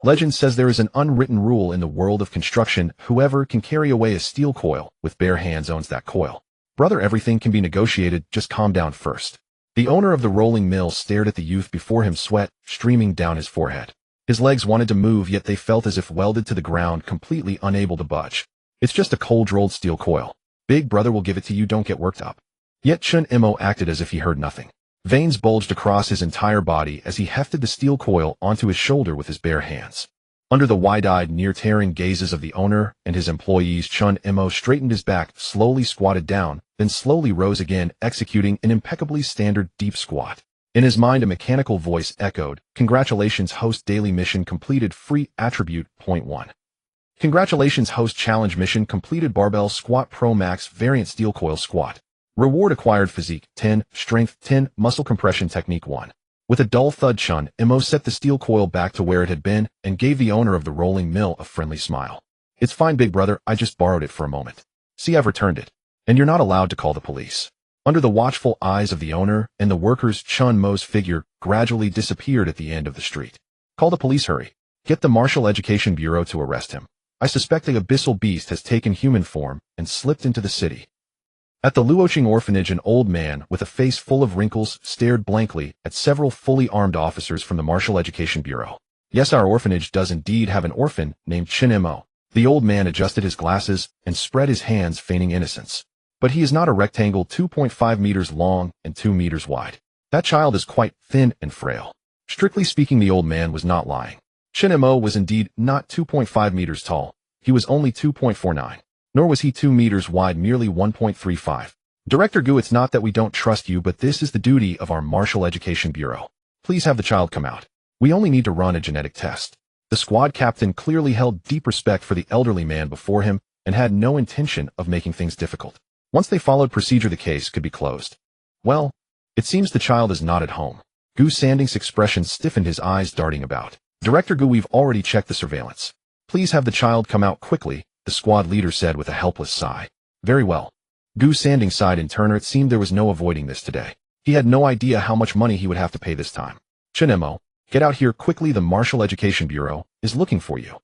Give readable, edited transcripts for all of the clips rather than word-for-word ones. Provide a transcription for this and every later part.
Legend says there is an unwritten rule in the world of construction: whoever can carry away a steel coil with bare hands owns that coil. Brother, everything can be negotiated, just calm down first. The owner of the rolling mill stared at the youth before him, sweat streaming down his forehead. His legs wanted to move, yet they felt as if welded to the ground, completely unable to budge. It's just a cold-rolled steel coil. Big brother will give it to you, don't get worked up. Yet Chen Mo acted as if he heard nothing. Veins bulged across his entire body as he hefted the steel coil onto his shoulder with his bare hands. Under the wide-eyed, near-tearing gazes of the owner and his employees, Chen Mo straightened his back, slowly squatted down, then slowly rose again, executing an impeccably standard deep squat. In his mind, a mechanical voice echoed, "Congratulations, host, daily mission completed, free attribute, .1. Congratulations, host, challenge mission completed, barbell squat pro max variant steel coil squat. Reward acquired, physique 10, strength 10, muscle compression technique 1. With a dull thud, Chen Mo set the steel coil back to where it had been and gave the owner of the rolling mill a friendly smile. It's fine, big brother, I just borrowed it for a moment. See, I've returned it. And you're not allowed to call the police. Under the watchful eyes of the owner and the workers, Chen Mo's figure gradually disappeared at the end of the street. Call the police, hurry. Get the Martial Education Bureau to arrest him. I suspect the abyssal beast has taken human form and slipped into the city. At the Luoqing orphanage, an old man with a face full of wrinkles stared blankly at several fully armed officers from the Martial Education Bureau. Yes, our orphanage does indeed have an orphan named Chen Mo. The old man adjusted his glasses and spread his hands, feigning innocence. But he is not a rectangle 2.5 meters long and 2 meters wide. That child is quite thin and frail. Strictly speaking, the old man was not lying. Chen Mo was indeed not 2.5 meters tall. He was only 2.49. Nor was he 2 meters wide, merely 1.35. Director Gu, it's not that we don't trust you, but this is the duty of our Martial Education Bureau. Please have the child come out. We only need to run a genetic test. The squad captain clearly held deep respect for the elderly man before him and had no intention of making things difficult. Once they followed procedure, the case could be closed. Well, it seems the child is not at home. Gu Sanding's expression stiffened, his eyes darting about. Director Gu, we've already checked the surveillance. Please have the child come out quickly, the squad leader said with a helpless sigh. Very well. Gu Sanding sighed in turn. It seemed there was no avoiding this today. He had no idea how much money he would have to pay this time. Chen Mo, get out here quickly, the Martial Education Bureau is looking for you.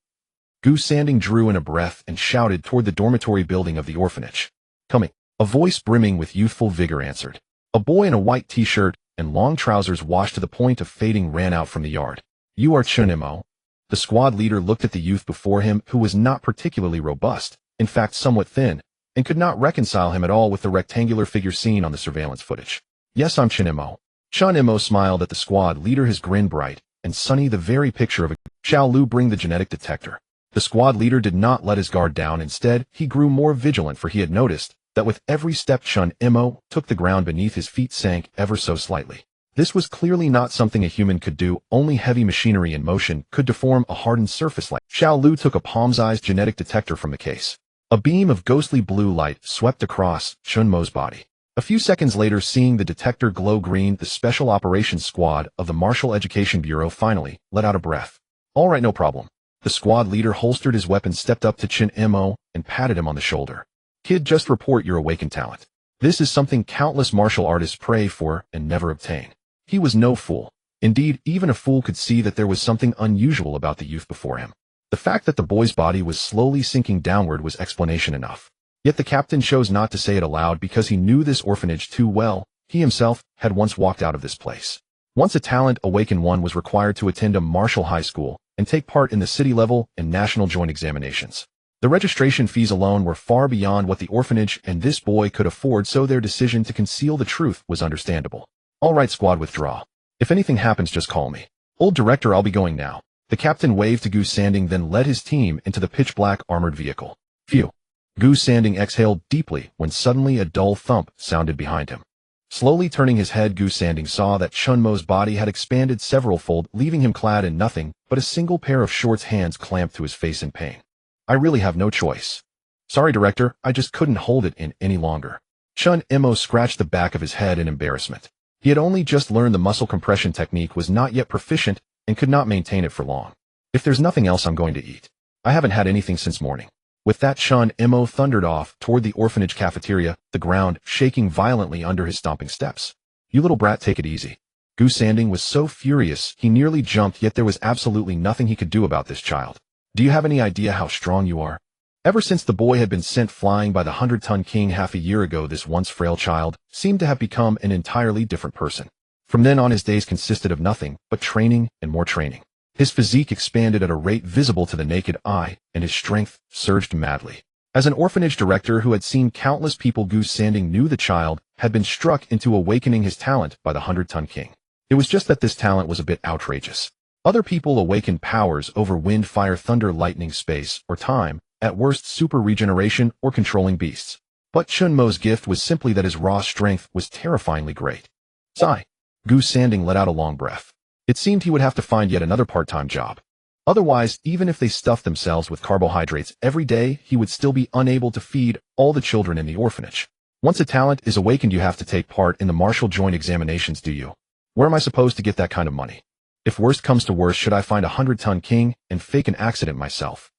Gu Sanding drew in a breath and shouted toward the dormitory building of the orphanage. Coming. A voice brimming with youthful vigor answered. A boy in a white t-shirt and long trousers washed to the point of fading ran out from the yard. You are Chen Mo? The squad leader looked at the youth before him, who was not particularly robust, in fact somewhat thin, and could not reconcile him at all with the rectangular figure seen on the surveillance footage. Yes, I'm Chen Mo. Chen Mo smiled at the squad leader, his grin bright and sunny, the very picture of a Xiao Lu. Bring the genetic detector. The squad leader did not let his guard down. Instead, he grew more vigilant, for he had noticed that with every step Chen Mo took, the ground beneath his feet sank ever so slightly. This was clearly not something a human could do. Only heavy machinery in motion could deform a hardened surface like. Xiao Lu took a palm-sized genetic detector from the case. A beam of ghostly blue light swept across Chen Mo's body. A few seconds later, seeing the detector glow green, the Special Operations Squad of the Martial Education Bureau finally let out a breath. All right, no problem. The squad leader holstered his weapon, stepped up to Chen Mo, and patted him on the shoulder. Kid, just report your awakened talent. This is something countless martial artists pray for and never obtain. He was no fool. Indeed, even a fool could see that there was something unusual about the youth before him. The fact that the boy's body was slowly sinking downward was explanation enough. Yet the captain chose not to say it aloud because he knew this orphanage too well. He himself had once walked out of this place. Once a talent awakened, one was required to attend a martial high school and take part in the city level and national joint examinations. The registration fees alone were far beyond what the orphanage and this boy could afford, so their decision to conceal the truth was understandable. All right, squad, withdraw. If anything happens, just call me. Old director, I'll be going now. The captain waved to Gu Sanding, then led his team into the pitch-black armored vehicle. Phew. Gu Sanding exhaled deeply when suddenly a dull thump sounded behind him. Slowly turning his head, Gu Sanding saw that Chen Mo's body had expanded several-fold, leaving him clad in nothing but a single pair of shorts, hands clamped to his face in pain. I really have no choice. Sorry, director, I just couldn't hold it in any longer. Chen Mo scratched the back of his head in embarrassment. He had only just learned the muscle compression technique, was not yet proficient, and could not maintain it for long. If there's nothing else, I'm going to eat. I haven't had anything since morning. With that, Chen Mo thundered off toward the orphanage cafeteria, the ground shaking violently under his stomping steps. You little brat, take it easy. Gu Sanding was so furious he nearly jumped, yet there was absolutely nothing he could do about this child. Do you have any idea how strong you are? Ever since the boy had been sent flying by the 100-ton king half a year ago, this once frail child seemed to have become an entirely different person. From then on, his days consisted of nothing but training and more training. His physique expanded at a rate visible to the naked eye, and his strength surged madly. As an orphanage director who had seen countless people, Gu Sanding knew the child had been struck into awakening his talent by the 100-ton king. It was just that this talent was a bit outrageous. Other people awakened powers over wind, fire, thunder, lightning, space, or time, at worst super regeneration or controlling beasts. But Chen Mo's gift was simply that his raw strength was terrifyingly great. Sigh. Gu Sanding let out a long breath. It seemed he would have to find yet another part-time job. Otherwise, even if they stuffed themselves with carbohydrates every day, he would still be unable to feed all the children in the orphanage. Once a talent is awakened, you have to take part in the martial joint examinations, do you? Where am I supposed to get that kind of money? If worst comes to worst, should I find a 100-ton king and fake an accident myself?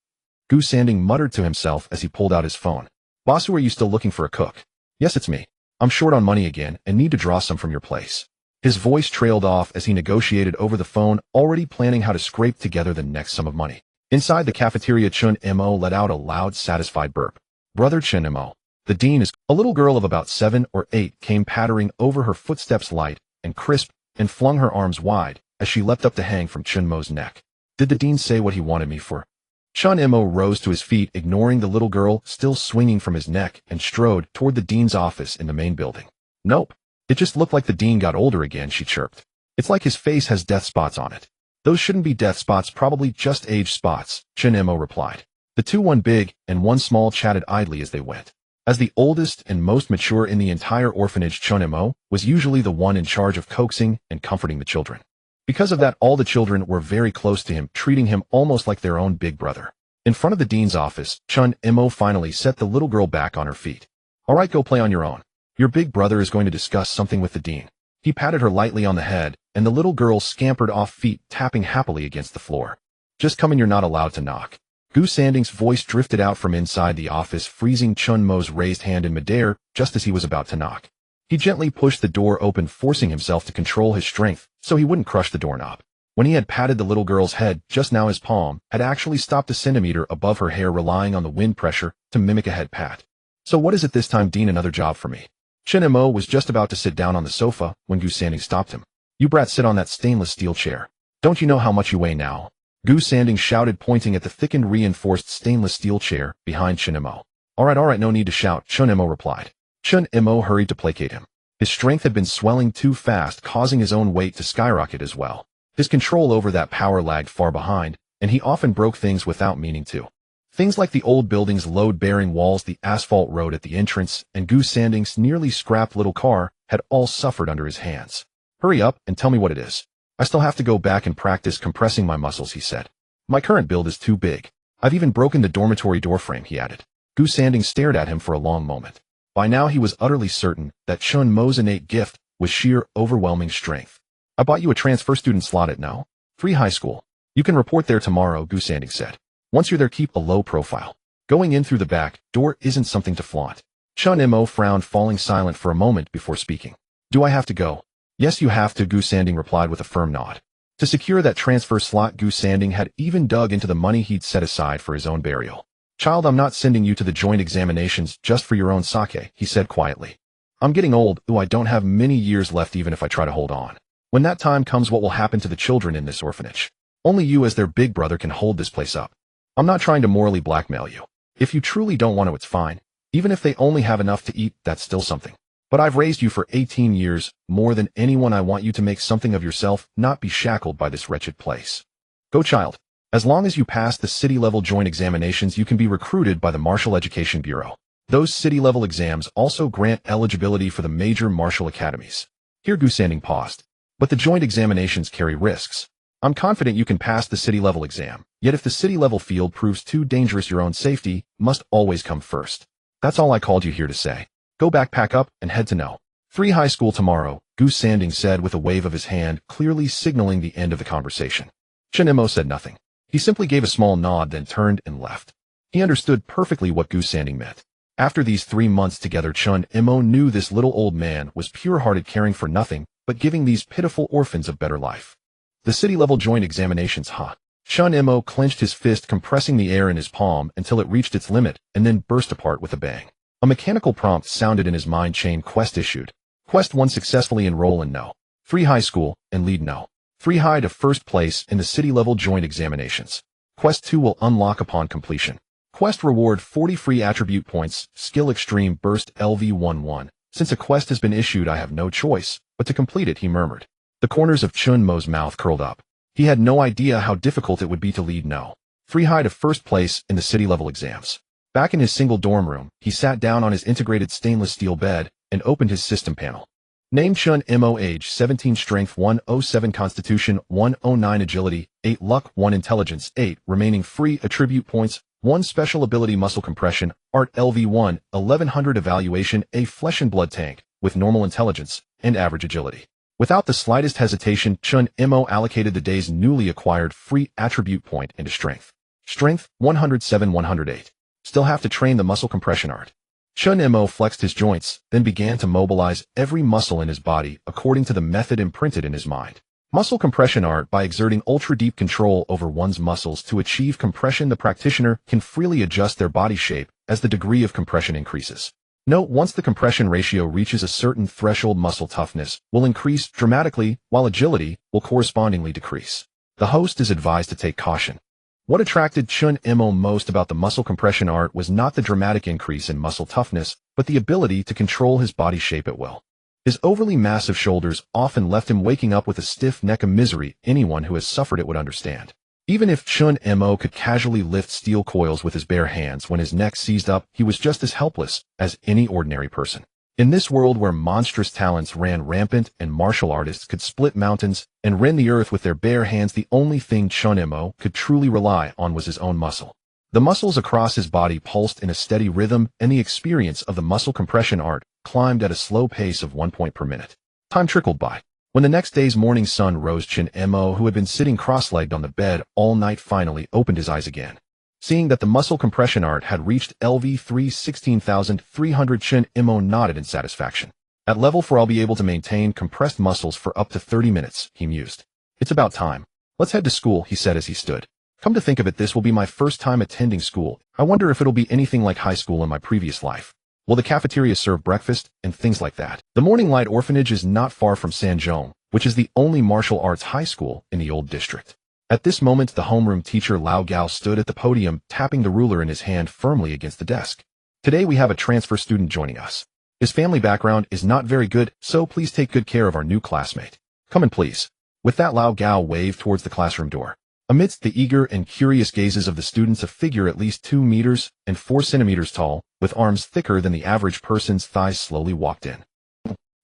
Gu Sanding muttered to himself as he pulled out his phone. Boss, are you still looking for a cook? Yes, it's me. I'm short on money again and need to draw some from your place. His voice trailed off as he negotiated over the phone, already planning how to scrape together the next sum of money. Inside the cafeteria, Chen Mo let out a loud, satisfied burp. Brother Chen Mo. The dean is... A little girl of about 7 or 8 came pattering over, her footsteps light and crisp, and flung her arms wide as she leapt up to hang from Chen Mo's neck. Did the dean say what he wanted me for? Chen Mo rose to his feet, ignoring the little girl still swinging from his neck, and strode toward the dean's office in the main building. Nope. It just looked like the dean got older again, she chirped. It's like his face has death spots on it. Those shouldn't be death spots, probably just age spots, Chen Mo replied. The two, one big and one small, chatted idly as they went. As the oldest and most mature in the entire orphanage, Chen Mo was usually the one in charge of coaxing and comforting the children. Because of that, all the children were very close to him, treating him almost like their own big brother. In front of the dean's office, Chen Mo finally set the little girl back on her feet. All right, go play on your own. Your big brother is going to discuss something with the dean. He patted her lightly on the head, and the little girl scampered off, feet tapping happily against the floor. Just come in, you're not allowed to knock. Gu Sanding's voice drifted out from inside the office, freezing Chen Mo's raised hand in midair just as he was about to knock. He gently pushed the door open, forcing himself to control his strength so he wouldn't crush the doorknob. When he had patted the little girl's head, just now his palm had actually stopped a centimeter above her hair, relying on the wind pressure to mimic a head pat. So what is it this time, Dean? Another job for me. Chen Mo was just about to sit down on the sofa when Gu Sanding stopped him. You brat, sit on that stainless steel chair. Don't you know how much you weigh now? Gu Sanding shouted, pointing at the thickened, reinforced stainless steel chair behind Chen Mo. All right, no need to shout, Chen Mo replied. Chen Mo hurried to placate him. His strength had been swelling too fast, causing his own weight to skyrocket as well. His control over that power lagged far behind, and he often broke things without meaning to. Things like the old building's load-bearing walls, the asphalt road at the entrance, and Gu Sanding's nearly scrapped little car had all suffered under his hands. Hurry up and tell me what it is. I still have to go back and practice compressing my muscles, he said. My current build is too big. I've even broken the dormitory doorframe, he added. Gu Sanding stared at him for a long moment. By now he was utterly certain that Chen Mo's innate gift was sheer, overwhelming strength. I bought you a transfer student slot at No. 3 high school. You can report there tomorrow, Gu Sanding said. Once you're there, keep a low profile. Going in through the back door isn't something to flaunt. Chen Mo frowned, falling silent for a moment before speaking. Do I have to go? Yes, you have to, Gu Sanding replied with a firm nod. To secure that transfer slot, Gu Sanding had even dug into the money he'd set aside for his own burial. Child, I'm not sending you to the joint examinations just for your own sake, he said quietly. I'm getting old, I don't have many years left even if I try to hold on. When that time comes, what will happen to the children in this orphanage? Only you as their big brother can hold this place up. I'm not trying to morally blackmail you. If you truly don't want to, it's fine. Even if they only have enough to eat, that's still something. But I've raised you for 18 years, more than anyone. I want you to make something of yourself, not be shackled by this wretched place. Go, child. As long as you pass the city-level joint examinations, you can be recruited by the Martial Education Bureau. Those city-level exams also grant eligibility for the major martial academies. Here Gu Sanding paused. But the joint examinations carry risks. I'm confident you can pass the city-level exam, yet if the city-level field proves too dangerous, your own safety must always come first. That's all I called you here to say. Go back, pack up, and head to No. 3 high school tomorrow, Gu Sanding said with a wave of his hand, clearly signaling the end of the conversation. Chen Mo said nothing. He simply gave a small nod, then turned and left. He understood perfectly what Gu Sanding meant. After these 3 months together, Chen Mo knew this little old man was pure-hearted, caring for nothing but giving these pitiful orphans a better life. The city-level joint examinations, huh? Chen Mo clenched his fist, compressing the air in his palm until it reached its limit and then burst apart with a bang. A mechanical prompt sounded in his mind chain. Quest issued. Quest 1 successfully enroll in No. 3 high school and lead No. 3 high to first place in the city-level joint examinations. Quest 2 will unlock upon completion. Quest reward 40 free attribute points, skill extreme burst LV11. Since a quest has been issued, I have no choice but to complete it, he murmured. The corners of Chen Mo's mouth curled up. He had no idea how difficult it would be to lead No. 3 high to first place in the city-level exams. Back in his single dorm room, he sat down on his integrated stainless steel bed and opened his system panel. Name Chen Mo, age 17, strength 107, constitution 109, agility 8, luck 1, intelligence 8, remaining free attribute points 1, special ability muscle compression, art LV1, 1100, evaluation A, flesh and blood tank, with normal intelligence and average agility. Without the slightest hesitation, Chen Mo allocated the day's newly acquired free attribute point into strength. Strength 107, 108. Still have to train the muscle compression art. Chen Mo flexed his joints, then began to mobilize every muscle in his body according to the method imprinted in his mind. Muscle compression art. By exerting ultra-deep control over one's muscles to achieve compression, the practitioner can freely adjust their body shape as the degree of compression increases. Note, once the compression ratio reaches a certain threshold, muscle toughness will increase dramatically, while agility will correspondingly decrease. The host is advised to take caution. What attracted Chen Mo most about the muscle compression art was not the dramatic increase in muscle toughness, but the ability to control his body shape at will. His overly massive shoulders often left him waking up with a stiff neck, a misery anyone who has suffered it would understand. Even if Chen Mo could casually lift steel coils with his bare hands when his neck seized up, he was just as helpless as any ordinary person. In this world where monstrous talents ran rampant and martial artists could split mountains and rend the earth with their bare hands, the only thing Chen Mo could truly rely on was his own muscle. The muscles across his body pulsed in a steady rhythm, and the experience of the muscle compression art climbed at a slow pace of 1 point per minute. Time trickled by. When the next day's morning sun rose, Chen Mo, who had been sitting cross-legged on the bed all night, finally opened his eyes again. Seeing that the muscle compression art had reached LV3 16,300, Chen Mo nodded in satisfaction. At level 4, I'll be able to maintain compressed muscles for up to 30 minutes, he mused. It's about time. Let's head to school, he said as he stood. Come to think of it, this will be my first time attending school. I wonder if it'll be anything like high school in my previous life. Will the cafeteria serve breakfast and things like that? The Morning Light Orphanage is not far from Sanzhong, which is the only martial arts high school in the old district. At this moment, the homeroom teacher Lao Gao stood at the podium, tapping the ruler in his hand firmly against the desk. Today we have a transfer student joining us. His family background is not very good, so please take good care of our new classmate. Come in, please. With that, Lao Gao waved towards the classroom door. Amidst the eager and curious gazes of the students, a figure at least 2 meters and 4 centimeters tall, with arms thicker than the average person's thighs, slowly walked in.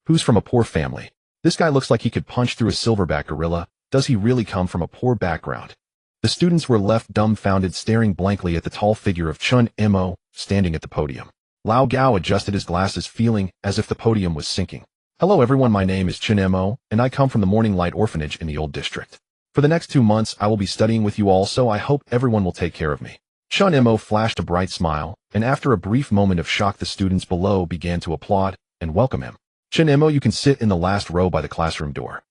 Who's from a poor family? This guy looks like he could punch through a silverback gorilla. Does he really come from a poor background? The students were left dumbfounded, staring blankly at the tall figure of Chen Mo standing at the podium. Lao Gao adjusted his glasses, feeling as if the podium was sinking. Hello everyone, my name is Chen Mo, and I come from the Morning Light Orphanage in the old district. For the next 2 months, I will be studying with you all, so I hope everyone will take care of me. Chen Mo flashed a bright smile, and after a brief moment of shock, the students below began to applaud and welcome him. Chen Mo, you can sit in the last row by the classroom door.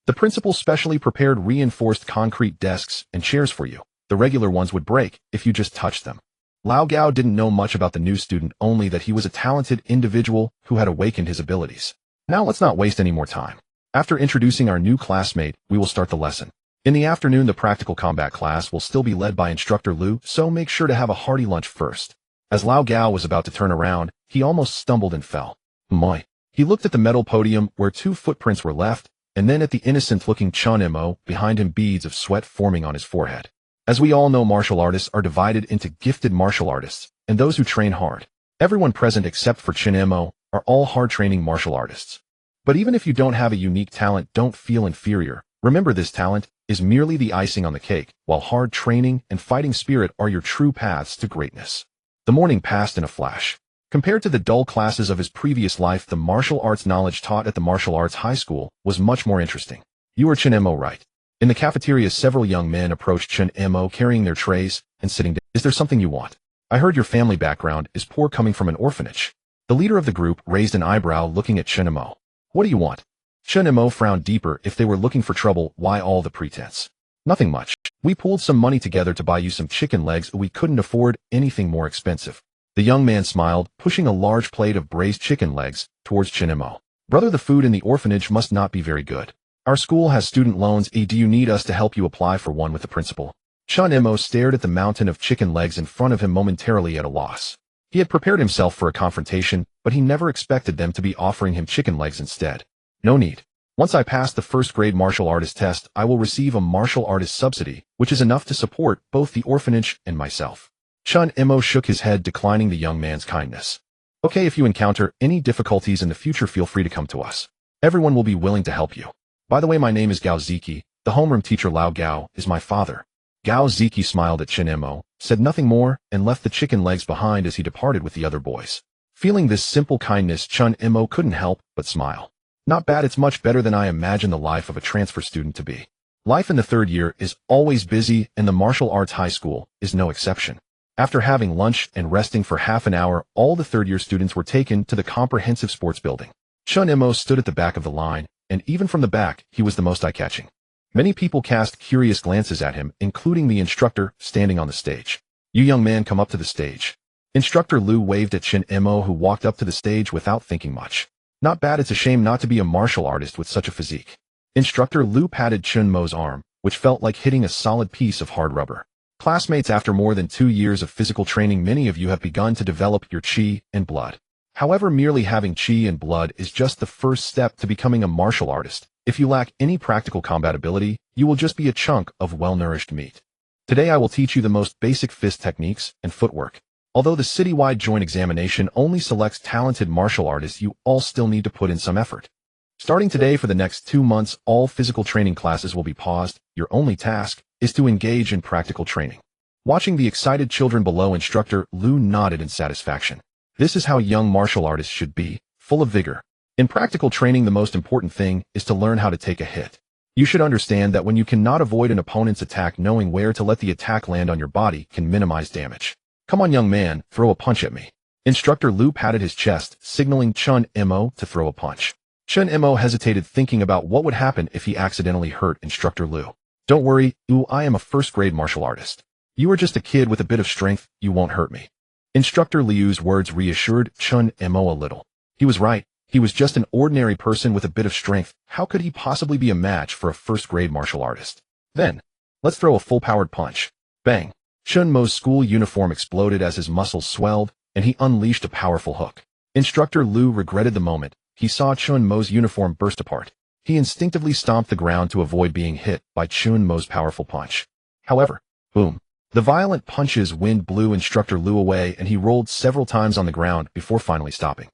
The principal specially prepared reinforced concrete desks and chairs for you. The regular ones would break if you just touched them. Lao Gao didn't know much about the new student, only that he was a talented individual who had awakened his abilities. Now let's not waste any more time. After introducing our new classmate, we will start the lesson. In the afternoon, the practical combat class will still be led by Instructor Liu, so make sure to have a hearty lunch first. As Lao Gao was about to turn around, he almost stumbled and fell. My. He looked at the metal podium where 2 footprints were left, and then at the innocent-looking Chen Mo behind him, beads of sweat forming on his forehead. As we all know, martial artists are divided into gifted martial artists and those who train hard. Everyone present except for Chen Mo are all hard-training martial artists. But even if you don't have a unique talent, don't feel inferior. Remember, this talent is merely the icing on the cake, while hard training and fighting spirit are your true paths to greatness. The morning passed in a flash. Compared to the dull classes of his previous life, the martial arts knowledge taught at the martial arts high school was much more interesting. You are Chen Mo, right? In the cafeteria, several young men approached Chen Mo carrying their trays and sitting down. Is there something you want? I heard your family background is poor, coming from an orphanage. The leader of the group raised an eyebrow, looking at Chen Mo. What do you want? Chen Mo frowned deeper. If they were looking for trouble, why all the pretense? Nothing much. We pooled some money together to buy you some chicken legs. We couldn't afford anything more expensive. The young man smiled, pushing a large plate of braised chicken legs towards Chen Mo. Brother, the food in the orphanage must not be very good. Our school has student loans. Do you need us to help you apply for one with the principal? Chen Mo stared at the mountain of chicken legs in front of him, momentarily at a loss. He had prepared himself for a confrontation, but he never expected them to be offering him chicken legs instead. No need. Once I pass the first grade martial artist test, I will receive a martial artist subsidy, which is enough to support both the orphanage and myself. Chen Mo shook his head, declining the young man's kindness. Okay, if you encounter any difficulties in the future, feel free to come to us. Everyone will be willing to help you. By the way, my name is Gao Ziki. The homeroom teacher Lao Gao is my father. Gao Ziki smiled at Chen Mo, said nothing more, and left the chicken legs behind as he departed with the other boys. Feeling this simple kindness, Chen Mo couldn't help but smile. Not bad, it's much better than I imagined the life of a transfer student to be. Life in the third year is always busy, and the martial arts high school is no exception. After having lunch and resting for half an hour, all the third-year students were taken to the comprehensive sports building. Chen Mo stood at the back of the line, and even from the back, he was the most eye-catching. Many people cast curious glances at him, including the instructor standing on the stage. You young man, come up to the stage. Instructor Lu waved at Chen Mo, who walked up to the stage without thinking much. Not bad, it's a shame not to be a martial artist with such a physique. Instructor Lu patted Chen Mo's arm, which felt like hitting a solid piece of hard rubber. Classmates, after more than 2 years of physical training, many of you have begun to develop your chi and blood. However, merely having chi and blood is just the first step to becoming a martial artist. If you lack any practical combat ability, you will just be a chunk of well-nourished meat. Today I will teach you the most basic fist techniques and footwork. Although the citywide joint examination only selects talented martial artists, you all still need to put in some effort. Starting today, for the next 2 months, all physical training classes will be paused. Your only task is to engage in practical training. Watching the excited children below, Instructor Lu nodded in satisfaction. This is how young martial artists should be, full of vigor. In practical training, the most important thing is to learn how to take a hit. You should understand that when you cannot avoid an opponent's attack, knowing where to let the attack land on your body can minimize damage. Come on, young man, throw a punch at me. Instructor Lu patted his chest, signaling Chen Mo to throw a punch. Chen Mo hesitated, thinking about what would happen if he accidentally hurt Instructor Lu. Don't worry, I am a first-grade martial artist. You are just a kid with a bit of strength, you won't hurt me. Instructor Liu's words reassured Chen Mo a little. He was right, he was just an ordinary person with a bit of strength. How could he possibly be a match for a first-grade martial artist? Then, let's throw a full-powered punch. Bang! Chen Mo's school uniform exploded as his muscles swelled, and he unleashed a powerful hook. Instructor Lu regretted the moment he saw Chen Mo's uniform burst apart. He instinctively stomped the ground to avoid being hit by Chen Mo's powerful punch. However, boom! The violent punch's wind blew Instructor Lu away, and he rolled several times on the ground before finally stopping.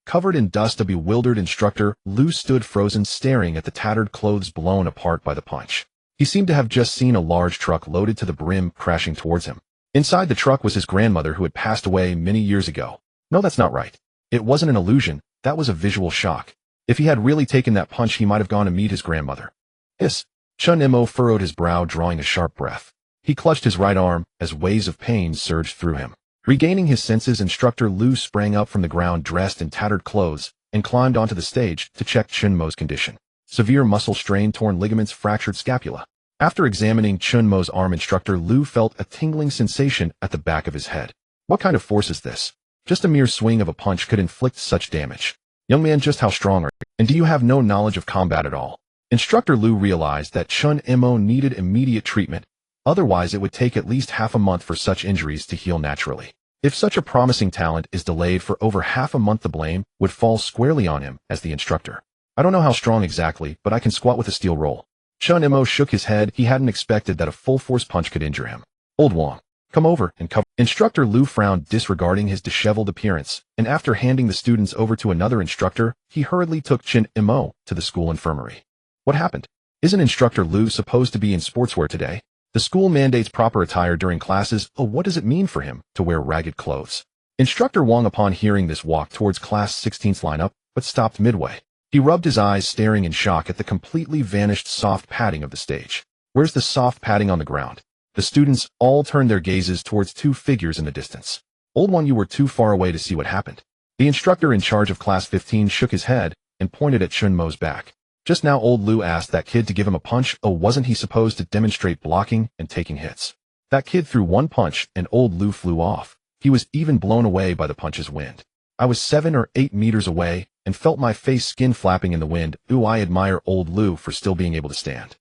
Covered in dust, a bewildered Instructor Lu stood frozen, staring at the tattered clothes blown apart by the punch. He seemed to have just seen a large truck loaded to the brim crashing towards him. Inside the truck was his grandmother, who had passed away many years ago. No, that's not right. It wasn't an illusion, that was a visual shock. If he had really taken that punch, he might have gone to meet his grandmother. Hiss! Chen Mo furrowed his brow, drawing a sharp breath. He clutched his right arm as waves of pain surged through him. Regaining his senses, Instructor Lu sprang up from the ground, dressed in tattered clothes, and climbed onto the stage to check Chen Mo's condition. Severe muscle strain, torn ligaments, fractured scapula. After examining Chen Mo's arm, Instructor Lu felt a tingling sensation at the back of his head. What kind of force is this? Just a mere swing of a punch could inflict such damage. Young man, just how strong are you? And do you have no knowledge of combat at all? Instructor Lu realized that Chen Mo needed immediate treatment. Otherwise, it would take at least half a month for such injuries to heal naturally. If such a promising talent is delayed for over half a month, the blame would fall squarely on him as the instructor. I don't know how strong exactly, but I can squat with a steel roll. Chen Mo shook his head. He hadn't expected that a full-force punch could injure him. Old Wong, come over and cover. Instructor Lu frowned, disregarding his disheveled appearance, and after handing the students over to another instructor, he hurriedly took Chen Mo to the school infirmary. What happened? Isn't Instructor Lu supposed to be in sportswear today? The school mandates proper attire during classes. Oh, what does it mean for him to wear ragged clothes? Instructor Wong, upon hearing this, walked towards Class 16's lineup, but stopped midway. He rubbed his eyes, staring in shock at the completely vanished soft padding of the stage. Where's the soft padding on the ground? The students all turned their gazes towards 2 figures in the distance. Old One, you were too far away to see what happened. The instructor in charge of Class 15 shook his head and pointed at Chen Mo's back. Just now old Lu asked that kid to give him a punch. Oh, wasn't he supposed to demonstrate blocking and taking hits? That kid threw one punch and old Lu flew off. He was even blown away by the punch's wind. I was 7 or 8 meters away and felt my face skin flapping in the wind. Ooh, I admire old Lu for still being able to stand.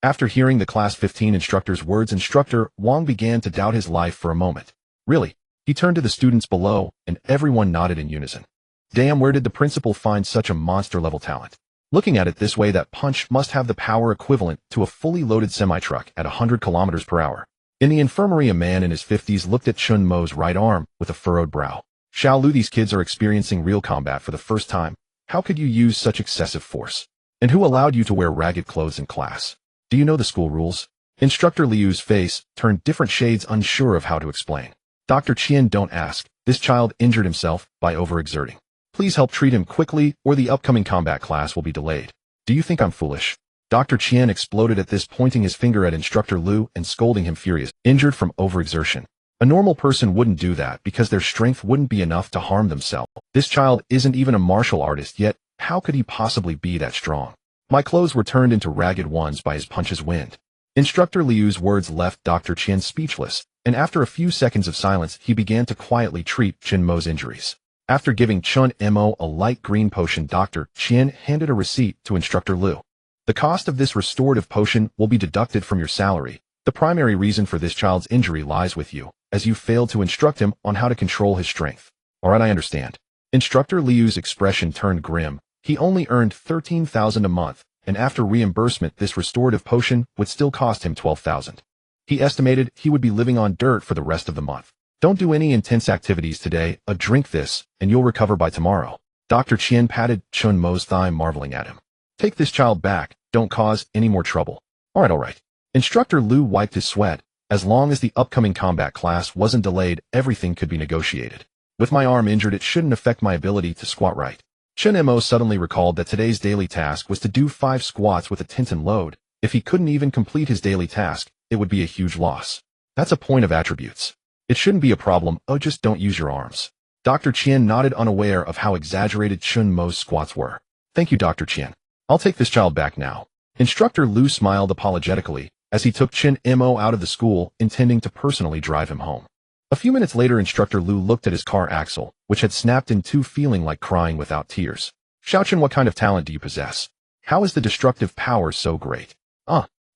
After hearing the Class 15 instructor's words, Instructor Wang began to doubt his life for a moment. Really? He turned to the students below, and everyone nodded in unison. Damn, where did the principal find such a monster-level talent? Looking at it this way, that punch must have the power equivalent to a fully loaded semi-truck at 100 kilometers per hour. In the infirmary, a man in his 50s looked at Chen Mo's right arm with a furrowed brow. Xiao Lu, these kids are experiencing real combat for the first time. How could you use such excessive force? And who allowed you to wear ragged clothes in class? Do you know the school rules? Instructor Liu's face turned different shades, unsure of how to explain. Dr. Qian, don't ask. This child injured himself by overexerting. Please help treat him quickly, or the upcoming combat class will be delayed. Do you think I'm foolish? Dr. Qian exploded at this, pointing his finger at Instructor Lu and scolding him furious. Injured from overexertion. A normal person wouldn't do that because their strength wouldn't be enough to harm themselves. This child isn't even a martial artist yet. How could he possibly be that strong? My clothes were turned into ragged ones by his punch's wind. Instructor Liu's words left Dr. Qian speechless, and after a few seconds of silence, he began to quietly treat Chen Mo's injuries. After giving Chen Mo a light green potion, Dr. Qian handed a receipt to Instructor Lu. The cost of this restorative potion will be deducted from your salary. The primary reason for this child's injury lies with you, as you failed to instruct him on how to control his strength. Alright, I understand. Instructor Liu's expression turned grim. He only earned 13,000 a month, and after reimbursement, this restorative potion would still cost him 12,000. He estimated he would be living on dirt for the rest of the month. Don't do any intense activities today. Drink this, and you'll recover by tomorrow. Dr. Qian patted Chen Mo's thigh, marveling at him. Take this child back. Don't cause any more trouble. Alright. Instructor Lu wiped his sweat. As long as the upcoming combat class wasn't delayed, everything could be negotiated. With my arm injured, it shouldn't affect my ability to squat right. Chen Mo suddenly recalled that today's daily task was to do 5 squats with a Tintin load. If he couldn't even complete his daily task, it would be a huge loss. That's a point of attributes. It shouldn't be a problem. Oh, just don't use your arms. Dr. Qian nodded, unaware of how exaggerated Chen Mo's squats were. Thank you, Dr. Qian. I'll take this child back now. Instructor Lu smiled apologetically as he took Chen Mo out of the school, intending to personally drive him home. A few minutes later, Instructor Lu looked at his car axle, which had snapped in two, feeling like crying without tears. Xiaochen, what kind of talent do you possess? How is the destructive power so great?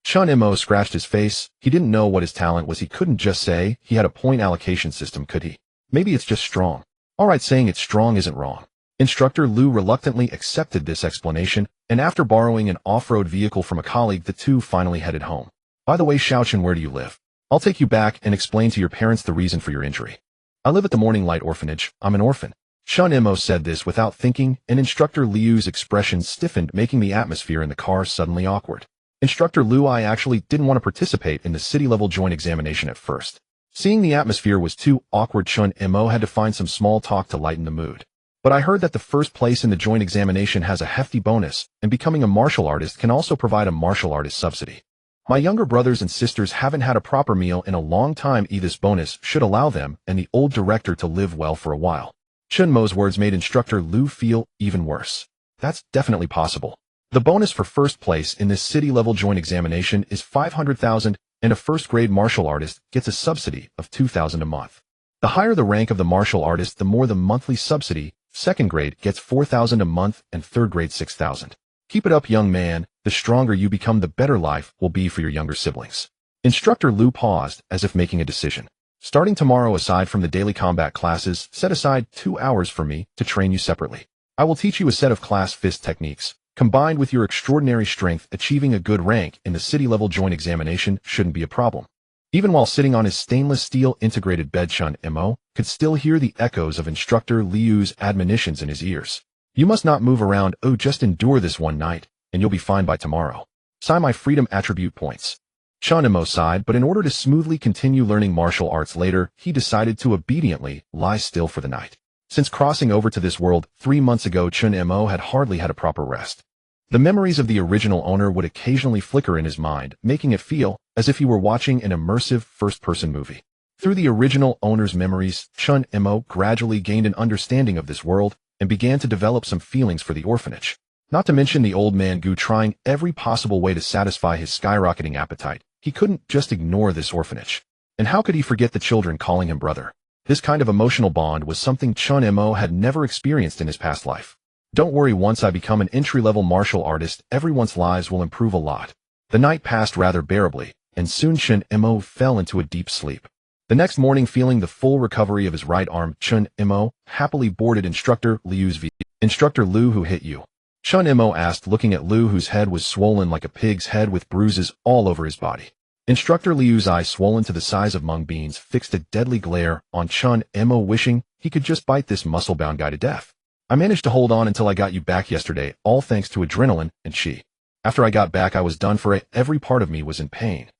Chen Mo scratched his face. He didn't know what his talent was. He couldn't just say he had a point allocation system, could he? Maybe it's just strong. Alright, saying it's strong isn't wrong. Instructor Lu reluctantly accepted this explanation, and after borrowing an off-road vehicle from a colleague, the two finally headed home. By the way, Xiaochen, where do you live? I'll take you back and explain to your parents the reason for your injury. I live at the Morning Light Orphanage. I'm an orphan. Chen Mo said this without thinking, and Instructor Liu's expression stiffened, making the atmosphere in the car suddenly awkward. Instructor Lu, I actually didn't want to participate in the city-level joint examination at first. Seeing the atmosphere was too awkward, Chen Mo had to find some small talk to lighten the mood. But I heard that the first place in the joint examination has a hefty bonus, and becoming a martial artist can also provide a martial artist subsidy. My younger brothers and sisters haven't had a proper meal in a long time. This bonus should allow them and the old director to live well for a while. Chen Mo's words made Instructor Lu feel even worse. That's definitely possible. The bonus for first place in this city-level joint examination is 500,000, and a first-grade martial artist gets a subsidy of 2,000 a month. The higher the rank of the martial artist, the more the monthly subsidy. Second grade gets 4,000 a month, and third grade 6,000. Keep it up, young man. The stronger you become, the better life will be for your younger siblings. Instructor Lu paused, as if making a decision. Starting tomorrow, aside from the daily combat classes, set aside 2 hours for me to train you separately. I will teach you a set of class fist techniques. Combined with your extraordinary strength, achieving a good rank in the city-level joint examination shouldn't be a problem. Even while sitting on his stainless steel integrated bed, Chen Mo could still hear the echoes of Instructor Liu's admonitions in his ears. You must not move around. Oh, just endure this one night, and you'll be fine by tomorrow. Sign my freedom attribute points. Chen Mo sighed, but in order to smoothly continue learning martial arts later, he decided to obediently lie still for the night. Since crossing over to this world 3 months ago, Chen Mo had hardly had a proper rest. The memories of the original owner would occasionally flicker in his mind, making it feel as if he were watching an immersive first-person movie. Through the original owner's memories, Chen Mo gradually gained an understanding of this world and began to develop some feelings for the orphanage. Not to mention the old man Gu trying every possible way to satisfy his skyrocketing appetite. He couldn't just ignore this orphanage. And how could he forget the children calling him brother? This kind of emotional bond was something Chen Mo had never experienced in his past life. Don't worry, once I become an entry-level martial artist, everyone's lives will improve a lot. The night passed rather bearably, and soon Chen Mo fell into a deep sleep. The next morning, feeling the full recovery of his right arm, Chen Mo happily boarded Instructor Liu's vehicle. Instructor Liu, who hit you? Chen Mo asked, looking at Liu, whose head was swollen like a pig's head with bruises all over his body. Instructor Liu's eyes, swollen to the size of mung beans, fixed a deadly glare on Chen Mo, wishing he could just bite this muscle-bound guy to death. I managed to hold on until I got you back yesterday, all thanks to adrenaline and qi. After I got back, I was done for it. Every part of me was in pain.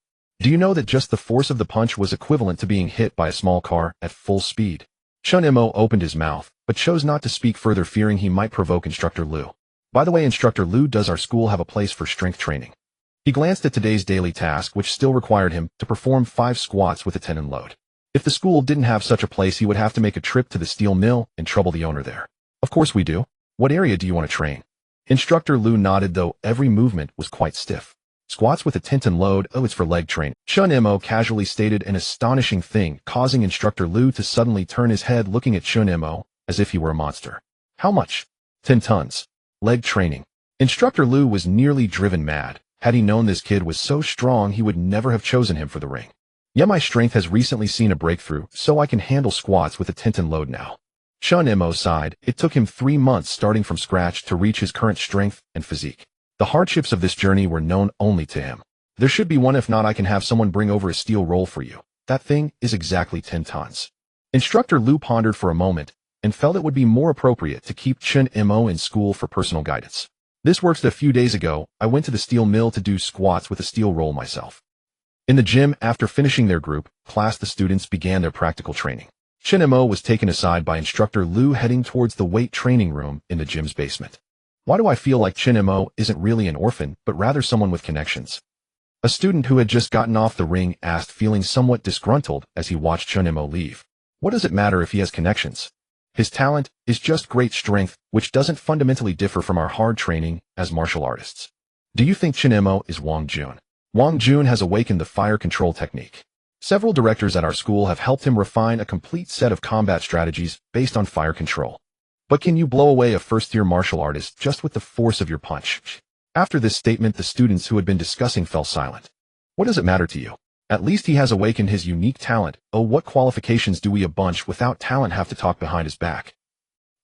Do you know that just the force of the punch was equivalent to being hit by a small car at full speed? Chen Mo opened his mouth, but chose not to speak further, fearing he might provoke Instructor Liu. By the way, Instructor Liu, does our school have a place for strength training? He glanced at today's daily task, which still required him to perform 5 squats with a tendon load. If the school didn't have such a place, he would have to make a trip to the steel mill and trouble the owner there. Of course we do. What area do you want to train? Instructor Liu nodded, though every movement was quite stiff. Squats with a tendon load, oh, it's for leg training. Chen Mo casually stated an astonishing thing, causing Instructor Liu to suddenly turn his head, looking at Chen Mo as if he were a monster. How much? 10 tons. Leg training. Instructor Liu was nearly driven mad. Had he known this kid was so strong, he would never have chosen him for the ring. Yeah, my strength has recently seen a breakthrough, so I can handle squats with a tendon load now. Chen Mo sighed. It took him 3 months starting from scratch to reach his current strength and physique. The hardships of this journey were known only to him. There should be one. If not, I can have someone bring over a steel roll for you. That thing is exactly 10 tons. Instructor Liu pondered for a moment and felt it would be more appropriate to keep Chen Mo in school for personal guidance. This worked. A few days ago, I went to the steel mill to do squats with a steel roll myself. In the gym, after finishing their group class, the students began their practical training. Chen Mo was taken aside by Instructor Liu, heading towards the weight training room in the gym's basement. Why do I feel like Chen Mo isn't really an orphan, but rather someone with connections? A student who had just gotten off the ring asked, feeling somewhat disgruntled as he watched Chen Mo leave. What does it matter if he has connections? His talent is just great strength, which doesn't fundamentally differ from our hard training as martial artists. Do you think Chen Mo is Wang Jun? Wang Jun has awakened the fire control technique. Several directors at our school have helped him refine a complete set of combat strategies based on fire control. But can you blow away a first-year martial artist just with the force of your punch? After this statement, the students who had been discussing fell silent. What does it matter to you? At least he has awakened his unique talent. Oh, what qualifications do we a bunch without talent have to talk behind his back?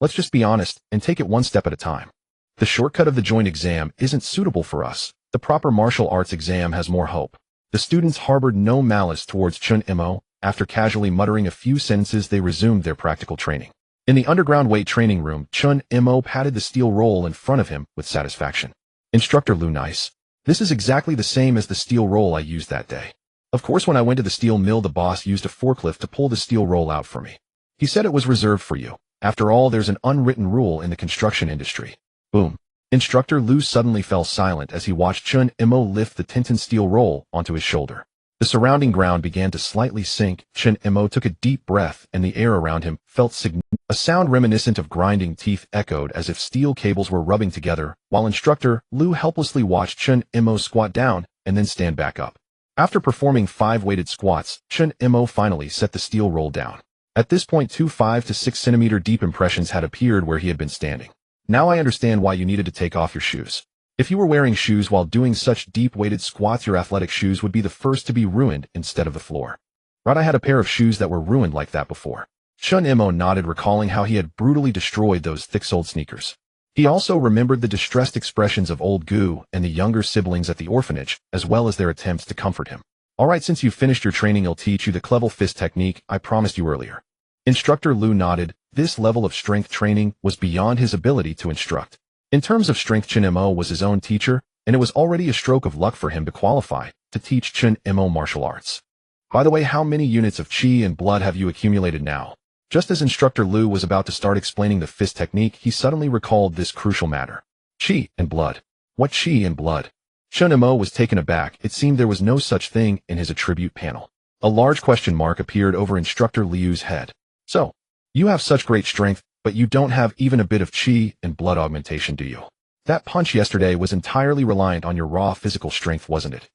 Let's just be honest and take it one step at a time. The shortcut of the joint exam isn't suitable for us. The proper martial arts exam has more hope. The students harbored no malice towards Chen Mo. After casually muttering a few sentences, they resumed their practical training. In the underground weight training room, Chen Mo patted the steel roll in front of him with satisfaction. Instructor Liu, nice. This is exactly the same as the steel roll I used that day. Of course, when I went to the steel mill, the boss used a forklift to pull the steel roll out for me. He said it was reserved for you. After all, there's an unwritten rule in the construction industry. Boom. Instructor Liu suddenly fell silent as he watched Chen Mo lift the Tintin steel roll onto his shoulder. The surrounding ground began to slightly sink. Chen Mo took a deep breath, and the air around him felt significant. A sound reminiscent of grinding teeth echoed as if steel cables were rubbing together, while Instructor Liu helplessly watched Chen Mo squat down and then stand back up. After performing 5 weighted squats, Chen Mo finally set the steel roll down. At this point, 2 5 to 6 centimeter deep impressions had appeared where he had been standing. Now I understand why you needed to take off your shoes. If you were wearing shoes while doing such deep weighted squats, your athletic shoes would be the first to be ruined instead of the floor. Right, I had a pair of shoes that were ruined like that before. Chen Mo nodded, recalling how he had brutally destroyed those thick-soled sneakers. He also remembered the distressed expressions of old Gu and the younger siblings at the orphanage, as well as their attempts to comfort him. Alright, since you've finished your training, I'll teach you the clevel fist technique I promised you earlier. Instructor Liu nodded. This level of strength training was beyond his ability to instruct. In terms of strength, Chen Mo was his own teacher, and it was already a stroke of luck for him to qualify to teach Chen Mo martial arts. By the way, how many units of qi and blood have you accumulated now? Just as Instructor Liu was about to start explaining the fist technique, he suddenly recalled this crucial matter. Qi and blood. What qi and blood? Chen Mo was taken aback. It seemed there was no such thing in his attribute panel. A large question mark appeared over Instructor Liu's head. So, you have such great strength, but you don't have even a bit of qi and blood augmentation, do you? That punch yesterday was entirely reliant on your raw physical strength, wasn't it?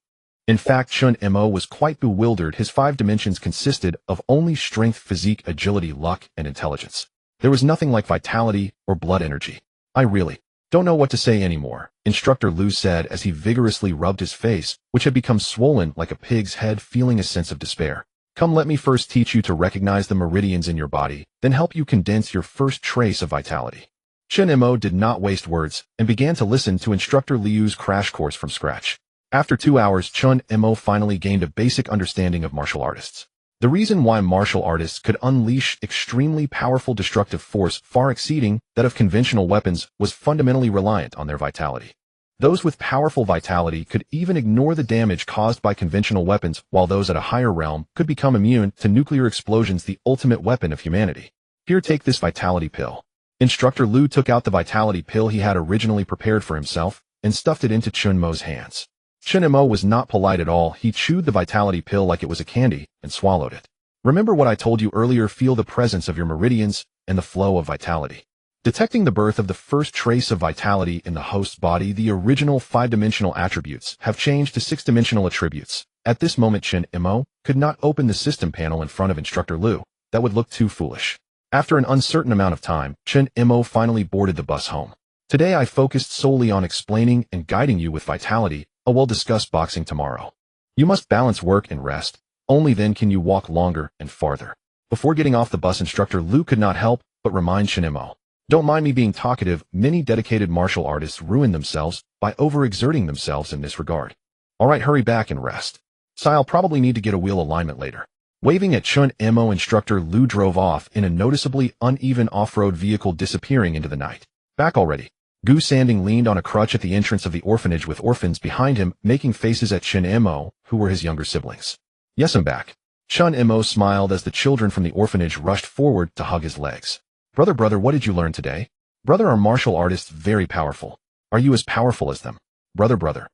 In fact, Chen Mo was quite bewildered. His 5 dimensions consisted of only strength, physique, agility, luck, and intelligence. There was nothing like vitality or blood energy. I really don't know what to say anymore, Instructor Lu said as he vigorously rubbed his face, which had become swollen like a pig's head, feeling a sense of despair. Come, let me first teach you to recognize the meridians in your body, then help you condense your first trace of vitality. Chen Mo did not waste words and began to listen to Instructor Liu's crash course from scratch. After 2 hours, Chen Mo finally gained a basic understanding of martial artists. The reason why martial artists could unleash extremely powerful destructive force far exceeding that of conventional weapons was fundamentally reliant on their vitality. Those with powerful vitality could even ignore the damage caused by conventional weapons, while those at a higher realm could become immune to nuclear explosions, the ultimate weapon of humanity. Here, take this vitality pill. Instructor Lu took out the vitality pill he had originally prepared for himself and stuffed it into Chen Mo's hands. Chen Mo was not polite at all. He chewed the vitality pill like it was a candy and swallowed it. Remember what I told you earlier, feel the presence of your meridians and the flow of vitality. Detecting the birth of the first trace of vitality in the host's body, the original 5-dimensional attributes have changed to 6-dimensional attributes. At this moment, Chen Mo could not open the system panel in front of Instructor Lu. That would look too foolish. After an uncertain amount of time, Chen Mo finally boarded the bus home. Today I focused solely on explaining and guiding you with vitality. We'll discuss boxing tomorrow. You must balance work and rest. Only then can you walk longer and farther. Before getting off the bus, Instructor Lu could not help but remind Chen Mo. Don't mind me being talkative. Many dedicated martial artists ruin themselves by overexerting themselves in this regard. Alright, hurry back and rest. I'll probably need to get a wheel alignment later. Waving at Chen Mo, Instructor Lu drove off in a noticeably uneven off-road vehicle, disappearing into the night. Back already. Gu Sanding leaned on a crutch at the entrance of the orphanage with orphans behind him, making faces at Chen Mo, who were his younger siblings. Yes, I'm back. Chen Mo smiled as the children from the orphanage rushed forward to hug his legs. Brother, what did you learn today? Brother, are martial artists very powerful? Are you as powerful as them? Brother.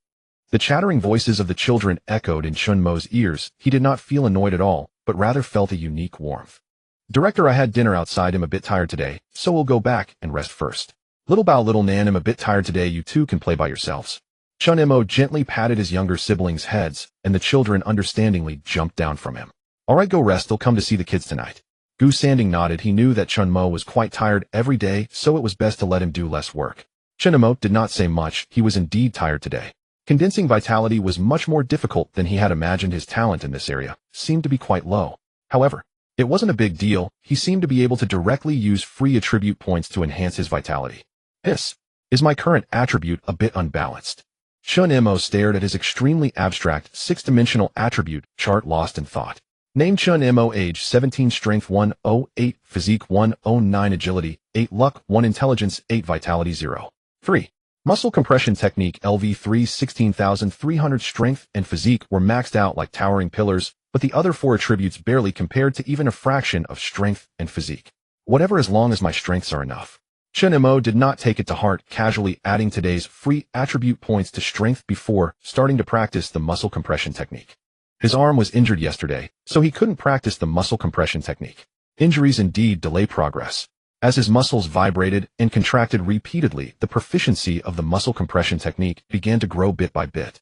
The chattering voices of the children echoed in Chen Mo's ears. He did not feel annoyed at all, but rather felt a unique warmth. Director, I had dinner outside. I'm a bit tired today, so we'll go back and rest first. Little Bao, little Nan, I'm a bit tired today. You two can play by yourselves. Chen Mo gently patted his younger siblings' heads, and the children understandingly jumped down from him. Alright, go rest. They'll come to see the kids tonight. Gu Sanding nodded. He knew that Chen Mo was quite tired every day, so it was best to let him do less work. Chen Mo did not say much. He was indeed tired today. Condensing vitality was much more difficult than he had imagined. His talent in this area seemed to be quite low. However, it wasn't a big deal. He seemed to be able to directly use free attribute points to enhance his vitality. Is my current attribute a bit unbalanced? Chen Mo stared at his extremely abstract 6-dimensional attribute chart, lost in thought. Name: Chen Mo, age 17, strength 108, physique 109, agility 8, luck 1, intelligence 8, vitality 0. 3. Muscle compression technique LV3, 16,300, strength and physique were maxed out like towering pillars, but the other 4 attributes barely compared to even a fraction of strength and physique. Whatever, as long as my strengths are enough. Chen Mo did not take it to heart, casually adding today's free attribute points to strength before starting to practice the muscle compression technique. His arm was injured yesterday, so he couldn't practice the muscle compression technique. Injuries indeed delay progress. As his muscles vibrated and contracted repeatedly, the proficiency of the muscle compression technique began to grow bit by bit.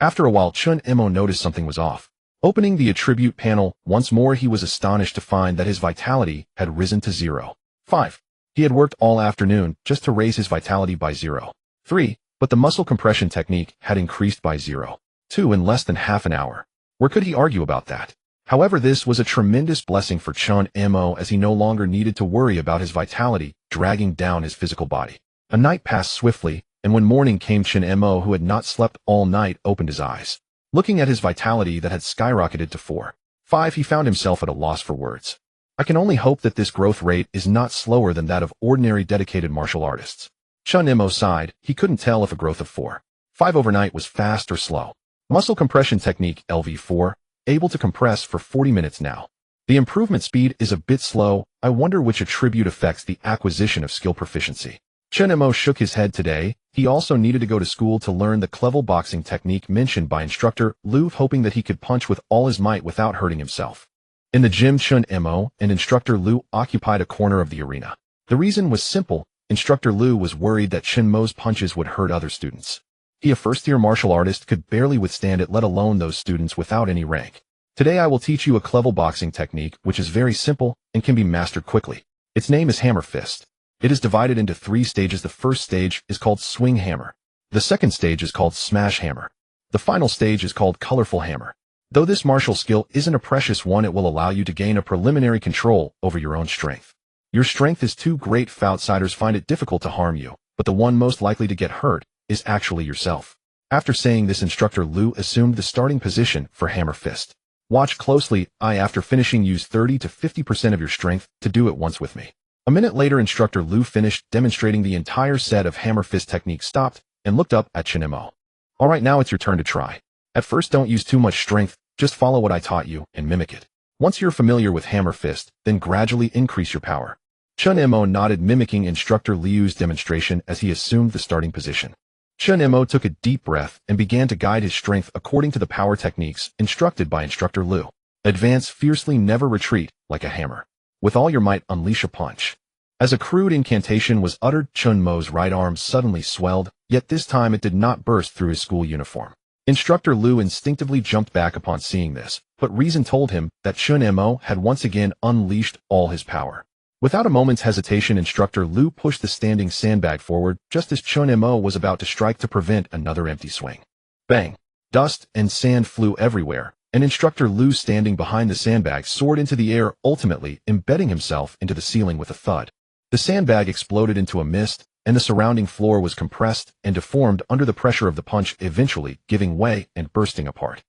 After a while, Chen Mo noticed something was off. Opening the attribute panel once more, he was astonished to find that his vitality had risen to 0. 5. He had worked all afternoon just to raise his vitality by 0. 3, but the muscle compression technique had increased by 0. 2 in less than half an hour. Where could he argue about that? However, this was a tremendous blessing for Chen Mo, as he no longer needed to worry about his vitality dragging down his physical body. A night passed swiftly, and when morning came, Chen Mo, who had not slept all night, opened his eyes. Looking at his vitality that had skyrocketed to 4. 5, he found himself at a loss for words. I can only hope that this growth rate is not slower than that of ordinary dedicated martial artists. Chen Mo sighed. He couldn't tell if a growth of 4. 5 overnight was fast or slow. Muscle compression technique LV4, able to compress for 40 minutes now. The improvement speed is a bit slow. I wonder which attribute affects the acquisition of skill proficiency. Chen Mo shook his head today. He also needed to go to school to learn the clevel boxing technique mentioned by Instructor Lu, hoping that he could punch with all his might without hurting himself. In the gym, Chen Mo and Instructor Lu occupied a corner of the arena. The reason was simple. Instructor Liu was worried that Chen Mo's punches would hurt other students. He, a first-year martial artist, could barely withstand it, let alone those students without any rank. Today I will teach you a clever boxing technique which is very simple and can be mastered quickly. Its name is hammer fist. It is divided into 3 stages. The first stage is called swing hammer. The second stage is called smash hammer. The final stage is called colorful hammer. Though this martial skill isn't a precious one, it will allow you to gain a preliminary control over your own strength. Your strength is too great for outsiders find it difficult to harm you, but the one most likely to get hurt is actually yourself. After saying this, Instructor Liu assumed the starting position for hammer fist. Watch closely. After finishing, use 30 to 50% of your strength to do it once with me. A minute later, Instructor Liu finished demonstrating the entire set of hammer fist technique, stopped, and looked up at Chen Mo. Alright, now it's your turn to try. At first, don't use too much strength, just follow what I taught you and mimic it. Once you're familiar with hammer fist, then gradually increase your power. Chen Mo nodded, mimicking Instructor Liu's demonstration as he assumed the starting position. Chen Mo took a deep breath and began to guide his strength according to the power techniques instructed by Instructor Liu. Advance fiercely, never retreat, like a hammer. With all your might, unleash a punch. As a crude incantation was uttered, Chen Mo's right arm suddenly swelled, yet this time it did not burst through his school uniform. Instructor Liu instinctively jumped back upon seeing this, but reason told him that Chen Mo had once again unleashed all his power. Without a moment's hesitation, Instructor Liu pushed the standing sandbag forward just as Chen Mo was about to strike to prevent another empty swing. Bang! Dust and sand flew everywhere, and Instructor Liu, standing behind the sandbag, soared into the air, ultimately embedding himself into the ceiling with a thud. The sandbag exploded into a mist, and the surrounding floor was compressed and deformed under the pressure of the punch, eventually giving way and bursting apart.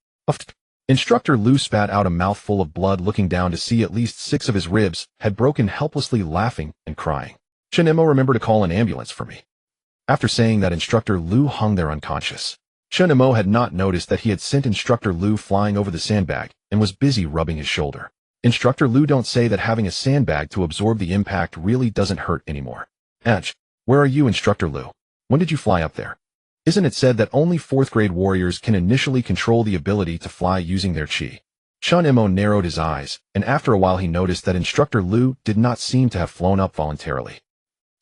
Instructor Liu spat out a mouthful of blood, looking down to see at least 6 of his ribs had broken, helplessly laughing and crying. Chen Mo, remember to call an ambulance for me. After saying that, Instructor Liu hung there unconscious. Chen Mo had not noticed that he had sent Instructor Liu flying over the sandbag and was busy rubbing his shoulder. Instructor Liu, don't say that having a sandbag to absorb the impact really doesn't hurt anymore. Edge, where are you, Instructor Liu? When did you fly up there? Isn't it said that only 4th grade warriors can initially control the ability to fly using their chi? Chen Mo narrowed his eyes, and after a while he noticed that Instructor Liu did not seem to have flown up voluntarily.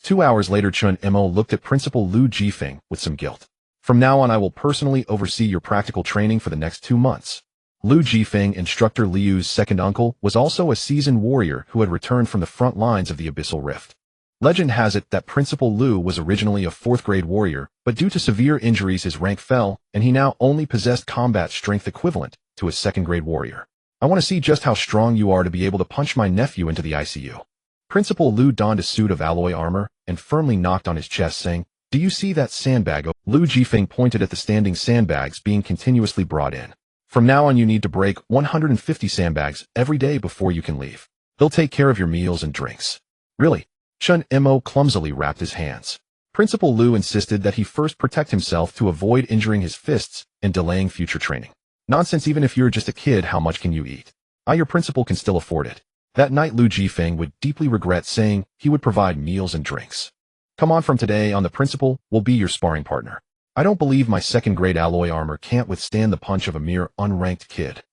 2 hours later, Chen Mo looked at Principal Liu Jifeng with some guilt. From now on, I will personally oversee your practical training for the next 2 months. Liu Jifeng, Instructor Liu's second uncle, was also a seasoned warrior who had returned from the front lines of the Abyssal Rift. Legend has it that Principal Liu was originally a 4th grade warrior, but due to severe injuries his rank fell, and he now only possessed combat strength equivalent to a 2nd grade warrior. I want to see just how strong you are to be able to punch my nephew into the ICU. Principal Liu donned a suit of alloy armor and firmly knocked on his chest, saying, "Do you see that sandbag?" Liu Jifeng pointed at the standing sandbags being continuously brought in. "From now on, you need to break 150 sandbags every day before you can leave. They'll take care of your meals and drinks." Really? Chen Mo clumsily wrapped his hands. Principal Liu insisted that he first protect himself to avoid injuring his fists and delaying future training. Nonsense, even if you're just a kid, how much can you eat? Your principal can still afford it. That night, Liu Jifeng would deeply regret saying he would provide meals and drinks. Come on, from today on, the principal will be your sparring partner. I don't believe my 2nd grade alloy armor can't withstand the punch of a mere unranked kid.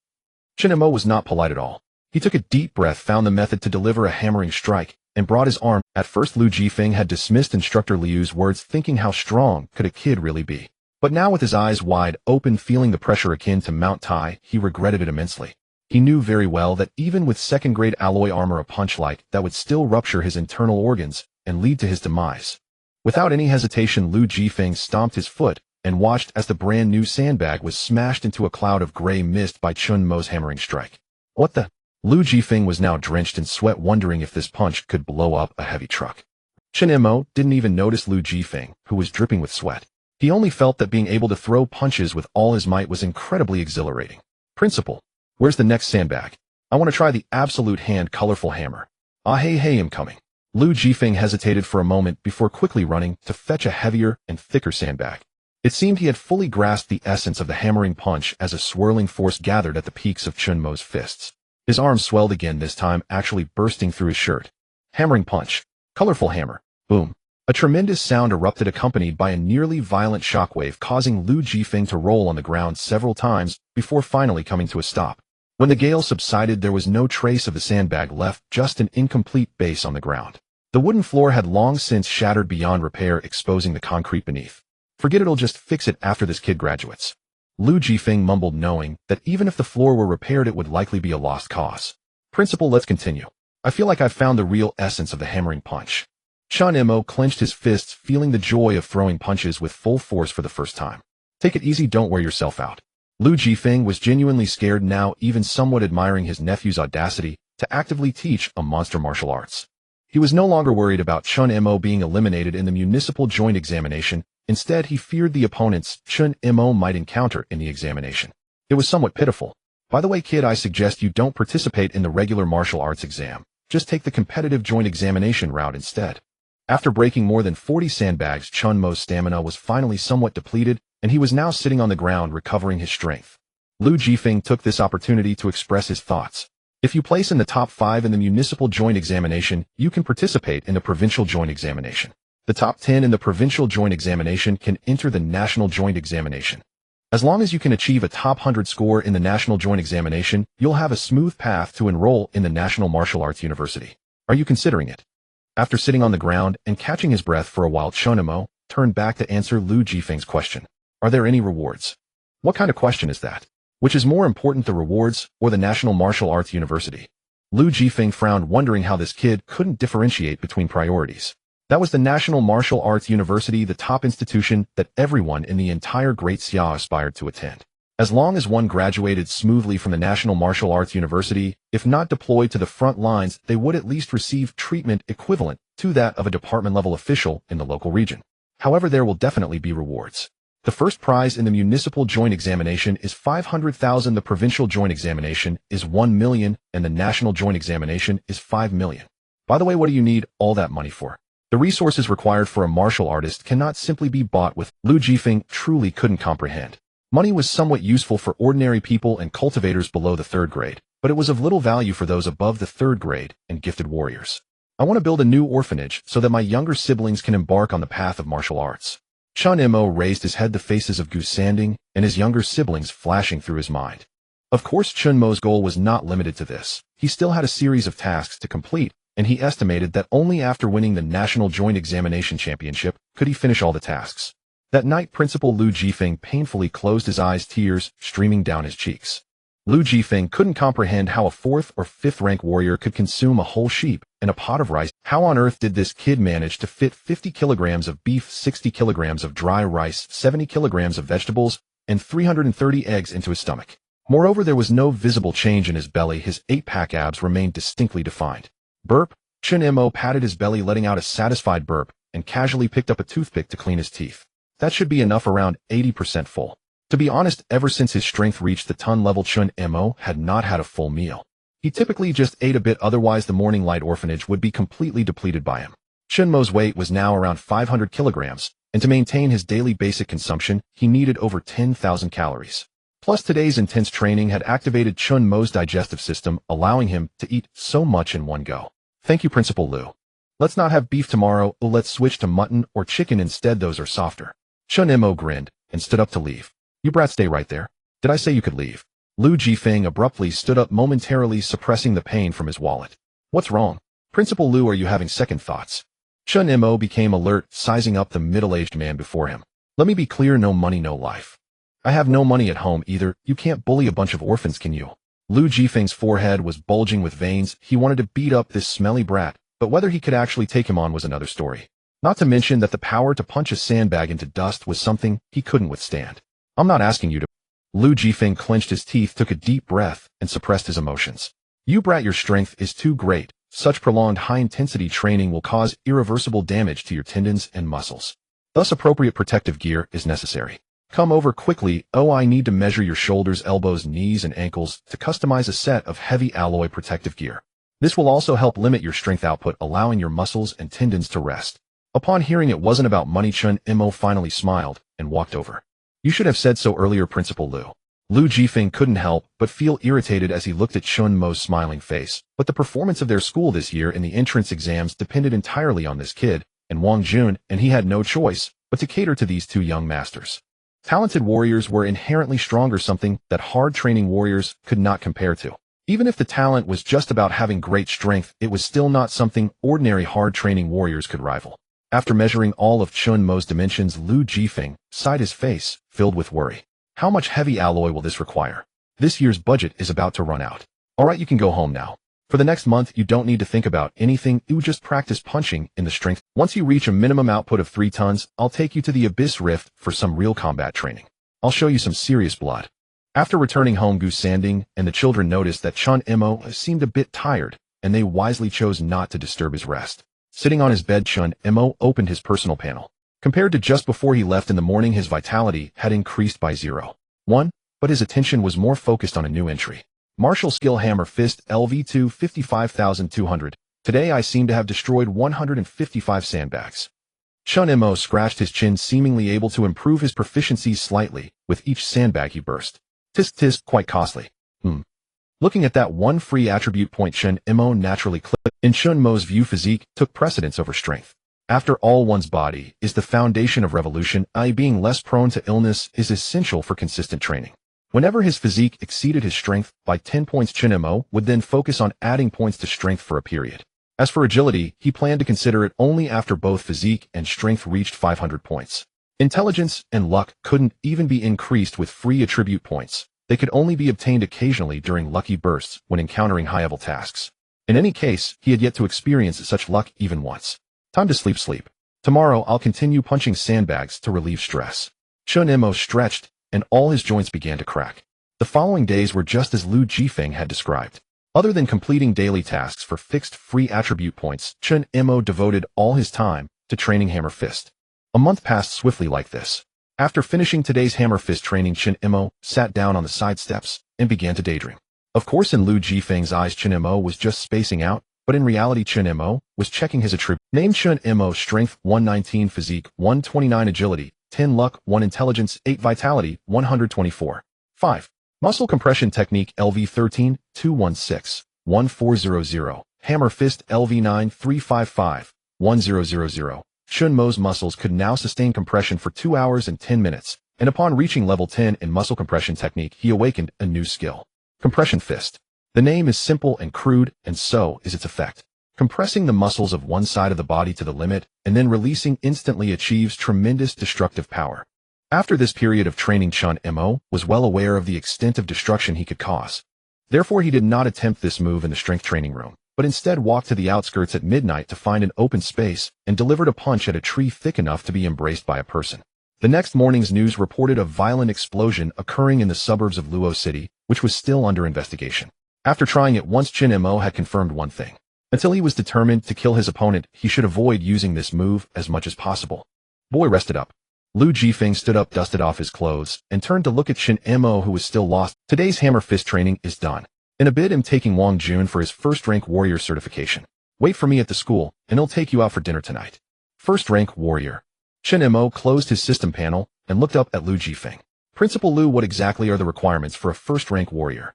Chen Mo was not polite at all. He took a deep breath, found the method to deliver a hammering strike, and brought his arm. At first, Liu Jifeng had dismissed Instructor Liu's words, thinking how strong could a kid really be. But now, with his eyes wide open, feeling the pressure akin to Mount Tai, he regretted it immensely. He knew very well that even with 2nd grade alloy armor, a punch like that would still rupture his internal organs and lead to his demise. Without any hesitation, Liu Jifeng stomped his foot and watched as the brand new sandbag was smashed into a cloud of gray mist by Chen Mo's hammering strike. What the? Liu Jifeng was now drenched in sweat, wondering if this punch could blow up a heavy truck. Chen Mo didn't even notice Liu Jifeng, who was dripping with sweat. He only felt that being able to throw punches with all his might was incredibly exhilarating. "Principal, where's the next sandbag? I want to try the absolute hand colorful hammer." Hey, I'm coming." Liu Jifeng hesitated for a moment before quickly running to fetch a heavier and thicker sandbag. It seemed he had fully grasped the essence of the hammering punch as a swirling force gathered at the peaks of Chen Mo's fists. His arm swelled again, this time actually bursting through his shirt. Hammering punch. Colorful hammer. Boom. A tremendous sound erupted, accompanied by a nearly violent shockwave, causing Liu Jifeng to roll on the ground several times before finally coming to a stop. When the gale subsided, there was no trace of the sandbag left, just an incomplete base on the ground. The wooden floor had long since shattered beyond repair, exposing the concrete beneath. Forget it'll just fix it after this kid graduates. Lu Jifeng mumbled, knowing that even if the floor were repaired it would likely be a lost cause. Principal, let's continue. I feel like I've found the real essence of the hammering punch. Chen Mo clenched his fists, feeling the joy of throwing punches with full force for the first time. Take it easy, don't wear yourself out. Lu Jifeng was genuinely scared now, even somewhat admiring his nephew's audacity to actively teach a monster martial arts. He was no longer worried about Chen Mo being eliminated in the municipal joint examination. Instead, he feared the opponents Chen Mo might encounter in the examination. It was somewhat pitiful. By the way, kid, I suggest you don't participate in the regular martial arts exam. Just take the competitive joint examination route instead. After breaking more than 40 sandbags, Chen Mo's stamina was finally somewhat depleted, and he was now sitting on the ground recovering his strength. Lu Jifeng took this opportunity to express his thoughts. If you place in the top 5 in the municipal joint examination, you can participate in the provincial joint examination. The top 10 in the provincial joint examination can enter the national joint examination. As long as you can achieve a top 100 score in the national joint examination, you'll have a smooth path to enroll in the National Martial Arts University. Are you considering it? After sitting on the ground and catching his breath for a while, Chen Mo turned back to answer Lu Jifeng's question. Are there any rewards? What kind of question is that? Which is more important, the rewards or the National Martial Arts University? Lu Jifeng frowned, wondering how this kid couldn't differentiate between priorities. That was the National Martial Arts University, the top institution that everyone in the entire Great Xia aspired to attend. As long as one graduated smoothly from the National Martial Arts University, if not deployed to the front lines, they would at least receive treatment equivalent to that of a department-level official in the local region. However, there will definitely be rewards. The first prize in the municipal joint examination is 500,000, the provincial joint examination is 1 million, and the national joint examination is 5 million. By the way, what do you need all that money for? The resources required for a martial artist cannot simply be bought with. Lu Jifeng truly couldn't comprehend. Money was somewhat useful for ordinary people and cultivators below the 3rd grade, but it was of little value for those above the 3rd grade and gifted warriors. I want to build a new orphanage so that my younger siblings can embark on the path of martial arts. Chen Mo raised his head, the faces of Gu Sanding and his younger siblings flashing through his mind. Of course, Chen Mo's goal was not limited to this. He still had a series of tasks to complete, and he estimated that only after winning the National Joint Examination Championship could he finish all the tasks. That night, Principal Lu Jifeng painfully closed his eyes, tears streaming down his cheeks. Lu Jifeng couldn't comprehend how a 4th or 5th rank warrior could consume a whole sheep and a pot of rice. How on earth did this kid manage to fit 50 kilograms of beef, 60 kilograms of dry rice, 70 kilograms of vegetables, and 330 eggs into his stomach? Moreover, there was no visible change in his belly. His 8-pack abs remained distinctly defined. Burp. Chen Mo patted his belly, letting out a satisfied burp, and casually picked up a toothpick to clean his teeth. That should be enough, around 80% full. To be honest, ever since his strength reached the ton level, Chen Mo had not had a full meal. He typically just ate a bit, otherwise the morning light orphanage would be completely depleted by him. Chen Mo's weight was now around 500 kilograms, and to maintain his daily basic consumption, he needed over 10,000 calories. Plus, today's intense training had activated Chen Mo's digestive system, allowing him to eat so much in one go. Thank you, Principal Lu. Let's not have beef tomorrow. Let's switch to mutton or chicken instead. Those are softer. Chen Mo grinned and stood up to leave. You brats, stay right there. Did I say you could leave? Lu Jifeng abruptly stood up, momentarily suppressing the pain from his wallet. What's wrong? Principal Lu, are you having second thoughts? Chen Mo became alert, sizing up the middle-aged man before him. Let me be clear, no money, no life. I have no money at home either. You can't bully a bunch of orphans, can you? Lu Jifeng's forehead was bulging with veins. He wanted to beat up this smelly brat, but whether he could actually take him on was another story. Not to mention that the power to punch a sandbag into dust was something he couldn't withstand. I'm not asking you to. Lu Jifeng clenched his teeth, took a deep breath, and suppressed his emotions. You brat, your strength is too great. Such prolonged high-intensity training will cause irreversible damage to your tendons and muscles. Thus, appropriate protective gear is necessary. Come over quickly. Oh, I need to measure your shoulders, elbows, knees, and ankles to customize a set of heavy alloy protective gear. This will also help limit your strength output, allowing your muscles and tendons to rest. Upon hearing it wasn't about money, Chen Mo finally smiled and walked over. You should have said so earlier, Principal Lu. Lu Jifeng couldn't help but feel irritated as he looked at Chen Mo's smiling face, but the performance of their school this year in the entrance exams depended entirely on this kid and Wang Jun, and he had no choice but to cater to these two young masters. Talented warriors were inherently stronger, something that hard-training warriors could not compare to. Even if the talent was just about having great strength, it was still not something ordinary hard-training warriors could rival. After measuring all of Chen Mo's dimensions, Lu Jifeng sighed, his face filled with worry. How much heavy alloy will this require? This year's budget is about to run out. Alright, you can go home now. For the next month, you don't need to think about anything, you just practice punching in the strength. Once you reach a minimum output of 3 tons, I'll take you to the Abyss Rift for some real combat training. I'll show you some serious blood. After returning home, Gu Sanding and the children noticed that Chen Mo seemed a bit tired, and they wisely chose not to disturb his rest. Sitting on his bed, Chen Mo opened his personal panel. Compared to just before he left in the morning, his vitality had increased by 0.1, but his attention was more focused on a new entry. Martial Skill Hammer Fist LV2 55,200. Today I seem to have destroyed 155 sandbags. Chen Mo scratched his chin, seemingly able to improve his proficiency slightly with each sandbag he burst. Tisk, quite costly. Looking at that one free attribute point, Chen Mo naturally clicked. In Chen Mo's view, physique took precedence over strength. After all, one's body is the foundation of revolution, i.e. being less prone to illness is essential for consistent training. Whenever his physique exceeded his strength by 10 points, Chen Mo would then focus on adding points to strength for a period. As for agility, he planned to consider it only after both physique and strength reached 500 points. Intelligence and luck couldn't even be increased with free attribute points. They could only be obtained occasionally during lucky bursts when encountering high-level tasks. In any case, he had yet to experience such luck even once. Time to sleep. Tomorrow I'll continue punching sandbags to relieve stress. Chen Mo stretched, and all his joints began to crack. The following days were just as Lu Jifeng had described. Other than completing daily tasks for fixed free attribute points, Chen Mo devoted all his time to training Hammer Fist. A month passed swiftly like this. After finishing today's Hammer Fist training, Chen Mo sat down on the side steps and began to daydream. Of course, in Lu Jifeng's eyes, Chen Mo was just spacing out, but in reality, Chen Mo was checking his attribute. Named Chen Mo: Strength 119, Physique 129, Agility 10, Luck 1, Intelligence 8, Vitality 124. 5. Muscle Compression Technique LV13 216 1400. Hammer Fist LV9 355 1000. Chen Mo's muscles could now sustain compression for 2 hours and 10 minutes, and upon reaching level 10 in muscle compression technique, he awakened a new skill. Compression Fist. The name is simple and crude, and so is its effect. Compressing the muscles of one side of the body to the limit, and then releasing instantly achieves tremendous destructive power. After this period of training, Chen Mo was well aware of the extent of destruction he could cause. Therefore, he did not attempt this move in the strength training room, but instead walked to the outskirts at midnight to find an open space and delivered a punch at a tree thick enough to be embraced by a person. The next morning's news reported a violent explosion occurring in the suburbs of Luo City, which was still under investigation. After trying it once, Chen Mo had confirmed one thing. Until he was determined to kill his opponent, he should avoid using this move as much as possible. Boy rested up. Lu Jifeng stood up, dusted off his clothes, and turned to look at Chen Mo, who was still lost. Today's Hammer Fist training is done. In a bit, I'm taking Wang Jun for his first-rank warrior certification. Wait for me at the school, and he'll take you out for dinner tonight. First-rank warrior. Chen Mo closed his system panel and looked up at Lu Jifeng. Principal Lu, what exactly are the requirements for a first-rank warrior?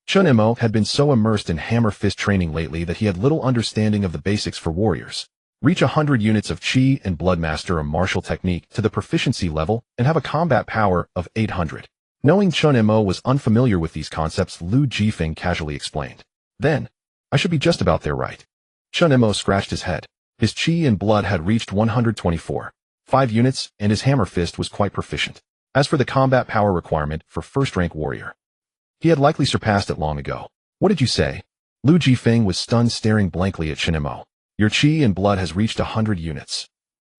Chen Mo had been so immersed in Hammer Fist training lately that he had little understanding of the basics for warriors. Reach 100 units of Qi and Blood, master a martial technique to the proficiency level, and have a combat power of 800. Knowing Chen Mo was unfamiliar with these concepts, Lu Jifeng casually explained. Then, I should be just about there, right? Chen Mo scratched his head. His Qi and Blood had reached 124. 5 units, and his Hammer Fist was quite proficient. As for the combat power requirement for first-rank warrior, he had likely surpassed it long ago. What did you say? Lu Jifeng was stunned, staring blankly at Chen Mo. Your Qi and Blood has reached 100 units.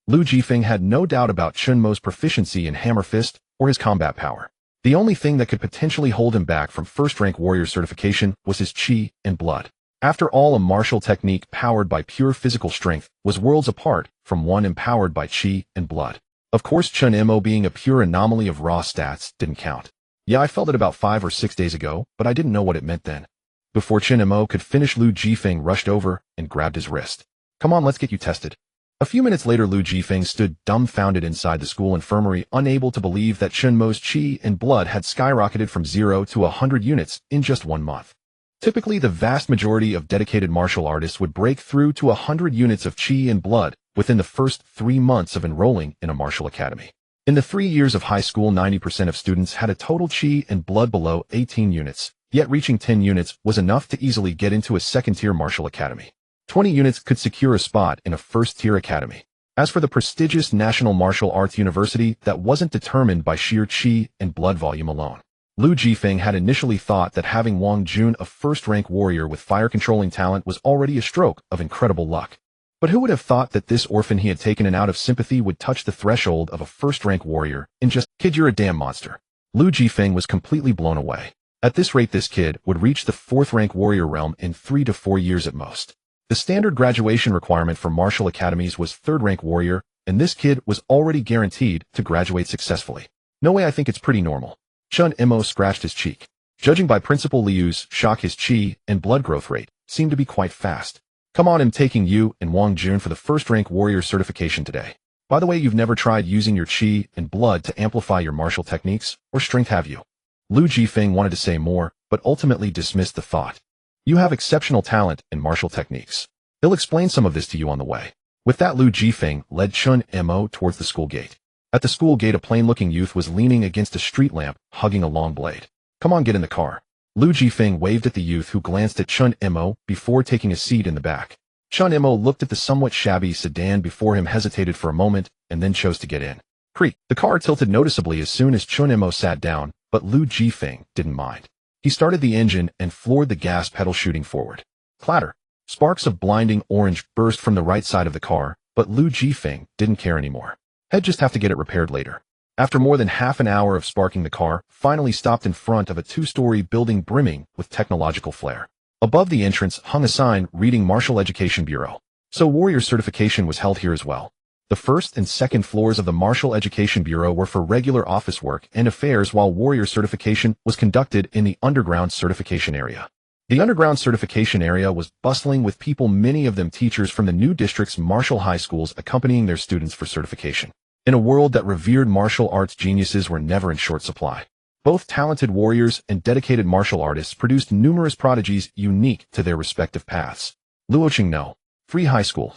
Lu Jifeng had no doubt about Chen Mo's proficiency in Hammer Fist or his combat power. The only thing that could potentially hold him back from first-rank warrior certification was his Qi and Blood. After all, a martial technique powered by pure physical strength was worlds apart from one empowered by Qi and Blood. Of course, Chen Mo being a pure anomaly of raw stats didn't count. Yeah, I felt it about 5 or 6 days ago, but I didn't know what it meant then. Before Chen Mo could finish, Lu Jifeng rushed over and grabbed his wrist. Come on, let's get you tested. A few minutes later, Lu Jifeng stood dumbfounded inside the school infirmary, unable to believe that Chen Mo's Qi and Blood had skyrocketed from 0 to 100 units in just 1 month. Typically, the vast majority of dedicated martial artists would break through to 100 units of Qi and Blood within the first 3 months of enrolling in a martial academy. In the 3 years of high school, 90% of students had a total Qi and Blood below 18 units, Yet reaching 10 units was enough to easily get into a second-tier martial academy. 20 units could secure a spot in a first-tier academy. As for the prestigious National Martial Arts University, that wasn't determined by sheer chi and blood volume alone. Lu Jifeng had initially thought that having Wang Jun, a first-rank warrior with fire-controlling talent, was already a stroke of incredible luck. But who would have thought that this orphan he had taken in out of sympathy would touch the threshold of a first-rank warrior and just, "Kid, you're a damn monster." Lu Jifeng was completely blown away. At this rate, this kid would reach the fourth-rank warrior realm in 3 to 4 years at most. The standard graduation requirement for martial academies was third-rank warrior, and this kid was already guaranteed to graduate successfully. No way, I think it's pretty normal. Chen Mo scratched his cheek. Judging by Principal Liu's shock, his chi and blood growth rate seemed to be quite fast. Come on, I'm taking you and Wang Jun for the first-rank warrior certification today. By the way, you've never tried using your chi and blood to amplify your martial techniques or strength, have you? Lu Jifeng wanted to say more, but ultimately dismissed the thought. You have exceptional talent in martial techniques. He'll explain some of this to you on the way. With that, Lu Jifeng led Chen Mo towards the school gate. At the school gate, a plain-looking youth was leaning against a street lamp, hugging a long blade. Come on, get in the car. Lu Jifeng waved at the youth, who glanced at Chen Mo before taking a seat in the back. Chen Mo looked at the somewhat shabby sedan before him, hesitated for a moment, and then chose to get in. Creak. The car tilted noticeably as soon as Chen Mo sat down, but Lu Jifeng didn't mind. He started the engine and floored the gas pedal, shooting forward. Clatter. Sparks of blinding orange burst from the right side of the car, but Lu Jifeng didn't care anymore. He'd just have to get it repaired later. After more than half an hour of sparking, the car finally stopped in front of a 2-story building brimming with technological flair. Above the entrance hung a sign reading Martial Education Bureau. So warrior certification was held here as well. The first and second floors of the Martial Education Bureau were for regular office work and affairs, while warrior certification was conducted in the underground certification area. The underground certification area was bustling with people, many of them teachers from the new district's martial high schools, accompanying their students for certification. In a world that revered martial arts, geniuses were never in short supply. Both talented warriors and dedicated martial artists produced numerous prodigies unique to their respective paths. Luoqing No. Free High School.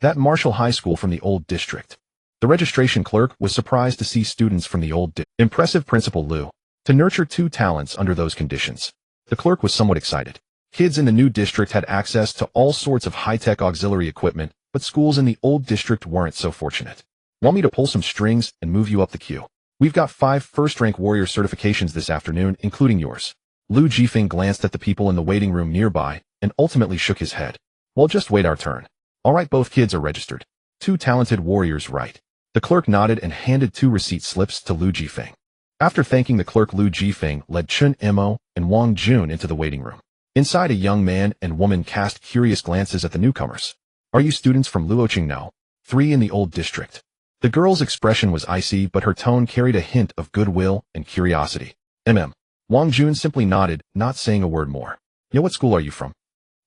That martial high school from the old district. The registration clerk was surprised to see students from the old Impressive Principal Lu. To nurture 2 talents under those conditions. The clerk was somewhat excited. Kids in the new district had access to all sorts of high-tech auxiliary equipment, but schools in the old district weren't so fortunate. Want me to pull some strings and move you up the queue? We've got 5 first-rank warrior certifications this afternoon, including yours. Lu Jifeng glanced at the people in the waiting room nearby and ultimately shook his head. Well, just wait our turn. All right, both kids are registered. 2 talented warriors, right? The clerk nodded and handed 2 receipt slips to Lu Jifeng. After thanking the clerk, Lu Jifeng led Chen Mo and Wang Jun into the waiting room. Inside, a young man and woman cast curious glances at the newcomers. Are you students from Luoqing No. 3 in the old district? The girl's expression was icy, but her tone carried a hint of goodwill and curiosity. Wang Jun simply nodded, not saying a word more. Yeah, what school are you from?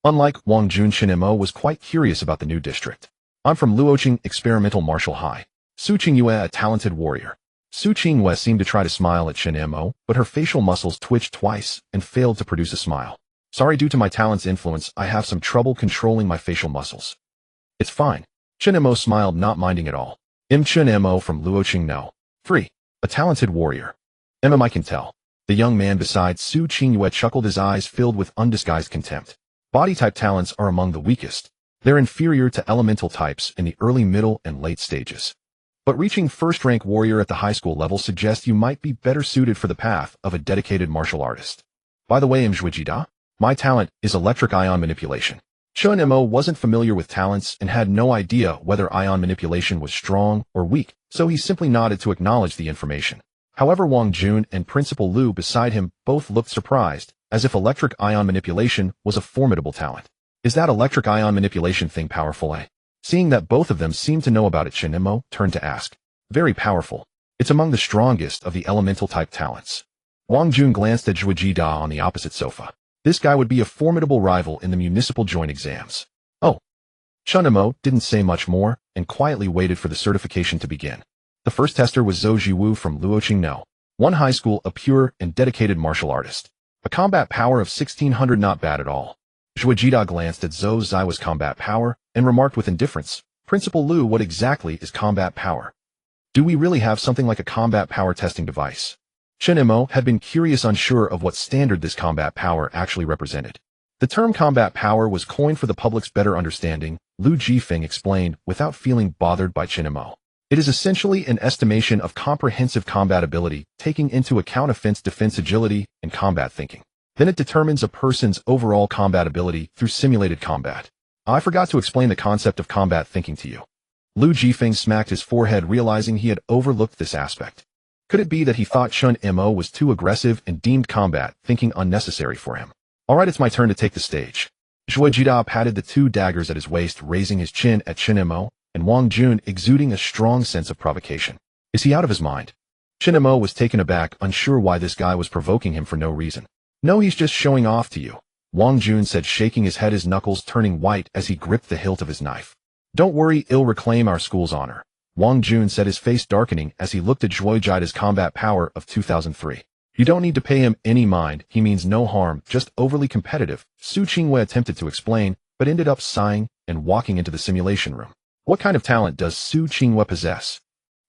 Unlike Wang Jun, Chen Mo was quite curious about the new district. I'm from Luoqing Experimental Martial High. Su Qingyue, a talented warrior. Su Qingyue seemed to try to smile at Chen Mo, but her facial muscles twitched twice and failed to produce a smile. Sorry, due to my talent's influence, I have some trouble controlling my facial muscles. It's fine. Chen Mo smiled, not minding at all. Chen Mo from Luoqing No. 3. A talented warrior. I can tell. The young man beside Su Qingyue chuckled, his eyes filled with undisguised contempt. Body-type talents are among the weakest. They're inferior to elemental types in the early, middle, and late stages. But reaching first-rank warrior at the high school level suggests you might be better suited for the path of a dedicated martial artist. By the way, Zhuijida, my talent is electric ion manipulation. Chen Mo wasn't familiar with talents and had no idea whether ion manipulation was strong or weak, so he simply nodded to acknowledge the information. However, Wang Jun and Principal Lu beside him both looked surprised, as if electric ion manipulation was a formidable talent. Is that electric ion manipulation thing powerful, eh? Seeing that both of them seemed to know about it, Chen Mo turned to ask. Very powerful. It's among the strongest of the elemental-type talents. Wang Jun glanced at Zhuijida on the opposite sofa. This guy would be a formidable rival in the municipal joint exams. Oh. Chen Mo didn't say much more and quietly waited for the certification to begin. The first tester was Zhou Jiwu from Luoqing No. 1 high school, a pure and dedicated martial artist. A combat power of 1600, not bad at all. Zhuijida glanced at Zhou Ziwa's combat power and remarked with indifference, Principal Lu, what exactly is combat power? Do we really have something like a combat power testing device? Chen Mo had been curious, unsure of what standard this combat power actually represented. The term combat power was coined for the public's better understanding, Lu Jifeng explained, without feeling bothered by Chen Mo. It is essentially an estimation of comprehensive combat ability, taking into account offense-defense agility and combat thinking. Then it determines a person's overall combat ability through simulated combat. I forgot to explain the concept of combat thinking to you. Lu Jifeng smacked his forehead, realizing he had overlooked this aspect. Could it be that he thought Chen Mo was too aggressive and deemed combat thinking unnecessary for him? Alright, it's my turn to take the stage. Zhuo Jida patted the two daggers at his waist, raising his chin at Chen Mo, and Wang Jun exuding a strong sense of provocation. Is he out of his mind? Chen Mo was taken aback, unsure why this guy was provoking him for no reason. No, he's just showing off to you, Wang Jun said, shaking his head, his knuckles turning white as he gripped the hilt of his knife. Don't worry, it'll reclaim our school's honor, Wang Jun said, his face darkening as he looked at Zhuo Jida's combat power of 2003. You don't need to pay him any mind, he means no harm, just overly competitive, Su Qingwei attempted to explain, but ended up sighing and walking into the simulation room. What kind of talent does Su Qingwei possess?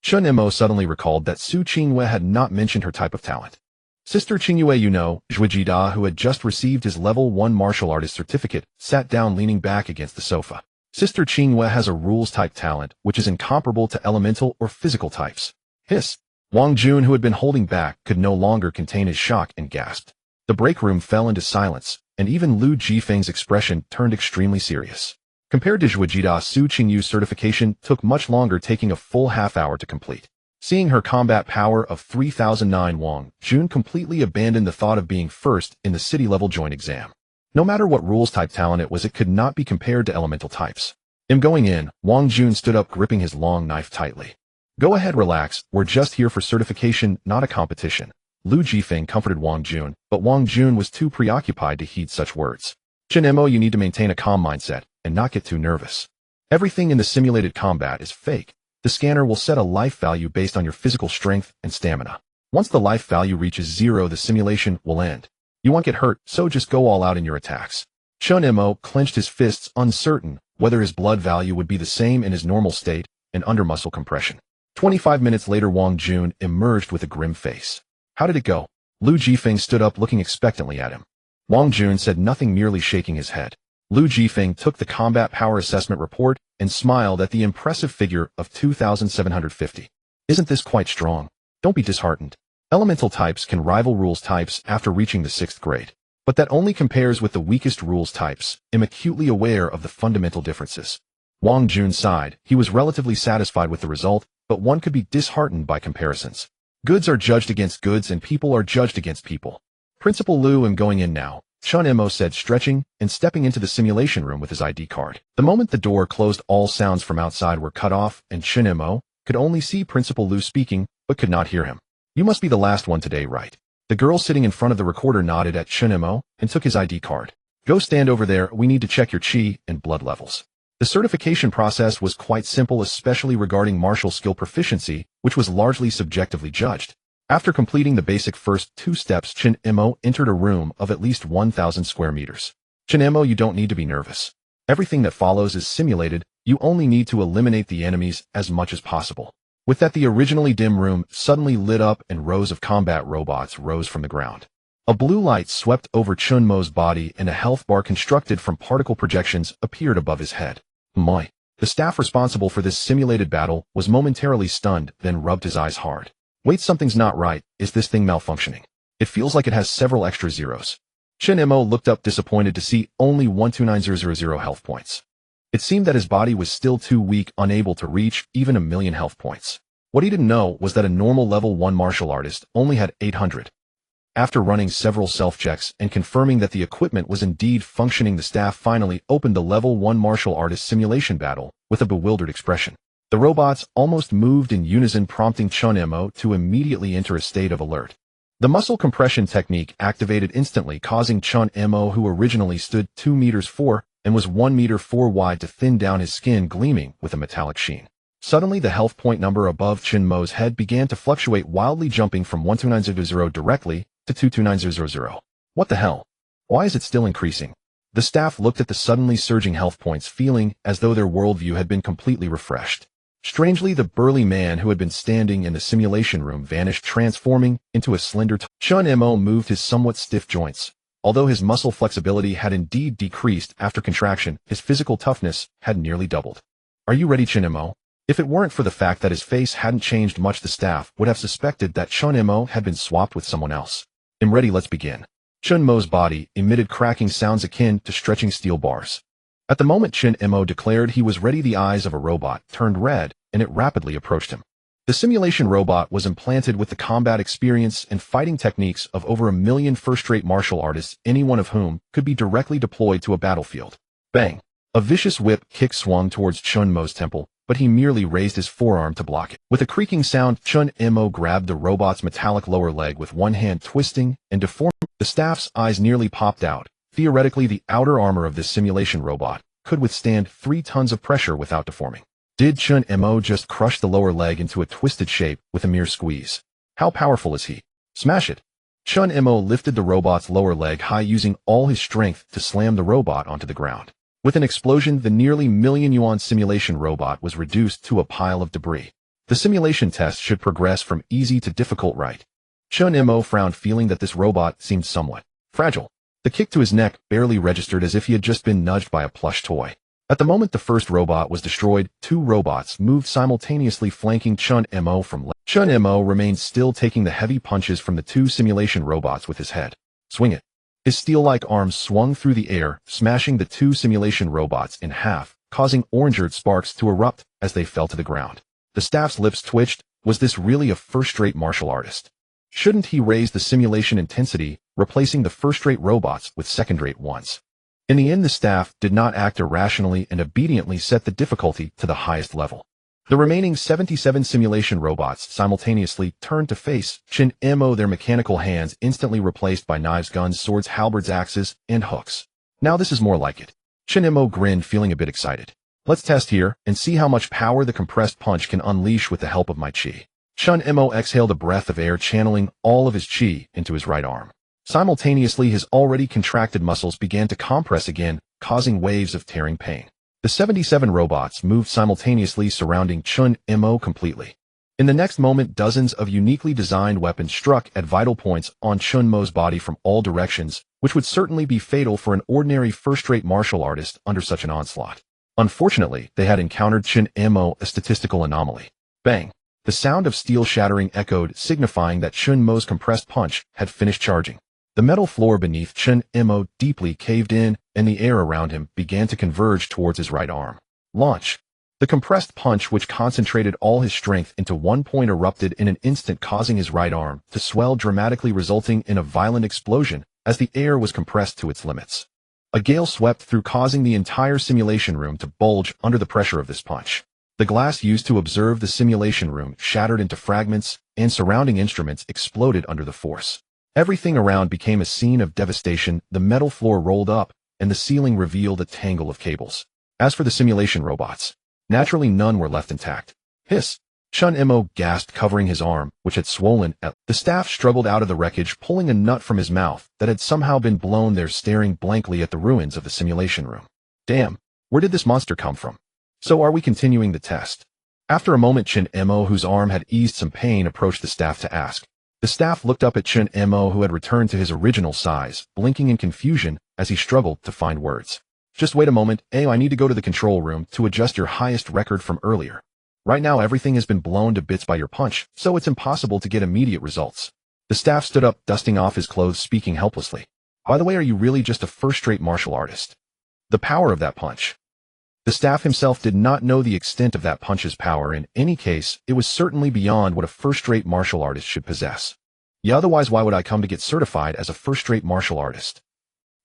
Chen Mo suddenly recalled that Su Qingwei had not mentioned her type of talent. Sister Qingyue, Zhuo Jida, who had just received his level 1 martial artist certificate, sat down leaning back against the sofa. Sister Qingwei has a rules-type talent, which is incomparable to elemental or physical types. Hiss. Wang Jun, who had been holding back, could no longer contain his shock and gasped. The break room fell into silence, and even Lu Jifeng's expression turned extremely serious. Compared to Zhuo Jida, Su Qingyu's certification took much longer, taking a full half-hour to complete. Seeing her combat power of 3009, Wang Jun completely abandoned the thought of being first in the city-level joint exam. No matter what rules-type talent it was, it could not be compared to elemental types. Going in, Wang Jun stood up, gripping his long knife tightly. Go ahead, relax, we're just here for certification, not a competition. Lu Jifeng comforted Wang Jun, but Wang Jun was too preoccupied to heed such words. Chen Mo, you need to maintain a calm mindset and not get too nervous. Everything in the simulated combat is fake. The scanner will set a life value based on your physical strength and stamina. Once the life value reaches 0, the simulation will end. You won't get hurt, so just go all out in your attacks. Chen Mo clenched his fists, uncertain whether his blood value would be the same in his normal state and under muscle compression. 25 minutes later, Wang Jun emerged with a grim face. How did it go? Lu Jifeng stood up, looking expectantly at him. Wang Jun said nothing, merely shaking his head. Lu Jifeng took the combat power assessment report and smiled at the impressive figure of 2,750. Isn't this quite strong? Don't be disheartened. Elemental types can rival rules types after reaching the 6th grade. But that only compares with the weakest rules types. I'm acutely aware of the fundamental differences. Wang Jun sighed. He was relatively satisfied with the result, but one could be disheartened by comparisons. Goods are judged against goods and people are judged against people. Principal Lu, I'm going in now, Chen Mo said, stretching and stepping into the simulation room with his ID card. The moment the door closed, all sounds from outside were cut off, and Chen Mo could only see Principal Lu speaking, but could not hear him. You must be the last one today, right? The girl sitting in front of the recorder nodded at Chen Mo and took his ID card. Go stand over there, we need to check your chi and blood levels. The certification process was quite simple, especially regarding martial skill proficiency, which was largely subjectively judged. After completing the basic first 2 steps, Chen Mo entered a room of at least 1,000 square meters. Chen Mo, you don't need to be nervous. Everything that follows is simulated, you only need to eliminate the enemies as much as possible. With that, the originally dim room suddenly lit up and rows of combat robots rose from the ground. A blue light swept over Chen Mo's body and a health bar constructed from particle projections appeared above his head. My. The staff responsible for this simulated battle was momentarily stunned, then rubbed his eyes hard. Wait, something's not right. Is this thing malfunctioning? It feels like it has several extra zeros. Chen Mo looked up, disappointed to see only 129000 health points. It seemed that his body was still too weak, unable to reach even 1,000,000 health points. What he didn't know was that a normal level 1 martial artist only had 800. After running several self-checks and confirming that the equipment was indeed functioning, the staff finally opened the level 1 martial artist simulation battle with a bewildered expression. The robots almost moved in unison, prompting Chen Mo to immediately enter a state of alert. The muscle compression technique activated instantly, causing Chen Mo, who originally stood 2 meters 4 and was 1 meter 4 wide, to thin down, his skin gleaming with a metallic sheen. Suddenly, the health point number above Chen Mo's head began to fluctuate wildly, jumping from 12900 directly to 22900. What the hell? Why is it still increasing? The staff looked at the suddenly surging health points, feeling as though their worldview had been completely refreshed. Strangely, the burly man who had been standing in the simulation room vanished, transforming into a slender Chen Mo moved his somewhat stiff joints. Although his muscle flexibility had indeed decreased after contraction, his physical toughness had nearly doubled. Are you ready, Chen Mo? If it weren't for the fact that his face hadn't changed much, the staff would have suspected that Chen Mo had been swapped with someone else. I'm ready, let's begin. Chen Mo's body emitted cracking sounds akin to stretching steel bars. At the moment Chen Mo declared he was ready, the eyes of a robot turned red, and it rapidly approached him. The simulation robot was implanted with the combat experience and fighting techniques of over 1 million first-rate martial artists, any one of whom could be directly deployed to a battlefield. Bang! A vicious whip kick swung towards Chen Mo's temple, but he merely raised his forearm to block it. With a creaking sound, Chen Mo grabbed the robot's metallic lower leg with one hand, twisting and deforming. The staff's eyes nearly popped out. Theoretically, the outer armor of this simulation robot could withstand 3 tons of pressure without deforming. Did Chen Mo just crush the lower leg into a twisted shape with a mere squeeze? How powerful is he? Smash it! Chen Mo lifted the robot's lower leg high, using all his strength to slam the robot onto the ground. With an explosion, the nearly million-yuan simulation robot was reduced to a pile of debris. The simulation test should progress from easy to difficult, right? Chen Mo frowned, feeling that this robot seemed somewhat fragile. The kick to his neck barely registered, as if he had just been nudged by a plush toy. At the moment the first robot was destroyed, 2 robots moved simultaneously, flanking Chen Mo from left. Chen Mo remained still, taking the heavy punches from the 2 simulation robots with his head. Swing it! His steel-like arms swung through the air, smashing the 2 simulation robots in half, causing orange sparks to erupt as they fell to the ground. The staff's lips twitched. Was this really a first-rate martial artist? Shouldn't he raise the simulation intensity, replacing the first-rate robots with second-rate ones? In the end, the staff did not act irrationally and obediently set the difficulty to the highest level. The remaining 77 simulation robots simultaneously turned to face Chen Mo, their mechanical hands instantly replaced by knives, guns, swords, halberds, axes, and hooks. Now this is more like it. Chen Mo grinned, feeling a bit excited. Let's test here and see how much power the compressed punch can unleash with the help of my chi. Chen Mo exhaled a breath of air, channeling all of his chi into his right arm. Simultaneously, his already contracted muscles began to compress again, causing waves of tearing pain. The 77 robots moved simultaneously, surrounding Chen Mo completely. In the next moment, dozens of uniquely designed weapons struck at vital points on Chen Mo's body from all directions, which would certainly be fatal for an ordinary first-rate martial artist under such an onslaught. Unfortunately, they had encountered Chen Mo, a statistical anomaly. Bang! The sound of steel shattering echoed, signifying that Chen Mo's compressed punch had finished charging. The metal floor beneath Chen Mo deeply caved in, and the air around him began to converge towards his right arm. Launch! The compressed punch, which concentrated all his strength into one point, erupted in an instant, causing his right arm to swell dramatically, resulting in a violent explosion as the air was compressed to its limits. A gale swept through, causing the entire simulation room to bulge under the pressure of this punch. The glass used to observe the simulation room shattered into fragments, and surrounding instruments exploded under the force. Everything around became a scene of devastation. The metal floor rolled up, and the ceiling revealed a tangle of cables. As for the simulation robots, naturally none were left intact. Hiss! Chen Mo gasped, covering his arm, which had swollen. The staff struggled out of the wreckage, pulling a nut from his mouth that had somehow been blown there, staring blankly at the ruins of the simulation room. Damn, where did this monster come from? So are we continuing the test? After a moment, Chen Mo, whose arm had eased some pain, approached the staff to ask. The staff looked up at Chen Mo, who had returned to his original size, blinking in confusion as he struggled to find words. Just wait a moment, I need to go to the control room to adjust your highest record from earlier. Right now everything has been blown to bits by your punch, so it's impossible to get immediate results. The staff stood up, dusting off his clothes, speaking helplessly. By the way, are you really just a first-rate martial artist? The power of that punch. The staff himself did not know the extent of that punch's power. In any case, it was certainly beyond what a first-rate martial artist should possess. Yeah, otherwise why would I come to get certified as a first-rate martial artist?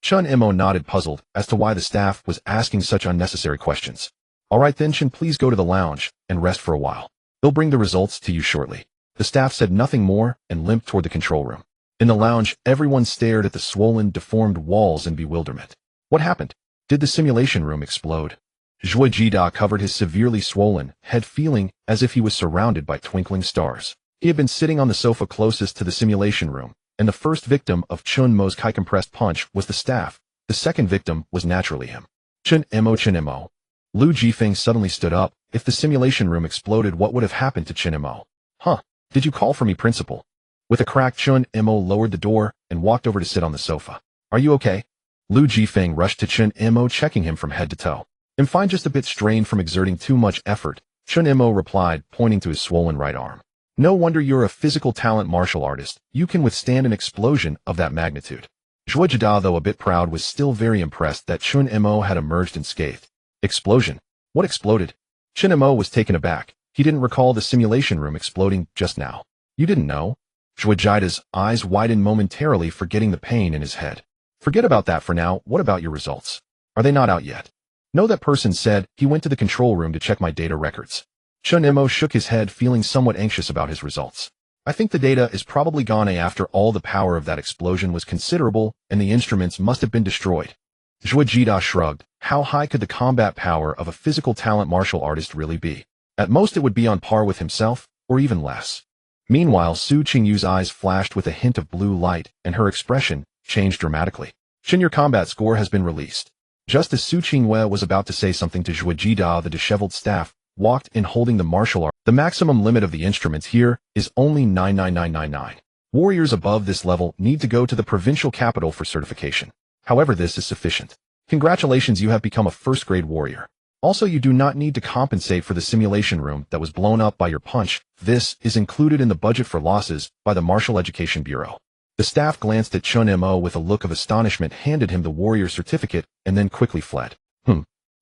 Chen Mo nodded, puzzled as to why the staff was asking such unnecessary questions. Alright then, Chen, please go to the lounge and rest for a while. They'll bring the results to you shortly. The staff said nothing more and limped toward the control room. In the lounge, everyone stared at the swollen, deformed walls in bewilderment. What happened? Did the simulation room explode? Zhuo Jida covered his severely swollen head, feeling as if he was surrounded by twinkling stars. He had been sitting on the sofa closest to the simulation room, and the first victim of Chen Mo's compressed punch was the staff. The second victim was naturally him. Chen Mo. Lu Jifeng suddenly stood up, If the simulation room exploded, what would have happened to Chen Mo? Huh? Did you call for me, principal? With a crack, Chen Mo lowered the door and walked over to sit on the sofa. Are you okay? Lu Jifeng rushed to Chen Mo, checking him from head to toe. I'm fine, just a bit strained from exerting too much effort, Chen Mo replied, pointing to his swollen right arm. No wonder you're a physical talent martial artist. You can withstand an explosion of that magnitude. Zhuo Jida, though a bit proud, was still very impressed that Chen Mo had emerged unscathed. Explosion? What exploded? Chen Mo was taken aback. He didn't recall the simulation room exploding just now. You didn't know? Zhuo Jida's eyes widened momentarily, forgetting the pain in his head. Forget about that for now. What about your results? Are they not out yet? No, that person said he went to the control room to check my data records. Chen Mo shook his head, feeling somewhat anxious about his results. I think the data is probably gone. After all, the power of that explosion was considerable, and the instruments must have been destroyed. Zhuo Jida shrugged. How high could the combat power of a physical talent martial artist really be? At most, it would be on par with himself, or even less. Meanwhile, Su Qingyu's eyes flashed with a hint of blue light, and her expression changed dramatically. Chen, your combat score has been released. Just as Su Qingyue was about to say something to Zhuo Jida, the disheveled staff walked in holding the martial art. The maximum limit of the instruments here is only 99999. Warriors above this level need to go to the provincial capital for certification. However, this is sufficient. Congratulations, you have become a first-grade warrior. Also, you do not need to compensate for the simulation room that was blown up by your punch. This is included in the budget for losses by the Martial Education Bureau. The staff glanced at Chen Mo with a look of astonishment, handed him the warrior certificate, and then quickly fled.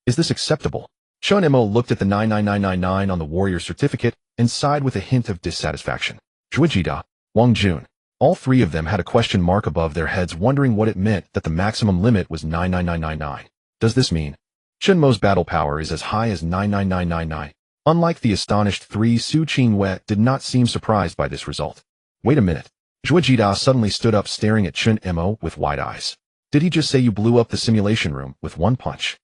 Is this acceptable? Chen Mo looked at the 99999 on the warrior certificate and sighed with a hint of dissatisfaction. Zhuo Jida, Wang Jun. All three of them had a question mark above their heads, wondering what it meant that the maximum limit was 99999. Does this mean Chen Mo's battle power is as high as 99999? Unlike the astonished three, Su Qingyue did not seem surprised by this result. Wait a minute. Zhuo Jida suddenly stood up, staring at Chen Mo with wide eyes. Did he just say you blew up the simulation room with one punch?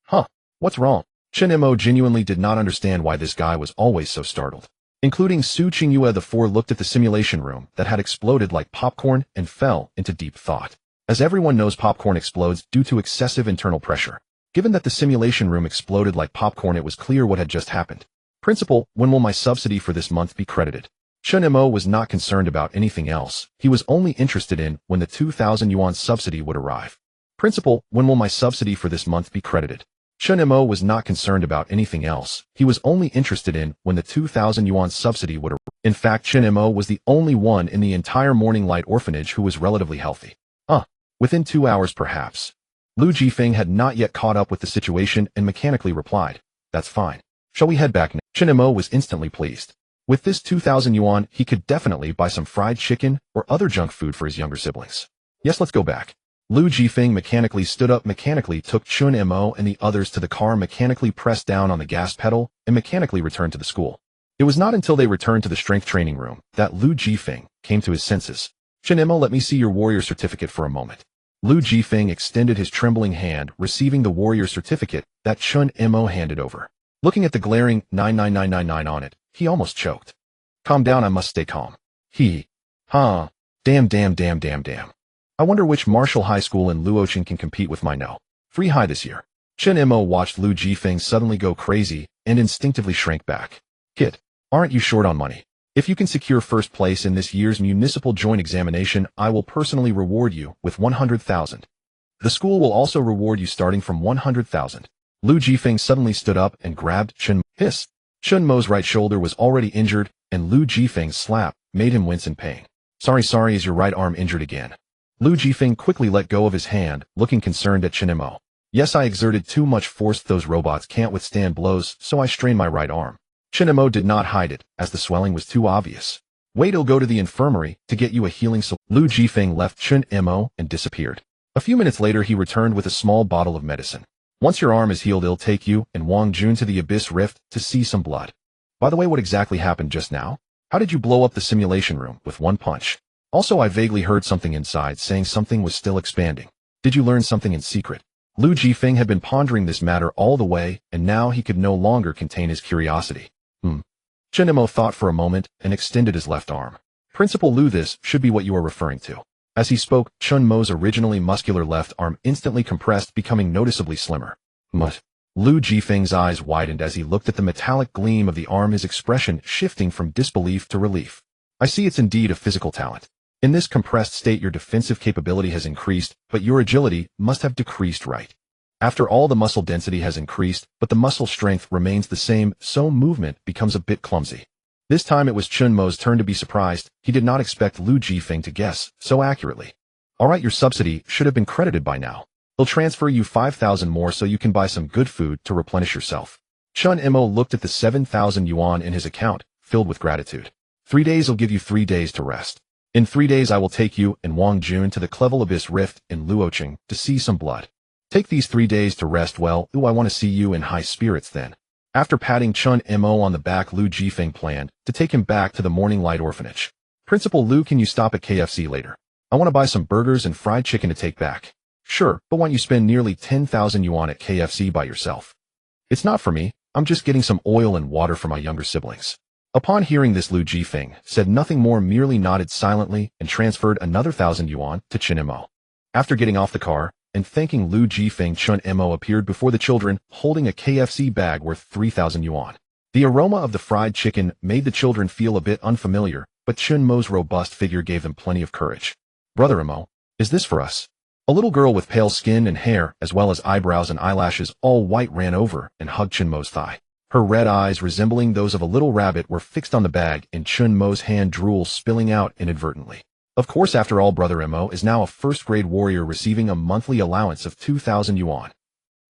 Huh? What's wrong? Chen Mo genuinely did not understand why this guy was always so startled. Including Su Qingyue, the four looked at the simulation room that had exploded like popcorn and fell into deep thought. As everyone knows, popcorn explodes due to excessive internal pressure. Given that the simulation room exploded like popcorn, it was clear what had just happened. Principal, when will my subsidy for this month be credited? Chen Mo was not concerned about anything else. He was only interested in when the 2,000 yuan subsidy would arrive. Principal, when will my subsidy for this month be credited? Chen Mo was not concerned about anything else. He was only interested in when the 2,000 yuan subsidy would arrive. In fact, Chen Mo was the only one in the entire Morning Light orphanage who was relatively healthy. Within 2 hours perhaps. Lu Jifeng had not yet caught up with the situation and mechanically replied, that's fine. Shall we head back now? Chen Mo was instantly pleased. With this 2,000 yuan, he could definitely buy some fried chicken or other junk food for his younger siblings. Yes, let's go back. Lu Jifeng mechanically stood up, mechanically took Chen Mo and the others to the car, mechanically pressed down on the gas pedal, and mechanically returned to the school. It was not until they returned to the strength training room that Lu Jifeng came to his senses. Chen Mo, let me see your warrior certificate for a moment. Lu Jifeng extended his trembling hand, receiving the warrior certificate that Chen Mo handed over. Looking at the glaring 99999 on it, he almost choked. Calm down, I must stay calm. Damn. I wonder which martial high school in Luochen can compete with my no. Free high this year. Chen Mo watched Lu Jifeng suddenly go crazy and instinctively shrank back. Kid, aren't you short on money? If you can secure first place in this year's municipal joint examination, I will personally reward you with 100,000. The school will also reward you starting from 100,000. Lu Jifeng suddenly stood up and grabbed Chen Mo. Hiss. Chen Mo's right shoulder was already injured, and Lu Jifeng's slap made him wince in pain. Sorry, is your right arm injured again? Lu Jifeng quickly let go of his hand, looking concerned at Chen Mo. Yes, I exerted too much force. Those robots can't withstand blows, so I strained my right arm. Chen Mo did not hide it, as the swelling was too obvious. Wait, I'll go to the infirmary to get you a healing solution. Lu Jifeng left Chen Mo and disappeared. A few minutes later, he returned with a small bottle of medicine. Once your arm is healed, I'll take you and Wang Jun to the Abyss Rift to see some blood. By the way, what exactly happened just now? How did you blow up the simulation room with one punch? Also, I vaguely heard something inside saying something was still expanding. Did you learn something in secret? Lu Jifeng had been pondering this matter all the way, and now he could no longer contain his curiosity. Chen Mo thought for a moment and extended his left arm. Principal Lu, this should be what you are referring to. As he spoke, Chen Mo's originally muscular left arm instantly compressed, becoming noticeably slimmer. Lu Jifeng's eyes widened as he looked at the metallic gleam of the arm, his expression shifting from disbelief to relief. I see it's indeed a physical talent. In this compressed state, your defensive capability has increased, but your agility must have decreased, right? After all, the muscle density has increased, but the muscle strength remains the same, so movement becomes a bit clumsy. This time it was Chen Mo's turn to be surprised. He did not expect Lu Jifeng to guess so accurately. Alright, your subsidy should have been credited by now. He'll transfer you 5,000 more so you can buy some good food to replenish yourself. Chen Mo looked at the 7,000 yuan in his account, filled with gratitude. 3 days will give you 3 days to rest. In 3 days I will take you and Wang Jun to the Clevel Abyss Rift in Luocheng to see some blood. Take these 3 days to rest well. Ooh, I want to see you in high spirits then. After patting Chen Mo on the back, Lu Jifeng planned to take him back to the Morning Light Orphanage. Principal Lu, can you stop at KFC later? I want to buy some burgers and fried chicken to take back. Sure, but why don't you spend nearly 10,000 yuan at KFC by yourself? It's not for me. I'm just getting some oil and water for my younger siblings. Upon hearing this, Lu Jifeng said nothing more, merely nodded silently and transferred another 1,000 yuan to Chen Mo. After getting off the car and thanking Lu Jifeng, Chen Mo appeared before the children holding a KFC bag worth 3,000 yuan. The aroma of the fried chicken made the children feel a bit unfamiliar, but Chen Mo's robust figure gave them plenty of courage. Brother Mo, is this for us? A little girl with pale skin and hair, as well as eyebrows and eyelashes all white, ran over and hugged Chen Mo's thigh. Her red eyes, resembling those of a little rabbit, were fixed on the bag, and Chen Mo's hand, drool spilling out inadvertently. Of course, after all, Brother Mo is now a first-grade warrior receiving a monthly allowance of 2,000 yuan.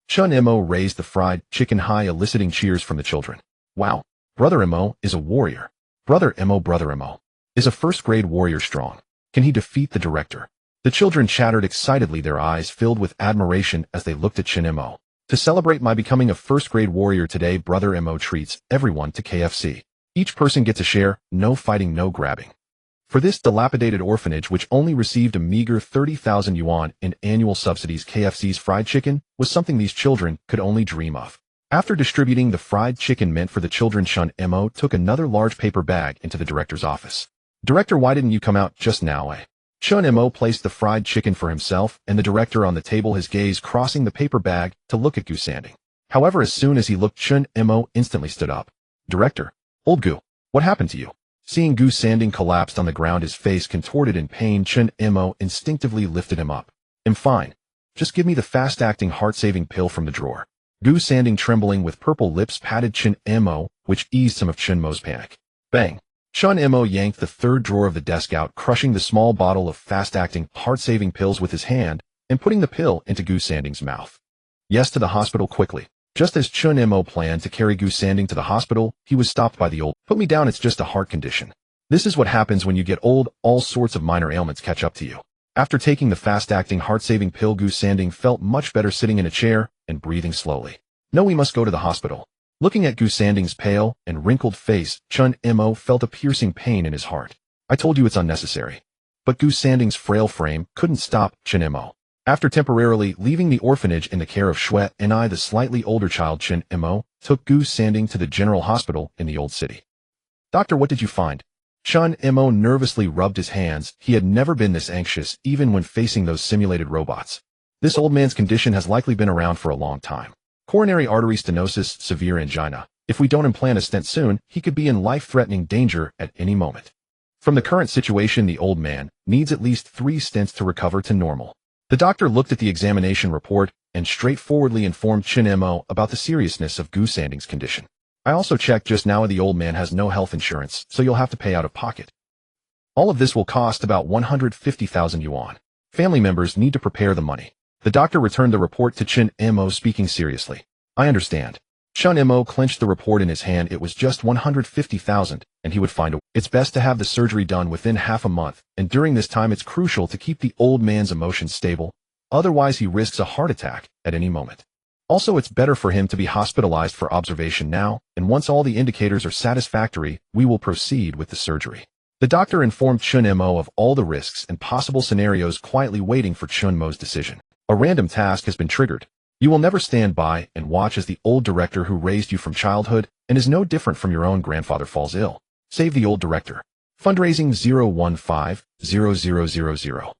Chen Mo raised the fried chicken high, eliciting cheers from the children. Wow, Brother Mo is a warrior. Brother Mo is a first-grade warrior strong. Can he defeat the director? The children chattered excitedly, their eyes filled with admiration as they looked at Chen Mo. To celebrate my becoming a first-grade warrior today, Brother Mo treats everyone to KFC. Each person gets a share, no fighting, no grabbing. For this dilapidated orphanage, which only received a meager 30,000 yuan in annual subsidies, KFC's fried chicken was something these children could only dream of. After distributing the fried chicken meant for the children, Chen Mo took another large paper bag into the director's office. Director, why didn't you come out just now, eh? Chen Mo placed the fried chicken for himself and the director on the table, his gaze crossing the paper bag to look at Gu Sanding. However, as soon as he looked, Chen Mo instantly stood up. Director, old Gu, what happened to you? Seeing Gu Sanding collapsed on the ground, his face contorted in pain, Chen Mo instinctively lifted him up. I'm fine. Just give me the fast-acting heart-saving pill from the drawer. Gu Sanding, trembling with purple lips, patted Chen Mo, which eased some of Chen Mo's panic. Bang! Chen Mo yanked the third drawer of the desk out, crushing the small bottle of fast-acting, heart-saving pills with his hand and putting the pill into Gu Sanding's mouth. Yes, to the hospital quickly. Just as Chen Mo planned to carry Gu Sanding to the hospital, he was stopped by the old. Put me down, it's just a heart condition. This is what happens when you get old, all sorts of minor ailments catch up to you. After taking the fast-acting, heart-saving pill, Gu Sanding felt much better, sitting in a chair and breathing slowly. No, we must go to the hospital. Looking at Gu Sanding's pale and wrinkled face, Chen Mo felt a piercing pain in his heart. I told you it's unnecessary. But Gu Sanding's frail frame couldn't stop Chen Mo. After temporarily leaving the orphanage in the care of Xue and I, the slightly older child, Chen Mo took Gu Sanding to the general hospital in the old city. Doctor, what did you find? Chen Mo nervously rubbed his hands. He had never been this anxious, even when facing those simulated robots. This old man's condition has likely been around for a long time. Coronary artery stenosis, severe angina. If we don't implant a stent soon, he could be in life-threatening danger at any moment. From the current situation, the old man needs at least 3 stents to recover to normal. The doctor looked at the examination report and straightforwardly informed Chen Mo about the seriousness of Gu Sanding's condition. I also checked just now, the old man has no health insurance, so you'll have to pay out of pocket. All of this will cost about 150,000 yuan. Family members need to prepare the money. The doctor returned the report to Chen Mo, speaking seriously. I understand. Chen Mo clenched the report in his hand. It was just 150,000, and he would find a way. It's best to have the surgery done within half a month, and during this time it's crucial to keep the old man's emotions stable, otherwise he risks a heart attack at any moment. Also, it's better for him to be hospitalized for observation now, and once all the indicators are satisfactory, we will proceed with the surgery. The doctor informed Chen Mo of all the risks and possible scenarios, quietly waiting for Chen Mo's decision. A random task has been triggered. You will never stand by and watch as the old director who raised you from childhood and is no different from your own grandfather falls ill. Save the old director. Fundraising 015-0000.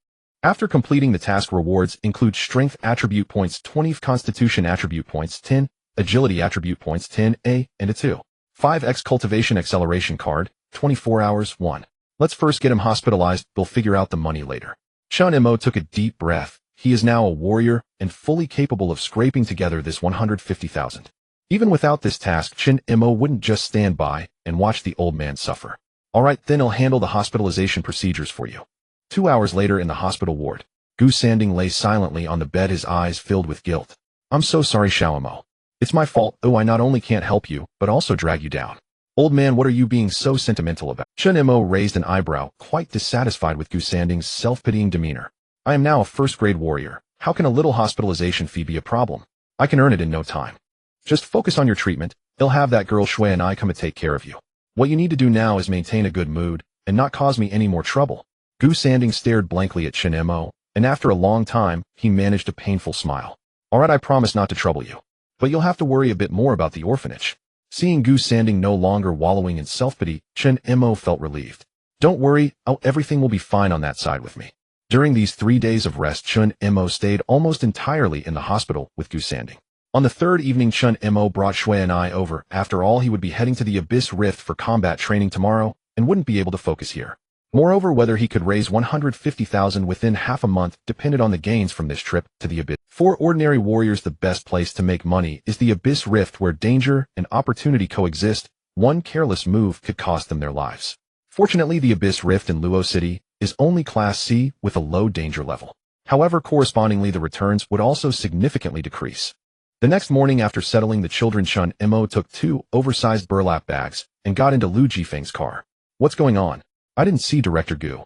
After completing the task, rewards include strength attribute points 20, constitution attribute points 10, agility attribute points 10A and a 2. 5x cultivation acceleration card, 24 hours 1. Let's first get him hospitalized, we'll figure out the money later. Chen Mo took a deep breath. He is now a warrior and fully capable of scraping together this 150,000. Even without this task, Chen Mo wouldn't just stand by and watch the old man suffer. Alright, then I'll handle the hospitalization procedures for you. 2 hours later in the hospital ward, Gu Sanding lay silently on the bed, his eyes filled with guilt. I'm so sorry, Xiao Mo. It's my fault. Oh, I not only can't help you, but also drag you down. Old man, what are you being so sentimental about? Chen Mo raised an eyebrow, quite dissatisfied with Gu Sanding's self-pitying demeanor. I am now a first-grade warrior. How can a little hospitalization fee be a problem? I can earn it in no time. Just focus on your treatment. They'll have that girl Shui and I come and take care of you. What you need to do now is maintain a good mood and not cause me any more trouble. Gu Sanding stared blankly at Chen Mo, and after a long time, he managed a painful smile. Alright, I promise not to trouble you. But you'll have to worry a bit more about the orphanage. Seeing Gu Sanding no longer wallowing in self-pity, Chen Mo felt relieved. Don't worry, everything will be fine on that side with me. During these 3 days of rest, Chen Mo stayed almost entirely in the hospital with Gu Sanding. On the third evening, Chen Mo brought Shui and I over. After all, he would be heading to the Abyss Rift for combat training tomorrow and wouldn't be able to focus here. Moreover, whether he could raise 150,000 within half a month depended on the gains from this trip to the Abyss. For ordinary warriors, the best place to make money is the Abyss Rift, where danger and opportunity coexist. One careless move could cost them their lives. Fortunately, the Abyss Rift in Luo City is only Class C with a low danger level. However, correspondingly, the returns would also significantly decrease. The next morning, after settling the children, Chen Mo took 2 oversized burlap bags and got into Lu Jifeng's car. What's going on? I didn't see Director Gu.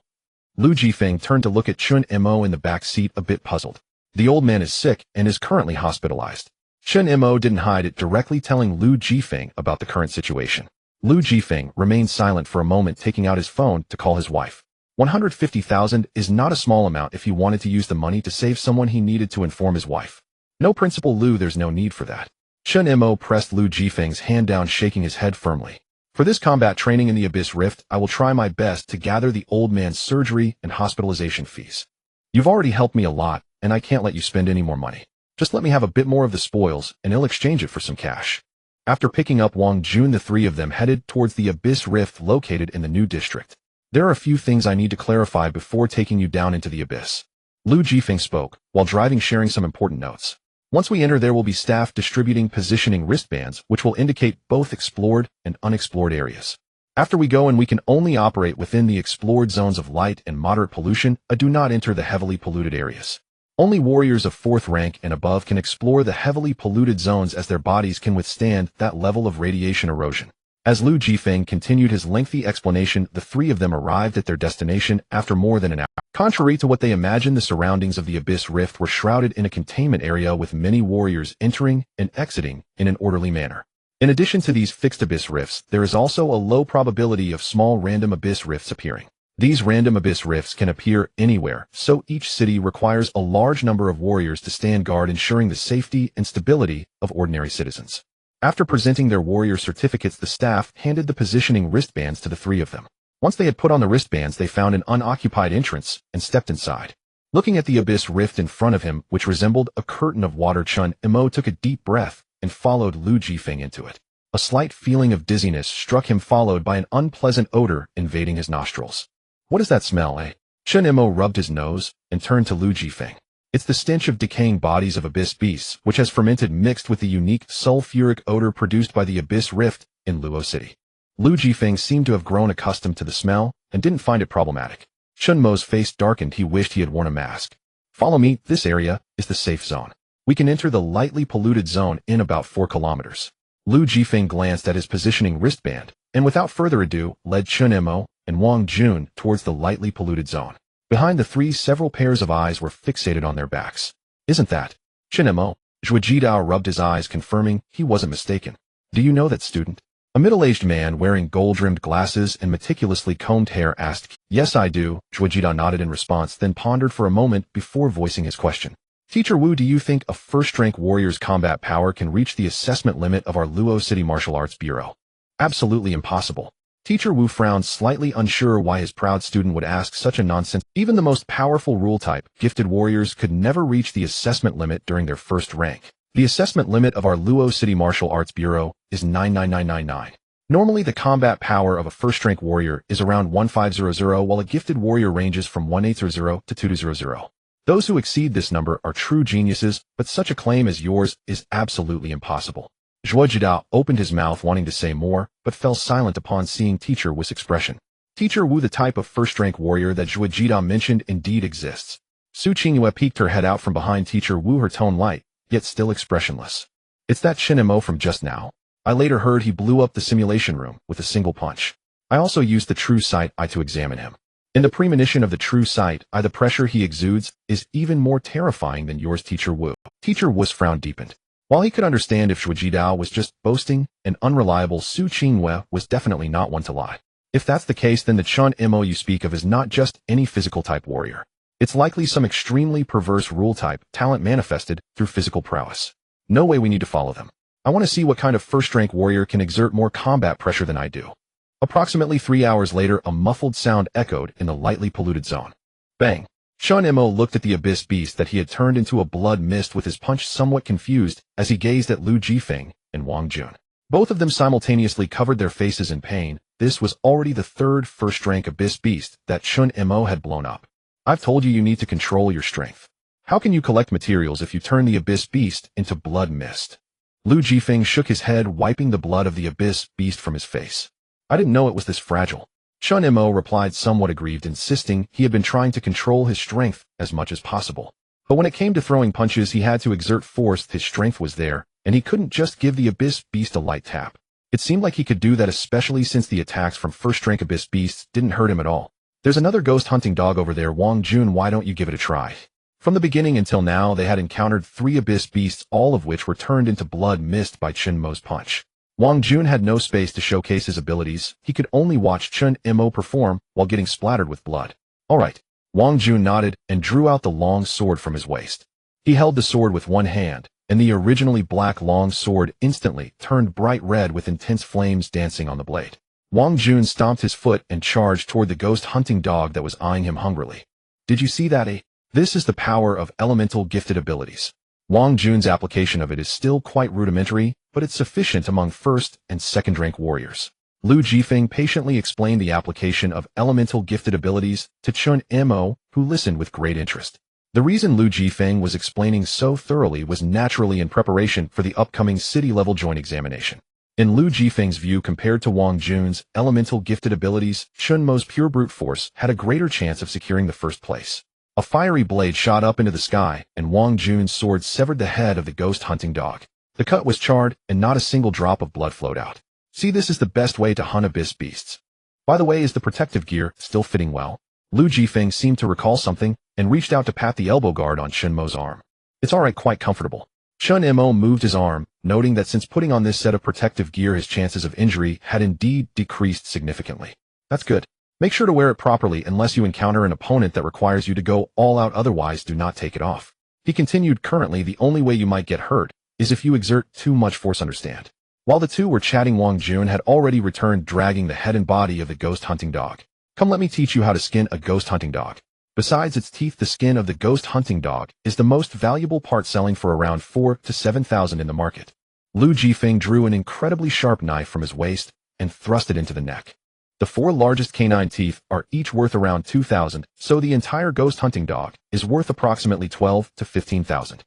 Lu Jifeng turned to look at Chen Mo in the back seat, a bit puzzled. The old man is sick and is currently hospitalized. Chen Mo didn't hide it, directly telling Lu Jifeng about the current situation. Lu Jifeng remained silent for a moment, taking out his phone to call his wife. 150,000 is not a small amount. If he wanted to use the money to save someone, he needed to inform his wife. No, Principal Lu, there's no need for that. Chen Mo pressed Lu Jifeng's hand down, shaking his head firmly. For this combat training in the Abyss Rift, I will try my best to gather the old man's surgery and hospitalization fees. You've already helped me a lot, and I can't let you spend any more money. Just let me have a bit more of the spoils, and I'll exchange it for some cash. After picking up Wang Jun, the 3 of them headed towards the Abyss Rift located in the new district. There are a few things I need to clarify before taking you down into the abyss. Lu Jifeng spoke, while driving, sharing some important notes. Once we enter, there will be staff distributing positioning wristbands, which will indicate both explored and unexplored areas. After we go in, we can only operate within the explored zones of light and moderate pollution, do not enter the heavily polluted areas. Only warriors of 4th rank and above can explore the heavily polluted zones, as their bodies can withstand that level of radiation erosion. As Lu Jifeng continued his lengthy explanation, the 3 of them arrived at their destination after more than an hour. Contrary to what they imagined, the surroundings of the Abyss Rift were shrouded in a containment area with many warriors entering and exiting in an orderly manner. In addition to these fixed Abyss Rifts, there is also a low probability of small random Abyss Rifts appearing. These random Abyss Rifts can appear anywhere, so each city requires a large number of warriors to stand guard, ensuring the safety and stability of ordinary citizens. After presenting their warrior certificates, the staff handed the positioning wristbands to the 3 of them. Once they had put on the wristbands, they found an unoccupied entrance and stepped inside. Looking at the Abyss Rift in front of him, which resembled a curtain of water, Chen Mo took a deep breath and followed Lu Jifeng into it. A slight feeling of dizziness struck him, followed by an unpleasant odor invading his nostrils. What is that smell, eh? Chen Mo rubbed his nose and turned to Lu Jifeng. It's the stench of decaying bodies of abyss beasts, which has fermented, mixed with the unique sulfuric odor produced by the Abyss Rift in Luo City. Lu Jifeng seemed to have grown accustomed to the smell and didn't find it problematic. Chen Mo's face darkened. He wished he had worn a mask. Follow me. This area is the safe zone. We can enter the lightly polluted zone in about 4 kilometers. Lu Jifeng glanced at his positioning wristband and without further ado led Chen Mo and Wang Jun towards the lightly polluted zone. Behind the 3, several pairs of eyes were fixated on their backs. Isn't that Chen Mo? Zhuo Jidao rubbed his eyes, confirming he wasn't mistaken. Do you know that student? A middle-aged man wearing gold-rimmed glasses and meticulously combed hair asked. Yes, I do. Zhuo Jidao nodded in response, then pondered for a moment before voicing his question. Teacher Wu, do you think a first-rank warrior's combat power can reach the assessment limit of our Luo City Martial Arts Bureau? Absolutely impossible. Teacher Wu frowned, slightly unsure why his proud student would ask such a nonsense. Even the most powerful rule-type, gifted warriors could never reach the assessment limit during their first rank. The assessment limit of our Luo City Martial Arts Bureau is 99999. Normally, the combat power of a first-rank warrior is around 1500, while a gifted warrior ranges from 1800 to 2200. Those who exceed this number are true geniuses, but such a claim as yours is absolutely impossible. Zhuo Jidao opened his mouth wanting to say more, but fell silent upon seeing Teacher Wu's expression. Teacher Wu, the type of first-rank warrior that Zhuo Jidao mentioned, indeed exists. Su Qingyue peeked her head out from behind Teacher Wu, her tone light, yet still expressionless. It's that Chen Mo from just now. I later heard he blew up the simulation room with a single punch. I also used the true sight eye to examine him. In the premonition of the true sight eye, the pressure he exudes is even more terrifying than yours, Teacher Wu. Teacher Wu's frown deepened. While he could understand if Zhuo Jidao was just boasting and unreliable, Su Qingyue was definitely not one to lie. If that's the case, then the Chen Mo you speak of is not just any physical type warrior. It's likely some extremely perverse rule type talent manifested through physical prowess. No way, we need to follow them. I want to see what kind of first-rank warrior can exert more combat pressure than I do. Approximately 3 hours later, a muffled sound echoed in the lightly polluted zone. Bang! Chen Mo looked at the abyss beast that he had turned into a blood mist with his punch, somewhat confused as he gazed at Lu Jifeng and Wang Jun. Both of them simultaneously covered their faces in pain. This was already the third first-rank abyss beast that Chen Mo had blown up. I've told you need to control your strength. How can you collect materials if you turn the abyss beast into blood mist? Lu Jifeng shook his head, wiping the blood of the abyss beast from his face. I didn't know it was this fragile. Chen Mo replied, somewhat aggrieved, insisting he had been trying to control his strength as much as possible. But when it came to throwing punches, he had to exert force. His strength was there, and he couldn't just give the abyss beast a light tap. It seemed like he could do that, especially since the attacks from first-rank abyss beasts didn't hurt him at all. There's another ghost hunting dog over there, Wang Jun. Why don't you give it a try? From the beginning until now, they had encountered 3 abyss beasts, all of which were turned into blood mist by Chen Mo's punch. Wang Jun had no space to showcase his abilities. He could only watch Chen Mo perform while getting splattered with blood. All right. Wang Jun nodded and drew out the long sword from his waist. He held the sword with one hand, and the originally black long sword instantly turned bright red with intense flames dancing on the blade. Wang Jun stomped his foot and charged toward the ghost hunting dog that was eyeing him hungrily. Did you see that? This is the power of elemental gifted abilities. Wang Jun's application of it is still quite rudimentary, but it's sufficient among first and second-rank warriors. Lu Jifeng patiently explained the application of elemental gifted abilities to Chen Mo, who listened with great interest. The reason Lu Jifeng was explaining so thoroughly was naturally in preparation for the upcoming city-level joint examination. In Lu Jifeng's view, compared to Wang Jun's elemental gifted abilities, Chen Mo's pure brute force had a greater chance of securing the first place. A fiery blade shot up into the sky, and Wang Jun's sword severed the head of the ghost hunting dog. The cut was charred, and not a single drop of blood flowed out. See, this is the best way to hunt abyss beasts. By the way, is the protective gear still fitting well? Lu Jifeng seemed to recall something, and reached out to pat the elbow guard on Chen Mo's arm. It's alright, quite comfortable. Chen Mo moved his arm, noting that since putting on this set of protective gear, his chances of injury had indeed decreased significantly. That's good. Make sure to wear it properly unless you encounter an opponent that requires you to go all out, otherwise do not take it off. He continued, currently the only way you might get hurt is if you exert too much force, understand? While the two were chatting, Wang Jun had already returned, dragging the head and body of the ghost hunting dog. Come, let me teach you how to skin a ghost hunting dog. Besides its teeth, the skin of the ghost hunting dog is the most valuable part, selling for around 4,000 to 7,000 in the market. Lu Jifeng drew an incredibly sharp knife from his waist and thrust it into the neck. The 4 largest canine teeth are each worth around 2,000, so the entire ghost hunting dog is worth approximately 12,000 to 15,000.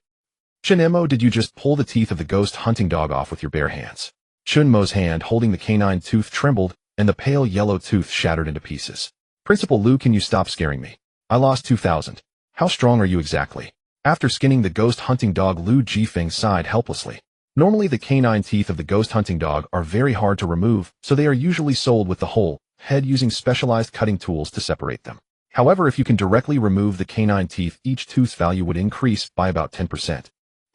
Chen Mo, did you just pull the teeth of the ghost hunting dog off with your bare hands? Chen Mo's hand holding the canine tooth trembled, and the pale yellow tooth shattered into pieces. Principal Lu, can you stop scaring me? I lost 2,000. How strong are you exactly? After skinning the ghost hunting dog, Lu Jifeng sighed helplessly. Normally the canine teeth of the ghost hunting dog are very hard to remove, so they are usually sold with the whole head, using specialized cutting tools to separate them. However, if you can directly remove the canine teeth, each tooth's value would increase by about 10%.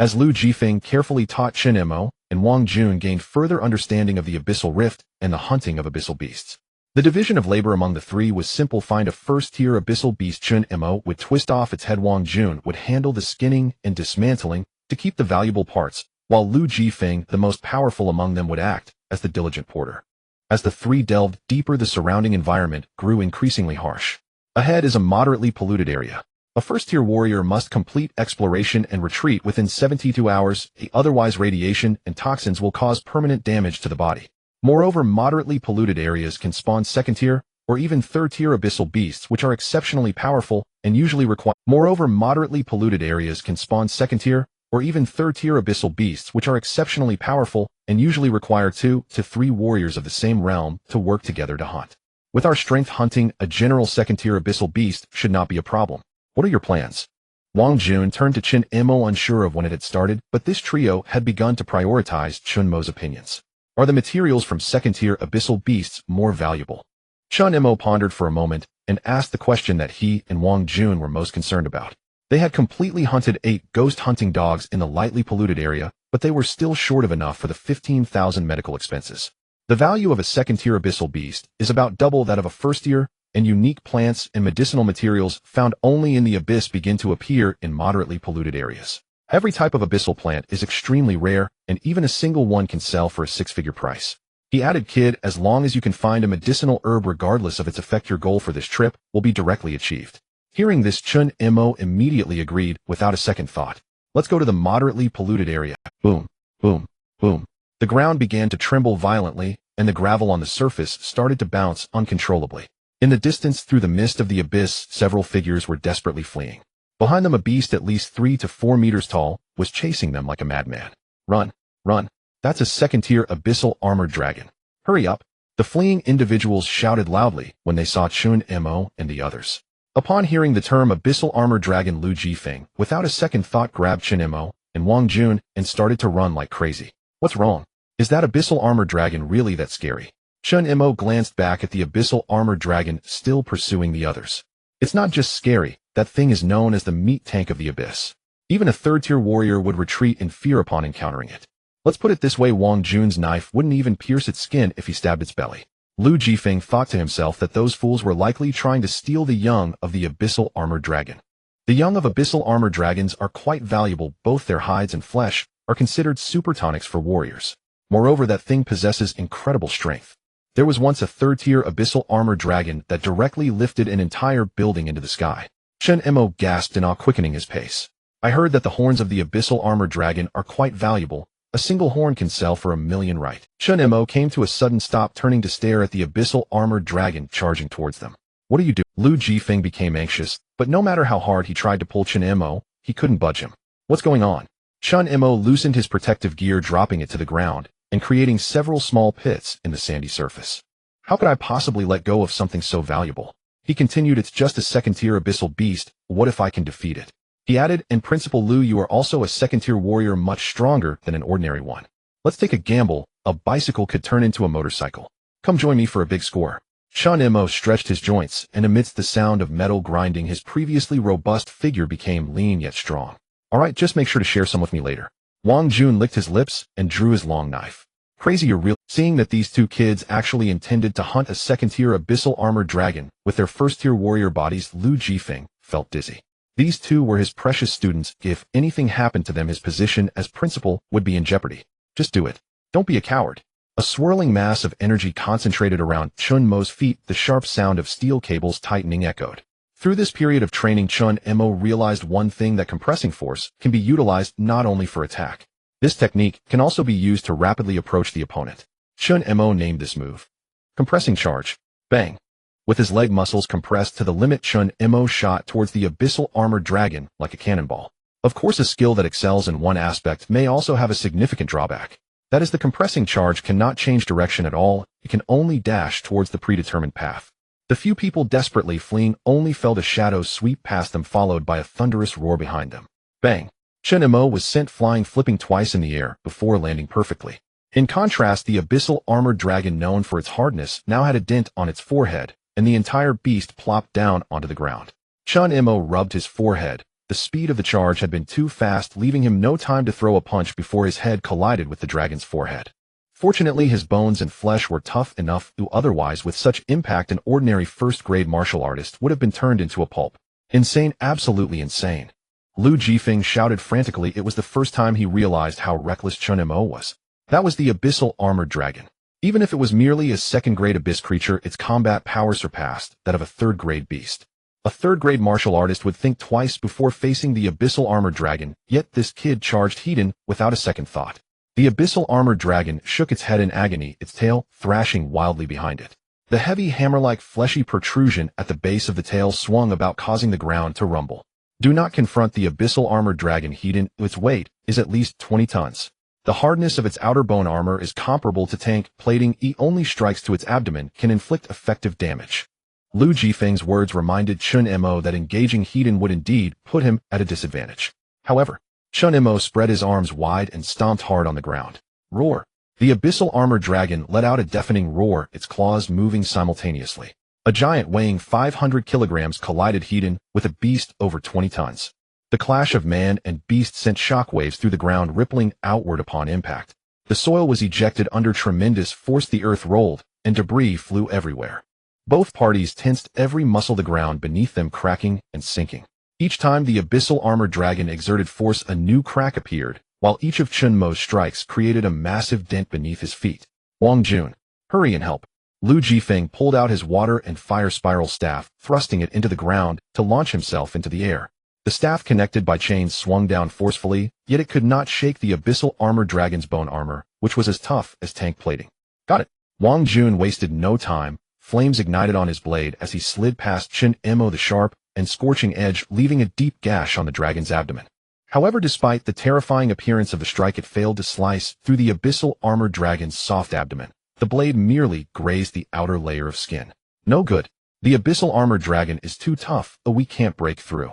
As Lu Jifeng carefully taught Chen Mo, and Wang Jun gained further understanding of the abyssal rift and the hunting of abyssal beasts. The division of labor among the three was simple. Find a first-tier abyssal beast. Chen Mo would twist off its head. Wang Jun would handle the skinning and dismantling to keep the valuable parts, while Lu Jifeng, the most powerful among them, would act as the diligent porter. As the three delved deeper, the surrounding environment grew increasingly harsh. Ahead is a moderately polluted area. A first-tier warrior must complete exploration and retreat within 72 hours, otherwise radiation and toxins will cause permanent damage to the body. Moreover, moderately polluted areas can spawn second-tier or even third-tier abyssal beasts which are exceptionally powerful and usually require. Moreover, moderately polluted areas can spawn second-tier or even third-tier abyssal beasts which are exceptionally powerful and usually require 2 to 3 warriors of the same realm to work together to hunt. With our strength, hunting a general second-tier abyssal beast should not be a problem. What are your plans? Wang Jun turned to Chen Mo, unsure of when it had started, but this trio had begun to prioritize Chen Mo's opinions. Are the materials from second-tier abyssal beasts more valuable? Chen Mo pondered for a moment and asked the question that he and Wang Jun were most concerned about. They had completely hunted 8 ghost hunting dogs in the lightly polluted area, but they were still short of enough for the 15,000 medical expenses. The value of a second-tier abyssal beast is about double that of a first-tier, and unique plants and medicinal materials found only in the abyss begin to appear in moderately polluted areas. Every type of abyssal plant is extremely rare, and even a single one can sell for a 6-figure price. He added, "Kid, as long as you can find a medicinal herb regardless of its effect, your goal for this trip will be directly achieved." Hearing this, Chen Mo immediately agreed without a second thought. Let's go to the moderately polluted area. Boom, boom, boom. The ground began to tremble violently, and the gravel on the surface started to bounce uncontrollably. In the distance, through the mist of the abyss, several figures were desperately fleeing. Behind them, a beast at least 3 to 4 meters tall was chasing them like a madman. Run, run. That's a second-tier abyssal armored dragon. Hurry up. The fleeing individuals shouted loudly when they saw Chen Mo and the others. Upon hearing the term abyssal armored dragon, Lu Jifeng, without a second thought, grabbed Chen Mo and Wang Jun and started to run like crazy. What's wrong? Is that abyssal armored dragon really that scary? Chen Mo glanced back at the abyssal armored dragon still pursuing the others. It's not just scary, that thing is known as the meat tank of the abyss. Even a third-tier warrior would retreat in fear upon encountering it. Let's put it this way, Wang Jun's knife wouldn't even pierce its skin if he stabbed its belly. Lu Jifeng thought to himself that those fools were likely trying to steal the young of the abyssal armored dragon. The young of abyssal armored dragons are quite valuable, both their hides and flesh are considered super tonics for warriors. Moreover, that thing possesses incredible strength. There was once a third-tier abyssal armored dragon that directly lifted an entire building into the sky. Chen Mo gasped in awe, quickening his pace. I heard that the horns of the abyssal armored dragon are quite valuable. A single horn can sell for 1,000,000, right? Chen Mo came to a sudden stop, turning to stare at the abyssal armored dragon charging towards them. What do you do? Lu Jifeng became anxious, but no matter how hard he tried to pull Chen Mo, he couldn't budge him. What's going on? Chen Mo loosened his protective gear, dropping it to the ground and creating several small pits in the sandy surface. How could I possibly let go of something so valuable? He continued, it's just a second-tier abyssal beast. What if I can defeat it? He added, in principle, Lu, you are also a second-tier warrior, much stronger than an ordinary one. Let's take a gamble. A bicycle could turn into a motorcycle. Come join me for a big score. Chen Mo stretched his joints, and amidst the sound of metal grinding, his previously robust figure became lean yet strong. All right, just make sure to share some with me later. Wang Jun licked his lips and drew his long knife. Crazy, you're real. Seeing that these two kids actually intended to hunt a second-tier abyssal armored dragon with their first-tier warrior bodies, Lu Jifeng felt dizzy. These two were his precious students. If anything happened to them, his position as principal would be in jeopardy. Just do it. Don't be a coward. A swirling mass of energy concentrated around Chen Mo's feet. The sharp sound of steel cables tightening echoed. Through this period of training, Chen Mo realized one thing, that compressing force can be utilized not only for attack. This technique can also be used to rapidly approach the opponent. Chen Mo named this move compressing charge. Bang! With his leg muscles compressed to the limit, Chen Mo shot towards the abyssal armored dragon like a cannonball. Of course, a skill that excels in one aspect may also have a significant drawback. That is, the compressing charge cannot change direction at all. It can only dash towards the predetermined path. The few people desperately fleeing only felt a shadow sweep past them, followed by a thunderous roar behind them. Bang! Chen Mo was sent flying, flipping twice in the air before landing perfectly. In contrast, the abyssal armored dragon, known for its hardness, now had a dent on its forehead, and the entire beast plopped down onto the ground. Chen Mo rubbed his forehead. The speed of the charge had been too fast, leaving him no time to throw a punch before his head collided with the dragon's forehead. Fortunately, his bones and flesh were tough enough, otherwise with such impact an ordinary first-grade martial artist would have been turned into a pulp. Insane, absolutely insane. Lu Jifeng shouted frantically. It was the first time he realized how reckless Chen Mo was. That was the abyssal armored dragon. Even if it was merely a second-grade abyss creature, its combat power surpassed that of a third-grade beast. A third-grade martial artist would think twice before facing the Abyssal Armored Dragon, yet this kid charged Heaton without a second thought. The Abyssal Armored Dragon shook its head in agony, its tail thrashing wildly behind it. The heavy hammer-like fleshy protrusion at the base of the tail swung about, causing the ground to rumble. Do not confront the Abyssal Armored Dragon, Heaton. Its weight is at least 20 tons. The hardness of its outer bone armor is comparable to tank plating. Only strikes to its abdomen can inflict effective damage. Lu Jifeng's words reminded Chen Mo that engaging Heaton would indeed put him at a disadvantage. However, Chen Mo spread his arms wide and stomped hard on the ground. Roar! The Abyssal Armored Dragon let out a deafening roar, its claws moving simultaneously. A giant weighing 500 kilograms collided Heaton with a beast over 20 tons. The clash of man and beast sent shockwaves through the ground, rippling outward upon impact. The soil was ejected under tremendous force, the earth rolled, and debris flew everywhere. Both parties tensed every muscle, the ground beneath them cracking and sinking. Each time the Abyssal Armored Dragon exerted force, a new crack appeared, while each of Chen Mo's strikes created a massive dent beneath his feet. Wang Jun, hurry and help. Lu Jifeng pulled out his water and fire spiral staff, thrusting it into the ground to launch himself into the air. The staff, connected by chains, swung down forcefully, yet it could not shake the Abyssal Armored Dragon's bone armor, which was as tough as tank plating. Got it. Wang Jun wasted no time. Flames ignited on his blade as he slid past Chen Mo, the sharp and scorching edge, leaving a deep gash on the dragon's abdomen. However, despite the terrifying appearance of the strike, it failed to slice through the Abyssal Armored Dragon's soft abdomen. The blade merely grazed the outer layer of skin. No good. The Abyssal Armored Dragon is too tough, we can't break through.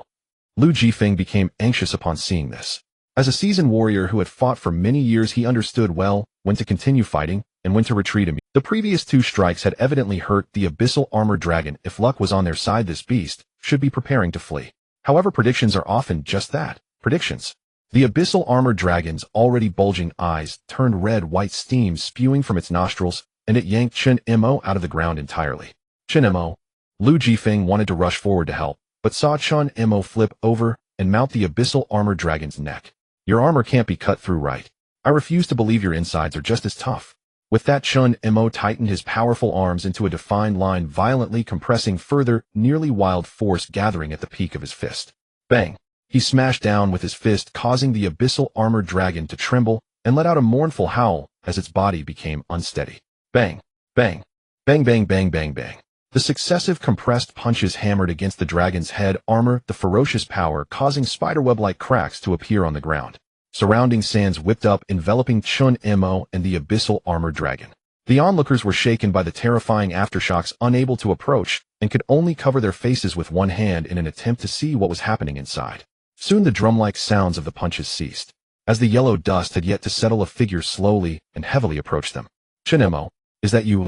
Lu Jifeng became anxious upon seeing this. As a seasoned warrior who had fought for many years, he understood well when to continue fighting and when to retreat immediately. The previous two strikes had evidently hurt the Abyssal Armored Dragon. If luck was on their side, this beast should be preparing to flee. However, predictions are often just that. Predictions. The Abyssal Armored Dragon's already bulging eyes turned red, white steam spewing from its nostrils, and it yanked Chen Mo out of the ground entirely. Chen Mo. Lu Jifeng wanted to rush forward to help, but saw Chen Mo flip over and mount the Abyssal Armored Dragon's neck. Your armor can't be cut through, right? I refuse to believe your insides are just as tough. With that, Chen Mo tightened his powerful arms into a defined line, violently compressing further, nearly wild force gathering at the peak of his fist. Bang! He smashed down with his fist, causing the Abyssal Armored Dragon to tremble and let out a mournful howl as its body became unsteady. Bang! Bang! Bang bang bang bang bang. The successive compressed punches hammered against the dragon's head armor, the ferocious power causing spiderweb-like cracks to appear on the ground. Surrounding sands whipped up, enveloping Chen Mo and the Abyssal Armored Dragon. The onlookers were shaken by the terrifying aftershocks, unable to approach, and could only cover their faces with one hand in an attempt to see what was happening inside. Soon the drum-like sounds of the punches ceased. As the yellow dust had yet to settle, a figure slowly and heavily approached them. Chen Mo, is that you?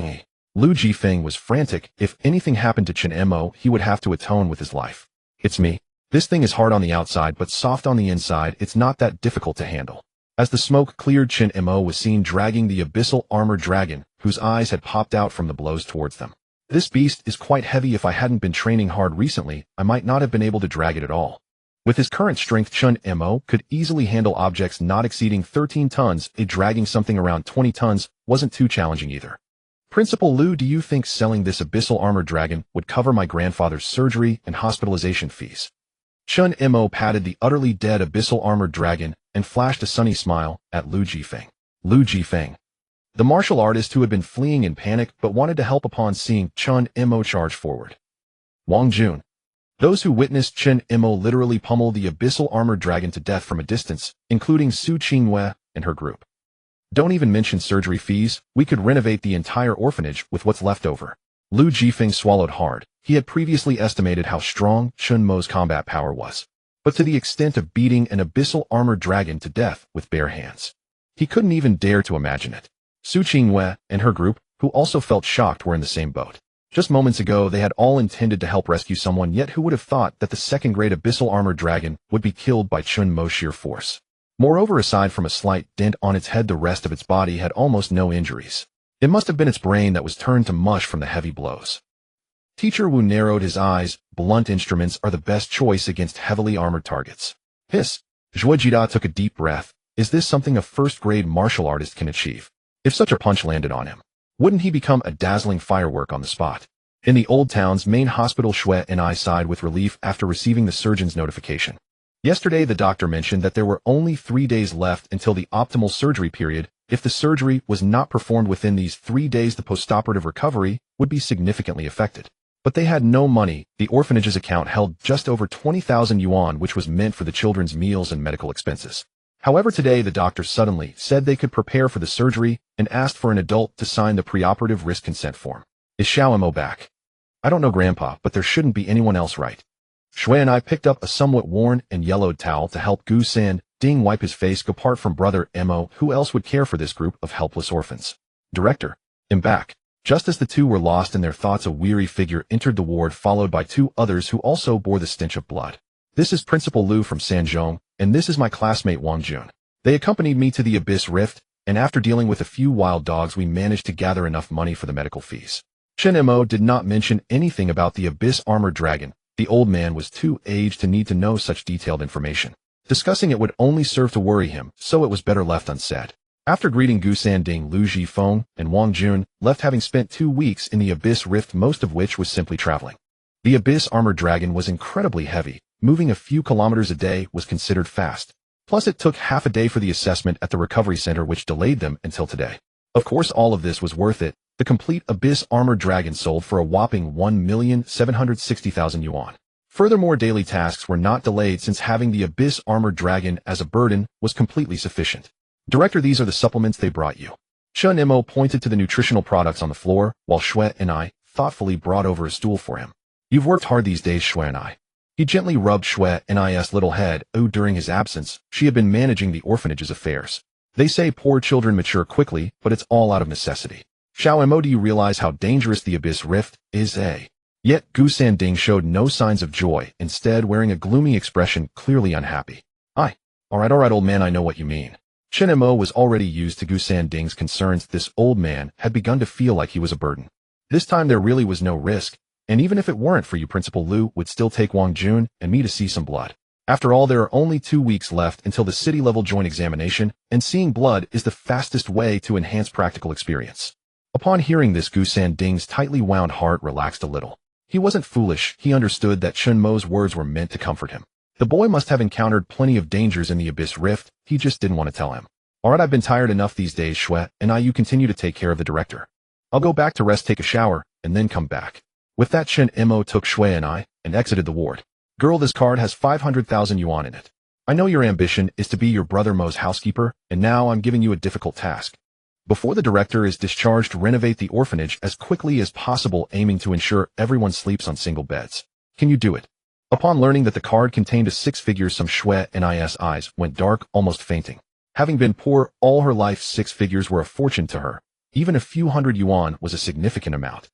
Lu Jifeng was frantic. If anything happened to Chen Mo, he would have to atone with his life. It's me. This thing is hard on the outside but soft on the inside. It's not that difficult to handle. As the smoke cleared, Chen Mo was seen dragging the Abyssal Armored Dragon, whose eyes had popped out from the blows towards them. This beast is quite heavy. If I hadn't been training hard recently, I might not have been able to drag it at all. With his current strength, Chen Mo could easily handle objects not exceeding 13 tons. Dragging something around 20 tons wasn't too challenging either. Principal Lu, do you think selling this Abyssal Armored Dragon would cover my grandfather's surgery and hospitalization fees? Chen Mo patted the utterly dead Abyssal Armored Dragon and flashed a sunny smile at Lu Jifeng. Lu Jifeng, the martial artist who had been fleeing in panic but wanted to help upon seeing Chen Mo charge forward. Wang Jun. Those who witnessed Chen Mo literally pummel the Abyssal Armored Dragon to death from a distance, including Su Qingwei and her group. Don't even mention surgery fees. We could renovate the entire orphanage with what's left over. Lu Jifeng swallowed hard. He had previously estimated how strong Chen Mo's combat power was, but to the extent of beating an Abyssal Armored Dragon to death with bare hands, he couldn't even dare to imagine it. Su Qingwei and her group, who also felt shocked, were in the same boat. Just moments ago, they had all intended to help rescue someone, yet who would have thought that the second-grade Abyssal Armored Dragon would be killed by Chen Mo's sheer force? Moreover, aside from a slight dent on its head, the rest of its body had almost no injuries. It must have been its brain that was turned to mush from the heavy blows. Teacher Wu narrowed his eyes. Blunt instruments are the best choice against heavily armored targets. Hiss. Zhuojida took a deep breath. Is this something a first-grade martial artist can achieve? If such a punch landed on him, wouldn't he become a dazzling firework on the spot? In the old town's main hospital, Shui and I sighed with relief after receiving the surgeon's notification. Yesterday, the doctor mentioned that there were only 3 days left until the optimal surgery period. If the surgery was not performed within these 3 days, the postoperative recovery would be significantly affected. But they had no money. The orphanage's account held just over 20,000 yuan, which was meant for the children's meals and medical expenses. However, today the doctor suddenly said they could prepare for the surgery and asked for an adult to sign the preoperative risk consent form. Is Chen Mo back? I don't know, Grandpa, but there shouldn't be anyone else, right? Shui and I picked up a somewhat worn and yellowed towel to help Gu San Ding wipe his face. Apart from brother Mo, who else would care for this group of helpless orphans? Director, I'm back. Just as the two were lost in their thoughts, a weary figure entered the ward, followed by 2 others who also bore the stench of blood. This is Principal Liu from Sanzhong, and this is my classmate Wang Jun. They accompanied me to the Abyss Rift, and after dealing with a few wild dogs, we managed to gather enough money for the medical fees. Chen Mo did not mention anything about the Abyss Armored Dragon. The old man was too aged to need to know such detailed information. Discussing it would only serve to worry him, so it was better left unsaid. After greeting Gu Sanding, Liu Jifeng, and Wang Jun left, having spent 2 weeks in the Abyss Rift, most of which was simply traveling. The Abyss Armored Dragon was incredibly heavy. Moving a few kilometers a day was considered fast. Plus, it took half a day for the assessment at the recovery center, which delayed them until today. Of course, all of this was worth it. The complete Abyss Armored Dragon sold for a whopping 1,760,000 yuan. Furthermore, daily tasks were not delayed since having the Abyss Armored Dragon as a burden was completely sufficient. Director, these are the supplements they brought you. Chen Mo pointed to the nutritional products on the floor, while Shui and I thoughtfully brought over a stool for him. You've worked hard these days, Shui and I. He gently rubbed Shui and I's little head. Oh, during his absence, she had been managing the orphanage's affairs. They say poor children mature quickly, but it's all out of necessity. Xiao Mo, do you realize how dangerous the Abyss Rift is, eh? Yet Gu Sanding showed no signs of joy, instead wearing a gloomy expression, clearly unhappy. All right, old man, I know what you mean. Chen Mo was already used to Gu Sanding's concerns. This old man had begun to feel like he was a burden. This time there really was no risk, and even if it weren't for you, Principal Liu would still take Wang Jun and me to see some blood. After all, there are only 2 weeks left until the city-level joint examination, and seeing blood is the fastest way to enhance practical experience. Upon hearing this, Gu Sanding's tightly wound heart relaxed a little. He wasn't foolish. He understood that Chen Mo's words were meant to comfort him. The boy must have encountered plenty of dangers in the Abyss Rift. He just didn't want to tell him. All right, I've been tired enough these days, Shui, and you continue to take care of the director. I'll go back to rest, take a shower, and then come back. With that, Chen Mo took Shui and I and exited the ward. Girl, this card has 500,000 yuan in it. I know your ambition is to be your brother Mo's housekeeper, and now I'm giving you a difficult task. Before the director is discharged, renovate the orphanage as quickly as possible, aiming to ensure everyone sleeps on single beds. Can you do it? Upon learning that the card contained a 6 figures, some Shui and I's eyes went dark, almost fainting. Having been poor all her life, 6 figures were a fortune to her. Even a few hundred yuan was a significant amount.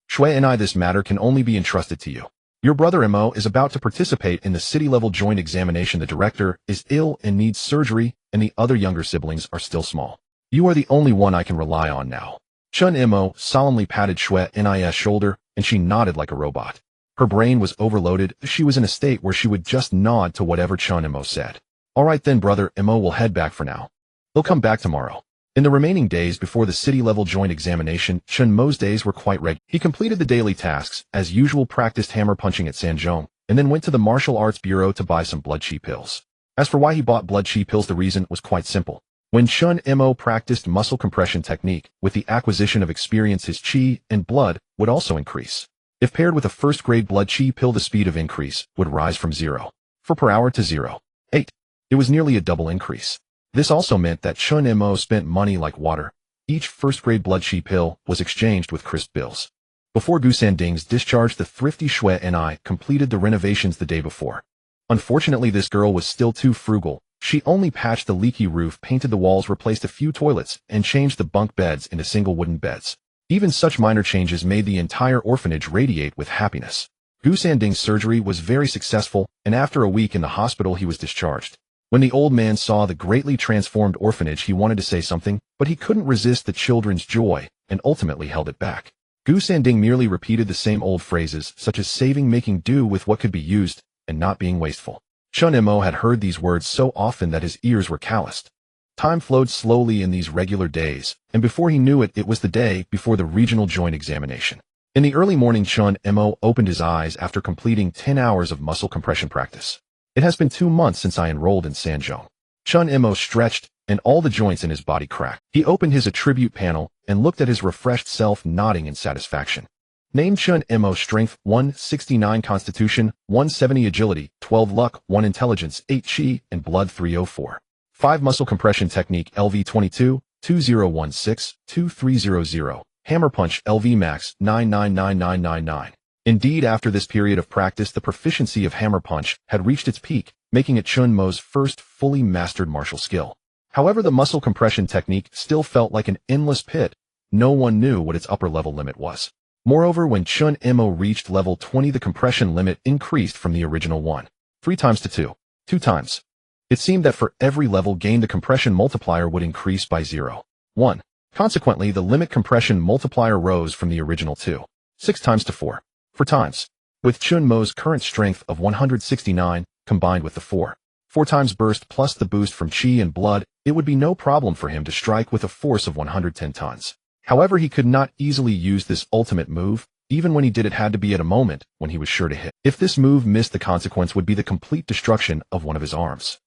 Shui and I, this matter can only be entrusted to you. Your brother Mo is about to participate in the city-level joint examination. The director is ill and needs surgery, and the other younger siblings are still small. You are the only one I can rely on now. Chen Mo solemnly patted Shui and I's shoulder, and she nodded like a robot. Her brain was overloaded. She was in a state where she would just nod to whatever Chen Mo said. All right then, brother Mo will head back for now. He'll come back tomorrow. In the remaining days before the city-level joint examination, Chen Mo's days were quite regular. He completed the daily tasks, as usual, practiced hammer punching at Sanzhong, and then went to the martial arts bureau to buy some blood chi pills. As for why he bought blood chi pills, the reason was quite simple. When Chen Mo practiced muscle compression technique, with the acquisition of experience, his chi and blood would also increase. If paired with a first-grade blood chi pill, the speed of increase would rise from 0.4 per hour to 0.8. It was nearly a double increase. This also meant that Chen Mo spent money like water. Each first-grade blood chi pill was exchanged with crisp bills. Before Gu Sanding's discharge, the thrifty Shui and I completed the renovations the day before. Unfortunately, this girl was still too frugal. She only patched the leaky roof, painted the walls, replaced a few toilets, and changed the bunk beds into single wooden beds. Even such minor changes made the entire orphanage radiate with happiness. Gu Sanding's surgery was very successful, and after a week in the hospital, he was discharged. When the old man saw the greatly transformed orphanage, he wanted to say something, but he couldn't resist the children's joy, and ultimately held it back. Gu Sanding merely repeated the same old phrases, such as saving, making do with what could be used, and not being wasteful. Chen Mo had heard these words so often that his ears were calloused. Time flowed slowly in these regular days, and before he knew it, it was the day before the regional joint examination. In the early morning, Chen Mo opened his eyes after completing 10 hours of muscle compression practice. It has been 2 months since I enrolled in Sanzhong. Chen Mo stretched, and all the joints in his body cracked. He opened his attribute panel and looked at his refreshed self, nodding in satisfaction. Name: Chen Mo. Strength 169, Constitution 170, Agility 12, Luck 1, Intelligence 8, Qi and Blood 304. 5 Muscle Compression Technique LV 22 2016 2300. Hammer Punch LV Max 999999. Indeed, after this period of practice, the proficiency of Hammer Punch had reached its peak, making it Chen Mo's first fully mastered martial skill. However, the muscle compression technique still felt like an endless pit. No one knew what its upper level limit was. Moreover, when Chen Mo reached level 20, the compression limit increased from the original 1, 3 times to 2 times. It seemed that for every level gained, the compression multiplier would increase by 0.1. Consequently, the limit compression multiplier rose from the original 2.6 times to 4 times. With Chen Mo's current strength of 169, combined with the 4 times burst plus the boost from Qi and Blood, it would be no problem for him to strike with a force of 110 tons. However, he could not easily use this ultimate move. Even when he did, it had to be at a moment when he was sure to hit. If this move missed, the consequence would be the complete destruction of one of his arms.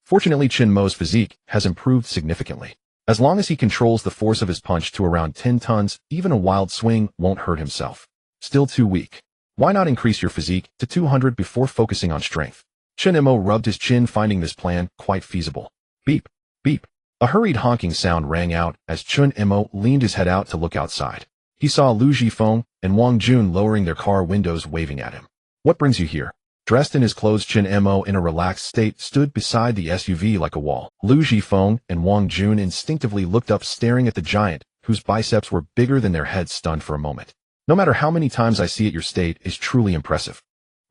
Fortunately, Chen Mo's physique has improved significantly. As long as he controls the force of his punch to around 10 tons, even a wild swing won't hurt himself. Still too weak. Why not increase your physique to 200 before focusing on strength? Chen Mo rubbed his chin, finding this plan quite feasible. Beep, beep. A hurried honking sound rang out as Chen Mo leaned his head out to look outside. He saw Lu Zhifeng and Wang Jun lowering their car windows, waving at him. What brings you here? Dressed in his clothes, Chen Mo, in a relaxed state, stood beside the SUV like a wall. Lu Zhifeng and Wang Jun instinctively looked up, staring at the giant, whose biceps were bigger than their heads, stunned for a moment. No matter how many times I see it, your state is truly impressive.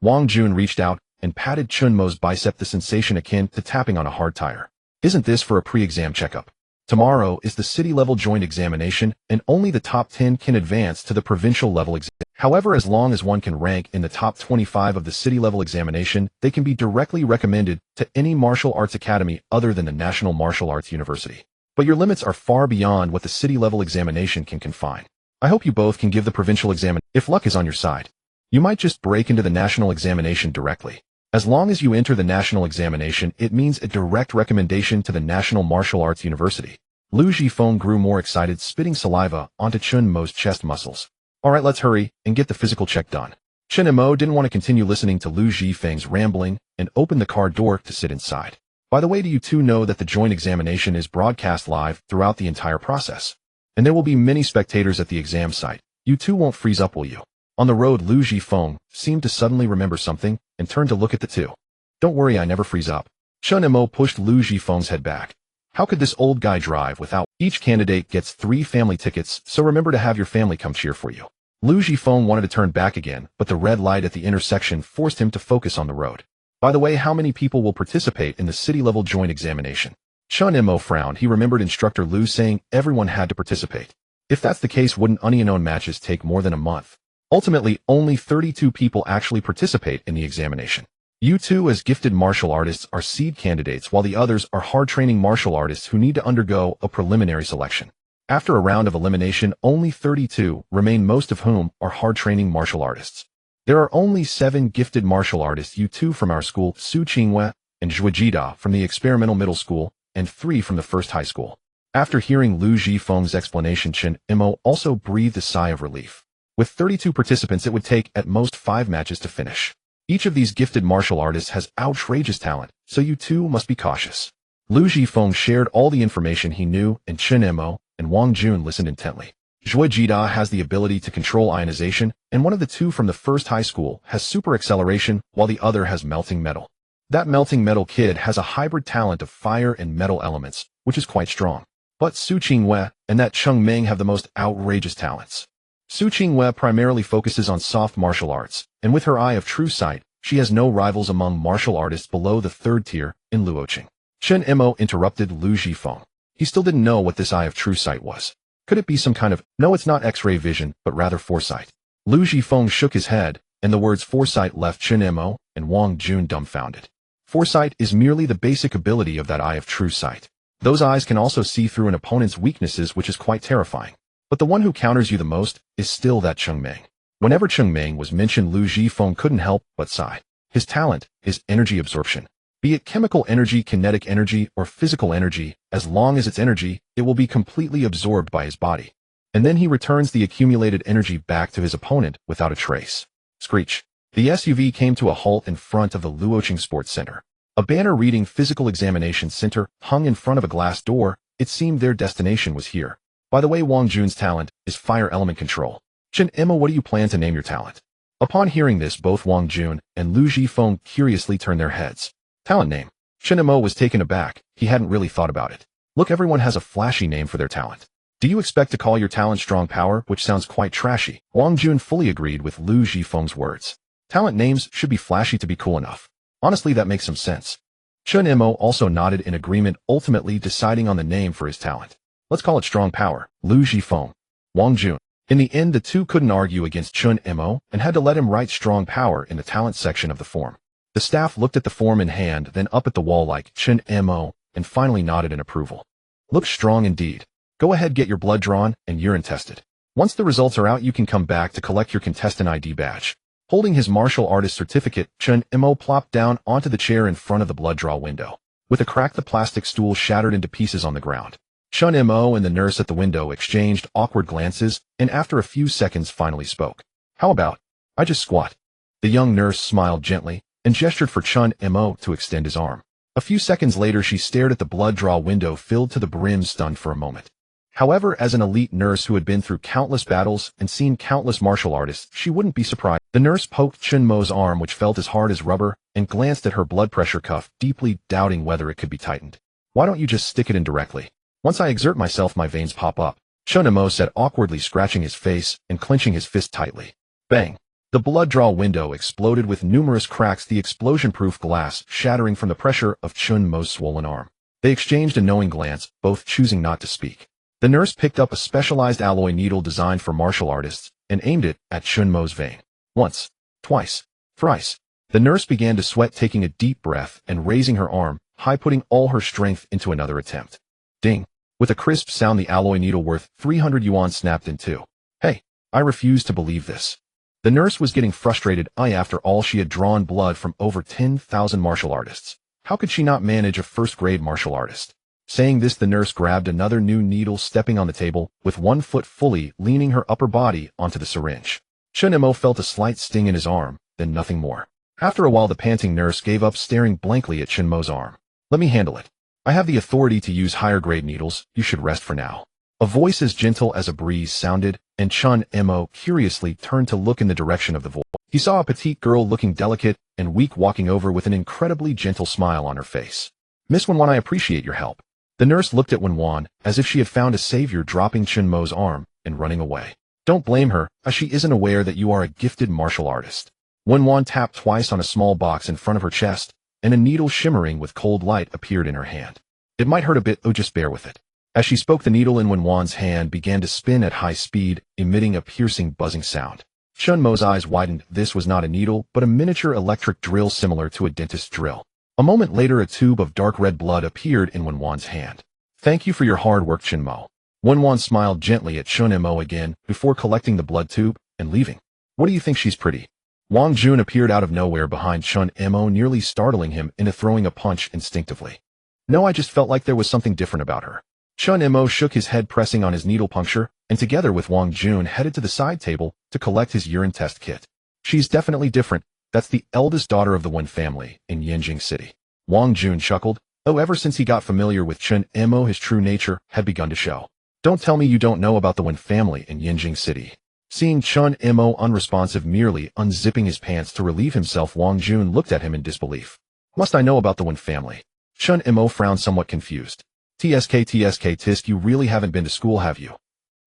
Wang Jun reached out and patted Chen Mo's bicep, the sensation akin to tapping on a hard tire. Isn't this for a pre-exam checkup? Tomorrow is the city-level joint examination, and only the top 10 can advance to the provincial level exam. However, as long as one can rank in the top 25 of the city-level examination, they can be directly recommended to any martial arts academy other than the National Martial Arts University. But your limits are far beyond what the city-level examination can confine. I hope you both can give the provincial exam. If luck is on your side, you might just break into the national examination directly. As long as you enter the national examination, it means a direct recommendation to the National Martial Arts University. Lu Zhifeng grew more excited, spitting saliva onto Chen Mo's chest muscles. Alright, let's hurry and get the physical check done. Chen Mo didn't want to continue listening to Lu Zhifeng's rambling and opened the car door to sit inside. By the way, do you two know that the joint examination is broadcast live throughout the entire process? And there will be many spectators at the exam site. You two won't freeze up, will you? On the road, Lu Zhifeng seemed to suddenly remember something and turned to look at the two. Don't worry, I never freeze up. Chen Mo pushed Lu Zhifeng's head back. How could this old guy drive without? Each candidate gets 3 family tickets, so remember to have your family come cheer for you. Lu Zhifeng wanted to turn back again, but the red light at the intersection forced him to focus on the road. By the way, how many people will participate in the city-level joint examination? Chen Mo frowned. He remembered instructor Lu saying everyone had to participate. If that's the case, wouldn't unknown matches take more than a month? Ultimately, only 32 people actually participate in the examination. You two, as gifted martial artists, are seed candidates, while the others are hard-training martial artists who need to undergo a preliminary selection. After a round of elimination, only 32 remain, most of whom are hard-training martial artists. There are only 7 gifted martial artists, you two from our school, Su Qingwei and Zhuo Jida from the experimental middle school, and 3 from the first high school. After hearing Lu Zhifeng's explanation, Chen Mo also breathed a sigh of relief. With 32 participants, it would take at most 5 matches to finish. Each of these gifted martial artists has outrageous talent, so you two must be cautious. Lu Zhifeng shared all the information he knew, and Chen Mo and Wang Jun listened intently. Zhuo Jida has the ability to control ionization, and one of the 2 from the first high school has super acceleration, while the other has melting metal. That melting metal kid has a hybrid talent of fire and metal elements, which is quite strong. But Su Qingwei and that Cheng Meng have the most outrageous talents. Su Qingwei primarily focuses on soft martial arts, and with her eye of true sight, she has no rivals among martial artists below the 3rd tier in Luoqing. Chen Mo interrupted Lu Zhifeng. He still didn't know what this eye of true sight was. Could it be some kind of, no, it's not X-ray vision, but rather foresight? Lu Zhifeng shook his head, and the words foresight left Chen Mo and Wang Jun dumbfounded. Foresight is merely the basic ability of that eye of true sight. Those eyes can also see through an opponent's weaknesses, which is quite terrifying. But the one who counters you the most is still that Cheng Meng. Whenever Cheng Ming was mentioned, Lu Zhifeng couldn't help but sigh. His talent is energy absorption. Be it chemical energy, kinetic energy, or physical energy, as long as it's energy, it will be completely absorbed by his body. And then he returns the accumulated energy back to his opponent without a trace. Screech. The SUV came to a halt in front of the Luoqing Sports Center. A banner reading Physical Examination Center hung in front of a glass door. It seemed their destination was here. By the way, Wang Jun's talent is fire element control. Chen Mo, what do you plan to name your talent? Upon hearing this, both Wang Jun and Lu Zhifeng curiously turned their heads. Talent name. Chen Mo was taken aback. He hadn't really thought about it. Look, everyone has a flashy name for their talent. Do you expect to call your talent Strong Power, which sounds quite trashy? Wang Jun fully agreed with Lu Zhifeng's words. Talent names should be flashy to be cool enough. Honestly, that makes some sense. Chen Mo also nodded in agreement, ultimately deciding on the name for his talent. Let's call it Strong Power. Lu Zhifeng. Wang Jun. In the end, the two couldn't argue against Chen Mo and had to let him write Strong Power in the talent section of the form. The staff looked at the form in hand, then up at the wall like Chen Mo, and finally nodded in approval. Looks strong indeed. Go ahead, get your blood drawn and urine tested. Once the results are out, you can come back to collect your contestant ID badge. Holding his martial artist certificate, Chen Mo plopped down onto the chair in front of the blood draw window. With a crack, the plastic stool shattered into pieces on the ground. Chen Mo and the nurse at the window exchanged awkward glances, and after a few seconds finally spoke. How about, I just squat? The young nurse smiled gently and gestured for Chen Mo to extend his arm. A few seconds later, she stared at the blood draw window filled to the brim, stunned for a moment. However, as an elite nurse who had been through countless battles and seen countless martial artists, she wouldn't be surprised. The nurse poked Chen Mo's arm, which felt as hard as rubber, and glanced at her blood pressure cuff, deeply doubting whether it could be tightened. Why don't you just stick it in directly? Once I exert myself, my veins pop up, Chen Mo said, awkwardly scratching his face and clenching his fist tightly. Bang! The blood draw window exploded with numerous cracks, the explosion-proof glass shattering from the pressure of Chen Mo's swollen arm. They exchanged a knowing glance, both choosing not to speak. The nurse picked up a specialized alloy needle designed for martial artists and aimed it at Chen Mo's vein. Once, twice, thrice. The nurse began to sweat, taking a deep breath and raising her arm high, putting all her strength into another attempt. Ding! With a crisp sound, the alloy needle worth 300 yuan snapped in two. Hey, I refuse to believe this. The nurse was getting frustrated. After all, she had drawn blood from over 10,000 martial artists. How could she not manage a first-grade martial artist? Saying this, the nurse grabbed another new needle, stepping on the table, with one foot fully leaning her upper body onto the syringe. Chen Mo felt a slight sting in his arm, then nothing more. After a while, the panting nurse gave up, staring blankly at Chen Mo's arm. Let me handle it. I have the authority to use higher-grade needles. You should rest for now. A voice as gentle as a breeze sounded, and Chen Mo curiously turned to look in the direction of the voice. He saw a petite girl looking delicate and weak walking over with an incredibly gentle smile on her face. Miss Wenwan, I appreciate your help. The nurse looked at Wenwan as if she had found a savior, dropping Chen Mo's arm and running away. Don't blame her, as she isn't aware that you are a gifted martial artist. Wenwan tapped twice on a small box in front of her chest, and a needle shimmering with cold light appeared in her hand. It might hurt a bit, oh, just bear with it. As she spoke, the needle in Wenwan's hand began to spin at high speed, emitting a piercing, buzzing sound. Chen Mo's eyes widened. This was not a needle, but a miniature electric drill similar to a dentist's drill. A moment later, a tube of dark red blood appeared in Wenwan's hand. Thank you for your hard work, Chen Mo. Wenwan smiled gently at Chen Mo again before collecting the blood tube and leaving. What do you think, she's pretty? Wang Jun appeared out of nowhere behind Chen Mo, nearly startling him into throwing a punch instinctively. No, I just felt like there was something different about her. Chen Mo shook his head, pressing on his needle puncture, and together with Wang Jun headed to the side table to collect his urine test kit. She's definitely different. That's the eldest daughter of the Wen family in Yanjing City. Wang Jun chuckled. Oh, ever since he got familiar with Chen Mo, his true nature had begun to show. Don't tell me you don't know about the Wen family in Yanjing City. Seeing Chen Mo unresponsive, merely unzipping his pants to relieve himself, Wang Jun looked at him in disbelief. Must I know about the Wen family? Chen Mo frowned, somewhat confused. Tisk, you really haven't been to school, have you?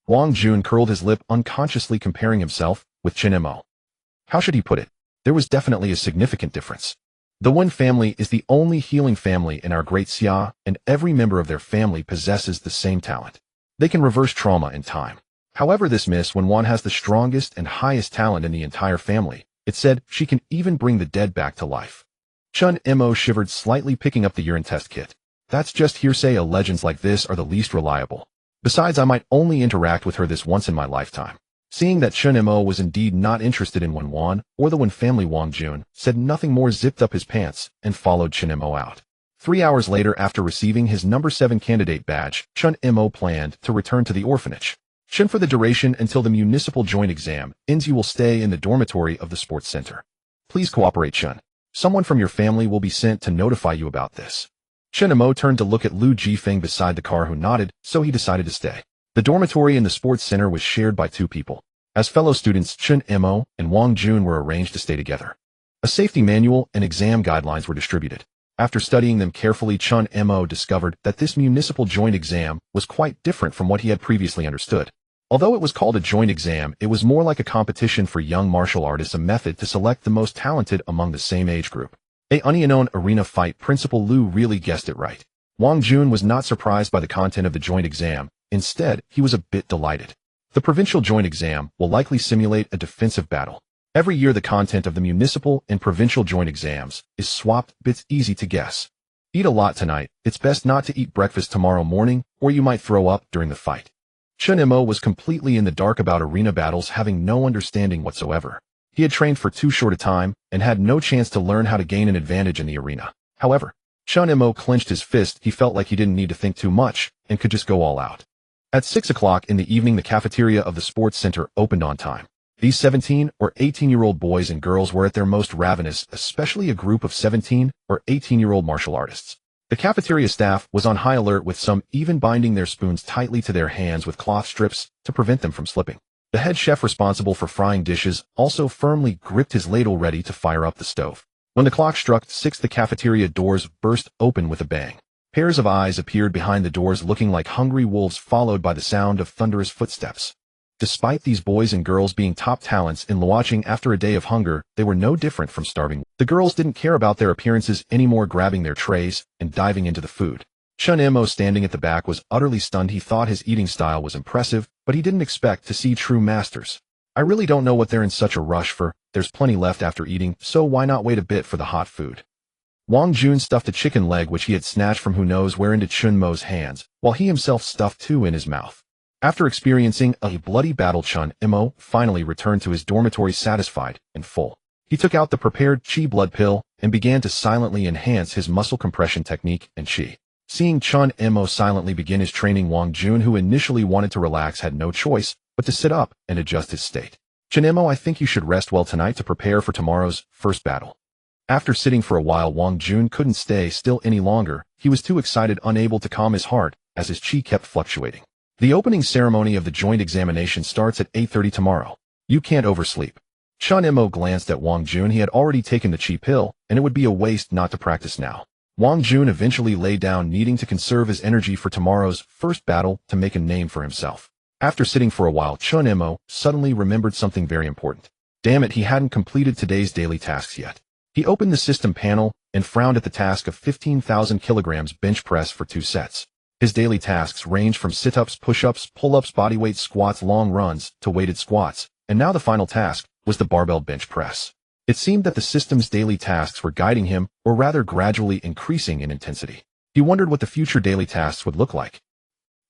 Wang Jun curled his lip, unconsciously comparing himself with Chen Mo. How should he put it? There was definitely a significant difference. The Wen family is the only healing family in our Great Xia, and every member of their family possesses the same talent. They can reverse trauma in time. However, this Miss Wenwan has the strongest and highest talent in the entire family. It said she can even bring the dead back to life. Chen Mo shivered slightly, picking up the urine test kit. That's just hearsay. Legends like this are the least reliable. Besides, I might only interact with her this once in my lifetime. Seeing that Chen Mo was indeed not interested in Wan, or the Wan family, Wang Jun said nothing more, zipped up his pants, and followed Chen Mo out. 3 hours later, after receiving his number 7 candidate badge, Chen Mo planned to return to the orphanage. Chen, for the duration until the municipal joint exam ends, you will stay in the dormitory of the sports center. Please cooperate, Chen. Someone from your family will be sent to notify you about this. Chen Mo turned to look at Lu Jifeng beside the car, who nodded, so he decided to stay. The dormitory in the sports center was shared by 2 people. As fellow students, Chen Mo and Wang Jun were arranged to stay together. A safety manual and exam guidelines were distributed. After studying them carefully, Chen Mo discovered that this municipal joint exam was quite different from what he had previously understood. Although it was called a joint exam, it was more like a competition for young martial artists, a method to select the most talented among the same age group. A unknown arena fight. Principal Lu really guessed it right. Wang Jun was not surprised by the content of the joint exam. Instead, he was a bit delighted. The provincial joint exam will likely simulate a defensive battle. Every year, the content of the municipal and provincial joint exams is swapped, but it's easy to guess. Eat a lot tonight. It's best not to eat breakfast tomorrow morning, or you might throw up during the fight. Chen Mo was completely in the dark about arena battles, having no understanding whatsoever. He had trained for too short a time and had no chance to learn how to gain an advantage in the arena. However, Chen Mo clenched his fist. He felt like he didn't need to think too much and could just go all out. At 6 o'clock in the evening, the cafeteria of the sports center opened on time. These 17 or 18-year-old boys and girls were at their most ravenous, especially a group of 17 or 18-year-old martial artists. The cafeteria staff was on high alert, with some even binding their spoons tightly to their hands with cloth strips to prevent them from slipping. The head chef responsible for frying dishes also firmly gripped his ladle, ready to fire up the stove. When the clock struck 6, the cafeteria doors burst open with a bang. Pairs of eyes appeared behind the doors, looking like hungry wolves, followed by the sound of thunderous footsteps. Despite these boys and girls being top talents in watching after a day of hunger, they were no different from starving. The girls didn't care about their appearances anymore, grabbing their trays and diving into the food. Chen Mo, standing at the back, was utterly stunned. He thought his eating style was impressive, but he didn't expect to see true masters. I really don't know what they're in such a rush for. There's plenty left after eating, so why not wait a bit for the hot food? Wang Jun stuffed a chicken leg which he had snatched from who knows where into Chen Mo's hands, while he himself stuffed 2 in his mouth. After experiencing a bloody battle, Chen Mo finally returned to his dormitory satisfied and full. He took out the prepared Qi blood pill and began to silently enhance his muscle compression technique and Qi. Seeing Chen Mo silently begin his training, Wang Jun, who initially wanted to relax, had no choice but to sit up and adjust his state. Chen Mo, I think you should rest well tonight to prepare for tomorrow's first battle. After sitting for a while, Wang Jun couldn't stay still any longer. He was too excited, unable to calm his heart, as his Qi kept fluctuating. The opening ceremony of the joint examination starts at 8:30 tomorrow. You can't oversleep. Chen Mo glanced at Wang Jun. He had already taken the Qi pill, and it would be a waste not to practice now. Wang Jun eventually lay down, needing to conserve his energy for tomorrow's first battle to make a name for himself. After sitting for a while, Chen Mo suddenly remembered something very important. Damn it, he hadn't completed today's daily tasks yet. He opened the system panel and frowned at the task of 15,000 kilograms bench press for 2 sets. His daily tasks ranged from sit-ups, push-ups, pull-ups, bodyweight squats, long runs, to weighted squats, and now the final task was the barbell bench press. It seemed that the system's daily tasks were guiding him, or rather gradually increasing in intensity. He wondered what the future daily tasks would look like.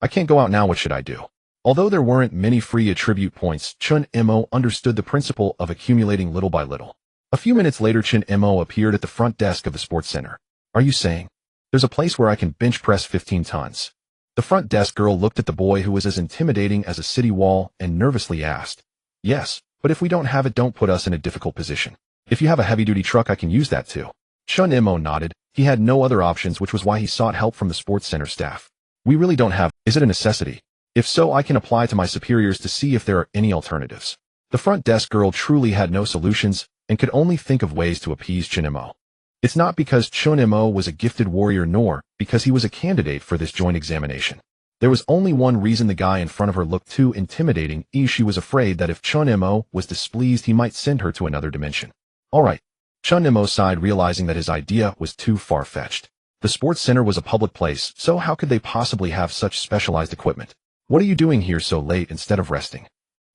I can't go out now, what should I do? Although there weren't many free attribute points, Chen Mo understood the principle of accumulating little by little. A few minutes later, Chen Mo appeared at the front desk of the sports center. Are you saying there's a place where I can bench press 15 tons? The front desk girl looked at the boy, who was as intimidating as a city wall, and nervously asked. Yes, but if we don't have it, don't put us in a difficult position. If you have a heavy-duty truck, I can use that too. Chen Mo nodded. He had no other options, which was why he sought help from the sports center staff. We really don't have. Is it a necessity? If so, I can apply to my superiors to see if there are any alternatives. The front desk girl truly had no solutions and could only think of ways to appease Chen Mo. It's not because Chen Mo was a gifted warrior, nor because he was a candidate for this joint examination. There was only one reason: the guy in front of her looked too intimidating. She was afraid that if Chen Mo was displeased, he might send her to another dimension. Alright. Chen Mo sighed, realizing that his idea was too far-fetched. The sports center was a public place, so how could they possibly have such specialized equipment? What are you doing here so late instead of resting?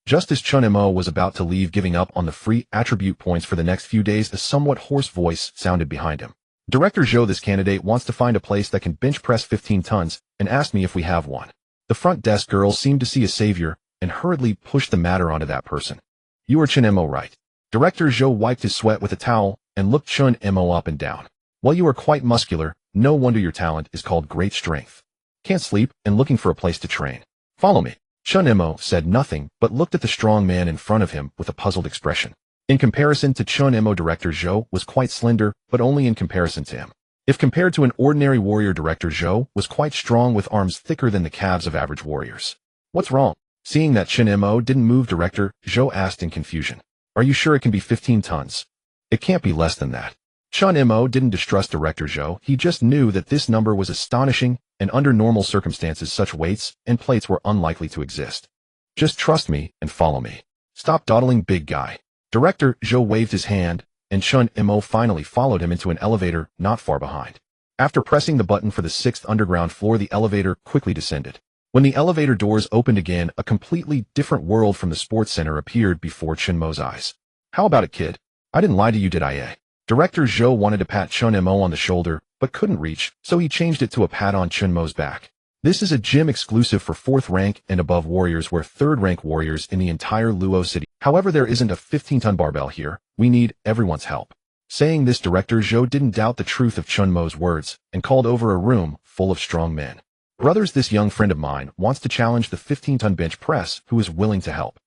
Just as Chen Mo was about to leave, giving up on the free attribute points for the next few days, a somewhat hoarse voice sounded behind him. Director Zhou, this candidate wants to find a place that can bench press 15 tons and asked me if we have one. The front desk girl seemed to see a savior and hurriedly pushed the matter onto that person. You are Chen Mo, right? Director Zhou wiped his sweat with a towel and looked Chen Mo up and down. While you are quite muscular, no wonder your talent is called great strength. Can't sleep and looking for a place to train. Follow me. Chen Mo said nothing but looked at the strong man in front of him with a puzzled expression. In comparison to Chen Mo, Director Zhou was quite slender, but only in comparison to him. If compared to an ordinary warrior, Director Zhou was quite strong with arms thicker than the calves of average warriors. What's wrong? Seeing that Chen Mo didn't move, Director Zhou asked in confusion. Are you sure it can be 15 tons? It can't be less than that. Chen Mo didn't distrust Director Zhou, he just knew that this number was astonishing, and under normal circumstances such weights and plates were unlikely to exist. Just trust me and follow me. Stop dawdling, big guy. Director Zhou waved his hand, and Chen Mo finally followed him into an elevator not far behind. After pressing the button for the 6th underground floor, the elevator quickly descended. When the elevator doors opened again, a completely different world from the sports center appeared before Chen Mo's eyes. How about it, kid? I didn't lie to you, did I? Director Zhou wanted to pat Chen Mo on the shoulder, but couldn't reach, so he changed it to a pat on Chen Mo's back. This is a gym exclusive for 4th rank and above warriors, where 3rd rank warriors in the entire Luo city. However, there isn't a 15-ton barbell here. We need everyone's help. Saying this, Director Zhou didn't doubt the truth of Chen Mo's words and called over a room full of strong men. Brothers, this young friend of mine wants to challenge the 15-ton bench press, who is willing to help.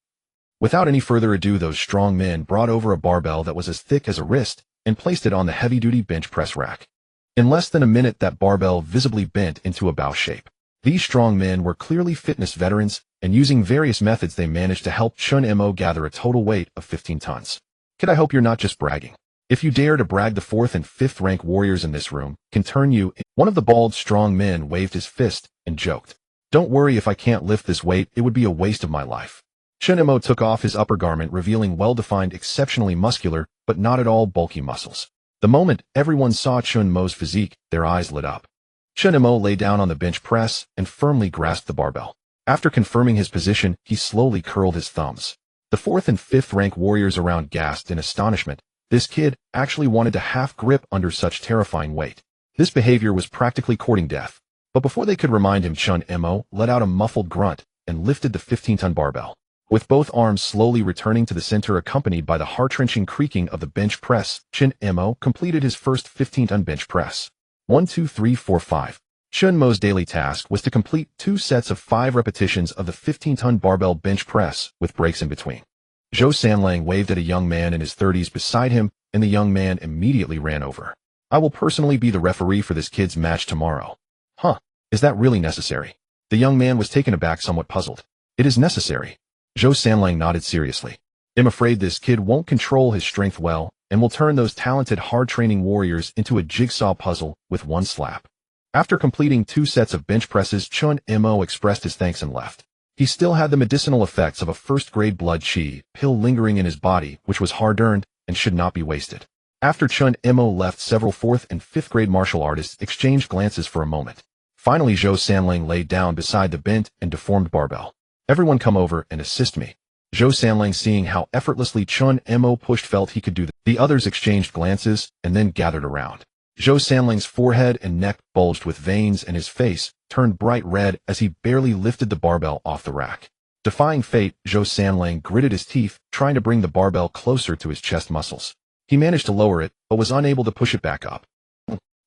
Without any further ado, those strong men brought over a barbell that was as thick as a wrist and placed it on the heavy-duty bench press rack. In less than a minute, that barbell visibly bent into a bow shape. These strong men were clearly fitness veterans, and using various methods they managed to help Chen Mo gather a total weight of 15 tons. Kid, I hope you're not just bragging. If you dare to brag, the 4th and 5th rank warriors in this room can turn you in. One of the bald strong men waved his fist and joked. Don't worry, if I can't lift this weight, it would be a waste of my life. Chen Mo took off his upper garment, revealing well-defined, exceptionally muscular, but not at all bulky muscles. The moment everyone saw Chen Mo's physique, their eyes lit up. Chen Mo lay down on the bench press and firmly grasped the barbell. After confirming his position, he slowly curled his thumbs. The 4th and 5th rank warriors around gasped in astonishment. This kid actually wanted to half grip under such terrifying weight. This behavior was practically courting death. But before they could remind him, Chen Mo let out a muffled grunt and lifted the 15-ton barbell. With both arms slowly returning to the center, accompanied by the heart-wrenching creaking of the bench press, Chen Mo completed his first 15-ton bench press. 1, 2, 3, 4, 5. Chen Mo's daily task was to complete 2 sets of 5 repetitions of the 15-ton barbell bench press, with breaks in between. Zhou Sanlang waved at a young man in his 30s beside him, and the young man immediately ran over. I will personally be the referee for this kid's match tomorrow. Huh, is that really necessary? The young man was taken aback, somewhat puzzled. It is necessary. Zhou Sanlang nodded seriously. I'm afraid this kid won't control his strength well, and will turn those talented hard-training warriors into a jigsaw puzzle with one slap. After completing 2 sets of bench presses, Chen Mo expressed his thanks and left. He still had the medicinal effects of a first-grade blood qi pill lingering in his body, which was hard-earned and should not be wasted. After Chen Mo left, several 4th and 5th grade martial artists exchanged glances for a moment. Finally, Zhou Sanlang laid down beside the bent and deformed barbell. Everyone come over and assist me. Zhou Sanlang, seeing how effortlessly Chen Mo pushed, felt he could do that. The others exchanged glances and then gathered around. Zhou Sanlang's forehead and neck bulged with veins, and his face turned bright red as he barely lifted the barbell off the rack. Defying fate, Zhou Sanlang gritted his teeth, trying to bring the barbell closer to his chest muscles. He managed to lower it, but was unable to push it back up.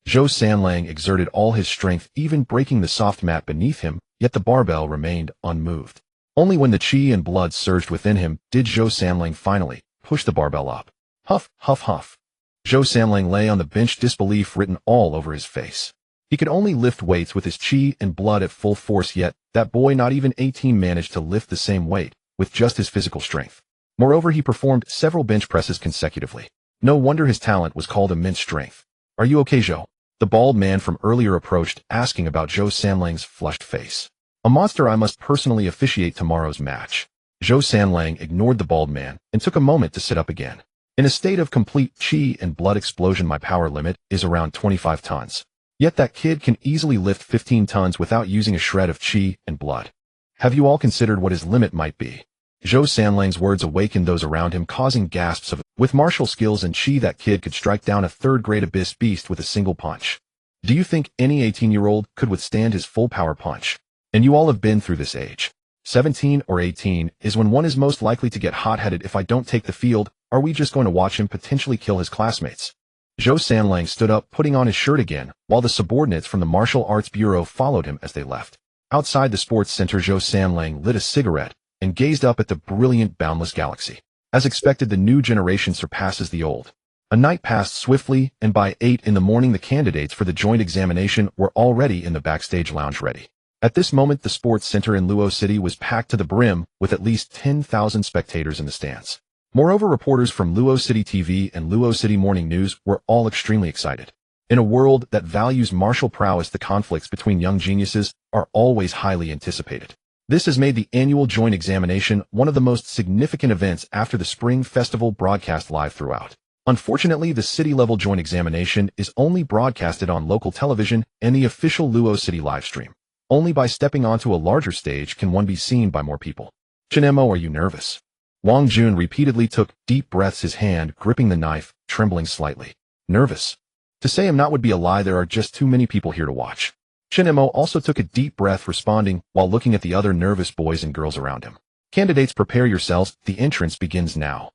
Zhou Sanlang exerted all his strength, even breaking the soft mat beneath him, yet the barbell remained unmoved. Only when the qi and blood surged within him did Zhou Sanlang finally push the barbell up. Huff, huff, huff. Zhou Sanlang lay on the bench, disbelief written all over his face. He could only lift weights with his qi and blood at full force, yet that boy, not even 18, managed to lift the same weight with just his physical strength. Moreover, he performed several bench presses consecutively. No wonder his talent was called immense strength. Are you okay, Zhou? The bald man from earlier approached, asking about Zhou Sanlang's flushed face. A monster, I must personally officiate tomorrow's match. Zhou Sanlang ignored the bald man and took a moment to sit up again. In a state of complete qi and blood explosion, my power limit is around 25 tons. Yet that kid can easily lift 15 tons without using a shred of qi and blood. Have you all considered what his limit might be? Zhou Sanlang's words awakened those around him, causing gasps of, with martial skills and qi, that kid could strike down a 3rd-grade abyss beast with a single punch. Do you think any 18-year-old could withstand his full power punch? And you all have been through this age. 17 or 18 is when one is most likely to get hot-headed. If I don't take the field, are we just going to watch him potentially kill his classmates? Zhou Sanlang stood up, putting on his shirt again, while the subordinates from the Martial Arts Bureau followed him as they left. Outside the sports center, Zhou Sanlang lit a cigarette and gazed up at the brilliant, boundless galaxy. As expected, the new generation surpasses the old. A night passed swiftly, and by 8 in the morning the candidates for the joint examination were already in the backstage lounge ready. At this moment, the sports center in Luo City was packed to the brim, with at least 10,000 spectators in the stands. Moreover, reporters from Luo City TV and Luo City Morning News were all extremely excited. In a world that values martial prowess, the conflicts between young geniuses are always highly anticipated. This has made the annual joint examination one of the most significant events after the Spring Festival, broadcast live throughout. Unfortunately, the city-level joint examination is only broadcasted on local television and the official Luo City livestream. Only by stepping onto a larger stage can one be seen by more people. Chen Mo, are you nervous? Wang Jun repeatedly took deep breaths, his hand gripping the knife, trembling slightly. Nervous? To say I'm not would be a lie. There are just too many people here to watch. Chen Mo also took a deep breath, responding while looking at the other nervous boys and girls around him. Candidates, prepare yourselves. The entrance begins now.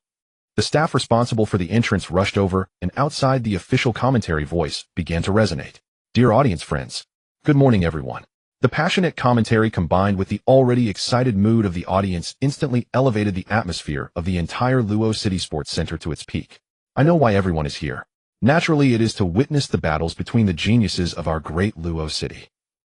The staff responsible for the entrance rushed over, and outside the official commentary voice began to resonate. Dear audience friends, good morning everyone. The passionate commentary combined with the already excited mood of the audience instantly elevated the atmosphere of the entire Luo City Sports Center to its peak. I know why everyone is here. Naturally, it is to witness the battles between the geniuses of our great Luo City.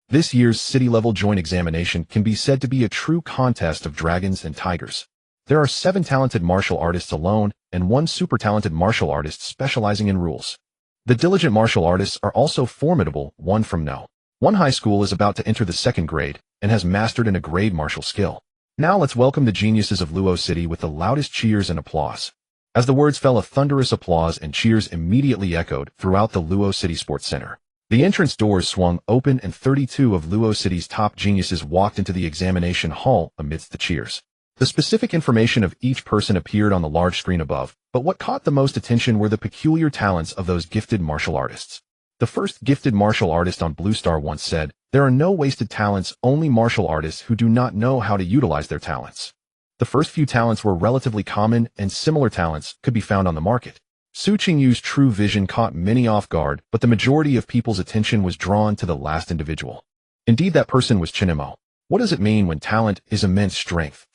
This year's city-level joint examination can be said to be a true contest of dragons and tigers. There are 7 talented martial artists alone, and 1 super talented martial artist specializing in rules. The diligent martial artists are also formidable, one from No. 1 high school is about to enter the 2nd grade, and has mastered a grade martial skill. Now let's welcome the geniuses of Luo City with the loudest cheers and applause. As the words fell, a thunderous applause and cheers immediately echoed throughout the Luo City Sports Center. The entrance doors swung open and 32 of Luo City's top geniuses walked into the examination hall amidst the cheers. The specific information of each person appeared on the large screen above, but what caught the most attention were the peculiar talents of those gifted martial artists. The first gifted martial artist on Blue Star once said, "There are no wasted talents, only martial artists who do not know how to utilize their talents." The first few talents were relatively common, and similar talents could be found on the market. Su Qingyu's true vision caught many off guard, but the majority of people's attention was drawn to the last individual. Indeed, that person was Chen Mo. What does it mean when talent is immense strength?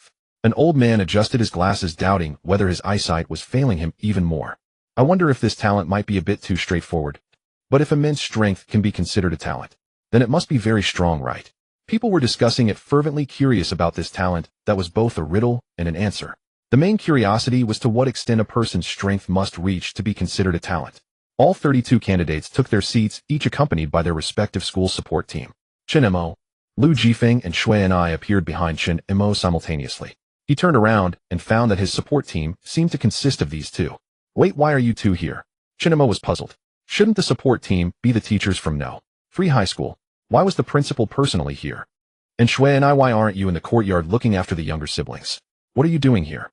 An old man adjusted his glasses, doubting whether his eyesight was failing him even more. I wonder if this talent might be a bit too straightforward. But if immense strength can be considered a talent, then it must be very strong, right? People were discussing it, fervently curious about this talent that was both a riddle and an answer. The main curiosity was to what extent a person's strength must reach to be considered a talent. All 32 candidates took their seats, each accompanied by their respective school support team. Chen Mo, Lu Jifeng, and Shui and I appeared behind Chen Mo simultaneously. He turned around and found that his support team seemed to consist of these 2. Wait, why are you 2 here? Chen Mo was puzzled. Shouldn't the support team be the teachers from No. 3 high school? Why was the principal personally here? And Shui and I, why aren't you in the courtyard looking after the younger siblings? What are you doing here?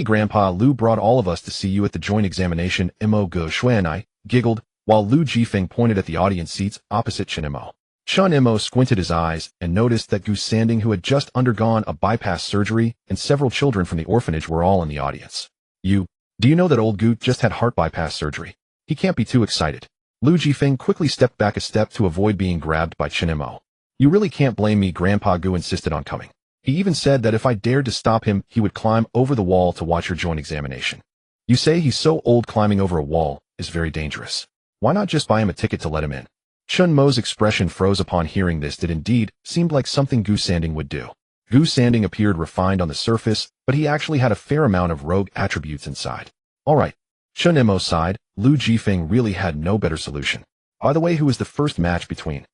Grandpa Lu brought all of us to see you at the joint examination. Mo Go, Shui and I giggled, while Lu Jifeng pointed at the audience seats opposite Chen Mo. Chen Mo squinted his eyes and noticed that Gu Sanding, who had just undergone a bypass surgery, and several children from the orphanage were all in the audience. Do you know that old Gu just had heart bypass surgery? He can't be too excited. Lu Jifeng quickly stepped back a step to avoid being grabbed by Chen Mo. You really can't blame me, Grandpa Gu insisted on coming. He even said that if I dared to stop him, he would climb over the wall to watch your joint examination. You say he's so old, climbing over a wall is very dangerous. Why not just buy him a ticket to let him in? Chen Mo's expression froze upon hearing this. Did indeed seemed like something Gu Sanding would do. Gu Sanding appeared refined on the surface, but he actually had a fair amount of rogue attributes inside. All right. Chen Mo sighed. Lu Jifeng really had no better solution. By the way, who is the first match between?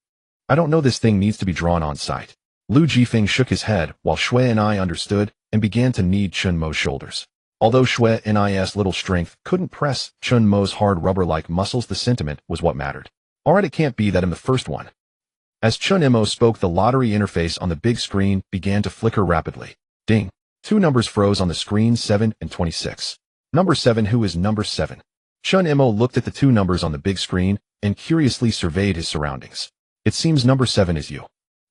I don't know, this thing needs to be drawn on site. Lu Jifeng shook his head, while Shui and I understood, and began to knead Chen Mo's shoulders. Although Shui and I's little strength couldn't press Chen Mo's hard rubber-like muscles, the sentiment was what mattered. Alright, it can't be that I'm the first one. As Chen Mo spoke, the lottery interface on the big screen began to flicker rapidly. Ding. 2 numbers froze on the screen, 7 and 26. Number 7, who is number 7? Chen Mo looked at the 2 numbers on the big screen and curiously surveyed his surroundings. It seems number 7 is you.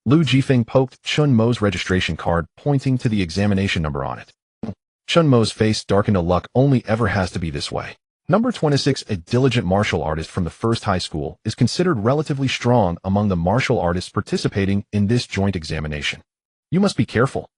Lu Jifeng poked Chen Mo's registration card, pointing to the examination number on it. Chen Mo's face darkened. A luck only ever has to be this way. Number 26, a diligent martial artist from the first high school, is considered relatively strong among the martial artists participating in this joint examination. You must be careful.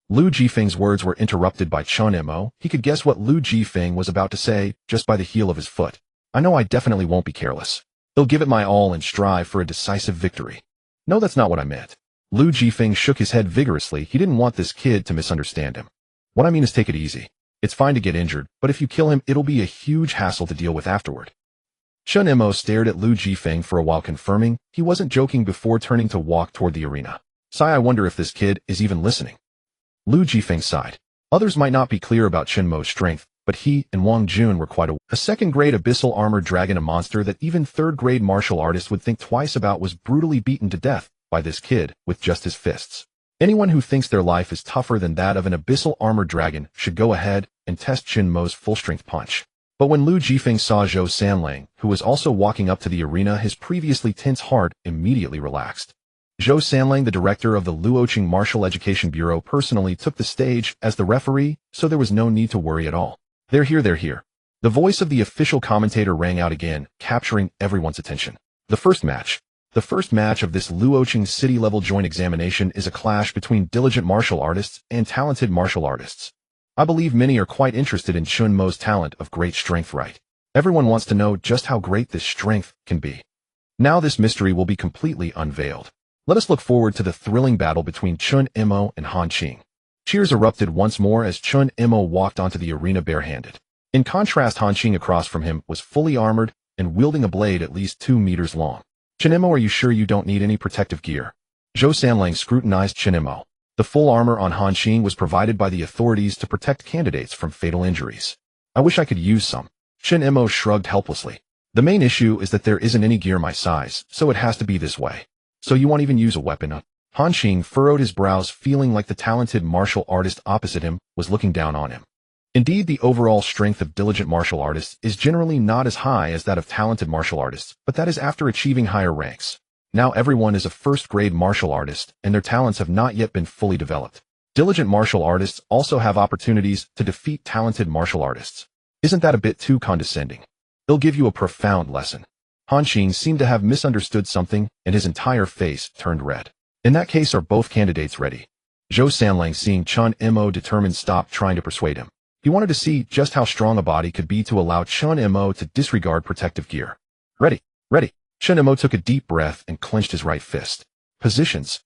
Lu Jifeng's words were interrupted by Chen Mo. He could guess what Lu Jifeng was about to say just by the heel of his foot. I know I definitely won't be careless. I'll give it my all and strive for a decisive victory. No, that's not what I meant. Lu Jifeng shook his head vigorously. He didn't want this kid to misunderstand him. What I mean is take it easy. It's fine to get injured, but if you kill him, it'll be a huge hassle to deal with afterward. Chen Mo stared at Lu Jifeng for a while, confirming he wasn't joking before turning to walk toward the arena. Sigh, I wonder if this kid is even listening. Lu Jifeng sighed. Others might not be clear about Chen Mo's strength, but he and Wang Jun were quite a second-grade abyssal armored dragon, a monster that even third-grade martial artists would think twice about, was brutally beaten to death by this kid with just his fists. Anyone who thinks their life is tougher than that of an abyssal armored dragon should go ahead and test Chen Mo's full-strength punch. But when Lu Jifeng saw Zhou Sanlang, who was also walking up to the arena, his previously tense heart immediately relaxed. Zhou Sanlang, the director of the Luoqing Martial Education Bureau, personally took the stage as the referee, so there was no need to worry at all. They're here, they're here. The voice of the official commentator rang out again, capturing everyone's attention. The first match of this Luoqing city-level joint examination is a clash between diligent martial artists and talented martial artists. I believe many are quite interested in Chen Mo's talent of great strength, right? Everyone wants to know just how great this strength can be. Now this mystery will be completely unveiled. Let us look forward to the thrilling battle between Chen Mo and Han Qing. Cheers erupted once more as Chen Mo walked onto the arena barehanded. In contrast, Han Qing across from him was fully armored and wielding a blade at least 2 meters long. Chen Mo, are you sure you don't need any protective gear? Zhou Sanlang scrutinized Chen Mo. The full armor on Han Qing was provided by the authorities to protect candidates from fatal injuries. I wish I could use some. Chen Mo shrugged helplessly. The main issue is that there isn't any gear my size, so it has to be this way. So you won't even use a weapon? Han Qing furrowed his brows, feeling like the talented martial artist opposite him was looking down on him. Indeed, the overall strength of diligent martial artists is generally not as high as that of talented martial artists, but that is after achieving higher ranks. Now everyone is a first-grade martial artist, and their talents have not yet been fully developed. Diligent martial artists also have opportunities to defeat talented martial artists. Isn't that a bit too condescending? They'll give you a profound lesson. Han Qing seemed to have misunderstood something, and his entire face turned red. In that case, are both candidates ready? Zhou Sanlang, seeing Chen Mo determined, stopped trying to persuade him. He wanted to see just how strong a body could be to allow Chen Mo to disregard protective gear. Ready, ready. Chen Mo took a deep breath and clenched his right fist. Positions.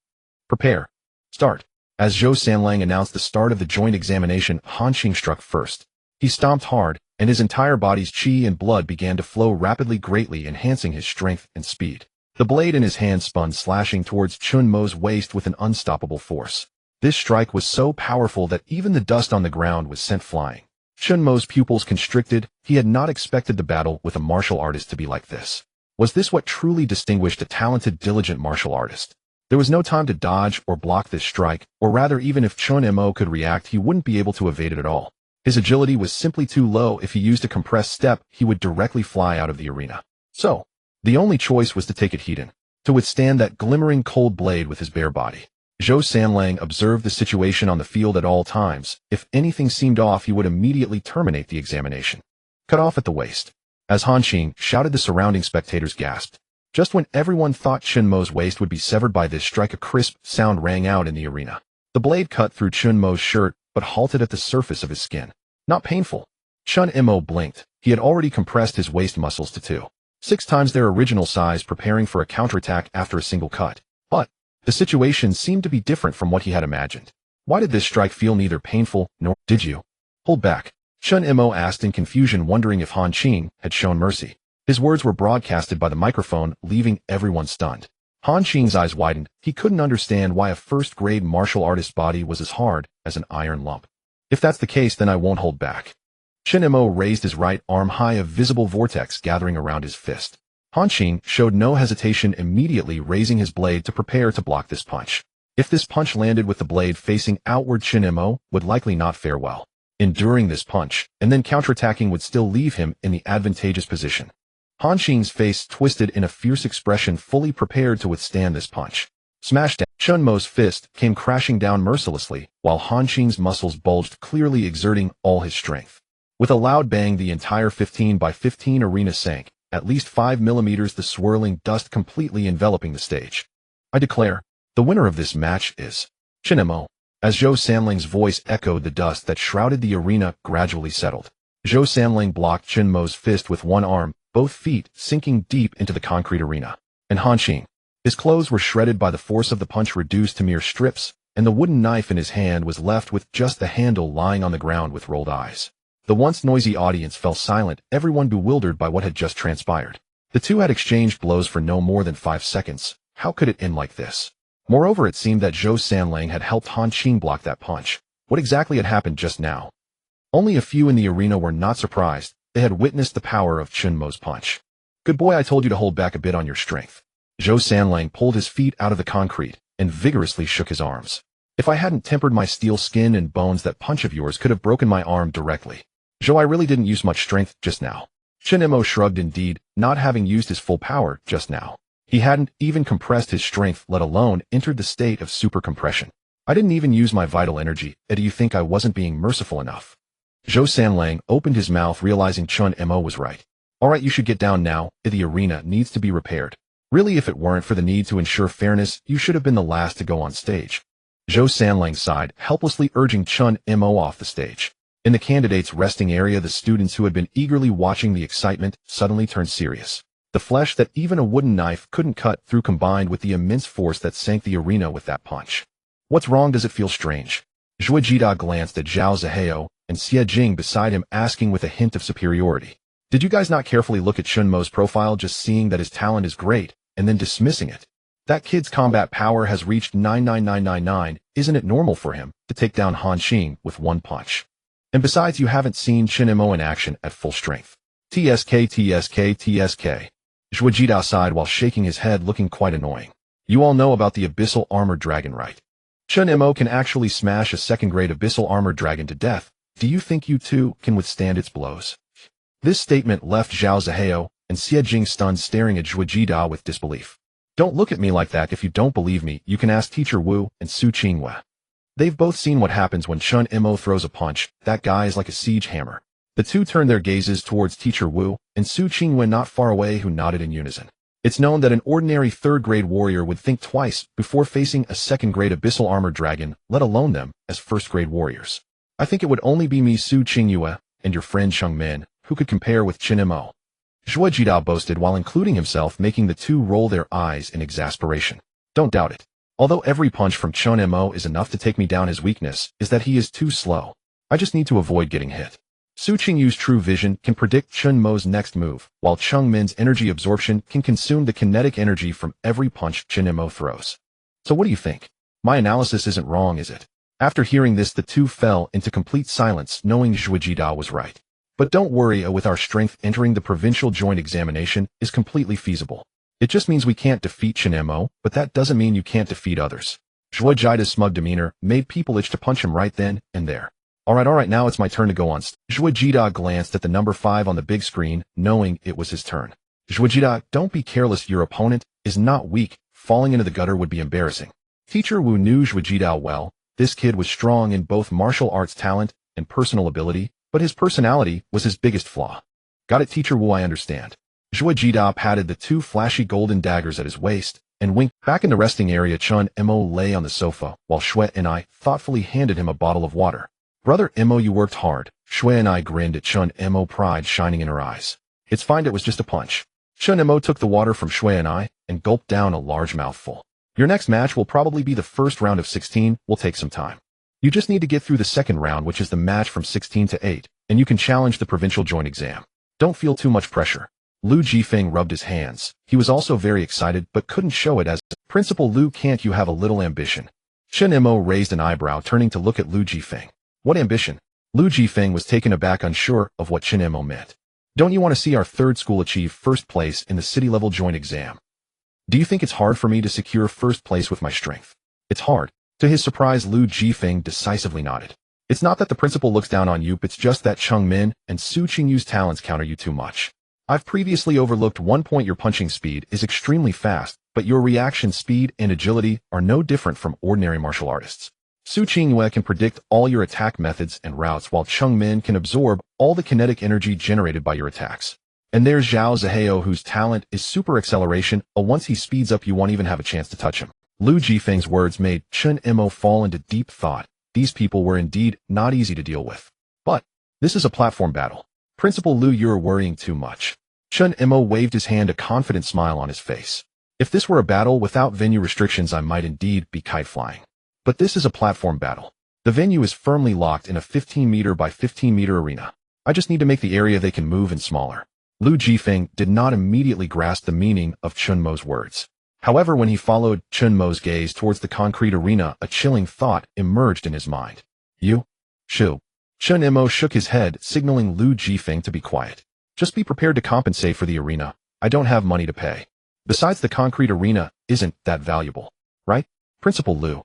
Prepare. Start. As Zhou Sanlang announced the start of the joint examination, Han Qing struck first. He stomped hard, and his entire body's qi and blood began to flow rapidly, greatly enhancing his strength and speed. The blade in his hand spun, slashing towards Chen Mo's waist with an unstoppable force. This strike was so powerful that even the dust on the ground was sent flying. Chen Mo's pupils constricted. He had not expected the battle with a martial artist to be like this. Was this what truly distinguished a talented, diligent martial artist? There was no time to dodge or block this strike, or rather, even if Chen Mo could react, he wouldn't be able to evade it at all. His agility was simply too low. If he used a compressed step, he would directly fly out of the arena. So, the only choice was to take it heat-in, to withstand that glimmering cold blade with his bare body. Zhou Sanlang observed the situation on the field at all times. If anything seemed off, he would immediately terminate the examination. Cut off at the waist. As Han Qing shouted, the surrounding spectators gasped. Just when everyone thought Chen Mo's waist would be severed by this strike, a crisp sound rang out in the arena. The blade cut through Chen Mo's shirt, but halted at the surface of his skin. Not painful. Chen Mo blinked. He had already compressed his waist muscles to 2.6 times their original size, preparing for a counterattack after a single cut. But the situation seemed to be different from what he had imagined. Why did this strike feel neither painful nor— Did you hold back? Chen Mo asked in confusion, wondering if Han Qing had shown mercy. His words were broadcasted by the microphone, leaving everyone stunned. Han Qing's eyes widened. He couldn't understand why a first-grade martial artist's body was as hard as an iron lump. If that's the case, then I won't hold back. Chen Mo raised his right arm high, a visible vortex gathering around his fist. Han Qing showed no hesitation, immediately raising his blade to prepare to block this punch. If this punch landed with the blade facing outward, Chen Mo would likely not fare well. Enduring this punch, and then counterattacking, would still leave him in the advantageous position. Han Qing's face twisted in a fierce expression, fully prepared to withstand this punch. Smash down. Chen Mo's fist came crashing down mercilessly, while Han Qing's muscles bulged, clearly exerting all his strength. With a loud bang, the entire 15 by 15 arena sank, at least 5 millimeters, the swirling dust completely enveloping the stage. I declare, the winner of this match is Chen Mo. As Zhou Sanling's voice echoed, the dust that shrouded the arena gradually settled. Zhou Sanling blocked Chen Mo's fist with one arm, both feet sinking deep into the concrete arena. And Han Qing. His clothes were shredded by the force of the punch, reduced to mere strips, and the wooden knife in his hand was left with just the handle lying on the ground with rolled eyes. The once noisy audience fell silent, everyone bewildered by what had just transpired. The two had exchanged blows for no more than 5 seconds. How could it end like this? Moreover, it seemed that Zhou Sanling had helped Han Qing block that punch. What exactly had happened just now? Only a few in the arena were not surprised. They had witnessed the power of Chen Mo's punch. Good boy, I told you to hold back a bit on your strength. Zhou Sanling pulled his feet out of the concrete and vigorously shook his arms. If I hadn't tempered my steel skin and bones, that punch of yours could have broken my arm directly. Zhou, I really didn't use much strength just now. Chen Mo shrugged, indeed, not having used his full power just now. He hadn't even compressed his strength, let alone entered the state of super compression. I didn't even use my vital energy. Do you think I wasn't being merciful enough? Zhou Sanling opened his mouth, realizing Chen Mo was right. All right, you should get down now. The arena needs to be repaired. Really, if it weren't for the need to ensure fairness, you should have been the last to go on stage. Zhou Sanling sighed, helplessly urging Chen Mo off the stage. In the candidates' resting area, the students who had been eagerly watching the excitement suddenly turned serious. The flesh that even a wooden knife couldn't cut through combined with the immense force that sank the arena with that punch. What's wrong? Does it feel strange? Zhuo Jida glanced at Zhao Zihao and Xie Jing beside him, asking with a hint of superiority. Did you guys not carefully look at Chen Mo's profile, just seeing that his talent is great, and then dismissing it? That kid's combat power has reached 99999, isn't it normal for him to take down Han Qing with one punch? And besides, you haven't seen Chen Mo in action at full strength. TSK. Zhuo Jida sighed while shaking his head, looking quite annoying. You all know about the Abyssal Armored Dragon, right? Chen Mo can actually smash a second-grade Abyssal Armored Dragon to death. Do you think you two can withstand its blows? This statement left Zhao Zihao and Xie Jing stunned, staring at Zhuo Jida with disbelief. Don't look at me like that. If you don't believe me, you can ask Teacher Wu and Su Qingwei. They've both seen what happens when Chen Mo throws a punch. That guy is like a siege hammer. The two turned their gazes towards Teacher Wu and Su Qingwei not far away, who nodded in unison. It's known that an ordinary third-grade warrior would think twice before facing a second-grade Abyssal Armored Dragon, let alone them as first-grade warriors. I think it would only be me, Su Qingwei, and your friend Cheng Min, who could compare with Chen Mo. Zhuo Jida boasted while including himself, making the two roll their eyes in exasperation. Don't doubt it. Although every punch from Chen Mo is enough to take me down, his weakness is that he is too slow. I just need to avoid getting hit. Su Qingyu's true vision can predict Chen Mo's next move, while Cheng Min's energy absorption can consume the kinetic energy from every punch Chen Mo throws. So what do you think? My analysis isn't wrong, is it? After hearing this, the two fell into complete silence, knowing Zhuo Jida was right. But don't worry, with our strength, entering the provincial joint examination is completely feasible. It just means we can't defeat Chen Mo, but that doesn't mean you can't defeat others. Zhuo Jida's smug demeanor made people itch to punch him right then and there. All right, now it's my turn to go on. Zhuo Jida glanced at the number 5 on the big screen, knowing it was his turn. Zhuo Jida, don't be careless. Your opponent is not weak. Falling into the gutter would be embarrassing. Teacher Wu knew Zhuo Jida well. This kid was strong in both martial arts talent and personal ability, but his personality was his biggest flaw. Got it, Teacher Wu, I understand. Zhuo Jida patted the two flashy golden daggers at his waist and winked. Back in the resting area, Chen Mo lay on the sofa, while Shui and I thoughtfully handed him a bottle of water. Brother Mo, you worked hard. Shui and I grinned at Chen Mo, pride shining in her eyes. It's fine, it was just a punch. Chen Mo took the water from Shui and I and gulped down a large mouthful. Your next match will probably be the first round of 16, will take some time. You just need to get through the second round, which is the match from 16 to 8, and you can challenge the provincial joint exam. Don't feel too much pressure. Lu Jifeng rubbed his hands. He was also very excited, but couldn't show it as, Principal Lu, can't you have a little ambition? Chen Mo raised an eyebrow, turning to look at Lu Jifeng. What ambition? Lu Jifeng was taken aback, unsure of what Chen Mo meant. Don't you want to see our third school achieve first place in the city-level joint exam? Do you think it's hard for me to secure first place with my strength? It's hard. To his surprise, Lu Jifeng decisively nodded. It's not that the principal looks down on you, it's just that Cheng Min and Su Qingyu's talents counter you too much. I've previously overlooked one point: your punching speed is extremely fast, but your reaction speed and agility are no different from ordinary martial artists. Su Qingyue can predict all your attack methods and routes, while Cheng Min can absorb all the kinetic energy generated by your attacks. And there's Zhao Zihao, whose talent is super acceleration. Once he speeds up, you won't even have a chance to touch him. Lu Jifeng's words made Chen Mo fall into deep thought. These people were indeed not easy to deal with. But this is a platform battle. Principal Lu, you're worrying too much. Chen Mo waved his hand, a confident smile on his face. If this were a battle without venue restrictions, I might indeed be kite flying. But this is a platform battle. The venue is firmly locked in a 15-meter by 15-meter arena. I just need to make the area they can move in smaller. Lu Jifeng did not immediately grasp the meaning of Chen Mo's words. However, when he followed Chen Mo's gaze towards the concrete arena, a chilling thought emerged in his mind. You? Shu. Chen Mo shook his head, signaling Lu Jifeng to be quiet. Just be prepared to compensate for the arena. I don't have money to pay. Besides, the concrete arena isn't that valuable. Right? Principal Lu.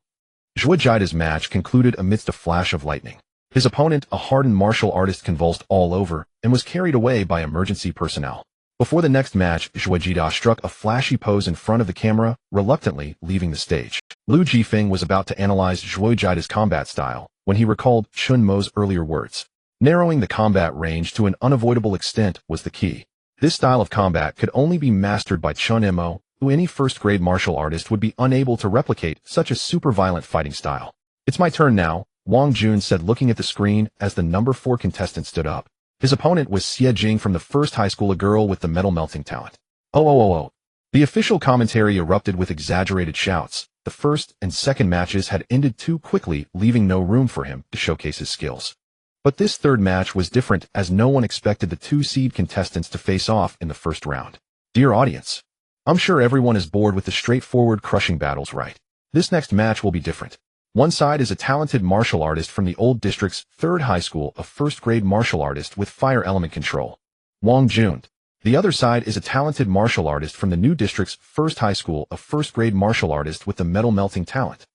Zhuo Jida's match concluded amidst a flash of lightning. His opponent, a hardened martial artist, convulsed all over and was carried away by emergency personnel. Before the next match, Zhuo Jida struck a flashy pose in front of the camera, reluctantly leaving the stage. Lu Jifeng was about to analyze Zhuo Jida's combat style when he recalled Chen Mo's earlier words. Narrowing the combat range to an unavoidable extent was the key. This style of combat could only be mastered by Chen Mo, who any first-grade martial artist would be unable to replicate such a super-violent fighting style. It's my turn now, Wang Jun said, looking at the screen as the number 4 contestant stood up. His opponent was Xie Jing from the first high school, a girl with the metal-melting talent. Oh. The official commentary erupted with exaggerated shouts. The first and second matches had ended too quickly, leaving no room for him to showcase his skills. But this third match was different, as no one expected the 2-seed contestants to face off in the first round. Dear audience, I'm sure everyone is bored with the straightforward crushing battles, right? This next match will be different. One side is a talented martial artist from the old district's third high school, a first-grade martial artist with fire element control, Wang Jun. The other side is a talented martial artist from the new district's first high school, a first-grade martial artist with the metal-melting talent,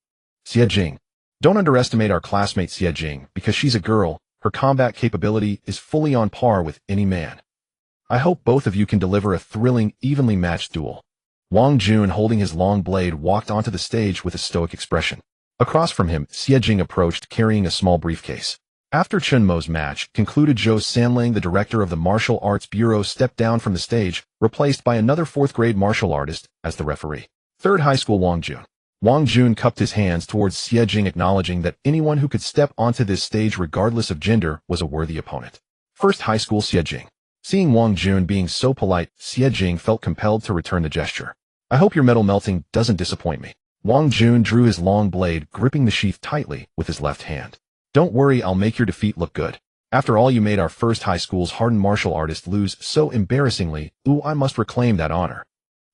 Xie Jing. Don't underestimate our classmate Xie Jing. Because she's a girl, her combat capability is fully on par with any man. I hope both of you can deliver a thrilling, evenly matched duel. Wang Jun, holding his long blade, walked onto the stage with a stoic expression. Across from him, Xie Jing approached, carrying a small briefcase. After Chen Mo's match concluded, Zhou Sanlang, the director of the Martial Arts Bureau, stepped down from the stage, replaced by another fourth-grade martial artist as the referee. Third high school Wang Jun. Wang Jun cupped his hands towards Xie Jing, acknowledging that anyone who could step onto this stage regardless of gender was a worthy opponent. First high school Xie Jing. Seeing Wang Jun being so polite, Xie Jing felt compelled to return the gesture. I hope your metal melting doesn't disappoint me. Wang Jun drew his long blade, gripping the sheath tightly with his left hand. Don't worry, I'll make your defeat look good. After all, you made our first high school's hardened martial artist lose so embarrassingly. Ooh, I must reclaim that honor.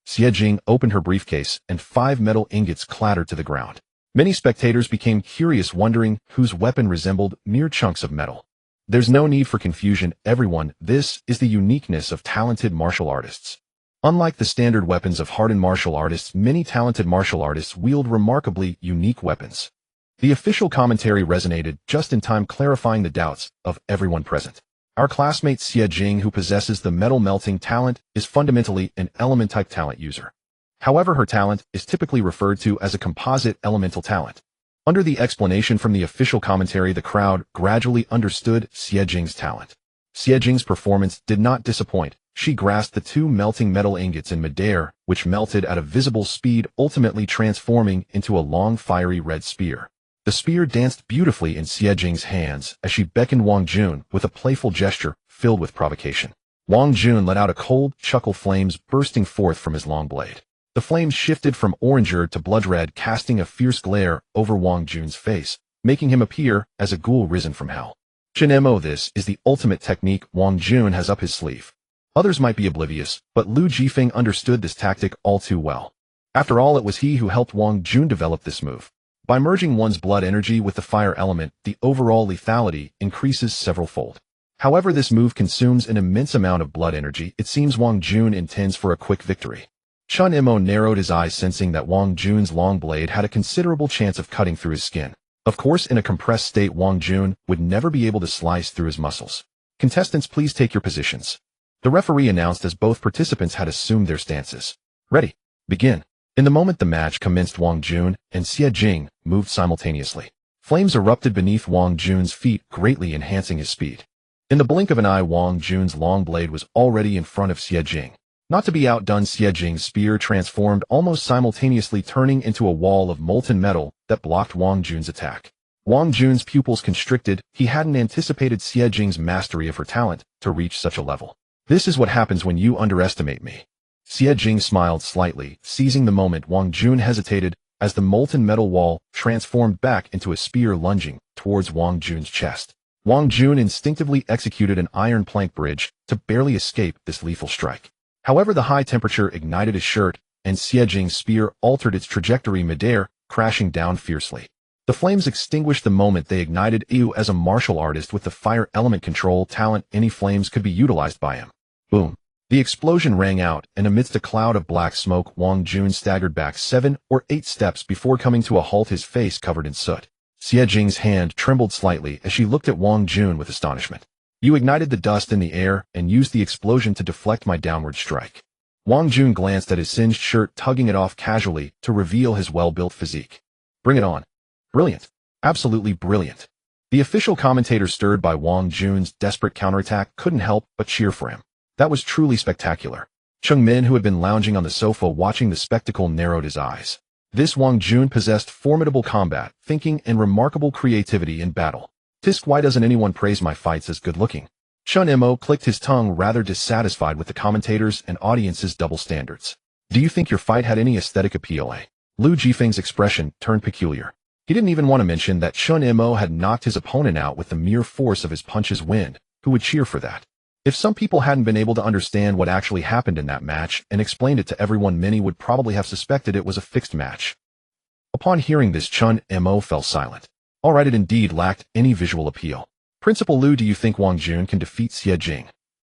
Xie Jing opened her briefcase, and 5 metal ingots clattered to the ground. Many spectators became curious, wondering whose weapon resembled mere chunks of metal. There's no need for confusion, everyone. This is the uniqueness of talented martial artists. Unlike the standard weapons of hardened martial artists, many talented martial artists wield remarkably unique weapons. The official commentary resonated just in time, clarifying the doubts of everyone present. Our classmate Xie Jing, who possesses the metal melting talent, is fundamentally an element-type talent user. However, her talent is typically referred to as a composite elemental talent. Under the explanation from the official commentary, the crowd gradually understood Xie Jing's talent. Xie Jing's performance did not disappoint. She grasped the 2 melting metal ingots in midair, which melted at a visible speed, ultimately transforming into a long, fiery red spear. The spear danced beautifully in Xie Jing's hands as she beckoned Wang Jun with a playful gesture filled with provocation. Wang Jun let out a cold chuckle, flames bursting forth from his long blade. The flames shifted from orange to blood red, casting a fierce glare over Wang Jun's face, making him appear as a ghoul risen from hell. Chen Mo, this is the ultimate technique Wang Jun has up his sleeve. Others might be oblivious, but Lu Jifeng understood this tactic all too well. After all, it was he who helped Wang Jun develop this move. By merging one's blood energy with the fire element, the overall lethality increases several-fold. However, this move consumes an immense amount of blood energy. It seems Wang Jun intends for a quick victory. Chen Mo narrowed his eyes, sensing that Wang Jun's long blade had a considerable chance of cutting through his skin. Of course, in a compressed state, Wang Jun would never be able to slice through his muscles. Contestants, please take your positions. The referee announced as both participants had assumed their stances. Ready. Begin. In the moment the match commenced, Wang Jun and Xie Jing moved simultaneously. Flames erupted beneath Wang Jun's feet, greatly enhancing his speed. In the blink of an eye, Wang Jun's long blade was already in front of Xie Jing. Not to be outdone, Xie Jing's spear transformed almost simultaneously, turning into a wall of molten metal that blocked Wang Jun's attack. Wang Jun's pupils constricted. He hadn't anticipated Xie Jing's mastery of her talent to reach such a level. This is what happens when you underestimate me. Xie Jing smiled slightly, seizing the moment. Wang Jun hesitated as the molten metal wall transformed back into a spear lunging towards Wang Jun's chest. Wang Jun instinctively executed an iron plank bridge to barely escape this lethal strike. However, the high temperature ignited his shirt, and Xie Jing's spear altered its trajectory midair, crashing down fiercely. The flames extinguished the moment they ignited. As a martial artist with the fire element control talent, any flames could be utilized by him. Boom. The explosion rang out, and amidst a cloud of black smoke, Wang Jun staggered back 7 or 8 steps before coming to a halt, his face covered in soot. Xie Jing's hand trembled slightly as she looked at Wang Jun with astonishment. You ignited the dust in the air and used the explosion to deflect my downward strike. Wang Jun glanced at his singed shirt, tugging it off casually to reveal his well-built physique. Bring it on. Brilliant. Absolutely brilliant. The official commentator, stirred by Wang Jun's desperate counterattack, couldn't help but cheer for him. That was truly spectacular. Cheng Min, who had been lounging on the sofa watching the spectacle, narrowed his eyes. This Wang Jun possessed formidable combat, thinking, and remarkable creativity in battle. Tisk, why doesn't anyone praise my fights as good-looking? Chen Mo clicked his tongue, rather dissatisfied with the commentators and audience's double standards. Do you think your fight had any aesthetic appeal? Lu Jifeng's expression turned peculiar. He didn't even want to mention that Chen Mo had knocked his opponent out with the mere force of his punches. Wind, who would cheer for that? If some people hadn't been able to understand what actually happened in that match and explained it to everyone, many would probably have suspected it was a fixed match. Upon hearing this, Chen Mo fell silent. Alright, it indeed lacked any visual appeal. Principal Lu, do you think Wang Jun can defeat Xie Jing?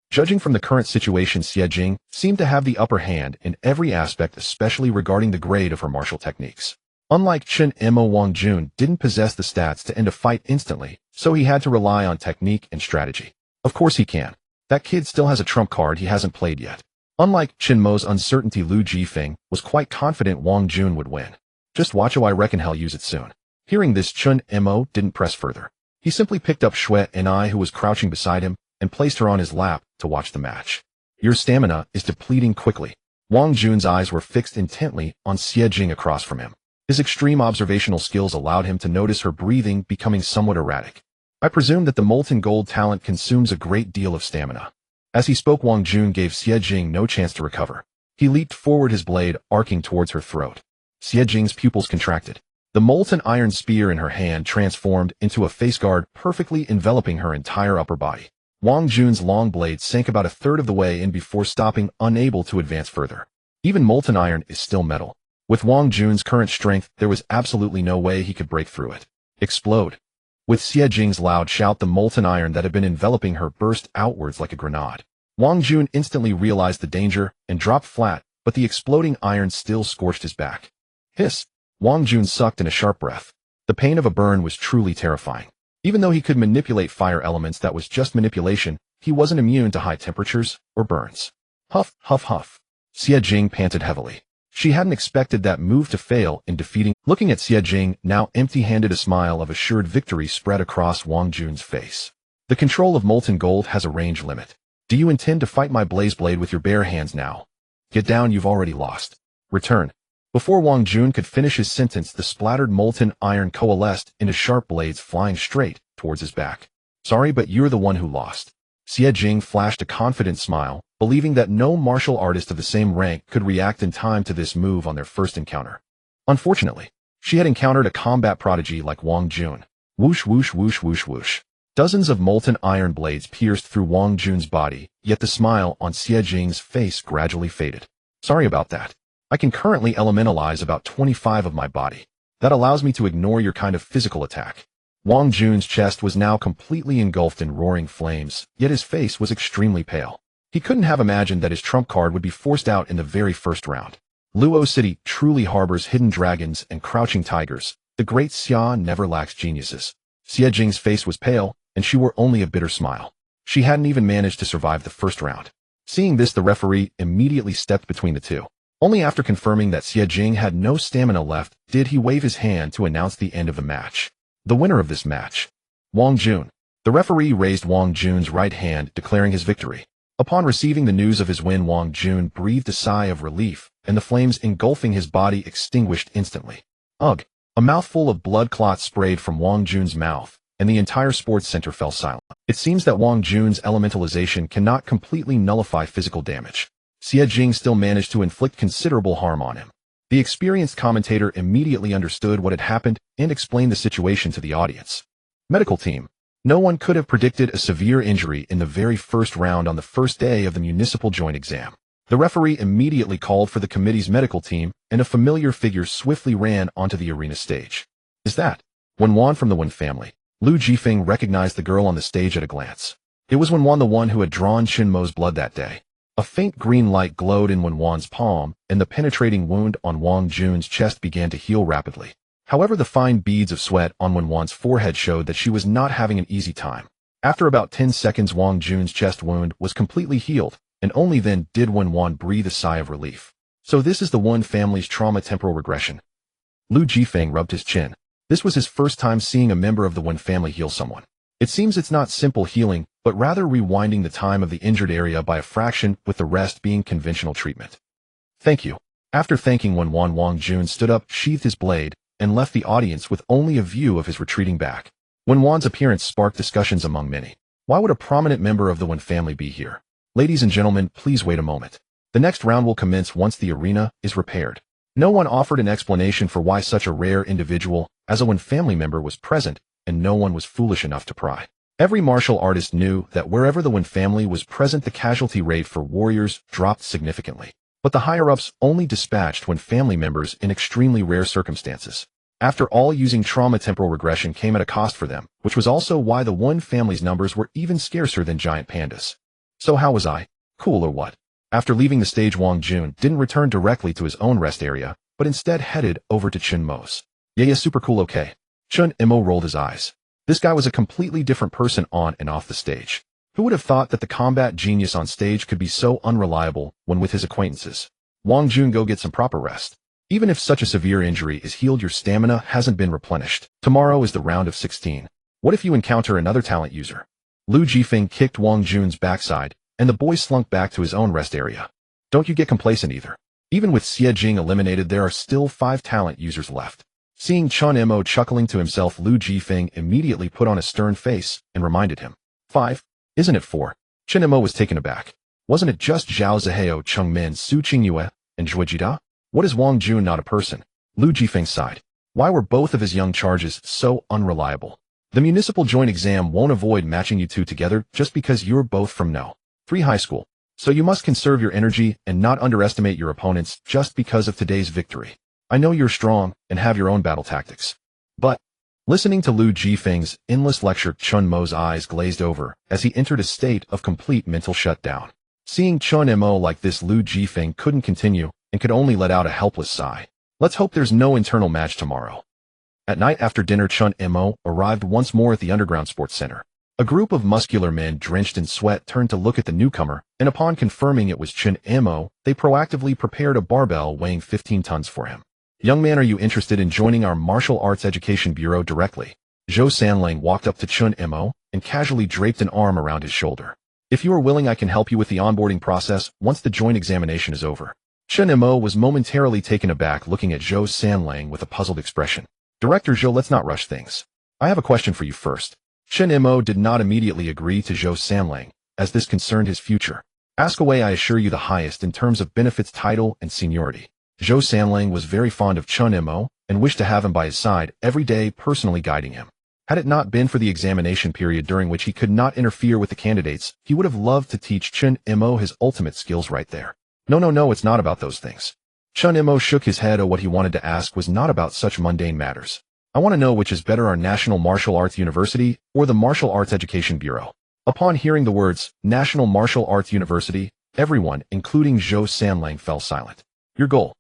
Judging from the current situation, Xie Jing seemed to have the upper hand in every aspect, especially regarding the grade of her martial techniques. Unlike Chen Mo, Wang Jun didn't possess the stats to end a fight instantly, so he had to rely on technique and strategy. Of course he can. That kid still has a trump card he hasn't played yet. Unlike Chen Mo's uncertainty, Lu Jifeng was quite confident Wang Jun would win. Just watch, I reckon he'll use it soon. Hearing this, Chen Mo didn't press further. He simply picked up Xue Enai, who was crouching beside him, and placed her on his lap to watch the match. Your stamina is depleting quickly. Wang Jun's eyes were fixed intently on Xie Jing across from him. His extreme observational skills allowed him to notice her breathing becoming somewhat erratic. I presume that the molten gold talent consumes a great deal of stamina. As he spoke, Wang Jun gave Xie Jing no chance to recover. He leaped forward, his blade arcing towards her throat. Xie Jing's pupils contracted. The molten iron spear in her hand transformed into a face guard, perfectly enveloping her entire upper body. Wang Jun's long blade sank about a third of the way in before stopping, unable to advance further. Even molten iron is still metal. With Wang Jun's current strength, there was absolutely no way he could break through it. Explode. With Xie Jing's loud shout, the molten iron that had been enveloping her burst outwards like a grenade. Wang Jun instantly realized the danger and dropped flat, but the exploding iron still scorched his back. Hiss! Wang Jun sucked in a sharp breath. The pain of a burn was truly terrifying. Even though he could manipulate fire elements, that was just manipulation. He wasn't immune to high temperatures or burns. Huff, huff, huff. Xie Jing panted heavily. She hadn't expected that move to fail in defeating. Looking at Xie Jing, now empty-handed, a smile of assured victory spread across Wang Jun's face. The control of molten gold has a range limit. Do you intend to fight my blaze blade with your bare hands now? Get down, you've already lost. Return. Before Wang Jun could finish his sentence, the splattered molten iron coalesced into sharp blades flying straight towards his back. Sorry, but you're the one who lost. Xie Jing flashed a confident smile, believing that no martial artist of the same rank could react in time to this move on their first encounter. Unfortunately, she had encountered a combat prodigy like Wang Jun. Whoosh, whoosh, whoosh, whoosh, whoosh. Dozens of molten iron blades pierced through Wang Jun's body, yet the smile on Xie Jing's face gradually faded. Sorry about that. I can currently elementalize about 25 of my body. That allows me to ignore your kind of physical attack. Wang Jun's chest was now completely engulfed in roaring flames, yet his face was extremely pale. He couldn't have imagined that his trump card would be forced out in the very first round. Luo City truly harbors hidden dragons and crouching tigers. The great Xia never lacks geniuses. Xie Jing's face was pale, and she wore only a bitter smile. She hadn't even managed to survive the first round. Seeing this, the referee immediately stepped between the two. Only after confirming that Xie Jing had no stamina left did he wave his hand to announce the end of the match. The winner of this match, Wang Jun. The referee raised Wang Jun's right hand, declaring his victory. Upon receiving the news of his win, Wang Jun breathed a sigh of relief, and the flames engulfing his body extinguished instantly. Ugh! A mouthful of blood clots sprayed from Wang Jun's mouth, and the entire sports center fell silent. It seems that Wang Jun's elementalization cannot completely nullify physical damage. Xie Jing still managed to inflict considerable harm on him. The experienced commentator immediately understood what had happened and explained the situation to the audience. Medical team. No one could have predicted a severe injury in the very first round on the first day of the municipal joint exam. The referee immediately called for the committee's medical team, and a familiar figure swiftly ran onto the arena stage. Is that Wenwan from the Wen family? Lu Jifeng recognized the girl on the stage at a glance. It was Wenwan, the one who had drawn Chen Mo's blood that day. A faint green light glowed in Wenwan's palm, and the penetrating wound on Wang Jun's chest began to heal rapidly. However, the fine beads of sweat on Wenwan's forehead showed that she was not having an easy time. After about 10 seconds, Wang Jun's chest wound was completely healed, and only then did Wenwan breathe a sigh of relief. So this is the Wen family's trauma temporal regression. Lu Jifeng rubbed his chin. This was his first time seeing a member of the Wen family heal someone. It seems it's not simple healing, but rather rewinding the time of the injured area by a fraction, with the rest being conventional treatment. Thank you. After thanking Wenwan, Wang Jun stood up, sheathed his blade, and left the audience with only a view of his retreating back. Wenwan's appearance sparked discussions among many. Why would a prominent member of the Wen family be here? Ladies and gentlemen, please wait a moment. The next round will commence once the arena is repaired. No one offered an explanation for why such a rare individual as a Wen family member was present, and no one was foolish enough to pry. Every martial artist knew that wherever the Wen family was present, the casualty rate for warriors dropped significantly. But the higher-ups only dispatched Wen family members in extremely rare circumstances. After all, using trauma temporal regression came at a cost for them, which was also why the Wen family's numbers were even scarcer than giant pandas. So how was I? Cool or what? After leaving the stage, Wang Jun didn't return directly to his own rest area, but instead headed over to Chen Mo's. Yeah, super cool, okay. Chen Mo rolled his eyes. This guy was a completely different person on and off the stage. Who would have thought that the combat genius on stage could be so unreliable when with his acquaintances? Wang Jun, go get some proper rest. Even if such a severe injury is healed, your stamina hasn't been replenished. Tomorrow is the round of 16. What if you encounter another talent user? Lu Jifeng kicked Wang Jun's backside, and the boy slunk back to his own rest area. Don't you get complacent either. Even with Xie Jing eliminated, there are still 5 talent users left. Seeing Chen Mo chuckling to himself, Lu Jifeng immediately put on a stern face and reminded him. 5? Isn't it 4? Chen Mo was taken aback. Wasn't it just Zhao Zihao, Chengmin, Su Qingyue, and Zhuijida? What is Wang Jun not a person? Lu Jifeng sighed. Why were both of his young charges so unreliable? The municipal joint exam won't avoid matching you two together just because you're both from No. 3 high school. So you must conserve your energy and not underestimate your opponents just because of today's victory. I know you're strong and have your own battle tactics. But, listening to Lu Jifeng's endless lecture, Chen Mo's eyes glazed over as he entered a state of complete mental shutdown. Seeing Chen Mo like this, Lu Jifeng couldn't continue and could only let out a helpless sigh. Let's hope there's no internal match tomorrow. At night after dinner, Chen Mo arrived once more at the underground sports center. A group of muscular men drenched in sweat turned to look at the newcomer, and upon confirming it was Chen Mo, they proactively prepared a barbell weighing 15 tons for him. Young man, are you interested in joining our martial arts education bureau directly? Zhou Sanlang walked up to Chen Mo and casually draped an arm around his shoulder. If you are willing, I can help you with the onboarding process once the joint examination is over. Chen Mo was momentarily taken aback, looking at Zhou Sanlang with a puzzled expression. Director Zhou, let's not rush things. I have a question for you first. Chen Mo did not immediately agree to Zhou Sanlang, as this concerned his future. Ask away, I assure you the highest in terms of benefits, title, and seniority. Zhou Sanlang was very fond of Chen Mo and wished to have him by his side every day, personally guiding him. Had it not been for the examination period during which he could not interfere with the candidates, he would have loved to teach Chen Mo his ultimate skills right there. No, it's not about those things. Chen Mo shook his head. What he wanted to ask was not about such mundane matters. I want to know which is better, our National Martial Arts University or the Martial Arts Education Bureau. Upon hearing the words, National Martial Arts University, everyone, including Zhou Sanlang, fell silent. Your goal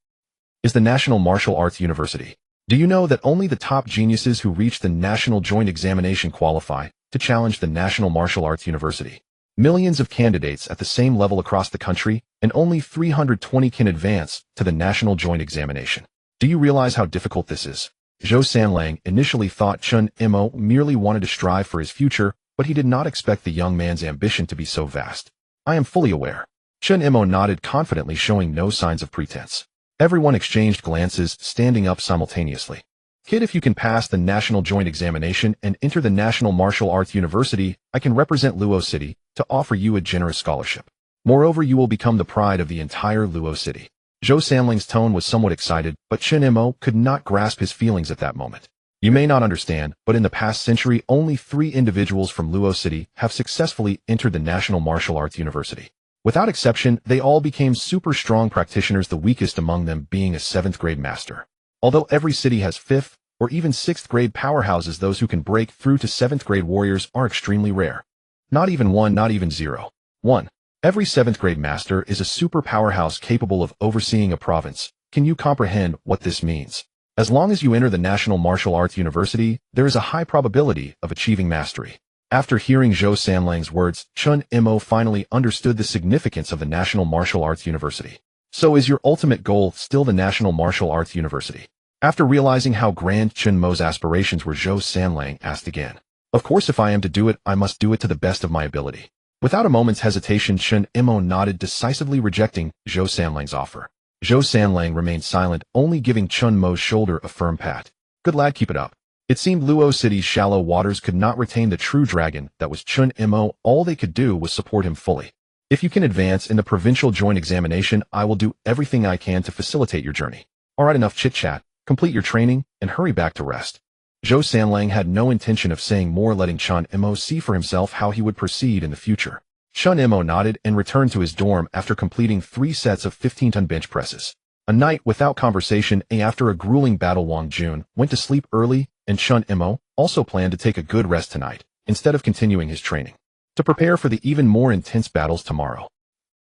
is the National Martial Arts University. Do you know that only the top geniuses who reach the National Joint Examination qualify to challenge the National Martial Arts University? Millions of candidates at the same level across the country, and only 320 can advance to the national joint examination. Do you realize how difficult this is? Zhou Sanlang initially thought Chen Mo merely wanted to strive for his future, but he did not expect the young man's ambition to be so vast. I am fully aware. Chen Mo nodded confidently, showing no signs of pretense. Everyone exchanged glances, standing up simultaneously. Kid, if you can pass the national joint examination and enter the National Martial Arts University, I can represent Luo City to offer you a generous scholarship. Moreover, you will become the pride of the entire Luo City. Zhou Sanling's tone was somewhat excited, but Chen Mo could not grasp his feelings at that moment. You may not understand, but in the past century, only 3 individuals from Luo City have successfully entered the National Martial Arts University. Without exception, they all became super strong practitioners, the weakest among them being a 7th grade master. Although every city has 5th or even 6th grade powerhouses, those who can break through to 7th grade warriors are extremely rare. Not even 1, not even 0. 1. Every 7th grade master is a super powerhouse capable of overseeing a province. Can you comprehend what this means? As long as you enter the National Martial Arts University, there is a high probability of achieving mastery. After hearing Zhou Sanlang's words, Chen Mo finally understood the significance of the National Martial Arts University. So is your ultimate goal still the National Martial Arts University? After realizing how grand Chen Mo's aspirations were, Zhou Sanlang asked again. Of course, if I am to do it, I must do it to the best of my ability. Without a moment's hesitation, Chen Mo nodded, decisively rejecting Zhou Sanlang's offer. Zhou Sanlang remained silent, only giving Chen Mo's shoulder a firm pat. Good lad, keep it up. It seemed Luo City's shallow waters could not retain the true dragon that was Chen Mo. All they could do was support him fully. If you can advance in the provincial joint examination, I will do everything I can to facilitate your journey. Alright, enough chit-chat. Complete your training and hurry back to rest. Zhou Sanlang had no intention of saying more, letting Chen Mo see for himself how he would proceed in the future. Chen Mo nodded and returned to his dorm after completing 3 sets of 15-ton bench presses. A night without conversation, after a grueling battle, Wang Jun went to sleep early, and Chen Mo also planned to take a good rest tonight, instead of continuing his training, to prepare for the even more intense battles tomorrow.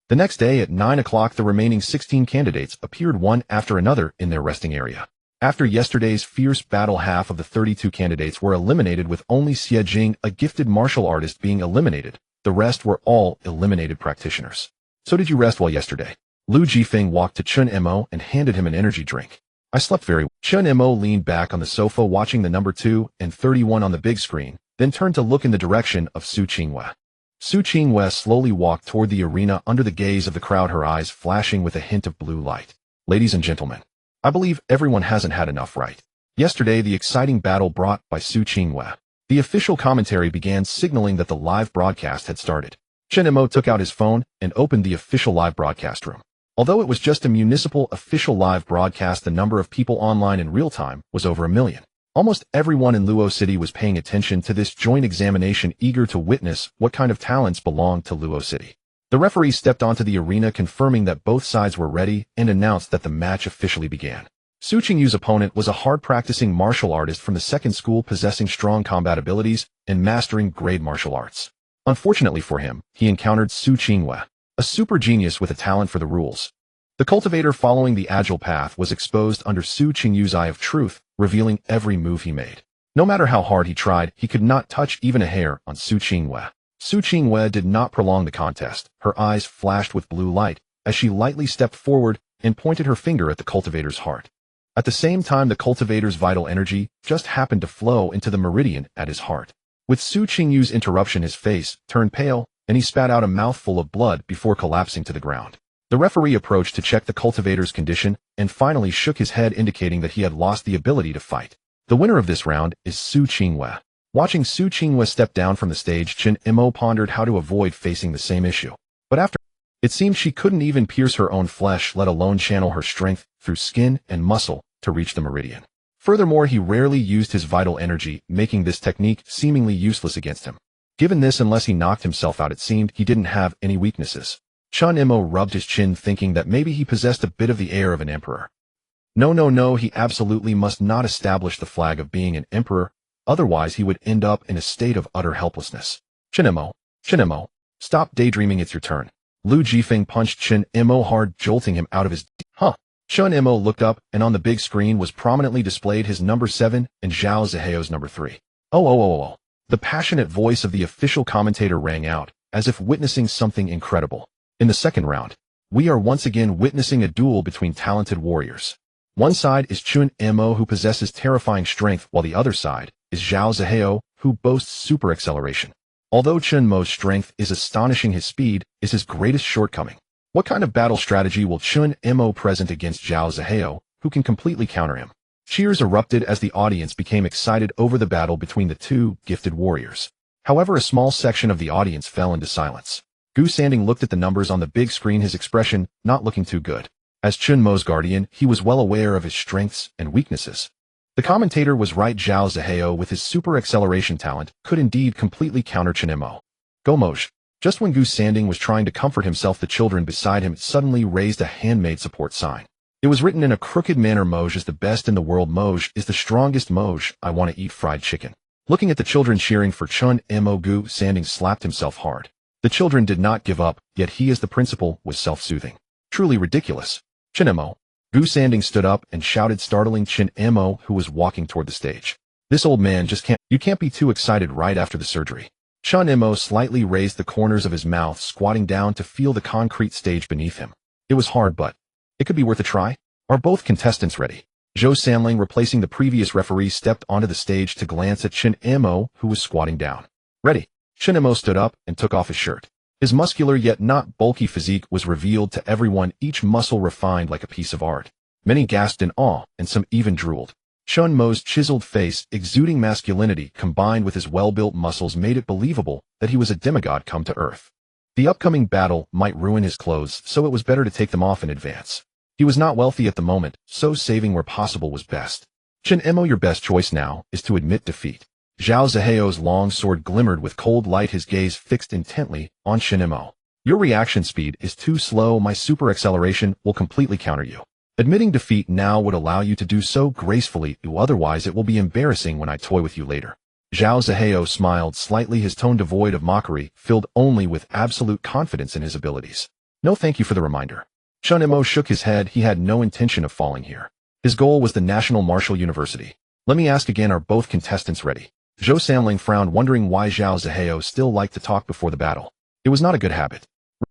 The next day at 9 o'clock, the remaining 16 candidates appeared one after another in their resting area. After yesterday's fierce battle, half of the 32 candidates were eliminated, with only Xie Jing, a gifted martial artist, being eliminated. The rest were all eliminated practitioners. So did you rest well yesterday? Lu Jifeng walked to Chen Mo and handed him an energy drink. I slept very well. Chen Mo leaned back on the sofa watching the number 2 and 31 on the big screen, then turned to look in the direction of Su Qingwei. Su Qingwei slowly walked toward the arena under the gaze of the crowd, her eyes flashing with a hint of blue light. Ladies and gentlemen, I believe everyone hasn't had enough, right? Yesterday, the exciting battle brought by Su Qingwei. The official commentary began, signaling that the live broadcast had started. Chen Mo took out his phone and opened the official live broadcast room. Although it was just a municipal official live broadcast, the number of people online in real time was over 1 million. Almost everyone in Luo City was paying attention to this joint examination, eager to witness what kind of talents belonged to Luo City. The referee stepped onto the arena, confirming that both sides were ready, and announced that the match officially began. Su Qingyu's opponent was a hard-practicing martial artist from the second school, possessing strong combat abilities and mastering great martial arts. Unfortunately for him, he encountered Su Qingwei, a super genius with a talent for the rules. The cultivator, following the agile path, was exposed under Su Qingyu's eye of truth, revealing every move he made. No matter how hard he tried, he could not touch even a hair on Su Qingwei. Su Qingwei did not prolong the contest. Her eyes flashed with blue light as she lightly stepped forward and pointed her finger at the cultivator's heart. At the same time, the cultivator's vital energy just happened to flow into the meridian at his heart. With Su Qingyu's interruption, his face turned pale, and he spat out a mouthful of blood before collapsing to the ground. The referee approached to check the cultivator's condition and finally shook his head, indicating that he had lost the ability to fight. The winner of this round is Su Qingwei. Watching Su Qingwei step down from the stage, Chen Mo pondered how to avoid facing the same issue. But after it seemed she couldn't even pierce her own flesh, let alone channel her strength through skin and muscle to reach the meridian. Furthermore, he rarely used his vital energy, making this technique seemingly useless against him. Given this, unless he knocked himself out, it seemed he didn't have any weaknesses. Chen Mo rubbed his chin, thinking that maybe he possessed a bit of the air of an emperor. No, he absolutely must not establish the flag of being an emperor, otherwise he would end up in a state of utter helplessness. Chen Mo, stop daydreaming, it's your turn. Lu Jifeng punched Chen Mo hard, jolting him out of his Chen Mo looked up, and on the big screen was prominently displayed his number 7 and Zhao Ziheo's number 3. Oh. The passionate voice of the official commentator rang out, as if witnessing something incredible. In the second round, we are once again witnessing a duel between talented warriors. One side is Chen Mo, who possesses terrifying strength, while the other side is Zhao Zihao, who boasts super acceleration. Although Chen Mo's strength is astonishing, his speed is his greatest shortcoming. What kind of battle strategy will Chen Mo present against Zhao Zihao, who can completely counter him? Cheers erupted as the audience became excited over the battle between the two gifted warriors. However, a small section of the audience fell into silence. Gu Sanding looked at the numbers on the big screen, his expression not looking too good. As Chen Mo's guardian, he was well aware of his strengths and weaknesses. The commentator was right. Zhao Zihao, with his super acceleration talent, could indeed completely counter Chen Mo. Go Moj. Just when Gu Sanding was trying to comfort himself, the children beside him suddenly raised a handmade support sign. It was written in a crooked manner: Moj is the best in the world. Moj is the strongest. Moj, I want to eat fried chicken. Looking at the children cheering for Chen Mo, Gu Sanding slapped himself hard. The children did not give up, yet he as the principal was self-soothing. Truly ridiculous. Chen Mo. Gu Sanding stood up and shouted, startling Chen Mo, who was walking toward the stage. This old man just can't— You can't be too excited right after the surgery. Chen Mo slightly raised the corners of his mouth, squatting down to feel the concrete stage beneath him. It was hard, but it could be worth a try. Are both contestants ready? Zhou Sanling, replacing the previous referee, stepped onto the stage to glance at Chen Mo, who was squatting down. Ready. Chen Mo stood up and took off his shirt. His muscular yet not bulky physique was revealed to everyone, each muscle refined like a piece of art. Many gasped in awe, and some even drooled. Chen Mo's chiseled face, exuding masculinity combined with his well-built muscles, made it believable that he was a demigod come to earth. The upcoming battle might ruin his clothes, so it was better to take them off in advance. He was not wealthy at the moment, so saving where possible was best. Chen Mo, your best choice now is to admit defeat. Zhao Zihao's long sword glimmered with cold light, his gaze fixed intently on Chen Mo. Your reaction speed is too slow. My super acceleration will completely counter you. Admitting defeat now would allow you to do so gracefully, otherwise it will be embarrassing when I toy with you later. Zhao Zihao smiled slightly, his tone devoid of mockery, filled only with absolute confidence in his abilities. No, thank you for the reminder. Chen Mo shook his head. He had no intention of falling here. His goal was the National Martial University. Let me ask again, are both contestants ready? Zhou Sanling frowned, wondering why Zhao Zihao still liked to talk before the battle. It was not a good habit.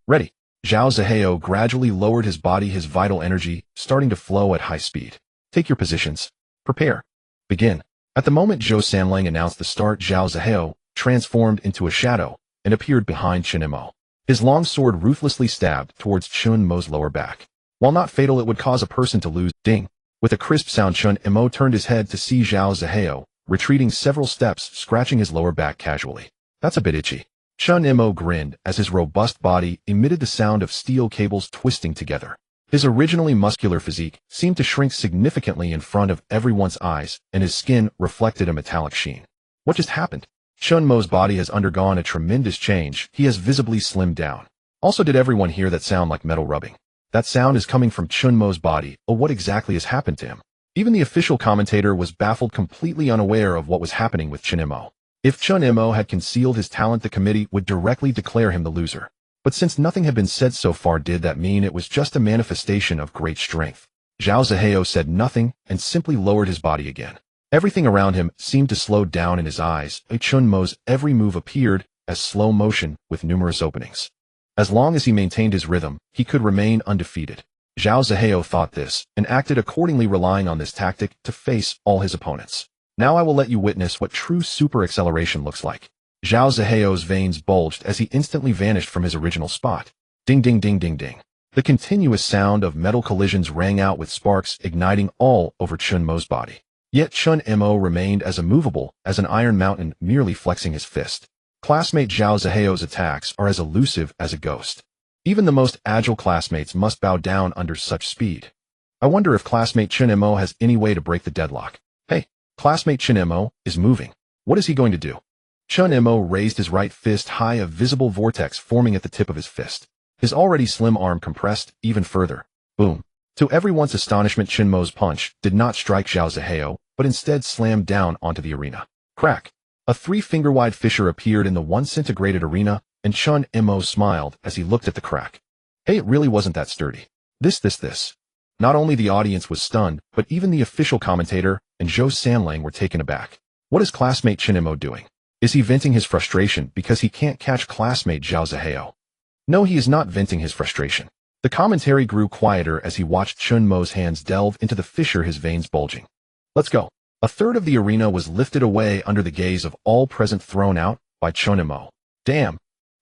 Ready. Zhao Zihao gradually lowered his body, his vital energy starting to flow at high speed. Take your positions. Prepare. Begin. At the moment Zhou Sanling announced the start, Zhao Zihao transformed into a shadow and appeared behind Chen Mo. His long sword ruthlessly stabbed towards Chen Mo's lower back. While not fatal, it would cause a person to lose. Ding. With a crisp sound, Chen Mo turned his head to see Zhao Zihao, retreating several steps, scratching his lower back casually. That's a bit itchy. Chen Mo grinned as his robust body emitted the sound of steel cables twisting together. His originally muscular physique seemed to shrink significantly in front of everyone's eyes, and his skin reflected a metallic sheen. What just happened? Chen Mo's body has undergone a tremendous change. He has visibly slimmed down. Also, did everyone hear that sound like metal rubbing? That sound is coming from Chen Mo's body. Oh, what exactly has happened to him? Even the official commentator was baffled, completely unaware of what was happening with Chen Mo. If Chen Mo had concealed his talent, the committee would directly declare him the loser. But since nothing had been said so far, did that mean it was just a manifestation of great strength? Zhao Zihao said nothing and simply lowered his body again. Everything around him seemed to slow down in his eyes. Chen Mo's every move appeared as slow motion with numerous openings. As long as he maintained his rhythm, he could remain undefeated. Zhao Zihao thought this and acted accordingly, relying on this tactic to face all his opponents. Now I will let you witness what true super acceleration looks like. Zhao Zihao's veins bulged as he instantly vanished from his original spot. Ding ding ding ding ding. The continuous sound of metal collisions rang out with sparks igniting all over Chen Mo's body. Yet Chen Mo remained as immovable as an iron mountain, merely flexing his fist. Classmate Zhao Zihao's attacks are as elusive as a ghost. Even the most agile classmates must bow down under such speed. I wonder if classmate Chen Mo has any way to break the deadlock. Hey, classmate Chen Mo is moving. What is he going to do? Chen Mo raised his right fist high, a visible vortex forming at the tip of his fist. His already slim arm compressed even further. Boom. To everyone's astonishment, Chen Mo's punch did not strike Zhao Zihao, but instead slammed down onto the arena. Crack. A 3-finger-wide fissure appeared in the once-integrated arena, and Chen Mo smiled as he looked at the crack. Hey, it really wasn't that sturdy. This. Not only the audience was stunned, but even the official commentator and Zhou Sanling were taken aback. What is classmate Chen Mo doing? Is he venting his frustration because he can't catch classmate Zhao Zihao? No, he is not venting his frustration. The commentary grew quieter as he watched Chen Mo's hands delve into the fissure, his veins bulging. Let's go. A third of the arena was lifted away under the gaze of all present, thrown out by Chen Mo. Damn.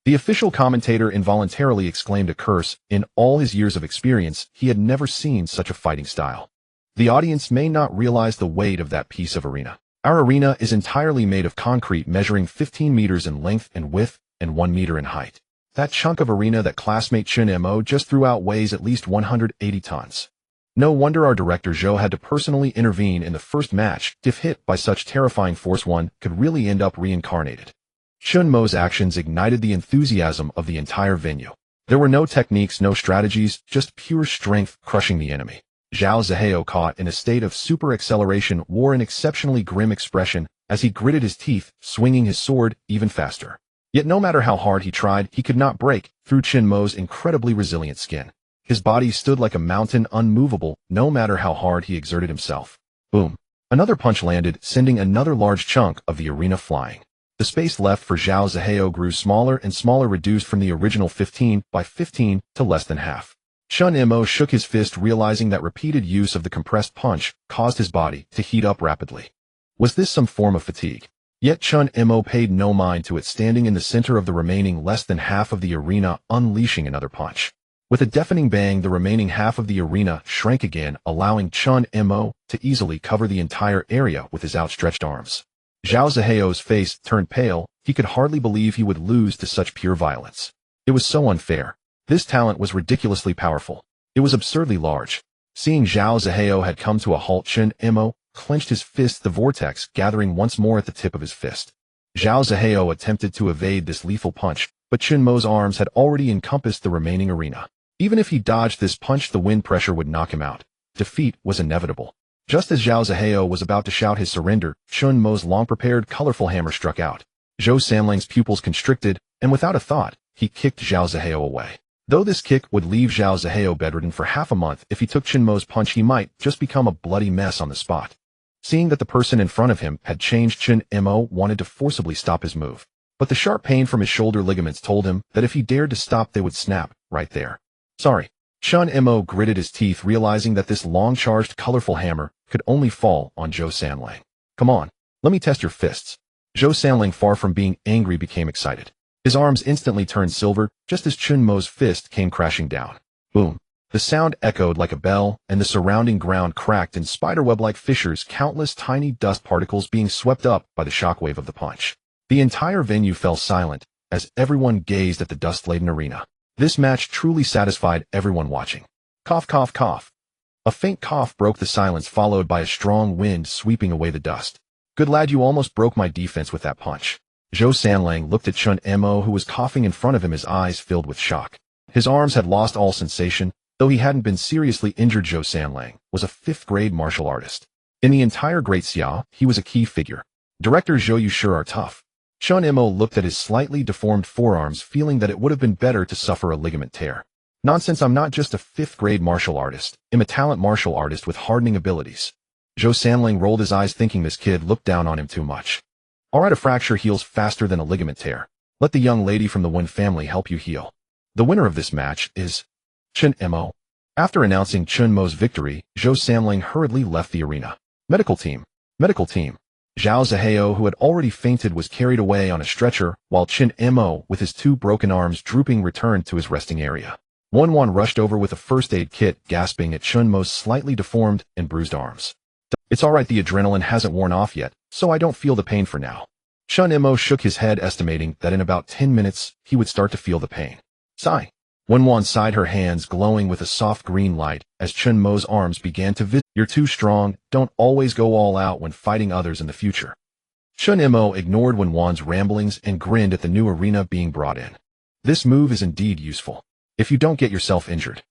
The official commentator involuntarily exclaimed a curse. In all his years of experience, he had never seen such a fighting style. The audience may not realize the weight of that piece of arena. Our arena is entirely made of concrete, measuring 15 meters in length and width and 1 meter in height. That chunk of arena that classmate Chen Mo just threw out weighs at least 180 tons. No wonder our director Zhou had to personally intervene in the first match. If hit by such terrifying force, one could really end up reincarnated. Chen Mo's actions ignited the enthusiasm of the entire venue. There were no techniques, no strategies, just pure strength crushing the enemy. Zhao Zihao, caught in a state of super acceleration, wore an exceptionally grim expression as he gritted his teeth, swinging his sword even faster. Yet no matter how hard he tried, he could not break through Chen Mo's incredibly resilient skin. His body stood like a mountain, unmovable, no matter how hard he exerted himself. Boom. Another punch landed, sending another large chunk of the arena flying. The space left for Zhao Zihao grew smaller and smaller, reduced from the original 15 by 15 to less than half. Chen Mo shook his fist, realizing that repeated use of the compressed punch caused his body to heat up rapidly. Was this some form of fatigue? Yet Chen Mo paid no mind to it, standing in the center of the remaining less than half of the arena, unleashing another punch. With a deafening bang, the remaining half of the arena shrank again, allowing Chen Mo to easily cover the entire area with his outstretched arms. Zhao Zihao's face turned pale. He could hardly believe he would lose to such pure violence. It was so unfair. This talent was ridiculously powerful. It was absurdly large. Seeing Zhao Zihao had come to a halt, Chen Mo clenched his fist, the vortex gathering once more at the tip of his fist. Zhao Zihao attempted to evade this lethal punch, but Chen Mo's arms had already encompassed the remaining arena. Even if he dodged this punch, the wind pressure would knock him out. Defeat was inevitable. Just as Zhao Zihao was about to shout his surrender, Chen Mo's long-prepared, colorful hammer struck out. Zhou Sanlang's pupils constricted, and without a thought, he kicked Zhao Zihao away. Though this kick would leave Zhao Zihao bedridden for half a month, if he took Chen Mo's punch, he might just become a bloody mess on the spot. Seeing that the person in front of him had changed, Chen Mo wanted to forcibly stop his move. But the sharp pain from his shoulder ligaments told him that if he dared to stop, they would snap right there. Sorry. Chen Mo gritted his teeth, realizing that this long-charged, colorful hammer could only fall on Zhou Sanlang. Come on, let me test your fists. Zhou Sanlang, far from being angry, became excited. His arms instantly turned silver, just as Chen Mo's fist came crashing down. Boom. The sound echoed like a bell, and the surrounding ground cracked in spiderweb-like fissures, countless tiny dust particles being swept up by the shockwave of the punch. The entire venue fell silent as everyone gazed at the dust-laden arena. This match truly satisfied everyone watching. Cough, cough, cough. A faint cough broke the silence, followed by a strong wind sweeping away the dust. Good lad, you almost broke my defense with that punch. Zhou Sanlang looked at Chen Mo, who was coughing in front of him, his eyes filled with shock. His arms had lost all sensation. Though he hadn't been seriously injured, Zhou Sanlang was a 5th-grade martial artist. In the entire Great Xia, he was a key figure. Director Zhou, you sure are tough. Chen Mo looked at his slightly deformed forearms, feeling that it would have been better to suffer a ligament tear. Nonsense, I'm not just a 5th-grade martial artist. I'm a talent martial artist with hardening abilities. Zhou Sanlang rolled his eyes, thinking this kid looked down on him too much. Alright, a fracture heals faster than a ligament tear. Let the young lady from the Wen family help you heal. The winner of this match is Chen Mo. After announcing Chen Mo's victory, Zhou Sanlang hurriedly left the arena. Medical team. Medical team. Zhao Zihao, who had already fainted, was carried away on a stretcher, while Chen Mo, with his 2 broken arms drooping, returned to his resting area. Wan rushed over with a first aid kit, gasping at Chen Mo's slightly deformed and bruised arms. It's alright, the adrenaline hasn't worn off yet, so I don't feel the pain for now. Chen Mo shook his head, estimating that in about 10 minutes, he would start to feel the pain. Sigh. Wan sighed, her hands glowing with a soft green light as Chen Mo's arms began to visit. You're too strong, don't always go all out when fighting others in the future. Chen Mo ignored Wan's ramblings and grinned at the new arena being brought in. This move is indeed useful, if you don't get yourself injured.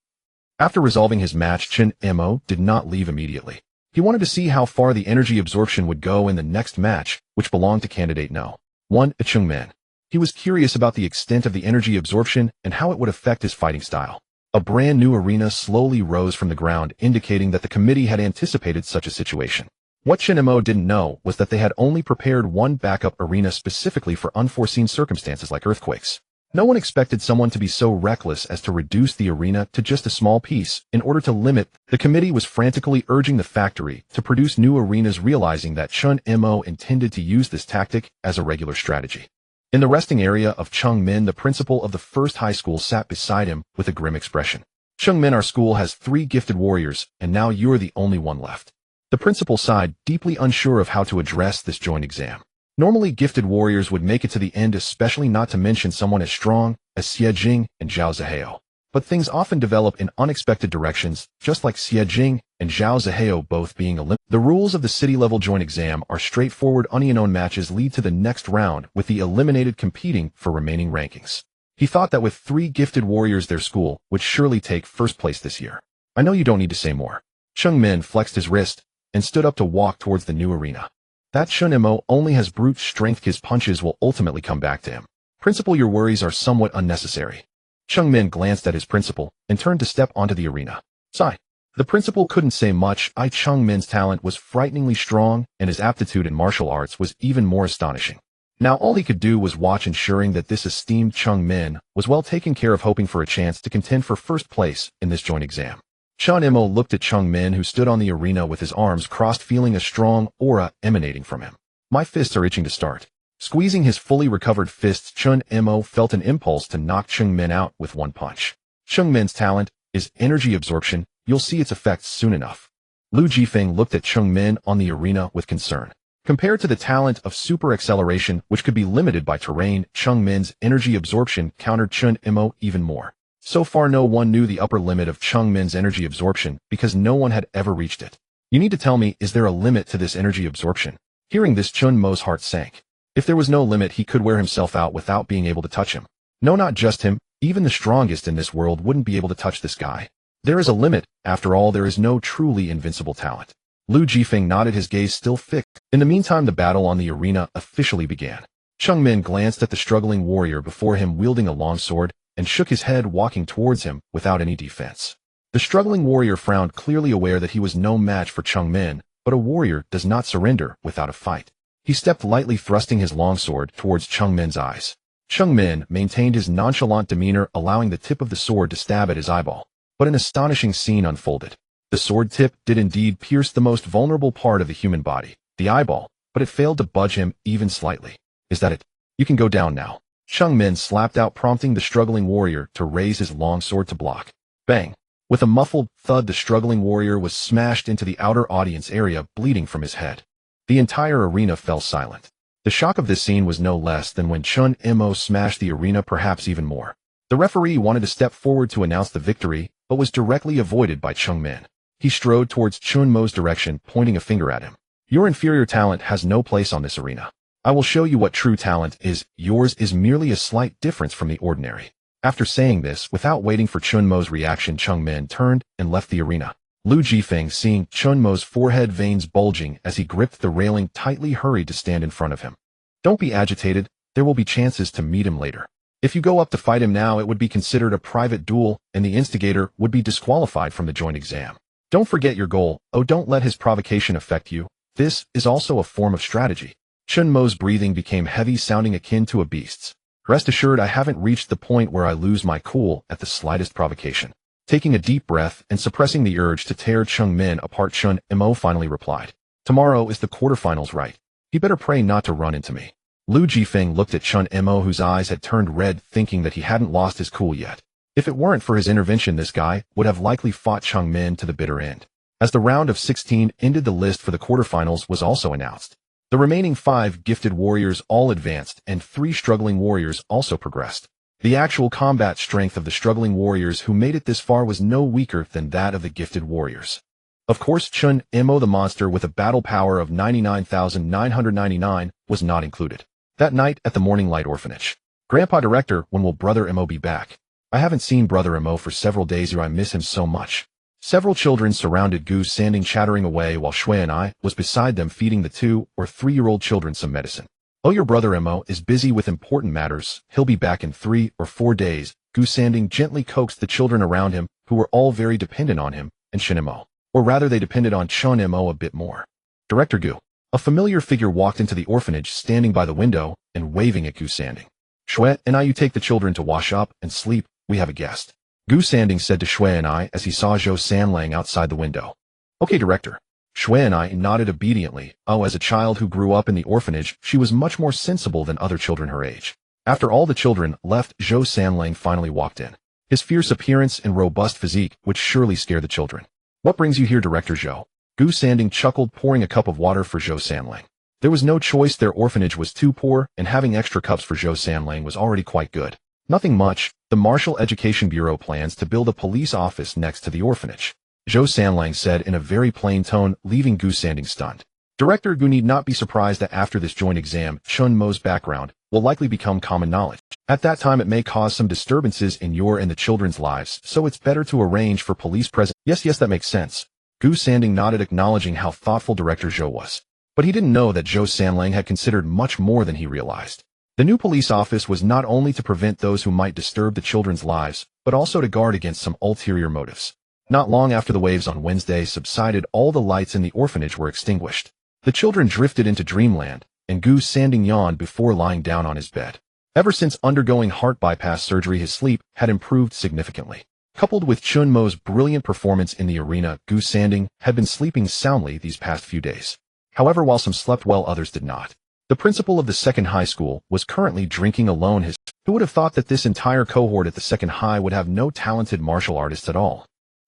After resolving his match, Chen Mo did not leave immediately. He wanted to see how far the energy absorption would go in the next match, which belonged to candidate No. 1, Chungmen. He was curious about the extent of the energy absorption and how it would affect his fighting style. A brand new arena slowly rose from the ground, indicating that the committee had anticipated such a situation. What Chen Mo didn't know was that they had only prepared one backup arena specifically for unforeseen circumstances like earthquakes. No one expected someone to be so reckless as to reduce the arena to just a small piece in order to limit. The committee was frantically urging the factory to produce new arenas, realizing that Chen Mo intended to use this tactic as a regular strategy. In the resting area of Chengmin, the principal of the first high school sat beside him with a grim expression. Chengmin, our school has 3 gifted warriors, and now you're the only one left. The principal sighed, deeply unsure of how to address this joint exam. Normally, gifted warriors would make it to the end, especially not to mention someone as strong as Xie Jing and Zhao Zihao. But things often develop in unexpected directions, just like Xie Jing and Zhao Zihao both being eliminated. The rules of the city-level joint exam are straightforward. Unknown matches lead to the next round, with the eliminated competing for remaining rankings. He thought that with 3 gifted warriors, their school would surely take first place this year. I know you don't need to say more. Chengmin flexed his wrist and stood up to walk towards the new arena. That Chen Mo only has brute strength. His punches will ultimately come back to him. Principal, your worries are somewhat unnecessary. Chengmin glanced at his principal and turned to step onto the arena. Sigh. The principal couldn't say much. Chengmin's talent was frighteningly strong, and his aptitude in martial arts was even more astonishing. Now all he could do was watch, ensuring that this esteemed Chengmin was well taken care of, hoping for a chance to contend for first place in this joint exam. Chen Mo looked at Chengmin, who stood on the arena with his arms crossed, feeling a strong aura emanating from him. My fists are itching to start. Squeezing his fully recovered fists, Chen Mo felt an impulse to knock Chengmin out with one punch. Chengmin's talent is energy absorption. You'll see its effects soon enough. Lu Jifeng looked at Chengmin on the arena with concern. Compared to the talent of super acceleration, which could be limited by terrain, Chengmin's energy absorption countered Chen Mo even more. So far, no one knew the upper limit of Chengmin's energy absorption because no one had ever reached it. You need to tell me, is there a limit to this energy absorption? Hearing this, Chen Mo's heart sank. If there was no limit, he could wear himself out without being able to touch him. No, not just him. Even the strongest in this world wouldn't be able to touch this guy. There is a limit. After all, there is no truly invincible talent. Lu Jifeng nodded, his gaze still fixed. In the meantime, the battle on the arena officially began. Chengmin glanced at the struggling warrior before him, wielding a long sword, and shook his head, walking towards him without any defense. The struggling warrior frowned, clearly aware that he was no match for Chengmin, but a warrior does not surrender without a fight. He stepped lightly, thrusting his longsword towards Chengmin's eyes. Chengmin maintained his nonchalant demeanor, allowing the tip of the sword to stab at his eyeball. But an astonishing scene unfolded. The sword tip did indeed pierce the most vulnerable part of the human body, the eyeball, but it failed to budge him even slightly. Is that it? You can go down now. Chengmin slapped out, prompting the struggling warrior to raise his long sword to block. Bang! With a muffled thud, the struggling warrior was smashed into the outer audience area, bleeding from his head. The entire arena fell silent. The shock of this scene was no less than when Chen Mo smashed the arena, perhaps even more. The referee wanted to step forward to announce the victory, but was directly avoided by Chengmin. He strode towards Chen Mo's direction, pointing a finger at him. Your inferior talent has no place on this arena. I will show you what true talent is. Yours is merely a slight difference from the ordinary. After saying this, without waiting for Chen Mo's reaction, Chengmin turned and left the arena. Lu Jifeng, seeing Chen Mo's forehead veins bulging as he gripped the railing tightly, hurried to stand in front of him. Don't be agitated. There will be chances to meet him later. If you go up to fight him now, it would be considered a private duel, and the instigator would be disqualified from the joint exam. Don't forget your goal. Oh, don't let his provocation affect you. This is also a form of strategy. Chen Mo's breathing became heavy, sounding akin to a beast's. Rest assured, I haven't reached the point where I lose my cool at the slightest provocation. Taking a deep breath and suppressing the urge to tear Chengmin apart, Chen Mo finally replied. Tomorrow is the quarterfinals, right? You better pray not to run into me. Lu Jifeng looked at Chen Mo, whose eyes had turned red, thinking that he hadn't lost his cool yet. If it weren't for his intervention, this guy would have likely fought Chengmin to the bitter end. As the round of 16 ended, the list for the quarterfinals was also announced. The remaining 5 gifted warriors all advanced, and 3 struggling warriors also progressed. The actual combat strength of the struggling warriors who made it this far was no weaker than that of the gifted warriors. Of course, Chen Mo, the monster with a battle power of 99,999, was not included. That night at the Morning Light Orphanage. Grandpa Director, when will Brother Mo be back? I haven't seen Brother Mo for several days here. I miss him so much. Several children surrounded Goose Sanding, chattering away, while Shui and I was beside them, feeding the 2- or 3-year-old children some medicine. Oh, your brother Mo is busy with important matters. He'll be back in 3 or 4 days. Goose Sanding gently coaxed the children around him, who were all very dependent on him and Chen Mo. Or rather, they depended on Chen Mo a bit more. Director Gu. A familiar figure walked into the orphanage, standing by the window and waving at Gu Sanding. Shui and I, you take the children to wash up and sleep. We have a guest. Gu Sanding said to Shui and I as he saw Zhou Sanlang outside the window. Okay, Director. Shui and I nodded obediently. Oh, as a child who grew up in the orphanage, she was much more sensible than other children her age. After all the children left, Zhou Sanlang finally walked in. His fierce appearance and robust physique would surely scare the children. What brings you here, Director Zhou? Gu Sanding chuckled, pouring a cup of water for Zhou Sanlang. There was no choice, their orphanage was too poor, and having extra cups for Zhou Sanlang was already quite good. Nothing much. The Martial Education Bureau plans to build a police office next to the orphanage, Zhou Sanlang said in a very plain tone, leaving Gu Sanding stunned. Director Gu need not be surprised that after this joint exam, Chen Mo's background will likely become common knowledge. At that time, it may cause some disturbances in your and the children's lives, so it's better to arrange for police presence. Yes, that makes sense. Gu Sanding nodded, acknowledging how thoughtful Director Zhou was. But he didn't know that Zhou Sanlang had considered much more than he realized. The new police office was not only to prevent those who might disturb the children's lives, but also to guard against some ulterior motives. Not long after the waves on Wednesday subsided, all the lights in the orphanage were extinguished. The children drifted into dreamland, and Gu Sanding yawned before lying down on his bed. Ever since undergoing heart bypass surgery, his sleep had improved significantly. Coupled with Chen Mo's brilliant performance in the arena, Gu Sanding had been sleeping soundly these past few days. However, while some slept well, others did not. The principal of the second high school was currently drinking alone. Who would have thought that this entire cohort at the second high would have no talented martial artists at all?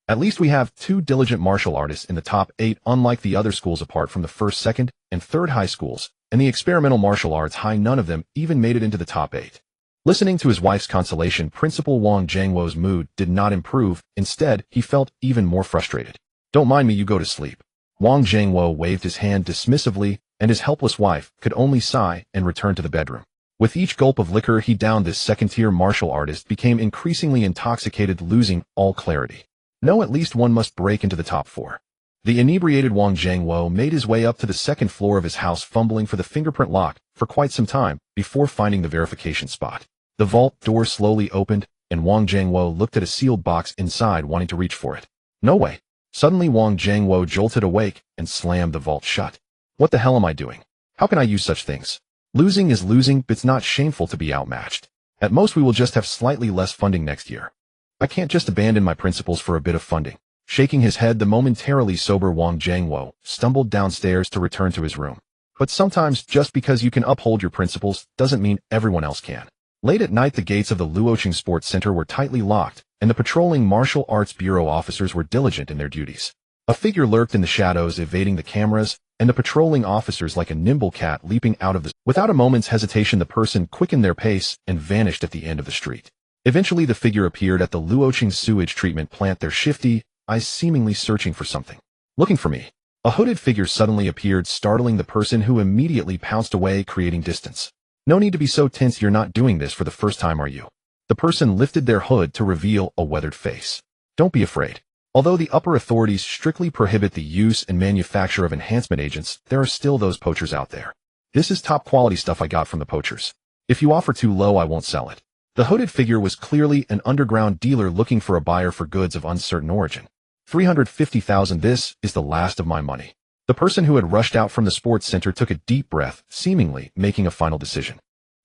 At least we have 2 diligent martial artists in the top 8, unlike the other schools apart from the first, second, and third high schools, and the experimental martial arts high, none of them even made it into the top 8. Listening to his wife's consolation, Principal Wang Zhangwo's mood did not improve. Instead, he felt even more frustrated. Don't mind me, you go to sleep. Wang Zhangwo waved his hand dismissively, and his helpless wife could only sigh and return to the bedroom. With each gulp of liquor he downed, this second-tier martial artist became increasingly intoxicated, losing all clarity. No, at least one must break into the top 4. The inebriated Wang Zhangwo made his way up to the second floor of his house, fumbling for the fingerprint lock for quite some time before finding the verification spot. The vault door slowly opened, and Wang Zhangwo looked at a sealed box inside, wanting to reach for it. No way. Suddenly Wang Zhangwo jolted awake and slammed the vault shut. What the hell am I doing? How can I use such things? Losing is losing, but it's not shameful to be outmatched. At most we will just have slightly less funding next year. I can't just abandon my principles for a bit of funding. Shaking his head, the momentarily sober Wang Zhangwo stumbled downstairs to return to his room. But sometimes just because you can uphold your principles doesn't mean everyone else can. Late at night, the gates of the Luoqing Sports Center were tightly locked, and the patrolling Martial Arts Bureau officers were diligent in their duties. A figure lurked in the shadows, evading the cameras, and the patrolling officers like a nimble cat leaping out of the... Without a moment's hesitation, the person quickened their pace and vanished at the end of the street. Eventually, the figure appeared at the Luoqing sewage treatment plant, their shifty eyes seemingly searching for something. Looking for me. A hooded figure suddenly appeared, startling the person, who immediately pounced away, creating distance. No need to be so tense, you're not doing this for the first time, are you? The person lifted their hood to reveal a weathered face. Don't be afraid. Although the upper authorities strictly prohibit the use and manufacture of enhancement agents, there are still those poachers out there. This is top quality stuff I got from the poachers. If you offer too low, I won't sell it. The hooded figure was clearly an underground dealer looking for a buyer for goods of uncertain origin. 350,000, this is the last of my money. The person who had rushed out from the sports center took a deep breath, seemingly making a final decision.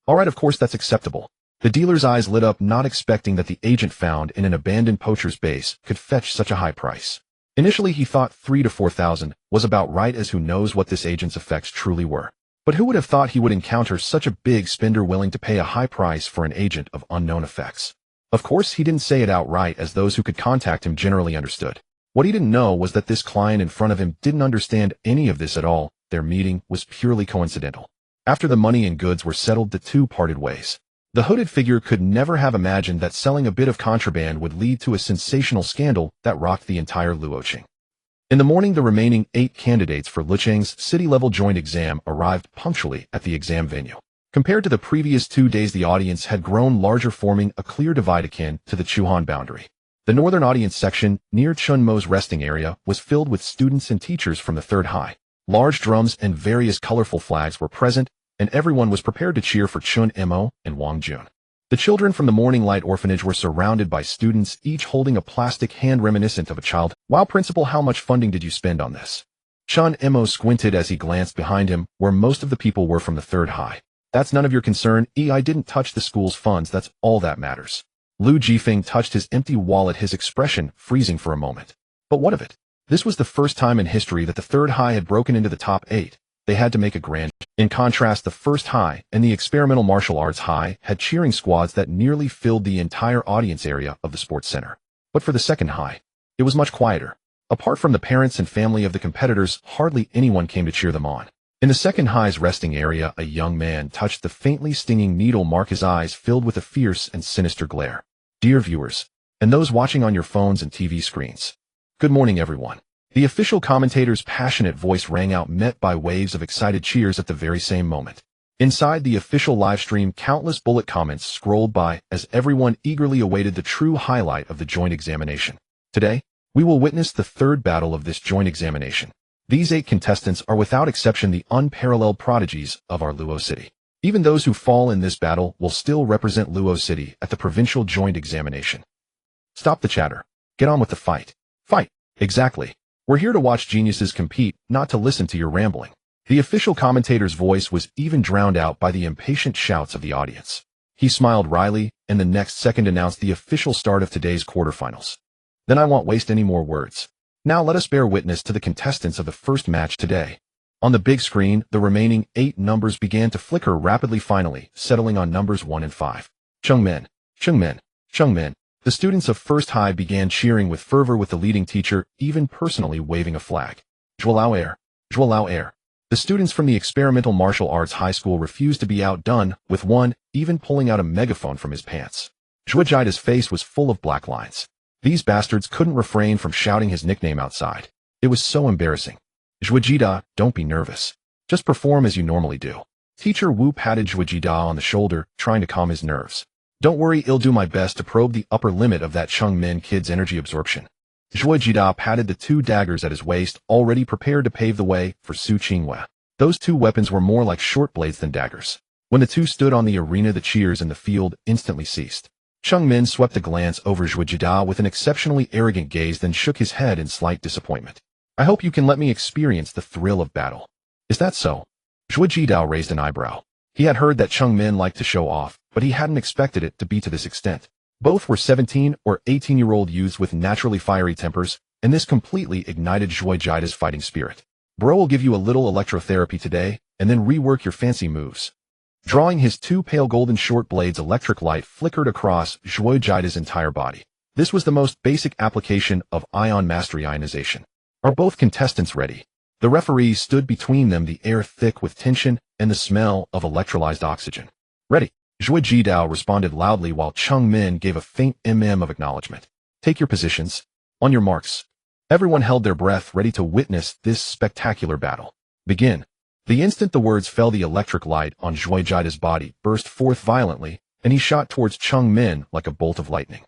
All right, of course that's acceptable. The dealer's eyes lit up, not expecting that the agent found in an abandoned poacher's base could fetch such a high price. Initially he thought 3,000 to 4,000 was about right, as who knows what this agent's effects truly were. But who would have thought he would encounter such a big spender willing to pay a high price for an agent of unknown effects? Of course he didn't say it outright, as those who could contact him generally understood. What he didn't know was that this client in front of him didn't understand any of this at all. Their meeting was purely coincidental. After the money and goods were settled, the two parted ways. The hooded figure could never have imagined that selling a bit of contraband would lead to a sensational scandal that rocked the entire Luoqing. In the morning, the remaining 8 candidates for Luoqing's city-level joint exam arrived punctually at the exam venue. Compared to the previous 2 days, the audience had grown larger, forming a clear divide akin to the Chuhan boundary. The northern audience section, near Chen Mo's resting area, was filled with students and teachers from the third high. Large drums and various colorful flags were present, and everyone was prepared to cheer for Chen Mo and Wang Jun. The children from the Morning Light Orphanage were surrounded by students, each holding a plastic hand reminiscent of a child. Wow, Principal, how much funding did you spend on this? Chen Mo squinted as he glanced behind him, where most of the people were from the third high. That's none of your concern. I didn't touch the school's funds, that's all that matters. Lu Jifeng touched his empty wallet, his expression freezing for a moment. But what of it? This was the first time in history that the third high had broken into the top 8. They had to make a grand. In contrast, the first high and the experimental martial arts high had cheering squads that nearly filled the entire audience area of the sports center. But for the second high, it was much quieter. Apart from the parents and family of the competitors, hardly anyone came to cheer them on. In the second high's resting area, a young man touched the faintly stinging needle mark, his eyes filled with a fierce and sinister glare. Dear viewers, and those watching on your phones and TV screens, good morning everyone. The official commentator's passionate voice rang out, met by waves of excited cheers at the very same moment. Inside the official livestream, countless bullet comments scrolled by as everyone eagerly awaited the true highlight of the joint examination. Today, we will witness the third battle of this joint examination. These 8 contestants are without exception the unparalleled prodigies of our Luo City. Even those who fall in this battle will still represent Luo City at the provincial joint examination. Stop the chatter. Get on with the fight. Fight. Exactly. We're here to watch geniuses compete, not to listen to your rambling. The official commentator's voice was even drowned out by the impatient shouts of the audience. He smiled wryly, and the next second announced the official start of today's quarterfinals. Then I won't waste any more words. Now let us bear witness to the contestants of the first match today. On the big screen, the remaining 8 numbers began to flicker rapidly, finally settling on numbers 1 and 5. Chengmen, Chengmen, Chengmen. The students of First High began cheering with fervor, with the leading teacher even personally waving a flag. Zhuolao Air, Zhuolao Air. The students from the experimental martial arts high school refused to be outdone, with one even pulling out a megaphone from his pants. Zhuojida's face was full of black lines. These bastards couldn't refrain from shouting his nickname outside. It was so embarrassing. Zhuojida, don't be nervous. Just perform as you normally do. Teacher Wu patted Zhuojida on the shoulder, trying to calm his nerves. Don't worry, I'll do my best to probe the upper limit of that Chengmen kid's energy absorption. Zhuojida patted the 2 daggers at his waist, already prepared to pave the way for Su Qinghua. Those 2 weapons were more like short blades than daggers. When the 2 stood on the arena, the cheers in the field instantly ceased. Chengmen swept a glance over Zhuojida with an exceptionally arrogant gaze, then shook his head in slight disappointment. I hope you can let me experience the thrill of battle. Is that so? Zhuojida raised an eyebrow. He had heard that Chengmen liked to show off, but he hadn't expected it to be to this extent. Both were 17 or 18-year-old youths with naturally fiery tempers, and this completely ignited Zhuojida's fighting spirit. Bro will give you a little electrotherapy today, and then rework your fancy moves. Drawing his 2 pale golden short blades, electric light flickered across Zhuojida's entire body. This was the most basic application of ion mastery ionization. Are both contestants ready? The referee stood between them, the air thick with tension and the smell of electrolyzed oxygen. Ready. Zhuojida responded loudly while Chengmen gave a faint of acknowledgement. Take your positions. On your marks. Everyone held their breath, ready to witness this spectacular battle. Begin. The instant the words fell, the electric light on Zhuojida's body burst forth violently, and he shot towards Chengmen like a bolt of lightning.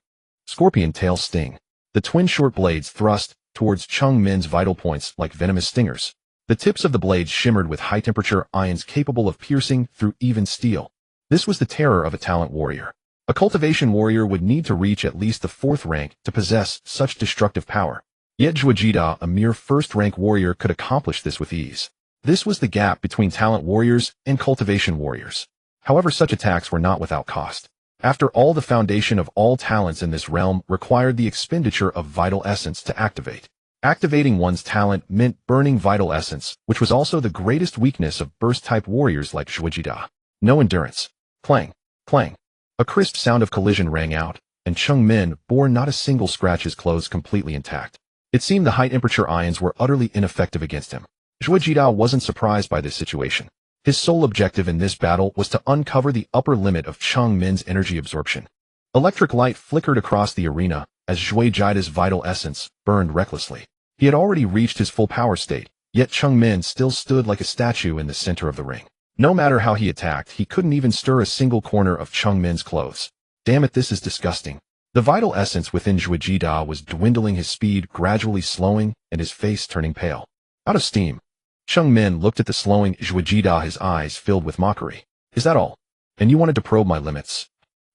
Scorpion tail sting. The twin short blades thrust towards Chengmen's vital points like venomous stingers. The tips of the blades shimmered with high-temperature ions capable of piercing through even steel. This was the terror of a talent warrior. A cultivation warrior would need to reach at least the 4th rank to possess such destructive power. Yet Zhuojida, a mere 1st-rank warrior, could accomplish this with ease. This was the gap between talent warriors and cultivation warriors. However, such attacks were not without cost. After all, the foundation of all talents in this realm required the expenditure of vital essence to activate. Activating one's talent meant burning vital essence, which was also the greatest weakness of burst-type warriors like Zhuojida. No endurance. Clang, clang. A crisp sound of collision rang out, and Chengmen bore not a single scratch, his clothes completely intact. It seemed the high-temperature ions were utterly ineffective against him. Zhuojida wasn't surprised by this situation. His sole objective in this battle was to uncover the upper limit of Chengmen's energy absorption. Electric light flickered across the arena as Zhuojida's vital essence burned recklessly. He had already reached his full power state, yet Chengmen still stood like a statue in the center of the ring. No matter how he attacked, he couldn't even stir a single corner of Chengmen's clothes. Damn it, this is disgusting. The vital essence within Zhuojida was dwindling, his speed gradually slowing and his face turning pale. Out of steam. Chengmen looked at the slowing Zhuojida, his eyes filled with mockery. Is that all? And you wanted to probe my limits?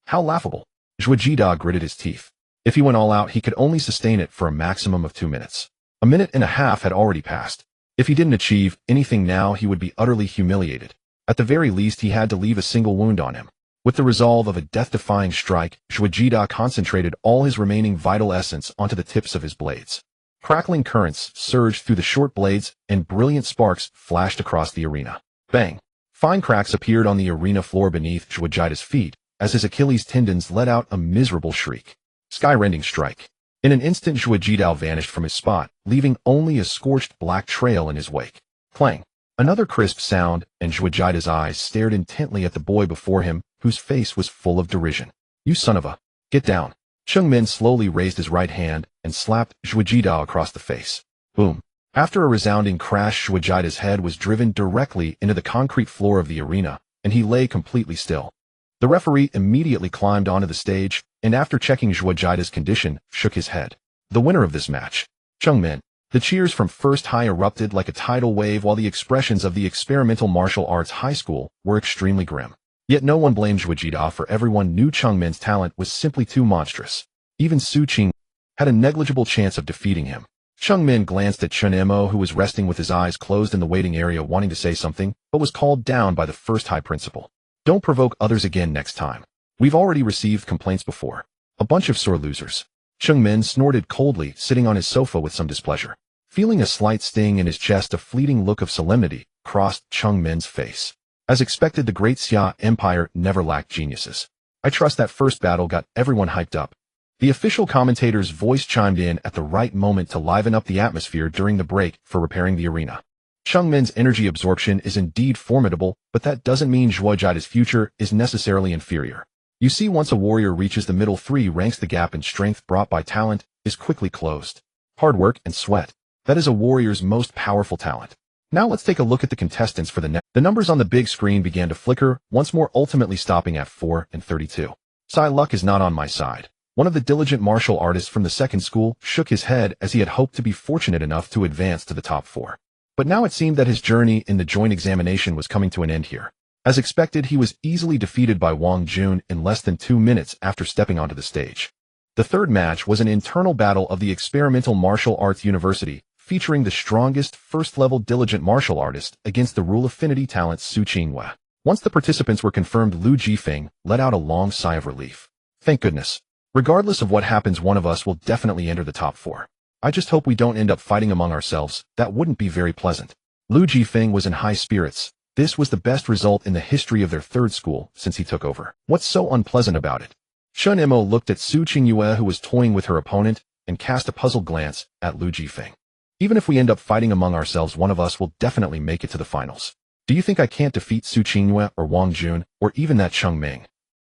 How laughable. Zhuojida gritted his teeth. If he went all out, he could only sustain it for a maximum of 2 minutes. A minute and a half had already passed. If he didn't achieve anything now, he would be utterly humiliated. At the very least, he had to leave a single wound on him. With the resolve of a death-defying strike, Zhuojida concentrated all his remaining vital essence onto the tips of his blades. Crackling currents surged through the short blades, and brilliant sparks flashed across the arena. Bang! Fine cracks appeared on the arena floor beneath Zhuojida's feet, as his Achilles tendons let out a miserable shriek. Sky-rending strike. In an instant, Zhuojida vanished from his spot, leaving only a scorched black trail in his wake. Clang! Another crisp sound, and Zhuojida's eyes stared intently at the boy before him, whose face was full of derision. "You son of a... Get down." Chen Mo slowly raised his right hand and slapped Zhuojida across the face. Boom. After a resounding crash, Zhuojida's head was driven directly into the concrete floor of the arena, and he lay completely still. The referee immediately climbed onto the stage, and after checking Zhuojida's condition, shook his head. The winner of this match, Chen Mo. The cheers from First High erupted like a tidal wave, while the expressions of the experimental martial arts high school were extremely grim. Yet no one blamed Zhuojida, for everyone knew Chen Mo's talent was simply too monstrous. Even Su Qing had a negligible chance of defeating him. Chen Mo glanced at Chen Mo, who was resting with his eyes closed in the waiting area, wanting to say something, but was called down by the First High principal. "Don't provoke others again next time. We've already received complaints before. A bunch of sore losers." Chen Mo snorted coldly, sitting on his sofa with some displeasure. Feeling a slight sting in his chest, a fleeting look of solemnity crossed Chen Mo's face. As expected, the Great Xia Empire never lacked geniuses. "I trust that first battle got everyone hyped up." The official commentator's voice chimed in at the right moment to liven up the atmosphere during the break for repairing the arena. Chen Mo's energy absorption is indeed formidable, but that doesn't mean Zhuojida's future is necessarily inferior. You see, once a warrior reaches the middle three ranks, the gap in strength brought by talent is quickly closed. Hard work and sweat. That is a warrior's most powerful talent. Now let's take a look at the contestants for the next. The numbers on the big screen began to flicker, once more ultimately stopping at 4 and 32. "Sai, luck is not on my side." One of the diligent martial artists from the second school shook his head, as he had hoped to be fortunate enough to advance to the top 4. But now it seemed that his journey in the joint examination was coming to an end here. As expected, he was easily defeated by Wang Jun in less than 2 minutes after stepping onto the stage. The third match was an internal battle of the Experimental Martial Arts University, featuring the strongest first-level diligent martial artist against the rule affinity talent Su Qinghua. Once the participants were confirmed, Lu Jifeng let out a long sigh of relief. "Thank goodness. Regardless of what happens, one of us will definitely enter the top 4. I just hope we don't end up fighting among ourselves. That wouldn't be very pleasant." Lu Jifeng was in high spirits. This was the best result in the history of their third school since he took over. "What's so unpleasant about it?" Chen Mo looked at Su Qinghua, who was toying with her opponent, and cast a puzzled glance at Lu Jifeng. "Even if we end up fighting among ourselves, one of us will definitely make it to the finals. Do you think I can't defeat Su Qinghua or Wang Jun, or even that Chen Mo?"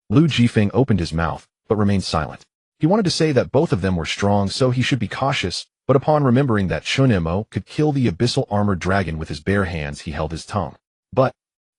Lu Jifeng opened his mouth, but remained silent. He wanted to say that both of them were strong, so he should be cautious, but upon remembering that Chen Mo could kill the abyssal armored dragon with his bare hands, he held his tongue. "But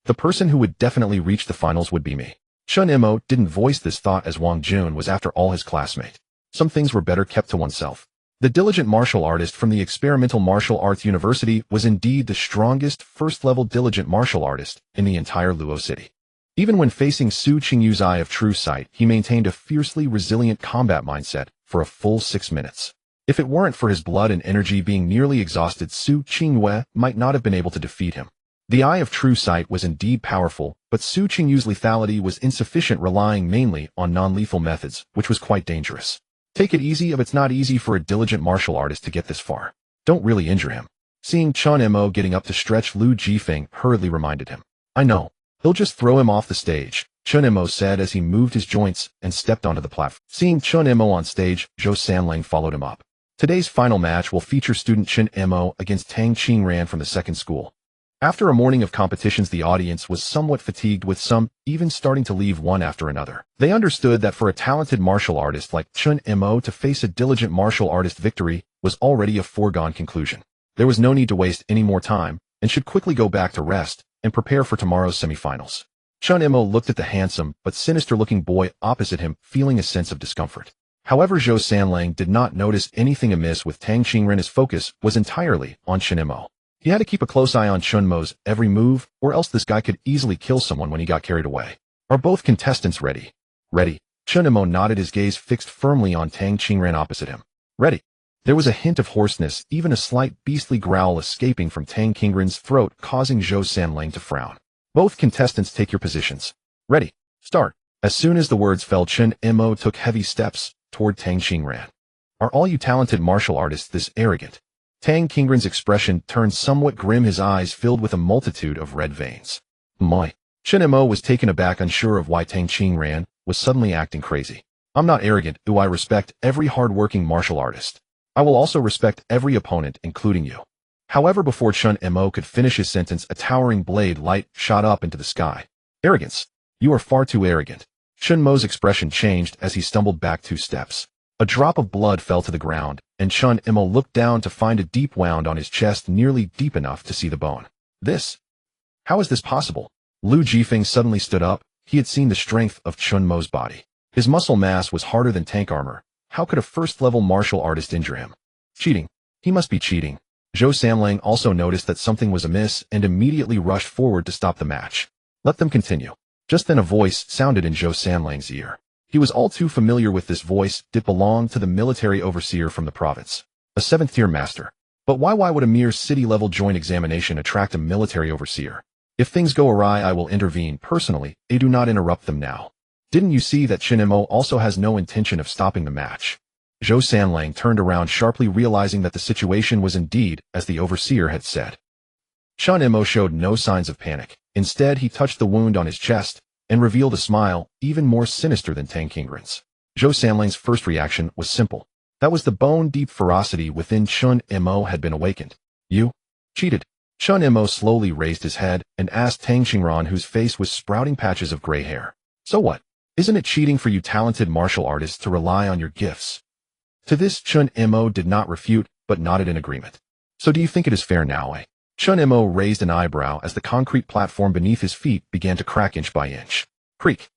the person who would definitely reach the finals would be me." Chen Mo didn't voice this thought, as Wang Jun was after all his classmate. Some things were better kept to oneself. The diligent martial artist from the Experimental Martial Arts University was indeed the strongest first-level diligent martial artist in the entire Luo City. Even when facing Su Qingyu's Eye of True Sight, he maintained a fiercely resilient combat mindset for a full 6 minutes. If it weren't for his blood and energy being nearly exhausted, Su Qinghua might not have been able to defeat him. The Eye of True Sight was indeed powerful, but Su Qingyu's lethality was insufficient, relying mainly on non-lethal methods, which was quite dangerous. "Take it easy. If it's not easy for a diligent martial artist to get this far, don't really injure him." Seeing Chen Mo getting up to stretch, Lu Jifeng hurriedly reminded him. "I know. He'll just throw him off the stage," Chen Mo said as he moved his joints and stepped onto the platform. Seeing Chen Mo on stage, Zhou Sanlang followed him up. Today's final match will feature student Chen Mo against Tang Qingran from the second school. After a morning of competitions, the audience was somewhat fatigued, with some even starting to leave one after another. They understood that for a talented martial artist like Chen Mo to face a diligent martial artist, victory was already a foregone conclusion. There was no need to waste any more time, and should quickly go back to rest and prepare for tomorrow's semifinals. Chen Mo looked at the handsome but sinister-looking boy opposite him, feeling a sense of discomfort. However, Zhou Sanlang did not notice anything amiss with Tang Qingran. His focus was entirely on Chen Mo. He had to keep a close eye on Chen Mo's every move, or else this guy could easily kill someone when he got carried away. "Are both contestants ready?" "Ready." Chen Mo nodded, his gaze fixed firmly on Tang Qingran opposite him. "Ready." There was a hint of hoarseness, even a slight beastly growl escaping from Tang Qingren's throat, causing Zhou Sanlang to frown. Both contestants, take your positions. Ready. Start. As soon as the words fell, Chen Mo took heavy steps toward Tang Qingren. Are all you talented martial artists this arrogant? Tang Qingren's expression turned somewhat grim, his eyes filled with a multitude of red veins. My. Chen Mo was taken aback, unsure of why Tang Qingren was suddenly acting crazy. I'm not arrogant. I respect every hard-working martial artist. I will also respect every opponent, including you. However, before Chen Mo could finish his sentence, a towering blade light shot up into the sky. Arrogance. You are far too arrogant. Chen Mo's expression changed as he stumbled back 2 steps. A drop of blood fell to the ground, and Chen Mo looked down to find a deep wound on his chest, nearly deep enough to see the bone. How is this possible? Lu Jifeng suddenly stood up. He had seen the strength of Chen Mo's body. His muscle mass was harder than tank armor. How could a first-level martial artist injure him? Cheating. He must be cheating. Zhou Sanlang also noticed that something was amiss and immediately rushed forward to stop the match. Let them continue. Just then a voice sounded in Zhou Sanlang's ear. He was all too familiar with this voice. It belonged to the military overseer from the province. A 7th-tier master. But why would a mere city-level joint examination attract a military overseer? If things go awry, I will intervene personally. Do not interrupt them now. Didn't you see that Chen Mo also has no intention of stopping the match? Zhou Sanlang turned around sharply, realizing that the situation was indeed as the overseer had said. Chen Mo showed no signs of panic. Instead, he touched the wound on his chest and revealed a smile even more sinister than Tang Qingren's. Zhou Sanlang's first reaction was simple. That was the bone-deep ferocity within Chen Mo had been awakened. You cheated. Chen Mo slowly raised his head and asked Tang Qingren, whose face was sprouting patches of gray hair. So what? Isn't it cheating for you talented martial artists to rely on your gifts? To this, Chen Mo did not refute, but nodded in agreement. So do you think it is fair now? Chen Mo raised an eyebrow as the concrete platform beneath his feet began to crack inch by inch. Creak.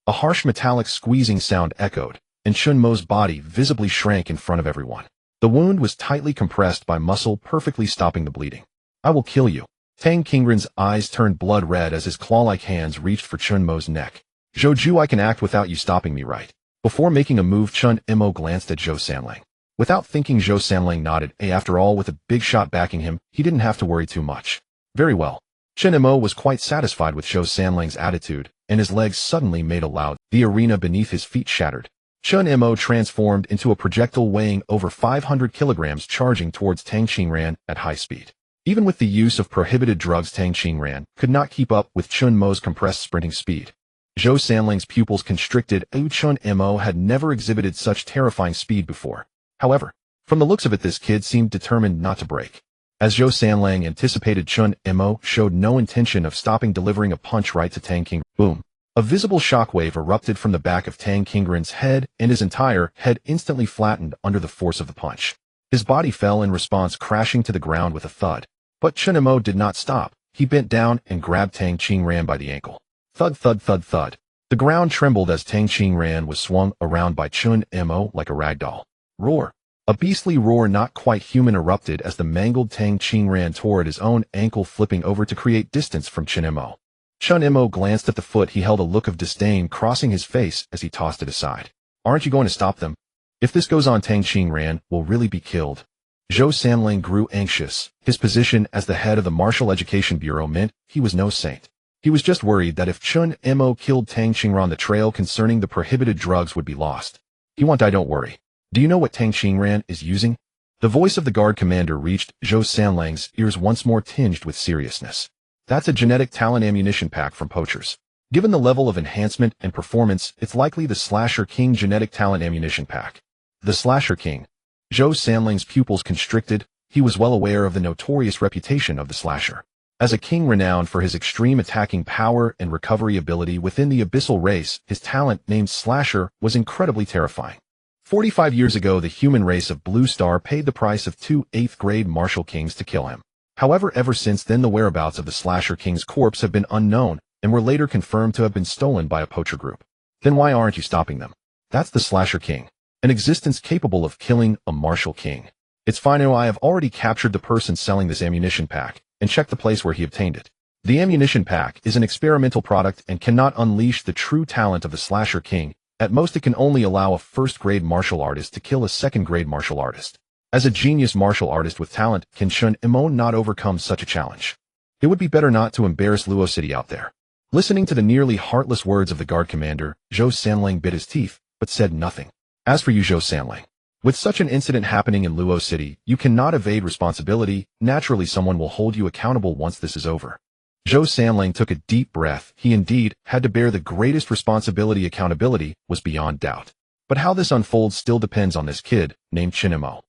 A harsh metallic squeezing sound echoed, and Chen Mo's body visibly shrank in front of everyone. The wound was tightly compressed by muscle, perfectly stopping the bleeding. I will kill you. Tang Qingren's eyes turned blood red as his claw-like hands reached for Chen Mo's neck. Zhou, I can act without you stopping me, right? Before making a move, Chen Mo glanced at Zhou Sanlang. Without thinking, Zhou Sanlang nodded. After all, with a big shot backing him, he didn't have to worry too much. Very well. Chen Mo was quite satisfied with Zhou Sanlang's attitude, and his legs suddenly made a loud. The arena beneath his feet shattered. Chen Mo transformed into a projectile weighing over 500 kilograms, charging towards Tang Qingren at high speed. Even with the use of prohibited drugs, Tang Qingren could not keep up with Chen Mo's compressed sprinting speed. Zhou Sanlang's pupils constricted. Chen Mo had never exhibited such terrifying speed before. However, from the looks of it, this kid seemed determined not to break. As Zhou Sanlang anticipated, Chen Mo showed no intention of stopping, delivering a punch right to Tang Qingren. Boom. A visible shockwave erupted from the back of Tang Qingren's head, and his entire head instantly flattened under the force of the punch. His body fell in response, crashing to the ground with a thud. But Chen Mo did not stop. He bent down and grabbed Tang Qingren by the ankle. Thud, thud, thud, thud. The ground trembled as Tang Qingren was swung around by Chen Mo like a rag doll. Roar. A beastly roar not quite human erupted as the mangled Tang Qingren tore at his own ankle, flipping over to create distance from Chen Mo. Chen Mo glanced at the foot. He held a look of disdain crossing his face as he tossed it aside. Aren't you going to stop them? If this goes on, Tang Qingren will really be killed. Zhou Sanlang grew anxious. His position as the head of the Martial Education Bureau meant he was no saint. He was just worried that if Chen Mo killed Tang Qingren, the trail concerning the prohibited drugs would be lost. He won't die, don't worry. Do you know what Tang Qingren is using? The voice of the guard commander reached Zhou Sanlang's ears, once more tinged with seriousness. That's a genetic talent ammunition pack from poachers. Given the level of enhancement and performance, it's likely the Slasher King genetic talent ammunition pack. The Slasher King. Zhou Sanlang's pupils constricted. He was well aware of the notorious reputation of the Slasher. As a king renowned for his extreme attacking power and recovery ability within the abyssal race, his talent, named Slasher, was incredibly terrifying. 45 years ago, the human race of Blue Star paid the price of 2 8th-grade martial kings to kill him. However, ever since then, the whereabouts of the Slasher King's corpse have been unknown and were later confirmed to have been stolen by a poacher group. Then why aren't you stopping them? That's the Slasher King. An existence capable of killing a martial king. It's fine. I have already captured the person selling this ammunition pack and checked the place where he obtained it. The ammunition pack is an experimental product and cannot unleash the true talent of the Slasher King. At most, it can only allow a first-grade martial artist to kill a second-grade martial artist. As a genius martial artist with talent, can Chen Mo not overcome such a challenge? It would be better not to embarrass Luo City out there. Listening to the nearly heartless words of the guard commander, Zhou Sanlang bit his teeth, but said nothing. As for you, Zhou Sanlang, with such an incident happening in Luo City, you cannot evade responsibility. Naturally, someone will hold you accountable once this is over. Zhou Sanlang took a deep breath. He indeed had to bear the greatest responsibility. Accountability was beyond doubt. But how this unfolds still depends on this kid, named Chen Mo.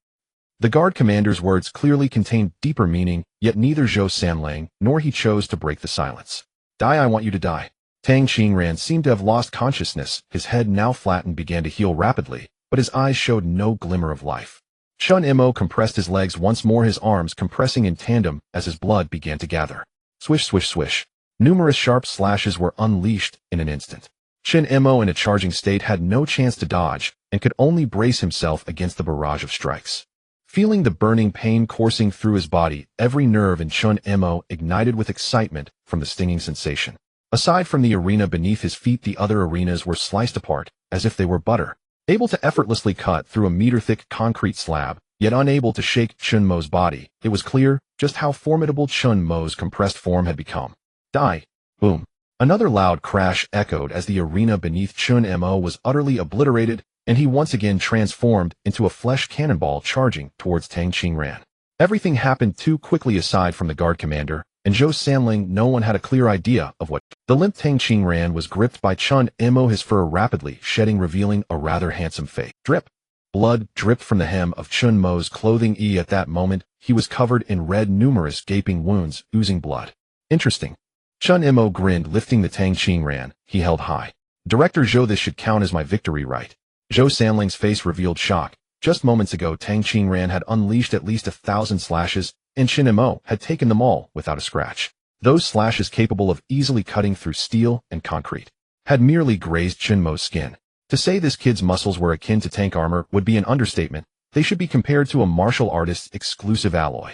The guard commander's words clearly contained deeper meaning, yet neither Zhou Sanlang nor he chose to break the silence. Die, I want you to die. Tang Qingran seemed to have lost consciousness. His head, now flattened, began to heal rapidly, but his eyes showed no glimmer of life. Chen Mo compressed his legs once more, his arms compressing in tandem as his blood began to gather. Swish, swish, swish. Numerous sharp slashes were unleashed in an instant. Chen Mo, in a charging state, had no chance to dodge and could only brace himself against the barrage of strikes. Feeling the burning pain coursing through his body, every nerve in Chen Mo ignited with excitement from the stinging sensation. Aside from the arena beneath his feet, the other arenas were sliced apart, as if they were butter. Able to effortlessly cut through a meter-thick concrete slab, yet unable to shake Chen Mo's body, it was clear just how formidable Chen Mo's compressed form had become. Die! Boom! Another loud crash echoed as the arena beneath Chen Mo was utterly obliterated, and he once again transformed into a flesh cannonball charging towards Tang Qingran. Everything happened too quickly. Aside from the guard commander and Zhou Sanlang, no one had a clear idea of what. The limp Tang Qingran was gripped by Chen Mo, his fur rapidly shedding, revealing a rather handsome face. Drip! Blood dripped from the hem of Chen Mo's clothing. At that moment, he was covered in red, numerous gaping wounds oozing blood. Interesting. Chen Mo grinned, lifting the Tang Qingran he held high. Director Zhou, this should count as my victory, right? Zhou Sanlang's face revealed shock. Just moments ago, Tang Qingran had unleashed at least 1,000 slashes, and Chen Mo had taken them all without a scratch. Those slashes, capable of easily cutting through steel and concrete, had merely grazed Chen Mo's skin. To say this kid's muscles were akin to tank armor would be an understatement. They should be compared to a martial artist's exclusive alloy.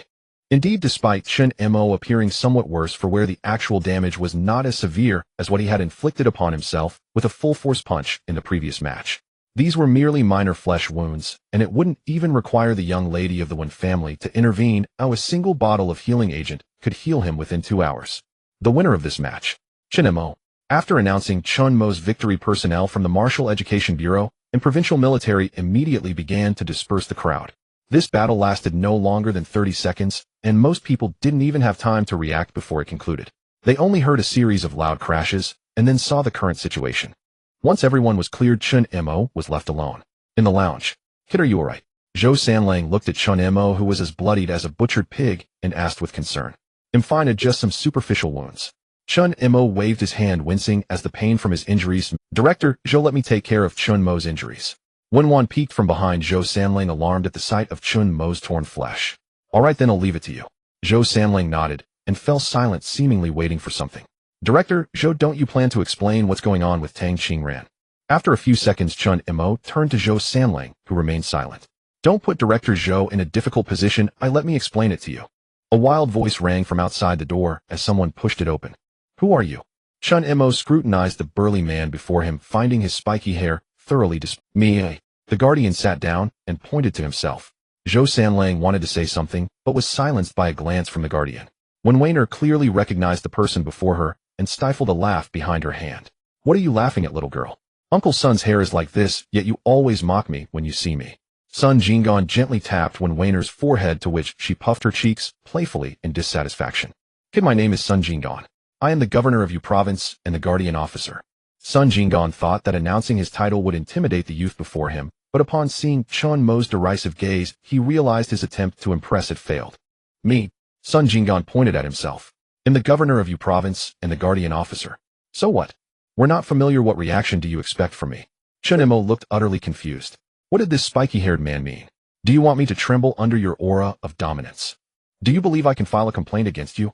Indeed, despite Chen Mo appearing somewhat worse for wear, the actual damage was not as severe as what he had inflicted upon himself with a full-force punch in the previous match. These were merely minor flesh wounds, and it wouldn't even require the young lady of the Wen family to intervene. A single bottle of healing agent could heal him within 2 hours. The winner of this match, Chen Mo. After announcing Chen Mo's victory, personnel from the Martial Education Bureau and provincial military immediately began to disperse the crowd. This battle lasted no longer than 30 seconds, and most people didn't even have time to react before it concluded. They only heard a series of loud crashes, and then saw the current situation. Once everyone was cleared, Chen Mo was left alone. In the lounge. Kid, are you alright? Zhou Sanlang looked at Chen Mo, who was as bloodied as a butchered pig, and asked with concern. I'm fine, just some superficial wounds. Chen Mo waved his hand, wincing as the pain from his injuries. Director Zhou, let me take care of Chen Mo's injuries. Wenwan peeked from behind Zhou Sanlang, alarmed at the sight of Chen Mo's torn flesh. Alright then, I'll leave it to you. Zhou Sanlang nodded, and fell silent, seemingly waiting for something. Director Zhou, don't you plan to explain what's going on with Tang Qingran? After a few seconds, Chen Mo turned to Zhou Sanlang, who remained silent. Don't put Director Zhou in a difficult position. Let me explain it to you. A wild voice rang from outside the door as someone pushed it open. Who are you? Chen Mo scrutinized the burly man before him, finding his spiky hair thoroughly Me. The guardian sat down and pointed to himself. Zhou Sanlang wanted to say something, but was silenced by a glance from the guardian. When Weiner clearly recognized the person before her and stifled a laugh behind her hand. What are you laughing at, little girl? Uncle Sun's hair is like this, yet you always mock me when you see me. Sun Jinggan gently tapped Wen Weiner's forehead, to which she puffed her cheeks playfully in dissatisfaction. Kid, my name is Sun Jinggan. I am the governor of Yu province and the guardian officer. Sun Jinggan thought that announcing his title would intimidate the youth before him, but upon seeing Chen Mo's derisive gaze, he realized his attempt to impress had failed. Me? Sun Jinggan pointed at himself. I'm the governor of Yu province and the guardian officer. So what? We're not familiar. What reaction do you expect from me? Chen Mo looked utterly confused. What did this spiky-haired man mean? Do you want me to tremble under your aura of dominance? Do you believe I can file a complaint against you?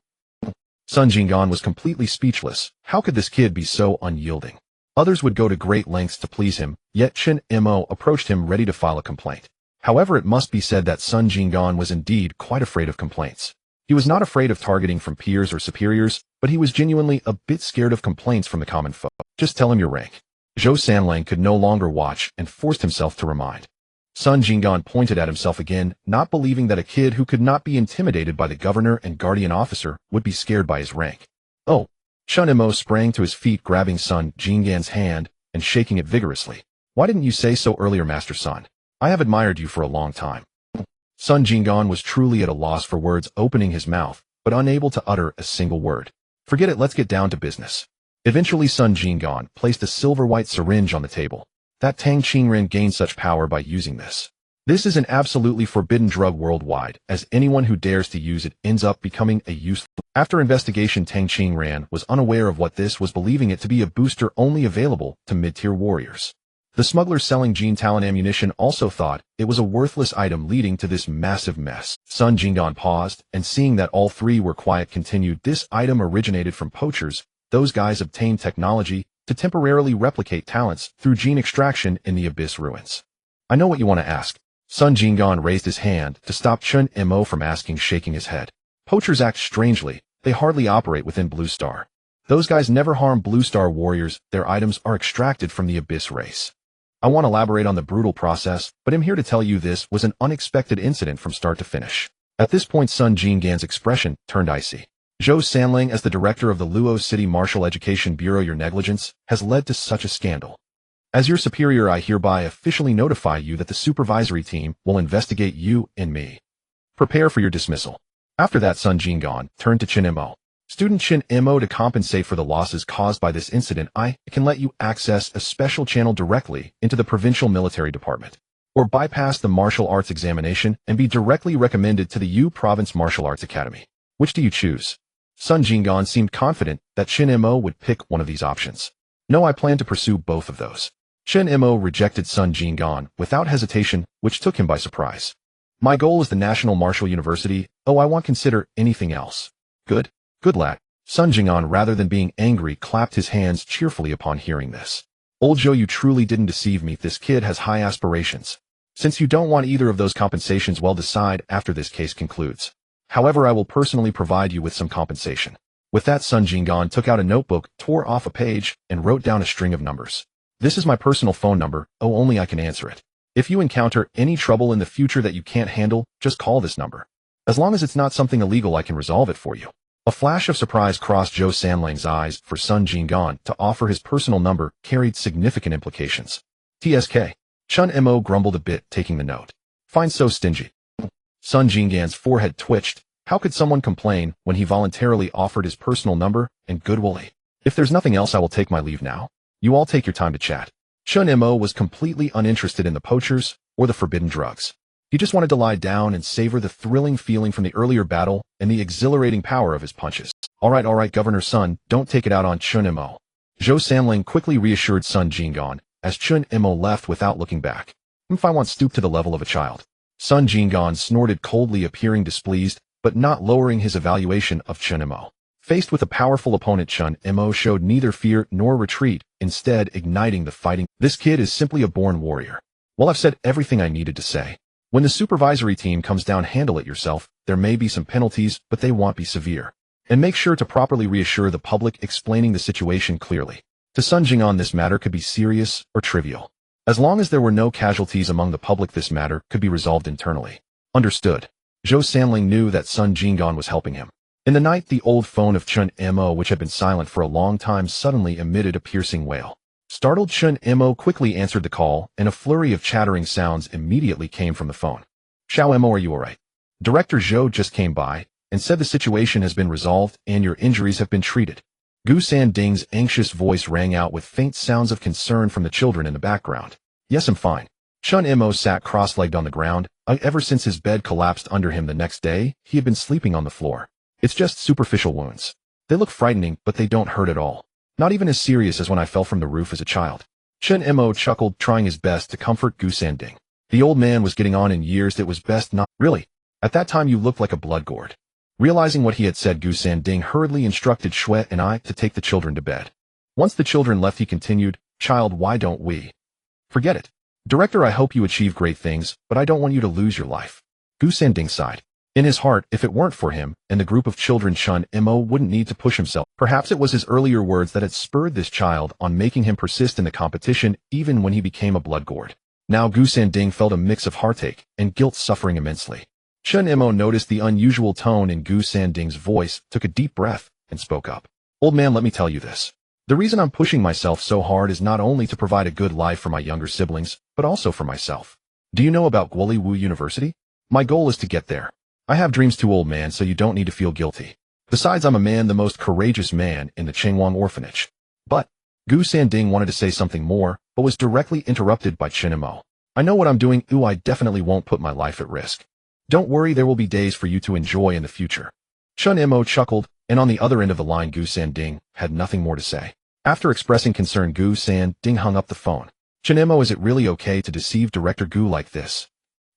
Sun Jinggan was completely speechless. How could this kid be so unyielding? Others would go to great lengths to please him, yet Chen Mo approached him ready to file a complaint. However, it must be said that Sun Jinggan was indeed quite afraid of complaints. He was not afraid of targeting from peers or superiors, but he was genuinely a bit scared of complaints from the common folk. Just tell him your rank. Zhou Sanlang could no longer watch and forced himself to remind. Sun Jinggan pointed at himself again, not believing that a kid who could not be intimidated by the governor and guardian officer would be scared by his rank. Oh! Chen Mo sprang to his feet, grabbing Sun Jinggan's hand and shaking it vigorously. Why didn't you say so earlier, Master Sun? I have admired you for a long time. Sun Jinggan was truly at a loss for words, opening his mouth, but unable to utter a single word. Forget it, let's get down to business. Eventually Sun Jinggan placed a silver-white syringe on the table. That Tang Qingren gained such power by using this. This is an absolutely forbidden drug worldwide, as anyone who dares to use it ends up becoming a useless. After investigation, Tang Qingren was unaware of what this was, believing it to be a booster only available to mid-tier warriors. The smuggler selling Gene Talon ammunition also thought it was a worthless item, leading to this massive mess. Sun Jinggan paused, and seeing that all three were quiet, continued, this item originated from poachers. Those guys obtained technology to temporarily replicate talents through gene extraction in the Abyss ruins. I know what you want to ask. Sun Jinggan raised his hand to stop Chen Mo from asking, shaking his head. Poachers act strangely. They hardly operate within Blue Star. Those guys never harm Blue Star warriors. Their items are extracted from the Abyss race. I want to elaborate on the brutal process, but I'm here to tell you this was an unexpected incident from start to finish. At this point, Sun Jinggan's expression turned icy. Zhou Sanling, as the director of the Luo City Martial Education Bureau, your negligence has led to such a scandal. As your superior, I hereby officially notify you that the supervisory team will investigate you and me. Prepare for your dismissal. After that, Sun Jinggan turned to Chen Mo. Student Chen Mo, to compensate for the losses caused by this incident, I can let you access a special channel directly into the provincial military department, or bypass the martial arts examination and be directly recommended to the Yu Province Martial Arts Academy. Which do you choose? Sun Jinggan seemed confident that Chen Mo would pick one of these options. No, I plan to pursue both of those. Chen Mo rejected Sun Jinggan without hesitation, which took him by surprise. My goal is the National Martial University. Oh, I won't consider anything else. Good. Good lad. Sun Jinggan, rather than being angry, clapped his hands cheerfully upon hearing this. Old Zhou, you truly didn't deceive me. This kid has high aspirations. Since you don't want either of those compensations, well, decide after this case concludes. However, I will personally provide you with some compensation. With that, Sun Jinggan took out a notebook, tore off a page, and wrote down a string of numbers. This is my personal phone number. Oh, only I can answer it. If you encounter any trouble in the future that you can't handle, just call this number. As long as it's not something illegal, I can resolve it for you. A flash of surprise crossed Zhou Sanling's eyes. For Sun Jinggan to offer his personal number carried significant implications. TSK. Chen Mo grumbled a bit, taking the note. Fine, so stingy. Sun Jinggan's forehead twitched. How could someone complain when he voluntarily offered his personal number and goodwill? If there's nothing else, I will take my leave now. You all take your time to chat. Chen Mo was completely uninterested in the poachers or the forbidden drugs. He just wanted to lie down and savor the thrilling feeling from the earlier battle and the exhilarating power of his punches. All right, Governor Sun, don't take it out on Chen Mo. Zhou Sanling quickly reassured Sun Jinggan as Chen Mo left without looking back. If I want stoop to the level of a child. Sun Jinggan snorted coldly, appearing displeased, but not lowering his evaluation of Chen Mo. Faced with a powerful opponent, Chen Mo showed neither fear nor retreat, instead igniting the fighting. This kid is simply a born warrior. Well, I've said everything I needed to say. When the supervisory team comes down, handle it yourself. There may be some penalties, but they won't be severe. And make sure to properly reassure the public, explaining the situation clearly. To Sun Jinggan, this matter could be serious or trivial. As long as there were no casualties among the public, this matter could be resolved internally. Understood. Zhou Sanling knew that Sun Jinggan was helping him. In the night, the old phone of Chen Mo, which had been silent for a long time, suddenly emitted a piercing wail. Startled, Chen Mo quickly answered the call, and a flurry of chattering sounds immediately came from the phone. Xiao Mo, are you alright? Director Zhou just came by and said the situation has been resolved and your injuries have been treated. Gu Sanding's anxious voice rang out with faint sounds of concern from the children in the background. Yes, I'm fine. Chen Mo sat cross-legged on the ground. Ever since his bed collapsed under him the next day, he had been sleeping on the floor. It's just superficial wounds. They look frightening, but they don't hurt at all. Not even as serious as when I fell from the roof as a child. Chen Mo chuckled, trying his best to comfort Gu Sanding. The old man was getting on in years. It was best not. Really? At that time you looked like a blood gourd. Realizing what he had said, Gu Sanding hurriedly instructed Shui and I to take the children to bed. Once the children left, he continued, Child, why don't we? Forget it. Director, I hope you achieve great things, but I don't want you to lose your life. Gu Sanding sighed. In his heart, if it weren't for him and the group of children, Chen Mo wouldn't need to push himself. Perhaps it was his earlier words that had spurred this child on, making him persist in the competition even when he became a blood gourd. Now Gu Sanding felt a mix of heartache and guilt, suffering immensely. Chen Mo noticed the unusual tone in Gu Sanding's voice, took a deep breath, and spoke up. Old man, let me tell you this. The reason I'm pushing myself so hard is not only to provide a good life for my younger siblings, but also for myself. Do you know about Guoliwu University? My goal is to get there. I have dreams too, old man, so you don't need to feel guilty. Besides, I'm a man, the most courageous man in the Changwang orphanage. But Gu Sanding wanted to say something more, but was directly interrupted by Chen Mo. I know what I'm doing. I definitely won't put my life at risk. Don't worry, there will be days for you to enjoy in the future. Chen Mo chuckled, and on the other end of the line Gu Sanding had nothing more to say. After expressing concern, Gu Sanding hung up the phone. Chen Mo, is it really okay to deceive Director Gu like this?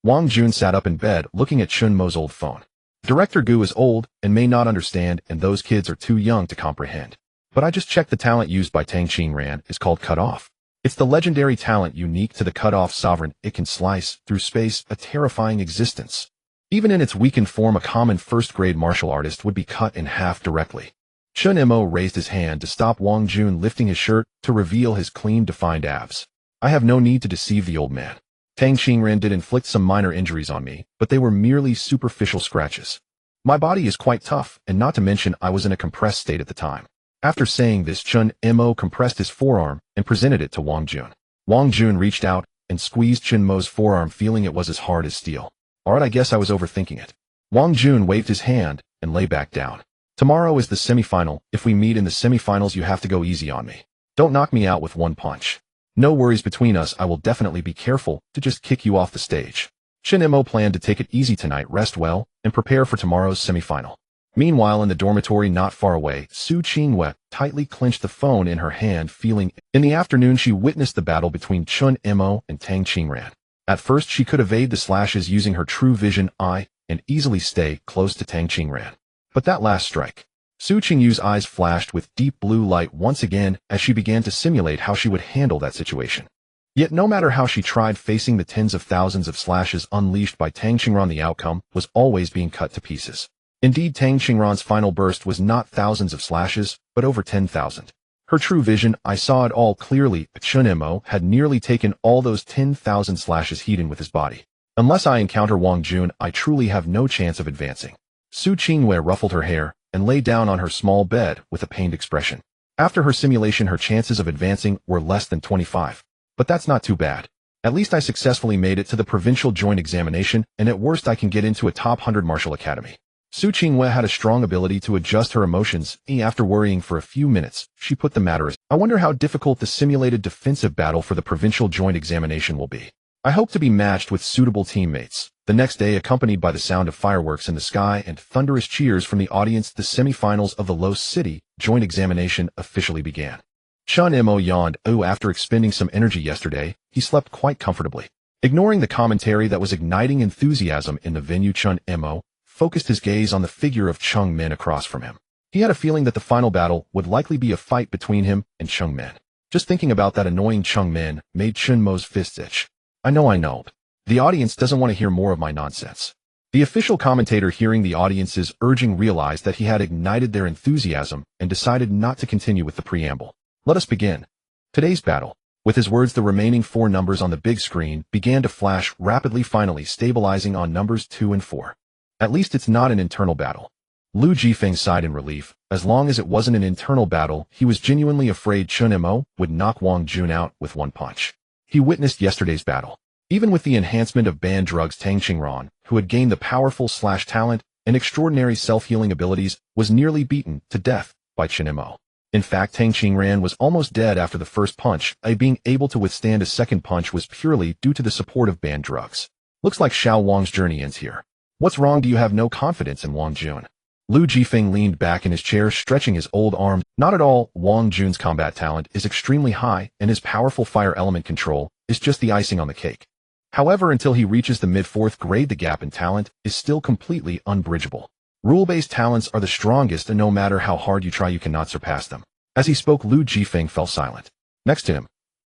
Wang Jun sat up in bed, looking at Chen Mo's old phone. Director Gu is old and may not understand, and those kids are too young to comprehend. But I just checked, the talent used by Tang Qingran is called Cut Off. It's the legendary talent unique to the Cut Off Sovereign. It can slice through space, a terrifying existence. Even in its weakened form, a common first-grade martial artist would be cut in half directly. Chen Mo raised his hand to stop Wang Jun lifting his shirt to reveal his clean, defined abs. I have no need to deceive the old man. Tang Qingran did inflict some minor injuries on me, but they were merely superficial scratches. My body is quite tough, and not to mention I was in a compressed state at the time. After saying this, Chen Mo compressed his forearm and presented it to Wang Jun. Wang Jun reached out and squeezed Chen Mo's forearm, feeling it was as hard as steel. Alright, I guess I was overthinking it. Wang Jun waved his hand and lay back down. Tomorrow is the semifinal. If we meet in the semifinals, you have to go easy on me. Don't knock me out with one punch. No worries between us, I will definitely be careful to just kick you off the stage. Chen Mo planned to take it easy tonight, rest well, and prepare for tomorrow's semifinal. Meanwhile, in the dormitory not far away, Su Qingwei tightly clenched the phone in her hand, feeling. In the afternoon, she witnessed the battle between Chen Mo and Tang Qingran. At first, she could evade the slashes using her true vision eye and easily stay close to Tang Qingran. But that last strike. Su Qingyu's eyes flashed with deep blue light once again as she began to simulate how she would handle that situation. Yet no matter how she tried facing the tens of thousands of slashes unleashed by Tang Qingran, the outcome was always being cut to pieces. Indeed, Tang Qingran's final burst was not thousands of slashes, but over 10,000. Her true vision, I saw it all clearly. Chen Mo had nearly taken all those 10,000 slashes hidden with his body. Unless I encounter Wang Jun, I truly have no chance of advancing. Su Qingwei ruffled her hair and lay down on her small bed with a pained expression. After her simulation, her chances of advancing were less than 25. But that's not too bad. At least I successfully made it to the provincial joint examination, and at worst I can get into a top 100 martial academy. Su Qingwei had a strong ability to adjust her emotions. After worrying for a few minutes, she put the matter as, I wonder how difficult the simulated defensive battle for the provincial joint examination will be. I hope to be matched with suitable teammates. The next day, accompanied by the sound of fireworks in the sky and thunderous cheers from the audience, the semifinals of the Los City joint examination officially began. Chen Mo yawned. After expending some energy yesterday, he slept quite comfortably. Ignoring the commentary that was igniting enthusiasm in the venue, Chen Mo focused his gaze on the figure of Cheng Min across from him. He had a feeling that the final battle would likely be a fight between him and Cheng Min. Just thinking about that annoying Cheng Min made Chen Mo's fists itch. I know. The audience doesn't want to hear more of my nonsense. The official commentator, hearing the audience's urging, realized that he had ignited their enthusiasm and decided not to continue with the preamble. Let us begin today's battle. With his words, the remaining 4 numbers on the big screen began to flash rapidly, finally stabilizing on numbers 2 and 4. At least it's not an internal battle. Lu Jifeng sighed in relief. As long as it wasn't an internal battle, he was genuinely afraid Chen Mo would knock Wang Jun out with one punch. He witnessed yesterday's battle. Even with the enhancement of banned drugs, Tang Qingran, who had gained the powerful slash talent and extraordinary self-healing abilities, was nearly beaten to death by Chen Mo. In fact, Tang Qingran was almost dead after the first punch. Being able to withstand a second punch was purely due to the support of banned drugs. Looks like Xiao Wang's journey ends here. What's wrong? Do you have no confidence in Wang Jun? Lu Jifeng leaned back in his chair, stretching his old arms. Not at all. Wang Jun's combat talent is extremely high, and his powerful fire element control is just the icing on the cake. However, until he reaches the mid-4th grade, the gap in talent is still completely unbridgeable. Rule-based talents are the strongest, and no matter how hard you try, you cannot surpass them. As he spoke, Lu Jifeng fell silent. Next to him,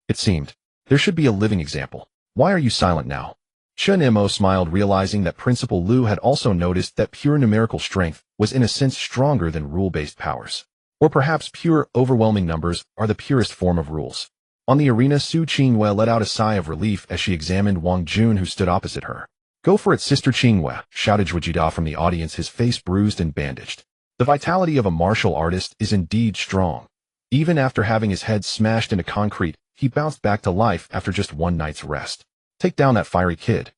it seemed, there should be a living example. Why are you silent now? Chen Mo smiled, realizing that Principal Lu had also noticed that pure numerical strength was in a sense stronger than rule-based powers. Or perhaps pure overwhelming numbers are the purest form of rules. On the arena, Su Qinghua let out a sigh of relief as she examined Wang Jun, who stood opposite her. "Go for it, Sister Qinghua," shouted Zhuojida from the audience, his face bruised and bandaged. The vitality of a martial artist is indeed strong. Even after having his head smashed into concrete, he bounced back to life after just one night's rest. "Take down that fiery kid.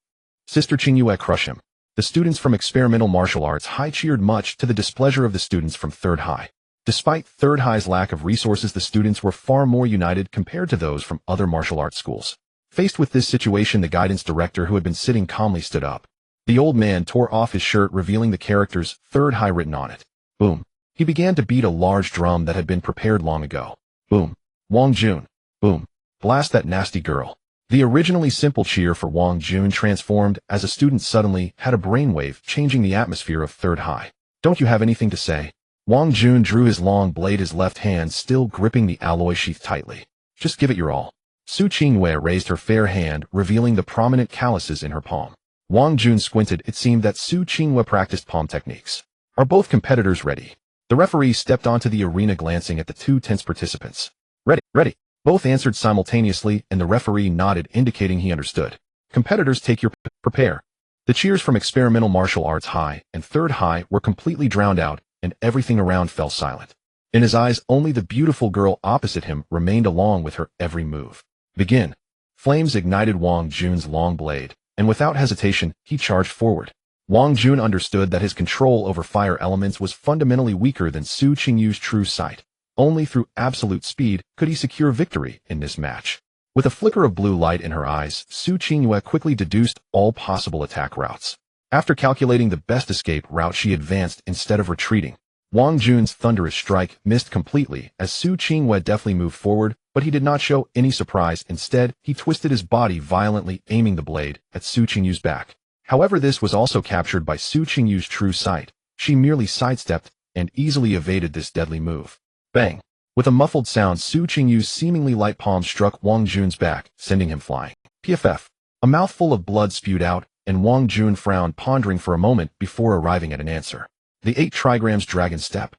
Sister Qinghua, crush him." The students from experimental martial arts high cheered, much to the displeasure of the students from Third High. Despite Third High's lack of resources, the students were far more united compared to those from other martial arts schools. Faced with this situation, the guidance director, who had been sitting calmly, stood up. The old man tore off his shirt, revealing the characters Third High written on it. Boom. He began to beat a large drum that had been prepared long ago. Boom. Wang Jun. Boom. Blast that nasty girl. The originally simple cheer for Wang Jun transformed as a student suddenly had a brainwave, changing the atmosphere of Third High. "Don't you have anything to say?" Wang Jun drew his long blade, his left hand still gripping the alloy sheath tightly. "Just give it your all." Su Qinghua raised her fair hand, revealing the prominent calluses in her palm. Wang Jun squinted. It seemed that Su Qinghua practiced palm techniques. "Are both competitors ready?" The referee stepped onto the arena, glancing at the two tense participants. "Ready, ready." Both answered simultaneously, and the referee nodded, indicating he understood. "Competitors, take your prepare." The cheers from experimental martial arts high and Third High were completely drowned out, and everything around fell silent. In his eyes, only the beautiful girl opposite him remained, along with her every move. "Begin." Flames ignited Wang Jun's long blade, and without hesitation, he charged forward. Wang Jun understood that his control over fire elements was fundamentally weaker than Su Qingyu's true sight. Only through absolute speed could he secure victory in this match. With a flicker of blue light in her eyes, Su Qinghua quickly deduced all possible attack routes. After calculating the best escape route, she advanced instead of retreating. Wang Jun's thunderous strike missed completely as Su Qinghua deftly moved forward, but he did not show any surprise. Instead, he twisted his body violently, aiming the blade at Su Qingyu's back. However, this was also captured by Su Qingyu's true sight. She merely sidestepped and easily evaded this deadly move. Bang! With a muffled sound, Su Qingyu's seemingly light palm struck Wang Jun's back, sending him flying. PFF. A mouthful of blood spewed out, and Wang Jun frowned, pondering for a moment before arriving at an answer. The 8 trigrams dragon step.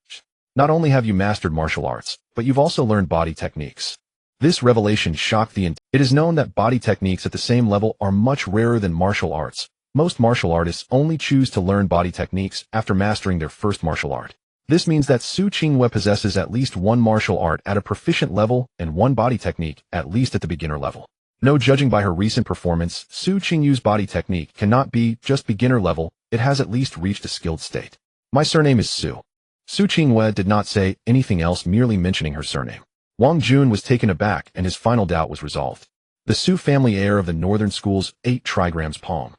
Not only have you mastered martial arts, but you've also learned body techniques. This revelation shocked the It is known that body techniques at the same level are much rarer than martial arts. Most martial artists only choose to learn body techniques after mastering their first martial art. This means that Su Qinghua possesses at least one martial art at a proficient level and one body technique at least at the beginner level. No, judging by her recent performance, Su Qingyu's body technique cannot be just beginner level, it has at least reached a skilled state. "My surname is Su." Su Qinghua did not say anything else, merely mentioning her surname. Wang Jun was taken aback, and his final doubt was resolved. The Su family heir of the Northern School's 8 trigrams palm.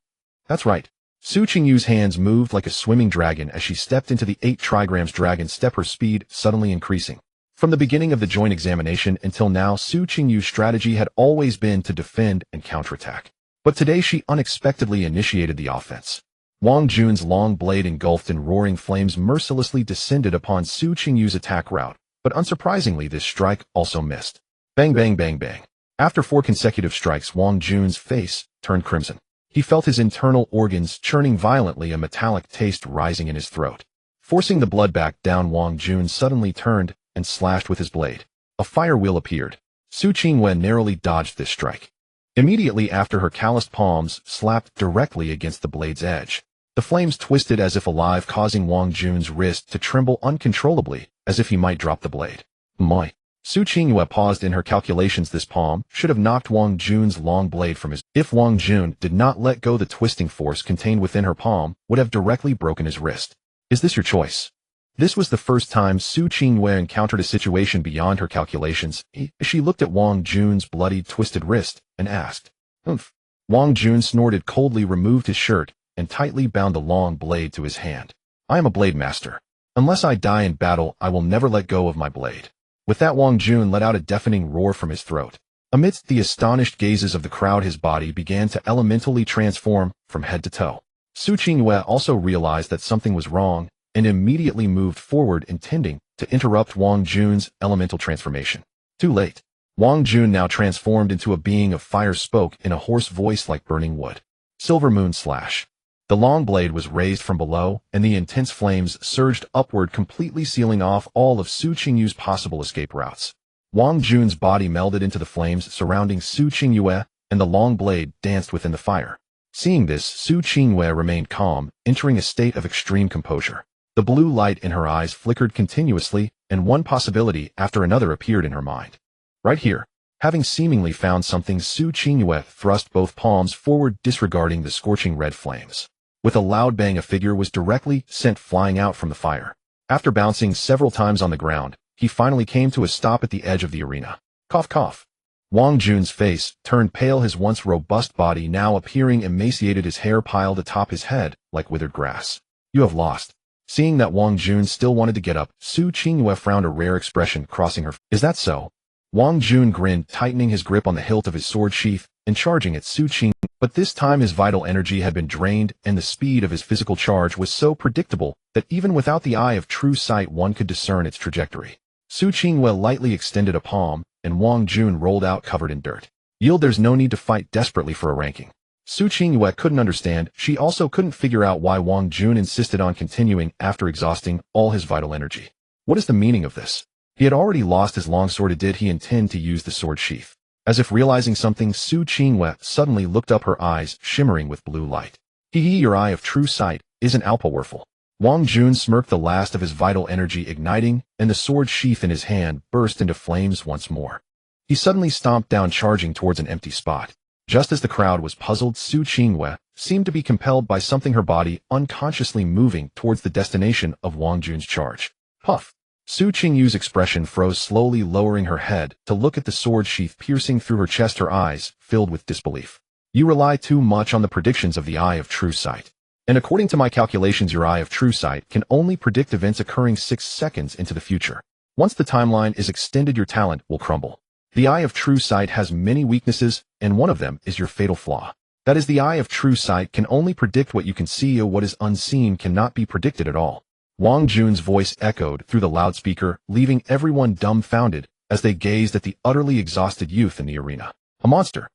That's right. Su Qingyu's hands moved like a swimming dragon as she stepped into the 8 trigrams dragon step, her speed suddenly increasing. From the beginning of the joint examination until now, Su Qingyu's strategy had always been to defend and counterattack. But today she unexpectedly initiated the offense. Wang Jun's long blade, engulfed in roaring flames, mercilessly descended upon Su Qingyu's attack route, but unsurprisingly this strike also missed. Bang bang bang bang. After 4 consecutive strikes, Wang Jun's face turned crimson. He felt his internal organs churning violently, a metallic taste rising in his throat. Forcing the blood back down, Wang Jun suddenly turned and slashed with his blade. A fire wheel appeared. Su Qinghua narrowly dodged this strike. Immediately after, her calloused palms slapped directly against the blade's edge. The flames twisted as if alive, causing Wang Jun's wrist to tremble uncontrollably, as if he might drop the blade. My. Su Qinghua paused in her calculations. This palm should have knocked Wang Jun's long blade from his. If Wang Jun did not let go, the twisting force contained within her palm would have directly broken his wrist. Is this your choice? This was the first time Su Qinghua encountered a situation beyond her calculations. She looked at Wang Jun's bloodied, twisted wrist and asked, "Oomph." Wang Jun snorted coldly, removed his shirt, and tightly bound the long blade to his hand. "I am a blade master. Unless I die in battle, I will never let go of my blade." With that, Wang Jun let out a deafening roar from his throat. Amidst the astonished gazes of the crowd, his body began to elementally transform from head to toe. Su Qinghua also realized that something was wrong and immediately moved forward, intending to interrupt Wang Jun's elemental transformation. Too late. Wang Jun, now transformed into a being of fire, spoke in a hoarse voice like burning wood. "Silver Moon Slash." The long blade was raised from below, and the intense flames surged upward, completely sealing off all of Su Qingyu's possible escape routes. Wang Jun's body melded into the flames surrounding Su Qingyue, and the long blade danced within the fire. Seeing this, Su Qingyue remained calm, entering a state of extreme composure. The blue light in her eyes flickered continuously, and one possibility after another appeared in her mind. Right here. Having seemingly found something, Su Qingyue thrust both palms forward, disregarding the scorching red flames. With a loud bang, a figure was directly sent flying out from the fire. After bouncing several times on the ground, he finally came to a stop at the edge of the arena. Cough cough. Wang Jun's face turned pale, his once robust body now appearing emaciated, his hair piled atop his head like withered grass. You have lost. Seeing that Wang Jun still wanted to get up, Su Qingyue frowned, a rare expression crossing her. Is that so? Wang Jun grinned, tightening his grip on the hilt of his sword sheath and charging at Su Qingyue. But this time his vital energy had been drained, and the speed of his physical charge was so predictable that even without the eye of true sight one could discern its trajectory. Su Qingyue lightly extended a palm, and Wang Jun rolled out covered in dirt. Yield, there's no need to fight desperately for a ranking. Su Qingyue couldn't understand. She also couldn't figure out why Wang Jun insisted on continuing after exhausting all his vital energy. What is the meaning of this? He had already lost his longsword. Did he intend to use the sword sheath? As if realizing something, Su Qingyue suddenly looked up, her eyes shimmering with blue light. Your eye of true sight isn't powerful. Wang Jun smirked, the last of his vital energy igniting, and the sword sheath in his hand burst into flames once more. He suddenly stomped down, charging towards an empty spot. Just as the crowd was puzzled, Su Qingyue seemed to be compelled by something, her body unconsciously moving towards the destination of Wang Jun's charge. Puff! Su Qingyue's expression froze, slowly lowering her head to look at the sword sheath piercing through her chest, her eyes filled with disbelief. You rely too much on the predictions of the eye of true sight. And according to my calculations, your eye of true sight can only predict events occurring 6 seconds into the future. Once the timeline is extended, your talent will crumble. The eye of true sight has many weaknesses, and one of them is your fatal flaw. That is, the eye of true sight can only predict what you can see, or what is unseen cannot be predicted at all. Wang Jun's voice echoed through the loudspeaker, leaving everyone dumbfounded as they gazed at the utterly exhausted youth in the arena. A monster.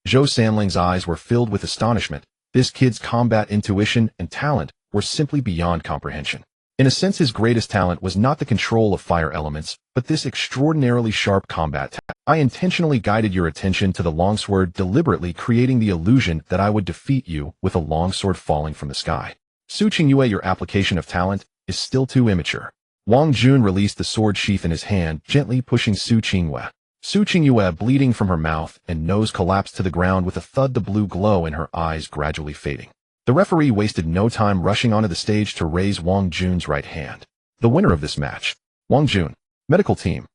Zhou Sanling's eyes were filled with astonishment. This kid's combat intuition and talent were simply beyond comprehension. In a sense, his greatest talent was not the control of fire elements, but this extraordinarily sharp combat talent. I intentionally guided your attention to the longsword, deliberately creating the illusion that I would defeat you with a longsword falling from the sky. Su Qingyue, your application of talent is still too immature. Wang Jun released the sword sheath in his hand, gently pushing Su Qingyue. Su Qingyue, bleeding from her mouth and nose, collapsed to the ground with a thud, the blue glow in her eyes gradually fading. The referee wasted no time, rushing onto the stage to raise Wang Jun's right hand. The winner of this match. Wang Jun. Medical team,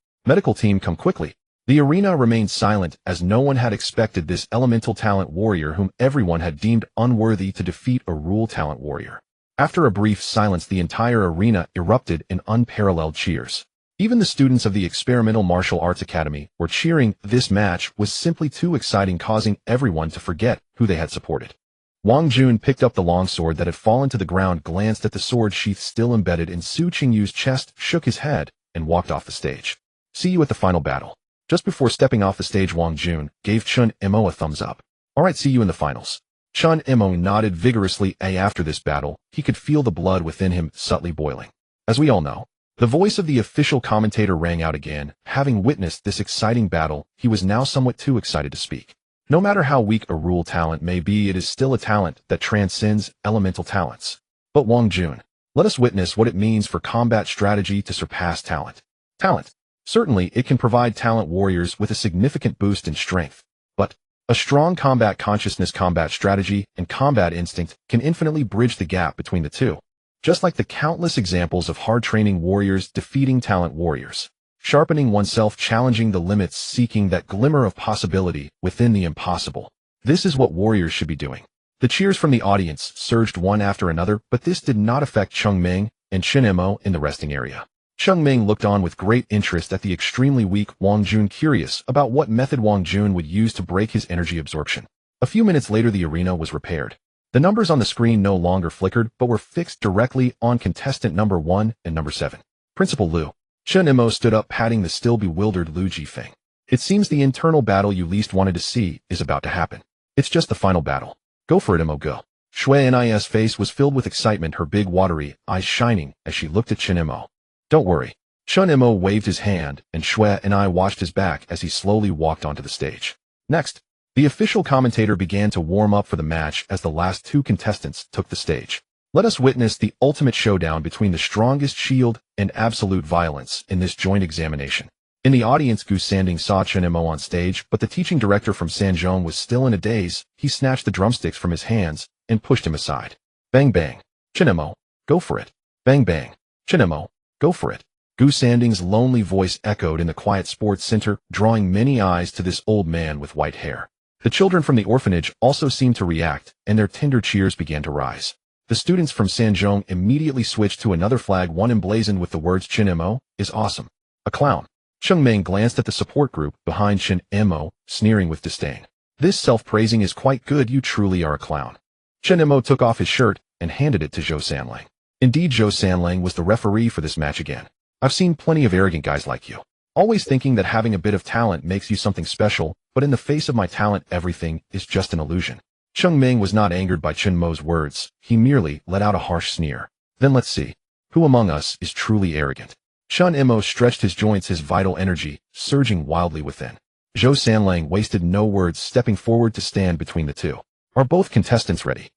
come quickly. The arena remained silent, as no one had expected this elemental talent warrior, whom everyone had deemed unworthy, to defeat a rule talent warrior. After a brief silence, the entire arena erupted in unparalleled cheers. Even the students of the Experimental Martial Arts Academy were cheering. This match was simply too exciting, causing everyone to forget who they had supported. Wang Jun picked up the longsword that had fallen to the ground, glanced at the sword sheath still embedded in Su Qingyue's chest, shook his head, and walked off the stage. See you at the final battle. Just before stepping off the stage, Wang Jun gave Chen Mo a thumbs up. Alright, see you in the finals. Chen Mo nodded vigorously. After this battle, he could feel the blood within him subtly boiling. As we all know, the voice of the official commentator rang out again. Having witnessed this exciting battle, he was now somewhat too excited to speak. No matter how weak a rule talent may be, it is still a talent that transcends elemental talents. But Wang Jun, let us witness what it means for combat strategy to surpass talent. Talent. Certainly, it can provide talent warriors with a significant boost in strength. But a strong combat consciousness, combat strategy, and combat instinct can infinitely bridge the gap between the two. Just like the countless examples of hard-training warriors defeating talent warriors. Sharpening oneself, challenging the limits, seeking that glimmer of possibility within the impossible. This is what warriors should be doing. The cheers from the audience surged one after another, but this did not affect Cheng Ming and Chen Mo in the resting area. Cheng Ming looked on with great interest at the extremely weak Wang Jun, curious about what method Wang Jun would use to break his energy absorption. A few minutes later, the arena was repaired. The numbers on the screen no longer flickered, but were fixed directly on contestant number 1 and number 7. Principal Liu. Chen Mo stood up, patting the still bewildered Liu Jifeng. It seems the internal battle you least wanted to see is about to happen. It's just the final battle. Go for it, Mo, go. Shui Ni's face was filled with excitement, her big watery eyes shining as she looked at Chen Mo. Don't worry. Chen Mo waved his hand, and Shui and I watched his back as he slowly walked onto the stage. Next, the official commentator began to warm up for the match as the last two contestants took the stage. Let us witness the ultimate showdown between the strongest shield and absolute violence in this joint examination. In the audience, Gu Sanding saw Chen Mo on stage, but the teaching director from Sanzhong was still in a daze. He snatched the drumsticks from his hands and pushed him aside. Bang bang. Chen Mo, go for it. Bang bang. Chen Mo, go for it. Gu Sanding's lonely voice echoed in the quiet sports center, drawing many eyes to this old man with white hair. The children from the orphanage also seemed to react, and their tender cheers began to rise. The students from Sanzhong immediately switched to another flag, one emblazoned with the words Chen Mo is awesome. A clown. Cheng Ming glanced at the support group behind Chen Mo, sneering with disdain. This self-praising is quite good, you truly are a clown. Chen Mo took off his shirt and handed it to Zhou Sanlang. Indeed, Zhou Sanlang was the referee for this match again. I've seen plenty of arrogant guys like you, always thinking that having a bit of talent makes you something special, but in the face of my talent everything is just an illusion. Cheng Ming was not angered by Chen Mo's words, he merely let out a harsh sneer. Then let's see, who among us is truly arrogant? Chen Mo stretched his joints, his vital energy surging wildly within. Zhou Sanlang wasted no words, stepping forward to stand between the two. Are both contestants ready?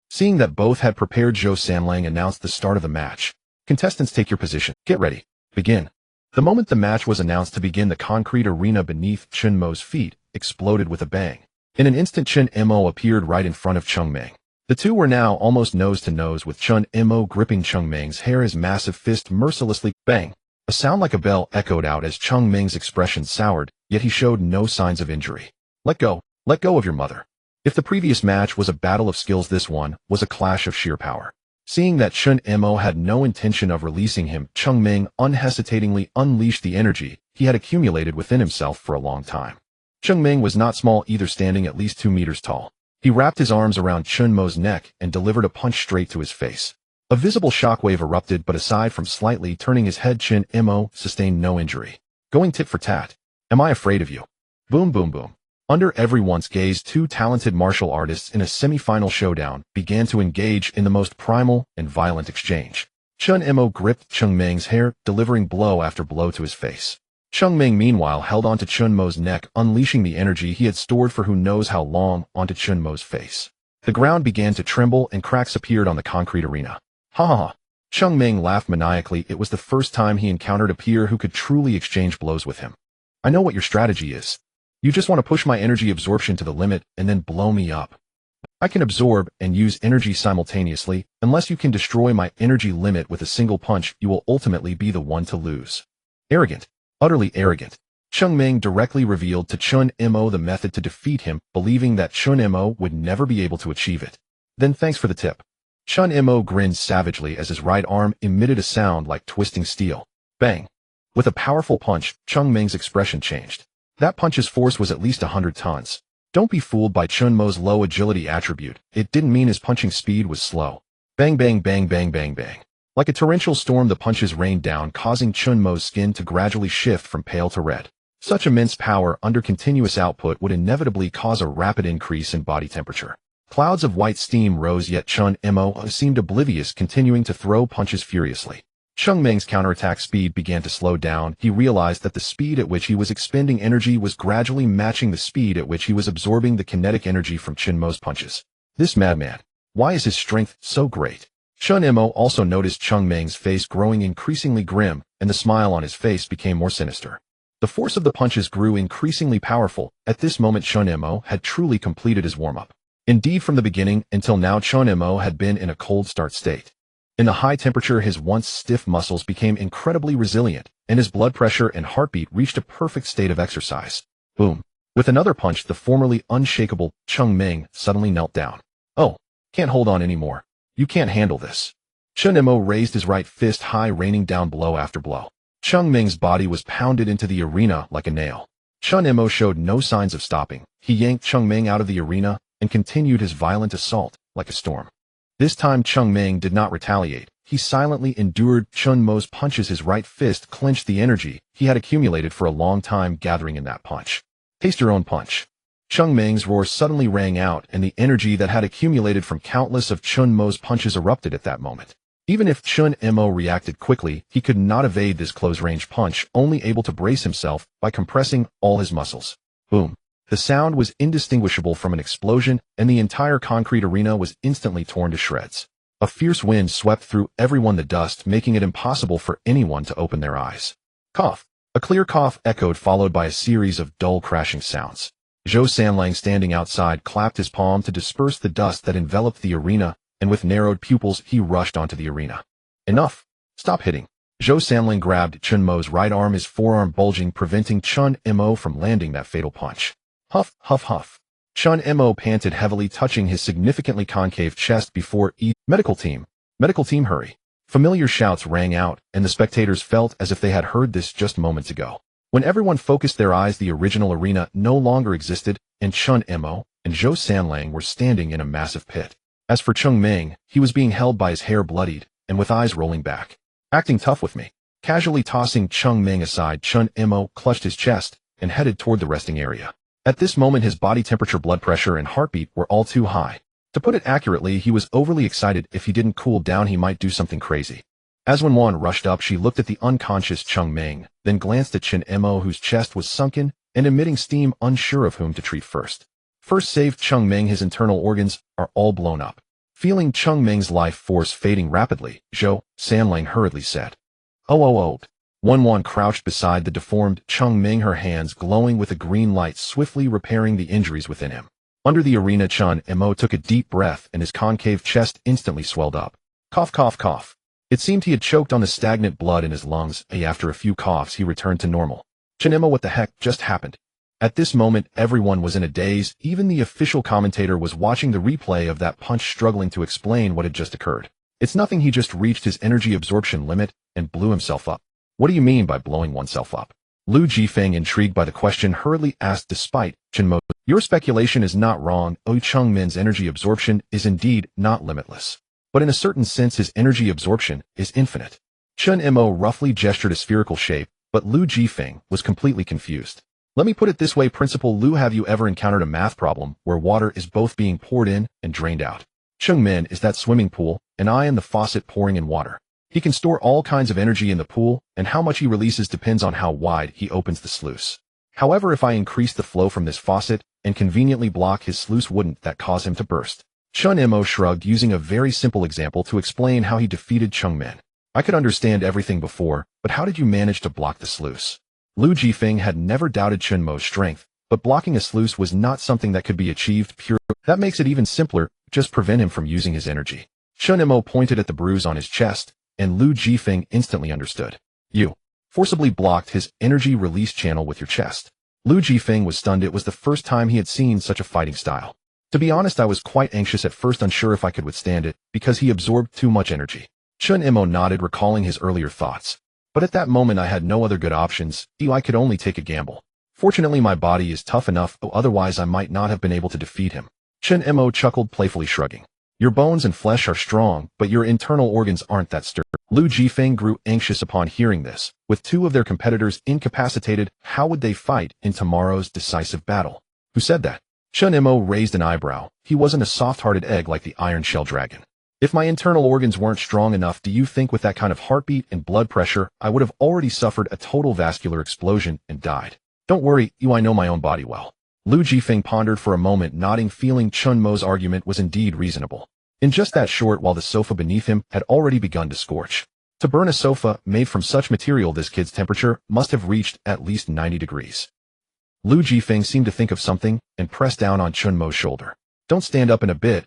Seeing that both had prepared, Zhou Sanlang announced the start of the match. Contestants, take your position. Get ready. Begin. The moment the match was announced to begin, the concrete arena beneath Chen Mo's feet exploded with a bang. In an instant, Chen Mo appeared right in front of Cheng Ming. The two were now almost nose to nose, with Chen Mo gripping Cheng Ming's hair, his massive fist mercilessly. Bang! A sound like a bell echoed out as Cheng Ming's expression soured, yet he showed no signs of injury. Let go of your mother. If the previous match was a battle of skills, this one was a clash of sheer power. Seeing that Chen Mo had no intention of releasing him, Cheng Ming unhesitatingly unleashed the energy he had accumulated within himself for a long time. Cheng Ming was not small either, standing at least 2 meters tall. He wrapped his arms around Chen Mo's neck and delivered a punch straight to his face. A visible shockwave erupted, but aside from slightly turning his head, Chen Mo sustained no injury. Going tit for tat. Am I afraid of you? Boom boom boom. Under everyone's gaze, two talented martial artists in a semi-final showdown began to engage in the most primal and violent exchange. Chen Mo gripped Cheng Ming's hair, delivering blow after blow to his face. Cheng Ming meanwhile held onto Chen Mo's neck, unleashing the energy he had stored for who knows how long onto Chen Mo's face. The ground began to tremble and cracks appeared on the concrete arena. Ha ha ha. Cheng Ming laughed maniacally. It was the first time he encountered a peer who could truly exchange blows with him. I know what your strategy is. You just want to push my energy absorption to the limit and then blow me up. I can absorb and use energy simultaneously. Unless you can destroy my energy limit with a single punch, you will ultimately be the one to lose. Arrogant. Utterly arrogant. Cheng Ming directly revealed to Chen Mo the method to defeat him, believing that Chen Mo would never be able to achieve it. Then thanks for the tip. Chen Mo grinned savagely as his right arm emitted a sound like twisting steel. Bang! With a powerful punch, Cheng Ming's expression changed. That punch's force was at least 100 tons. Don't be fooled by Chen Mo's low agility attribute. It didn't mean his punching speed was slow. Bang bang bang bang bang bang. Like a torrential storm, the punches rained down, causing Chen Mo's skin to gradually shift from pale to red. Such immense power under continuous output would inevitably cause a rapid increase in body temperature. Clouds of white steam rose, yet Chen Mo seemed oblivious, continuing to throw punches furiously. Cheng Ming's counterattack speed began to slow down. He realized that the speed at which he was expending energy was gradually matching the speed at which he was absorbing the kinetic energy from Chen Mo's punches. This madman. Why is his strength so great? Chen Mo also noticed Cheng Ming's face growing increasingly grim, and the smile on his face became more sinister. The force of the punches grew increasingly powerful. At this moment, Chen Mo had truly completed his warm-up. Indeed, from the beginning until now, Chen Mo had been in a cold start state. In the high temperature, his once stiff muscles became incredibly resilient, and his blood pressure and heartbeat reached a perfect state of exercise. Boom. With another punch, the formerly unshakable Cheng Ming suddenly knelt down. Oh, can't hold on anymore. You can't handle this. Chen Mo raised his right fist high, raining down blow after blow. Cheng Ming's body was pounded into the arena like a nail. Chen Mo showed no signs of stopping. He yanked Cheng Ming out of the arena and continued his violent assault like a storm. This time, Cheng Ming did not retaliate. He silently endured Chen Mo's punches. His right fist clenched the energy he had accumulated for a long time, gathering in that punch. Taste your own punch. Cheng Ming's roar suddenly rang out, and the energy that had accumulated from countless of Chen Mo's punches erupted at that moment. Even if Chen Mo reacted quickly, he could not evade this close-range punch, only able to brace himself by compressing all his muscles. Boom. The sound was indistinguishable from an explosion, and the entire concrete arena was instantly torn to shreds. A fierce wind swept through everyone, the dust making it impossible for anyone to open their eyes. Cough. A clear cough echoed, followed by a series of dull crashing sounds. Zhou Sanlang, standing outside, clapped his palm to disperse the dust that enveloped the arena, and with narrowed pupils he rushed onto the arena. Enough! Stop hitting! Zhou Sanlang grabbed Chen Mo's right arm, his forearm bulging, preventing Chen Mo from landing that fatal punch. Huff, huff, huff. Chen Mo panted heavily, touching his significantly concave chest before Medical team! Medical team, hurry! Familiar shouts rang out, and the spectators felt as if they had heard this just moments ago. When everyone focused their eyes, the original arena no longer existed, and Chen Mo and Zhou Sanlang were standing in a massive pit. As for Cheng Ming, he was being held by his hair bloodied, and with eyes rolling back. Acting tough with me. Casually tossing Cheng Ming aside, Chen Mo clutched his chest and headed toward the resting area. At this moment, his body temperature, blood pressure, and heartbeat were all too high. To put it accurately, he was overly excited. If he didn't cool down, he might do something crazy. As Wenwan rushed up, she looked at the unconscious Cheng Ming, then glanced at Chen Mo, whose chest was sunken and emitting steam, unsure of whom to treat first. First save Cheng Ming, his internal organs are all blown up. Feeling Cheng Ming's life force fading rapidly, Zhou Sanlang hurriedly said, "Oh." Wenwan crouched beside the deformed Cheng Ming, her hands glowing with a green light, swiftly repairing the injuries within him. Under the arena, Chen Mo took a deep breath, and his concave chest instantly swelled up. Cough, cough, cough. It seemed he had choked on the stagnant blood in his lungs. After a few coughs, he returned to normal. Chen Mo, what the heck just happened? At this moment, everyone was in a daze. Even the official commentator was watching the replay of that punch, struggling to explain what had just occurred. It's nothing, he just reached his energy absorption limit and blew himself up. What do you mean by blowing oneself up? Lu Jifeng, intrigued by the question, hurriedly asked. Despite Chen Mo, your speculation is not wrong. Cheng Ming's energy absorption is indeed not limitless. But in a certain sense, his energy absorption is infinite. Chen Mo roughly gestured a spherical shape, but Lu Jifeng was completely confused. Let me put it this way, Principal Lu, have you ever encountered a math problem where water is both being poured in and drained out? Cheng Ming is that swimming pool, and I am the faucet pouring in water. He can store all kinds of energy in the pool, and how much he releases depends on how wide he opens the sluice. However, if I increase the flow from this faucet and conveniently block his sluice, wouldn't that cause him to burst? Chen Mo shrugged, using a very simple example to explain how he defeated Cheng Ming. I could understand everything before, but how did you manage to block the sluice? Lu Jifeng had never doubted Chen Mo's strength, but blocking a sluice was not something that could be achieved purely. That makes it even simpler, just prevent him from using his energy. Chen Mo pointed at the bruise on his chest, and Lu Jifeng instantly understood. You forcibly blocked his energy release channel with your chest. Lu Jifeng was stunned. It was the first time he had seen such a fighting style. To be honest, I was quite anxious at first, unsure if I could withstand it, because he absorbed too much energy. Chen Mo nodded, recalling his earlier thoughts. But at that moment I had no other good options. I could only take a gamble. Fortunately, my body is tough enough, otherwise I might not have been able to defeat him. Chen Mo chuckled, playfully shrugging. Your bones and flesh are strong, but your internal organs aren't that sturdy. Lu Jifeng grew anxious upon hearing this. With two of their competitors incapacitated, how would they fight in tomorrow's decisive battle? Who said that? Chen Mo raised an eyebrow. He wasn't a soft-hearted egg like the Iron Shell Dragon. If my internal organs weren't strong enough, do you think with that kind of heartbeat and blood pressure, I would have already suffered a total vascular explosion and died? Don't worry, I know my own body well. Lu Jifeng pondered for a moment, nodding, feeling Chen Mo's argument was indeed reasonable. In just that short while, the sofa beneath him had already begun to scorch. To burn a sofa made from such material, this kid's temperature must have reached at least 90 degrees. Lu Jifeng seemed to think of something and pressed down on Chen Mo's shoulder. Don't stand up in a bit.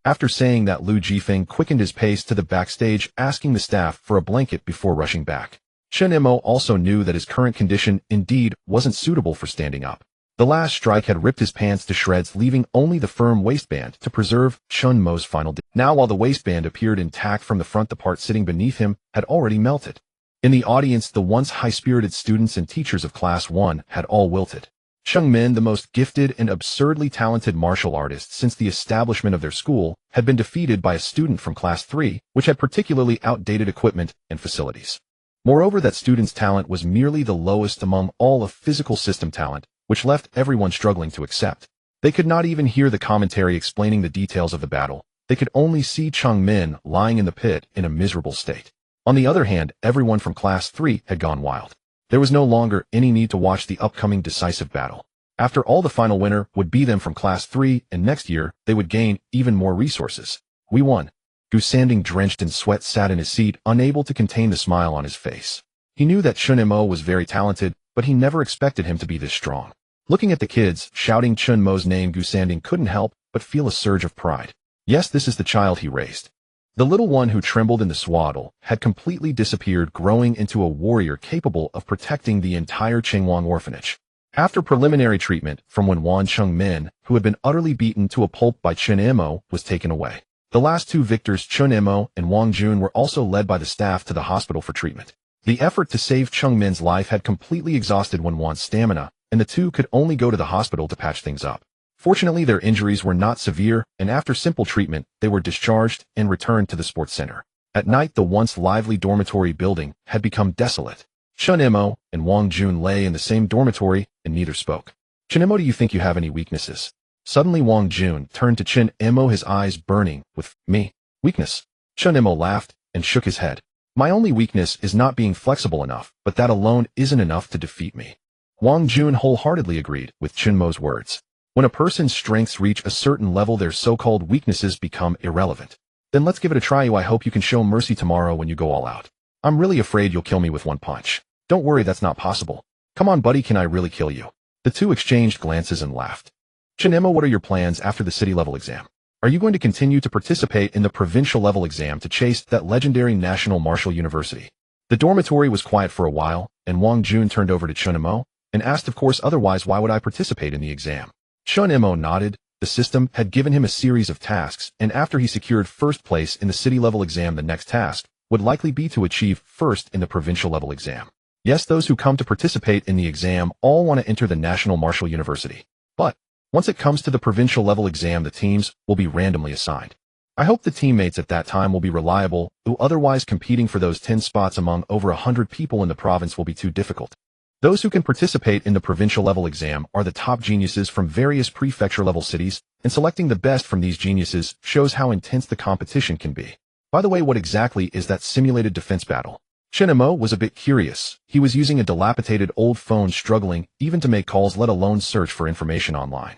After saying that, Lu Jifeng quickened his pace to the backstage, asking the staff for a blanket before rushing back. Chen Mo also knew that his current condition indeed wasn't suitable for standing up. The last strike had ripped his pants to shreds, leaving only the firm waistband to preserve Chen Mo's final. Now, while the waistband appeared intact from the front, the part sitting beneath him had already melted. In the audience, the once high-spirited students and teachers of Class 1 had all wilted. Cheng Ming, the most gifted and absurdly talented martial artist since the establishment of their school, had been defeated by a student from Class 3, which had particularly outdated equipment and facilities. Moreover, that student's talent was merely the lowest among all of physical system talent, which left everyone struggling to accept. They could not even hear the commentary explaining the details of the battle, They could only see Cheng Min lying in the pit in a miserable state. On the other hand, everyone from Class 3 had gone wild. There was no longer any need to watch the upcoming decisive battle. After all, the final winner would be them from Class 3, and next year, they would gain even more resources. We won. Gu Sanding, drenched in sweat, sat in his seat, unable to contain the smile on his face. He knew that Chen Mo was very talented, but he never expected him to be this strong. Looking at the kids, shouting Chen Mo's name, Gu Sanding couldn't help but feel a surge of pride. Yes, this is the child he raised. The little one who trembled in the swaddle had completely disappeared, growing into a warrior capable of protecting the entire Chengwang orphanage. After preliminary treatment from when Wan Chengmin, who had been utterly beaten to a pulp by Chen Mo, was taken away. The last two victors, Chen Mo and Wang Jun, were also led by the staff to the hospital for treatment. The effort to save Chengmin's life had completely exhausted Wan's stamina, and the two could only go to the hospital to patch things up. Fortunately, their injuries were not severe, and after simple treatment, they were discharged and returned to the sports center. At night, the once lively dormitory building had become desolate. Chen Mo and Wang Jun lay in the same dormitory, and neither spoke. Chen Mo, do you think you have any weaknesses? Suddenly, Wang Jun turned to Chen Mo, his eyes burning with me. Weakness? Chen Mo laughed and shook his head. My only weakness is not being flexible enough, but that alone isn't enough to defeat me. Wang Jun wholeheartedly agreed with Chen Mo's words. When a person's strengths reach a certain level, their so-called weaknesses become irrelevant. Then let's give it a try. I hope you can show mercy tomorrow when you go all out. I'm really afraid you'll kill me with one punch. Don't worry, that's not possible. Come on, buddy, can I really kill you? The two exchanged glances and laughed. Chen Mo, what are your plans after the city-level exam? Are you going to continue to participate in the provincial-level exam to chase that legendary national martial university? The dormitory was quiet for a while, and Wang Jun turned over to Chen Mo and asked, of course, otherwise why would I participate in the exam? Chen Mo nodded. The system had given him a series of tasks, and after he secured first place in the city-level exam, the next task would likely be to achieve first in the provincial-level exam. Yes, those who come to participate in the exam all want to enter the National Martial University. But once it comes to the provincial-level exam, the teams will be randomly assigned. I hope the teammates at that time will be reliable, who otherwise competing for those 10 spots among over 100 people in the province will be too difficult. Those who can participate in the provincial-level exam are the top geniuses from various prefecture-level cities, and selecting the best from these geniuses shows how intense the competition can be. By the way, what exactly is that simulated defense battle? Chen Mo was a bit curious. He was using a dilapidated old phone, struggling even to make calls, let alone search for information online.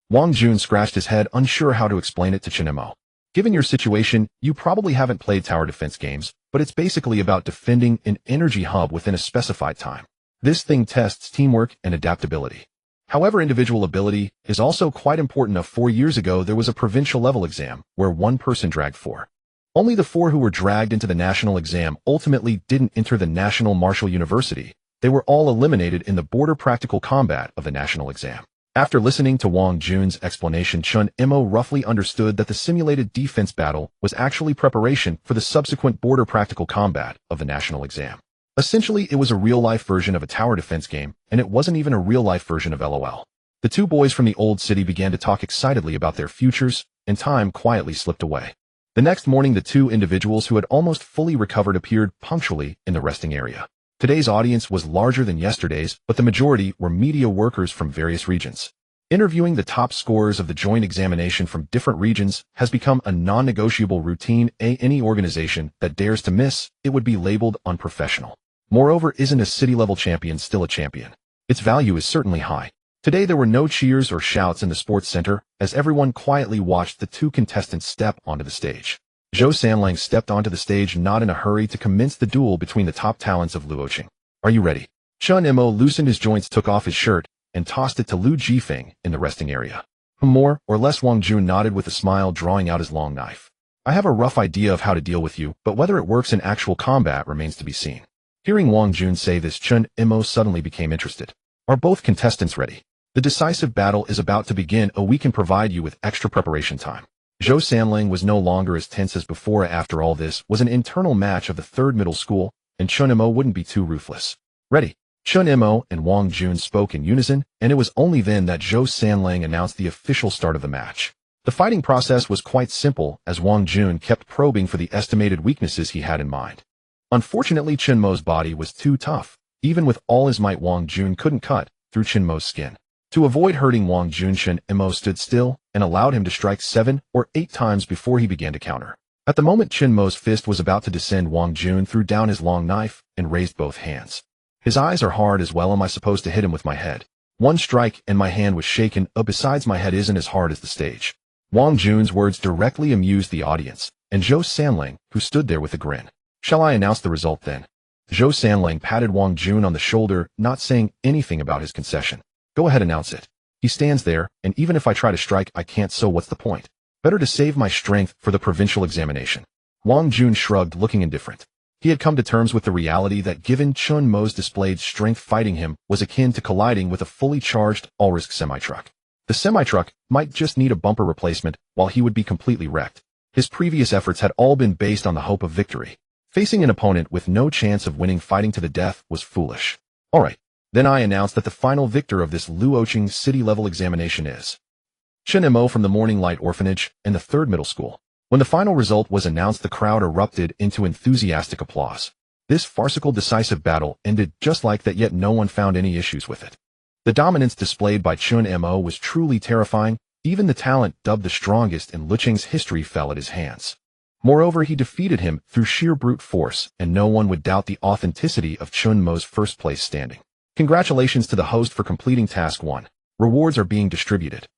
Wang Jun scratched his head, unsure how to explain it to Chen Mo. Given your situation, you probably haven't played tower defense games, but it's basically about defending an energy hub within a specified time. This thing tests teamwork and adaptability. However, individual ability is also quite important. 4 years ago, there was a provincial-level exam where one person dragged 4. Only the 4 who were dragged into the national exam ultimately didn't enter the National Martial University. They were all eliminated in the border practical combat of the national exam. After listening to Wang Jun's explanation, Chen Mo roughly understood that the simulated defense battle was actually preparation for the subsequent border practical combat of the national exam. Essentially, it was a real-life version of a tower defense game, and it wasn't even a real-life version of LOL. The two boys from the old city began to talk excitedly about their futures, and time quietly slipped away. The next morning, the two individuals who had almost fully recovered appeared punctually in the resting area. Today's audience was larger than yesterday's, but the majority were media workers from various regions. Interviewing the top scorers of the joint examination from different regions has become a non-negotiable routine. Any organization that dares to miss, it would be labeled unprofessional. Moreover, isn't a city-level champion still a champion? Its value is certainly high. Today there were no cheers or shouts in the sports center, as everyone quietly watched the two contestants step onto the stage. Zhou Sanlang stepped onto the stage, not in a hurry, to commence the duel between the top talents of Luoqing. Are you ready? Chen Mo loosened his joints, took off his shirt, and tossed it to Lu Jifeng in the resting area. More or less, Wang Jun nodded with a smile, drawing out his long knife. I have a rough idea of how to deal with you, but whether it works in actual combat remains to be seen. Hearing Wang Jun say this, Chen Mo suddenly became interested. Are both contestants ready? The decisive battle is about to begin. We can provide you with extra preparation time. Zhou Sanlang was no longer as tense as before. After all, this was an internal match of the 3rd middle school, and Chen Mo wouldn't be too ruthless. Ready? Chen Mo and Wang Jun spoke in unison, and it was only then that Zhou Sanlang announced the official start of the match. The fighting process was quite simple, as Wang Jun kept probing for the estimated weaknesses he had in mind. Unfortunately, Chen Mo's body was too tough. Even with all his might, Wang Jun couldn't cut through Chen Mo's skin. To avoid hurting Wang Jun, Chen Mo stood still and allowed him to strike 7 or 8 times before he began to counter. At the moment Chen Mo's fist was about to descend, Wang Jun threw down his long knife and raised both hands. His eyes are hard as well. Am I supposed to hit him with my head? One strike and my hand was shaken. Besides, my head isn't as hard as the stage. Wang Jun's words directly amused the audience, and Zhou Sanling, who stood there with a grin. Shall I announce the result then? Zhou Sanling patted Wang Jun on the shoulder, not saying anything about his concession. Go ahead, announce it. He stands there, and even if I try to strike, I can't, so what's the point? Better to save my strength for the provincial examination. Wang Jun shrugged, looking indifferent. He had come to terms with the reality that given Chen Mo's displayed strength, fighting him was akin to colliding with a fully charged, all-risk semi-truck. The semi-truck might just need a bumper replacement, while he would be completely wrecked. His previous efforts had all been based on the hope of victory. Facing an opponent with no chance of winning, fighting to the death, was foolish. Alright, then I announced that the final victor of this Luoqing city-level examination is Chen Mo from the Morning Light Orphanage and the 3rd Middle School. When the final result was announced, the crowd erupted into enthusiastic applause. This farcical decisive battle ended just like that, yet no one found any issues with it. The dominance displayed by Chen Mo was truly terrifying. Even the talent dubbed the strongest in Luoqing's history fell at his hands. Moreover, he defeated him through sheer brute force, and no one would doubt the authenticity of Chen Mo's first-place standing. Congratulations to the host for completing Task 1. Rewards are being distributed.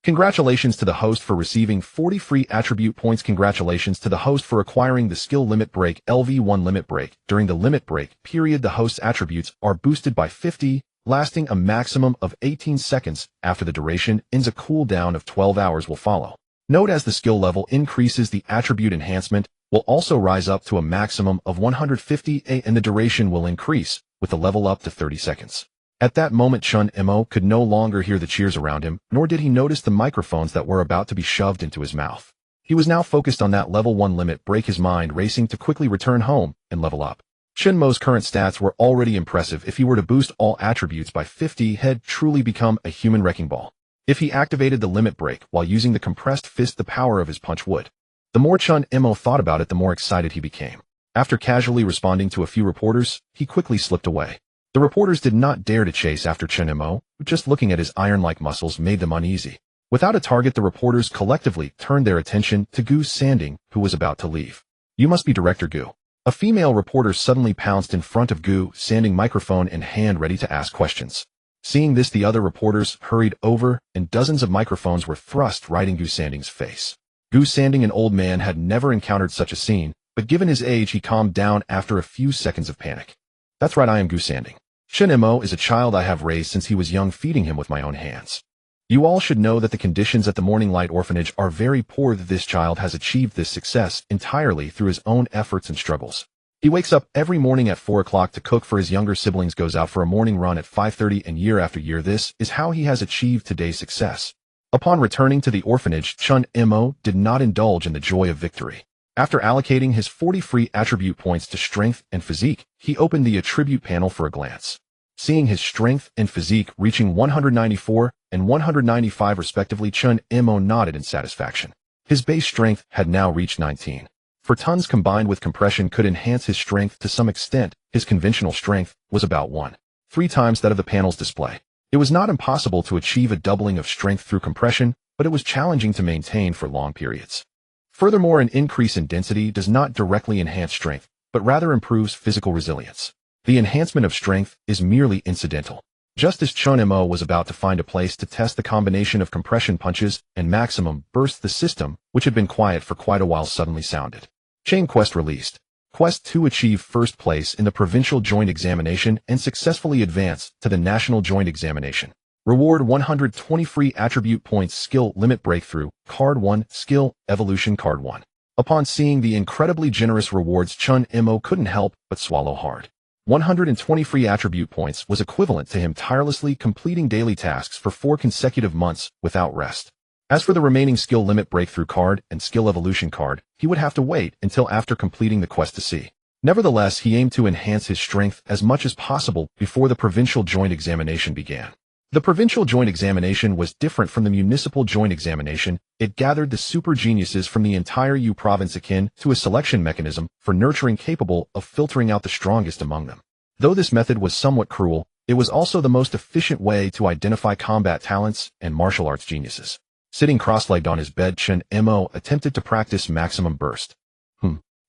Congratulations to the host for receiving 40 free attribute points. Congratulations to the host for acquiring the skill Limit Break LV1 Limit Break. During the Limit Break period, the host's attributes are boosted by 50, lasting a maximum of 18 seconds. After the duration ends, a cooldown of 12 hours will follow. Note, as the skill level increases, the attribute enhancement will also rise up to a maximum of 150 and the duration will increase, with the level up to 30 seconds. At that moment, Chen Mo could no longer hear the cheers around him, nor did he notice the microphones that were about to be shoved into his mouth. He was now focused on that level 1 limit break, his mind racing to quickly return home and level up. Chen Mo's current stats were already impressive. If he were to boost all attributes by 50, he'd truly become a human wrecking ball. If he activated the limit break while using the compressed fist, the power of his punch would. The more Chen Mo thought about it, the more excited he became. After casually responding to a few reporters, he quickly slipped away. The reporters did not dare to chase after Chen Mo. Just looking at his iron-like muscles made them uneasy. Without a target, the reporters collectively turned their attention to Gu Sanding, who was about to leave. You must be Director Gu. A female reporter suddenly pounced in front of Gu Sanding, microphone in hand, ready to ask questions. Seeing this, the other reporters hurried over, and dozens of microphones were thrust right in Gu Sanding's face. Gu Sanding, an old man, had never encountered such a scene, but given his age, he calmed down after a few seconds of panic. That's right, I am Gu Sanding. Chen Mo is a child I have raised since he was young, feeding him with my own hands. You all should know that the conditions at the Morning Light Orphanage are very poor. That this child has achieved this success entirely through his own efforts and struggles. He wakes up every morning at 4 o'clock to cook for his younger siblings, goes out for a morning run at 5:30, and year after year, this is how he has achieved today's success. Upon returning to the orphanage, Chen Mo did not indulge in the joy of victory. After allocating his 40 free attribute points to strength and physique, he opened the attribute panel for a glance. Seeing his strength and physique reaching 194 and 195 respectively, Chen Mo nodded in satisfaction. His base strength had now reached 19. For tons combined with compression could enhance his strength to some extent. His conventional strength was about 1.3 times that of the panel's display. It was not impossible to achieve a doubling of strength through compression, but it was challenging to maintain for long periods. Furthermore, an increase in density does not directly enhance strength, but rather improves physical resilience. The enhancement of strength is merely incidental. Just as Chen Mo was about to find a place to test the combination of compression punches and maximum burst, the system, which had been quiet for quite a while, suddenly sounded. Chain Quest released. Quest 2 achieved first place in the Provincial Joint Examination and successfully advanced to the National Joint Examination. Reward 120 free attribute points. Skill Limit Breakthrough, Card 1, Skill Evolution, Card 1. Upon seeing the incredibly generous rewards, Chen Mo couldn't help but swallow hard. 120 free attribute points was equivalent to him tirelessly completing daily tasks for 4 consecutive months without rest. As for the remaining Skill Limit Breakthrough card and Skill Evolution card, he would have to wait until after completing the quest to see. Nevertheless, he aimed to enhance his strength as much as possible before the Provincial Joint Examination began. The Provincial Joint Examination was different from the Municipal Joint Examination. It gathered the super geniuses from the entire U province, akin to a selection mechanism for nurturing capable of filtering out the strongest among them. Though this method was somewhat cruel, It was also the most efficient way to identify combat talents and martial arts geniuses. Sitting cross-legged on his bed, Chen Mo attempted to practice maximum burst.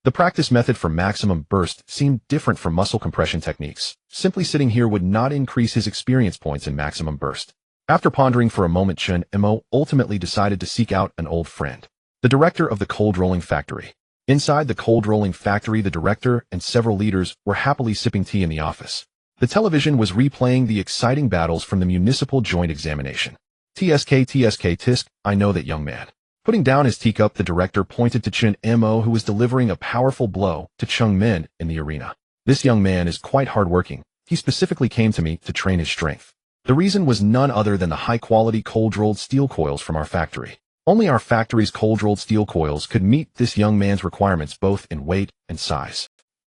The practice method for maximum burst seemed different from muscle compression techniques. Simply sitting here would not increase his experience points in maximum burst. After pondering for a moment, Chen Mo ultimately decided to seek out an old friend, the director of the cold rolling factory. Inside the cold rolling factory, the director and several leaders were happily sipping tea in the office. The television was replaying the exciting battles from the municipal joint examination. TSK tisk, I know that, young man. Putting down his teacup, the director pointed to Chen Mo, who was delivering a powerful blow to Chung Min in the arena. This young man is quite hardworking. He specifically came to me to train his strength. The reason was none other than the high-quality cold-rolled steel coils from our factory. Only our factory's cold-rolled steel coils could meet this young man's requirements both in weight and size.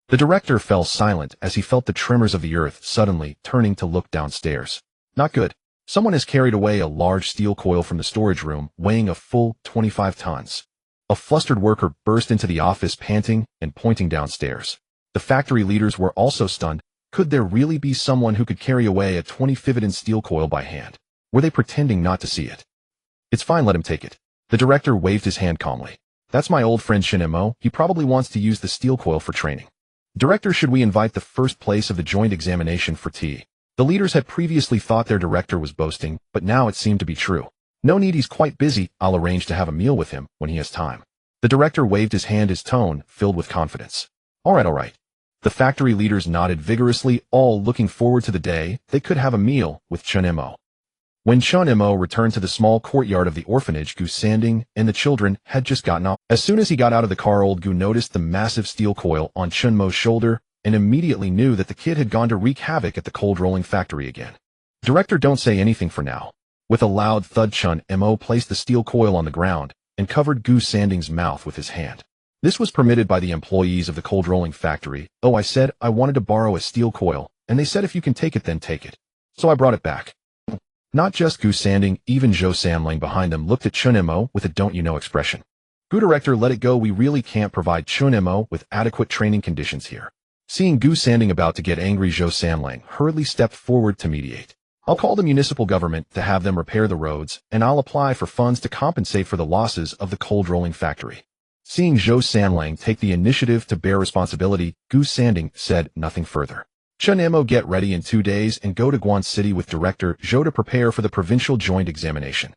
The director fell silent as he felt the tremors of the earth, suddenly turning to look downstairs. Not good. Someone has carried away a large steel coil from the storage room, weighing a full 25 tons. A flustered worker burst into the office, panting and pointing downstairs. The factory leaders were also stunned. Could there really be someone who could carry away a 20-fiveton steel coil by hand? Were they pretending not to see it? It's fine, let him take it. The director waved his hand calmly. That's my old friend Chen Mo. He probably wants to use the steel coil for training. Director, should we invite the first place of the joint examination for tea? The leaders had previously thought their director was boasting, but now it seemed to be true. No need, he's quite busy. I'll arrange to have a meal with him when he has time. The director waved his hand, his tone filled with confidence. All right. The factory leaders nodded vigorously, all looking forward to the day they could have a meal with Chen Mo. When Chen Mo returned to the small courtyard of the orphanage, Gu Sanding and the children had just gotten off. As soon as he got out of the car, old Gu noticed the massive steel coil on Chen Mo's shoulder and immediately knew that the kid had gone to wreak havoc at the cold rolling factory again. Director, don't say anything for now. With a loud thud, Chen Mo placed the steel coil on the ground and covered Gu Sanding's mouth with his hand. This was permitted by the employees of the cold rolling factory. Oh, I said I wanted to borrow a steel coil, and they said if you can take it, then take it. So I brought it back. Not just Gu Sanding, even Zhou Sanlang behind them looked at Chen Mo with a don't you know expression. Gu, director, let it go. We really can't provide Chen Mo with adequate training conditions here. Seeing Gu Sanding about to get angry, Zhou Sanlang hurriedly stepped forward to mediate. I'll call the municipal government to have them repair the roads, and I'll apply for funds to compensate for the losses of the cold rolling factory. Seeing Zhou Sanlang take the initiative to bear responsibility, Gu Sanding said nothing further. Chen Mo, get ready in 2 days and go to Guan City with Director Zhou to prepare for the provincial joint examination.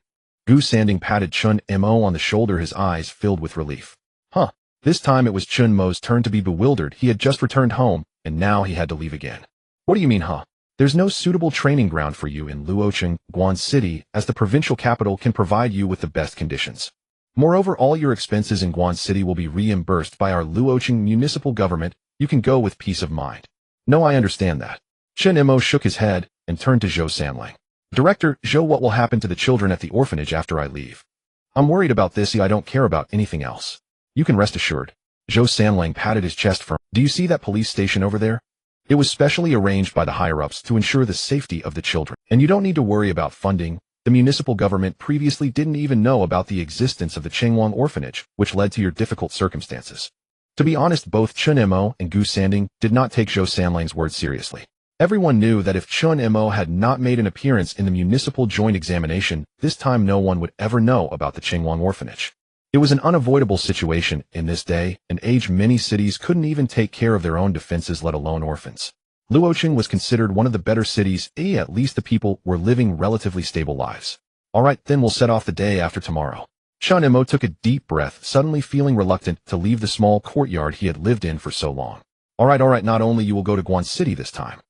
Gu Sanding patted Chen Mo on the shoulder, his eyes filled with relief. This time it was Chen Mo's turn to be bewildered. He had just returned home, and now he had to leave again. What do you mean, There's no suitable training ground for you in Luocheng, Guan City, as the provincial capital can provide you with the best conditions. Moreover, all your expenses in Guan City will be reimbursed by our Luocheng municipal government. You can go with peace of mind. No, I understand that. Chen Mo shook his head and turned to Zhou Sanlang. Director Zhou, what will happen to the children at the orphanage after I leave? I'm worried about this. I don't care about anything else. You can rest assured. Zhou Sanlang patted his chest firmly. Do you see that police station over there? It was specially arranged by the higher-ups to ensure the safety of the children. And you don't need to worry about funding. The municipal government previously didn't even know about the existence of the Chengwang orphanage, which led to your difficult circumstances. To be honest, both Chen Mo and Gu Sanding did not take Zhou Sanlang's words seriously. Everyone knew that if Chen Mo had not made an appearance in the municipal joint examination, this time no one would ever know about the Chengwang orphanage. It was an unavoidable situation in this day and age. Many cities couldn't even take care of their own defenses, let alone orphans. Luocheng was considered one of the better cities. At least the people were living relatively stable lives. All right, then we'll set off the day after tomorrow. Chen Mo took a deep breath, suddenly feeling reluctant to leave the small courtyard he had lived in for so long. All right, not only you will go to Guan City this time.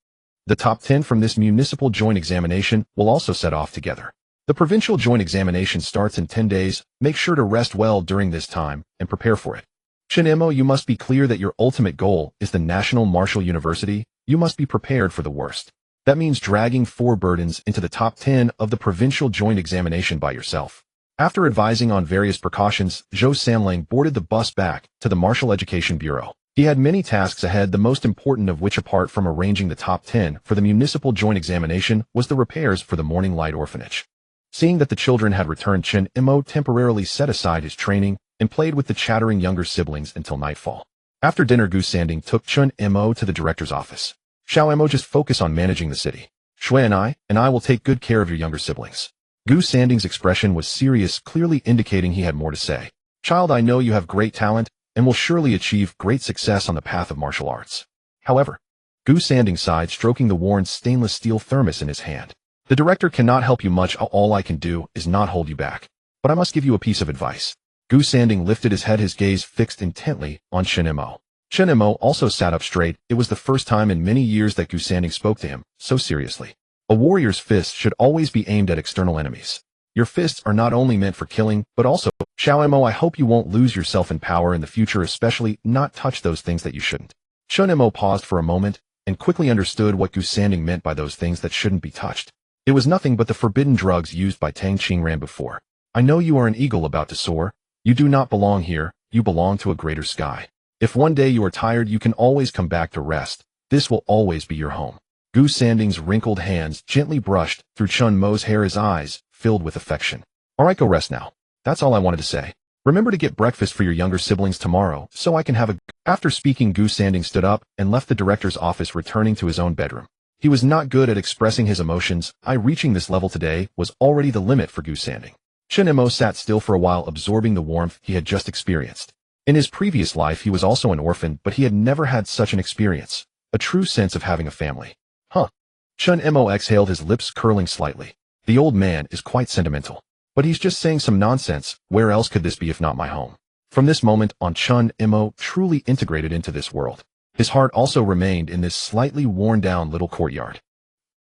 The top 10 from this municipal joint examination will also set off together. The provincial joint examination starts in 10 days. Make sure to rest well during this time and prepare for it. Chen Mo, you must be clear that your ultimate goal is the National Martial University. You must be prepared for the worst. That means dragging 4 burdens into the top 10 of the provincial joint examination by yourself. After advising on various precautions, Zhou Sanlang boarded the bus back to the Martial Education Bureau. He had many tasks ahead, the most important of which, apart from arranging the top 10 for the municipal joint examination, was the repairs for the Morning Light Orphanage. Seeing that the children had returned, Chen Mo temporarily set aside his training and played with the chattering younger siblings until nightfall. After dinner, Gu Sanding took Chen Mo to the director's office. Xiao Mo, just focus on managing the city. Shui and I will take good care of your younger siblings. Gu Sanding's expression was serious, clearly indicating he had more to say. Child, I know you have great talent and will surely achieve great success on the path of martial arts. However, Gu Sanding sighed, stroking the worn stainless steel thermos in his hand. The director cannot help you much. All I can do is not hold you back. But I must give you a piece of advice. Gu Sanding lifted his head, his gaze fixed intently on Chen Mo. Chen Mo also sat up straight. It was the first time in many years that Gu Sanding spoke to him so seriously. A warrior's fists should always be aimed at external enemies. Your fists are not only meant for killing, but also, Xiao Mo, I hope you won't lose yourself in power in the future, especially not touch those things that you shouldn't. Chen Mo paused for a moment and quickly understood what Gu Sanding meant by those things that shouldn't be touched. It was nothing but the forbidden drugs used by Tang Qingran before. I know you are an eagle about to soar. You do not belong here, you belong to a greater sky. If one day you are tired, you can always come back to rest. This will always be your home. Gu Sanding's wrinkled hands gently brushed through Chen Mo's hair, his eyes filled with affection. All right, go rest now. That's all I wanted to say. Remember to get breakfast for your younger siblings tomorrow, so I can have a... After speaking, Gu Sanding stood up and left the director's office, returning to his own bedroom. He was not good at expressing his emotions. Reaching this level today was already the limit for Gu Sanding. Chen Mo sat still for a while, absorbing the warmth he had just experienced. In his previous life, he was also an orphan, but he had never had such an experience. A true sense of having a family. Huh. Chen Mo exhaled, his lips curling slightly. The old man is quite sentimental. But he's just saying some nonsense. Where else could this be if not my home? From this moment on, Chen Mo truly integrated into this world. His heart also remained in this slightly worn-down little courtyard.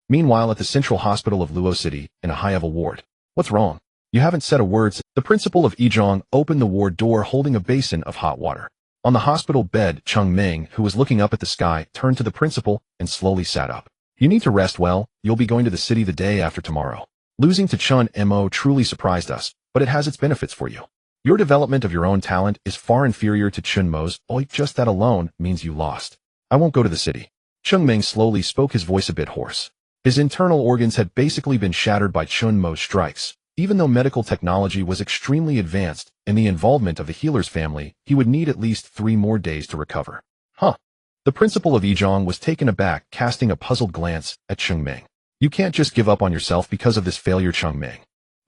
Meanwhile, at the Central Hospital of Luo City, in a high-level ward. What's wrong? You haven't said a word. The principal of Yizhong opened the ward door, holding a basin of hot water. On the hospital bed, Cheng Ming, who was looking up at the sky, turned to the principal and slowly sat up. You need to rest well. You'll be going to the city the day after tomorrow. Losing to Chen Mo truly surprised us, but it has its benefits for you. Your development of your own talent is far inferior to Chen Mo's. Just that alone means you lost. I won't go to the city. Cheng Ming slowly spoke, his voice a bit hoarse. His internal organs had basically been shattered by Chen Mo's strikes. Even though medical technology was extremely advanced and the involvement of the healer's family, he would need at least 3 more days to recover. Huh. The principal of Yizhong was taken aback, casting a puzzled glance at Cheng Ming. You can't just give up on yourself because of this failure, Cheng Ming.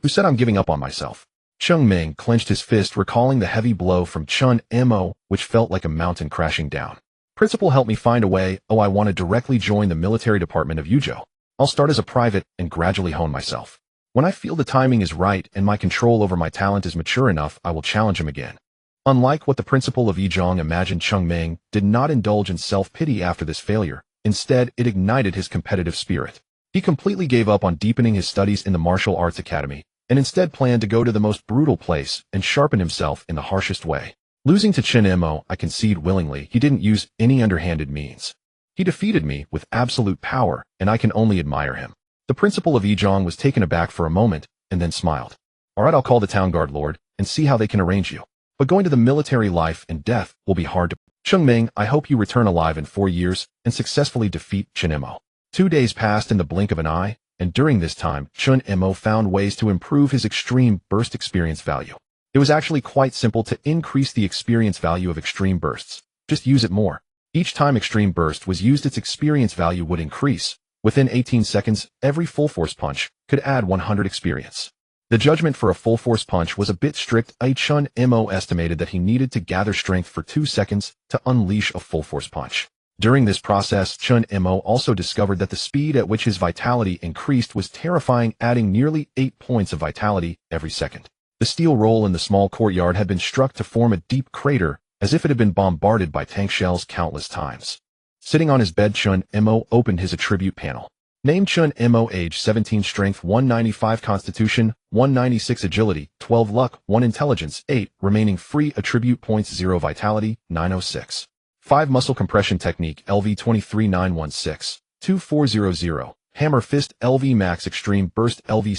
Who said I'm giving up on myself? Cheng Ming clenched his fist, recalling the heavy blow from Chen Mo, which felt like a mountain crashing down. Principal, help me find a way. I want to directly join the military department of Yuzhou. I'll start as a private and gradually hone myself. When I feel the timing is right and my control over my talent is mature enough, I will challenge him again. Unlike what the principal of Yizhong imagined, Cheng Ming did not indulge in self-pity after this failure. Instead, it ignited his competitive spirit. He completely gave up on deepening his studies in the martial arts academy, and instead planned to go to the most brutal place and sharpen himself in the harshest way. Losing to Chen Mo, I concede willingly, he didn't use any underhanded means. He defeated me with absolute power, and I can only admire him. The principal of Yizhong was taken aback for a moment, and then smiled. All right, I'll call the town guard lord, and see how they can arrange you. But going to the military, life and death will be hard to... Cheng Ming, I hope you return alive in 4 years, and successfully defeat Chen Mo. 2 days passed in the blink of an eye, and during this time, Chen Mo found ways to improve his extreme burst experience value. It was actually quite simple to increase the experience value of extreme bursts. Just use it more. Each time extreme burst was used, its experience value would increase. Within 18 seconds, every full force punch could add 100 experience. The judgment for a full force punch was a bit strict. Chen Mo estimated that he needed to gather strength for 2 seconds to unleash a full force punch. During this process, Chen Mo also discovered that the speed at which his vitality increased was terrifying, adding nearly 8 points of vitality every second. The steel roll in the small courtyard had been struck to form a deep crater, as if it had been bombarded by tank shells countless times. Sitting on his bed, Chen Mo opened his attribute panel. Name: Chen Mo, age 17, strength 195, constitution 196, agility 12, luck 1, intelligence 8, remaining free attribute points 0, vitality 906. 5 muscle compression technique LV 23916 2400 hammer fist LV max extreme burst LV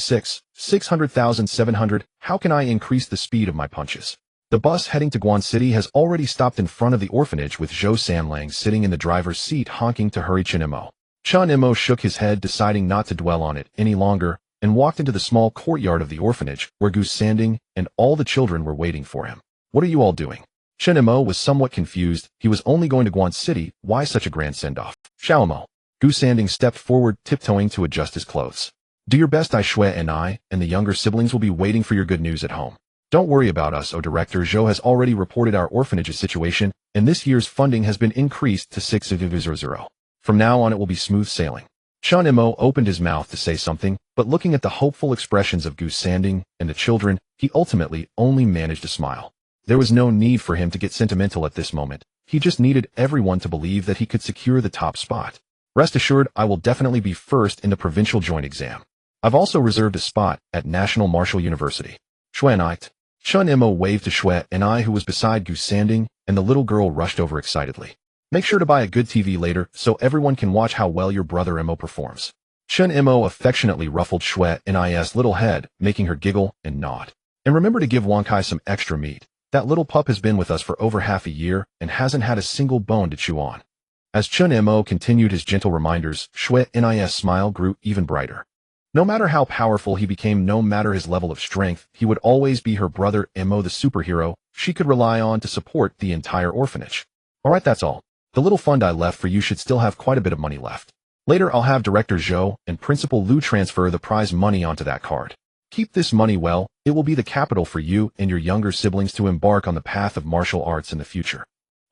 600,700. How can I increase the speed of my punches? The bus heading to Guan City has already stopped in front of the orphanage, with Zhou Sanlang sitting in the driver's seat honking to hurry Chen Mo. Chen Mo shook his head, deciding not to dwell on it any longer, and walked into the small courtyard of the orphanage, where Gu Sanding and all the children were waiting for him. What are you all doing? Chen Mo was somewhat confused. He was only going to Guan City. Why such a grand send-off? Xiao Mo. Gu Sanding stepped forward, tiptoeing to adjust his clothes. Do your best, Shui and I, and the younger siblings will be waiting for your good news at home. Don't worry about us, Director Zhou has already reported our orphanage's situation, and this year's funding has been increased to 600. From now on it will be smooth sailing. Chen Mo opened his mouth to say something, but looking at the hopeful expressions of Gu Sanding and the children, he ultimately only managed to smile. There was no need for him to get sentimental at this moment. He just needed everyone to believe that he could secure the top spot. Rest assured, I will definitely be first in the provincial joint exam. I've also reserved a spot at National Martial University. Shui and I. Chen Mo waved to Shui and I, who was beside Gu Sanding, and the little girl rushed over excitedly. Make sure to buy a good TV later so everyone can watch how well your brother Mo performs. Chen Mo affectionately ruffled Shui and I's little head, making her giggle and nod. And remember to give Kai some extra meat. That little pup has been with us for over half a year and hasn't had a single bone to chew on. As Chen Mo continued his gentle reminders, Shui and I's smile grew even brighter. No matter how powerful he became, no matter his level of strength, he would always be her brother Mo, the superhero she could rely on to support the entire orphanage. Alright, that's all. The little fund I left for you should still have quite a bit of money left. Later I'll have Director Zhou and Principal Lu transfer the prize money onto that card. Keep this money well, it will be the capital for you and your younger siblings to embark on the path of martial arts in the future.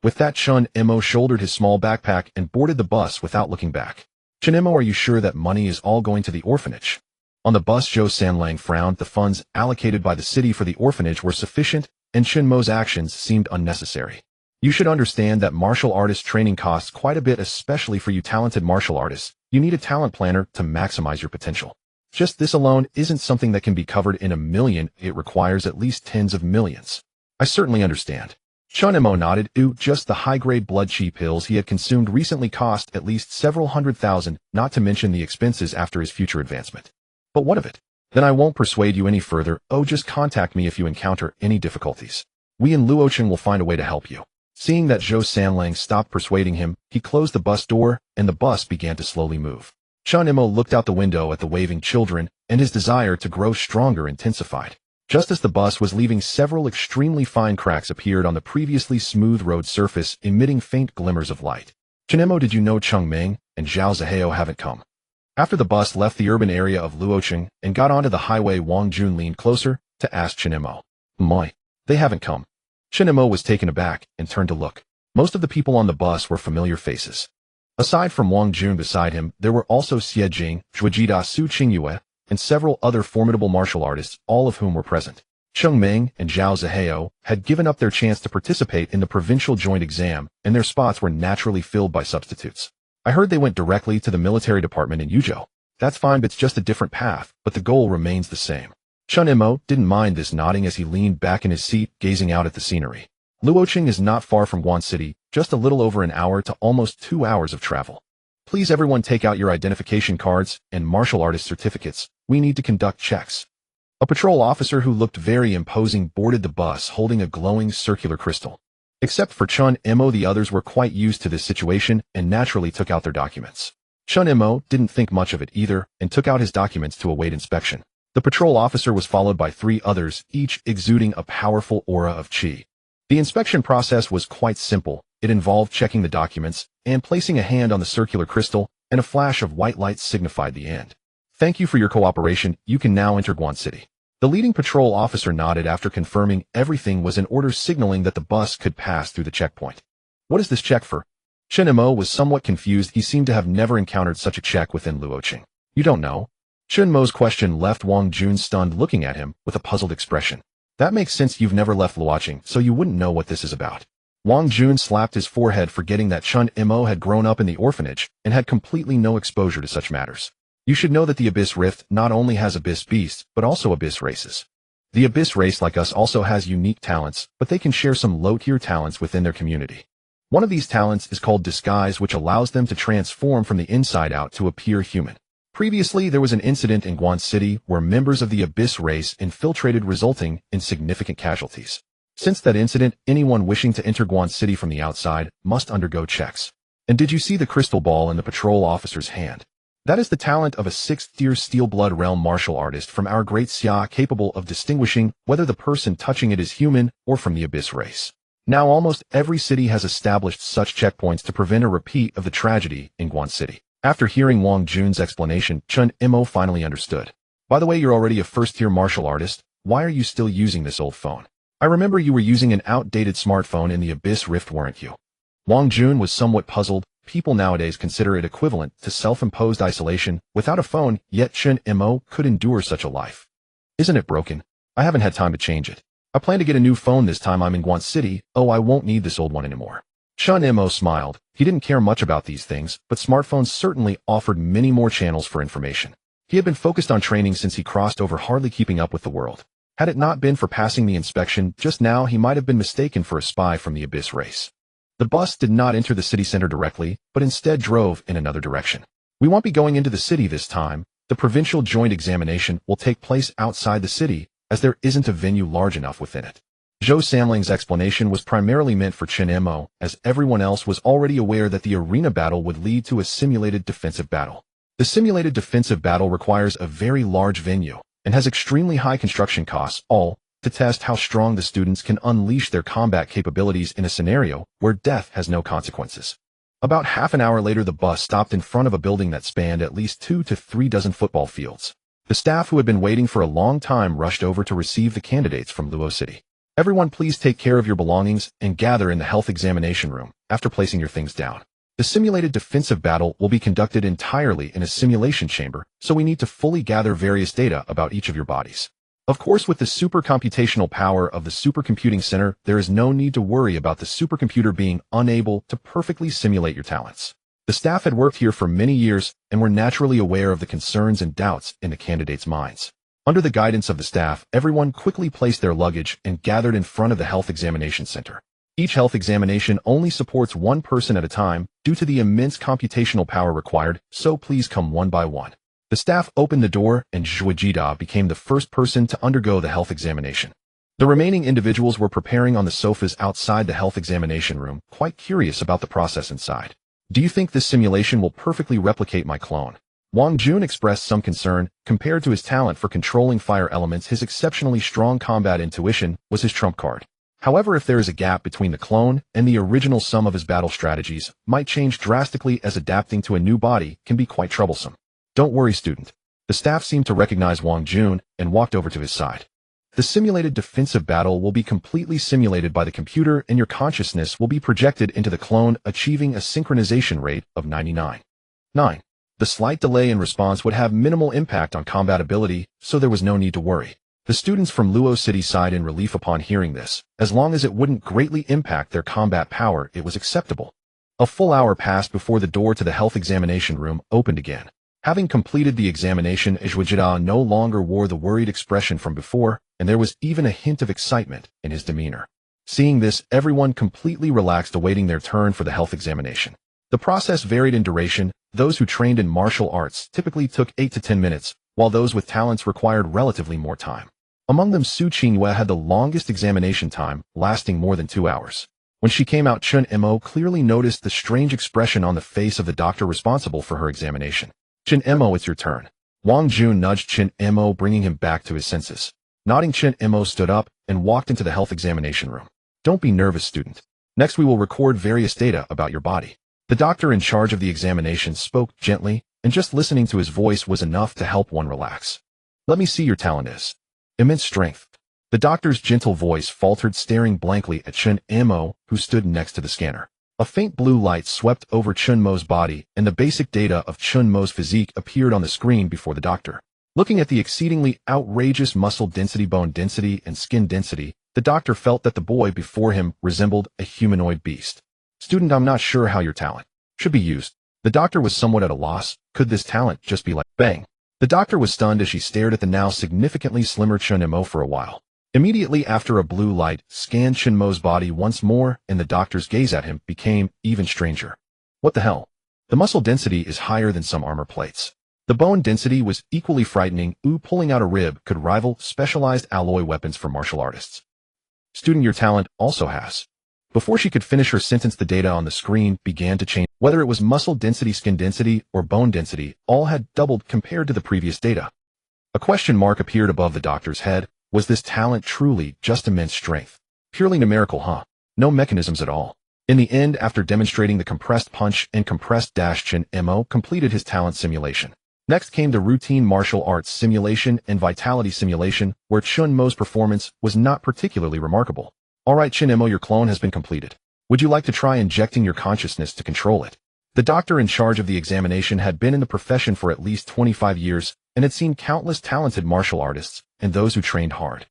With that, Chen Mo shouldered his small backpack and boarded the bus without looking back. Chen Mo, are you sure that money is all going to the orphanage? On the bus, Zhou Sanlang frowned. The funds allocated by the city for the orphanage were sufficient, and Chen Mo's actions seemed unnecessary. You should understand that martial artist training costs quite a bit, especially for you talented martial artists. You need a talent planner to maximize your potential. Just this alone isn't something that can be covered in $1 million, it requires at least tens of millions. I certainly understand. Chen Mo nodded. Just the high-grade blood chi pills he had consumed recently cost at least several $100,000, not to mention the expenses after his future advancement. But what of it? Then I won't persuade you any further. Just contact me if you encounter any difficulties. We in Luocheng will find a way to help you. Seeing that Zhou Sanlang stopped persuading him, he closed the bus door, and the bus began to slowly move. Chen Mo looked out the window at the waving children, and his desire to grow stronger intensified. Just as the bus was leaving, several extremely fine cracks appeared on the previously smooth road surface, emitting faint glimmers of light. Chen Mo, did you know Cheng Meng and Zhao Zihao haven't come? After the bus left the urban area of Luocheng and got onto the highway, Wang Jun leaned closer to ask Chen Mo. My, they haven't come. Chen Mo was taken aback and turned to look. Most of the people on the bus were familiar faces. Aside from Wang Jun beside him, there were also Xie Jing, Zhuojida Su Qingyue, and several other formidable martial artists, all of whom were present. Cheng Meng and Zhao Zihao had given up their chance to participate in the provincial joint exam, and their spots were naturally filled by substitutes. I heard they went directly to the military department in Yuzhou. That's fine, but it's just a different path, but the goal remains the same. Chen Mo didn't mind this, nodding as he leaned back in his seat, gazing out at the scenery. Luocheng is not far from Guan City, just a little over an hour to almost 2 hours of travel. Please everyone take out your identification cards and martial artist certificates. We need to conduct checks. A patrol officer who looked very imposing boarded the bus holding a glowing circular crystal. Except for Chen Mo, the others were quite used to this situation and naturally took out their documents. Chen Mo didn't think much of it either and took out his documents to await inspection. The patrol officer was followed by 3 others, each exuding a powerful aura of qi. The inspection process was quite simple. It involved checking the documents and placing a hand on the circular crystal, and a flash of white light signified the end. Thank you for your cooperation. You can now enter Guan City. The leading patrol officer nodded after confirming everything was in order, signaling that the bus could pass through the checkpoint. What is this check for? Chen Mo was somewhat confused. He seemed to have never encountered such a check within Luocheng. You don't know? Chen Mo's question left Wang Jun stunned, looking at him with a puzzled expression. That makes sense, you've never left Luocheng, so you wouldn't know what this is about. Wang Jun slapped his forehead, forgetting that Chen Mo had grown up in the orphanage and had completely no exposure to such matters. You should know that the Abyss Rift not only has Abyss beasts, but also Abyss races. The Abyss race, like us, also has unique talents, but they can share some low-tier talents within their community. One of these talents is called Disguise, which allows them to transform from the inside out to appear human. Previously, there was an incident in Guan City where members of the Abyss race infiltrated, resulting in significant casualties. Since that incident, anyone wishing to enter Guan City from the outside must undergo checks. And did you see the crystal ball in the patrol officer's hand? That is the talent of a 6th-tier Steel Blood Realm martial artist from our Great Xia, capable of distinguishing whether the person touching it is human or from the Abyss race. Now almost every city has established such checkpoints to prevent a repeat of the tragedy in Guan City. After hearing Wang Jun's explanation, Chen Mo finally understood. By the way, you're already a first-tier martial artist. Why are you still using this old phone? I remember you were using an outdated smartphone in the Abyss Rift, weren't you? Wang Jun was somewhat puzzled. People nowadays consider it equivalent to self-imposed isolation without a phone, yet Chen Mo could endure such a life. Isn't it broken? I haven't had time to change it. I plan to get a new phone this time I'm in Guan City. Oh, I won't need this old one anymore. Chen Mo smiled. He didn't care much about these things, but smartphones certainly offered many more channels for information. He had been focused on training since he crossed over, hardly keeping up with the world. Had it not been for passing the inspection just now, he might have been mistaken for a spy from the Abyss race. The bus did not enter the city center directly, but instead drove in another direction. We won't be going into the city this time. The provincial joint examination will take place outside the city, as there isn't a venue large enough within it. Zhou Samling's explanation was primarily meant for Chen Mo, as everyone else was already aware that the arena battle would lead to a simulated defensive battle. The simulated defensive battle requires a very large venue, and has extremely high construction costs, all to test how strong the students can unleash their combat capabilities in a scenario where death has no consequences. About half an hour later, the bus stopped in front of a building that spanned at least 2 to 3 dozen football fields. The staff, who had been waiting for a long time, rushed over to receive the candidates from Luo City. Everyone, please take care of your belongings and gather in the health examination room after placing your things down. The simulated defensive battle will be conducted entirely in a simulation chamber, so we need to fully gather various data about each of your bodies. Of course, with the supercomputational power of the supercomputing center, there is no need to worry about the supercomputer being unable to perfectly simulate your talents. The staff had worked here for many years and were naturally aware of the concerns and doubts in the candidates' minds. Under the guidance of the staff, everyone quickly placed their luggage and gathered in front of the health examination center. Each health examination only supports one person at a time due to the immense computational power required, so please come one by one. The staff opened the door, and Zhuo Jida became the first person to undergo the health examination. The remaining individuals were preparing on the sofas outside the health examination room, quite curious about the process inside. Do you think this simulation will perfectly replicate my clone? Wang Jun expressed some concern. Compared to his talent for controlling fire elements, his exceptionally strong combat intuition was his trump card. However, if there is a gap between the clone and the original, some of his battle strategies might change drastically, as adapting to a new body can be quite troublesome. Don't worry, student. The staff seemed to recognize Wang Jun and walked over to his side. The simulated defensive battle will be completely simulated by the computer, and your consciousness will be projected into the clone, achieving a synchronization rate of 99.9. The slight delay in response would have minimal impact on combat ability, so there was no need to worry. The students from Luo City sighed in relief upon hearing this. As long as it wouldn't greatly impact their combat power, it was acceptable. A full hour passed before the door to the health examination room opened again. Having completed the examination, Zhuo no longer wore the worried expression from before, and there was even a hint of excitement in his demeanor. Seeing this, everyone completely relaxed, awaiting their turn for the health examination. The process varied in duration. Those who trained in martial arts typically took 8 to 10 minutes, while those with talents required relatively more time. Among them, Su Qingyue had the longest examination time, lasting more than 2 hours. When she came out, Chen Mo clearly noticed the strange expression on the face of the doctor responsible for her examination. Chen Mo, it's your turn. Wang Jun nudged Chen Mo, bringing him back to his senses. Nodding, Chen Mo stood up and walked into the health examination room. Don't be nervous, student. Next, we will record various data about your body. The doctor in charge of the examination spoke gently, and just listening to his voice was enough to help one relax. Let me see your talent is. Immense strength. The doctor's gentle voice faltered, staring blankly at Chen Mo, who stood next to the scanner. A faint blue light swept over Chen Mo's body, and the basic data of Chen Mo's physique appeared on the screen before the doctor. Looking at the exceedingly outrageous muscle density, bone density, and skin density, the doctor felt that the boy before him resembled a humanoid beast. Student, I'm not sure how your talent should be used. The doctor was somewhat at a loss. Could this talent just be like bang? The doctor was stunned as she stared at the now significantly slimmer Chen Mo for a while. Immediately after, a blue light scanned Chen Mo's body once more, and the doctor's gaze at him became even stranger. What the hell? The muscle density is higher than some armor plates. The bone density was equally frightening. Pulling out a rib could rival specialized alloy weapons for martial artists. Student, your talent also has. Before she could finish her sentence, the data on the screen began to change. Whether it was muscle density, skin density, or bone density, all had doubled compared to the previous data. A question mark appeared above the doctor's head. Was this talent truly just immense strength? Purely numerical, huh? No mechanisms at all. In the end, after demonstrating the compressed punch and compressed dash, Chen Mo completed his talent simulation. Next came the routine martial arts simulation and vitality simulation, where Chen Mo's performance was not particularly remarkable. Alright Chen Mo, your clone has been completed. Would you like to try injecting your consciousness to control it? The doctor in charge of the examination had been in the profession for at least 25 years and had seen countless talented martial artists and those who trained hard.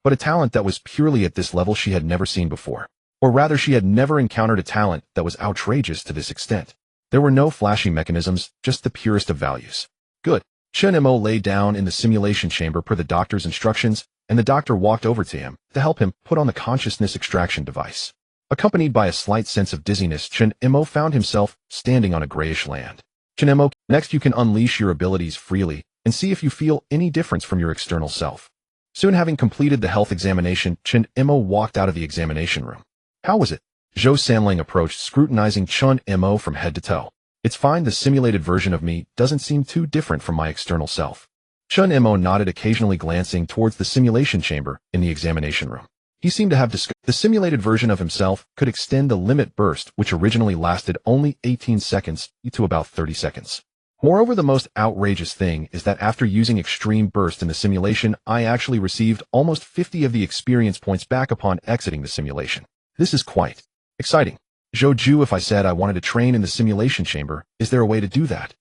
But a talent that was purely at this level she had never seen before. Or rather, she had never encountered a talent that was outrageous to this extent. There were no flashy mechanisms, just the purest of values. Good. Chen Mo lay down in the simulation chamber per the doctor's instructions, and the doctor walked over to him to help him put on the consciousness extraction device. Accompanied by a slight sense of dizziness, Chen Mo found himself standing on a grayish land. Chen Mo, next you can unleash your abilities freely and see if you feel any difference from your external self. Soon having completed the health examination, Chen Mo walked out of the examination room. How was it? Zhou Sanling approached, scrutinizing Chen Mo from head to toe. It's fine, the simulated version of me doesn't seem too different from my external self. Chen Mo nodded, occasionally glancing towards the simulation chamber in the examination room. He seemed to have discovered the simulated version of himself could extend the limit burst, which originally lasted only 18 seconds, to about 30 seconds. Moreover, the most outrageous thing is that after using extreme burst in the simulation, I actually received almost 50 of the experience points back upon exiting the simulation. This is quite exciting. Zhou, if I said I wanted to train in the simulation chamber, is there a way to do that?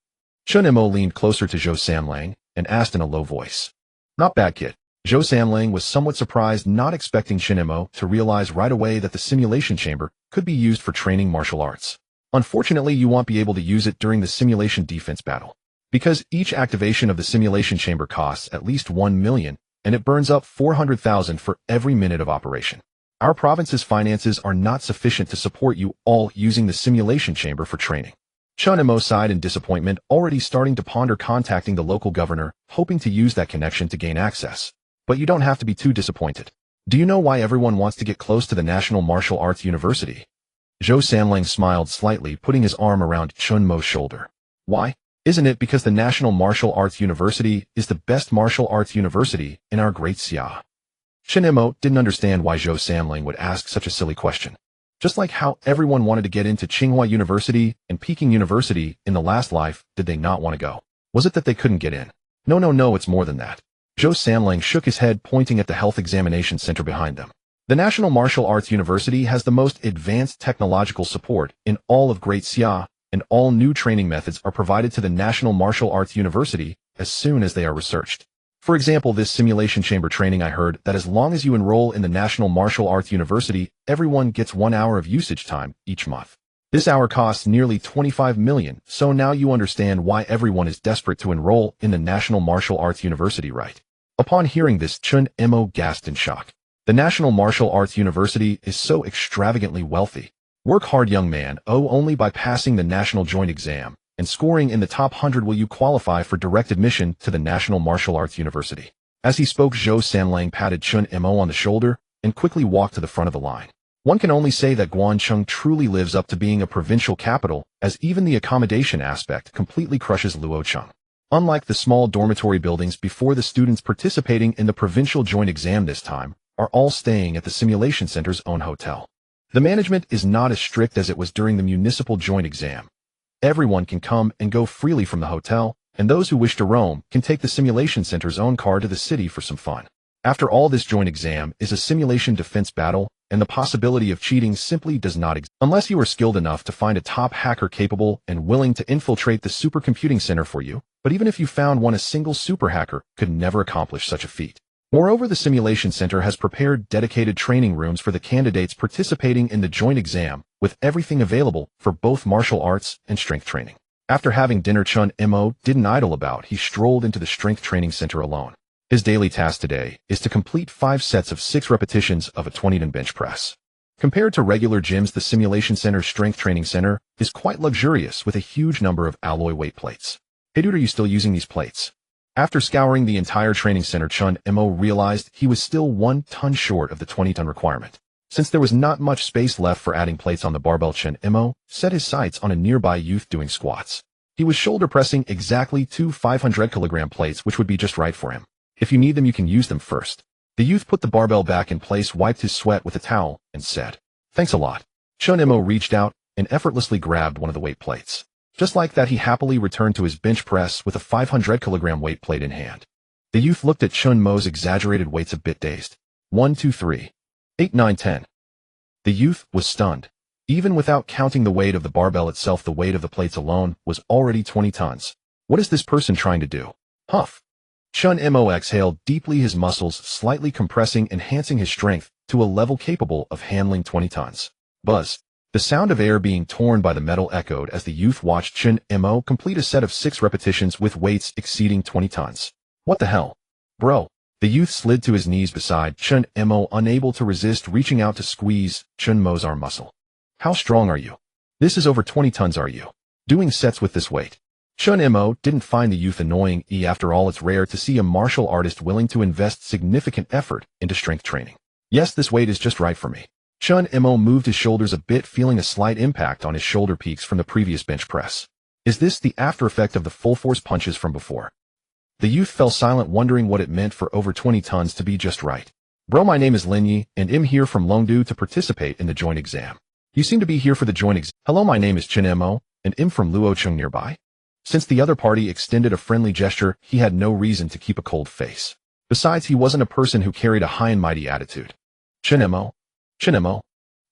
Chen Mo leaned closer to Zhou Sanlang and asked in a low voice. Not bad, kid. Zhou Sanlang was somewhat surprised, not expecting Chen Mo to realize right away that the simulation chamber could be used for training martial arts. Unfortunately, you won't be able to use it during the simulation defense battle, because each activation of the simulation chamber costs at least 1 million, and it burns up 400,000 for every minute of operation. Our province's finances are not sufficient to support you all using the simulation chamber for training. Chen Mo sighed in disappointment, already starting to ponder contacting the local governor, hoping to use that connection to gain access. But you don't have to be too disappointed. Do you know why everyone wants to get close to the National Martial Arts University? Zhou Sanlang smiled slightly, putting his arm around Chen Mo's shoulder. Why? Isn't it because the National Martial Arts University is the best martial arts university in our great Xia? Chen Mo didn't understand why Zhou Sanlang would ask such a silly question. Just like how everyone wanted to get into Tsinghua University and Peking University in the last life, did they not want to go? Was it that they couldn't get in? No, it's more than that. Zhou Sanlang shook his head, pointing at the health examination center behind them. The National Martial Arts University has the most advanced technological support in all of Great Xia, and all new training methods are provided to the National Martial Arts University as soon as they are researched. For example, this simulation chamber training, I heard that as long as you enroll in the National Martial Arts University, everyone gets 1 hour of usage time each month. This hour costs nearly 25 million, so now you understand why everyone is desperate to enroll in the National Martial Arts University, right? Upon hearing this, Chen Mo gasped in shock. The National Martial Arts University is so extravagantly wealthy. Work hard, young man. Only by passing the National Joint Exam and scoring in the top 100 will you qualify for direct admission to the National Martial Arts University. As he spoke, Zhou Sanlang patted Chen Mo on the shoulder and quickly walked to the front of the line. One can only say that Guangcheng truly lives up to being a provincial capital, as even the accommodation aspect completely crushes Luocheng. Unlike the small dormitory buildings before, the students participating in the provincial joint exam this time are all staying at the simulation center's own hotel. The management is not as strict as it was during the municipal joint exam. Everyone can come and go freely from the hotel, and those who wish to roam can take the simulation center's own car to the city for some fun. After all, this joint exam is a simulation defense battle, and the possibility of cheating simply does not exist unless you are skilled enough to find a top hacker capable and willing to infiltrate the supercomputing center for you. But even if you found one, a single super hacker could never accomplish such a feat. Moreover, the simulation center has prepared dedicated training rooms for the candidates participating in the joint exam, with everything available for both martial arts and strength training. After having dinner, Chen Mo didn't idle about. He strolled into the strength training center alone. His daily task today is to complete 5 sets of 6 repetitions of a 20-ton bench press. Compared to regular gyms, the simulation center's strength training center is quite luxurious, with a huge number of alloy weight plates. Hey dude, are you still using these plates? After scouring the entire training center, Chen Mo realized he was still 1 ton short of the 20-ton requirement. Since there was not much space left for adding plates on the barbell, Chen Mo set his sights on a nearby youth doing squats. He was shoulder pressing exactly 2 500-kilogram plates, which would be just right for him. If you need them, you can use them first. The youth put the barbell back in place, wiped his sweat with a towel, and said, "Thanks a lot." Chen Mo reached out and effortlessly grabbed one of the weight plates. Just like that, he happily returned to his bench press with a 500-kilogram weight plate in hand. The youth looked at Chen Mo's exaggerated weights a bit dazed. 1, 2, 3, 8, 9, 10. The youth was stunned. Even without counting the weight of the barbell itself, the weight of the plates alone was already 20 tons. What is this person trying to do? Huff. Chen Mo exhaled deeply, his muscles slightly compressing, enhancing his strength to a level capable of handling 20 tons. Buzz. The sound of air being torn by the metal echoed as the youth watched Chen Mo complete a set of 6 repetitions with weights exceeding 20 tons. What the hell? Bro. The youth slid to his knees beside Chen Mo, unable to resist reaching out to squeeze Chen Mo's arm muscle. How strong are you? This is over 20 tons, are you doing sets with this weight? Chen Mo didn't find the youth annoying. After all, it's rare to see a martial artist willing to invest significant effort into strength training. Yes, this weight is just right for me. Chen Mo moved his shoulders a bit, feeling a slight impact on his shoulder peaks from the previous bench press. Is this the after effect of the full force punches from before? The youth fell silent, wondering what it meant for over 20 tons to be just right. Bro, my name is Lin Yi, and I'm here from Longdu to participate in the joint exam. You seem to be here for the joint exam. Hello, my name is Chen Mo, and I'm from Luocheng nearby. Since the other party extended a friendly gesture, he had no reason to keep a cold face. Besides, he wasn't a person who carried a high and mighty attitude. Chen Mo,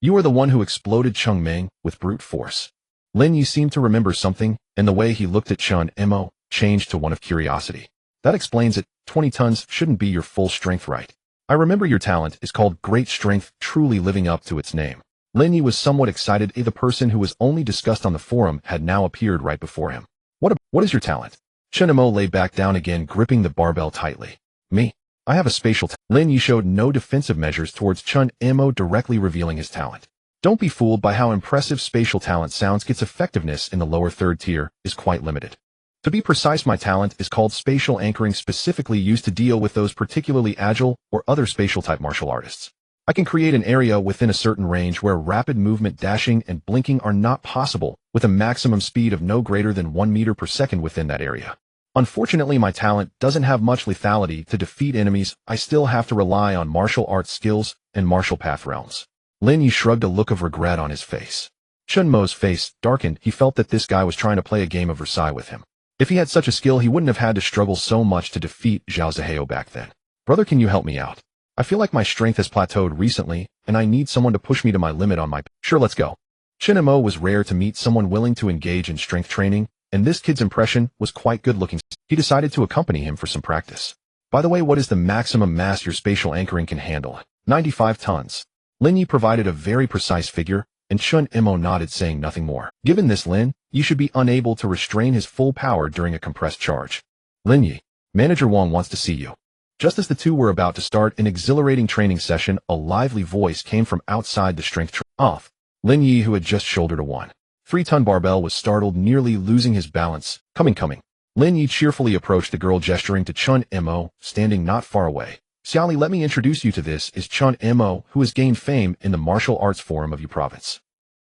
you are the one who exploded Cheng Ming with brute force. Lin Yi seemed to remember something, and the way he looked at Chen Mo changed to one of curiosity. That explains it. 20 tons shouldn't be your full strength, right? I remember your talent is called great strength, truly living up to its name. Lin Yi was somewhat excited. The person who was only discussed on the forum had now appeared right before him. What is your talent? Chen Mo lay back down again, gripping the barbell tightly. Me? I have a spatial talent. Lin Yi showed no defensive measures towards Chen Mo, directly revealing his talent. Don't be fooled by how impressive spatial talent sounds. Its effectiveness in the lower third tier is quite limited. To be precise, my talent is called spatial anchoring, specifically used to deal with those particularly agile or other spatial type martial artists. I can create an area within a certain range where rapid movement, dashing, and blinking are not possible, with a maximum speed of no greater than 1 meter per second within that area. Unfortunately, my talent doesn't have much lethality. To defeat enemies, I still have to rely on martial arts skills and martial path realms. Lin Yi shrugged, a look of regret on his face. Chen Mo's face darkened. He felt that this guy was trying to play a game of Versailles with him. If he had such a skill, he wouldn't have had to struggle so much to defeat Zhao Zihao back then. Brother, can you help me out? I feel like my strength has plateaued recently, and I need someone to push me to my limit on my... Sure, let's go. Chen Mo was rare to meet someone willing to engage in strength training, and this kid's impression was quite good looking. He decided to accompany him for some practice. By the way, what is the maximum mass your spatial anchoring can handle? 95 tons. Lin Yi provided a very precise figure, and Chen Mo nodded, saying nothing more. Given this, Lin, you should be unable to restrain his full power during a compressed charge. Lin Yi, Manager Wang wants to see you. Just as the two were about to start an exhilarating training session, a lively voice came from outside the strength off. Lin Yi, who had just shouldered a 1.3-ton barbell, was startled, nearly losing his balance. Coming. Lin Yi cheerfully approached the girl, gesturing to Chen Mo, standing not far away. Xiaoli, let me introduce you to this is Chen Mo, who has gained fame in the martial arts forum of Yu Province.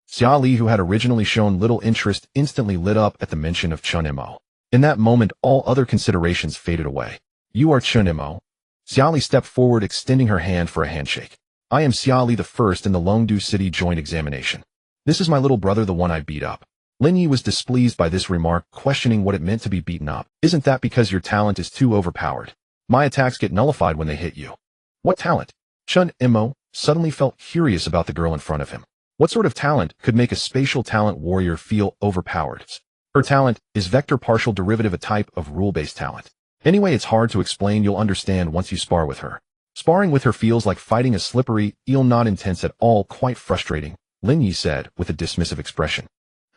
Xiaoli, who had originally shown little interest, instantly lit up at the mention of Chen Mo. In that moment, all other considerations faded away. You are Chen Mo? Xiaoli stepped forward, extending her hand for a handshake. I am Xiaoli the First in the Longdu City joint examination. This is my little brother, the one I beat up. Lin Yi was displeased by this remark, questioning what it meant to be beaten up. Isn't that because your talent is too overpowered? My attacks get nullified when they hit you. What talent? Chen Mo suddenly felt curious about the girl in front of him. What sort of talent could make a spatial talent warrior feel overpowered? Her talent is vector partial derivative, a type of rule-based talent. Anyway, it's hard to explain, you'll understand once you spar with her. Sparring with her feels like fighting a slippery eel, not intense at all, quite frustrating, Lin Yi said with a dismissive expression.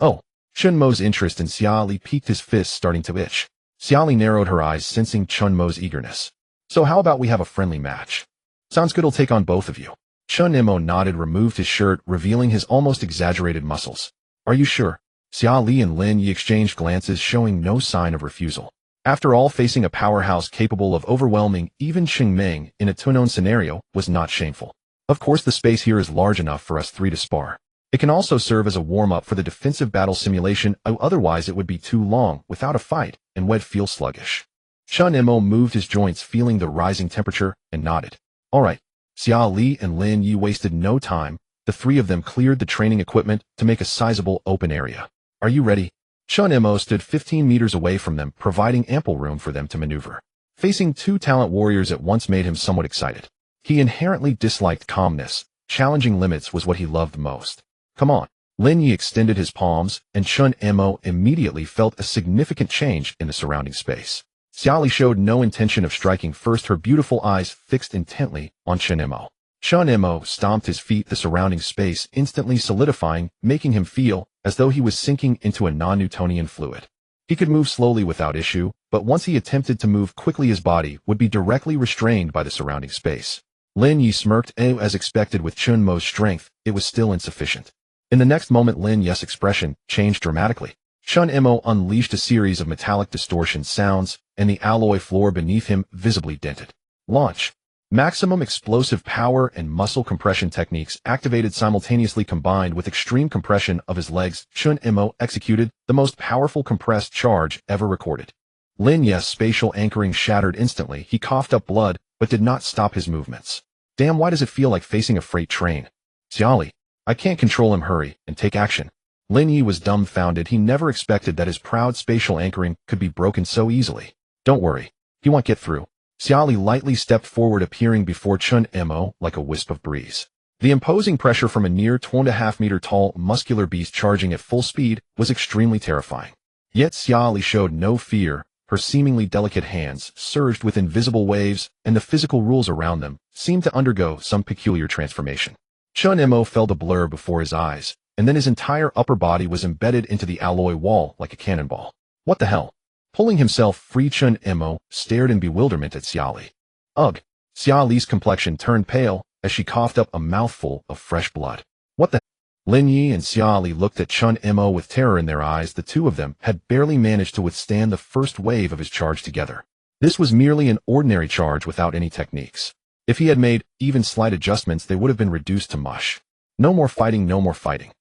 Oh, Chen Mo's interest in Xiaoli piqued, his fists starting to itch. Xiaoli narrowed her eyes, sensing Chen Mo's eagerness. So how about we have a friendly match? Sounds good, I'll take on both of you. Chen Mo nodded, removed his shirt, revealing his almost exaggerated muscles. Are you sure? Xiaoli and Lin Yi exchanged glances, showing no sign of refusal. After all, facing a powerhouse capable of overwhelming even Cheng Ming in a two-known scenario was not shameful. Of course, the space here is large enough for us three to spar. It can also serve as a warm-up for the defensive battle simulation, otherwise it would be too long without a fight and would feel sluggish. Chen Mo moved his joints, feeling the rising temperature, and nodded. All right. Xiaoli and Lin Yi wasted no time, The three of them cleared the training equipment to make a sizable open area. Are you ready? Chen Mo stood 15 meters away from them, providing ample room for them to maneuver. Facing two talent warriors at once made him somewhat excited. He inherently disliked calmness. Challenging limits was what he loved most. Come on. Lin Yi extended his palms, and Chen Mo immediately felt a significant change in the surrounding space. Xiaoli showed no intention of striking first, her beautiful eyes fixed intently on Chen Mo. Chen Mo stomped his feet, the surrounding space instantly solidifying, making him feel as though he was sinking into a non-Newtonian fluid. He could move slowly without issue, but once he attempted to move quickly, his body would be directly restrained by the surrounding space. Lin Yi smirked. As expected, with Chen Mo's strength, it was still insufficient. In the next moment, Lin Yi's expression changed dramatically. Chen Mo unleashed a series of metallic distortion sounds, and the alloy floor beneath him visibly dented. Launch. Maximum explosive power and muscle compression techniques activated simultaneously, combined with extreme compression of his legs. Chen Mo executed the most powerful compressed charge ever recorded. Lin Yi's spatial anchoring shattered instantly. He coughed up blood, but did not stop his movements. Damn, why does it feel like facing a freight train? Xiaoli, I can't control him. Hurry and take action. Lin Yi was dumbfounded. He never expected that his proud spatial anchoring could be broken so easily. Don't worry, he won't get through. Xiaoli lightly stepped forward, appearing before Chen Mo like a wisp of breeze. The imposing pressure from a near 2.5 meter tall, muscular beast charging at full speed was extremely terrifying. Yet Xiaoli showed no fear. Her seemingly delicate hands surged with invisible waves, and the physical rules around them seemed to undergo some peculiar transformation. Chen Mo felt a blur before his eyes, and then his entire upper body was embedded into the alloy wall like a cannonball. What the hell? Pulling himself free, Chen Mo stared in bewilderment at Xiaoli. Ugh! Xiaoli's complexion turned pale as she coughed up a mouthful of fresh blood. What the? Lin Yi and Xiaoli looked at Chen Mo with terror in their eyes. The two of them had barely managed to withstand the first wave of his charge together. This was merely an ordinary charge without any techniques. If he had made even slight adjustments, they would have been reduced to mush. No more fighting, no more fighting.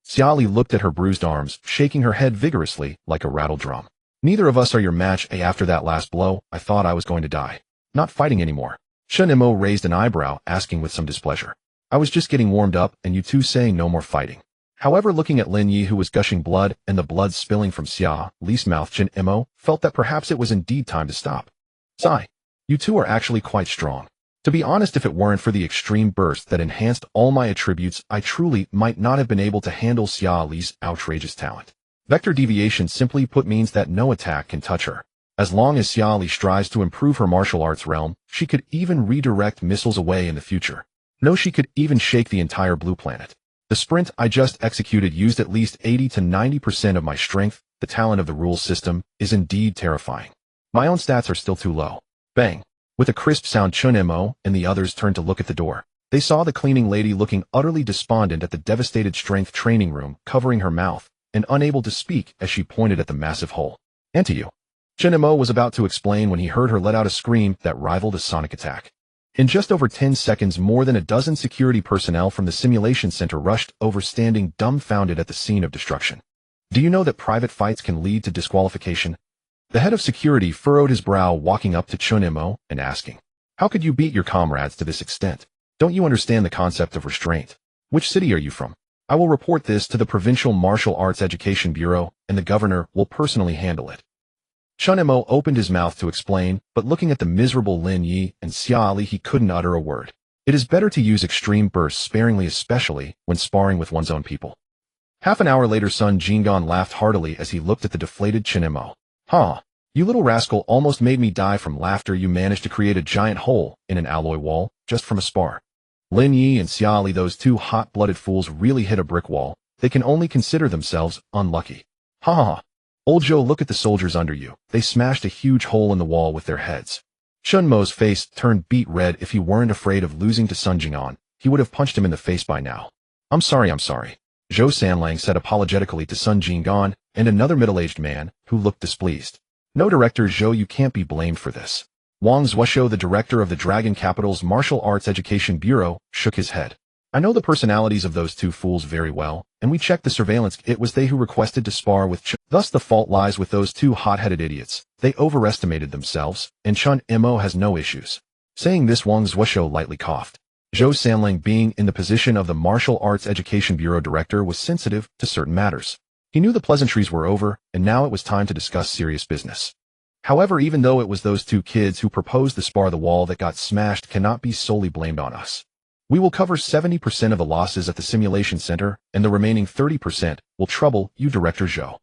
Xiaoli looked at her bruised arms, shaking her head vigorously like a rattled drum. Neither of us are your match. After that last blow, I thought I was going to die. Not fighting anymore. Chen Mo raised an eyebrow, asking with some displeasure. I was just getting warmed up, and you two saying no more fighting. However, looking at Lin Yi, who was gushing blood and the blood spilling from Xiaoli's mouth, Chen Mo felt that perhaps it was indeed time to stop. Sigh. You two are actually quite strong. To be honest, if it weren't for the extreme burst that enhanced all my attributes, I truly might not have been able to handle Xiaoli's outrageous talent. Vector deviation, simply put, means that no attack can touch her. As long as Xiaoli strives to improve her martial arts realm, she could even redirect missiles away in the future. No, she could even shake the entire blue planet. The sprint I just executed used at least 80 to 90% of my strength. The talent of the rules system is indeed terrifying. My own stats are still too low. Bang. With a crisp sound, Chen Mo and the others turned to look at the door. They saw the cleaning lady looking utterly despondent at the devastated strength training room, covering her mouth and unable to speak as she pointed at the massive hole. And to you. Chen Mo was about to explain when he heard her let out a scream that rivaled a sonic attack. In just over 10 seconds, more than a dozen security personnel from the simulation center rushed over, standing dumbfounded at the scene of destruction. Do you know that private fights can lead to disqualification? The head of security furrowed his brow, walking up to Chen Mo and asking, how could you beat your comrades to this extent? Don't you understand the concept of restraint? Which city are you from? I will report this to the Provincial Martial Arts Education Bureau, and the governor will personally handle it. Chen Mo opened his mouth to explain, but looking at the miserable Lin Yi and Xiaoli, he couldn't utter a word. It is better to use extreme bursts sparingly, especially when sparring with one's own people. Half an hour later, Sun Jinggan laughed heartily as he looked at the deflated Chen Mo. Huh, you little rascal, almost made me die from laughter. You managed to create a giant hole in an alloy wall just from a spar. Lin Yi and Xiaoli, those two hot-blooded fools, really hit a brick wall. They can only consider themselves unlucky. Ha ha ha. Old Joe, look at the soldiers under you. They smashed a huge hole in the wall with their heads. Chen Mo's face turned beet red. If he weren't afraid of losing to Sun Jinggan, he would have punched him in the face by now. I'm sorry. Zhou Sanlang said apologetically to Sun Jinggan and another middle-aged man who looked displeased. No, Director Zhou, you can't be blamed for this. Wang Zuosho, the director of the Dragon Capital's Martial Arts Education Bureau, shook his head. I know the personalities of those two fools very well, and we checked the surveillance. It was they who requested to spar with Chen. Thus the fault lies with those two hot-headed idiots. They overestimated themselves, and Chen Mo has no issues. Saying this, Wang Zuosho lightly coughed. Zhou Sanling, being in the position of the Martial Arts Education Bureau Director, was sensitive to certain matters. He knew the pleasantries were over, and now it was time to discuss serious business. However, even though it was those two kids who proposed the spar the wall that got smashed cannot be solely blamed on us. We will cover 70% of the losses at the simulation center, and the remaining 30% will trouble you, Director Zhou.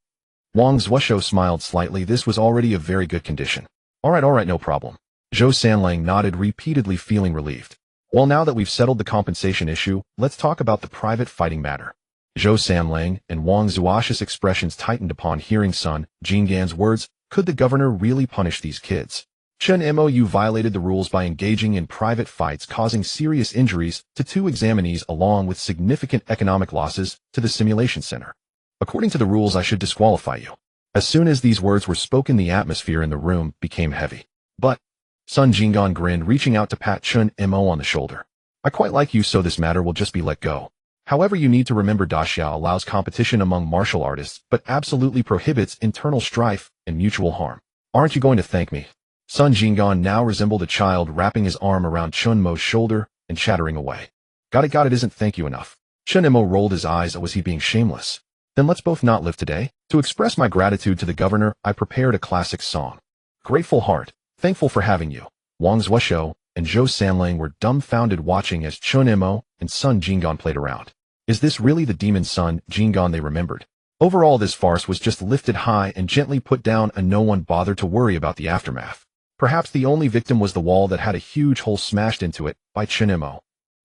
Wang Zuosho smiled slightly. This was already a very good condition. All right, no problem. Zhou Sanlang nodded repeatedly, feeling relieved. Well, now that we've settled the compensation issue, let's talk about the private fighting matter. Zhou Sanlang and Wang Zuosho's expressions tightened upon hearing Sun Jinggan's words. Could the governor really punish these kids? Chen Mo, you violated the rules by engaging in private fights, causing serious injuries to two examinees along with significant economic losses to the simulation center. According to the rules, I should disqualify you. As soon as these words were spoken, the atmosphere in the room became heavy. But Sun Jinggan grinned, reaching out to pat Chen Mo on the shoulder. I quite like you, so this matter will just be let go. However, you need to remember Daxia allows competition among martial artists, but absolutely prohibits internal strife and mutual harm. Aren't you going to thank me? Sun Jinggan now resembled a child, wrapping his arm around Chen Mo's shoulder and chattering away. Got it, isn't thank you enough. Chen Mo rolled his eyes. Was he being shameless? Then let's both not live today. To express my gratitude to the governor, I prepared a classic song. Grateful Heart, thankful for having you. Wang Zuosho and Zhou Sanlang were dumbfounded, watching as Chen Mo and Sun Jinggan played around. Is this really the demon Sun Jinggan they remembered? Overall, this farce was just lifted high and gently put down, and no one bothered to worry about the aftermath. Perhaps the only victim was the wall that had a huge hole smashed into it by Chen Mo.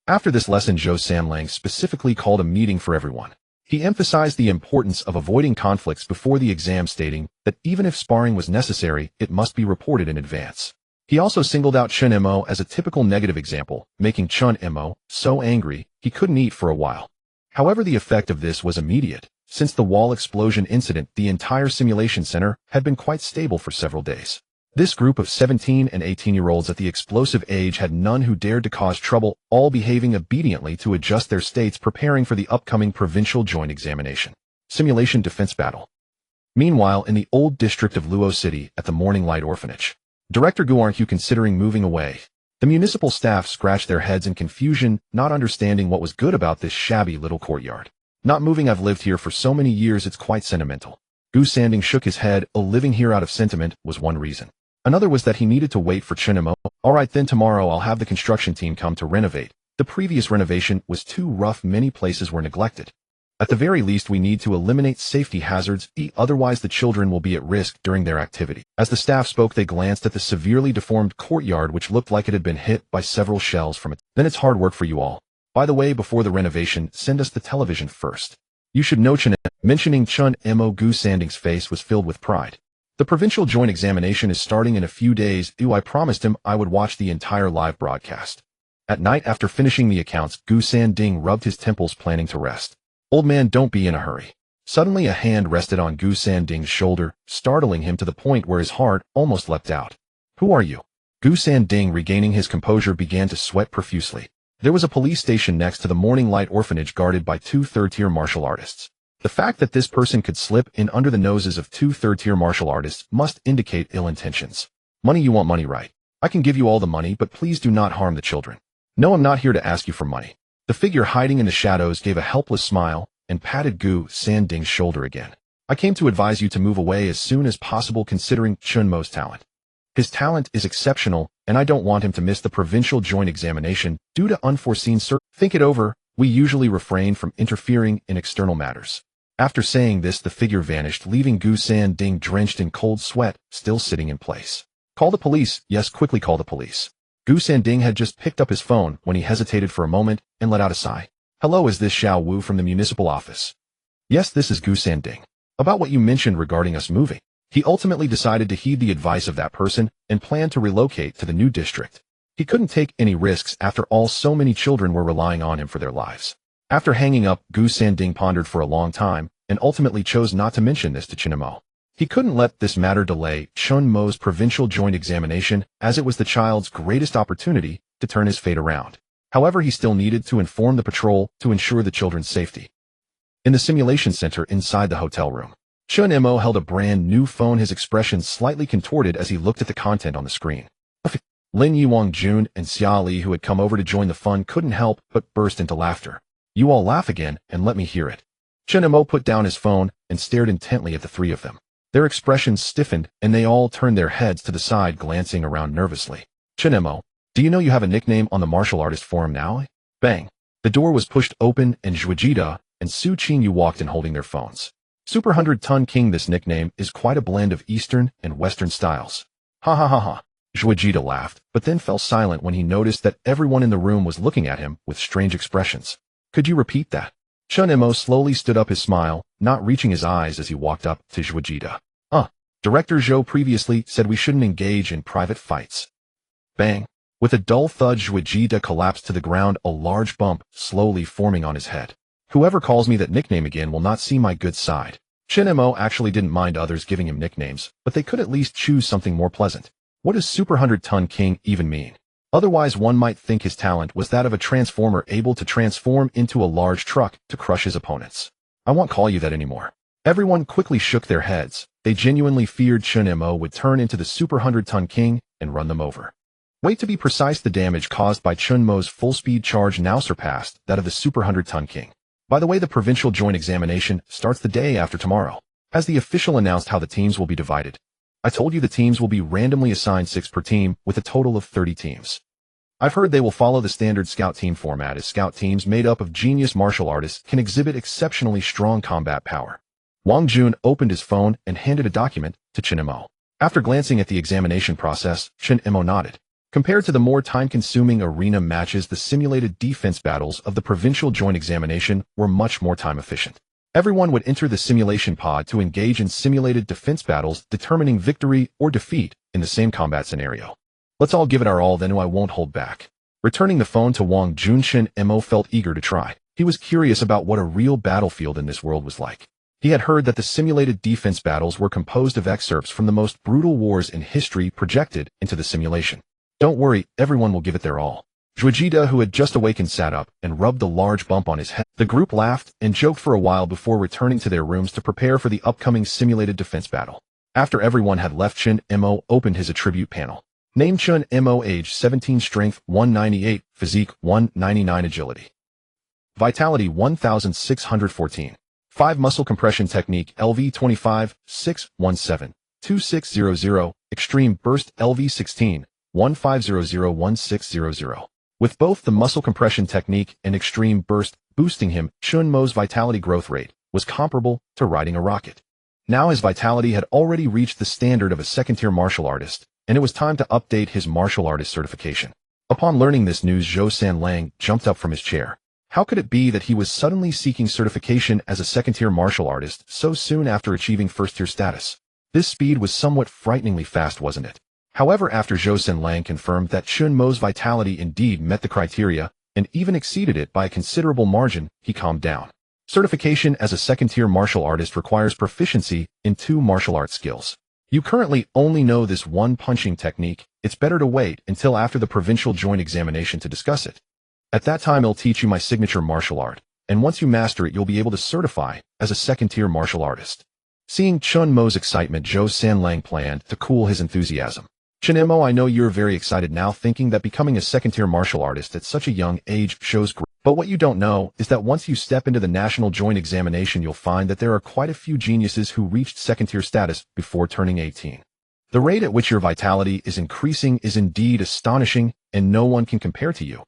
After this lesson, Zhou Sanlang specifically called a meeting for everyone. He emphasized the importance of avoiding conflicts before the exam, stating that even if sparring was necessary, it must be reported in advance. He also singled out Chen Mo as a typical negative example, making Chen Mo so angry he couldn't eat for a while. However, the effect of this was immediate. Since the wall explosion incident, the entire simulation center had been quite stable for several days. This group of 17 and 18-year-olds at the explosive age had none who dared to cause trouble, all behaving obediently to adjust their states, preparing for the upcoming provincial joint examination. Simulation defense battle. Meanwhile, in the old district of Luo City at the Morning Light Orphanage, Director Gu, aren't you considering moving away? The municipal staff scratched their heads in confusion, not understanding what was good about this shabby little courtyard. Not moving. I've lived here for so many years, it's quite sentimental. Gu Sanding shook his head. Living here out of sentiment was one reason. Another was that he needed to wait for Chen Mo. Alright then, tomorrow I'll have the construction team come to renovate. The previous renovation was too rough, many places were neglected. At the very least, we need to eliminate safety hazards, otherwise the children will be at risk during their activity. As the staff spoke, they glanced at the severely deformed courtyard, which looked like it had been hit by several shells from it. Then it's hard work for you all. By the way, before the renovation, send us the television first. You should know Chen. Mentioning Chen Mo, Gu Sanding's face was filled with pride. The provincial joint examination is starting in a few days. I promised him I would watch the entire live broadcast. At night, after finishing the accounts, Gu Sanding rubbed his temples, planning to rest. Old man, don't be in a hurry. Suddenly a hand rested on Gu Sanding's shoulder, startling him to the point where his heart almost leapt out. Who are you? Gu Sanding, regaining his composure, began to sweat profusely. There was a police station next to the Morning Light Orphanage guarded by two third-tier martial artists. The fact that this person could slip in under the noses of two third-tier martial artists must indicate ill intentions. Money? You want money, right? I can give you all the money, but please do not harm the children. No, I'm not here to ask you for money. The figure hiding in the shadows gave a helpless smile and patted Gu Sanding's shoulder again. I came to advise you to move away as soon as possible, considering Chen Mo's talent. His talent is exceptional, and I don't want him to miss the provincial joint examination due to unforeseen circumstances. Think it over. We usually refrain from interfering in external matters. After saying this, the figure vanished, leaving Gu Sanding drenched in cold sweat, still sitting in place. Call the police. Yes, quickly call the police. Gu Sanding had just picked up his phone when he hesitated for a moment and let out a sigh. Hello, is this Xiao Wu from the municipal office? Yes, this is Gu Sanding. About what you mentioned regarding us moving. He ultimately decided to heed the advice of that person and planned to relocate to the new district. He couldn't take any risks. After all, so many children were relying on him for their lives. After hanging up, Gu Sanding pondered for a long time and ultimately chose not to mention this to Chen Mo. He couldn't let this matter delay Chen Mo's provincial joint examination, as it was the child's greatest opportunity to turn his fate around. However, he still needed to inform the patrol to ensure the children's safety. In the simulation center inside the hotel room, Chen Mo held a brand new phone, his expression slightly contorted as he looked at the content on the screen. Lin Yuang Jun and Xia Li, who had come over to join the fun, couldn't help but burst into laughter. You all laugh again, and let me hear it. Chen Mo put down his phone and stared intently at the three of them. Their expressions stiffened, and they all turned their heads to the side, glancing around nervously. Chen Mo, do you know you have a nickname on the martial artist forum now? Bang. The door was pushed open, and Zhuojida and Su Qingyu walked in holding their phones. Super 100-ton King. This nickname is quite a blend of Eastern and Western styles. Ha ha ha ha. Zhuojida laughed, but then fell silent when he noticed that everyone in the room was looking at him with strange expressions. Could you repeat that? Chen Mo slowly stood up, his smile not reaching his eyes as he walked up to Zhuojida. Director Zhou previously said we shouldn't engage in private fights. Bang. With a dull thud, Zhuojida collapsed to the ground, a large bump slowly forming on his head. Whoever calls me that nickname again will not see my good side. Chen Mo actually didn't mind others giving him nicknames, but they could at least choose something more pleasant. What does Super 100-ton King even mean? Otherwise, one might think his talent was that of a transformer able to transform into a large truck to crush his opponents. I won't call you that anymore. Everyone quickly shook their heads. They genuinely feared Chen Mo would turn into the Super 100-ton King and run them over. Wait, to be precise, the damage caused by Chen Mo's full-speed charge now surpassed that of the Super 100-ton King. By the way, the provincial joint examination starts the day after tomorrow. Has the official announced how the teams will be divided? I told you the teams will be randomly assigned 6 per team with a total of 30 teams. I've heard they will follow the standard scout team format, as scout teams made up of genius martial artists can exhibit exceptionally strong combat power. Wang Jun opened his phone and handed a document to Chen Mo. After glancing at the examination process, Chen Mo nodded. Compared to the more time-consuming arena matches, the simulated defense battles of the provincial joint examination were much more time-efficient. Everyone would enter the simulation pod to engage in simulated defense battles, determining victory or defeat in the same combat scenario. Let's all give it our all, then I won't hold back. Returning the phone to Wang Jun, Chen Mo felt eager to try. He was curious about what a real battlefield in this world was like. He had heard that the simulated defense battles were composed of excerpts from the most brutal wars in history projected into the simulation. Don't worry, everyone will give it their all. Zhuojida, who had just awakened, sat up and rubbed the large bump on his head. The group laughed and joked for a while before returning to their rooms to prepare for the upcoming simulated defense battle. After everyone had left, Chen Mo opened his attribute panel. Name: Chen Mo, age 17, strength 198, physique 199, agility, vitality 1614. 5 muscle compression technique LV 25, 617, 2600, extreme burst LV 16, 1500, 1600. With both the muscle compression technique and extreme burst boosting him, Chen Mo's vitality growth rate was comparable to riding a rocket. Now his vitality had already reached the standard of a second-tier martial artist, and it was time to update his martial artist certification. Upon learning this news, Zhou Sanlang jumped up from his chair. How could it be that he was suddenly seeking certification as a second-tier martial artist so soon after achieving first-tier status? This speed was somewhat frighteningly fast, wasn't it? However, after Zhou Sanlang confirmed that Chen Mo's vitality indeed met the criteria and even exceeded it by a considerable margin, he calmed down. Certification as a second-tier martial artist requires proficiency in 2 martial arts skills. You currently only know this one punching technique. It's better to wait until after the provincial joint examination to discuss it. At that time, I'll teach you my signature martial art, and once you master it, you'll be able to certify as a second-tier martial artist. Seeing Chen Mo's excitement, Zhou Sanlang planned to cool his enthusiasm. Chen Mo, I know you're very excited now, thinking that becoming a second-tier martial artist at such a young age shows growth. But what you don't know is that once you step into the national joint examination, you'll find that there are quite a few geniuses who reached second-tier status before turning 18. The rate at which your vitality is increasing is indeed astonishing, and no one can compare to you.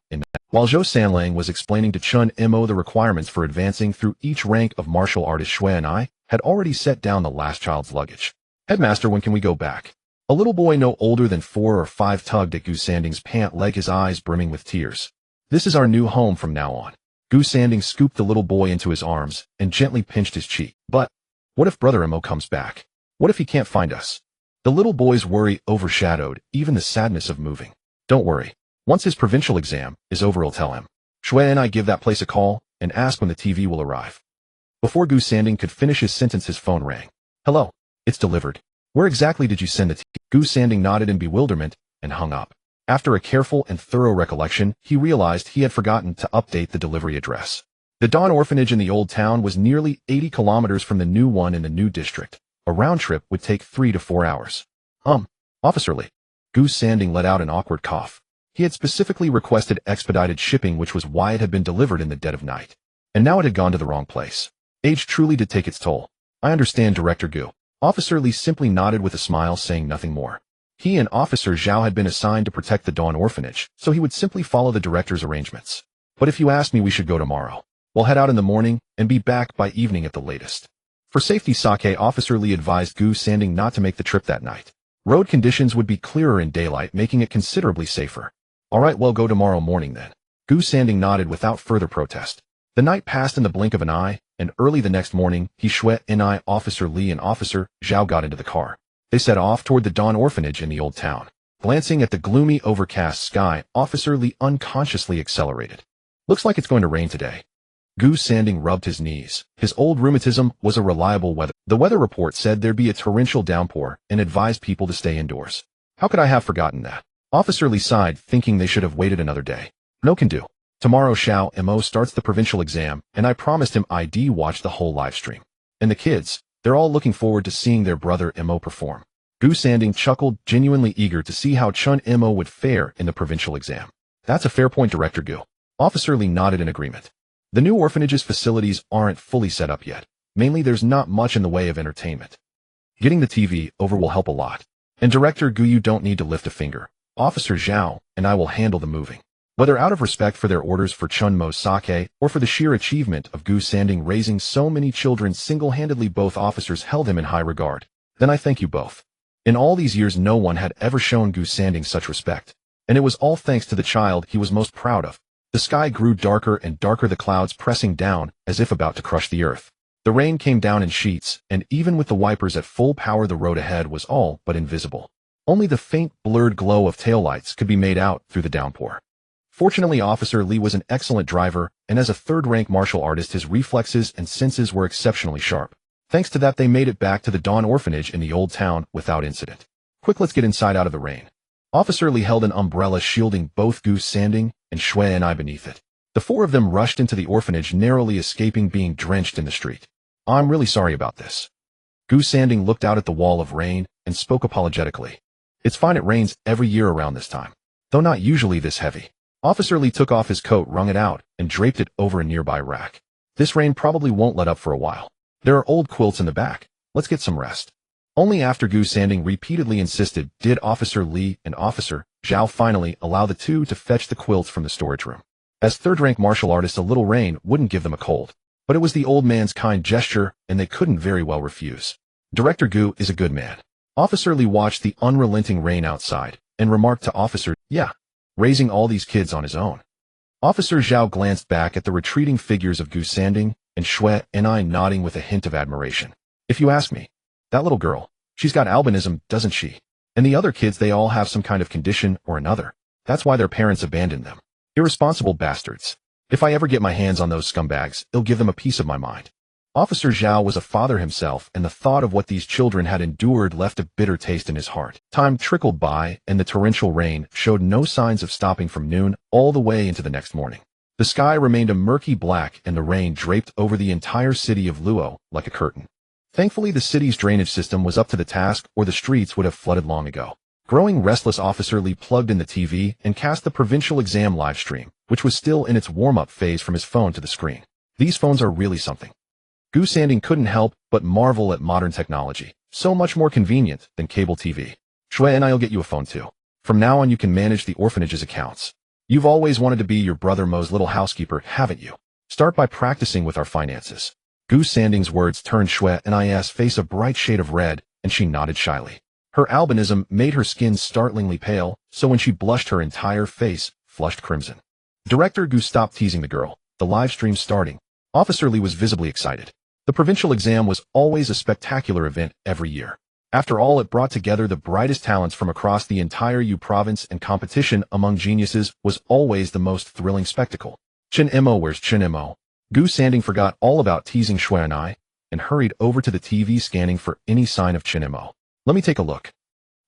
While Zhou Sanlang was explaining to Chen Mo the requirements for advancing through each rank of martial artist, Shui and I had already set down the last child's luggage. Headmaster, when can we go back? A little boy no older than 4 or 5 tugged at Gu Sanding's pant leg, his eyes brimming with tears. This is our new home from now on. Gu Sanding scooped the little boy into his arms and gently pinched his cheek. But what if Brother Mo comes back? What if he can't find us? The little boy's worry overshadowed even the sadness of moving. Don't worry. Once his provincial exam is over, I'll tell him. Shui and I give that place a call and ask when the TV will arrive. Before Gu Sanding could finish his sentence, his phone rang. Hello. It's delivered. Where exactly did you send the TV? Gu Sanding nodded in bewilderment and hung up. After a careful and thorough recollection, he realized he had forgotten to update the delivery address. The Dawn orphanage in the old town was nearly 80 kilometers from the new one in the new district. A round trip would take 3 to 4 hours. Officer Lee. Gu Sanding let out an awkward cough. He had specifically requested expedited shipping, which was why it had been delivered in the dead of night. And now it had gone to the wrong place. Age truly did take its toll. I understand, Director Gu. Officer Li simply nodded with a smile, saying nothing more. He and Officer Zhao had been assigned to protect the Dawn Orphanage, so he would simply follow the director's arrangements. But if you ask me, we should go tomorrow. We'll head out in the morning and be back by evening at the latest. For safety, Officer Li advised Gu Sanding not to make the trip that night. Road conditions would be clearer in daylight, making it considerably safer. All right, well, go tomorrow morning then. Gu Sanding nodded without further protest. The night passed in the blink of an eye, and early the next morning, he, Shui, and I, Officer Li and Officer Zhao got into the car. They set off toward the Dawn Orphanage in the old town. Glancing at the gloomy, overcast sky, Officer Li unconsciously accelerated. Looks like it's going to rain today. Gu Sanding rubbed his knees. His old rheumatism was a reliable weather. The weather report said there'd be a torrential downpour and advised people to stay indoors. How could I have forgotten that? Officer Li sighed, thinking they should have waited another day. No can do. Tomorrow Chen Mo starts the provincial exam, and I promised him I'd watch the whole live stream. And the kids, they're all looking forward to seeing their brother Mo perform. Gu Sanding chuckled, genuinely eager to see how Chen Mo would fare in the provincial exam. That's a fair point, Director Gu. Officer Li nodded in agreement. The new orphanage's facilities aren't fully set up yet. Mainly there's not much in the way of entertainment. Getting the TV over will help a lot. And Director Gu, you don't need to lift a finger. Officer Zhao and I will handle the moving. Whether out of respect for their orders for Chen Mo's sake or for the sheer achievement of Gu Sanding raising so many children single-handedly, both officers held him in high regard. Then I thank you both. In all these years no one had ever shown Gu Sanding such respect. And it was all thanks to the child he was most proud of. The sky grew darker and darker, the clouds pressing down as if about to crush the earth. The rain came down in sheets, and even with the wipers at full power the road ahead was all but invisible. Only the faint, blurred glow of taillights could be made out through the downpour. Fortunately, Officer Li was an excellent driver, and as a third-rank martial artist his reflexes and senses were exceptionally sharp. Thanks to that they made it back to the Dawn Orphanage in the old town without incident. Quick, let's get inside out of the rain. Officer Li held an umbrella shielding both Gu Sanding and Shui and I beneath it. The four of them rushed into the orphanage, narrowly escaping being drenched in the street. I'm really sorry about this. Gu Sanding looked out at the wall of rain and spoke apologetically. It's fine, it rains every year around this time, though not usually this heavy. Officer Li took off his coat, wrung it out, and draped it over a nearby rack. This rain probably won't let up for a while. There are old quilts in the back. Let's get some rest. Only after Gu Sanding repeatedly insisted did Officer Li and Officer Zhao finally allow the two to fetch the quilts from the storage room. As third-rank martial artists, a little rain wouldn't give them a cold. But it was the old man's kind gesture, and they couldn't very well refuse. Director Gu is a good man. Officer Li watched the unrelenting rain outside, and remarked to Officer, yeah, raising all these kids on his own. Officer Zhao glanced back at the retreating figures of Gu Sanding, and Shui and I nodding with a hint of admiration. If you ask me, that little girl, she's got albinism, doesn't she? And the other kids, they all have some kind of condition or another. That's why their parents abandoned them. Irresponsible bastards. If I ever get my hands on those scumbags, it'll give them a piece of my mind. Officer Zhao was a father himself, and the thought of what these children had endured left a bitter taste in his heart. Time trickled by, and the torrential rain showed no signs of stopping from noon all the way into the next morning. The sky remained a murky black, and the rain draped over the entire city of Luo like a curtain. Thankfully, the city's drainage system was up to the task, or the streets would have flooded long ago. Growing restless, Officer Li plugged in the TV and cast the provincial exam live stream, which was still in its warm-up phase, from his phone to the screen. These phones are really something. Gu Sanding couldn't help but marvel at modern technology, so much more convenient than cable TV. Shui and I'll get you a phone too. From now on you can manage the orphanage's accounts. You've always wanted to be your brother Mo's little housekeeper, haven't you? Start by practicing with our finances. Gu Sanding's words turned Shui and I's face a bright shade of red, and she nodded shyly. Her albinism made her skin startlingly pale, so when she blushed her entire face flushed crimson. Director Gu stopped teasing the girl, the live stream starting. Officer Li was visibly excited. The provincial exam was always a spectacular event every year. After all, it brought together the brightest talents from across the entire Yu province, and competition among geniuses was always the most thrilling spectacle. Chen Mo, where's Chen Mo? Gu Sanding forgot all about teasing Shui and I, and hurried over to the TV, scanning for any sign of Chen Mo. Let me take a look.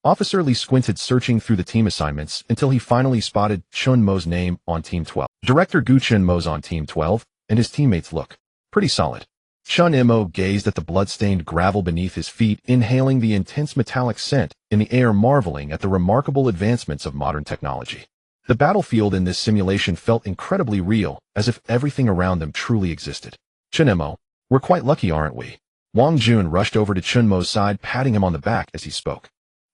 Officer Li squinted, searching through the team assignments until he finally spotted Chen Mo's name on Team 12. Director Gu, Chen Mo's on Team 12, and his teammates look pretty solid. Chen Mo gazed at the blood-stained gravel beneath his feet, inhaling the intense metallic scent in the air, marveling at the remarkable advancements of modern technology. The battlefield in this simulation felt incredibly real, as if everything around them truly existed. Chen Mo, we're quite lucky, aren't we? Wang Jun rushed over to Chen Mo's side, patting him on the back as he spoke.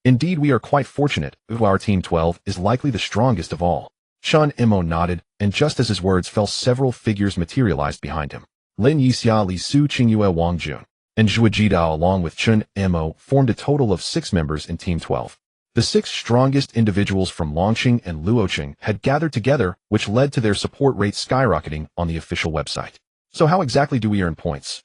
Indeed, we are quite fortunate. Our Team 12 is likely the strongest of all. Chen Mo nodded, and just as his words fell, several figures materialized behind him. Lin Yixia, Li Su, Qingyue, Wang Jun, and Zhuo Jidao along with Chen Mo formed a total of 6 members in Team 12. The 6 strongest individuals from Longqing and Luoqing had gathered together, which led to their support rate skyrocketing on the official website. So how exactly do we earn points?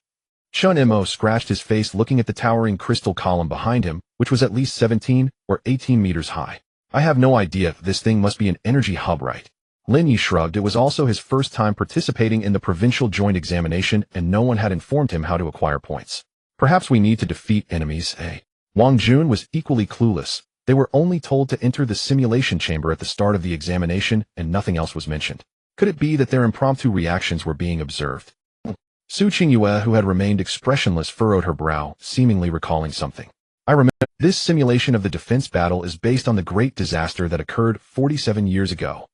Chen Mo scratched his face looking at the towering crystal column behind him, which was at least 17 or 18 meters high. I have no idea. This thing must be an energy hub, right? Lin Yi shrugged. It was also his first time participating in the provincial joint examination, and no one had informed him how to acquire points. Perhaps we need to defeat enemies, eh? Wang Jun was equally clueless. They were only told to enter the simulation chamber at the start of the examination, and nothing else was mentioned. Could it be that their impromptu reactions were being observed? Su Qingyue, who had remained expressionless, furrowed her brow, seemingly recalling something. I remember. This simulation of the defense battle is based on the great disaster that occurred 47 years ago.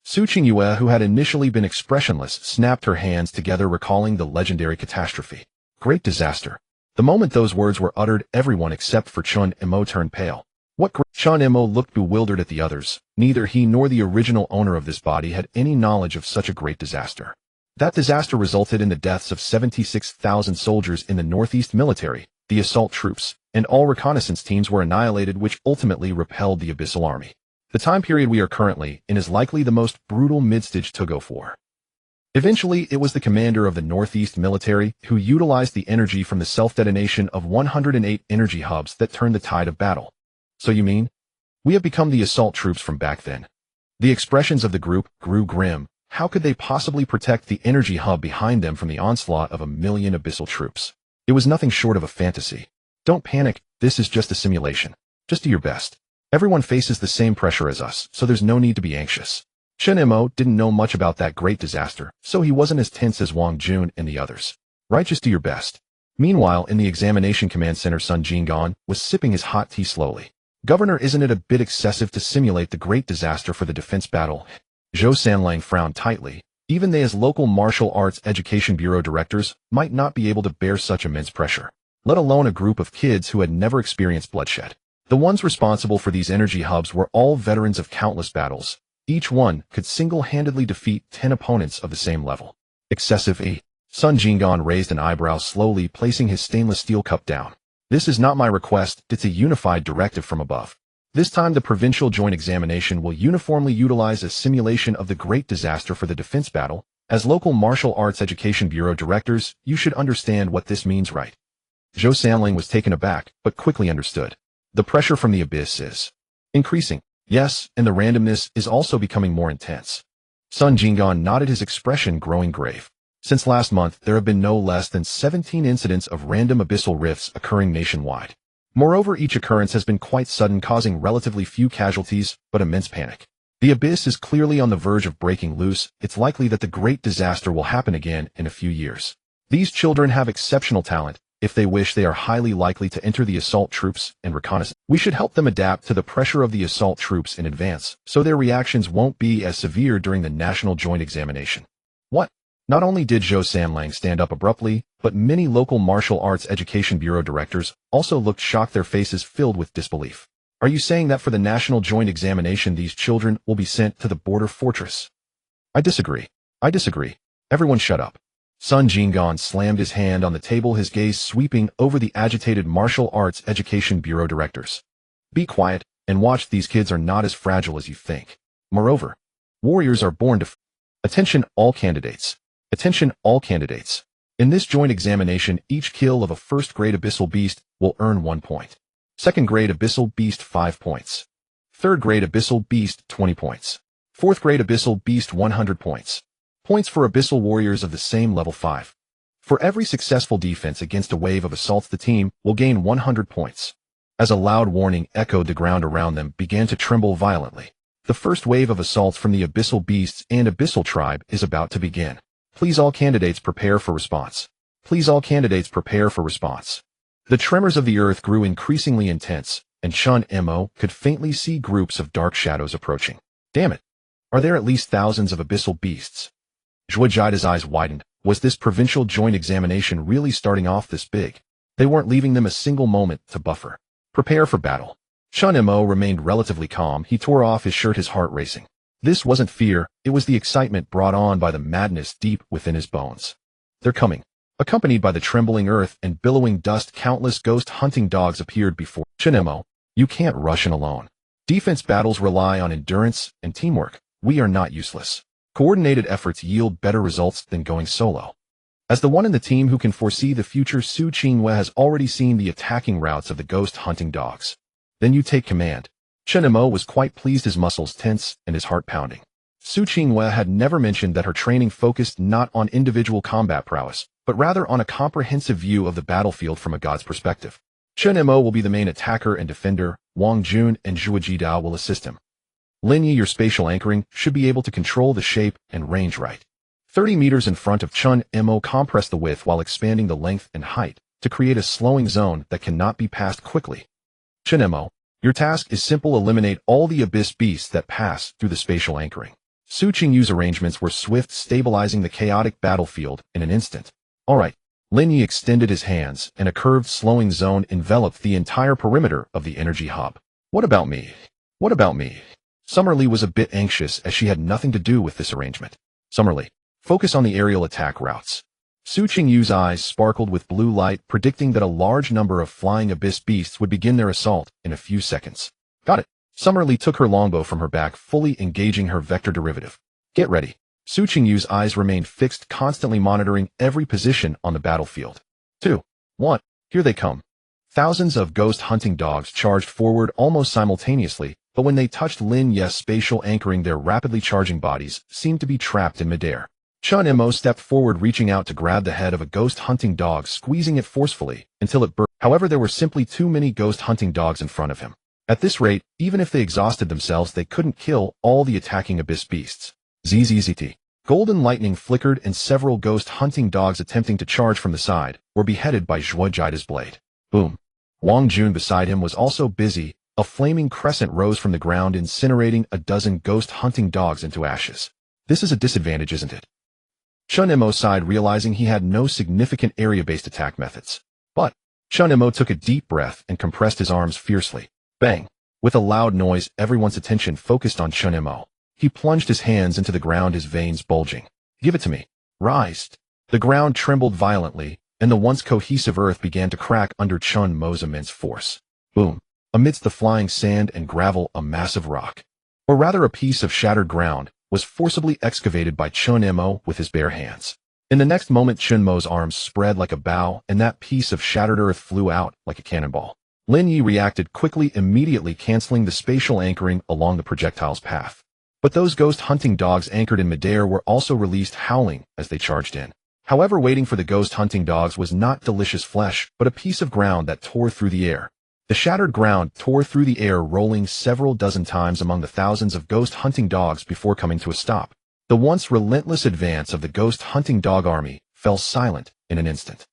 Su Qingyue, who had initially been expressionless, snapped her hands together, recalling the legendary catastrophe. Great disaster. The moment those words were uttered, everyone except for Chen Mo turned pale. What great? Chen Mo looked bewildered at the others. Neither he nor the original owner of this body had any knowledge of such a great disaster. That disaster resulted in the deaths of 76,000 soldiers in the Northeast military, the assault troops, and all reconnaissance teams were annihilated, which ultimately repelled the Abyssal Army. The time period we are currently in is likely the most brutal mid-stage to go for. Eventually, it was the commander of the Northeast military who utilized the energy from the self-detonation of 108 energy hubs that turned the tide of battle. So you mean? We have become the assault troops from back then. The expressions of the group grew grim. How could they possibly protect the energy hub behind them from the onslaught of 1,000,000 abyssal troops? It was nothing short of a fantasy. Don't panic, this is just a simulation. Just do your best. Everyone faces the same pressure as us, so there's no need to be anxious. Chen Mo didn't know much about that great disaster, so he wasn't as tense as Wang Jun and the others. Right, just do your best. Meanwhile, in the examination command center, Sun Jinggan was sipping his hot tea slowly. Governor, isn't it a bit excessive to simulate the great disaster for the defense battle? Zhou Sanlang frowned tightly. Even they, as local martial arts education bureau directors, might not be able to bear such immense pressure, let alone a group of kids who had never experienced bloodshed. The ones responsible for these energy hubs were all veterans of countless battles. Each one could single-handedly defeat 10 opponents of the same level. Excessive, eh? Sun Jinggan raised an eyebrow, slowly placing his stainless steel cup down. This is not my request, it's a unified directive from above. This time the provincial joint examination will uniformly utilize a simulation of the great disaster for the defense battle. As local martial arts education bureau directors, you should understand what this means, right? Zhou Sanling was taken aback, but quickly understood. The pressure from the abyss is increasing. Yes, and the randomness is also becoming more intense. Sun Jinggan nodded, his expression growing grave. Since last month, there have been no less than 17 incidents of random abyssal rifts occurring nationwide. Moreover, each occurrence has been quite sudden, causing relatively few casualties, but immense panic. The abyss is clearly on the verge of breaking loose. It's likely that the great disaster will happen again in a few years. These children have exceptional talent. If they wish, they are highly likely to enter the assault troops and reconnaissance. We should help them adapt to the pressure of the assault troops in advance, so their reactions won't be as severe during the national joint examination. What? Not only did Zhou Sanlang stand up abruptly, but many local martial arts education bureau directors also looked shocked, their faces filled with disbelief. Are you saying that for the national joint examination these children will be sent to the border fortress? I disagree. Everyone shut up. Sun Jinggan slammed his hand on the table, his gaze sweeping over the agitated martial arts education bureau directors. Be quiet and watch. These kids are not as fragile as you think. Moreover, warriors are born to Attention all candidates. Attention all candidates. In this joint examination, each kill of a first-grade abyssal beast will earn 1 point. Second-grade abyssal beast 5 points. Third-grade abyssal beast 20 points. Fourth-grade abyssal beast 100 points. Points for abyssal warriors of the same level 5. For every successful defense against a wave of assaults, the team will gain 100 points. As a loud warning echoed, the ground around them began to tremble violently. The first wave of assaults from the abyssal beasts and abyssal tribe is about to begin. Please all candidates prepare for response. Please all candidates prepare for response. The tremors of the earth grew increasingly intense, and Chen Mo could faintly see groups of dark shadows approaching. Damn it! Are there at least thousands of abyssal beasts? Zhuojida's eyes widened. Was this provincial joint examination really starting off this big? They weren't leaving them a single moment to buffer. Prepare for battle. Chen Mo remained relatively calm. He tore off his shirt, his heart racing. This wasn't fear, it was the excitement brought on by the madness deep within his bones. They're coming. Accompanied by the trembling earth and billowing dust, countless ghost hunting dogs appeared before Chen Mo. You can't rush in alone. Defense battles rely on endurance and teamwork. We are not useless. Coordinated efforts yield better results than going solo. As the one in the team who can foresee the future, Su Qingwei has already seen the attacking routes of the ghost hunting dogs. Then you take command. Chen Mo was quite pleased, his muscles tense and his heart pounding. Su Qingwei had never mentioned that her training focused not on individual combat prowess, but rather on a comprehensive view of the battlefield from a god's perspective. Chen Mo will be the main attacker and defender, Wang Jun and Zhuojida will assist him. Lin Yi, your spatial anchoring, should be able to control the shape and range right. 30 meters in front of Chen Mo, compress the width while expanding the length and height to create a slowing zone that cannot be passed quickly. Chen Mo, your task is simple: eliminate all the abyss beasts that pass through the spatial anchoring. Su Qingyu's arrangements were swift, stabilizing the chaotic battlefield in an instant. All right. Lin Yi extended his hands, and a curved slowing zone enveloped the entire perimeter of the energy hub. What about me? What about me? Summerlee was a bit anxious as she had nothing to do with this arrangement. Summerlee, focus on the aerial attack routes. Su Qingyu's eyes sparkled with blue light, predicting that a large number of flying abyss beasts would begin their assault in a few seconds. Got it. Summerlee took her longbow from her back, fully engaging her vector derivative. Get ready. Su Qingyu's eyes remained fixed, constantly monitoring every position on the battlefield. 2, 1, here they come. Thousands of ghost hunting dogs charged forward almost simultaneously, but when they touched Lin Yi's spatial anchoring, their rapidly charging bodies seemed to be trapped in midair. Chen Mo stepped forward, reaching out to grab the head of a ghost hunting dog, squeezing it forcefully until it burst. However, there were simply too many ghost hunting dogs in front of him. At this rate, even if they exhausted themselves, they couldn't kill all the attacking abyss beasts. ZZZT. Golden lightning flickered, and several ghost hunting dogs attempting to charge from the side were beheaded by Zhuojida's blade. Boom. Wang Jun beside him was also busy. A flaming crescent rose from the ground, incinerating a dozen ghost hunting dogs into ashes. This is a disadvantage, isn't it? Chen Mo sighed, realizing he had no significant area-based attack methods. But Chen Mo took a deep breath and compressed his arms fiercely. Bang! With a loud noise, everyone's attention focused on Chen Mo. He plunged his hands into the ground, his veins bulging. Give it to me. Rise. The ground trembled violently, and the once cohesive earth began to crack under Chen Mo's immense force. Boom! Amidst the flying sand and gravel, a massive rock, or rather a piece of shattered ground, was forcibly excavated by Chen Mo with his bare hands. In the next moment, Chen Mo's arms spread like a bow, and that piece of shattered earth flew out like a cannonball. Lin Yi reacted quickly, immediately canceling the spatial anchoring along the projectile's path. But those ghost hunting dogs anchored in midair were also released, howling as they charged in. However, waiting for the ghost hunting dogs was not delicious flesh, but a piece of ground that tore through the air. The shattered ground tore through the air, rolling several dozen times among the thousands of ghost hunting dogs before coming to a stop. The once relentless advance of the ghost hunting dog army fell silent in an instant.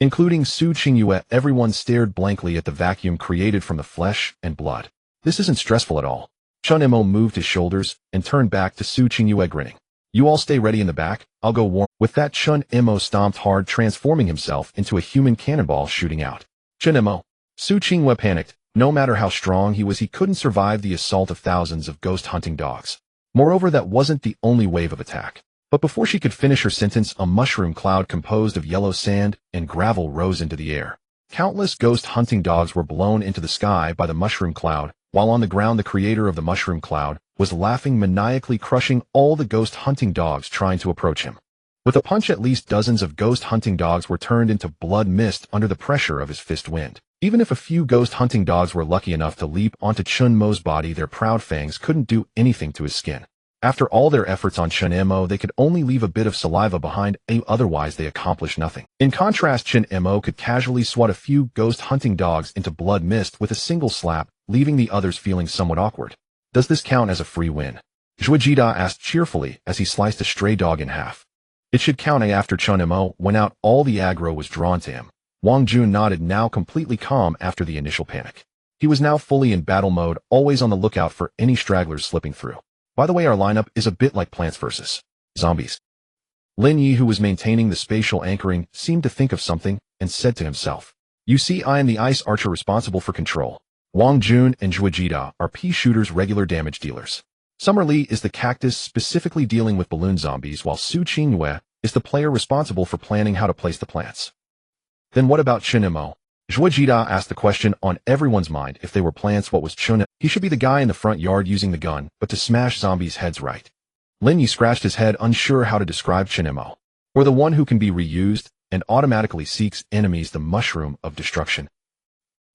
Including Su Qingyue, everyone stared blankly at the vacuum created from the flesh and blood. This isn't stressful at all. Chen Mo moved his shoulders and turned back to Su Qingyue, grinning. You all stay ready in the back, I'll go warm. With that, Chen Mo stomped hard, transforming himself into a human cannonball shooting out. Chen Mo. Su Qingyue panicked. No matter how strong he was, he couldn't survive the assault of thousands of ghost hunting dogs. Moreover, that wasn't the only wave of attack. But before she could finish her sentence, a mushroom cloud composed of yellow sand and gravel rose into the air. Countless ghost hunting dogs were blown into the sky by the mushroom cloud, while on the ground the creator of the mushroom cloud was laughing maniacally, crushing all the ghost hunting dogs trying to approach him. With a punch, at least dozens of ghost hunting dogs were turned into blood mist under the pressure of his fist wind. Even if a few ghost hunting dogs were lucky enough to leap onto Chen Mo's body, their proud fangs couldn't do anything to his skin. After all their efforts on Chen Mo, they could only leave a bit of saliva behind, otherwise they accomplished nothing. In contrast, Chen Mo could casually swat a few ghost hunting dogs into blood mist with a single slap, leaving the others feeling somewhat awkward. Does this count as a free win? Zhuojida asked cheerfully as he sliced a stray dog in half. It should count. After Chen Mo went out, all the aggro was drawn to him. Wang Jun nodded, now completely calm after the initial panic. He was now fully in battle mode, always on the lookout for any stragglers slipping through. By the way, our lineup is a bit like Plants vs. Zombies. Lin Yi, who was maintaining the spatial anchoring, seemed to think of something and said to himself, "You see, I am the ice archer responsible for control. Wang Jun and Zhuojida are pea shooters, regular damage dealers. Summer Lee is the cactus specifically dealing with balloon zombies, while Su Qingyue is the player responsible for planning how to place the plants." Then what about Chen Mo? Zhuojida asked the question on everyone's mind. If they were plants, what was Chen? He should be the guy in the front yard using the gun, but to smash zombies' heads, right? Lin Yi scratched his head, unsure how to describe Chen Mo. Or the one who can be reused and automatically seeks enemies, the mushroom of destruction.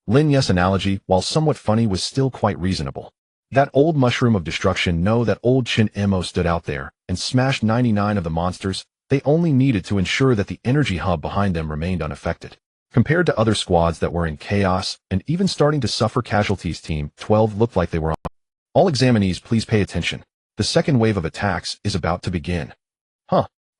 Lin Yi's analogy, while somewhat funny, was still quite reasonable. That old mushroom of destruction, no, that old Chen Mo stood out there and smashed 99 of the monsters. They only needed to ensure that the energy hub behind them remained unaffected. Compared to other squads that were in chaos and even starting to suffer casualties, Team 12 looked like they were on. All examinees, please pay attention. The second wave of attacks is about to begin.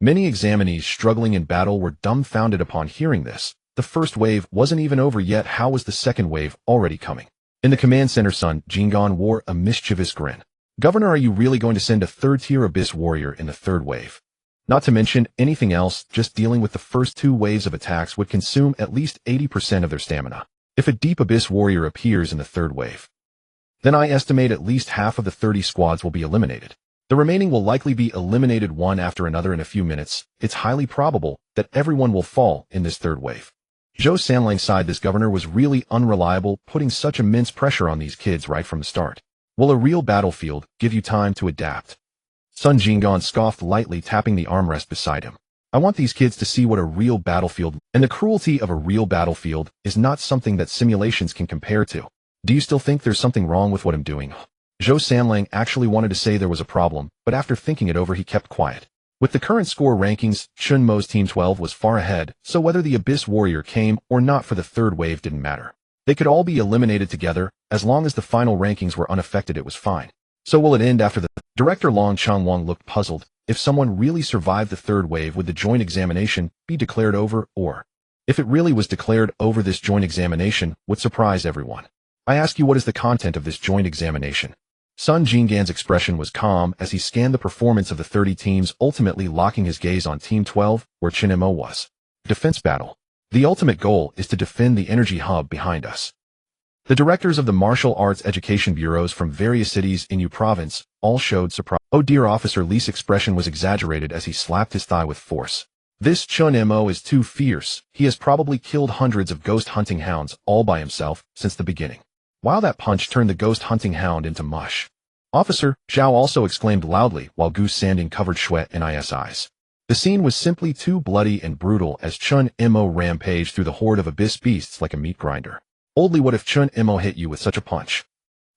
Many examinees struggling in battle were dumbfounded upon hearing this. The first wave wasn't even over yet. How was the second wave already coming? In the command center, Sun Jinggan wore a mischievous grin. "Governor, are you really going to send a third-tier Abyss warrior in the third wave? Not to mention anything else, just dealing with the first two waves of attacks would consume at least 80% of their stamina. If a deep Abyss warrior appears in the third wave, then I estimate at least half of the 30 squads will be eliminated. The remaining will likely be eliminated one after another in a few minutes. It's highly probable that everyone will fall in this third wave." Zhou Sanlang sighed. This governor was really unreliable, putting such immense pressure on these kids right from the start. Will a real battlefield give you time to adapt? Sun Jinggan scoffed lightly, tapping the armrest beside him. "I want these kids to see what a real battlefield, and the cruelty of a real battlefield is not something that simulations can compare to. Do you still think there's something wrong with what I'm doing?" Zhou Sanlang actually wanted to say there was a problem, but after thinking it over, he kept quiet. With the current score rankings, Chen Mo's Team 12 was far ahead, so whether the Abyss Warrior came or not for the third wave didn't matter. They could all be eliminated together. As long as the final rankings were unaffected, it was fine. So will it end after the... Director Long Changwang looked puzzled. If someone really survived the third wave, would the joint examination be declared over, or if it really was declared over, this joint examination would surprise everyone. I ask you, what is the content of this joint examination? Sun Jinggan's expression was calm as he scanned the performance of the 30 teams, ultimately locking his gaze on Team 12, where Chen Mo was. Defense battle. The ultimate goal is to defend the energy hub behind us. The directors of the martial arts education bureaus from various cities in Yu province all showed surprise. "Oh dear." Officer Lee's expression was exaggerated as he slapped his thigh with force. "This Chen Mo is too fierce. He has probably killed hundreds of ghost hunting hounds all by himself since the beginning." Wow, that punch turned the ghost hunting hound into mush. Officer Zhao also exclaimed loudly while goose sanding covered Shui and I's eyes. The scene was simply too bloody and brutal as Chen Mo rampaged through the horde of abyss beasts like a meat grinder. Oldly, what if Chen Mo hit you with such a punch?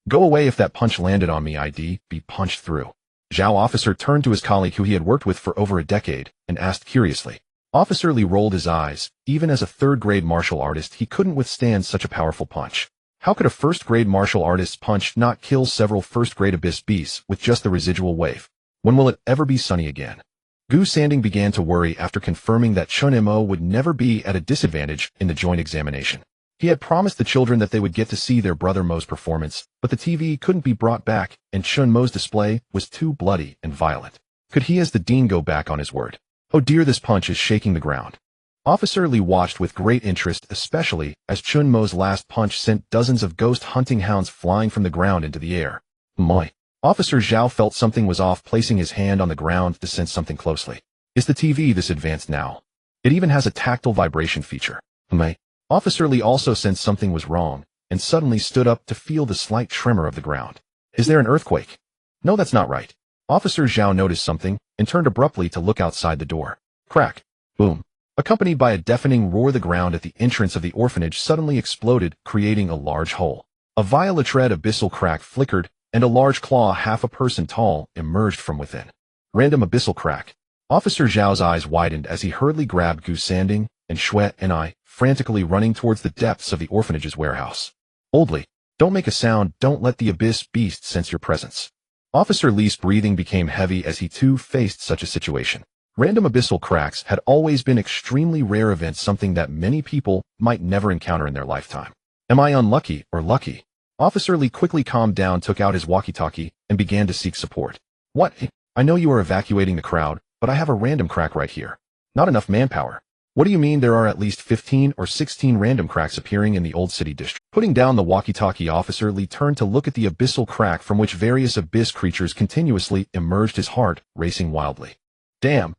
Go away. If that punch landed on me, I'd be punched through. Zhao officer turned to his colleague who he had worked with for over a decade and asked curiously. Officer Lee rolled his eyes. Even as a third-grade martial artist, he couldn't withstand such a powerful punch. How could a first-grade martial artist's punch not kill several first-grade abyss beasts with just the residual wave? When will it ever be sunny again? Gu Sanding began to worry after confirming that Chen Mo would never be at a disadvantage in the joint examination. He had promised the children that they would get to see their brother Mo's performance, but the TV couldn't be brought back, and Chen Mo's display was too bloody and violent. Could he as the dean go back on his word? Oh dear, this punch is shaking the ground. Officer Lee watched with great interest, especially as Chen Mo's last punch sent dozens of ghost hunting hounds flying from the ground into the air. My. Officer Zhao felt something was off, placing his hand on the ground to sense something closely. Is the TV this advanced now? It even has a tactile vibration feature. My. Officer Lee also sensed something was wrong, and suddenly stood up to feel the slight tremor of the ground. Is there an earthquake? No, that's not right. Officer Zhao noticed something, and turned abruptly to look outside the door. Crack. Boom. Accompanied by a deafening roar, the ground at the entrance of the orphanage suddenly exploded, creating a large hole. A violet red abyssal crack flickered, and a large claw half a person tall emerged from within. Random abyssal crack. Officer Zhao's eyes widened as he hurriedly grabbed Gu Sanding and Shui and I, frantically running towards the depths of the orphanage's warehouse. Oldly, don't make a sound, don't let the abyss beast sense your presence. Officer Lee's breathing became heavy as he too faced such a situation. Random abyssal cracks had always been extremely rare events, something that many people might never encounter in their lifetime. Am I unlucky or lucky? Officer Lee quickly calmed down, took out his walkie-talkie, and began to seek support. What? I know you are evacuating the crowd, but I have a random crack right here. Not enough manpower. What do you mean there are at least 15 or 16 random cracks appearing in the Old City District? Putting down the walkie-talkie, Officer Lee turned to look at the abyssal crack from which various abyss creatures continuously emerged, his heart racing wildly. Damn.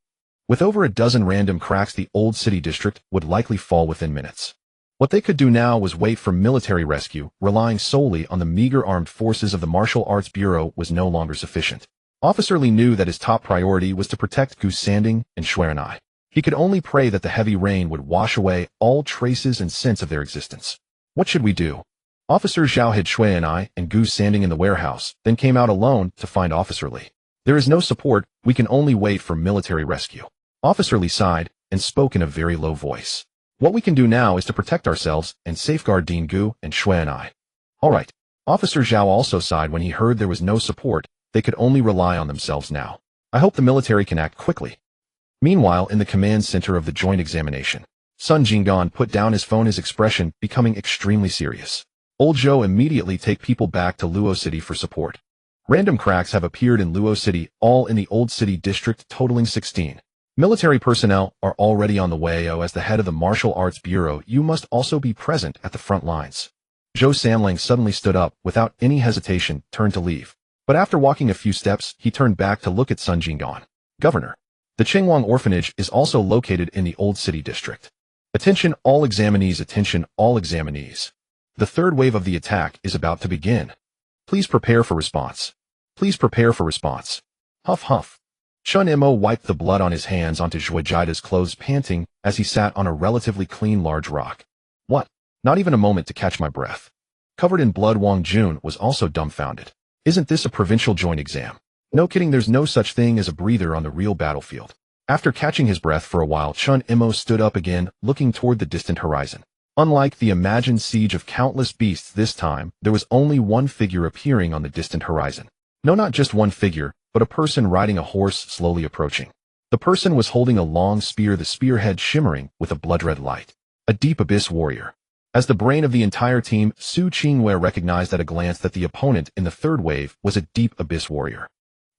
With over a dozen random cracks, the Old City District would likely fall within minutes. What they could do now was wait for military rescue. Relying solely on the meager armed forces of the Martial Arts Bureau was no longer sufficient. Officer Lee knew that his top priority was to protect Gu Sanding and Xuan'ai. He could only pray that the heavy rain would wash away all traces and sense of their existence. What should we do? Officer Zhao hid Xuan'ai and Gu Sanding in the warehouse, then came out alone to find Officer Lee. There is no support, we can only wait for military rescue. Officer Lee sighed and spoke in a very low voice. What we can do now is to protect ourselves and safeguard Dean Gu and Xuan'ai. All right. Officer Zhao also sighed when he heard there was no support. They could only rely on themselves now. I hope the military can act quickly. Meanwhile, in the command center of the joint examination, Sun Jinggan put down his phone, his expression becoming extremely serious. Old Zhou immediately take people back to Luo City for support. Random cracks have appeared in Luo City, all in the Old City District, totaling 16. Military personnel are already on the way. As the head of the Martial Arts Bureau, you must also be present at the front lines. Zhou Sanlang suddenly stood up, without any hesitation, turned to leave. But after walking a few steps, he turned back to look at Sun Jinggan. Governor. The Qingwang Orphanage is also located in the Old City District. Attention all examinees, attention all examinees. The third wave of the attack is about to begin. Please prepare for response. Please prepare for response. Huff huff. Chen Mo wiped the blood on his hands onto Zhuojida's clothes, panting as he sat on a relatively clean large rock. What? Not even a moment to catch my breath. Covered in blood, Wang Jun was also dumbfounded. Isn't this a provincial joint exam? No kidding, there's no such thing as a breather on the real battlefield. After catching his breath for a while, Chen Mo stood up again, looking toward the distant horizon. Unlike the imagined siege of countless beasts, this time, there was only one figure appearing on the distant horizon. No, not just one figure, but a person riding a horse slowly approaching. The person was holding a long spear, the spearhead shimmering with a blood-red light. A deep abyss warrior. As the brain of the entire team, Su Qingwei recognized at a glance that the opponent in the third wave was a deep abyss warrior.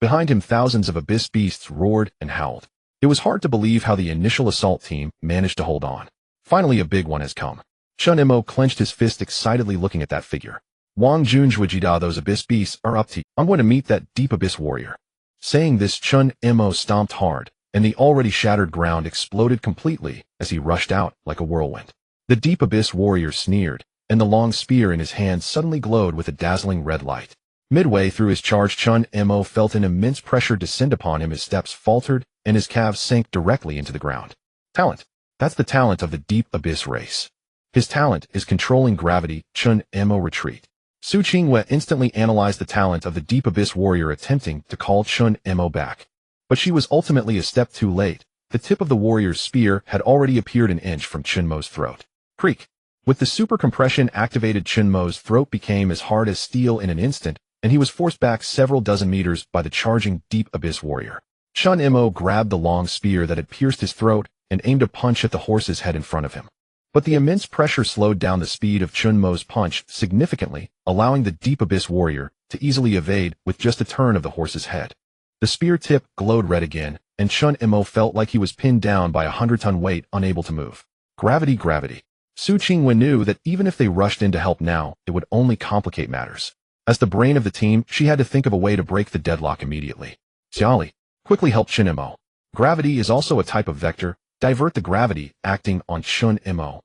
Behind him, thousands of abyss beasts roared and howled. It was hard to believe how the initial assault team managed to hold on. Finally, a big one has come. Chen Mo clenched his fist, excitedly looking at that figure. Wang Jun, Zhuojida, those abyss beasts are up to you. I'm going to meet that deep abyss warrior. Saying this, Chen Mo stomped hard, and the already shattered ground exploded completely as he rushed out like a whirlwind. The deep abyss warrior sneered, and the long spear in his hand suddenly glowed with a dazzling red light. Midway through his charge, Chen Mo felt an immense pressure descend upon him. His steps faltered, and his calves sank directly into the ground. Talent. That's the talent of the deep abyss race. His talent is controlling gravity. Chen Mo retreat. Su Qingwei instantly analyzed the talent of the deep abyss warrior, attempting to call Chen Mo back. But she was ultimately a step too late. The tip of the warrior's spear had already appeared an inch from Chen Mo's throat. Creak. With the super compression activated, Chen Mo's throat became as hard as steel in an instant, and he was forced back several dozen meters by the charging deep abyss warrior. Chen Mo grabbed the long spear that had pierced his throat and aimed a punch at the horse's head in front of him. But the immense pressure slowed down the speed of Chen Mo's punch significantly, allowing the deep abyss warrior to easily evade with just a turn of the horse's head. The spear tip glowed red again, and Chen Mo felt like he was pinned down by a 100-ton weight, unable to move. Gravity, gravity. Su Qingwen knew that even if they rushed in to help now, it would only complicate matters. As the brain of the team, she had to think of a way to break the deadlock immediately. Xiaoli, quickly help Chen Mo. Gravity is also a type of vector. Divert the gravity, acting on Chen Mo.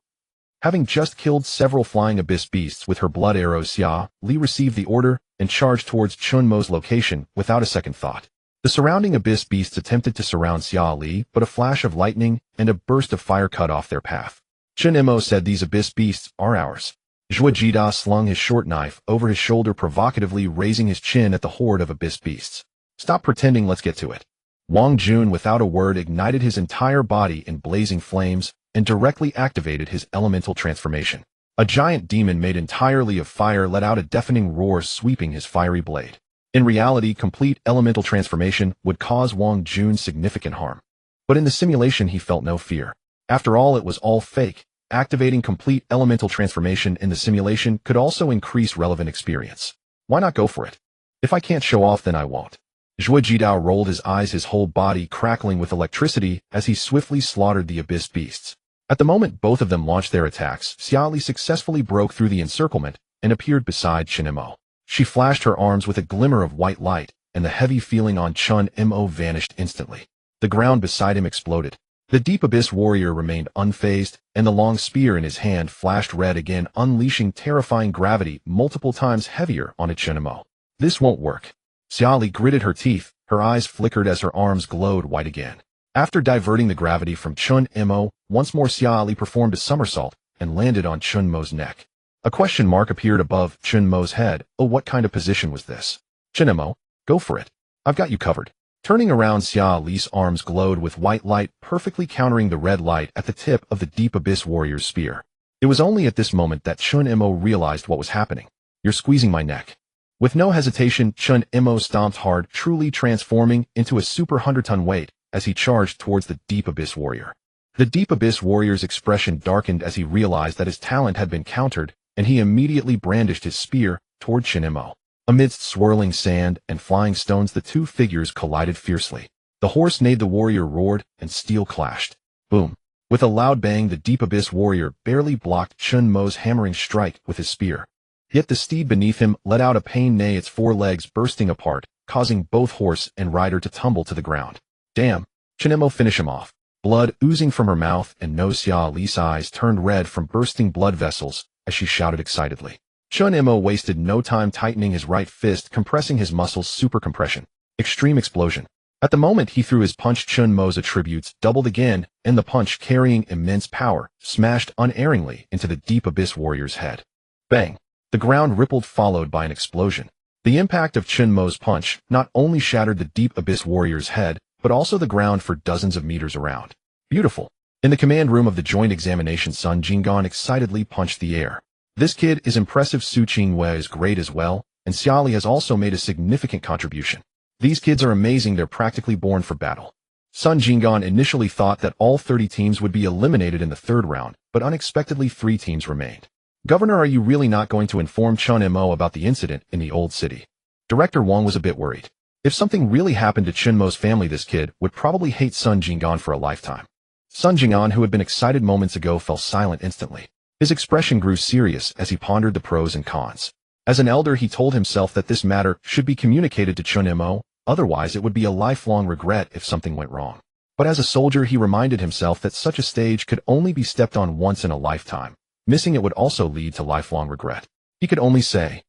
Having just killed several flying abyss beasts with her blood arrows, Xia Li received the order and charged towards Chen Mo's location without a second thought. The surrounding abyss beasts attempted to surround Xia Li, but a flash of lightning and a burst of fire cut off their path. Chen Mo said, "These abyss beasts are ours." Zhuojida slung his short knife over his shoulder, provocatively raising his chin at the horde of abyss beasts. "Stop pretending, let's get to it." Wang Jun, without a word, ignited his entire body in blazing flames and directly activated his elemental transformation. A giant demon made entirely of fire let out a deafening roar, sweeping his fiery blade. In reality, complete elemental transformation would cause Wang Jun significant harm. But in the simulation he felt no fear. After all, it was all fake. Activating complete elemental transformation in the simulation could also increase relevant experience. Why not go for it? If I can't show off, then I won't. Zhuo Jidao rolled his eyes, his whole body crackling with electricity as he swiftly slaughtered the abyss beasts. At the moment both of them launched their attacks, Xiaoli successfully broke through the encirclement and appeared beside Chen Mo. She flashed her arms with a glimmer of white light, and the heavy feeling on Chen Mo vanished instantly. The ground beside him exploded. The Deep Abyss warrior remained unfazed, and the long spear in his hand flashed red again, unleashing terrifying gravity multiple times heavier on Chen Mo. This won't work. Xiaoli gritted her teeth, her eyes flickered as her arms glowed white again. After diverting the gravity from Chen Mo, once more Xiaoli performed a somersault and landed on Chen Mo's neck. A question mark appeared above Chen Mo's head. Oh, what kind of position was this? Chen Mo, go for it. I've got you covered. Turning around, Xiaoli's arms glowed with white light, perfectly countering the red light at the tip of the Deep Abyss warrior's spear. It was only at this moment that Chen Mo realized what was happening. You're squeezing my neck. With no hesitation, Chen Mo stomped hard, truly transforming into a super 100-ton weight as he charged towards the Deep Abyss warrior. The Deep Abyss warrior's expression darkened as he realized that his talent had been countered, and he immediately brandished his spear toward Chen Mo. Amidst swirling sand and flying stones, the two figures collided fiercely. The horse neighed, the warrior roared, and steel clashed. Boom! With a loud bang, the Deep Abyss warrior barely blocked Chen Mo's hammering strike with his spear. Yet the steed beneath him let out a pain neigh, its forelegs bursting apart, causing both horse and rider to tumble to the ground. Damn! Chen Mo, finish him off. Blood oozing from her mouth and nose, Xiaoli's eyes turned red from bursting blood vessels as she shouted excitedly. Chen Mo wasted no time, tightening his right fist, compressing his muscles. Super compression. Extreme explosion. At the moment he threw his punch, Chen Mo's attributes doubled again, and the punch, carrying immense power, smashed unerringly into the Deep Abyss warrior's head. Bang! The ground rippled, followed by an explosion. The impact of Chen Mo's punch not only shattered the Deep Abyss warrior's head, but also the ground for dozens of meters around. Beautiful. In the command room of the joint examination, Sun Jinggan excitedly punched the air. This kid is impressive. Su Qingwei is great as well, and Xiaoli has also made a significant contribution. These kids are amazing, they're practically born for battle. Sun Jinggan initially thought that all 30 teams would be eliminated in the third round, but unexpectedly 3 teams remained. Governor, are you really not going to inform Chen Mo about the incident in the old city? Director Wang was a bit worried. If something really happened to Chen Mo's family, this kid would probably hate Sun Jinggan for a lifetime. Sun Jinggan, who had been excited moments ago, fell silent instantly. His expression grew serious as he pondered the pros and cons. As an elder, he told himself that this matter should be communicated to Chen Mo, otherwise it would be a lifelong regret if something went wrong. But as a soldier, he reminded himself that such a stage could only be stepped on once in a lifetime. Missing it would also lead to lifelong regret. He could only say,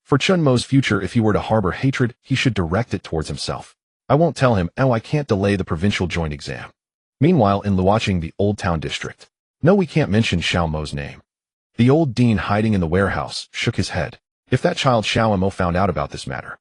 for Chen Mo's future, if he were to harbor hatred, he should direct it towards himself. I won't tell him. Oh, I can't delay the provincial joint exam. Meanwhile, in Luoqing, the Old Town District. No, we can't mention Xiao Mo's name. The old dean, hiding in the warehouse, shook his head. If that child Xiao Mo found out about this matter,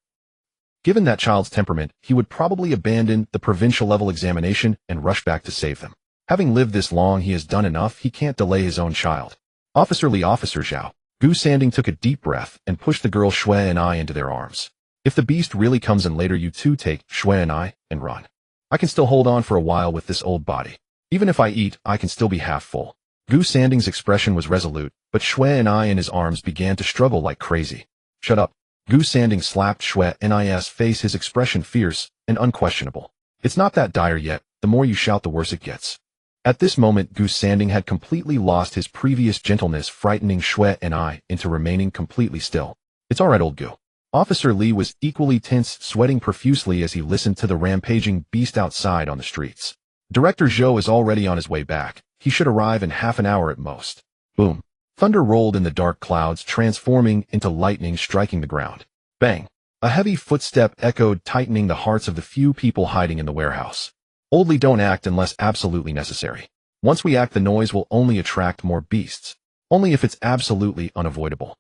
given that child's temperament, he would probably abandon the provincial level examination and rush back to save them. Having lived this long, he has done enough. He can't delay his own child. Officer Zhao. Gu Sanding took a deep breath and pushed the girl Shui and I into their arms. If the beast really comes in later, you two take Shui and I and run. I can still hold on for a while with this old body. Even if I eat, I can still be half full. Gu Sanding's expression was resolute, but Shui and I in his arms began to struggle like crazy. Shut up. Gu Sanding slapped Shui and I's face, his expression fierce and unquestionable. It's not that dire yet. The more you shout, the worse it gets. At this moment, Gu Sanding had completely lost his previous gentleness, frightening Shui and I into remaining completely still. It's all right, old Gu. Officer Li was equally tense, sweating profusely as he listened to the rampaging beast outside on the streets. Director Zhou is already on his way back. He should arrive in half an hour at most. Boom. Thunder rolled in the dark clouds, transforming into lightning striking the ground. Bang. A heavy footstep echoed, tightening the hearts of the few people hiding in the warehouse. Oldly, don't act unless absolutely necessary. Once we act, the noise will only attract more beasts. Only if it's absolutely unavoidable.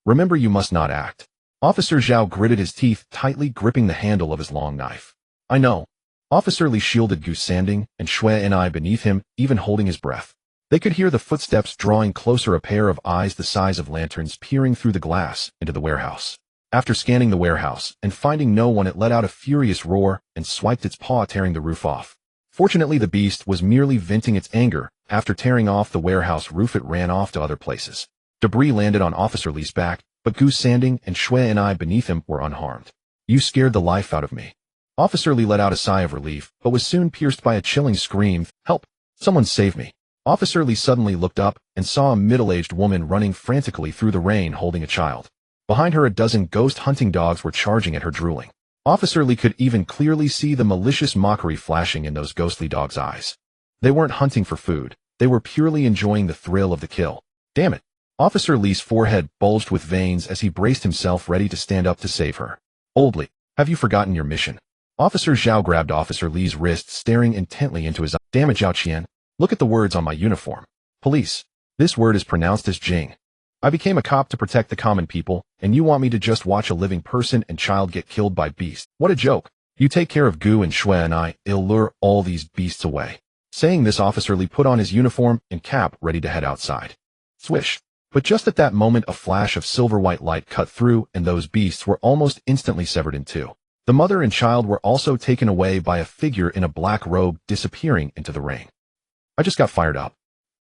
Remember, you must not act. Officer Zhao gritted his teeth, tightly gripping the handle of his long knife. I know. Officer Li shielded Gu Sanding and Shui and I beneath him, even holding his breath. They could hear the footsteps drawing closer, a pair of eyes the size of lanterns peering through the glass into the warehouse. After scanning the warehouse and finding no one, it let out a furious roar and swiped its paw, tearing the roof off. Fortunately, the beast was merely venting its anger. After tearing off the warehouse roof, it ran off to other places. Debris landed on Officer Lee's back, but Goose Sanding and Shui and I beneath him were unharmed. You scared the life out of me. Officer Lee let out a sigh of relief, but was soon pierced by a chilling scream. Help! Someone save me. Officer Lee suddenly looked up and saw a middle-aged woman running frantically through the rain holding a child. Behind her, a dozen ghost hunting dogs were charging at her, drooling. Officer Lee could even clearly see the malicious mockery flashing in those ghostly dogs' eyes. They weren't hunting for food. They were purely enjoying the thrill of the kill. Damn it. Officer Lee's forehead bulged with veins as he braced himself ready to stand up to save her. Old Lee, have you forgotten your mission? Officer Zhao grabbed Officer Lee's wrist, staring intently into his eyes. Damn it, Zhao Qian. Look at the words on my uniform. Police. This word is pronounced as Jing. I became a cop to protect the common people, and you want me to just watch a living person and child get killed by beasts? What a joke. You take care of Gu and Shui and I'll lure all these beasts away. Saying this, Officer Lee put on his uniform and cap, ready to head outside. Swish. But just at that moment, a flash of silver-white light cut through, and those beasts were almost instantly severed in two. The mother and child were also taken away by a figure in a black robe, disappearing into the rain. I just got fired up.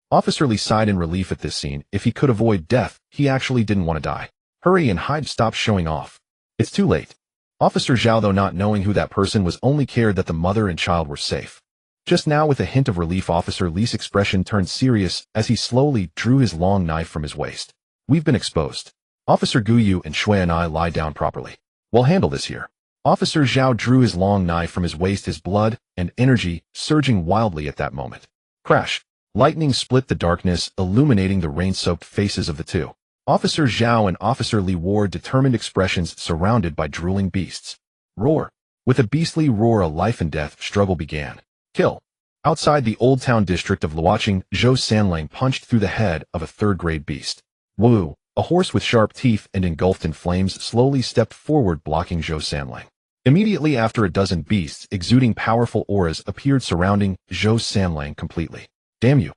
Officer Lee sighed in relief at this scene. If he could avoid death, he actually didn't want to die. Hurry and hide, stop showing off. It's too late. Officer Zhao, though not knowing who that person was, only cared that the mother and child were safe. Just now, with a hint of relief, Officer Lee's expression turned serious as he slowly drew his long knife from his waist. We've been exposed. Officer Guyu and Shui and I lie down properly. We'll handle this here. Officer Zhao drew his long knife from his waist, his blood and energy surging wildly at that moment. Crash. Lightning split the darkness, illuminating the rain-soaked faces of the two. Officer Zhao and Officer Lee wore determined expressions, surrounded by drooling beasts. Roar. With a beastly roar, a life-and-death struggle began. Kill. Outside the Old Town district of Luoqing, Zhou Sanlang punched through the head of a third-grade beast. Wu, a horse with sharp teeth and engulfed in flames, slowly stepped forward, blocking Zhou Sanlang. Immediately after, a dozen beasts exuding powerful auras appeared, surrounding Zhou Sanlang completely. Damn you.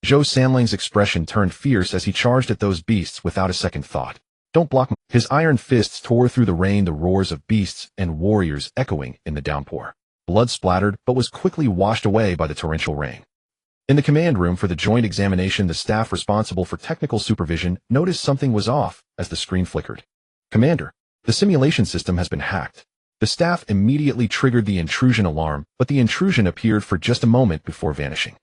Zhou Sanlang's expression turned fierce as he charged at those beasts without a second thought. Don't block me. His iron fists tore through the rain, the roars of beasts and warriors echoing in the downpour. Blood splattered, but was quickly washed away by the torrential rain. In the command room for the joint examination, the staff responsible for technical supervision noticed something was off as the screen flickered. Commander, the simulation system has been hacked. The staff immediately triggered the intrusion alarm, but the intrusion appeared for just a moment before vanishing.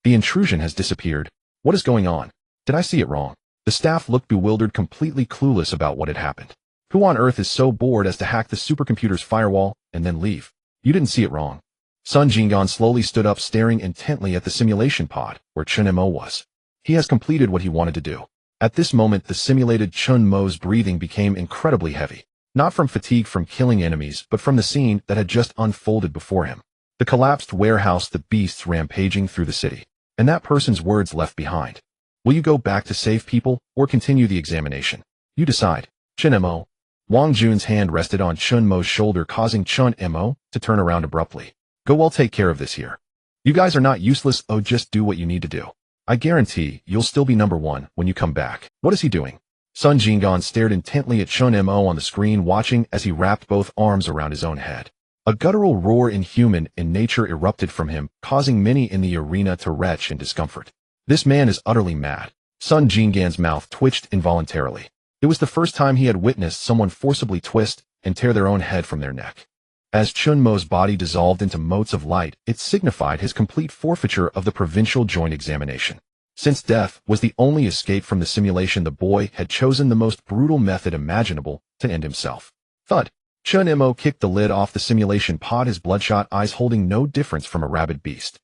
The intrusion has disappeared. What is going on? Did I see it wrong? The staff looked bewildered, completely clueless about what had happened. Who on earth is so bored as to hack the supercomputer's firewall and then leave? You didn't see it wrong. Sun Jinggan slowly stood up, staring intently at the simulation pod, where Chen Mo was. He has completed what he wanted to do. At this moment, the simulated Chen Mo's breathing became incredibly heavy. Not from fatigue from killing enemies, but from the scene that had just unfolded before him. The collapsed warehouse, the beasts rampaging through the city. And that person's words left behind. Will you go back to save people, or continue the examination? You decide. Chen Mo. Wang Jun's hand rested on Chen Mo's shoulder, causing Chen Mo to turn around abruptly. Go, I'll take care of this here. You guys are not useless. Oh, just do what you need to do. I guarantee you'll still be number one when you come back. What is he doing? Sun Jinggan stared intently at Chen Mo on the screen, watching as he wrapped both arms around his own head. A guttural roar, inhuman in nature, erupted from him, causing many in the arena to retch in discomfort. This man is utterly mad. Sun Jinggan's mouth twitched involuntarily. It was the first time he had witnessed someone forcibly twist and tear their own head from their neck. As Chen Mo's body dissolved into motes of light, it signified his complete forfeiture of the provincial joint examination. Since death was the only escape from the simulation, the boy had chosen the most brutal method imaginable to end himself. Thud. Chen Mo kicked the lid off the simulation pod, his bloodshot eyes holding no difference from a rabid beast.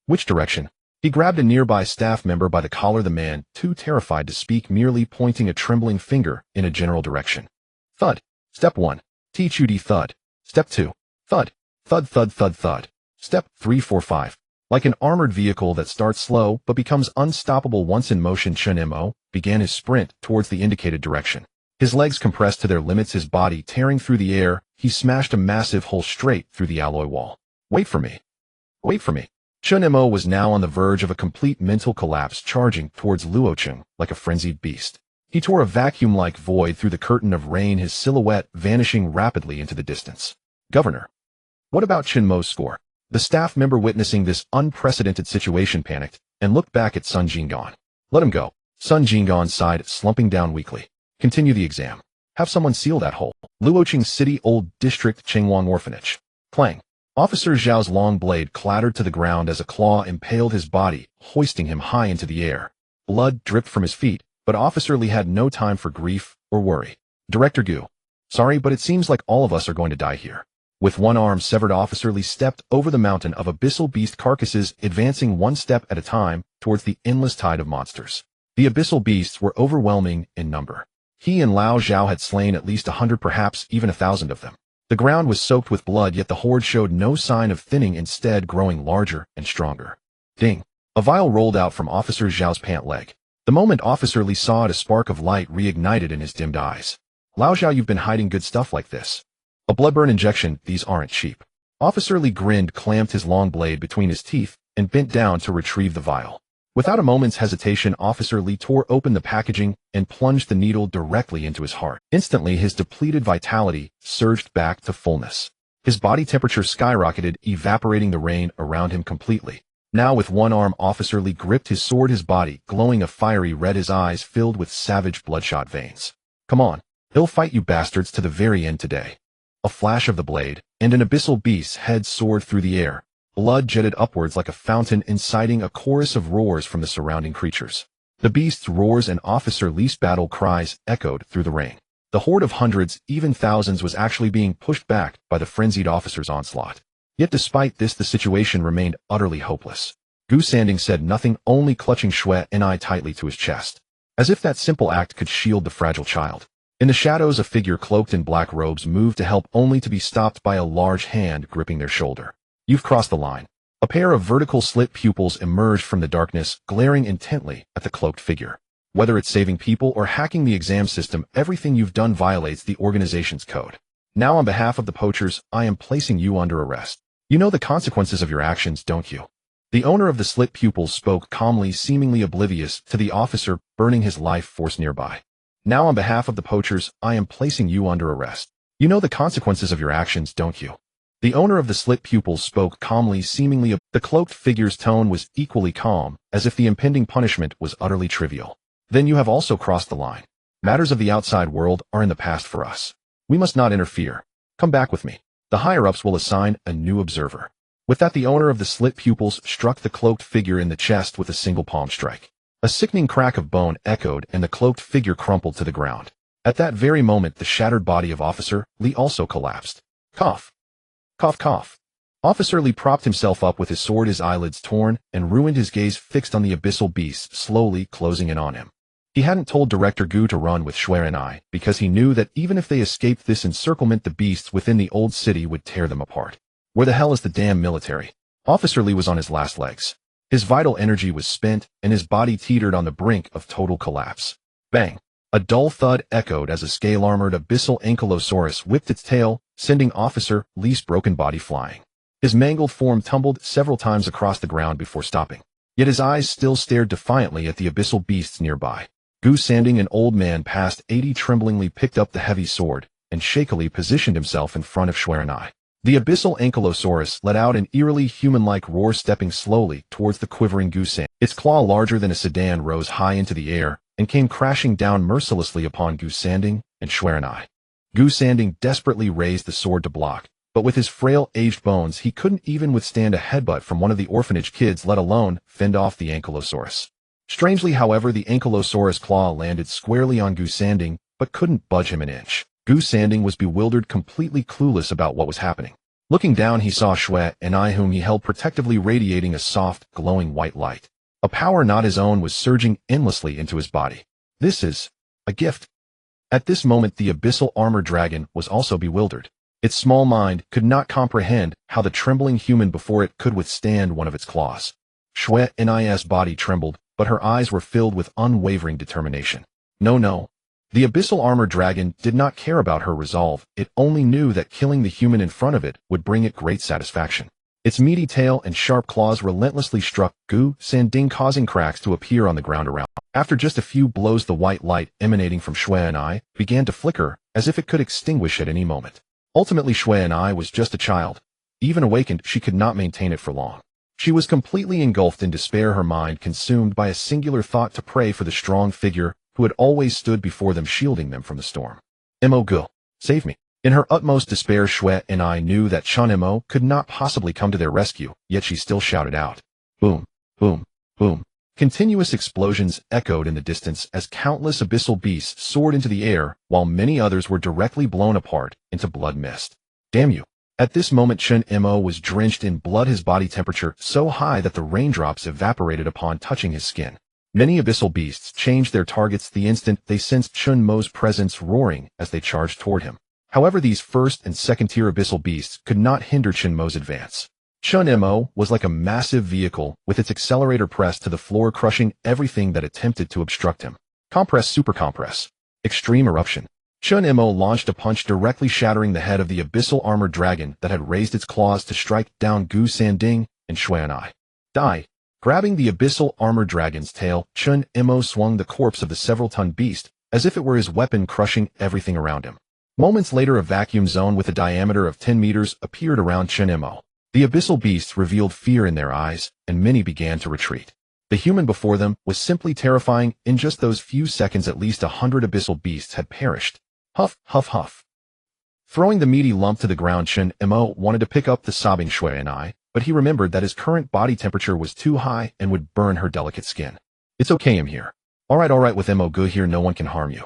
Which direction? He grabbed a nearby staff member by the collar, the man, too terrified to speak, merely pointing a trembling finger in a general direction. Thud. Step 1. T-Chu-D thud. Step 2. Thud. Thud thud thud thud. Step 3 4 5. Like an armored vehicle that starts slow but becomes unstoppable once in motion, Chen Mo began his sprint towards the indicated direction. His legs compressed to their limits, his body tearing through the air, he smashed a massive hole straight through the alloy wall. Wait for me. Wait for me. Chen Mo was now on the verge of a complete mental collapse, charging towards Luoqing like a frenzied beast. He tore a vacuum-like void through the curtain of rain, his silhouette vanishing rapidly into the distance. Governor. What about Chen Mo's score? The staff member witnessing this unprecedented situation panicked and looked back at Sun Jinggan. Let him go. Sun Jinggan sighed, slumping down weakly. Continue the exam. Have someone seal that hole. Luoqing City Old District Qingyuan Orphanage. Clang. Officer Zhao's long blade clattered to the ground as a claw impaled his body, hoisting him high into the air. Blood dripped from his feet, but Officer Li had no time for grief or worry. Director Gu. Sorry, but it seems like all of us are going to die here. With one arm severed, Officer Li stepped over the mountain of abyssal beast carcasses, advancing one step at a time towards the endless tide of monsters. The abyssal beasts were overwhelming in number. He and Lao Zhao had slain at least 100, perhaps even 1,000 of them. The ground was soaked with blood, yet the horde showed no sign of thinning, instead growing larger and stronger. Ding! A vial rolled out from Officer Zhao's pant leg. The moment Officer Li saw it, a spark of light reignited in his dimmed eyes. Lao Zhao, you've been hiding good stuff like this. A bloodburn injection, these aren't cheap. Officer Li grinned, clamped his long blade between his teeth, and bent down to retrieve the vial. Without a moment's hesitation, Officer Li tore open the packaging and plunged the needle directly into his heart. Instantly, his depleted vitality surged back to fullness. His body temperature skyrocketed, evaporating the rain around him completely. Now, with one arm, Officer Li gripped his sword, his body glowing a fiery red, his eyes filled with savage bloodshot veins. Come on, he'll fight you bastards to the very end today. A flash of the blade, and an abyssal beast's head soared through the air. Blood jetted upwards like a fountain, inciting a chorus of roars from the surrounding creatures. The beast's roars and Officer Li's battle cries echoed through the rain. The horde of hundreds, even thousands, was actually being pushed back by the frenzied officer's onslaught. Yet despite this, the situation remained utterly hopeless. Gu Sanding said nothing, only clutching Shui and I tightly to his chest. As if that simple act could shield the fragile child. In the shadows, a figure cloaked in black robes moved to help, only to be stopped by a large hand gripping their shoulder. You've crossed the line. A pair of vertical slit pupils emerged from the darkness, glaring intently at the cloaked figure. Whether it's saving people or hacking the exam system, everything you've done violates the organization's code. Now, on behalf of the poachers, I am placing you under arrest. You know the consequences of your actions, don't you? The owner of the slit pupils spoke calmly, seemingly oblivious to the officer burning his life force nearby. Now, on behalf of the poachers, I am placing you under arrest. You know the consequences of your actions, don't you? The owner of the slit pupils spoke calmly, seemingly the cloaked figure's tone was equally calm, as if the impending punishment was utterly trivial. Then you have also crossed the line. Matters of the outside world are in the past for us. We must not interfere. Come back with me. The higher-ups will assign a new observer. With that, the owner of the slit pupils struck the cloaked figure in the chest with a single palm strike. A sickening crack of bone echoed, and the cloaked figure crumpled to the ground. At that very moment, the shattered body of Officer Li also collapsed. Cough. Cough, cough. Officer Li propped himself up with his sword, his eyelids torn, and ruined, his gaze fixed on the abyssal beast, slowly closing in on him. He hadn't told Director Gu to run with Shui and I, because he knew that even if they escaped this encirclement, the beasts within the old city would tear them apart. Where the hell is the damn military? Officer Li was on his last legs. His vital energy was spent, and his body teetered on the brink of total collapse. Bang! A dull thud echoed as a scale-armored abyssal ankylosaurus whipped its tail, sending Officer Li's broken body flying. His mangled form tumbled several times across the ground before stopping. Yet his eyes still stared defiantly at the abyssal beasts nearby. Gu Sanding, an old man past 80, tremblingly picked up the heavy sword and shakily positioned himself in front of Shui and I. The abyssal ankylosaurus let out an eerily human-like roar, stepping slowly towards the quivering Gu Sanding. Its claw, larger than a sedan, rose high into the air and came crashing down mercilessly upon Gu Sanding and Shui and I. Gu Sanding desperately raised the sword to block, but with his frail, aged bones, he couldn't even withstand a headbutt from one of the orphanage kids, let alone fend off the ankylosaurus. Strangely, however, the ankylosaurus claw landed squarely on Gu Sanding, but couldn't budge him an inch. Gu Sanding was bewildered, completely clueless about what was happening. Looking down, he saw Shui and I, whom he held protectively, radiating a soft, glowing white light. A power not his own was surging endlessly into his body. This is a gift. At this moment, the abyssal armored dragon was also bewildered. Its small mind could not comprehend how the trembling human before it could withstand one of its claws. Shui Ni's body trembled, but her eyes were filled with unwavering determination. No. The abyssal armored dragon did not care about her resolve. It only knew that killing the human in front of it would bring it great satisfaction. Its meaty tail and sharp claws relentlessly struck Gu Sanding, causing cracks to appear on the ground around. After just a few blows, the white light emanating from Shui and I began to flicker, as if it could extinguish at any moment. Ultimately, Shui and I was just a child, Even awakened, she could not maintain it for long. She was completely engulfed in despair, her mind consumed by a singular thought to pray for the strong figure who had always stood before them, shielding them from the storm. Mo, save me. In her utmost despair, Shui and I knew that Chen Mo could not possibly come to their rescue, yet she still shouted out. Boom, boom, boom. Continuous explosions echoed in the distance as countless abyssal beasts soared into the air, while many others were directly blown apart into blood mist. Damn you. At this moment, Chen Mo was drenched in blood, his body temperature so high that the raindrops evaporated upon touching his skin. Many abyssal beasts changed their targets the instant they sensed Chen Mo's presence, roaring as they charged toward him. However, these first and second-tier abyssal beasts could not hinder Chen Mo's advance. Chen Mo was like a massive vehicle with its accelerator pressed to the floor, crushing everything that attempted to obstruct him. Compress, super compress. Extreme eruption. Chen Mo launched a punch, directly shattering the head of the abyssal armored dragon that had raised its claws to strike down Gu Sanding and Shui and I. Die. Grabbing the abyssal armored dragon's tail, Chen Mo swung the corpse of the several-ton beast as if it were his weapon, crushing everything around him. Moments later, a vacuum zone with a diameter of 10 meters appeared around Chen Mo. The abyssal beasts revealed fear in their eyes, and many began to retreat. The human before them was simply terrifying. In just those few seconds, at least 100 abyssal beasts had perished. Huff, huff, huff. Throwing the meaty lump to the ground, Chen Mo wanted to pick up the sobbing Shui and I, but he remembered that his current body temperature was too high and would burn her delicate skin. It's okay, I'm here. All right, with Mo good here, no one can harm you.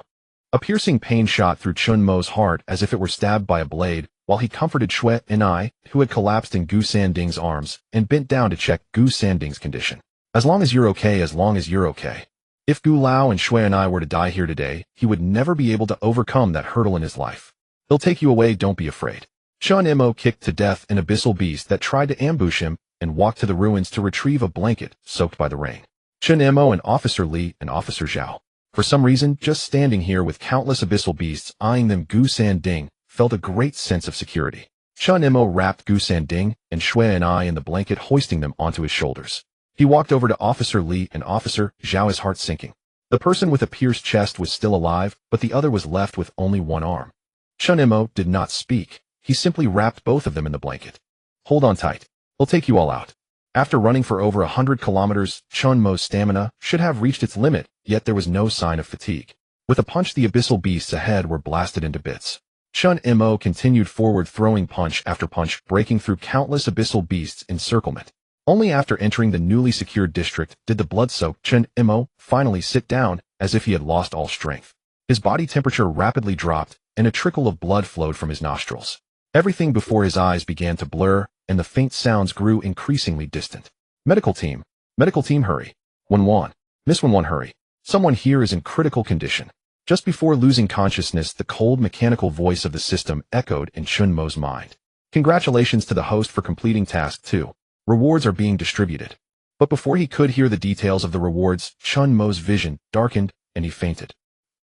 A piercing pain shot through Chen Mo's heart as if it were stabbed by a blade, while he comforted Shui and I, who had collapsed in Gu Sanding's arms, and bent down to check Gu Sanding's condition. As long as you're okay, as long as you're okay. If Gu Lao and Shui and I were to die here today, he would never be able to overcome that hurdle in his life. He'll take you away, don't be afraid. Chen Mo kicked to death an abyssal beast that tried to ambush him and walked to the ruins to retrieve a blanket soaked by the rain. Chen Mo and Officer Li and Officer Zhao. For some reason, just standing here with countless abyssal beasts eyeing them, Gu Sanding felt a great sense of security. Chen Mo wrapped Gu Sanding and Shui and I in the blanket, hoisting them onto his shoulders. He walked over to Officer Li and Officer Zhao, his heart sinking. The person with a pierced chest was still alive, but the other was left with only one arm. Chen Mo did not speak. He simply wrapped both of them in the blanket. Hold on tight. He'll take you all out. After running for over 100 kilometers, Chen Mo's stamina should have reached its limit, yet there was no sign of fatigue. With a punch, the abyssal beasts ahead were blasted into bits. Chen Mo continued forward, throwing punch after punch, breaking through countless abyssal beasts' encirclement. Only after entering the newly secured district did the blood-soaked Chen Mo finally sit down, as if he had lost all strength. His body temperature rapidly dropped, and a trickle of blood flowed from his nostrils. Everything before his eyes began to blur, and the faint sounds grew increasingly distant. Medical team, hurry. 1-1. Miss 1-1, hurry. Someone here is in critical condition. Just before losing consciousness, the cold mechanical voice of the system echoed in Chen Mo's mind. Congratulations to the host for completing task 2. Rewards are being distributed. But before he could hear the details of the rewards, Chen Mo's vision darkened and he fainted.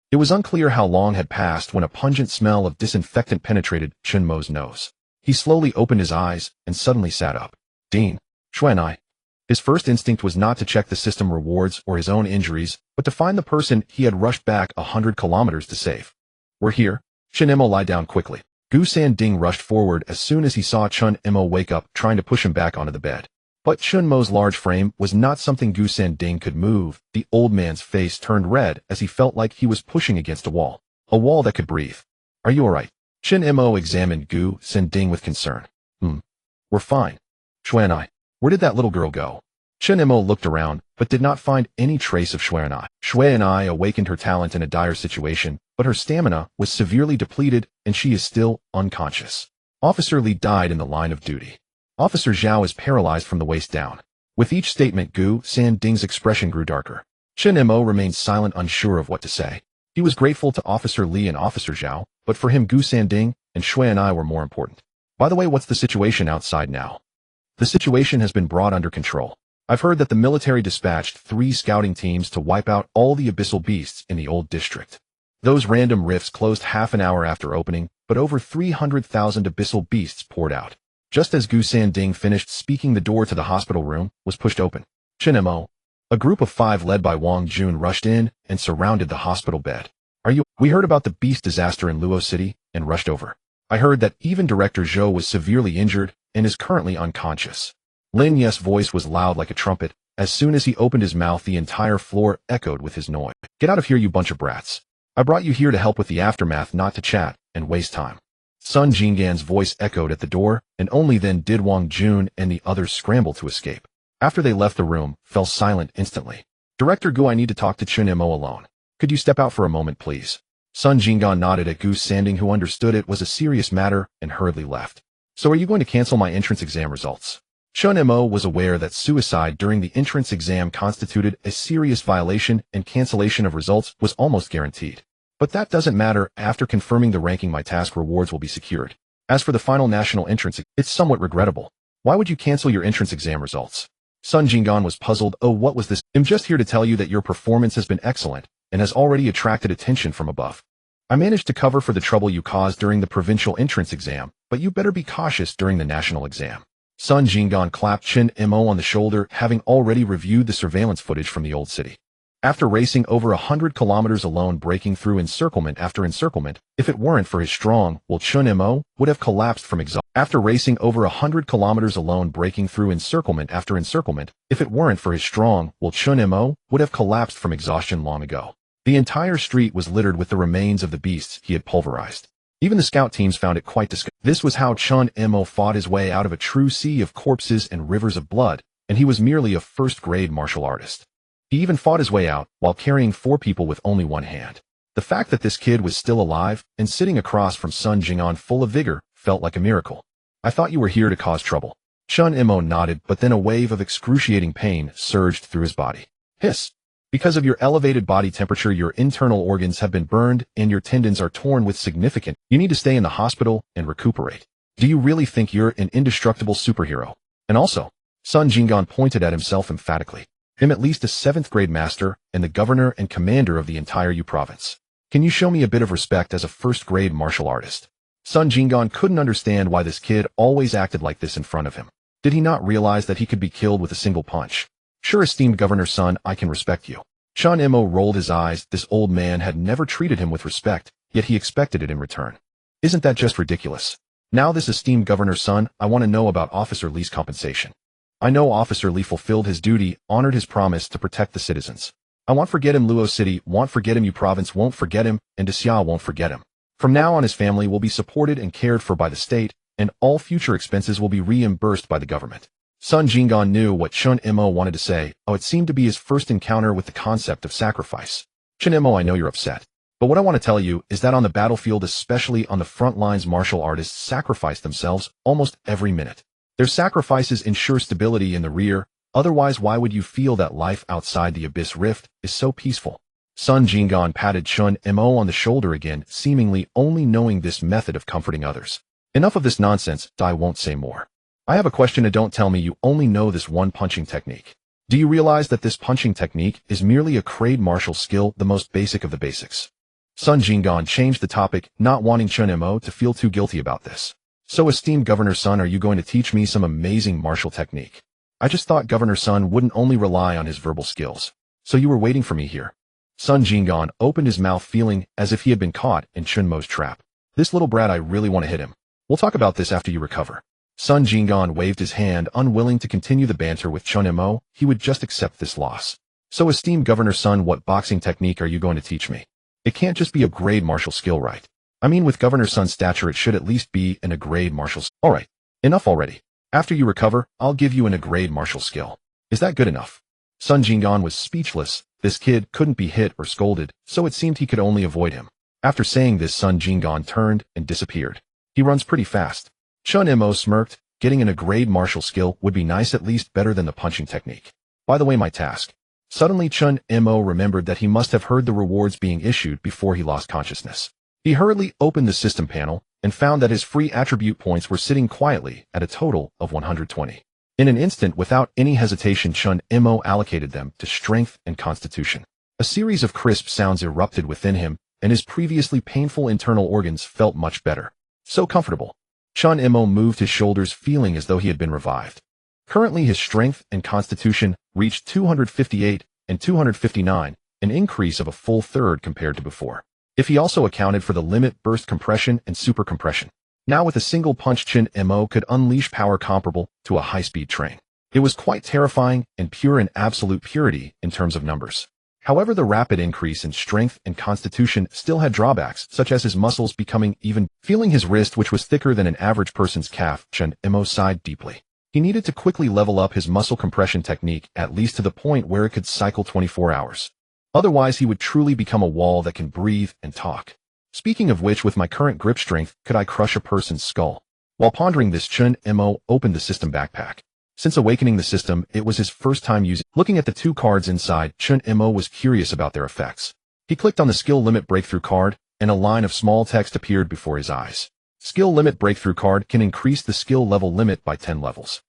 It was unclear how long had passed when a pungent smell of disinfectant penetrated Chen Mo's nose. He slowly opened his eyes and suddenly sat up. Dean, Shui and I. His first instinct was not to check the system rewards or his own injuries, but to find the person he had rushed back 100 kilometers to save. We're here. Chen Mo, lie down quickly. Gu Sanding rushed forward as soon as he saw Chen Mo wake up, trying to push him back onto the bed. But Chen Mo's large frame was not something Gu Sanding could move. The old man's face turned red as he felt like he was pushing against a wall that could breathe. Are you all right? Chen Mo examined Gu Sanding with concern. We're fine. Shui and I. Where did that little girl go? Chen Mo looked around, but did not find any trace of Shui and I. Shui and I awakened her talent in a dire situation, but her stamina was severely depleted and she is still unconscious. Officer Li died in the line of duty. Officer Zhao is paralyzed from the waist down. With each statement, Gu Sanding's expression grew darker. Chen Mo remained silent, unsure of what to say. He was grateful to Officer Li and Officer Zhao, but for him, Gu Sanding and Shui and I were more important. By the way, what's the situation outside now? The situation has been brought under control. I've heard that the military dispatched 3 scouting teams to wipe out all the abyssal beasts in the old district. Those random rifts closed half an hour after opening, but over 300,000 abyssal beasts poured out. Just as Gu Sanding finished speaking, the door to the hospital room was pushed open. Chen Mo. A group of 5 led by Wang Jun rushed in and surrounded the hospital bed. We heard about the beast disaster in Luo City and rushed over. I heard that even Director Zhou was severely injured and is currently unconscious. Lin Ye's voice was loud like a trumpet. As soon as he opened his mouth, the entire floor echoed with his noise. Get out of here, you bunch of brats. I brought you here to help with the aftermath, not to chat and waste time. Sun Jinggan's voice echoed at the door, and only then did Wang Jun and the others scramble to escape. After they left the room, fell silent instantly. Director Gu, I need to talk to Chen Mo alone. Could you step out for a moment, please? Sun Jinggan nodded at Gu Sanding, who understood it was a serious matter, and hurriedly left. So are you going to cancel my entrance exam results? Chen Mo was aware that suicide during the entrance exam constituted a serious violation and cancellation of results was almost guaranteed. But that doesn't matter. After confirming the ranking, my task rewards will be secured. As for the final national entrance, it's somewhat regrettable. Why would you cancel your entrance exam results? Sun Jinggan was puzzled. Oh, what was this? I'm just here to tell you that your performance has been excellent and has already attracted attention from above. I managed to cover for the trouble you caused during the provincial entrance exam, but you better be cautious during the national exam. Sun Jinggan clapped Chen Mo on the shoulder, having already reviewed the surveillance footage from the old city. After racing over 100 kilometers alone, breaking through encirclement after encirclement, if it weren't for his strong will, Chen Mo would have collapsed from exhaustion. After racing over 100 kilometers alone, breaking through encirclement after encirclement, if it weren't for his strong will, Chen Mo would have collapsed from exhaustion long ago. The entire street was littered with the remains of the beasts he had pulverized. Even the scout teams found it quite disgusting. This was how Chen Mo fought his way out of a true sea of corpses and rivers of blood, and he was merely a first-grade martial artist. He even fought his way out while carrying 4 people with only one hand. The fact that this kid was still alive and sitting across from Sun Jinggan full of vigor felt like a miracle. I thought you were here to cause trouble. Chen Mo nodded, but then a wave of excruciating pain surged through his body. Hiss! Because of your elevated body temperature, your internal organs have been burned and your tendons are torn with significant. You need to stay in the hospital and recuperate. Do you really think you're an indestructible superhero? And also, Sun Jinggan pointed at himself emphatically. I'm at least a 7th grade master and the governor and commander of the entire Yu province. Can you show me a bit of respect as a first-grade martial artist? Sun Jinggan couldn't understand why this kid always acted like this in front of him. Did he not realize that he could be killed with a single punch? Sure, esteemed Governor Sun, I can respect you. Chen Mo rolled his eyes. This old man had never treated him with respect, yet he expected it in return. Isn't that just ridiculous? Now this esteemed Governor Sun, I want to know about Officer Li's compensation. I know Officer Li fulfilled his duty, honored his promise to protect the citizens. I won't forget him. Luo City won't forget him. Yu province won't forget him, and Xia won't forget him. From now on, his family will be supported and cared for by the state, and all future expenses will be reimbursed by the government. Sun Jinggan knew what Chen Mo wanted to say. Oh, it seemed to be his first encounter with the concept of sacrifice. Chen Mo, I know you're upset. But what I want to tell you is that on the battlefield, especially on the front lines, martial artists sacrifice themselves almost every minute. Their sacrifices ensure stability in the rear. Otherwise, why would you feel that life outside the Abyss Rift is so peaceful? Sun Jinggan patted Chen Mo on the shoulder again, seemingly only knowing this method of comforting others. Enough of this nonsense. I won't say more. I have a question, and don't tell me you only know this one punching technique. Do you realize that this punching technique is merely a grade martial skill, the most basic of the basics? Sun Jinggan changed the topic, not wanting Chen Mo to feel too guilty about this. So, esteemed Governor Sun, are you going to teach me some amazing martial technique? I just thought Governor Sun wouldn't only rely on his verbal skills. So you were waiting for me here. Sun Jinggan opened his mouth, feeling as if he had been caught in Chen Mo's trap. This little brat, I really want to hit him. We'll talk about this after you recover. Sun Jinggan waved his hand, unwilling to continue the banter with Chen Mo. He would just accept this loss. So, esteemed Governor Sun, what boxing technique are you going to teach me? It can't just be a grade martial skill, right? I mean, with Governor Sun's stature, it should at least be an A-grade martial skill. Alright, enough already. After you recover, I'll give you an A-grade martial skill. Is that good enough? Sun Jinggan was speechless. This kid couldn't be hit or scolded, so it seemed he could only avoid him. After saying this, Sun Jinggan turned and disappeared. He runs pretty fast. Chen Mo smirked. Getting an A-grade martial skill would be nice, at least better than the punching technique. By the way, my task. Suddenly Chen Mo remembered that he must have heard the rewards being issued before he lost consciousness. He hurriedly opened the system panel and found that his free attribute points were sitting quietly at a total of 120. In an instant, without any hesitation, Chen Mo allocated them to strength and constitution. A series of crisp sounds erupted within him, and his previously painful internal organs felt much better. So comfortable. Chen Mo moved his shoulders, feeling as though he had been revived. Currently, his strength and constitution reached 258 and 259, an increase of a full third compared to before. If he also accounted for the limit burst compression and super compression. Now with a single punch, Chen Mo could unleash power comparable to a high-speed train. It was quite terrifying and pure in absolute purity in terms of numbers. However, the rapid increase in strength and constitution still had drawbacks, such as his muscles becoming even. Feeling his wrist, which was thicker than an average person's calf, Chen Mo sighed deeply. He needed to quickly level up his muscle compression technique, at least to the point where it could cycle 24 hours. Otherwise, he would truly become a wall that can breathe and talk. Speaking of which, with my current grip strength, could I crush a person's skull? While pondering this, Chen Mo opened the system backpack. Since awakening the system, it was his first time using. Looking at the 2 cards inside, Chen Mo was curious about their effects. He clicked on the skill limit breakthrough card, and a line of small text appeared before his eyes. Skill limit breakthrough card can increase the skill level limit by 10 levels.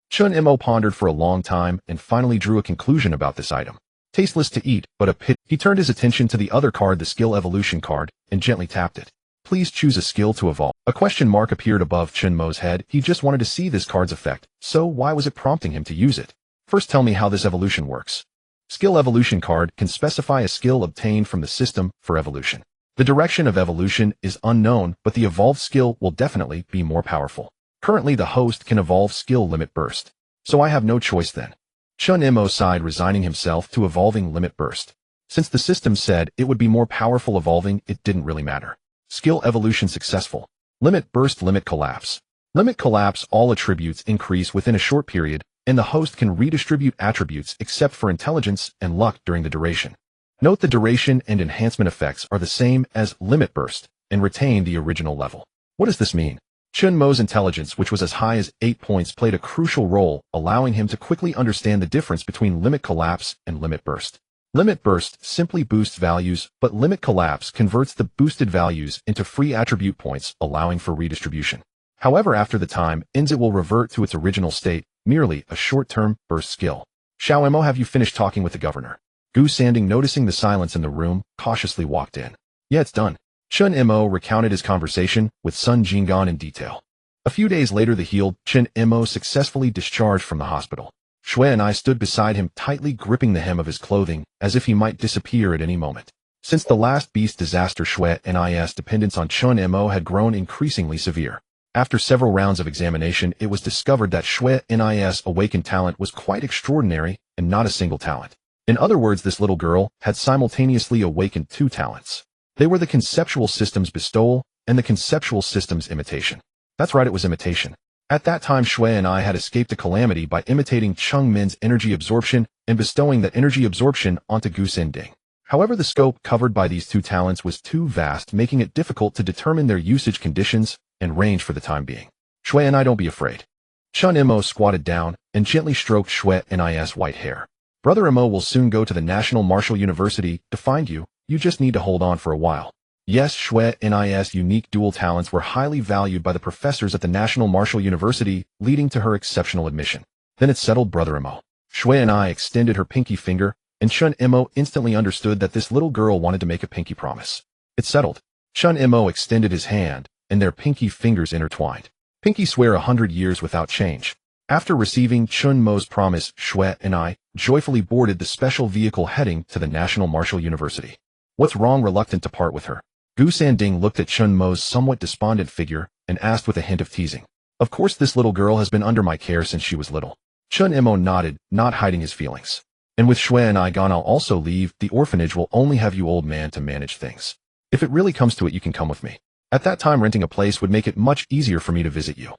Chen Mo pondered for a long time and finally drew a conclusion about this item. Tasteless to eat, but a pit. He turned his attention to the other card, the skill evolution card, and gently tapped it. Please choose a skill to evolve. A question mark appeared above Chen Mo's head. He just wanted to see this card's effect, so why was it prompting him to use it? First, tell me how this evolution works. Skill evolution card can specify a skill obtained from the system for evolution. The direction of evolution is unknown, but the evolved skill will definitely be more powerful. Currently, the host can evolve skill limit burst, so I have no choice then. Chen Mo sighed, resigning himself to evolving limit burst. Since the system said it would be more powerful evolving, it didn't really matter. Skill evolution successful. Limit burst, limit collapse. Limit collapse, all attributes increase within a short period, and the host can redistribute attributes except for intelligence and luck during the duration. Note the duration and enhancement effects are the same as limit burst and retain the original level. What does this mean? Chen Mo's intelligence, which was as high as 8 points, played a crucial role, allowing him to quickly understand the difference between limit collapse and limit burst. Limit burst simply boosts values, but limit collapse converts the boosted values into free attribute points, allowing for redistribution. However, after the time ends, it will revert to its original state, merely a short-term burst skill. Xiao Mo, have you finished talking with the governor? Gu Sanding, noticing the silence in the room, cautiously walked in. Yeah, it's done. Chen Mo recounted his conversation with Sun Jinggan in detail. A few days later, the healed Chen Mo successfully discharged from the hospital. Shui and I stood beside him, tightly gripping the hem of his clothing, as if he might disappear at any moment. Since the last beast disaster, Shui and I's dependence on Chen Mo had grown increasingly severe. After several rounds of examination, it was discovered that Shui and I's awakened talent was quite extraordinary and not a single talent. In other words, this little girl had simultaneously awakened 2 talents. They were the conceptual system's bestowal and the conceptual system's imitation. That's right, it was imitation. At that time, Shui and I had escaped a calamity by imitating Cheng Min's energy absorption and bestowing that energy absorption onto Gu Sending. However, the scope covered by these 2 talents was too vast, making it difficult to determine their usage conditions and range for the time being. Shui and I, don't be afraid. Chen Mo squatted down and gently stroked Shui and I's white hair. Brother Mo will soon go to the National Martial University to find you. You just need to hold on for a while. Yes, Shui and I's unique dual talents were highly valued by the professors at the National Martial University, leading to her exceptional admission. Then it's settled, Brother Mo. Shui and I extended her pinky finger, and Chen Mo instantly understood that this little girl wanted to make a pinky promise. It's settled. Chen Mo extended his hand, and their pinky fingers intertwined. Pinky swear 100 years without change. After receiving Chen Mo's promise, Shui and I joyfully boarded the special vehicle heading to the National Martial University. What's wrong? Reluctant to part with her, Gu Sanding looked at Chen Mo's somewhat despondent figure and asked with a hint of teasing. Of course, this little girl has been under my care since she was little. Chen Mo nodded, not hiding his feelings. And with Shui and I gone, I'll also leave. The orphanage will only have you old man to manage things. If it really comes to it, you can come with me. At that time, renting a place would make it much easier for me to visit you.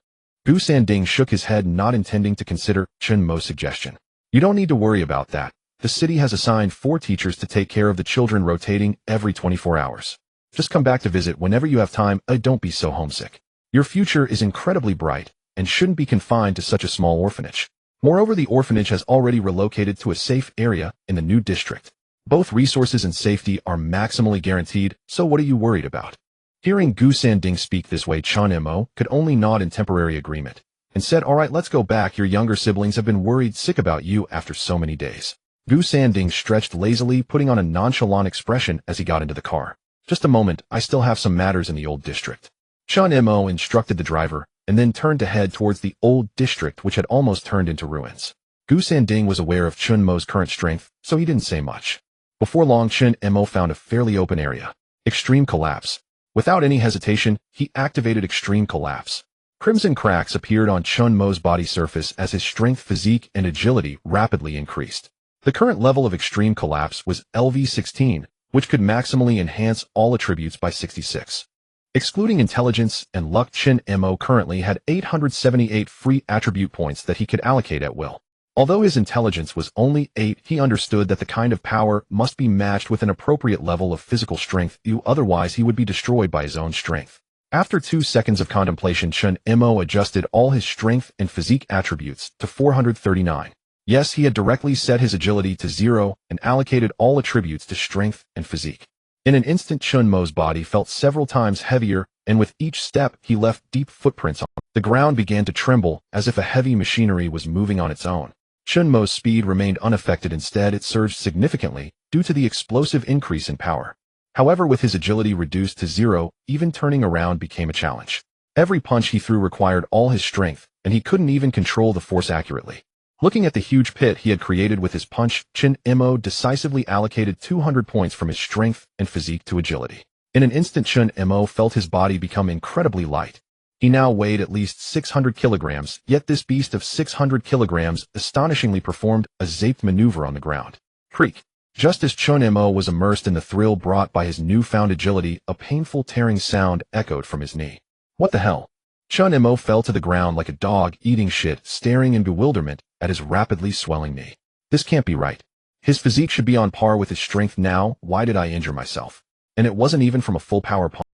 Gu Sanding shook his head, not intending to consider Chen Mo's suggestion. You don't need to worry about that. The city has assigned 4 teachers to take care of the children, rotating every 24 hours. Just come back to visit whenever you have time. Don't be so homesick. Your future is incredibly bright and shouldn't be confined to such a small orphanage. Moreover, the orphanage has already relocated to a safe area in the new district. Both resources and safety are maximally guaranteed, so what are you worried about? Hearing Gu Sanding speak this way, Chen Mo could only nod in temporary agreement and said, all right, let's go back. Your younger siblings have been worried sick about you after so many days. Gu Sanding stretched lazily, putting on a nonchalant expression as he got into the car. Just a moment, I still have some matters in the old district. Chen Mo instructed the driver, and then turned to head towards the old district, which had almost turned into ruins. Gu Sanding was aware of Chen Mo's current strength, so he didn't say much. Before long, Chen Mo found a fairly open area. Extreme collapse. Without any hesitation, he activated Extreme Collapse. Crimson cracks appeared on Chen Mo's body surface as his strength, physique, and agility rapidly increased. The current level of Extreme Collapse was LV16, which could maximally enhance all attributes by 66. Excluding intelligence and luck, Chen Mo currently had 878 free attribute points that he could allocate at will. Although his intelligence was only 8, he understood that the kind of power must be matched with an appropriate level of physical strength, otherwise he would be destroyed by his own strength. After 2 seconds of contemplation, Chen Mo adjusted all his strength and physique attributes to 439. Yes, he had directly set his agility to 0 and allocated all attributes to strength and physique. In an instant, Chen Mo's body felt several times heavier, and with each step, he left deep footprints on it. The ground began to tremble, as if a heavy machinery was moving on its own. Chen Mo's speed remained unaffected. Instead, it surged significantly due to the explosive increase in power. However, with his agility reduced to 0, even turning around became a challenge. Every punch he threw required all his strength, and he couldn't even control the force accurately. Looking at the huge pit he had created with his punch, Chen Mo decisively allocated 200 points from his strength and physique to agility. In an instant, Chen Mo felt his body become incredibly light. He now weighed at least 600 kilograms, yet this beast of 600 kilograms astonishingly performed a zaped maneuver on the ground. Creak! Just as Chen Mo was immersed in the thrill brought by his newfound agility, a painful tearing sound echoed from his knee. What the hell? Chen Mo fell to the ground like a dog eating shit, staring in bewilderment at his rapidly swelling knee. This can't be right. His physique should be on par with his strength now. Why did I injure myself? And it wasn't even from a full power pump.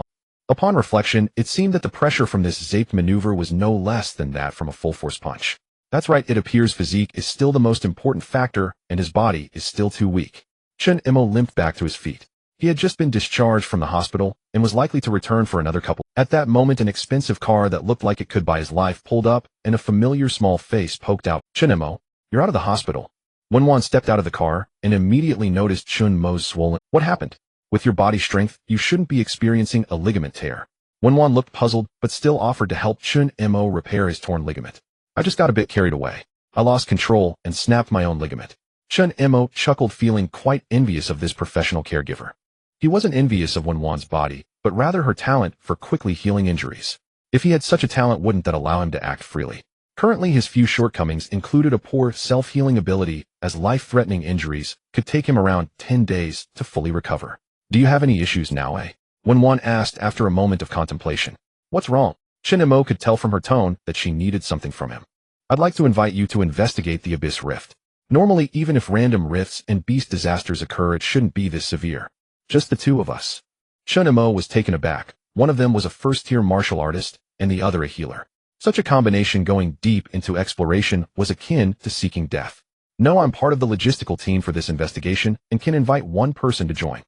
Upon reflection, it seemed that the pressure from this zaped maneuver was no less than that from a full force punch. That's right, it appears physique is still the most important factor, and his body is still too weak. Chen Mo limped back to his feet. He had just been discharged from the hospital and was likely to return for another couple. At that moment, an expensive car that looked like it could buy his life pulled up, and a familiar small face poked out. Chen Mo, you're out of the hospital. Wenwan stepped out of the car and immediately noticed Chen Mo's swollen. What happened? With your body strength, you shouldn't be experiencing a ligament tear. Wenwan looked puzzled, but still offered to help Chen Mo repair his torn ligament. I just got a bit carried away. I lost control and snapped my own ligament. Chen Mo chuckled, feeling quite envious of this professional caregiver. He wasn't envious of Wenwan's body, but rather her talent for quickly healing injuries. If he had such a talent, wouldn't that allow him to act freely? Currently, his few shortcomings included a poor self-healing ability, as life-threatening injuries could take him around 10 days to fully recover. Do you have any issues now, eh? Wenwan asked after a moment of contemplation. What's wrong? Chen Mo could tell from her tone that she needed something from him. I'd like to invite you to investigate the Abyss Rift. Normally, even if random rifts and beast disasters occur, it shouldn't be this severe. Just the two of us. Chen Mo was taken aback. One of them was a first-tier martial artist, and the other a healer. Such a combination going deep into exploration was akin to seeking death. No, I'm part of the logistical team for this investigation and can invite one person to join.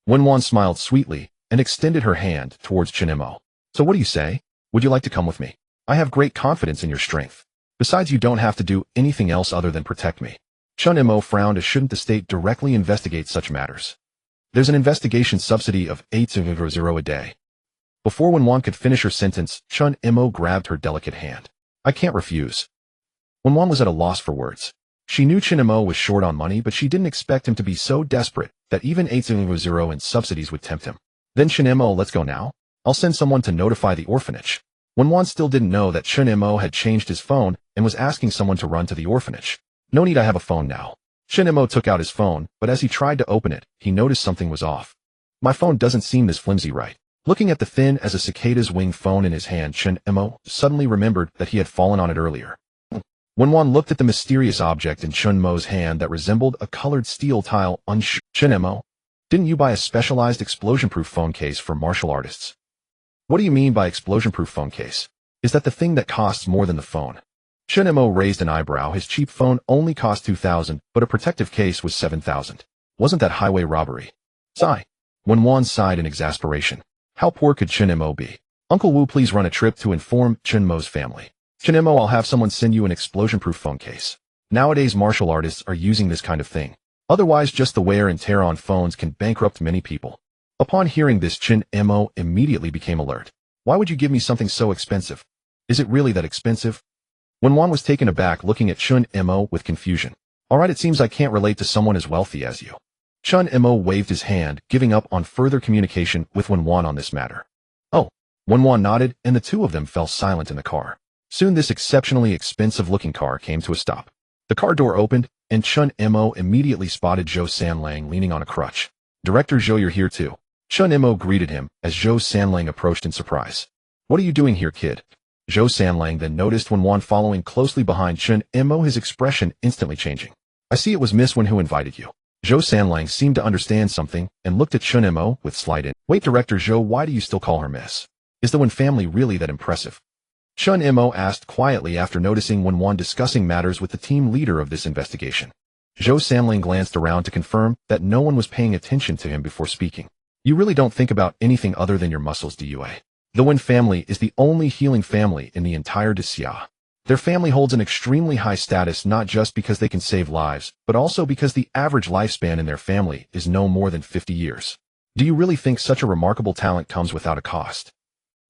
Wenwan smiled sweetly and extended her hand towards Chen Mo. So what do you say? Would you like to come with me? I have great confidence in your strength. Besides, you don't have to do anything else other than protect me. Chen Mo frowned, as shouldn't the state directly investigate such matters? There's an investigation subsidy of 800 a day. Before Wenwan could finish her sentence, Chen Mo grabbed her delicate hand. I can't refuse. Wenwan was at a loss for words. She knew Chen Mo was short on money, but she didn't expect him to be so desperate that even 800 in subsidies would tempt him. Then Chen Mo, let's go now. I'll send someone to notify the orphanage. Wenwan still didn't know that Chen Mo had changed his phone and was asking someone to run to the orphanage. No need, I have a phone now. Chen Mo took out his phone, but as he tried to open it, he noticed something was off. My phone doesn't seem this flimsy, right? Looking at the thin as a cicada's wing phone in his hand, Chen Mo suddenly remembered that he had fallen on it earlier. Wenwan looked at the mysterious object in Chen Mo's hand that resembled a colored steel tile. Chen Mo, didn't you buy a specialized explosion-proof phone case for martial artists? What do you mean by explosion-proof phone case? Is that the thing that costs more than the phone? Chen Mo raised an eyebrow. His cheap phone only cost 2,000, but a protective case was 7,000. Wasn't that highway robbery? Sigh. Wenwan sighed in exasperation. How poor could Chen Mo be? Uncle Wu, please run a trip to inform Chen Mo's family. Chen Mo, I'll have someone send you an explosion-proof phone case. Nowadays, martial artists are using this kind of thing. Otherwise, just the wear and tear on phones can bankrupt many people. Upon hearing this, Chen Mo immediately became alert. Why would you give me something so expensive? Is it really that expensive? Wenwan was taken aback, looking at Chen Mo with confusion. Alright, it seems I can't relate to someone as wealthy as you. Chen Mo waved his hand, giving up on further communication with Wenwan on this matter. Wenwan nodded, and the two of them fell silent in the car. Soon this exceptionally expensive-looking car came to a stop. The car door opened, and Chen Mo immediately spotted Zhou Sanlang leaning on a crutch. "Director Zhou, you're here too." Chen Mo greeted him as Zhou Sanlang approached in surprise. "What are you doing here, kid?" Zhou Sanlang then noticed Wenwan following closely behind Chen Mo, his expression instantly changing. "I see it was Miss Wen who invited you." Zhou Sanlang seemed to understand something and looked at Chen Mo with slight in. "Wait, Director Zhou, why do you still call her Miss? Is the Wen family really that impressive?" Chen Mo asked quietly after noticing Wenwan discussing matters with the team leader of this investigation. Zhou Sanling glanced around to confirm that no one was paying attention to him before speaking. "You really don't think about anything other than your muscles, do you, eh? The Wen family is the only healing family in the entire Xia. Their family holds an extremely high status not just because they can save lives, but also because the average lifespan in their family is no more than 50 years. Do you really think such a remarkable talent comes without a cost?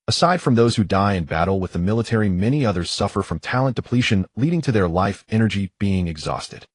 Aside from those who die in battle with the military, many others suffer from talent depletion, leading to their life energy being exhausted."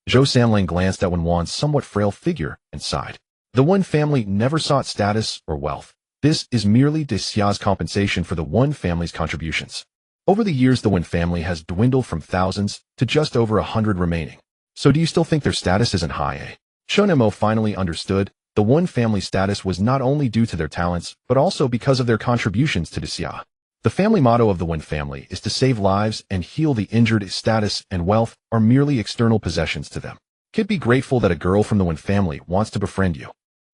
Zhou Sanling glanced at Wenwan's somewhat frail figure and sighed. "The Wen family never sought status or wealth. This is merely Xia's compensation for the Wen family's contributions. Over the years, the Wen family has dwindled from thousands to just over 100 remaining. So do you still think their status isn't high, eh?" Chen Mo finally understood. The Wen family status was not only due to their talents, but also because of their contributions to Xia. The family motto of the Wen family is to save lives and heal the injured. Status and wealth are merely external possessions to them. Kid, be grateful that a girl from the Wen family wants to befriend you.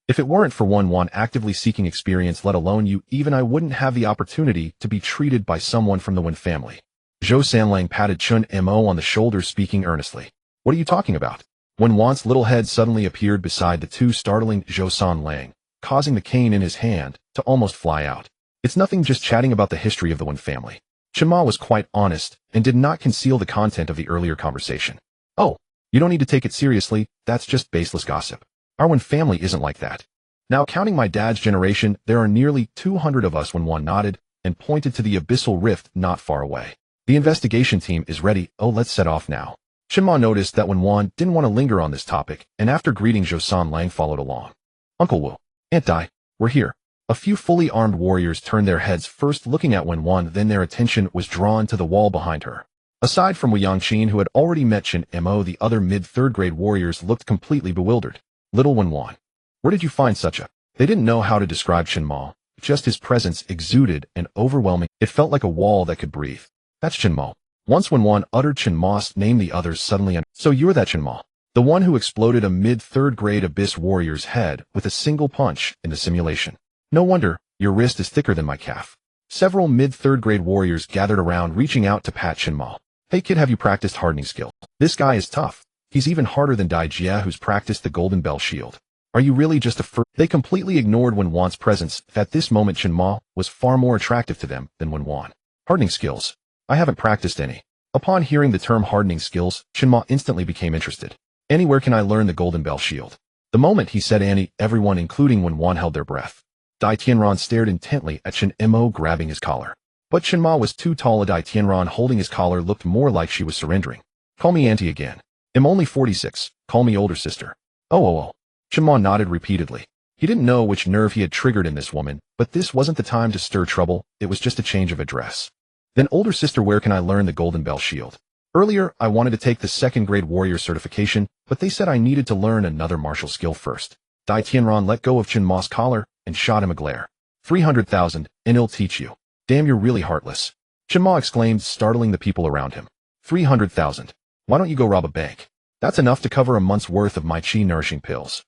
If it weren't for Wenwan actively seeking experience, let alone you, even I wouldn't have the opportunity to be treated by someone from the Wen family." Zhou Sanlang patted Chen Mo on the shoulder, speaking earnestly. "What are you talking about?" Wenwan's little head suddenly appeared beside the two, startling Zhou Sanlang, causing the cane in his hand to almost fly out. "It's nothing, just chatting about the history of the Wen family." Chen Mo was quite honest and did not conceal the content of the earlier conversation. "Oh, you don't need to take it seriously, that's just baseless gossip. Our Wen family isn't like that. Now, counting my dad's generation, there are nearly 200 of us." Wenwan nodded and pointed to the abyssal rift not far away. "The investigation team is ready. Oh, let's set off now." Chen Mo noticed that Wenwan didn't want to linger on this topic, and after greeting, Zhou Sanlang followed along. "Uncle Wu, Aunt Dai, we're here." A few fully armed warriors turned their heads, first looking at Wenwan, then their attention was drawn to the wall behind her. Aside from Wu Yangqin, who had already met Chen Mo, the other mid-third grade warriors looked completely bewildered. "Little Wenwan, where did you find such a—" They didn't know how to describe Chen Mo, just his presence exuded an overwhelming— it felt like a wall that could breathe. "That's Chen Mo." Once Wenwan uttered Chen Mo's name, the others suddenly "So you're that Chen Mo, the one who exploded a mid-third grade abyss warrior's head with a single punch in the simulation. No wonder, your wrist is thicker than my calf." Several mid-third grade warriors gathered around, reaching out to pat Chen Mo. "Hey kid, have you practiced hardening skill? This guy is tough. He's even harder than Dai Jia, who's practiced the Golden Bell Shield. Are you really just a They completely ignored Wenwan's presence. At this moment, Chen Mo was far more attractive to them than Wenwan. "Hardening skills? I haven't practiced any." Upon hearing the term hardening skills, Chen Mo instantly became interested. "Anywhere can I learn the Golden Bell Shield?" The moment he said any, everyone including Wenwan held their breath. Dai Tianran stared intently at Chen Mo, grabbing his collar. But Chen Mo was too tall. Dai Tianran holding his collar looked more like she was surrendering. "Call me auntie again. I'm only 46. Call me older sister." Oh. Chen Mo nodded repeatedly. He didn't know which nerve he had triggered in this woman, but this wasn't the time to stir trouble. It was just a change of address. "Then older sister, where can I learn the Golden Bell Shield? Earlier, I wanted to take the second grade warrior certification, but they said I needed to learn another martial skill first." Dai Tianran let go of Chen Mo's collar and shot him a glare. 300,000, and it'll teach you. Damn, you're really heartless." Chen Mo exclaimed, startling the people around him. 300,000. Why don't you go rob a bank? That's enough to cover a month's worth of my chi-nourishing pills.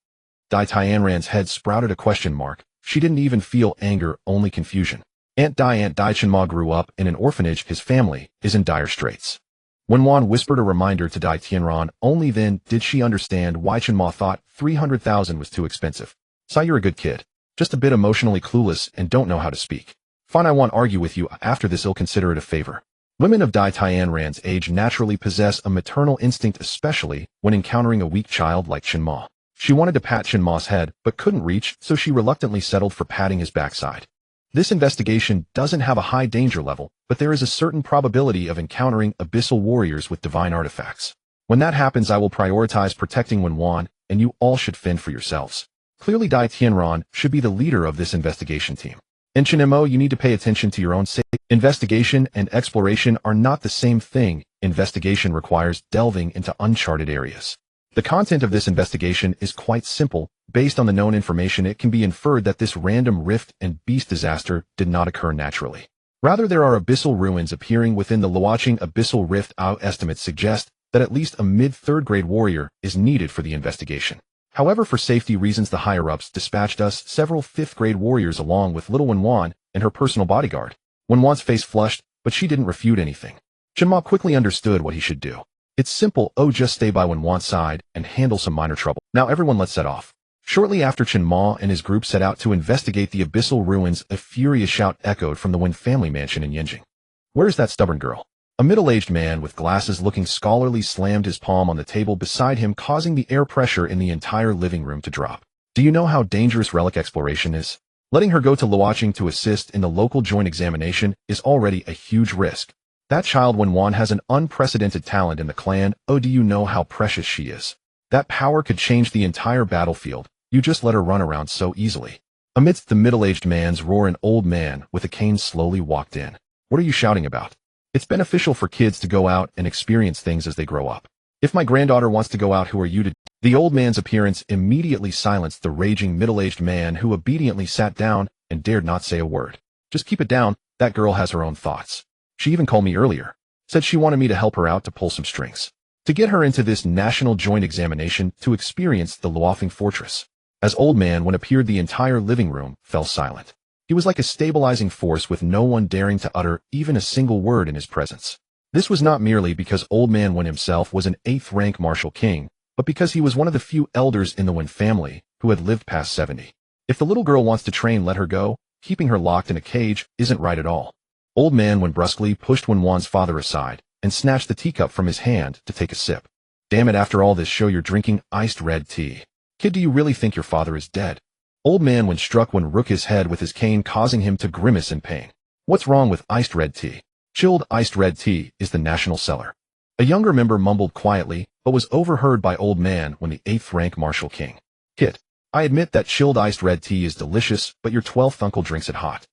Dai Tianran's head sprouted a question mark. She didn't even feel anger, only confusion. Aunt Dai Chen Mo grew up in an orphanage. His family is in dire straits. Wenwan whispered a reminder to Dai Tianran. Only then did she understand why Chen Mo thought 300,000 was too expensive. "So you're a good kid. Just a bit emotionally clueless and don't know how to speak. Fine, I won't argue with you after this. I'll consider it a favor." Women of Dai Tianran's age naturally possess a maternal instinct, especially when encountering a weak child like Chen Mo. She wanted to pat Chen Mo's head, but couldn't reach, so she reluctantly settled for patting his backside. This investigation doesn't have a high danger level, but there is a certain probability of encountering abyssal warriors with divine artifacts. When that happens, I will prioritize protecting Wenwan, and you all should fend for yourselves. Clearly Dai Tianran should be the leader of this investigation team. And Chen Mo, you need to pay attention to your own safety. Investigation and exploration are not the same thing. Investigation requires delving into uncharted areas. The content of this investigation is quite simple. Based on the known information, it can be inferred that this random rift and beast disaster did not occur naturally. Rather, there are abyssal ruins appearing within the Luoqing abyssal rift. Our estimates suggest that at least a mid-third grade warrior is needed for the investigation. However, for safety reasons, the higher-ups dispatched us several 5th grade warriors along with little Wenwan and her personal bodyguard. Wenwan's face flushed, but she didn't refute anything. Chen Mo quickly understood what he should do. It's simple. Just stay by Wenwan's side and handle some minor trouble. Now everyone, let's set off. Shortly after Chen Mo and his group set out to investigate the abyssal ruins, a furious shout echoed from the Wen family mansion in Yinjing. Where's that stubborn girl? A middle-aged man with glasses looking scholarly slammed his palm on the table beside him, causing the air pressure in the entire living room to drop. Do you know how dangerous relic exploration is? Letting her go to Luoqing to assist in the local joint examination is already a huge risk. That child Wenwan has an unprecedented talent in the clan. Do you know how precious she is? That power could change the entire battlefield. You just let her run around so easily. Amidst the middle-aged man's roar, an old man with a cane slowly walked in. What are you shouting about? It's beneficial for kids to go out and experience things as they grow up. If my granddaughter wants to go out, who are you to? The old man's appearance immediately silenced the raging middle-aged man, who obediently sat down and dared not say a word. Just keep it down. That girl has her own thoughts. She even called me earlier. Said she wanted me to help her out to pull some strings. To get her into this national joint examination to experience the Luoqing fortress. As old man Wen appeared, the entire living room fell silent. He was like a stabilizing force, with no one daring to utter even a single word in his presence. This was not merely because old man Wen himself was an 8th rank martial king, but because he was one of the few elders in the Wen family who had lived past 70. If the little girl wants to train, let her go. Keeping her locked in a cage isn't right at all. Old man Wen brusquely pushed Wenwan's father aside and snatched the teacup from his hand to take a sip. Damn it, after all this show you're drinking iced red tea. Kid, do you really think your father is dead? Old man Wen struck Wen Rook his head with his cane, causing him to grimace in pain. What's wrong with iced red tea? Chilled iced red tea is the national seller. A younger member mumbled quietly, but was overheard by old man Wen, the 8th rank martial king. Kid, I admit that chilled iced red tea is delicious, but your 12th uncle drinks it hot.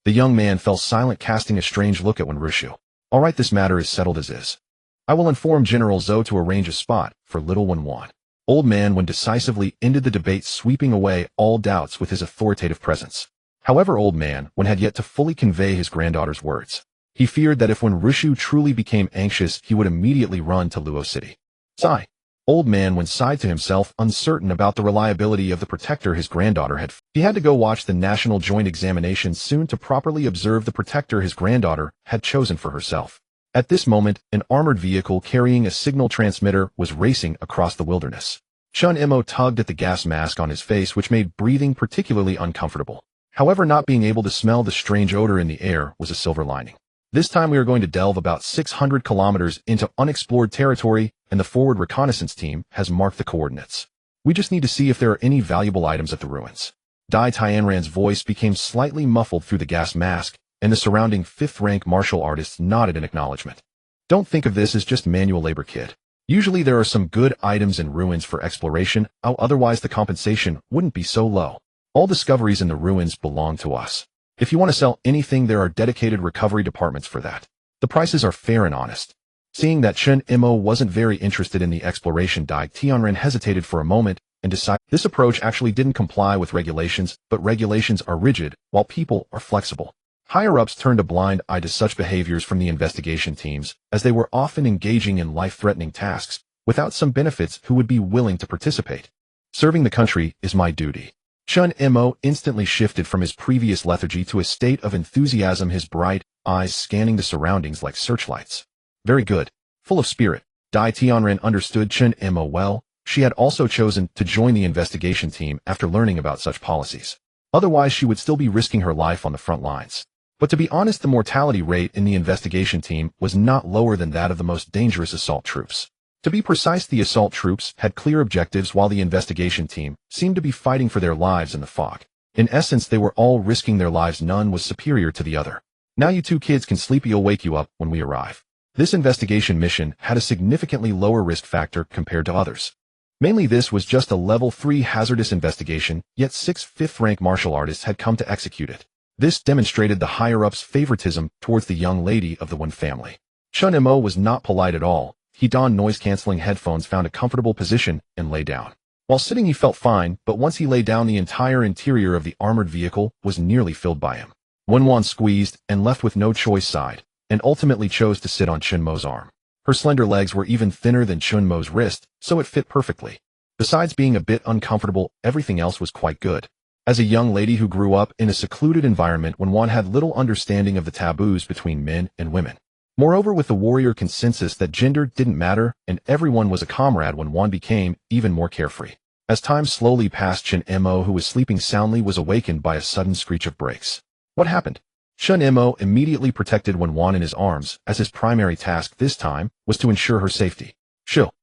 The young man fell silent, casting a strange look at Wen Rushu. All right, this matter is settled as is. I will inform General Zhou to arrange a spot for little Wenwan. Old man Wen decisively ended the debate, sweeping away all doubts with his authoritative presence. However, old man Wen had yet to fully convey his granddaughter's words. He feared that if Wen Rushu truly became anxious, he would immediately run to Luo City. Sigh. Old man Wen sighed to himself, uncertain about the reliability of the protector his granddaughter had. He had to go watch the national joint examination soon to properly observe the protector his granddaughter had chosen for herself. At this moment, an armored vehicle carrying a signal transmitter was racing across the wilderness. Chen Mo tugged at the gas mask on his face, which made breathing particularly uncomfortable. However, not being able to smell the strange odor in the air was a silver lining. This time we are going to delve about 600 kilometers into unexplored territory, and the forward reconnaissance team has marked the coordinates. We just need to see if there are any valuable items at the ruins. Dai Tianran's voice became slightly muffled through the gas mask, and the surrounding 5th rank martial artists nodded in acknowledgement. Don't think of this as just manual labor, kid. Usually there are some good items in ruins for exploration, otherwise the compensation wouldn't be so low. All discoveries in the ruins belong to us. If you want to sell anything, there are dedicated recovery departments for that. The prices are fair and honest. Seeing that Chen Mo wasn't very interested in the exploration, Dai Tianran hesitated for a moment and decided this approach actually didn't comply with regulations, but regulations are rigid, while people are flexible. Higher-ups turned a blind eye to such behaviors from the investigation teams, as they were often engaging in life-threatening tasks, without some benefits who would be willing to participate. Serving the country is my duty. Chen Mo instantly shifted from his previous lethargy to a state of enthusiasm, his bright eyes scanning the surroundings like searchlights. Very good. Full of spirit. Dai Tianran understood Chen Mo well. She had also chosen to join the investigation team after learning about such policies. Otherwise, she would still be risking her life on the front lines. But to be honest, the mortality rate in the investigation team was not lower than that of the most dangerous assault troops. To be precise, the assault troops had clear objectives, while the investigation team seemed to be fighting for their lives in the fog. In essence, they were all risking their lives. None was superior to the other. Now you two kids can sleep. I'll wake you up when we arrive. This investigation mission had a significantly lower risk factor compared to others. Mainly this was just a level 3 hazardous investigation, yet 6 5th rank martial artists had come to execute it. This demonstrated the higher-ups' favoritism towards the young lady of the Wen family. Chen Mo was not polite at all. He donned noise-canceling headphones, found a comfortable position, and lay down. While sitting he felt fine, but once he lay down the entire interior of the armored vehicle was nearly filled by him. Wen squeezed and left with no choice sighed, and ultimately chose to sit on Chen Mo's arm. Her slender legs were even thinner than Chen Mo's wrist, so it fit perfectly. Besides being a bit uncomfortable, everything else was quite good. As a young lady who grew up in a secluded environment, Wen had little understanding of the taboos between men and women. Moreover, with the warrior consensus that gender didn't matter and everyone was a comrade, Wen became even more carefree. As time slowly passed, Chen Mo, who was sleeping soundly, was awakened by a sudden screech of brakes. What happened? Chen Mo immediately protected Wen in his arms, as his primary task this time was to ensure her safety. Chill.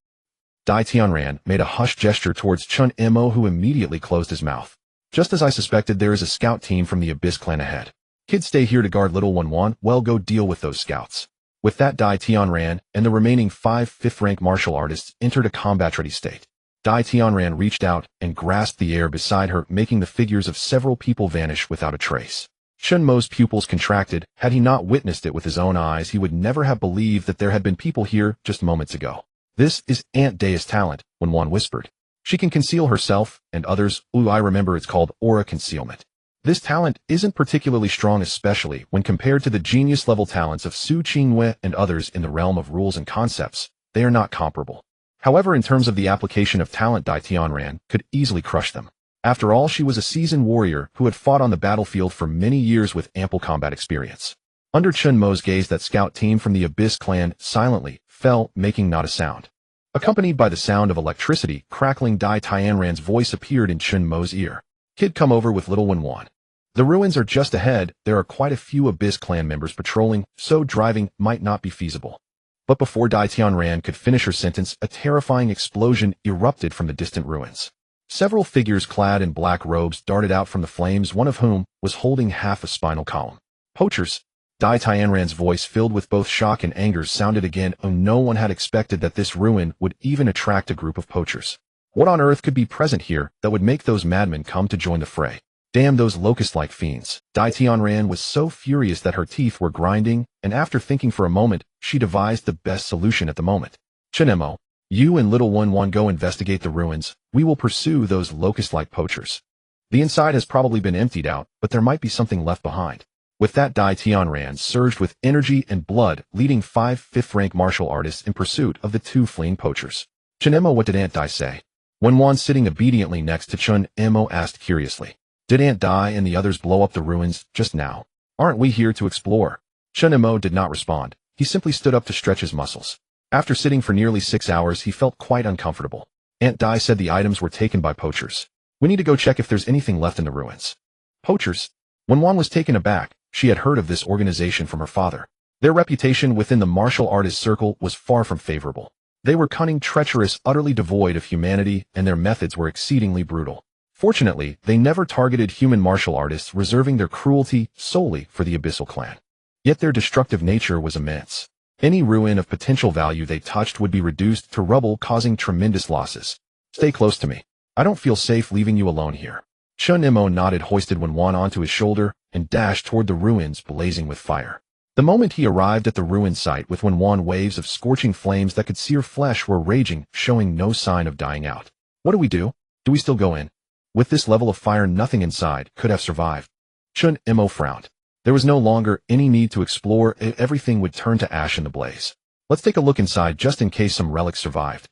Dai Tianran made a hushed gesture towards Chen Mo, who immediately closed his mouth. Just as I suspected, there is a scout team from the Abyss clan ahead. Kids, stay here to guard little Wen. Well, go deal with those scouts. With that, Dai Tianran and the remaining 5 fifth-rank martial artists entered a combat-ready state. Dai Tianran reached out and grasped the air beside her, making the figures of several people vanish without a trace. Chen Mo's pupils contracted. Had he not witnessed it with his own eyes, he would never have believed that there had been people here just moments ago. This is Aunt Dai's talent, Wen whispered. She can conceal herself and others. Ooh, I remember, it's called aura concealment. This talent isn't particularly strong, especially when compared to the genius-level talents of Su Qingwei and others in the realm of rules and concepts. They are not comparable. However, in terms of the application of talent, Dai Tianran could easily crush them. After all, she was a seasoned warrior who had fought on the battlefield for many years with ample combat experience. Under Chen Mo's gaze, that scout team from the Abyss clan silently fell, making not a sound. Accompanied by the sound of electricity crackling, Dai Tianran's voice appeared in Chen Mo's ear. Kid, come over with little Wen. The ruins are just ahead. There are quite a few Abyss clan members patrolling, so driving might not be feasible. But before Dai Tianran could finish her sentence, a terrifying explosion erupted from the distant ruins. Several figures clad in black robes darted out from the flames, one of whom was holding half a spinal column. Poachers! Dai Tianran's voice, filled with both shock and anger, sounded again. Oh, no one had expected that this ruin would even attract a group of poachers. What on earth could be present here that would make those madmen come to join the fray? Damn those locust-like fiends. Dai Tianran was so furious that her teeth were grinding, and after thinking for a moment, she devised the best solution at the moment. Chen Mo, you and little Wen go investigate the ruins. We will pursue those locust-like poachers. The inside has probably been emptied out, but there might be something left behind. With that, Dai Tianran surged with energy and blood, leading 5 fifth-rank martial artists in pursuit of the 2 fleeing poachers. Chen Mo, what did Aunt Dai say? Wen, sitting obediently next to Chen Mo, asked curiously. Did Aunt Dai and the others blow up the ruins just now? Aren't we here to explore? Chen Mo did not respond. He simply stood up to stretch his muscles. After sitting for nearly 6 hours, he felt quite uncomfortable. Aunt Dai said the items were taken by poachers. We need to go check if there's anything left in the ruins. Poachers? Wen was taken aback. She had heard of this organization from her father. Their reputation within the martial artist circle was far from favorable. They were cunning, treacherous, utterly devoid of humanity, and their methods were exceedingly brutal. Fortunately, they never targeted human martial artists, reserving their cruelty solely for the Abyssal clan. Yet their destructive nature was immense. Any ruin of potential value they touched would be reduced to rubble, causing tremendous losses. Stay close to me. I don't feel safe leaving you alone here. Chen Mo nodded, hoisted Wen onto his shoulder, and dashed toward the ruins blazing with fire. The moment he arrived at the ruin site with Wen, waves of scorching flames that could sear flesh were raging, showing no sign of dying out. What do we do? Do we still go in? With this level of fire, nothing inside could have survived. Chen Mo frowned. There was no longer any need to explore. Everything would turn to ash in the blaze. Let's take a look inside just in case some relics survived.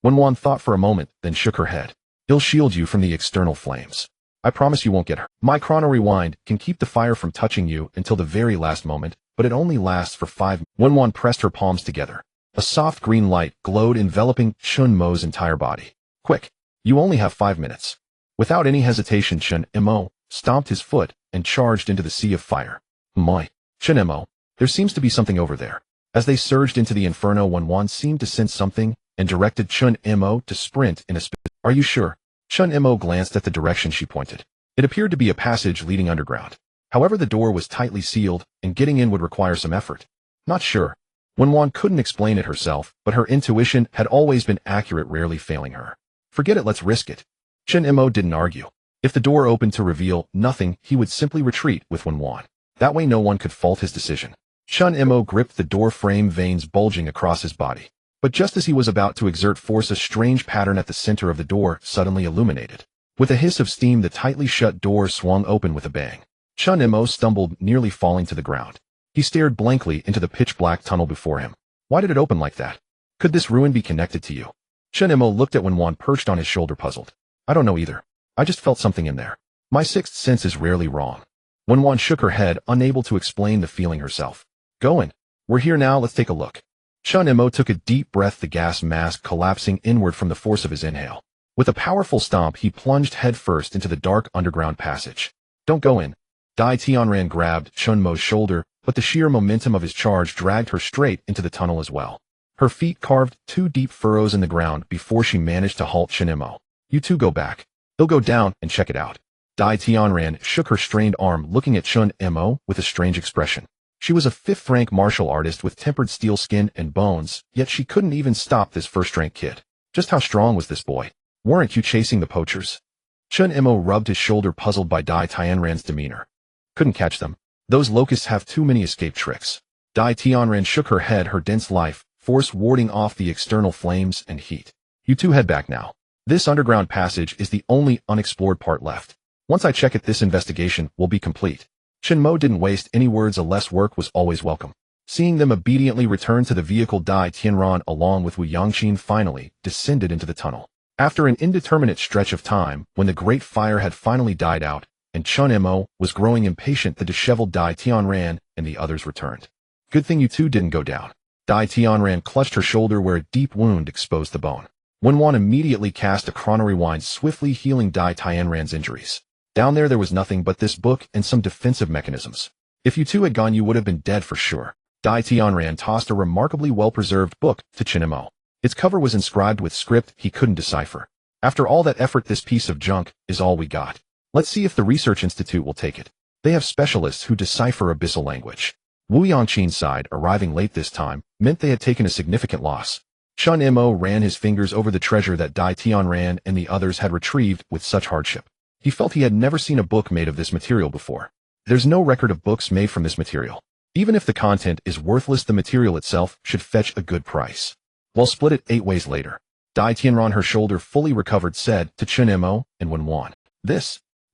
Wen thought for a moment, then shook her head. He'll shield you from the external flames. I promise you won't get hurt. My chrono rewind can keep the fire from touching you until the very last moment, but it only lasts for 5 minutes. Wen pressed her palms together. A soft green light glowed, enveloping Chen Mo's entire body. Quick! You only have 5 minutes. Without any hesitation, Chen Mo stomped his foot and charged into the sea of fire. My! Chen Mo, there seems to be something over there. As they surged into the inferno, Wen seemed to sense something and directed Chen Mo to sprint in a speed. Are you sure? Chen Mo glanced at the direction she pointed. It appeared to be a passage leading underground. However, the door was tightly sealed, and getting in would require some effort. Not sure. Wen couldn't explain it herself, but her intuition had always been accurate, rarely failing her. Forget it, let's risk it. Chen Mo didn't argue. If the door opened to reveal nothing, he would simply retreat with Wenwan. That way no one could fault his decision. Chen Mo gripped the door frame, veins bulging across his body. But just as he was about to exert force, a strange pattern at the center of the door suddenly illuminated. With a hiss of steam, the tightly shut door swung open with a bang. Chen Mo stumbled, nearly falling to the ground. He stared blankly into the pitch-black tunnel before him. Why did it open like that? Could this ruin be connected to you? Chen Mo looked at Wenwan perched on his shoulder, puzzled. I don't know either. I just felt something in there. My sixth sense is rarely wrong. Wenwan shook her head, unable to explain the feeling herself. Go in. We're here now, let's take a look. Chen Mo took a deep breath, the gas mask collapsing inward from the force of his inhale. With a powerful stomp, he plunged headfirst into the dark underground passage. Don't go in. Dai Tianran grabbed Chen Mo's shoulder, but the sheer momentum of his charge dragged her straight into the tunnel as well. Her feet carved 2 deep furrows in the ground before she managed to halt Chen Mo. You two go back. They'll go down and check it out. Dai Tianran shook her strained arm, looking at Chen Mo with a strange expression. She was a 5th-rank martial artist with tempered steel skin and bones, yet she couldn't even stop this first-rank kid. Just how strong was this boy? Weren't you chasing the poachers? Chen Mo rubbed his shoulder, puzzled by Dai Tianran's demeanor. Couldn't catch them. Those locusts have too many escape tricks. Dai Tianran shook her head, her dense life force warding off the external flames and heat. You two head back now. This underground passage is the only unexplored part left. Once I check it, this investigation will be complete. Chen Mo didn't waste any words. A less work was always welcome. Seeing them obediently return to the vehicle, Dai Tianran along with Wu Yangqin finally descended into the tunnel. After an indeterminate stretch of time, when the great fire had finally died out, and Chen Mo was growing impatient, the disheveled Dai Tianran and the others returned. Good thing you two didn't go down. Dai Tianran clutched her shoulder where a deep wound exposed the bone. Wenwan immediately cast a chrono rewind, swiftly healing Dai Tianran's injuries. Down there was nothing but this book and some defensive mechanisms. If you two had gone, you would have been dead for sure. Dai Tianran tossed a remarkably well-preserved book to Chen Mo. Its cover was inscribed with script he couldn't decipher. After all that effort, this piece of junk is all we got. Let's see if the Research Institute will take it. They have specialists who decipher abyssal language. Wu Yangqin's side, arriving late this time, meant they had taken a significant loss. Chen Mo ran his fingers over the treasure that Dai Tianran and the others had retrieved with such hardship. He felt he had never seen a book made of this material before. There's no record of books made from this material. Even if the content is worthless, the material itself should fetch a good price. We'll split it 8 ways later. Dai Tianran, her shoulder fully recovered, said to Chen Mo and Wenwan.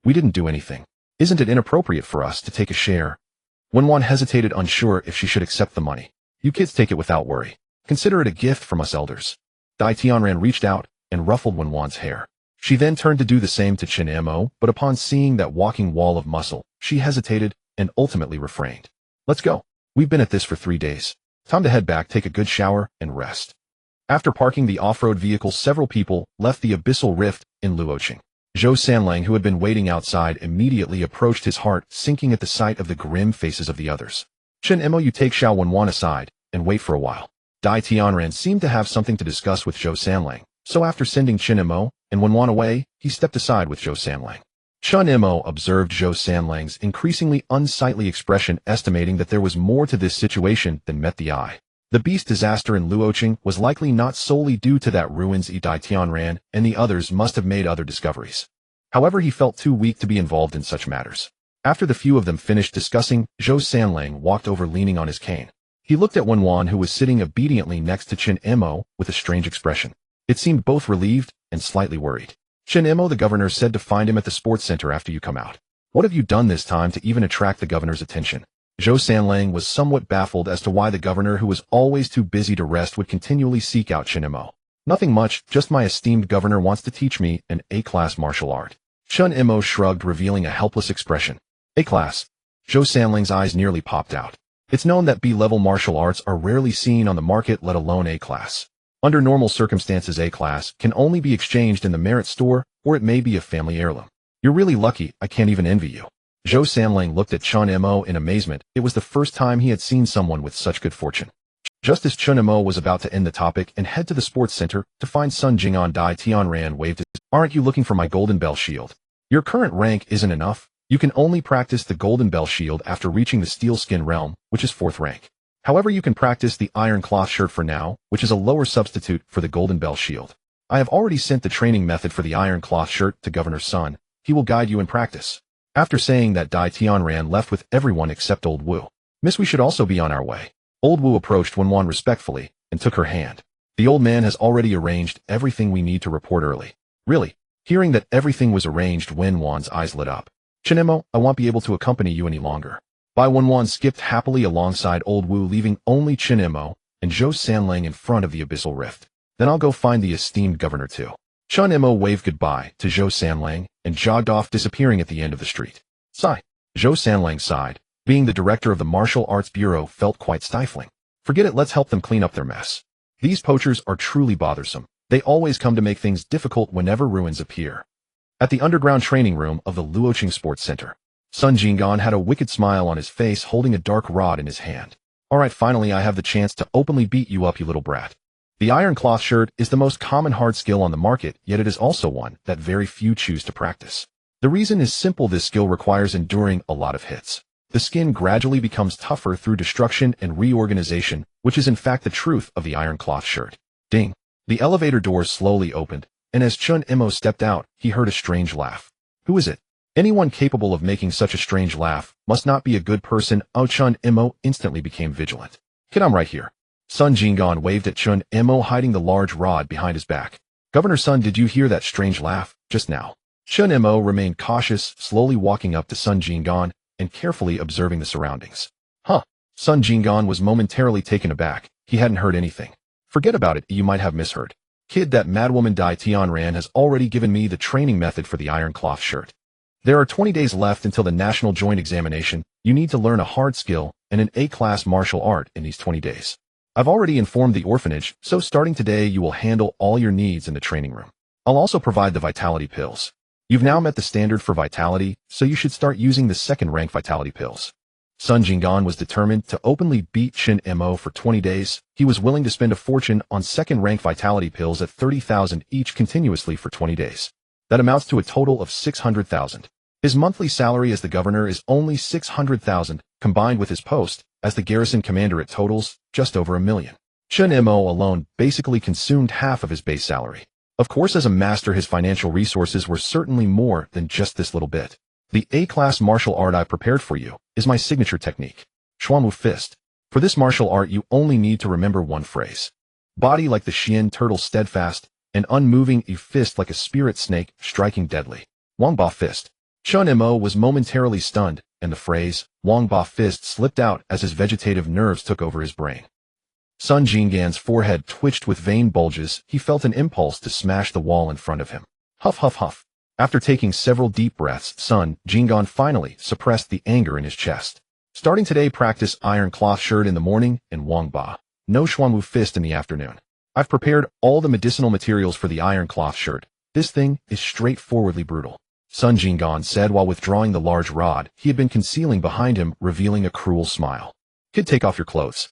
We didn't do anything. Isn't it inappropriate for us to take a share? Wenwan hesitated, unsure if she should accept the money. You kids take it without worry. Consider it a gift from us elders. Dai Tianran reached out and ruffled Wenwan's hair. She then turned to do the same to Chen Mo, but upon seeing that walking wall of muscle, she hesitated and ultimately refrained. Let's go. We've been at this for 3 days. Time to head back, take a good shower, and rest. After parking the off-road vehicle, several people left the abyssal rift in Luoqing. Zhou Sanlang, who had been waiting outside, immediately approached, his heart sinking at the sight of the grim faces of the others. Chen Mo, you take Xiao Wenwan aside and wait for a while. Dai Tianran seemed to have something to discuss with Zhou Sanlang, so after sending Chen Mo and Wenwan away, he stepped aside with Zhou Sanlang. Chen Mo observed Zhou Sanlang's increasingly unsightly expression, estimating that there was more to this situation than met the eye. The beast disaster in Luoqing was likely not solely due to that ruins. Dai Tianran and the others must have made other discoveries. However, he felt too weak to be involved in such matters. After the few of them finished discussing, Zhou Sanlang walked over, leaning on his cane. He looked at Wenwan, who was sitting obediently next to Chen Mo, with a strange expression. It seemed both relieved and slightly worried. Chen Mo, the governor said to find him at the sports center after you come out. What have you done this time to even attract the governor's attention? Zhou Sanlang was somewhat baffled as to why the governor, who was always too busy to rest, would continually seek out Chen Mo. Nothing much, just my esteemed governor wants to teach me an A-class martial art. Chen Mo shrugged, revealing a helpless expression. A-class? Zhou Sanlang's eyes nearly popped out. It's known that B-level martial arts are rarely seen on the market, let alone A-class. Under normal circumstances, A-class can only be exchanged in the merit store, or it may be a family heirloom. You're really lucky, I can't even envy you. Zhou Sanlang looked at Chen Mo in amazement. It was the first time he had seen someone with such good fortune. Just as Chen Mo was about to end the topic and head to the sports center to find Sun Jing'an, Dai Tianran waved his, Aren't you looking for my golden bell shield? Your current rank isn't enough. You can only practice the golden bell shield after reaching the steel skin realm, which is 4th rank. However, you can practice the iron cloth shirt for now, which is a lower substitute for the golden bell shield. I have already sent the training method for the iron cloth shirt to Governor Sun, he will guide you in practice. After saying that, Dai Tianran left with everyone except Old Wu. Miss, we should also be on our way. Old Wu approached Wenwan respectfully and took her hand. The old man has already arranged everything we need to report early. Really? Hearing that everything was arranged, Wenwan's eyes lit up. Chen Mo, I won't be able to accompany you any longer. Bai Wenwan skipped happily alongside Old Wu, leaving only Chen Mo and Zhou Sanlang in front of the abyssal rift. Then I'll go find the esteemed governor too. Chen Mo waved goodbye to Zhou Sanlang and jogged off, disappearing at the end of the street. Sigh. Zhou Sanlang sighed. Being the director of the Martial Arts Bureau felt quite stifling. Forget it, let's help them clean up their mess. These poachers are truly bothersome. They always come to make things difficult whenever ruins appear. At the underground training room of the Luoqing Sports Center, Sun Jinggan had a wicked smile on his face, holding a dark rod in his hand. Alright, finally I have the chance to openly beat you up, you little brat. The iron cloth shirt is the most common hard skill on the market, yet it is also one that very few choose to practice. The reason is simple: this skill requires enduring a lot of hits. The skin gradually becomes tougher through destruction and reorganization, which is in fact the truth of the iron cloth shirt. Ding! The elevator doors slowly opened, and as Chen Mo stepped out, he heard a strange laugh. Who is it? Anyone capable of making such a strange laugh must not be a good person. Chen Mo instantly became vigilant. Kid, I'm right here. Sun Jinggan waved at Chen Mo, hiding the large rod behind his back. Governor Sun, did you hear that strange laugh just now? Chen Mo remained cautious, slowly walking up to Sun Jinggan and carefully observing the surroundings. Huh. Sun Jinggan was momentarily taken aback. He hadn't heard anything. Forget about it, you might have misheard. Kid, that madwoman Dai Tianran has already given me the training method for the iron cloth shirt. There are 20 days left until the national joint examination. You need to learn a hard skill and an A-class martial art in these 20 days. I've already informed the orphanage, so starting today you will handle all your needs in the training room. I'll also provide the vitality pills. You've now met the standard for vitality, so you should start using the second-rank vitality pills. Sun Jinggan was determined to openly beat Chen Mo for 20 days. He was willing to spend a fortune on second-rank vitality pills at 30,000 each continuously for 20 days. That amounts to a total of 600,000. His monthly salary as the governor is only 600,000, combined with his post as the garrison commander it totals just over 1 million. Chen Mo alone basically consumed half of his base salary. Of course, as a master, his financial resources were certainly more than just this little bit. The A-class martial art I prepared for you is my signature technique, Xuanwu Fist. For this martial art, you only need to remember one phrase. Body like the Xian turtle, steadfast and unmoving, a fist like a spirit snake, striking deadly. Wangba Fist. Chen Mo was momentarily stunned, and the phrase, Wangba Fist, slipped out as his vegetative nerves took over his brain. Sun Jinggan's forehead twitched with vein bulges. He felt an impulse to smash the wall in front of him. Huff, huff, huff. After taking several deep breaths, Sun Jinggan finally suppressed the anger in his chest. Starting today, practice iron cloth shirt in the morning and Wangba, no Xuanwu Fist in the afternoon. I've prepared all the medicinal materials for the iron cloth shirt. This thing is straightforwardly brutal. Sun Jinggan said while withdrawing the large rod he had been concealing behind him, revealing a cruel smile. Kid, take off your clothes.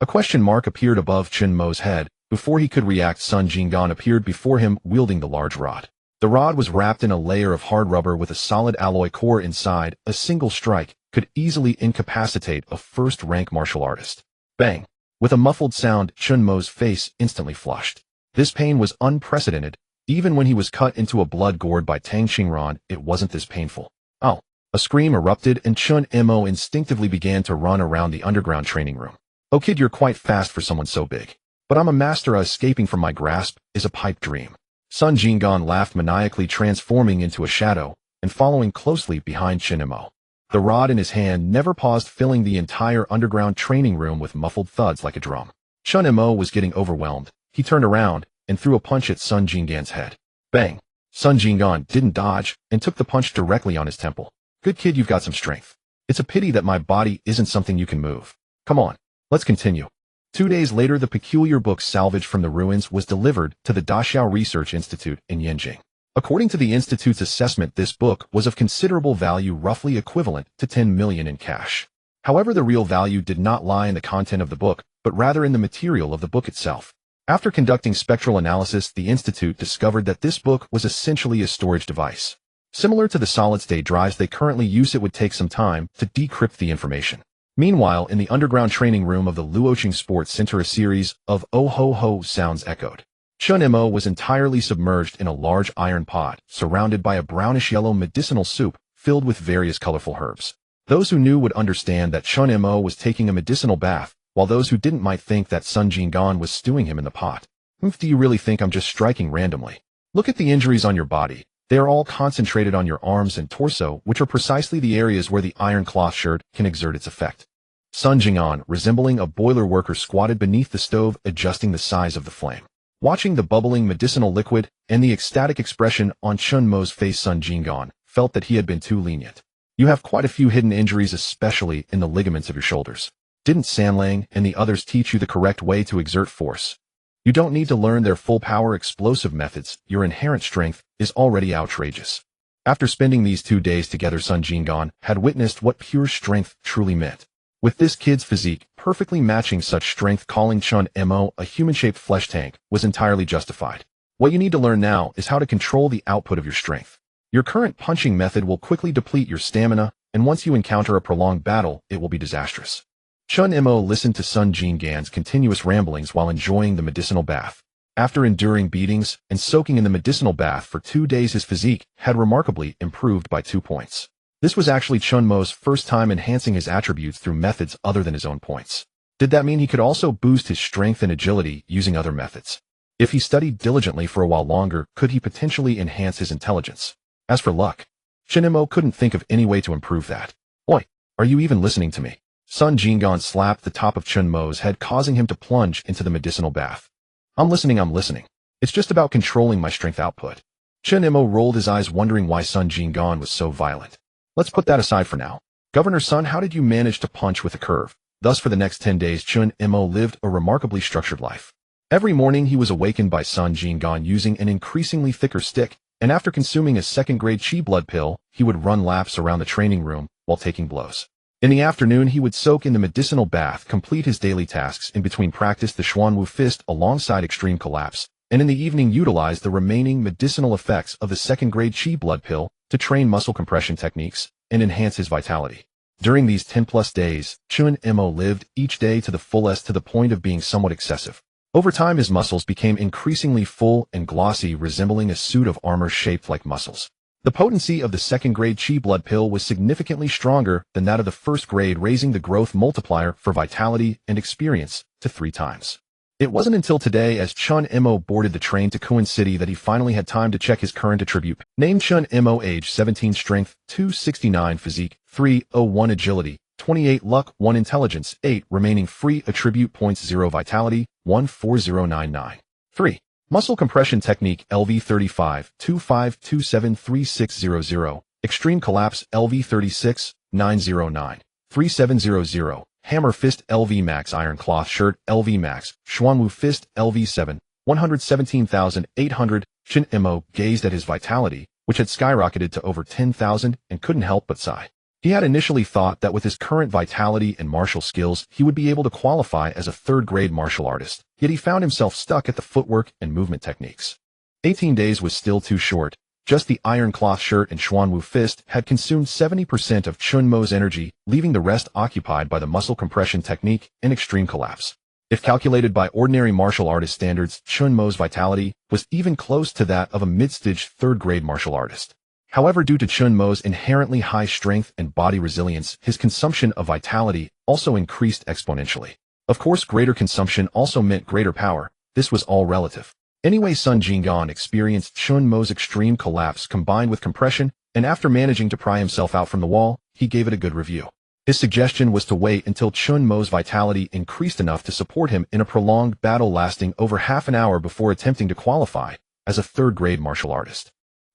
A question mark appeared above Chen Mo's head. Before he could react, Sun Jinggan appeared before him, wielding the large rod. The rod was wrapped in a layer of hard rubber with a solid alloy core inside. A single strike could easily incapacitate a first-rank martial artist. Bang! With a muffled sound, Chen Mo's face instantly flushed. This pain was unprecedented. Even when he was cut into a blood gourd by Tang Xingran, it wasn't this painful. Oh! A scream erupted and Chen Mo instinctively began to run around the underground training room. Oh kid, you're quite fast for someone so big. But I'm a master. Escaping from my grasp is a pipe dream. Sun Jinggan laughed maniacally, transforming into a shadow and following closely behind Chen Mo. The rod in his hand never paused, filling the entire underground training room with muffled thuds like a drum. Chen Mo was getting overwhelmed. He turned around and threw a punch at Sun Jinggan's head. Bang! Sun Jinggan didn't dodge and took the punch directly on his temple. Good kid, you've got some strength. It's a pity that my body isn't something you can move. Come on, let's continue. 2 days later, the peculiar book salvaged from the ruins was delivered to the Daxiao Research Institute in Yanjing. According to the institute's assessment, this book was of considerable value, roughly equivalent to 10 million in cash. However, the real value did not lie in the content of the book, but rather in the material of the book itself. After conducting spectral analysis, the institute discovered that this book was essentially a storage device. Similar to the solid-state drives they currently use, it would take some time to decrypt the information. Meanwhile, in the underground training room of the Luoqing Sports Center, a series of oh ho ho sounds echoed. Chen Mo was entirely submerged in a large iron pot, surrounded by a brownish-yellow medicinal soup filled with various colorful herbs. Those who knew would understand that Chen Mo was taking a medicinal bath, while those who didn't might think that Sun Jingan was stewing him in the pot. Do you really think I'm just striking randomly? Look at the injuries on your body. They are all concentrated on your arms and torso, which are precisely the areas where the iron cloth shirt can exert its effect. Sun Jingan, resembling a boiler worker, squatted beneath the stove, adjusting the size of the flame. Watching the bubbling medicinal liquid and the ecstatic expression on Chen Mo's face, Sun Jingan felt that he had been too lenient. You have quite a few hidden injuries, especially in the ligaments of your shoulders. Didn't Sanlang and the others teach you the correct way to exert force? You don't need to learn their full power explosive methods. Your inherent strength is already outrageous. After spending these 2 days together, Sun Jingan had witnessed what pure strength truly meant. With this kid's physique perfectly matching such strength, calling Chen Mo a human-shaped flesh tank was entirely justified. What you need to learn now is how to control the output of your strength. Your current punching method will quickly deplete your stamina, and once you encounter a prolonged battle, it will be disastrous. Chen Mo listened to Sun Jingan's continuous ramblings while enjoying the medicinal bath. After enduring beatings and soaking in the medicinal bath for 2 days, his physique had remarkably improved by 2 points. This was actually Chen Mo's first time enhancing his attributes through methods other than his own points. Did that mean he could also boost his strength and agility using other methods? If he studied diligently for a while longer, could he potentially enhance his intelligence? As for luck, Chen Mo couldn't think of any way to improve that. Oi, are you even listening to me? Sun Jingan slapped the top of Chen Mo's head, causing him to plunge into the medicinal bath. I'm listening. It's just about controlling my strength output. Chen Mo rolled his eyes, wondering why Sun Jingan was so violent. Let's put that aside for now. Governor Sun, how did you manage to punch with a curve? Thus, for the next 10 days, Chen Mo lived a remarkably structured life. Every morning, he was awakened by Sun Jingan using an increasingly thicker stick, and after consuming a second-grade qi blood pill, he would run laps around the training room while taking blows. In the afternoon, he would soak in the medicinal bath, complete his daily tasks, in between practice the Xuanwu fist alongside extreme collapse, and in the evening utilize the remaining medicinal effects of the second-grade qi blood pill to train muscle compression techniques and enhance his vitality. During these 10-plus days, Chen Mo lived each day to the fullest, to the point of being somewhat excessive. Over time, his muscles became increasingly full and glossy, resembling a suit of armor shaped like muscles. The potency of the second-grade qi blood pill was significantly stronger than that of the first grade, raising the growth multiplier for vitality and experience to 3 times. It wasn't until today, as Chen Mo boarded the train to Coin City, that he finally had time to check his current attribute. Name: Chen Mo, age 17, strength 269, physique 301, agility 28, luck 1, intelligence 8, remaining free attribute points 0, vitality 14099. 3. Muscle compression technique LV35 25273600, extreme collapse LV36 909 3700, hammer fist LV max, iron cloth shirt LV max, Xuanwu fist LV7 117,800. Chen Mo gazed at his vitality, which had skyrocketed to over 10,000, and couldn't help but sigh. He had initially thought that with his current vitality and martial skills, he would be able to qualify as a third-grade martial artist, yet he found himself stuck at the footwork and movement techniques. 18 days was still too short. Just the iron cloth shirt and Xuanwu fist had consumed 70% of Chen Mo's energy, leaving the rest occupied by the muscle compression technique and extreme collapse. If calculated by ordinary martial artist standards, Chen Mo's vitality was even close to that of a mid-stage third-grade martial artist. However, due to Chen Mo's inherently high strength and body resilience, his consumption of vitality also increased exponentially. Of course, greater consumption also meant greater power. This was all relative. Anyway, Sun Jingan experienced Chen Mo's extreme collapse combined with compression, and after managing to pry himself out from the wall, he gave it a good review. His suggestion was to wait until Chen Mo's vitality increased enough to support him in a prolonged battle lasting over half an hour before attempting to qualify as a third-grade martial artist.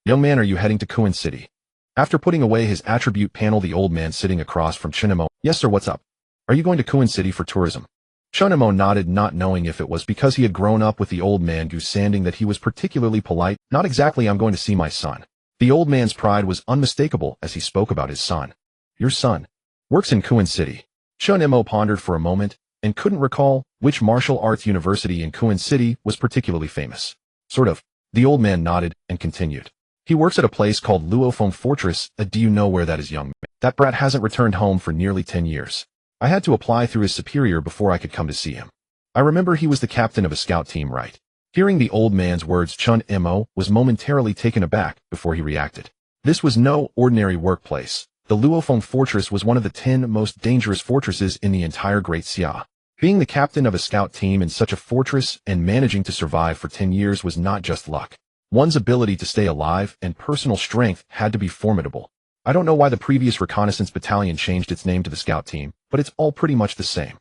Young man, are you heading to Coin City? After putting away his attribute panel, the old man sitting across from Chen Mo. Yes, sir, what's up? Are you going to Coin City for tourism? Chen Mo nodded, not knowing if it was because he had grown up with the old man goose-sanding that he was particularly polite. Not exactly, I'm going to see my son. The old man's pride was unmistakable as he spoke about his son. Your son works in Coin City. Chen Mo pondered for a moment and couldn't recall which martial arts university in Coin City was particularly famous. Sort of. The old man nodded and continued. He works at a place called Luofeng Fortress. Do you know where that is, young man? That brat hasn't returned home for nearly 10 years. I had to apply through his superior before I could come to see him. I remember he was the captain of a scout team, right? Hearing the old man's words, Chen Mo was momentarily taken aback before he reacted. This was no ordinary workplace. The Luofeng Fortress was one of the 10 most dangerous fortresses in the entire Great Xia. Being the captain of a scout team in such a fortress and managing to survive for 10 years was not just luck. One's ability to stay alive and personal strength had to be formidable. I don't know why the previous reconnaissance battalion changed its name to the scout team, but it's all pretty much the same.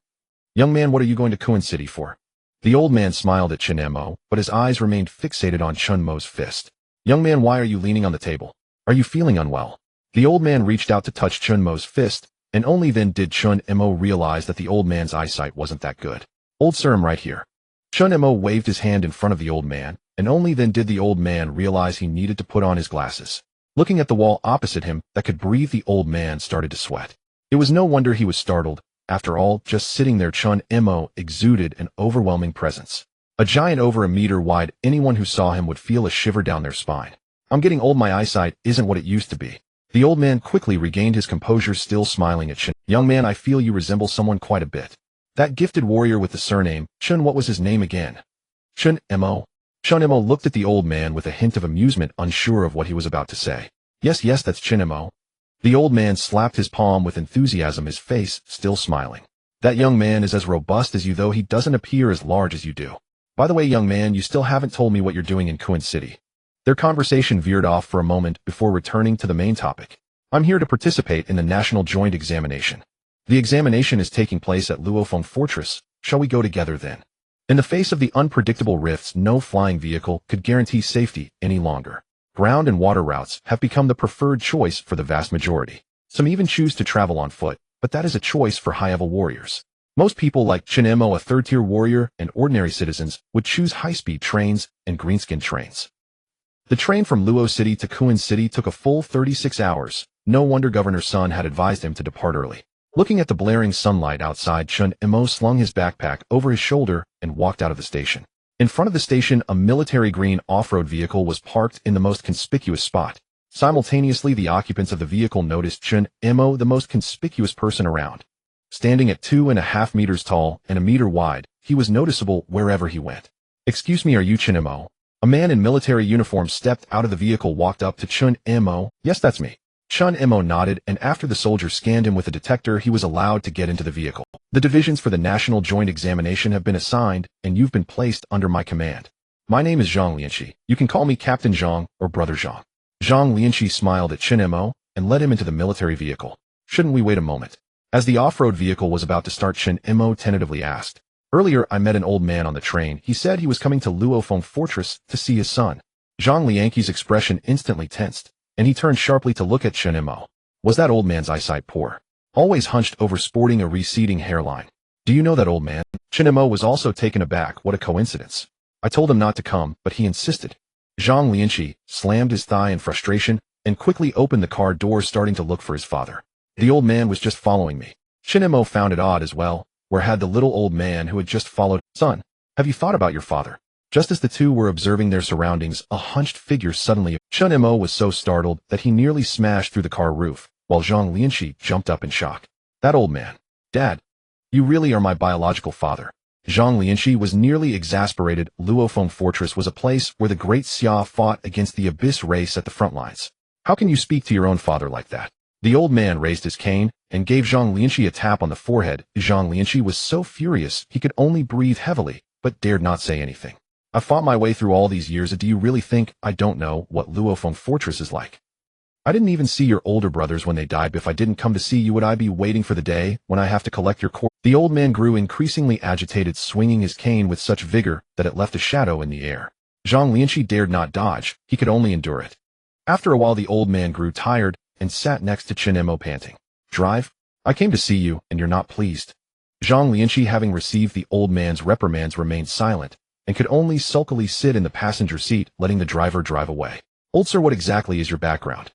Young man, what are you going to Coin City for? The old man smiled at Chen Mo, but his eyes remained fixated on Chen Mo's fist. Young man, why are you leaning on the table? Are you feeling unwell? The old man reached out to touch Chen Mo's fist, and only then did Chen Mo realize that the old man's eyesight wasn't that good. Old sir, I'm right here. Chen Mo waved his hand in front of the old man, and only then did the old man realize he needed to put on his glasses. Looking at the wall opposite him that could breathe, the old man started to sweat. It was no wonder he was startled. After all, just sitting there, Chen Mo exuded an overwhelming presence. A giant over a meter wide, anyone who saw him would feel a shiver down their spine. I'm getting old, my eyesight isn't what it used to be. The old man quickly regained his composure, still smiling at Chen. Young man, I feel you resemble someone quite a bit. That gifted warrior with the surname, Chen, what was his name again? Chen Mo. Chen Mo looked at the old man with a hint of amusement, unsure of what he was about to say. Yes, that's Chen Mo. The old man slapped his palm with enthusiasm, his face still smiling. That young man is as robust as you, though he doesn't appear as large as you do. By the way, young man, you still haven't told me what you're doing in Coin City. Their conversation veered off for a moment before returning to the main topic. I'm here to participate in the National Joint Examination. The examination is taking place at Luofeng Fortress. Shall we go together then? In the face of the unpredictable rifts, no flying vehicle could guarantee safety any longer. Ground and water routes have become the preferred choice for the vast majority. Some even choose to travel on foot, but that is a choice for high-level warriors. Most people like Chen Mo, a third-tier warrior, and ordinary citizens would choose high-speed trains and greenskin trains. The train from Luo City to Coin City took a full 36 hours. No wonder Governor Sun had advised him to depart early. Looking at the blaring sunlight outside, Chen Mo slung his backpack over his shoulder and walked out of the station. In front of the station, a military green off-road vehicle was parked in the most conspicuous spot. Simultaneously, the occupants of the vehicle noticed Chen Mo, the most conspicuous person around. Standing at 2.5 meters tall and a meter wide, he was noticeable wherever he went. Excuse me, are you Chen Mo? A man in military uniform stepped out of the vehicle, walked up to Chen Mo. Yes, that's me. Chen Mo nodded, and after the soldier scanned him with a detector, he was allowed to get into the vehicle. The divisions for the National Joint Examination have been assigned, and you've been placed under my command. My name is Zhang Lianqi. You can call me Captain Zhang or Brother Zhang. Zhang Lianqi smiled at Chen Mo and led him into the military vehicle. Shouldn't we wait a moment? As the off-road vehicle was about to start, Chen Mo tentatively asked. Earlier, I met an old man on the train. He said he was coming to Luofeng Fortress to see his son. Zhang Lianqi's expression instantly tensed, and he turned sharply to look at Chen Mo. Was that old man's eyesight poor? Always hunched over, sporting a receding hairline. Do you know that old man? Chen Mo was also taken aback. What a coincidence. I told him not to come, but he insisted. Zhang Lianqi slammed his thigh in frustration and quickly opened the car door, starting to look for his father. The old man was just following me. Chen Mo found it odd as well. Where had the little old man who had just followed? Son, have you thought about your father? Just as the two were observing their surroundings, a hunched figure suddenly. Chen Mo was so startled that he nearly smashed through the car roof, while Zhang Lianqi jumped up in shock. That old man. Dad, you really are my biological father. Zhang Lianqi was nearly exasperated. Luofeng Fortress was a place where the Great Xia fought against the Abyss race at the front lines. How can you speak to your own father like that? The old man raised his cane and gave Zhang Lianqi a tap on the forehead. Zhang Lianqi was so furious he could only breathe heavily, but dared not say anything. I fought my way through all these years. Do you really think I don't know what Luofeng Fortress is like? I didn't even see your older brothers when they died. If I didn't come to see you, would I be waiting for the day when I have to collect your core? The old man grew increasingly agitated, swinging his cane with such vigor that it left a shadow in the air. Zhang Lianqi dared not dodge. He could only endure it. After a while, the old man grew tired and sat next to Chen Mo, panting. Drive? I came to see you, and you're not pleased. Zhang Lianqi, having received the old man's reprimands, remained silent and could only sulkily sit in the passenger seat, letting the driver drive away. Old sir, what exactly is your background?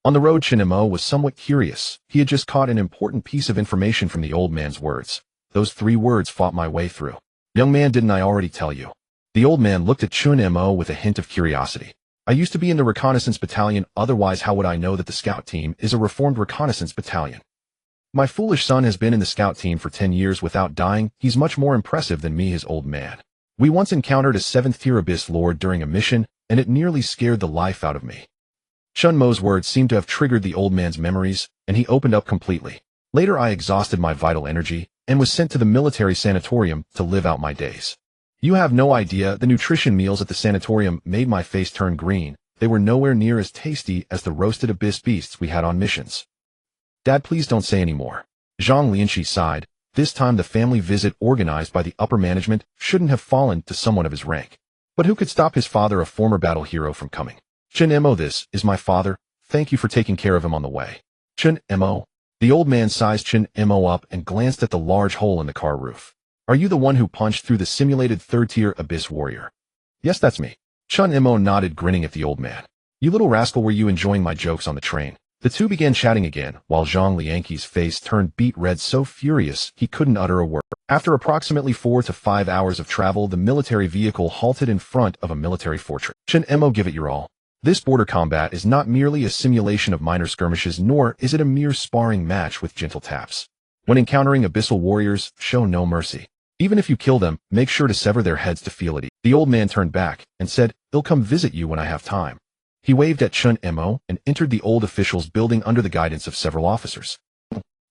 On the road, Chen Mo was somewhat curious. He had just caught an important piece of information from the old man's words. Those 3 words fought my way through. Young man, didn't I already tell you? The old man looked at Chen Mo with a hint of curiosity. I used to be in the reconnaissance battalion, otherwise how would I know that the scout team is a reformed reconnaissance battalion? My foolish son has been in the scout team for 10 years without dying. He's much more impressive than me, his old man. We once encountered a 7th-tier Abyss Lord during a mission, and it nearly scared the life out of me. Chen Mo's words seemed to have triggered the old man's memories, and he opened up completely. Later I exhausted my vital energy, and was sent to the military sanatorium to live out my days. You have no idea, the nutrition meals at the sanatorium made my face turn green. They were nowhere near as tasty as the roasted abyss beasts we had on missions. Dad, please don't say any more. Zhang Lianqi sighed. This time the family visit organized by the upper management shouldn't have fallen to someone of his rank. But who could stop his father, a former battle hero, from coming? Chen Mo, this is my father. Thank you for taking care of him on the way. Chen Mo. The old man sized Chen Mo up and glanced at the large hole in the car roof. Are you the one who punched through the simulated 3rd-tier Abyss Warrior? Yes, that's me. Chen Mo nodded, grinning at the old man. You little rascal, were you enjoying my jokes on the train? The two began chatting again, while Zhang Lianqi's face turned beet red, so furious he couldn't utter a word. After approximately 4 to 5 hours of travel, the military vehicle halted in front of a military fortress. Chen Mo, give it your all. This border combat is not merely a simulation of minor skirmishes, nor is it a mere sparring match with gentle taps. When encountering abyssal warriors, show no mercy. Even if you kill them, make sure to sever their heads to feel it. The old man turned back and said, I'll come visit you when I have time. He waved at Chen Mo and entered the old officials' building under the guidance of several officers.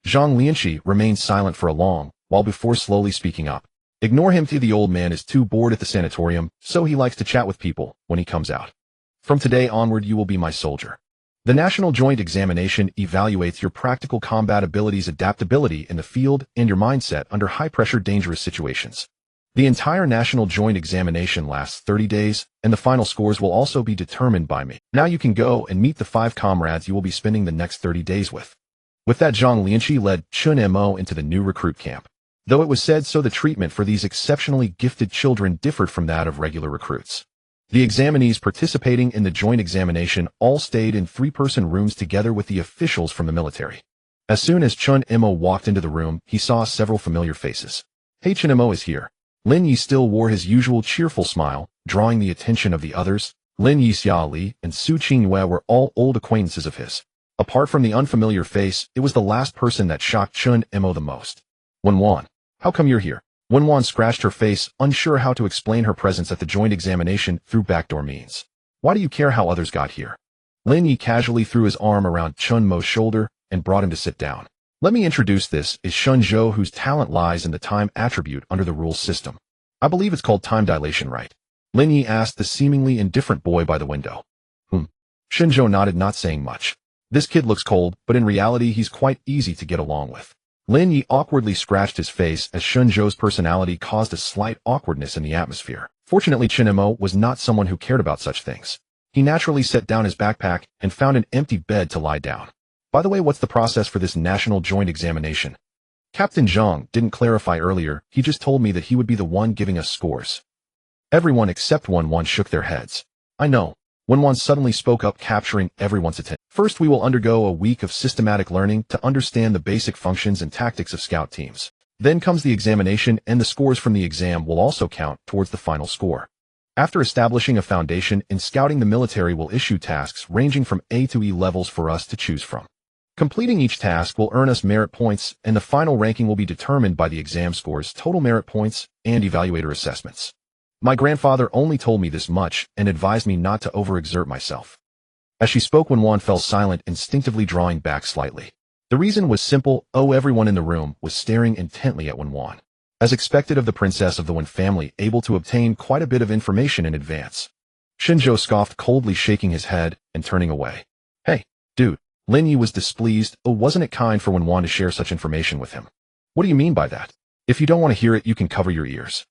Zhang Lianqi remained silent for a long while before slowly speaking up. Ignore him. The old man is too bored at the sanatorium, so he likes to chat with people when he comes out. From today onward, you will be my soldier. The National Joint Examination evaluates your practical combat abilities, adaptability in the field, and your mindset under high-pressure, dangerous situations. The entire National Joint Examination lasts 30 days, and the final scores will also be determined by me. Now you can go and meet the 5 comrades you will be spending the next 30 days with. With that, Zhang Lianqi led Chen Mo into the new recruit camp. Though it was said so, the treatment for these exceptionally gifted children differed from that of regular recruits. The examinees participating in the joint examination all stayed in 3-person rooms together with the officials from the military. As soon as Chen Mo walked into the room, he saw several familiar faces. Hey, Chen Mo is here. Lin Yi still wore his usual cheerful smile, drawing the attention of the others. Lin Yi, Xia Li, and Su Qingyue were all old acquaintances of his. Apart from the unfamiliar face, it was the last person that shocked Chen Mo the most. Wan, how come you're here? Wan scratched her face, unsure how to explain her presence at the joint examination through backdoor means. Why do you care how others got here? Lin Yi casually threw his arm around Chen Mo's shoulder and brought him to sit down. Let me introduce, this is Shun Zhou, whose talent lies in the time attribute under the rules system. I believe it's called time dilation, right? Lin Yi asked the seemingly indifferent boy by the window. Shun Zhou nodded, not saying much. This kid looks cold, but in reality he's quite easy to get along with. Lin Yi awkwardly scratched his face as Shun Zhou's personality caused a slight awkwardness in the atmosphere. Fortunately, Chen Mo was not someone who cared about such things. He naturally set down his backpack and found an empty bed to lie down. By the way, what's the process for this national joint examination? Captain Zhang didn't clarify earlier, he just told me that he would be the one giving us scores. Everyone except Wan shook their heads. I know. Wan suddenly spoke up, capturing everyone's attention. First, we will undergo a week of systematic learning to understand the basic functions and tactics of scout teams. Then comes the examination, and the scores from the exam will also count towards the final score. After establishing a foundation in scouting, the military will issue tasks ranging from A to E levels for us to choose from. Completing each task will earn us merit points, and the final ranking will be determined by the exam scores, total merit points, and evaluator assessments. My grandfather only told me this much and advised me not to overexert myself. As she spoke, Wan fell silent, instinctively drawing back slightly. The reason was simple. Everyone in the room was staring intently at Wan. As expected of the princess of the Wan family, able to obtain quite a bit of information in advance. Shinjo scoffed coldly, shaking his head and turning away. Hey, dude. Lin Yi was displeased. Wasn't it kind for Wan to share such information with him? What do you mean by that? If you don't want to hear it, you can cover your ears.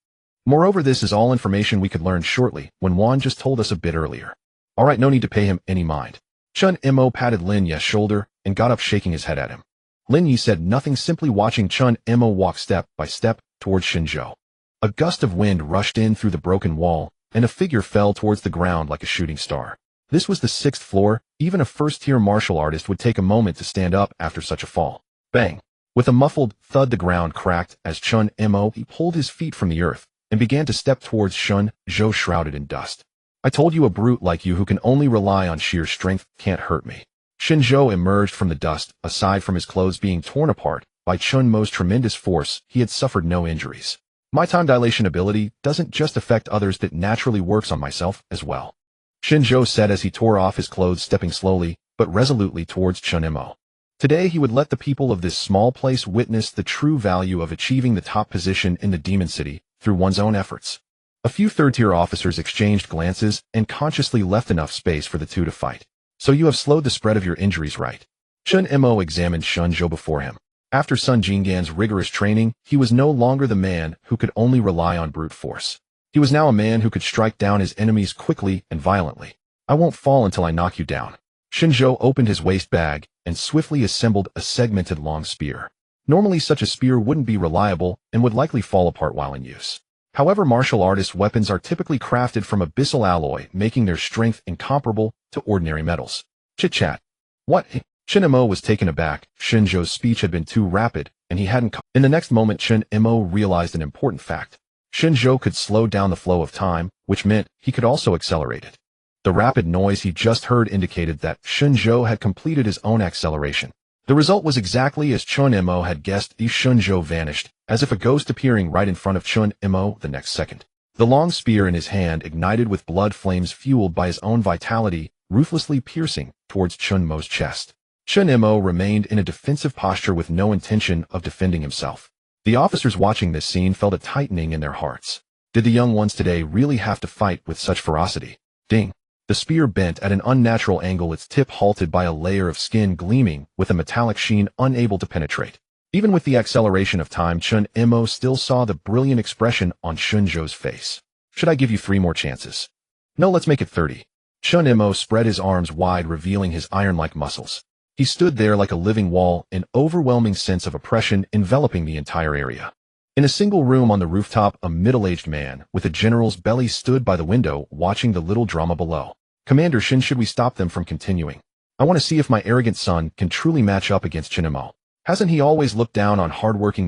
Moreover, this is all information we could learn shortly, when Wan just told us a bit earlier. Alright, no need to pay him any mind. Chen Mo patted Lin Yi's shoulder and got up, shaking his head at him. Lin Yi said nothing, simply watching Chen Mo walk step by step towards Shinjo. A gust of wind rushed in through the broken wall, and a figure fell towards the ground like a shooting star. This was the 6th floor. Even a first-tier martial artist would take a moment to stand up after such a fall. Bang! With a muffled thud, the ground cracked as Chen Mo pulled his feet from the earth and began to step towards Shun Zhou, shrouded in dust. I told you, a brute like you who can only rely on sheer strength can't hurt me. Shinjo emerged from the dust. Aside from his clothes being torn apart by Chen Mo's tremendous force, he had suffered no injuries. My time dilation ability doesn't just affect others, that naturally works on myself as well. Chen Mo said as he tore off his clothes, stepping slowly but resolutely towards Chen Mo. Today he would let the people of this small place witness the true value of achieving the top position in the Demon City through one's own efforts. A few third-tier officers exchanged glances and consciously left enough space for the two to fight. So you have slowed the spread of your injuries, right? Chen Mo examined Chen Mo before him. After Sun Jinggan's rigorous training, he was no longer the man who could only rely on brute force. He was now a man who could strike down his enemies quickly and violently. I won't fall until I knock you down. Chen Mo opened his waist bag and swiftly assembled a segmented long spear. Normally such a spear wouldn't be reliable and would likely fall apart while in use. However, martial artists' weapons are typically crafted from abyssal alloy, making their strength incomparable to ordinary metals. Chit-chat. What? Chen Mo was taken aback. Chen Mo's speech had been too rapid, and he hadn't. In the next moment, Chen Mo realized an important fact. Chen Mo could slow down the flow of time, which meant he could also accelerate it. The rapid noise he just heard indicated that Chen Mo had completed his own acceleration. The result was exactly as Chen Mo had guessed. Chen Mo vanished, as if a ghost appearing right in front of Chen Mo the next second. The long spear in his hand ignited with blood flames fueled by his own vitality, ruthlessly piercing towards Chen Mo's chest. Chen Mo remained in a defensive posture with no intention of defending himself. The officers watching this scene felt a tightening in their hearts. Did the young ones today really have to fight with such ferocity? Ding! The spear bent at an unnatural angle, its tip halted by a layer of skin gleaming with a metallic sheen unable to penetrate. Even with the acceleration of time, Chen Mo still saw the brilliant expression on Chen Mo's face. Should I give you 3 more chances? No, let's make it 30. Chen Mo spread his arms wide, revealing his iron-like muscles. He stood there like a living wall, an overwhelming sense of oppression enveloping the entire area. In a single room on the rooftop, a middle-aged man with a general's belly stood by the window, watching the little drama below. Commander Shin, should we stop them from continuing? I want to see if my arrogant son can truly match up against Chen Mo. Hasn't he always looked down on hardworking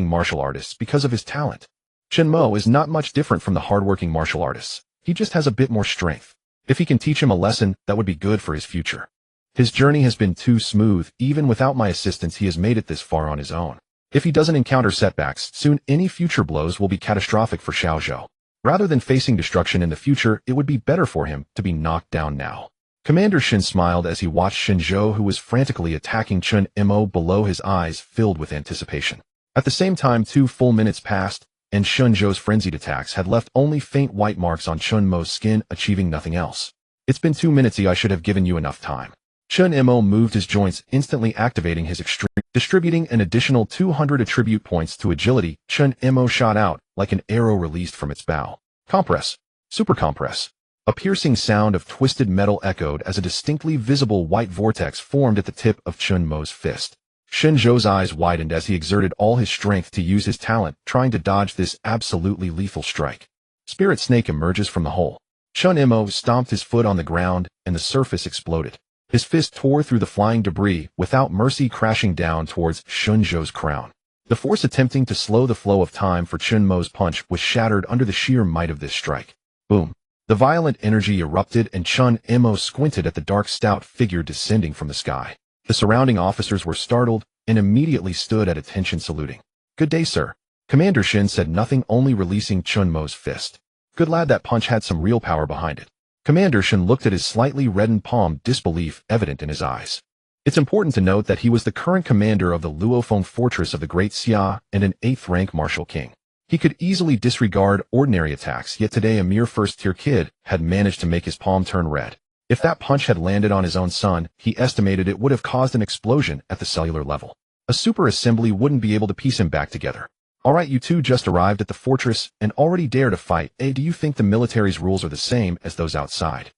martial artists because of his talent? Chen Mo is not much different from the hardworking martial artists. He just has a bit more strength. If he can teach him a lesson, that would be good for his future. His journey has been too smooth. Even without my assistance, he has made it this far on his own. If he doesn't encounter setbacks, soon any future blows will be catastrophic for Xiaozhou. Rather than facing destruction in the future, it would be better for him to be knocked down now. Commander Shin smiled as he watched Chen Mo, who was frantically attacking Chen Mo, below, his eyes filled with anticipation. At the same time, 2 full minutes passed, and Chen Mo's frenzied attacks had left only faint white marks on Chen Mo's skin, achieving nothing else. It's been 2 minutes. I should have given you enough time. Chen Mo moved his joints, instantly activating his extreme, distributing an additional 200 attribute points to agility. Chen Mo shot out like an arrow released from its bow. Compress. Super compress. A piercing sound of twisted metal echoed as a distinctly visible white vortex formed at the tip of Chen Mo's fist. Chen Mo's eyes widened as he exerted all his strength to use his talent, trying to dodge this absolutely lethal strike. Spirit Snake emerges from the hole. Chen Mo stomped his foot on the ground, and the surface exploded. His fist tore through the flying debris, without mercy, crashing down towards Chen Mo's crown. The force attempting to slow the flow of time for Chen Mo's punch was shattered under the sheer might of this strike. Boom. The violent energy erupted, and Chen Mo squinted at the dark, stout figure descending from the sky. The surrounding officers were startled and immediately stood at attention, saluting. Good day, sir. Commander Shin said nothing, only releasing Chen Mo's fist. Good lad, that punch had some real power behind it. Commander Shin looked at his slightly reddened palm, disbelief evident in his eyes. It's important to note that he was the current commander of the Luofeng Fortress of the Great Xia and an 8th-rank martial king. He could easily disregard ordinary attacks, yet today a mere first-tier kid had managed to make his palm turn red. If that punch had landed on his own son, he estimated it would have caused an explosion at the cellular level. A super assembly wouldn't be able to piece him back together. Alright, you two just arrived at the fortress and already dare to fight. Do you think the military's rules are the same as those outside?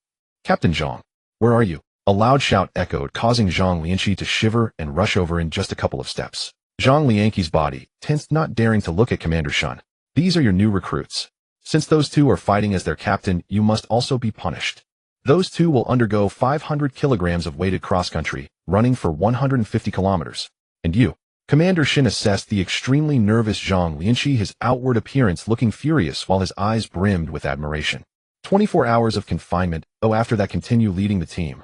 Captain Zhang, where are you? A loud shout echoed, causing Zhang Lianqi to shiver and rush over in just a couple of steps. Zhang Lianqi's body tensed, not daring to look at Commander Shen. These are your new recruits. Since those two are fighting as their captain, you must also be punished. Those two will undergo 500 kilograms of weighted cross-country, running for 150 kilometers. And you? Commander Shin assessed the extremely nervous Zhang Lianqi, his outward appearance looking furious while his eyes brimmed with admiration. 24 hours of confinement. After that, continue leading the team.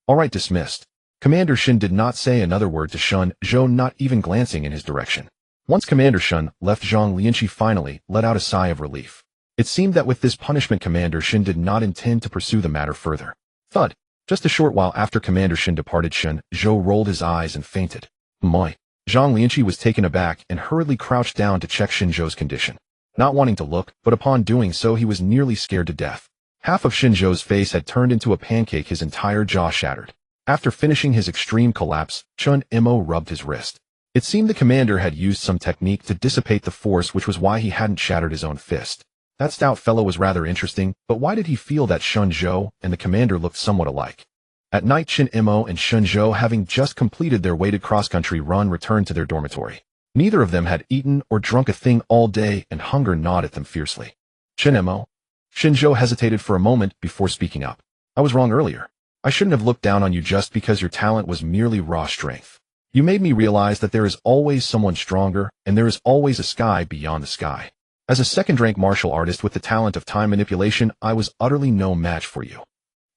Alright, dismissed. Commander Shen did not say another word to Chen Zhou, not even glancing in his direction. Once Commander Shen left, Zhang Lianqi finally let out a sigh of relief. It seemed that with this punishment, Commander Shen did not intend to pursue the matter further. Thud. Just a short while after Commander Shen departed, Chen Zhou rolled his eyes and fainted. Moi. Zhang Lianqi was taken aback and hurriedly crouched down to check Shen Zhou's condition. Not wanting to look, but upon doing so he was nearly scared to death. Half of Shen Zhou's face had turned into a pancake, his entire jaw shattered. After finishing his extreme collapse, Chen Mo rubbed his wrist. It seemed the commander had used some technique to dissipate the force, which was why he hadn't shattered his own fist. That stout fellow was rather interesting, but why did he feel that Chen Zhou and the commander looked somewhat alike? At night, Chen Mo and Chen Zhou, having just completed their weighted cross-country run, returned to their dormitory. Neither of them had eaten or drunk a thing all day, and hunger gnawed at them fiercely. Chen Mo. Chen Zhou hesitated for a moment before speaking up. I was wrong earlier. I shouldn't have looked down on you just because your talent was merely raw strength. You made me realize that there is always someone stronger, and there is always a sky beyond the sky. As a second-rank martial artist with the talent of time manipulation, I was utterly no match for you.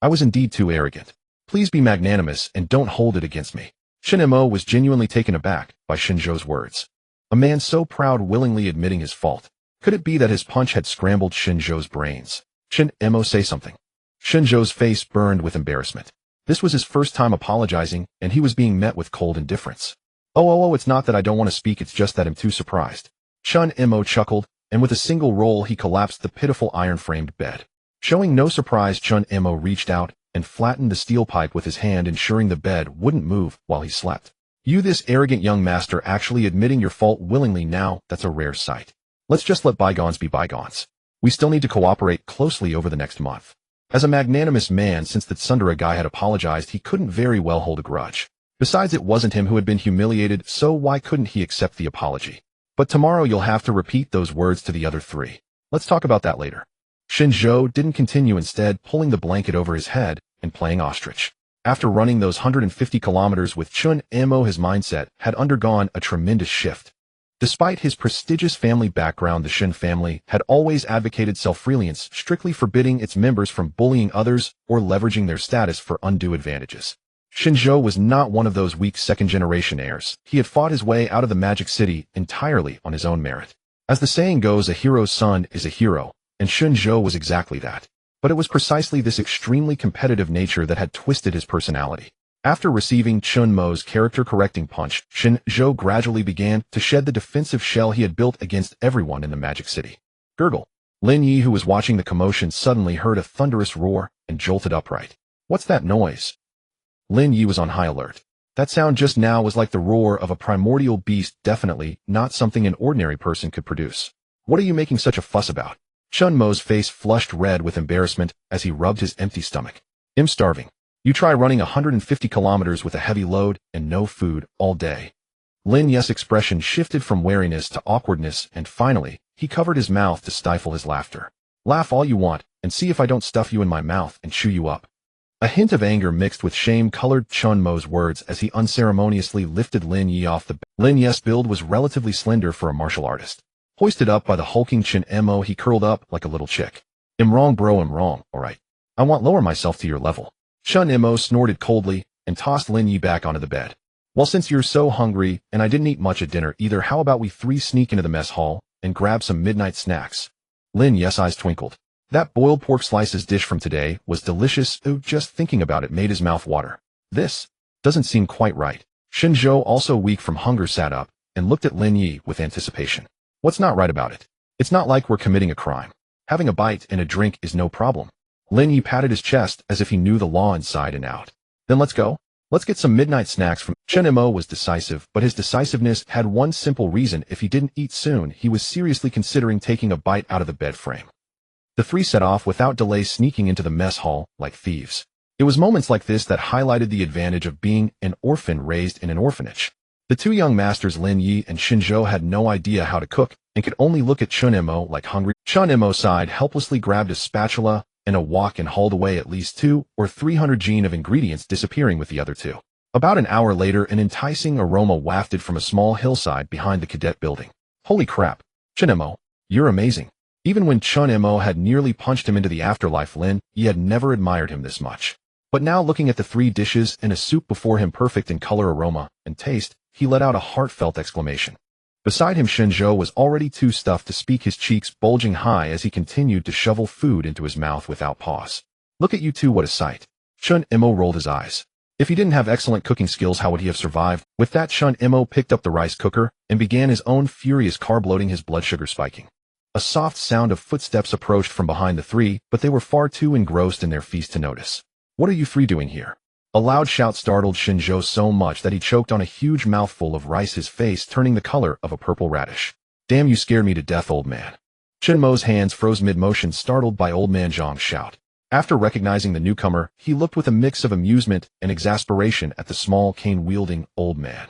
I was indeed too arrogant. Please be magnanimous and don't hold it against me. Chen Mo was genuinely taken aback by Chen Zhou's words. A man so proud willingly admitting his fault. Could it be that his punch had scrambled Chen Zhou's brains? Chen Mo, say something. Chen Zhou's face burned with embarrassment. This was his first time apologizing, and he was being met with cold indifference. Oh, it's not that I don't want to speak, it's just that I'm too surprised. Chen Mo chuckled, and with a single roll he collapsed the pitiful iron-framed bed. Showing no surprise, Chen Mo reached out and flattened the steel pipe with his hand, ensuring the bed wouldn't move while he slept. You, this arrogant young master, actually admitting your fault willingly now, that's a rare sight. Let's just let bygones be bygones. We still need to cooperate closely over the next month. As a magnanimous man, since the Tsundere guy had apologized, he couldn't very well hold a grudge. Besides, it wasn't him who had been humiliated, so why couldn't he accept the apology? But tomorrow you'll have to repeat those words to the other three. Let's talk about that later. Chen Zhou didn't continue, instead pulling the blanket over his head and playing ostrich. After running those 150 kilometers with Chen Mo, his mindset had undergone a tremendous shift. Despite his prestigious family background, the Shen family had always advocated self-reliance, strictly forbidding its members from bullying others or leveraging their status for undue advantages. Chen Zhou was not one of those weak second-generation heirs. He had fought his way out of the Magic City entirely on his own merit. As the saying goes, a hero's son is a hero, and Chen Zhou was exactly that. But it was precisely this extremely competitive nature that had twisted his personality. After receiving Chen Mo's character-correcting punch, Chen Zhou gradually began to shed the defensive shell he had built against everyone in the Magic City. Gurgle. Lin Yi, who was watching the commotion, suddenly heard a thunderous roar and jolted upright. What's that noise? Lin Yi was on high alert. That sound just now was like the roar of a primordial beast, definitely not something an ordinary person could produce. What are you making such a fuss about? Chen Mo's face flushed red with embarrassment as he rubbed his empty stomach. I'm starving. You try running 150 kilometers with a heavy load and no food all day. Lin Yi's expression shifted from wariness to awkwardness, and finally, he covered his mouth to stifle his laughter. Laugh all you want, and see if I don't stuff you in my mouth and chew you up. A hint of anger mixed with shame colored Chen Mo's words as he unceremoniously lifted Lin Yi off the bed. Lin Yi's build was relatively slender for a martial artist. Hoisted up by the hulking Chen Mo, he curled up like a little chick. I'm wrong, bro, I'm wrong, alright. I won't lower myself to your level. Chen Mo snorted coldly and tossed Lin Yi back onto the bed. Well, since you're so hungry and I didn't eat much at dinner either, how about we three sneak into the mess hall and grab some midnight snacks? Lin Yi's eyes twinkled. That boiled pork slices dish from today was delicious. Oh, just thinking about it made his mouth water. This doesn't seem quite right. Chen Zhou, also weak from hunger, sat up and looked at Lin Yi with anticipation. What's not right about it? It's not like we're committing a crime. Having a bite and a drink is no problem. Lin Yi patted his chest as if he knew the law inside and out. Then let's go. Let's get some midnight snacks from... Chen Mo was decisive, but his decisiveness had one simple reason. If he didn't eat soon, he was seriously considering taking a bite out of the bed frame. The three set off without delay, sneaking into the mess hall like thieves. It was moments like this that highlighted the advantage of being an orphan raised in an orphanage. The two young masters, Lin Yi and Chen Zhou, had no idea how to cook and could only look at Chen Mo like hungry. Chen Mo sighed, helplessly grabbed a spatula and a wok and hauled away at least 200 or 300 gene of ingredients, disappearing with the other two. About an hour later, an enticing aroma wafted from a small hillside behind the cadet building. Holy crap! Chen Mo, you're amazing. Even when Chen Mo had nearly punched him into the afterlife, Lin Yi had never admired him this much. But now looking at the 3 dishes and a soup before him perfect in color, aroma, and taste, he let out a heartfelt exclamation. Beside him, Chen Zhou was already too stuffed to speak, his cheeks bulging high as he continued to shovel food into his mouth without pause. Look at you two, what a sight. Chen Mo rolled his eyes. If he didn't have excellent cooking skills, how would he have survived? With that, Chen Mo picked up the rice cooker and began his own furious carb loading, his blood sugar spiking. A soft sound of footsteps approached from behind the 3, but they were far too engrossed in their feast to notice. What are you 3 doing here? A loud shout startled Chen Zhou so much that he choked on a huge mouthful of rice, his face turning the color of a purple radish. Damn, you scared me to death, old man. Chen Mo's hands froze mid-motion, startled by old man Zhang's shout. After recognizing the newcomer, he looked with a mix of amusement and exasperation at the small cane-wielding old man.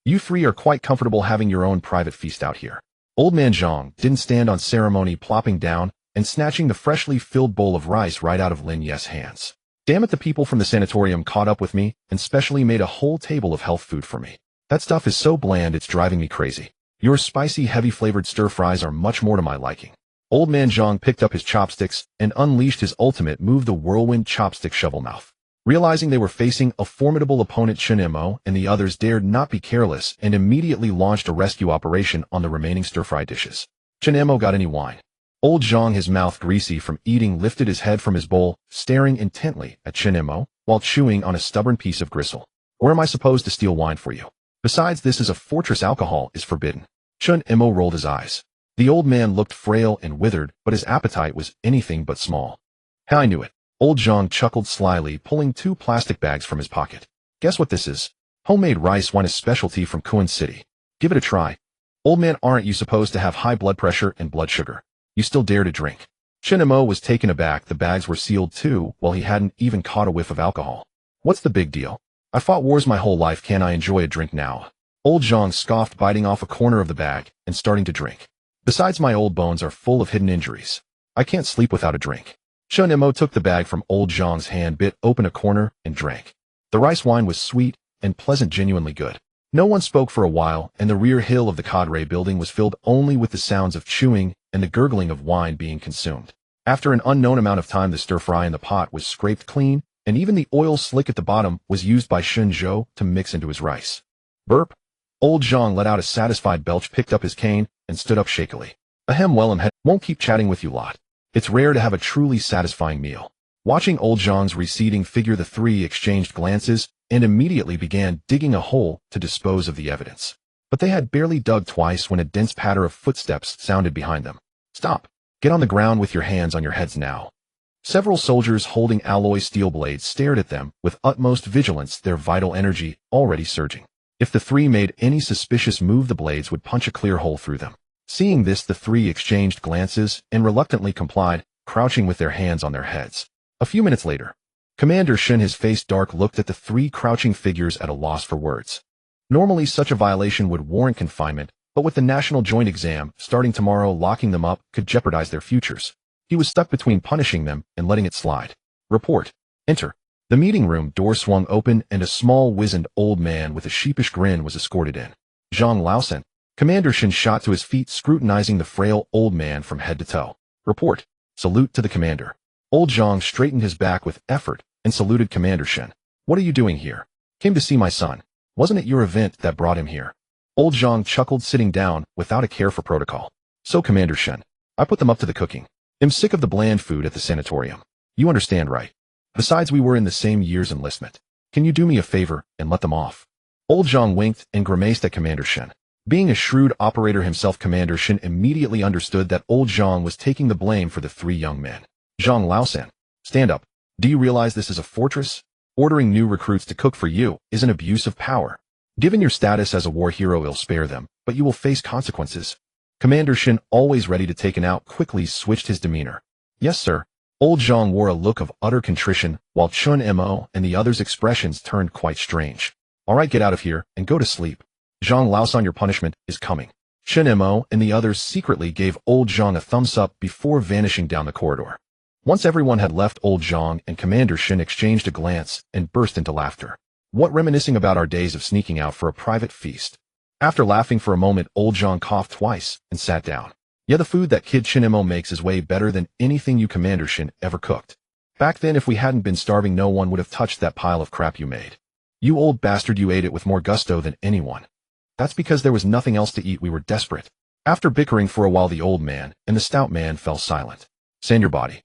You 3 are quite comfortable having your own private feast out here. Old man Zhang didn't stand on ceremony, plopping down and snatching the freshly filled bowl of rice right out of Lin Ye's hands. Damn it, the people from the sanatorium caught up with me and specially made a whole table of health food for me. That stuff is so bland it's driving me crazy. Your spicy, heavy-flavored stir-fries are much more to my liking. Old man Zhang picked up his chopsticks and unleashed his ultimate move, the whirlwind chopstick shovel mouth. Realizing they were facing a formidable opponent, Chen Mo and the others dared not be careless and immediately launched a rescue operation on the remaining stir-fry dishes. Chen Mo got any wine? Old Zhang, his mouth greasy from eating, lifted his head from his bowl, staring intently at Chen Mo while chewing on a stubborn piece of gristle. Where am I supposed to steal wine for you? Besides, this is a fortress, alcohol is forbidden. Chen Mo rolled his eyes. The old man looked frail and withered, but his appetite was anything but small. Hey, I knew it. Old Zhang chuckled slyly, pulling 2 plastic bags from his pocket. Guess what this is? Homemade rice wine, a specialty from Kuan City. Give it a try. Old man, aren't you supposed to have high blood pressure and blood sugar? You still dare to drink? Chen Mo was taken aback. The bags were sealed too, while he hadn't even caught a whiff of alcohol. What's the big deal? I fought wars my whole life, can't I enjoy a drink now? Old Zhang scoffed, biting off a corner of the bag and starting to drink. Besides, my old bones are full of hidden injuries. I can't sleep without a drink. Chen Mo took the bag from old Zhang's hand, bit open a corner, and drank. The rice wine was sweet and pleasant, genuinely good. No one spoke for a while, and the rear hill of the cadre building was filled only with the sounds of chewing and the gurgling of wine being consumed. After an unknown amount of time, the stir-fry in the pot was scraped clean, and even the oil slick at the bottom was used by Chen Zhou to mix into his rice. Burp. Old Zhang let out a satisfied belch, picked up his cane, and stood up shakily. Ahem, well, won't keep chatting with you lot. It's rare to have a truly satisfying meal. Watching old Zhang's receding figure, the 3 exchanged glances and immediately began digging a hole to dispose of the evidence. But they had barely dug twice when a dense patter of footsteps sounded behind them. Stop. Get on the ground with your hands on your heads now. Several soldiers holding alloy steel blades stared at them with utmost vigilance, their vital energy already surging. If the 3 made any suspicious move, the blades would punch a clear hole through them. Seeing this, the 3 exchanged glances and reluctantly complied, crouching with their hands on their heads. A few minutes later, Commander Shen, his face dark, looked at the 3 crouching figures at a loss for words. Normally, such a violation would warrant confinement, but with the national joint exam starting tomorrow, locking them up could jeopardize their futures. He was stuck between punishing them and letting it slide. Report. Enter. The meeting room door swung open and a small, wizened old man with a sheepish grin was escorted in. Zhang Laosen. Commander Shen shot to his feet, scrutinizing the frail old man from head to toe. Report. Salute to the commander. Old Zhang straightened his back with effort and saluted Commander Shen. What are you doing here? Came to see my son. Wasn't it your event that brought him here? Old Zhang chuckled, sitting down without a care for protocol. So, Commander Shen, I put them up to the cooking. I'm sick of the bland food at the sanatorium. You understand, right? Besides, we were in the same year's enlistment. Can you do me a favor and let them off? Old Zhang winked and grimaced at Commander Shen. Being a shrewd operator himself, Commander Shen immediately understood that old Zhang was taking the blame for the 3 young men. Zhang Laosen, stand up. Do you realize this is a fortress? Ordering new recruits to cook for you is an abuse of power. Given your status as a war hero, I'll spare them, but you will face consequences. Commander Shen, always ready to take an out, quickly switched his demeanor. Yes, sir. Old Zhang wore a look of utter contrition, while Chen Mo and the others' expressions turned quite strange. All right, get out of here and go to sleep. Zhang Laosan, your punishment is coming. Chen Mo and the others secretly gave old Zhang a thumbs up before vanishing down the corridor. Once everyone had left, old Zhang and Commander Shen exchanged a glance and burst into laughter. What, reminiscing about our days of sneaking out for a private feast? After laughing for a moment, old Zhang coughed twice and sat down. Yeah, the food that kid Chen Mo makes is way better than anything you, Commander Shen, ever cooked. Back then, if we hadn't been starving, no one would have touched that pile of crap you made. You old bastard, you ate it with more gusto than anyone. That's because there was nothing else to eat. We were desperate. After bickering for a while, the old man and the stout man fell silent. Sand your body.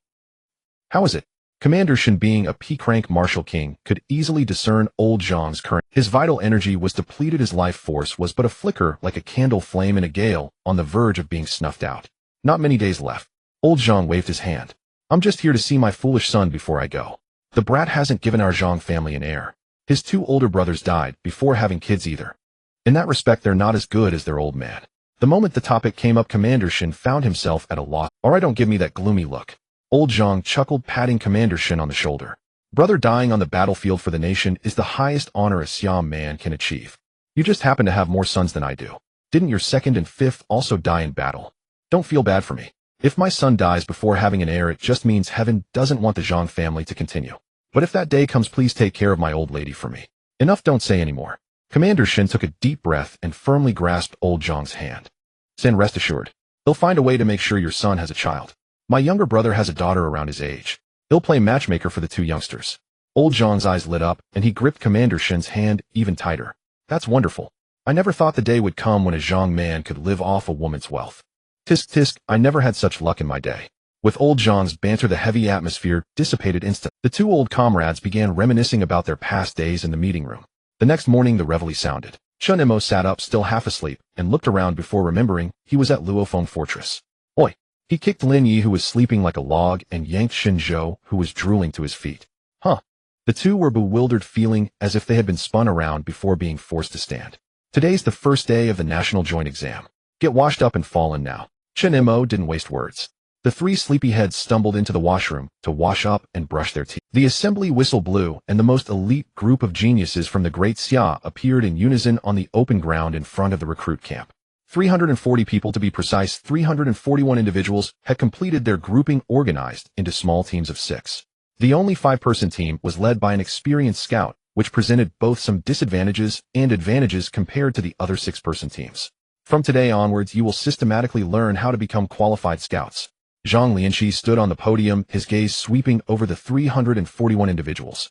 How is it? Commander Chen, being a peak-rank martial king, could easily discern old Zhang's current. His vital energy was depleted. His life force was but a flicker, like a candle flame in a gale, on the verge of being snuffed out. Not many days left. Old Zhang waved his hand. I'm just here to see my foolish son before I go. The brat hasn't given our Zhang family an heir. His two older brothers died before having kids either. In that respect, they're not as good as their old man. The moment the topic came up, Commander Chen found himself at a loss. Alright, don't give me that gloomy look. Old Zhang chuckled, patting Commander Chen on the shoulder. Brother, dying on the battlefield for the nation is the highest honor a Siam man can achieve. You just happen to have more sons than I do. Didn't your second and fifth also die in battle? Don't feel bad for me. If my son dies before having an heir, it just means heaven doesn't want the Zhang family to continue. But if that day comes, please take care of my old lady for me. Enough, don't say any more. Commander Chen took a deep breath and firmly grasped old Zhang's hand. Sen, rest assured. He'll find a way to make sure your son has a child. My younger brother has a daughter around his age. He'll play matchmaker for the two youngsters. Old Zhang's eyes lit up, and he gripped Commander Shen's hand even tighter. That's wonderful. I never thought the day would come when a Zhang man could live off a woman's wealth. Tisk tisk, I never had such luck in my day. With old Zhang's banter, the heavy atmosphere dissipated instantly. The two old comrades began reminiscing about their past days in the meeting room. The next morning, the reveille sounded. Chen Mo sat up, still half asleep, and looked around before remembering he was at Luofeng Fortress. Oi! He kicked Lin Yi, who was sleeping like a log, and yanked Shin Zhou, who was drooling, to his feet. Huh. The two were bewildered, feeling as if they had been spun around before being forced to stand. Today's the first day of the national joint exam. Get washed up and fall in now. Chen Mo didn't waste words. The three sleepyheads stumbled into the washroom to wash up and brush their teeth. The assembly whistle blew, and the most elite group of geniuses from the Great Xia appeared in unison on the open ground in front of the recruit camp. 340 people, to be precise. 341 individuals had completed their grouping, organized into small teams of 6. The only 5-person team was led by an experienced scout, which presented both some disadvantages and advantages compared to the other 6-person teams. From today onwards, you will systematically learn how to become qualified scouts. Zhang Lianqi stood on the podium, his gaze sweeping over the 341 individuals.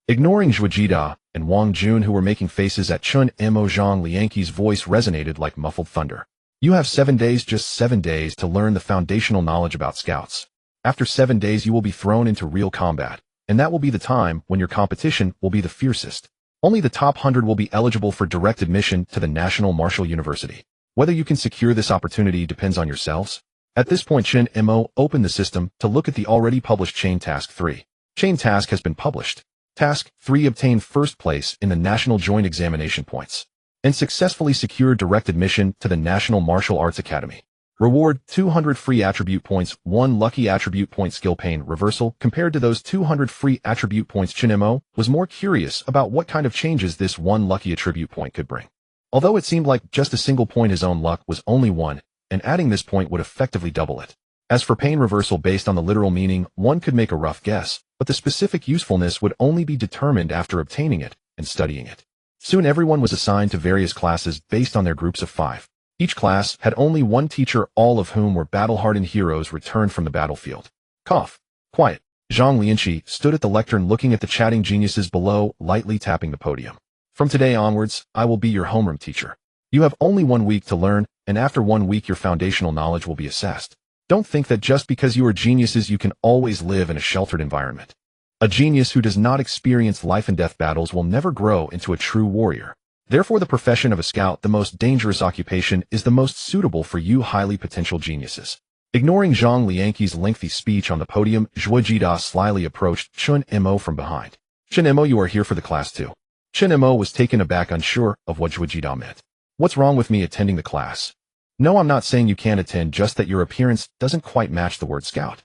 Ignoring Zhuojida and Wang Jun, who were making faces at Chen Mo, Zhang Lianqi's voice resonated like muffled thunder. You have 7 days, just 7 days, to learn the foundational knowledge about scouts. After 7 days, you will be thrown into real combat, and that will be the time when your competition will be the fiercest. Only the top 100 will be eligible for direct admission to the National Martial University. Whether you can secure this opportunity depends on yourselves. At this point, Chen Mo opened the system to look at the already published Chain Task 3. Chain Task has been published. Task 3: obtain first place in the National Joint Examination points, and successfully secure direct admission to the National Martial Arts Academy. Reward: 200 free attribute points, 1 lucky attribute point. Skill pain reversal. Compared to those 200 free attribute points, Chen Mo was more curious about what kind of changes this 1 lucky attribute point could bring. Although it seemed like just a single point, his own luck was only 1, and adding this point would effectively double it. As for pain reversal, based on the literal meaning, one could make a rough guess, but the specific usefulness would only be determined after obtaining it and studying it. Soon everyone was assigned to various classes based on their groups of 5. Each class had only 1 teacher, all of whom were battle-hardened heroes returned from the battlefield. Cough. Quiet. Zhang Lianqi stood at the lectern looking at the chatting geniuses below, lightly tapping the podium. From today onwards, I will be your homeroom teacher. You have only 1 week to learn, and after 1 week your foundational knowledge will be assessed. Don't think that just because you are geniuses you can always live in a sheltered environment. A genius who does not experience life and death battles will never grow into a true warrior. Therefore, the profession of a scout, the most dangerous occupation, is the most suitable for you highly potential geniuses. Ignoring Zhang Lianqi's lengthy speech on the podium, Zhuojida slyly approached Chen Mo from behind. Chen Mo, you are here for the class too. Chen Mo was taken aback, unsure of what Zhuojida meant. What's wrong with me attending the class? No, I'm not saying you can't attend, just that your appearance doesn't quite match the word scout.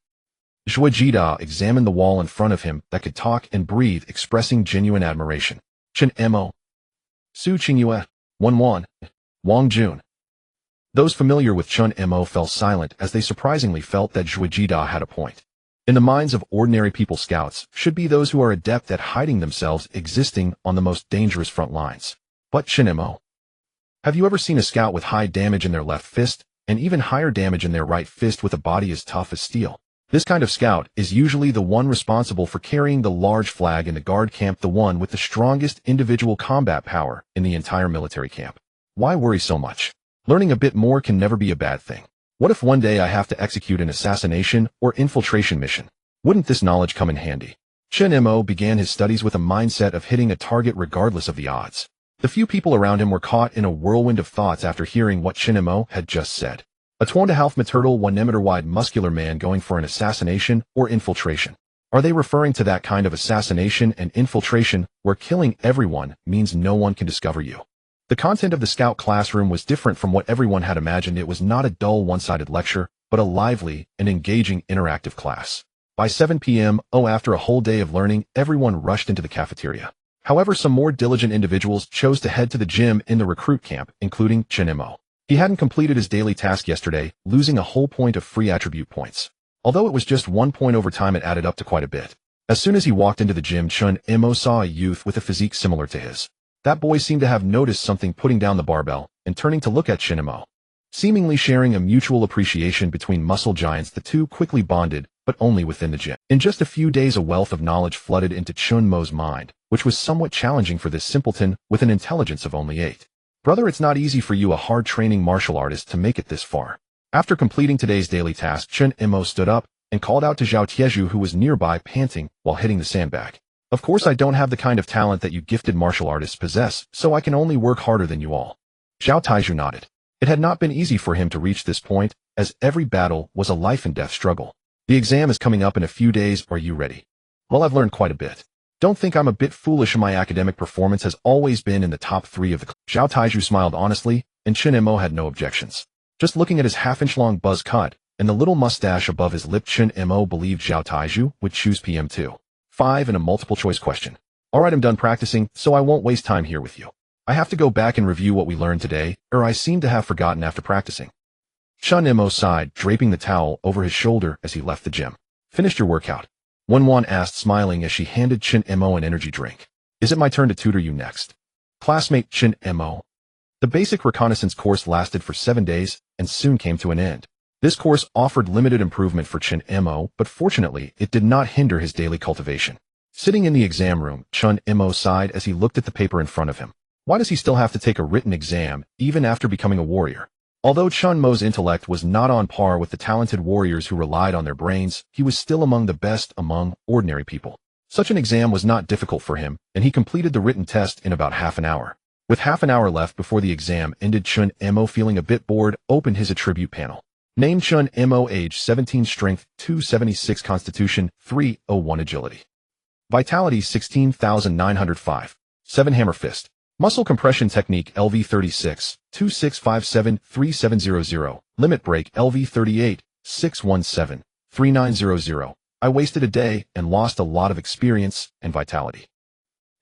Zhuojida examined the wall in front of him that could talk and breathe, expressing genuine admiration. Chen Mo. Su Qingyue. Wan. Wang Jun. Those familiar with Chen Mo fell silent as they surprisingly felt that Zhuojida had a point. In the minds of ordinary people, scouts should be those who are adept at hiding themselves, existing on the most dangerous front lines. But Chen Mo. Have you ever seen a scout with high damage in their left fist, and even higher damage in their right fist with a body as tough as steel? This kind of scout is usually the one responsible for carrying the large flag in the guard camp, the one with the strongest individual combat power in the entire military camp. Why worry so much? Learning a bit more can never be a bad thing. What if one day I have to execute an assassination or infiltration mission? Wouldn't this knowledge come in handy? Chen Mo began his studies with a mindset of hitting a target regardless of the odds. The few people around him were caught in a whirlwind of thoughts after hearing what Chen Mo had just said. A 2.5 turtle 1 wide muscular man going for an assassination or infiltration. Are they referring to that kind of assassination and infiltration where killing everyone means no one can discover you? The content of the scout classroom was different from what everyone had imagined. It was not a dull one-sided lecture, but a lively and engaging interactive class. By 7 p.m., after a whole day of learning, everyone rushed into the cafeteria. However, some more diligent individuals chose to head to the gym in the recruit camp, including Chen Mo. He hadn't completed his daily task yesterday, losing a whole point of free attribute points. Although it was just 1 point over time, it added up to quite a bit. As soon as he walked into the gym, Chen Mo saw a youth with a physique similar to his. That boy seemed to have noticed something, putting down the barbell and turning to look at Chen Mo. Seemingly sharing a mutual appreciation between muscle giants, the two quickly bonded, but only within the gym. In just a few days, a wealth of knowledge flooded into Chen Mo's mind, which was somewhat challenging for this simpleton with an intelligence of only 8. Brother, it's not easy for you, a hard-training martial artist, to make it this far. After completing today's daily task, Chen Mo stood up and called out to Zhao Tieju, who was nearby panting while hitting the sandbag. Of course, I don't have the kind of talent that you gifted martial artists possess, so I can only work harder than you all. Zhao Tieju nodded. It had not been easy for him to reach this point, as every battle was a life-and-death struggle. The exam is coming up in a few days. Are you ready? Well, I've learned quite a bit. Don't think I'm a bit foolish. My academic performance has always been in the top 3 of the class. Zhao Tieju smiled honestly, and Chen Mo had no objections. Just looking at his half-inch-long buzz cut and the little mustache above his lip, Chen Mo believed Zhao Tieju would choose PM2. 5 in a multiple-choice question. Alright, I'm done practicing, so I won't waste time here with you. I have to go back and review what we learned today, or I seem to have forgotten after practicing. Chen Mo sighed, draping the towel over his shoulder as he left the gym. Finished your workout? Wenwan asked, smiling as she handed Chen Mo an energy drink. Is it my turn to tutor you next? Classmate Chen Mo. The basic reconnaissance course lasted for 7 days and soon came to an end. This course offered limited improvement for Chen Mo, but fortunately, it did not hinder his daily cultivation. Sitting in the exam room, Chen Mo sighed as he looked at the paper in front of him. Why does he still have to take a written exam, even after becoming a warrior? Although Chen Mo's intellect was not on par with the talented warriors who relied on their brains, he was still among the best among ordinary people. Such an exam was not difficult for him, and he completed the written test in about half an hour. With half an hour left before the exam ended, Chen Mo, feeling a bit bored, opened his attribute panel. Name: Chen Mo, age 17, strength 276, constitution 301, agility. Vitality 16,905. 7 hammer fist. Muscle compression technique LV 36, 2657, 3700, limit break LV 38, 617, 3900. I wasted a day and lost a lot of experience and vitality.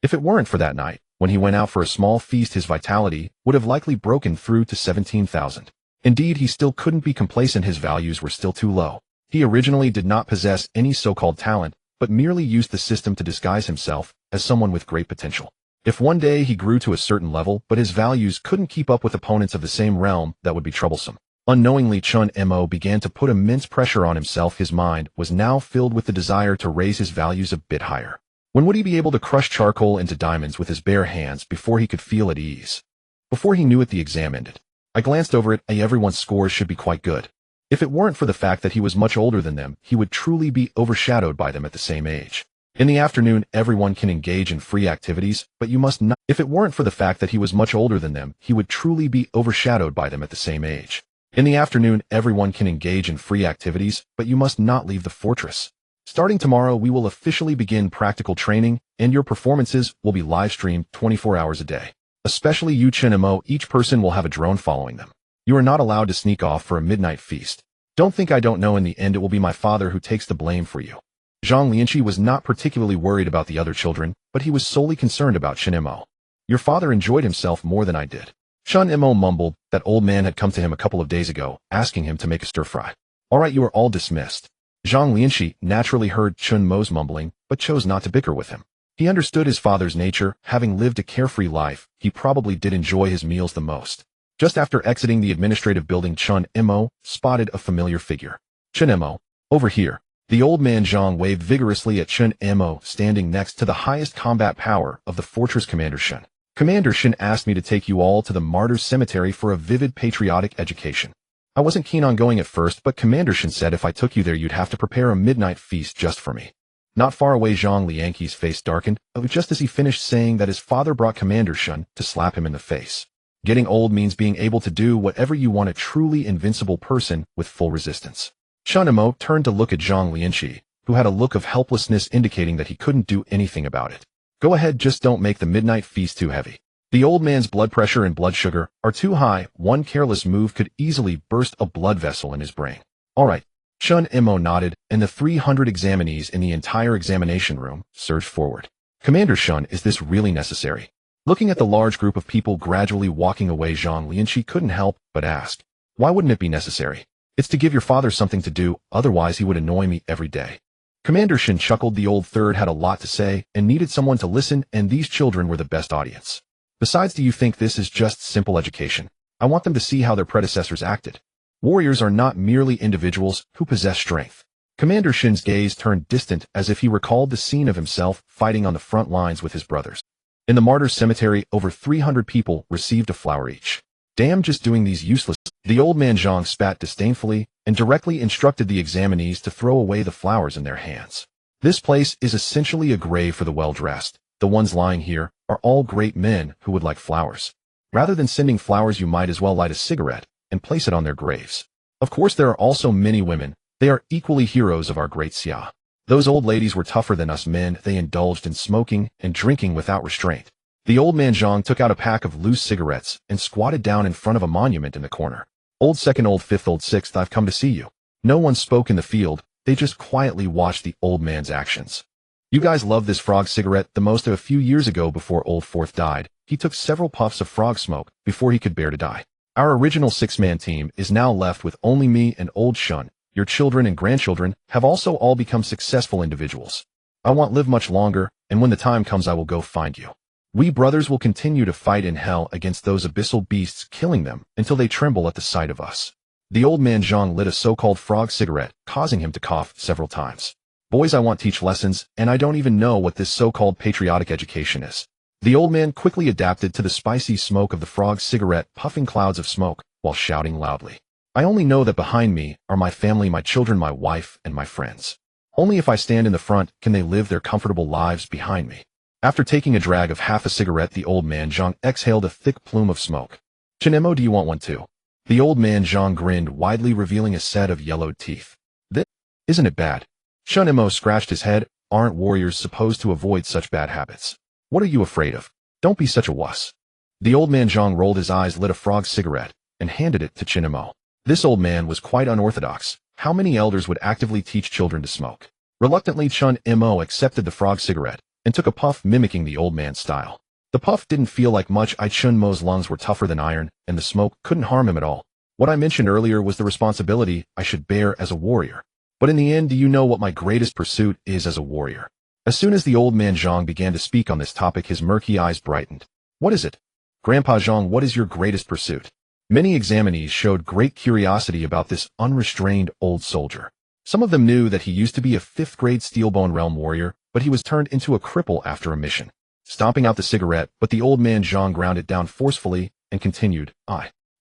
If it weren't for that night, when he went out for a small feast, his vitality would have likely broken through to 17,000. Indeed, he still couldn't be complacent. His values were still too low. He originally did not possess any so-called talent, but merely used the system to disguise himself as someone with great potential. If one day he grew to a certain level, but his values couldn't keep up with opponents of the same realm, that would be troublesome. Unknowingly, Chen Mo began to put immense pressure on himself. His mind was now filled with the desire to raise his values a bit higher. When would he be able to crush charcoal into diamonds with his bare hands before he could feel at ease? Before he knew it, the exam ended. I glanced over it. Everyone's scores should be quite good. If it weren't for the fact that he was much older than them, he would truly be overshadowed by them at the same age. In the afternoon, everyone can engage in free activities, but you must not. If it weren't for the fact that he was much older than them, he would truly be overshadowed by them at the same age. In the afternoon, everyone can engage in free activities, but you must not leave the fortress. Starting tomorrow, we will officially begin practical training, and your performances will be live-streamed 24 hours a day. Especially you, Chen Mo, each person will have a drone following them. You are not allowed to sneak off for a midnight feast. Don't think I don't know. In the end, it will be my father who takes the blame for you. Zhang Lianqi was not particularly worried about the other children, but he was solely concerned about Chen Mo. Your father enjoyed himself more than I did. Chen Mo mumbled. That old man had come to him a couple of days ago, asking him to make a stir-fry. All right, you are all dismissed. Zhang Lianqi naturally heard Chen Mo's mumbling, but chose not to bicker with him. He understood his father's nature. Having lived a carefree life, he probably did enjoy his meals the most. Just after exiting the administrative building, Chen Mo spotted a familiar figure. Chen Mo, over here. The old man Zhang waved vigorously at Chen Mo, standing next to the highest combat power of the fortress. Commander Shen. Commander Shen asked me to take you all to the Martyrs Cemetery for a vivid patriotic education. I wasn't keen on going at first, but Commander Shen said if I took you there you'd have to prepare a midnight feast just for me. Not far away, Zhang Liangqi's face darkened, just as he finished saying that his father brought Commander Shen to slap him in the face. Getting old means being able to do whatever you want, a truly invincible person with full resistance. Chen Mo turned to look at Zhang Liangqi, who had a look of helplessness indicating that he couldn't do anything about it. Go ahead, just don't make the midnight feast too heavy. The old man's blood pressure and blood sugar are too high. One careless move could easily burst a blood vessel in his brain. All right. Chen Mo nodded, and the 300 examinees in the entire examination room surged forward. Commander Shen, is this really necessary? Looking at the large group of people gradually walking away, Zhang Liangqi couldn't help but ask, why wouldn't it be necessary? It's to give your father something to do, otherwise he would annoy me every day. Commander Shen chuckled. The old third had a lot to say and needed someone to listen, and these children were the best audience. Besides, do you think this is just simple education? I want them to see how their predecessors acted. Warriors are not merely individuals who possess strength. Commander Shen's gaze turned distant as if he recalled the scene of himself fighting on the front lines with his brothers. In the Martyrs Cemetery, over 300 people received a flower each. Damn, just doing these useless. The old man Zhang spat disdainfully and directly instructed the examinees to throw away the flowers in their hands. This place is essentially a grave for the well-dressed. The ones lying here are all great men who would like flowers. Rather than sending flowers, you might as well light a cigarette and place it on their graves. Of course, there are also many women. They are equally heroes of our great Xia. Those old ladies were tougher than us men. They indulged in smoking and drinking without restraint. The old man Zhang took out a pack of loose cigarettes and squatted down in front of a monument in the corner. Old second, old fifth, old sixth, I've come to see you. No one spoke in the field. They just quietly watched the old man's actions. You guys love this frog cigarette the most. A few years ago, before old fourth died, he took several puffs of frog smoke before he could bear to die. Our original 6-man team is now left with only me and old Shun. Your children and grandchildren have also all become successful individuals. I won't live much longer, and when the time comes I will go find you. We brothers will continue to fight in hell against those abyssal beasts, killing them until they tremble at the sight of us. The old man Zhang lit a so-called frog cigarette, causing him to cough several times. Boys, I want to teach lessons, and I don't even know what this so-called patriotic education is. The old man quickly adapted to the spicy smoke of the frog cigarette, puffing clouds of smoke while shouting loudly. I only know that behind me are my family, my children, my wife, and my friends. Only if I stand in the front can they live their comfortable lives behind me. After taking a drag of half a cigarette, the old man Zhang exhaled a thick plume of smoke. Chen Mo, do you want one too? The old man Zhang grinned widely, revealing a set of yellowed teeth. This isn't it bad? Chen Mo scratched his head. Aren't warriors supposed to avoid such bad habits? What are you afraid of? Don't be such a wuss. The old man Zhang rolled his eyes, lit a frog cigarette, and handed it to Chen Mo. This old man was quite unorthodox. How many elders would actively teach children to smoke? Reluctantly, Chen Mo accepted the frog cigarette and took a puff, mimicking the old man's style. The puff didn't feel like much. Chen Mo's lungs were tougher than iron, and the smoke couldn't harm him at all. What I mentioned earlier was the responsibility I should bear as a warrior. But in the end, do you know what my greatest pursuit is as a warrior? As soon as the old man Zhang began to speak on this topic, his murky eyes brightened. What is it? Grandpa Zhang, what is your greatest pursuit? Many examinees showed great curiosity about this unrestrained old soldier. Some of them knew that he used to be a 5th-grade Steelbone Realm warrior, but he was turned into a cripple after a mission. Stomping out the cigarette, but the old man Zhang ground it down forcefully and continued,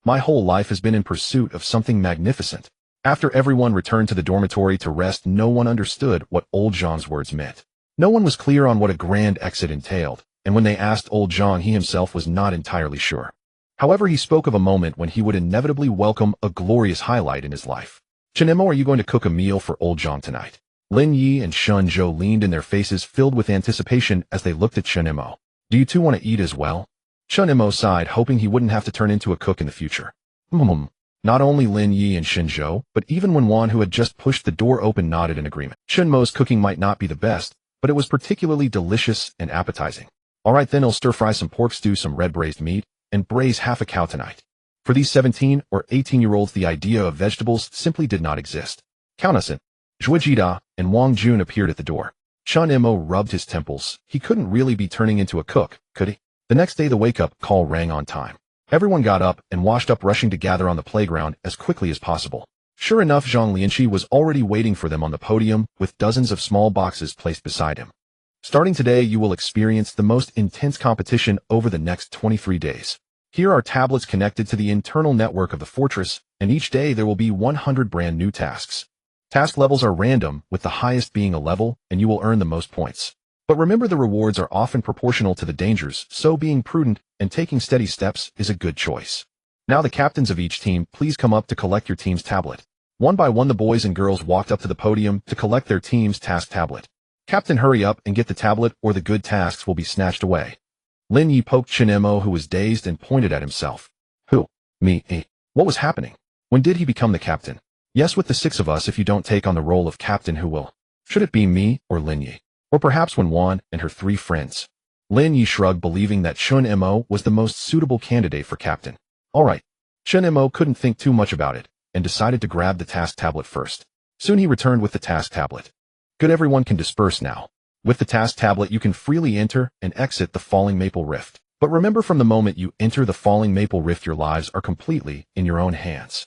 my whole life has been in pursuit of something magnificent. After everyone returned to the dormitory to rest, no one understood what old Zhang's words meant. No one was clear on what a grand exit entailed, and when they asked old Zhang, he himself was not entirely sure. However, he spoke of a moment when he would inevitably welcome a glorious highlight in his life. Chen Mo, are you going to cook a meal for old Zhang tonight? Lin Yi and Shun Zhou leaned in, their faces filled with anticipation as they looked at Chen Mo. Do you two want to eat as well? Chen Mo sighed, hoping he wouldn't have to turn into a cook in the future. Not only Lin Yi and Shin Zhou, but even Wenwan, who had just pushed the door open, nodded in agreement. Chen Mo's cooking might not be the best, but it was particularly delicious and appetizing. All right, then I'll stir-fry some pork stew, some red braised meat, and braise half a cow tonight. For these 17 or 18-year-olds, the idea of vegetables simply did not exist. Count us in. Zhuo Jida and Wang Jun appeared at the door. Chen Mo rubbed his temples. He couldn't really be turning into a cook, could he? The next day, the wake-up call rang on time. Everyone got up and washed up, rushing to gather on the playground as quickly as possible. Sure enough, Zhang Lianqi was already waiting for them on the podium with dozens of small boxes placed beside him. Starting today, you will experience the most intense competition over the next 23 days. Here are tablets connected to the internal network of the fortress, and each day there will be 100 brand new tasks. Task levels are random, with the highest being a level, and you will earn the most points. But remember, the rewards are often proportional to the dangers, so being prudent and taking steady steps is a good choice. Now the captains of each team, please come up to collect your team's tablet. One by one the boys and girls walked up to the podium to collect their team's task tablet. Captain, hurry up and get the tablet or the good tasks will be snatched away. Lin Yi poked Chen Mo, who was dazed, and pointed at himself. Who? Me? What was happening? When did he become the captain? Yes, with the 6 of us, if you don't take on the role of captain, who will? Should it be me or Lin Yi? Or perhaps Wenwan and her 3 friends? Lin Yi shrugged, believing that Chen Mo was the most suitable candidate for captain. Alright. Chen Mo couldn't think too much about it, and decided to grab the task tablet first. Soon he returned with the task tablet. Good, everyone can disperse now. With the task tablet you can freely enter and exit the Falling Maple Rift. But remember, from the moment you enter the Falling Maple Rift, your lives are completely in your own hands.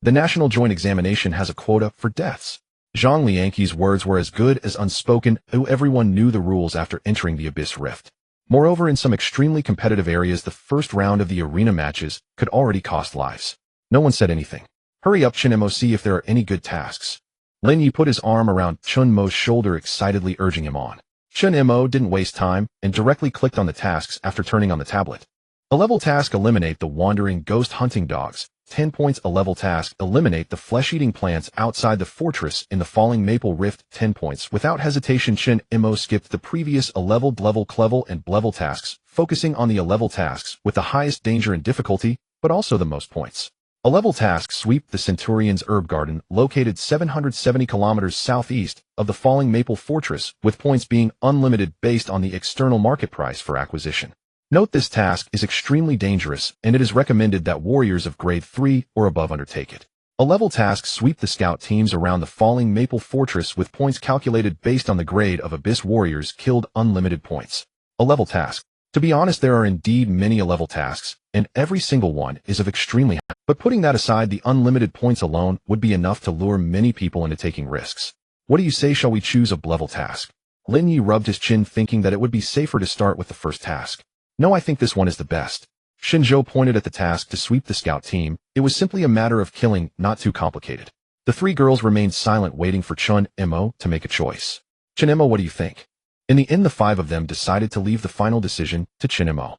The National Joint Examination has a quota for deaths. Zhang Lianqi's words were as good as unspoken, though everyone knew the rules after entering the Abyss Rift. Moreover, in some extremely competitive areas, the first round of the arena matches could already cost lives. No one said anything. Hurry up, Chen Mo, see if there are any good tasks. Lin Yi put his arm around Chen Mo's shoulder, excitedly urging him on. Chen Mo didn't waste time and directly clicked on the tasks after turning on the tablet. A level task: eliminate the wandering ghost hunting dogs. 10 points. A level task: eliminate the flesh-eating plants outside the fortress in the Falling Maple Rift. 10 points. Without hesitation, Chen Mo skipped the previous level clevel and level tasks, focusing on the level tasks with the highest danger and difficulty, but also the most points. A level task: sweep the Centurion's herb garden, located 770 kilometers southeast of the Falling Maple Fortress, with points being unlimited based on the external market price for acquisition. Note, this task is extremely dangerous, and it is recommended that warriors of grade 3 or above undertake it. A level task: sweep the scout teams around the Falling Maple Fortress, with points calculated based on the grade of Abyss warriors killed. Unlimited points. A level task. To be honest, there are indeed many level tasks, and every single one is of extremely high. But putting that aside, the unlimited points alone would be enough to lure many people into taking risks. What do you say, shall we choose a level task? Lin Yi rubbed his chin, thinking that it would be safer to start with the first task. No, I think this one is the best. Shinzhou pointed at the task to sweep the scout team. It was simply a matter of killing, not too complicated. The 3 girls remained silent, waiting for Chen Mo to make a choice. Chen Mo, what do you think? In the end, the 5 of them decided to leave the final decision to Chen Mo.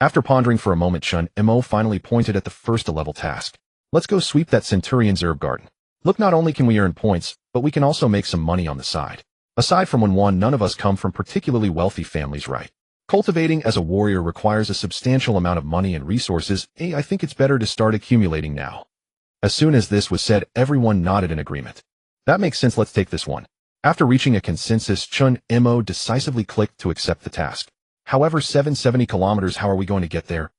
After pondering for a moment, Chen Mo finally pointed at the first level task. Let's go sweep that Centurion's herb garden. Look, not only can we earn points, but we can also make some money on the side. Aside from Wenwan, none of us come from particularly wealthy families, right? Cultivating as a warrior requires a substantial amount of money and resources. I think it's better to start accumulating now. As soon as this was said, everyone nodded in agreement. That makes sense, let's take this one. After reaching a consensus, Chen Mo decisively clicked to accept the task. However, 770 kilometers, how are we going to get there?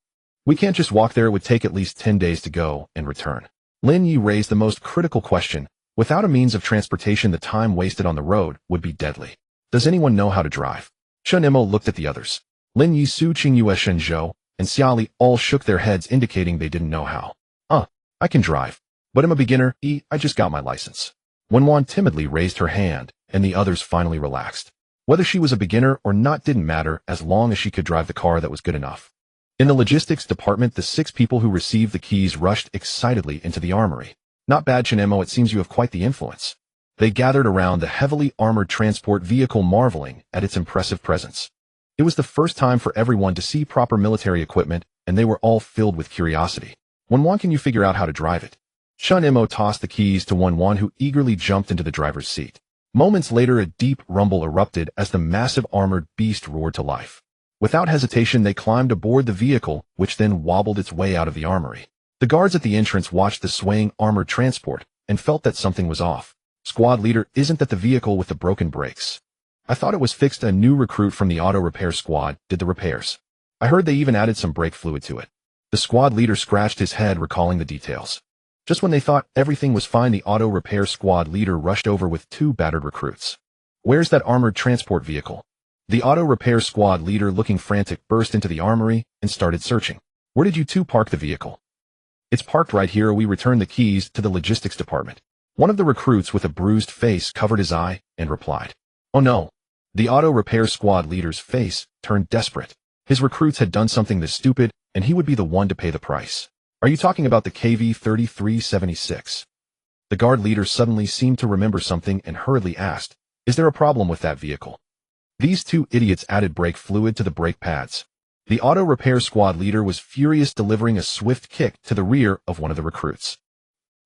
We can't just walk there, it would take at least 10 days to go and return. Lin Yi raised the most critical question. Without a means of transportation, the time wasted on the road would be deadly. Does anyone know how to drive? Chen Mo looked at the others. Lin Yi, Su Qingyue, Shenzhou, and Xiaoli all shook their heads, indicating they didn't know how. I can drive, but I'm a beginner. I just got my license. Wenwan timidly raised her hand, and the others finally relaxed. Whether she was a beginner or not didn't matter, as long as she could drive the car that was good enough. In the logistics department, the 6 people who received the keys rushed excitedly into the armory. Not bad, Chen Mo, it seems you have quite the influence. They gathered around the heavily armored transport vehicle, marveling at its impressive presence. It was the first time for everyone to see proper military equipment, and they were all filled with curiosity. Wenwan, can you figure out how to drive it? Chen Mo tossed the keys to Wenwan, who eagerly jumped into the driver's seat. Moments later, a deep rumble erupted as the massive armored beast roared to life. Without hesitation, they climbed aboard the vehicle, which then wobbled its way out of the armory. The guards at the entrance watched the swaying armored transport and felt that something was off. Squad leader, isn't that the vehicle with the broken brakes? I thought it was fixed. A new recruit from the auto repair squad did the repairs. I heard they even added some brake fluid to it. The squad leader scratched his head, recalling the details. Just when they thought everything was fine, the auto repair squad leader rushed over with 2 battered recruits. Where's that armored transport vehicle? The auto repair squad leader, looking frantic, burst into the armory and started searching. Where did you 2 park the vehicle? It's parked right here. We returned the keys to the logistics department. One of the recruits with a bruised face covered his eye and replied, "Oh no." The auto repair squad leader's face turned desperate. His recruits had done something this stupid, and he would be the one to pay the price. "Are you talking about the KV-3376? The guard leader suddenly seemed to remember something and hurriedly asked, "Is there a problem with that vehicle?" These two idiots added brake fluid to the brake pads. The auto repair squad leader was furious, delivering a swift kick to the rear of one of the recruits.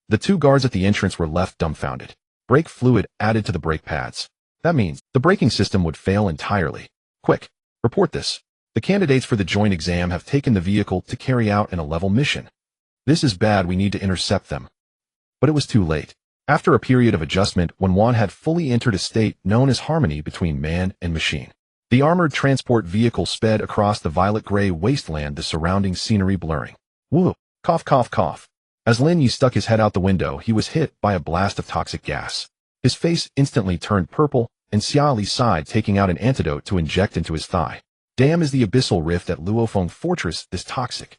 The two guards at the entrance were left dumbfounded. Brake fluid added to the brake pads. That means the braking system would fail entirely. "Quick, report this. The candidates for the joint exam have taken the vehicle to carry out an A-level mission. This is bad. We need to intercept them." But it was too late. After a period of adjustment, Wenwan had fully entered a state known as harmony between man and machine. The armored transport vehicle sped across the violet-gray wasteland, the surrounding scenery blurring. "Whoa, cough, cough, cough." As Lin Yi stuck his head out the window, he was hit by a blast of toxic gas. His face instantly turned purple, and Xia Li sighed, taking out an antidote to inject into his thigh. "Damn, is the abyssal rift at Luofeng Fortress this toxic?"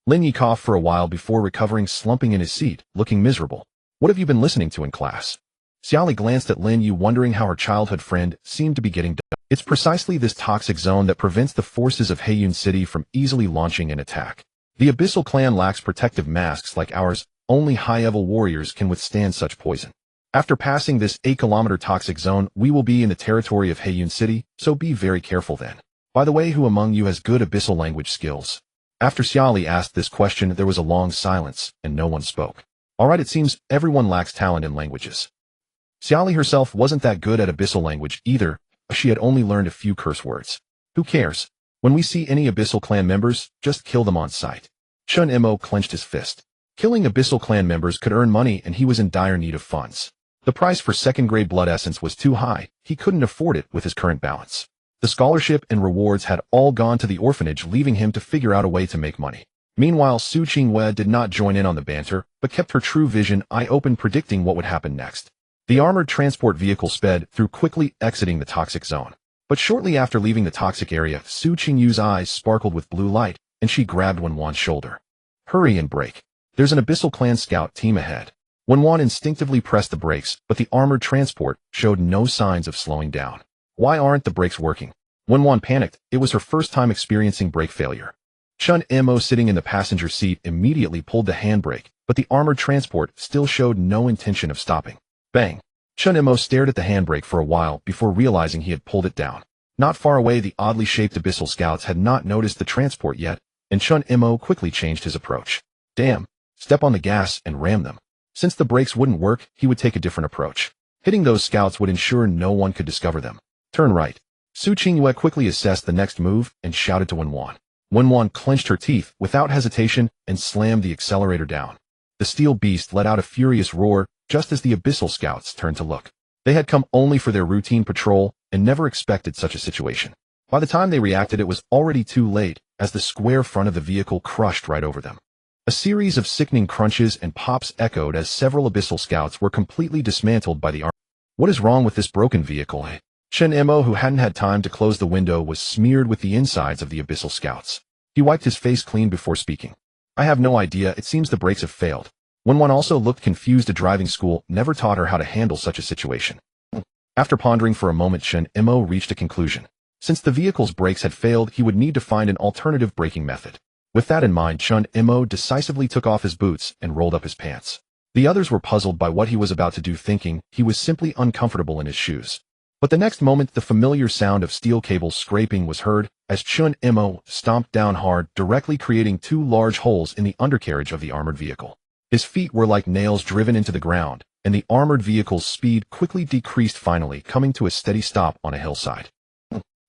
Lin Yi coughed for a while before recovering, slumping in his seat, looking miserable. "What have you been listening to in class?" Xia Li glanced at Lin Yi, wondering how her childhood friend seemed to be getting done. "It's precisely this toxic zone that prevents the forces of Heiyun City from easily launching an attack. The Abyssal Clan lacks protective masks like ours. Only high-level warriors can withstand such poison. After passing this 8-kilometer toxic zone, we will be in the territory of Heiyun City, so be very careful then. By the way, who among you has good abyssal language skills?" After Xia Li asked this question, there was a long silence, and no one spoke. All right, it seems everyone lacks talent in languages. Xia Li herself wasn't that good at abyssal language either. She had only learned a few curse words. "Who cares? When we see any Abyssal Clan members, just kill them on sight." Chen Mo clenched his fist. Killing Abyssal Clan members could earn money, and he was in dire need of funds. The price for second-grade blood essence was too high. He couldn't afford it with his current balance. The scholarship and rewards had all gone to the orphanage, leaving him to figure out a way to make money. Meanwhile, Su Qingwei did not join in on the banter, but kept her true vision eye open, predicting what would happen next. The armored transport vehicle sped through, quickly exiting the toxic zone. But shortly after leaving the toxic area, Su Qingyu's eyes sparkled with blue light, and she grabbed Wenwan's shoulder. "Hurry and brake. There's an Abyssal Clan scout team ahead." Wenwan instinctively pressed the brakes, but the armored transport showed no signs of slowing down. Why aren't the brakes working? Wenwan panicked. It was her first time experiencing brake failure. Chen Mo, sitting in the passenger seat, immediately pulled the handbrake, but the armored transport still showed no intention of stopping. Bang! Chen Mo stared at the handbrake for a while before realizing he had pulled it down. Not far away, the oddly shaped abyssal scouts had not noticed the transport yet, and Chen Mo quickly changed his approach. "Damn! Step on the gas and ram them." Since the brakes wouldn't work, he would take a different approach. Hitting those scouts would ensure no one could discover them. "Turn right." Su Qingyue quickly assessed the next move and shouted to Wenwan. Wenwan clenched her teeth without hesitation and slammed the accelerator down. The steel beast let out a furious roar just as the abyssal scouts turned to look. They had come only for their routine patrol and never expected such a situation. By the time they reacted, it was already too late, as the square front of the vehicle crushed right over them. A series of sickening crunches and pops echoed as several abyssal scouts were completely dismantled by the arm. "What is wrong with this broken vehicle?" Chen Mo, who hadn't had time to close the window, was smeared with the insides of the abyssal scouts. He wiped his face clean before speaking. "I have no idea. It seems the brakes have failed." Wenwan also looked confused. A driving school never taught her how to handle such a situation. After pondering for a moment, Chen Mo reached a conclusion. Since the vehicle's brakes had failed, he would need to find an alternative braking method. With that in mind, Chen Mo decisively took off his boots and rolled up his pants. The others were puzzled by what he was about to do, thinking he was simply uncomfortable in his shoes. But the next moment, the familiar sound of steel cables scraping was heard as Chen Mo stomped down hard, directly creating two large holes in the undercarriage of the armored vehicle. His feet were like nails driven into the ground, and the armored vehicle's speed quickly decreased, finally coming to a steady stop on a hillside.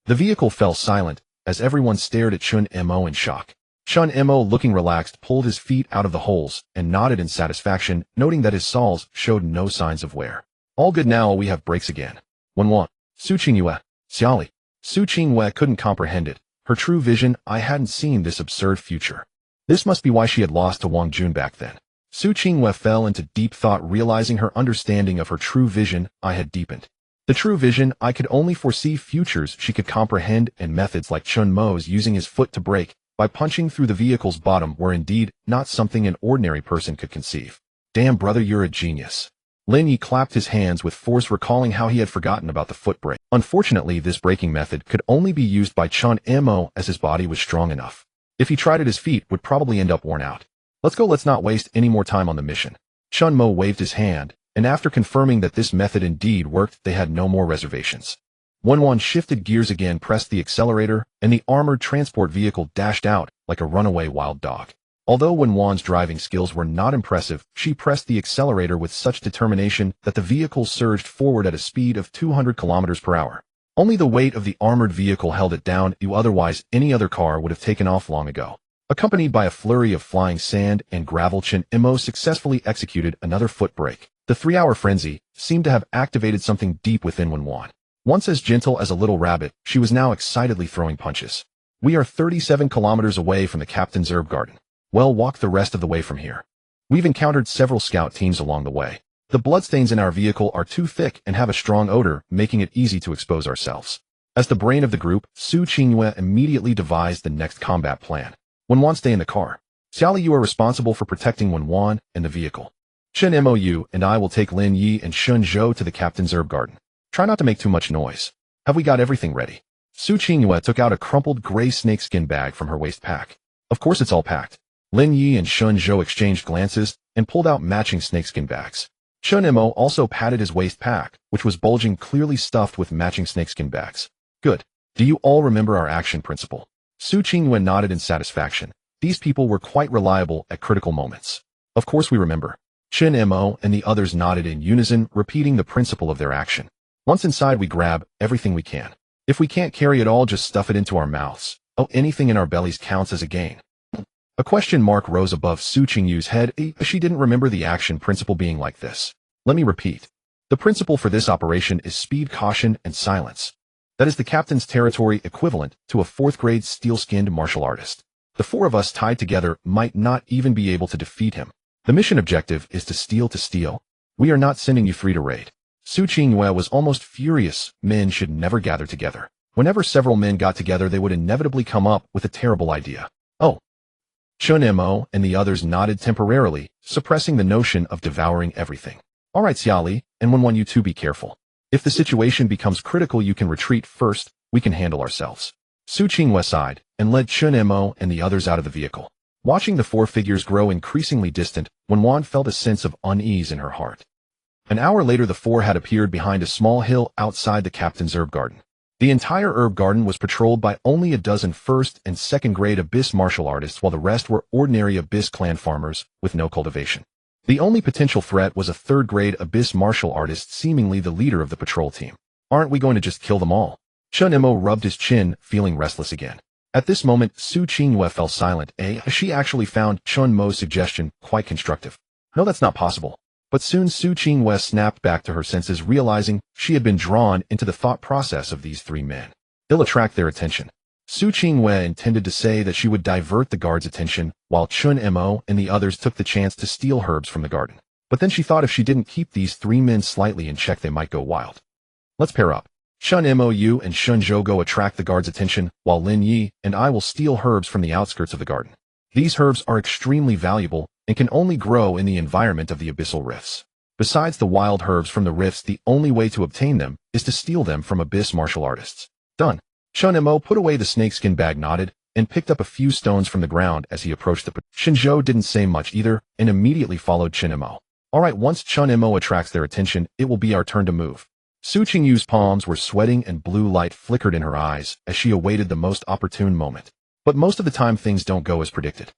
The vehicle fell silent as everyone stared at Chen Mo in shock. Chen Mo, looking relaxed, pulled his feet out of the holes and nodded in satisfaction, noting that his soles showed no signs of wear. "All good now, we have brakes again." Wenwan, Su Qingyue, Xia Li. Su Qingyue couldn't comprehend it. Her true vision, I hadn't seen this absurd future. This must be why she had lost to Wang Jun back then. Su Qingyue fell into deep thought, realizing her understanding of her true vision I had deepened. The true vision, I could only foresee futures she could comprehend, and methods like Chen Mo's using his foot to brake by punching through the vehicle's bottom were indeed not something an ordinary person could conceive. Damn, brother, you're a genius. Lin Yi clapped his hands with force, recalling how he had forgotten about the foot brake. Unfortunately, this braking method could only be used by Chen Mo, as his body was strong enough. If he tried it, his feet would probably end up worn out. Let's go, let's not waste any more time on the mission. Chen Mo waved his hand, and after confirming that this method indeed worked, they had no more reservations. Wenwan shifted gears again, pressed the accelerator, and the armored transport vehicle dashed out like a runaway wild dog. Although Wenwan's driving skills were not impressive, she pressed the accelerator with such determination that the vehicle surged forward at a speed of 200 kilometers per hour. Only the weight of the armored vehicle held it down, otherwise any other car would have taken off long ago. Accompanied by a flurry of flying sand and gravel, Chen Mo successfully executed another foot brake. The 3-hour frenzy seemed to have activated something deep within Wenwan. Once as gentle as a little rabbit, she was now excitedly throwing punches. We are 37 kilometers away from the captain's herb garden. Well, walk the rest of the way from here. We've encountered several scout teams along the way. The bloodstains in our vehicle are too thick and have a strong odor, making it easy to expose ourselves. As the brain of the group, Su Qingyue immediately devised the next combat plan. Wenwan, stay in the car. Xiaoli, you are responsible for protecting Wenwan and the vehicle. Chen Mo and I will take Lin Yi and Shun Zhou to the captain's herb garden. Try not to make too much noise. Have we got everything ready? Su Qingyue took out a crumpled gray snakeskin bag from her waist pack. Of course it's all packed. Lin Yi and Shun Zhou exchanged glances and pulled out matching snakeskin bags. Chen Mo also patted his waist pack, which was bulging, clearly stuffed with matching snakeskin bags. Good. Do you all remember our action principle? Su Qingyue nodded in satisfaction. These people were quite reliable at critical moments. Of course we remember. Chen Mo and the others nodded in unison, repeating the principle of their action. Once inside, we grab everything we can. If we can't carry it all, just stuff it into our mouths. Oh, anything in our bellies counts as a gain. A question mark rose above Su Qingyue's head. She didn't remember the action principle being like this. Let me repeat. The principle for this operation is speed, caution, and silence. That is the captain's territory, equivalent to a 4th-grade steel-skinned martial artist. The 4 of us tied together might not even be able to defeat him. The mission objective is to steal. We are not sending you free to raid. Su Qingyue was almost furious. Men should never gather together. Whenever several men got together, they would inevitably come up with a terrible idea. Oh. Chen Mo and the others nodded temporarily, suppressing the notion of devouring everything. All right, Xiaoli, and Wenwan, you two be careful. If the situation becomes critical, you can retreat first. We can handle ourselves. Su Qingyue sighed and led Chen Mo and the others out of the vehicle. Watching the 4 figures grow increasingly distant, Wenwan felt a sense of unease in her heart. An hour later, the 4 had appeared behind a small hill outside the captain's herb garden. The entire herb garden was patrolled by only a dozen 1st and 2nd grade Abyss martial artists, while the rest were ordinary Abyss clan farmers with no cultivation. The only potential threat was a 3rd grade Abyss martial artist, seemingly the leader of the patrol team. Aren't we going to just kill them all? Chen Mo rubbed his chin, feeling restless again. At this moment, Su Qingyue fell silent. She actually found Chen Mo's suggestion quite constructive. No, that's not possible. But soon Su Qingyue snapped back to her senses, realizing she had been drawn into the thought process of these 3 men. They'll attract their attention. Su Qingyue intended to say that she would divert the guard's attention, while Chen Mo and the others took the chance to steal herbs from the garden. But then she thought if she didn't keep these 3 men slightly in check, they might go wild. Let's pair up. Chen Mo, you and Shun Zhou go attract the guard's attention, while Lin Yi and I will steal herbs from the outskirts of the garden. These herbs are extremely valuable and can only grow in the environment of the abyssal rifts. Besides the wild herbs from the rifts, the only way to obtain them is to steal them from Abyss martial artists. Done. Chen Mo put away the snakeskin bag, nodded, and picked up a few stones from the ground as he approached the Shun Zhou didn't say much either, and immediately followed Chen Mo. Alright, once Chen Mo attracts their attention, it will be our turn to move. Su Qingyue's palms were sweating and blue light flickered in her eyes as she awaited the most opportune moment. But most of the time things don't go as predicted.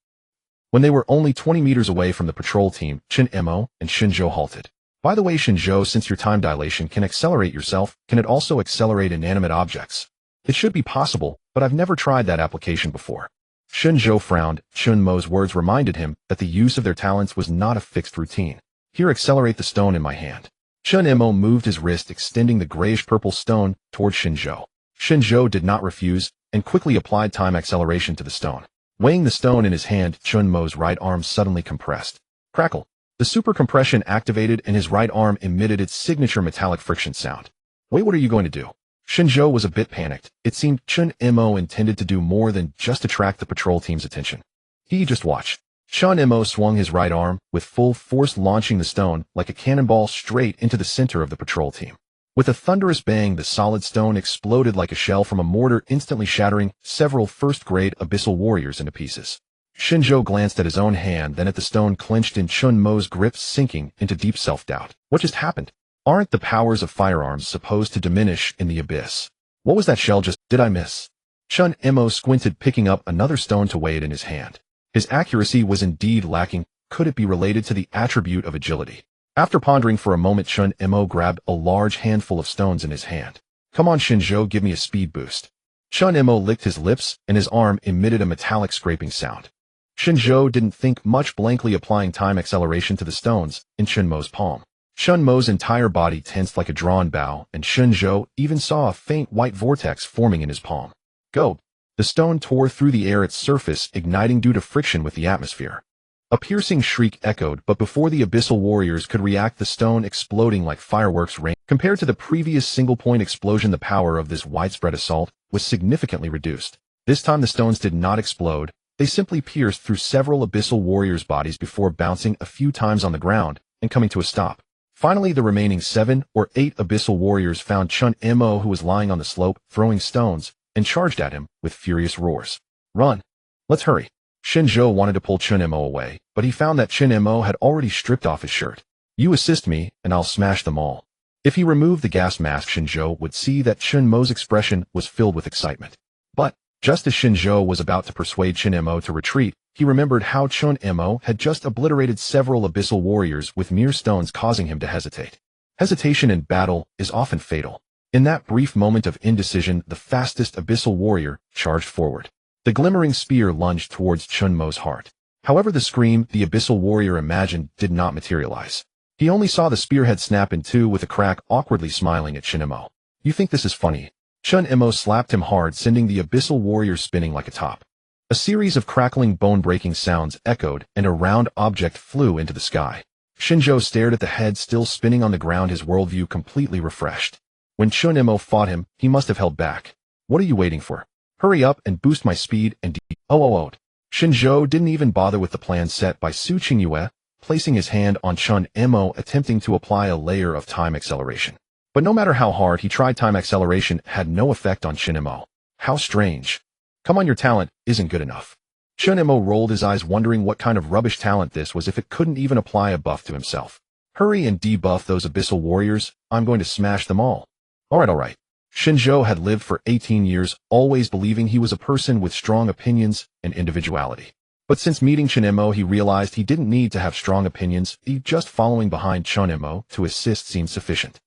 When they were only 20 meters away from the patrol team, Chen Mo and Shun Zhou halted. By the way, Shun Zhou, since your time dilation can accelerate yourself, can it also accelerate inanimate objects? It should be possible, but I've never tried that application before. Shun Zhou frowned. Chen Mo's words reminded him that the use of their talents was not a fixed routine. Here, accelerate the stone in my hand. Chen Mo moved his wrist, extending the grayish-purple stone toward Shun Zhou. Shun Zhou did not refuse, and quickly applied time acceleration to the stone. Weighing the stone in his hand, Chen Mo's right arm suddenly compressed. Crackle. The super compression activated and his right arm emitted its signature metallic friction sound. Wait, what are you going to do? Shinjo was a bit panicked. It seemed Chen Mo intended to do more than just attract the patrol team's attention. He just watched. Chen Mo swung his right arm, with full force launching the stone like a cannonball straight into the center of the patrol team. With a thunderous bang, the solid stone exploded like a shell from a mortar, instantly shattering several first-grade abyssal warriors into pieces. Shinjo glanced at his own hand, then at the stone clenched in Chen Mo's grip, sinking into deep self-doubt. What just happened? Aren't the powers of firearms supposed to diminish in the abyss? What was that shell just? Did I miss? Chen Mo squinted, picking up another stone to weigh it in his hand. His accuracy was indeed lacking. Could it be related to the attribute of agility? After pondering for a moment, Chen Mo grabbed a large handful of stones in his hand. Come on, Shinjo, give me a speed boost. Chen Mo licked his lips, and his arm emitted a metallic scraping sound. Shinjo didn't think much, blankly applying time acceleration to the stones in Chen Mo's palm. Chen Mo's entire body tensed like a drawn bow, and Shinjo even saw a faint white vortex forming in his palm. Go! The stone tore through the air, its surface igniting due to friction with the atmosphere. A piercing shriek echoed, but before the abyssal warriors could react, the stone exploding like fireworks rain. Compared to the previous single-point explosion, the power of this widespread assault was significantly reduced. This time the stones did not explode. They simply pierced through several abyssal warriors' bodies before bouncing a few times on the ground and coming to a stop. Finally, the remaining 7 or 8 abyssal warriors found Chen Mo, who was lying on the slope, throwing stones, and charged at him with furious roars. Run! Let's hurry! Shinjo wanted to pull Chen Mo away, but he found that Chen Mo had already stripped off his shirt. You assist me, and I'll smash them all. If he removed the gas mask, Shinjo would see that Chen Mo's expression was filled with excitement. But, just as Shinjo was about to persuade Chen Mo to retreat, he remembered how Chen Mo had just obliterated several abyssal warriors with mere stones, causing him to hesitate. Hesitation in battle is often fatal. In that brief moment of indecision, the fastest abyssal warrior charged forward. The glimmering spear lunged towards Chen Mo's heart. However, the scream the abyssal warrior imagined did not materialize. He only saw the spearhead snap in two, with a crack, awkwardly smiling at Chen Mo. You think this is funny? Chen Mo slapped him hard, sending the abyssal warrior spinning like a top. A series of crackling, bone-breaking sounds echoed, and a round object flew into the sky. Shinjo stared at the head still spinning on the ground, his worldview completely refreshed. When Chen Mo fought him, he must have held back. What are you waiting for? Hurry up and boost my speed and Shinjo didn't even bother with the plan set by Su Qingyue, placing his hand on Chen Mo, attempting to apply a layer of time acceleration. But no matter how hard he tried, time acceleration had no effect on Chen Mo. How strange. Come on, your talent isn't good enough. Chen Mo rolled his eyes, wondering what kind of rubbish talent this was if it couldn't even apply a buff to himself. Hurry and debuff those abyssal warriors. I'm going to smash them all. Alright. Shinjo had lived for 18 years, always believing he was a person with strong opinions and individuality. But since meeting Chen Mo, he realized he didn't need to have strong opinions. Just following behind Chen Mo to assist seemed sufficient.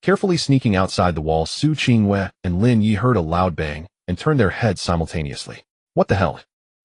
Carefully sneaking outside the wall, Su Qingyue and Lin Yi heard a loud bang and turned their heads simultaneously. What the hell?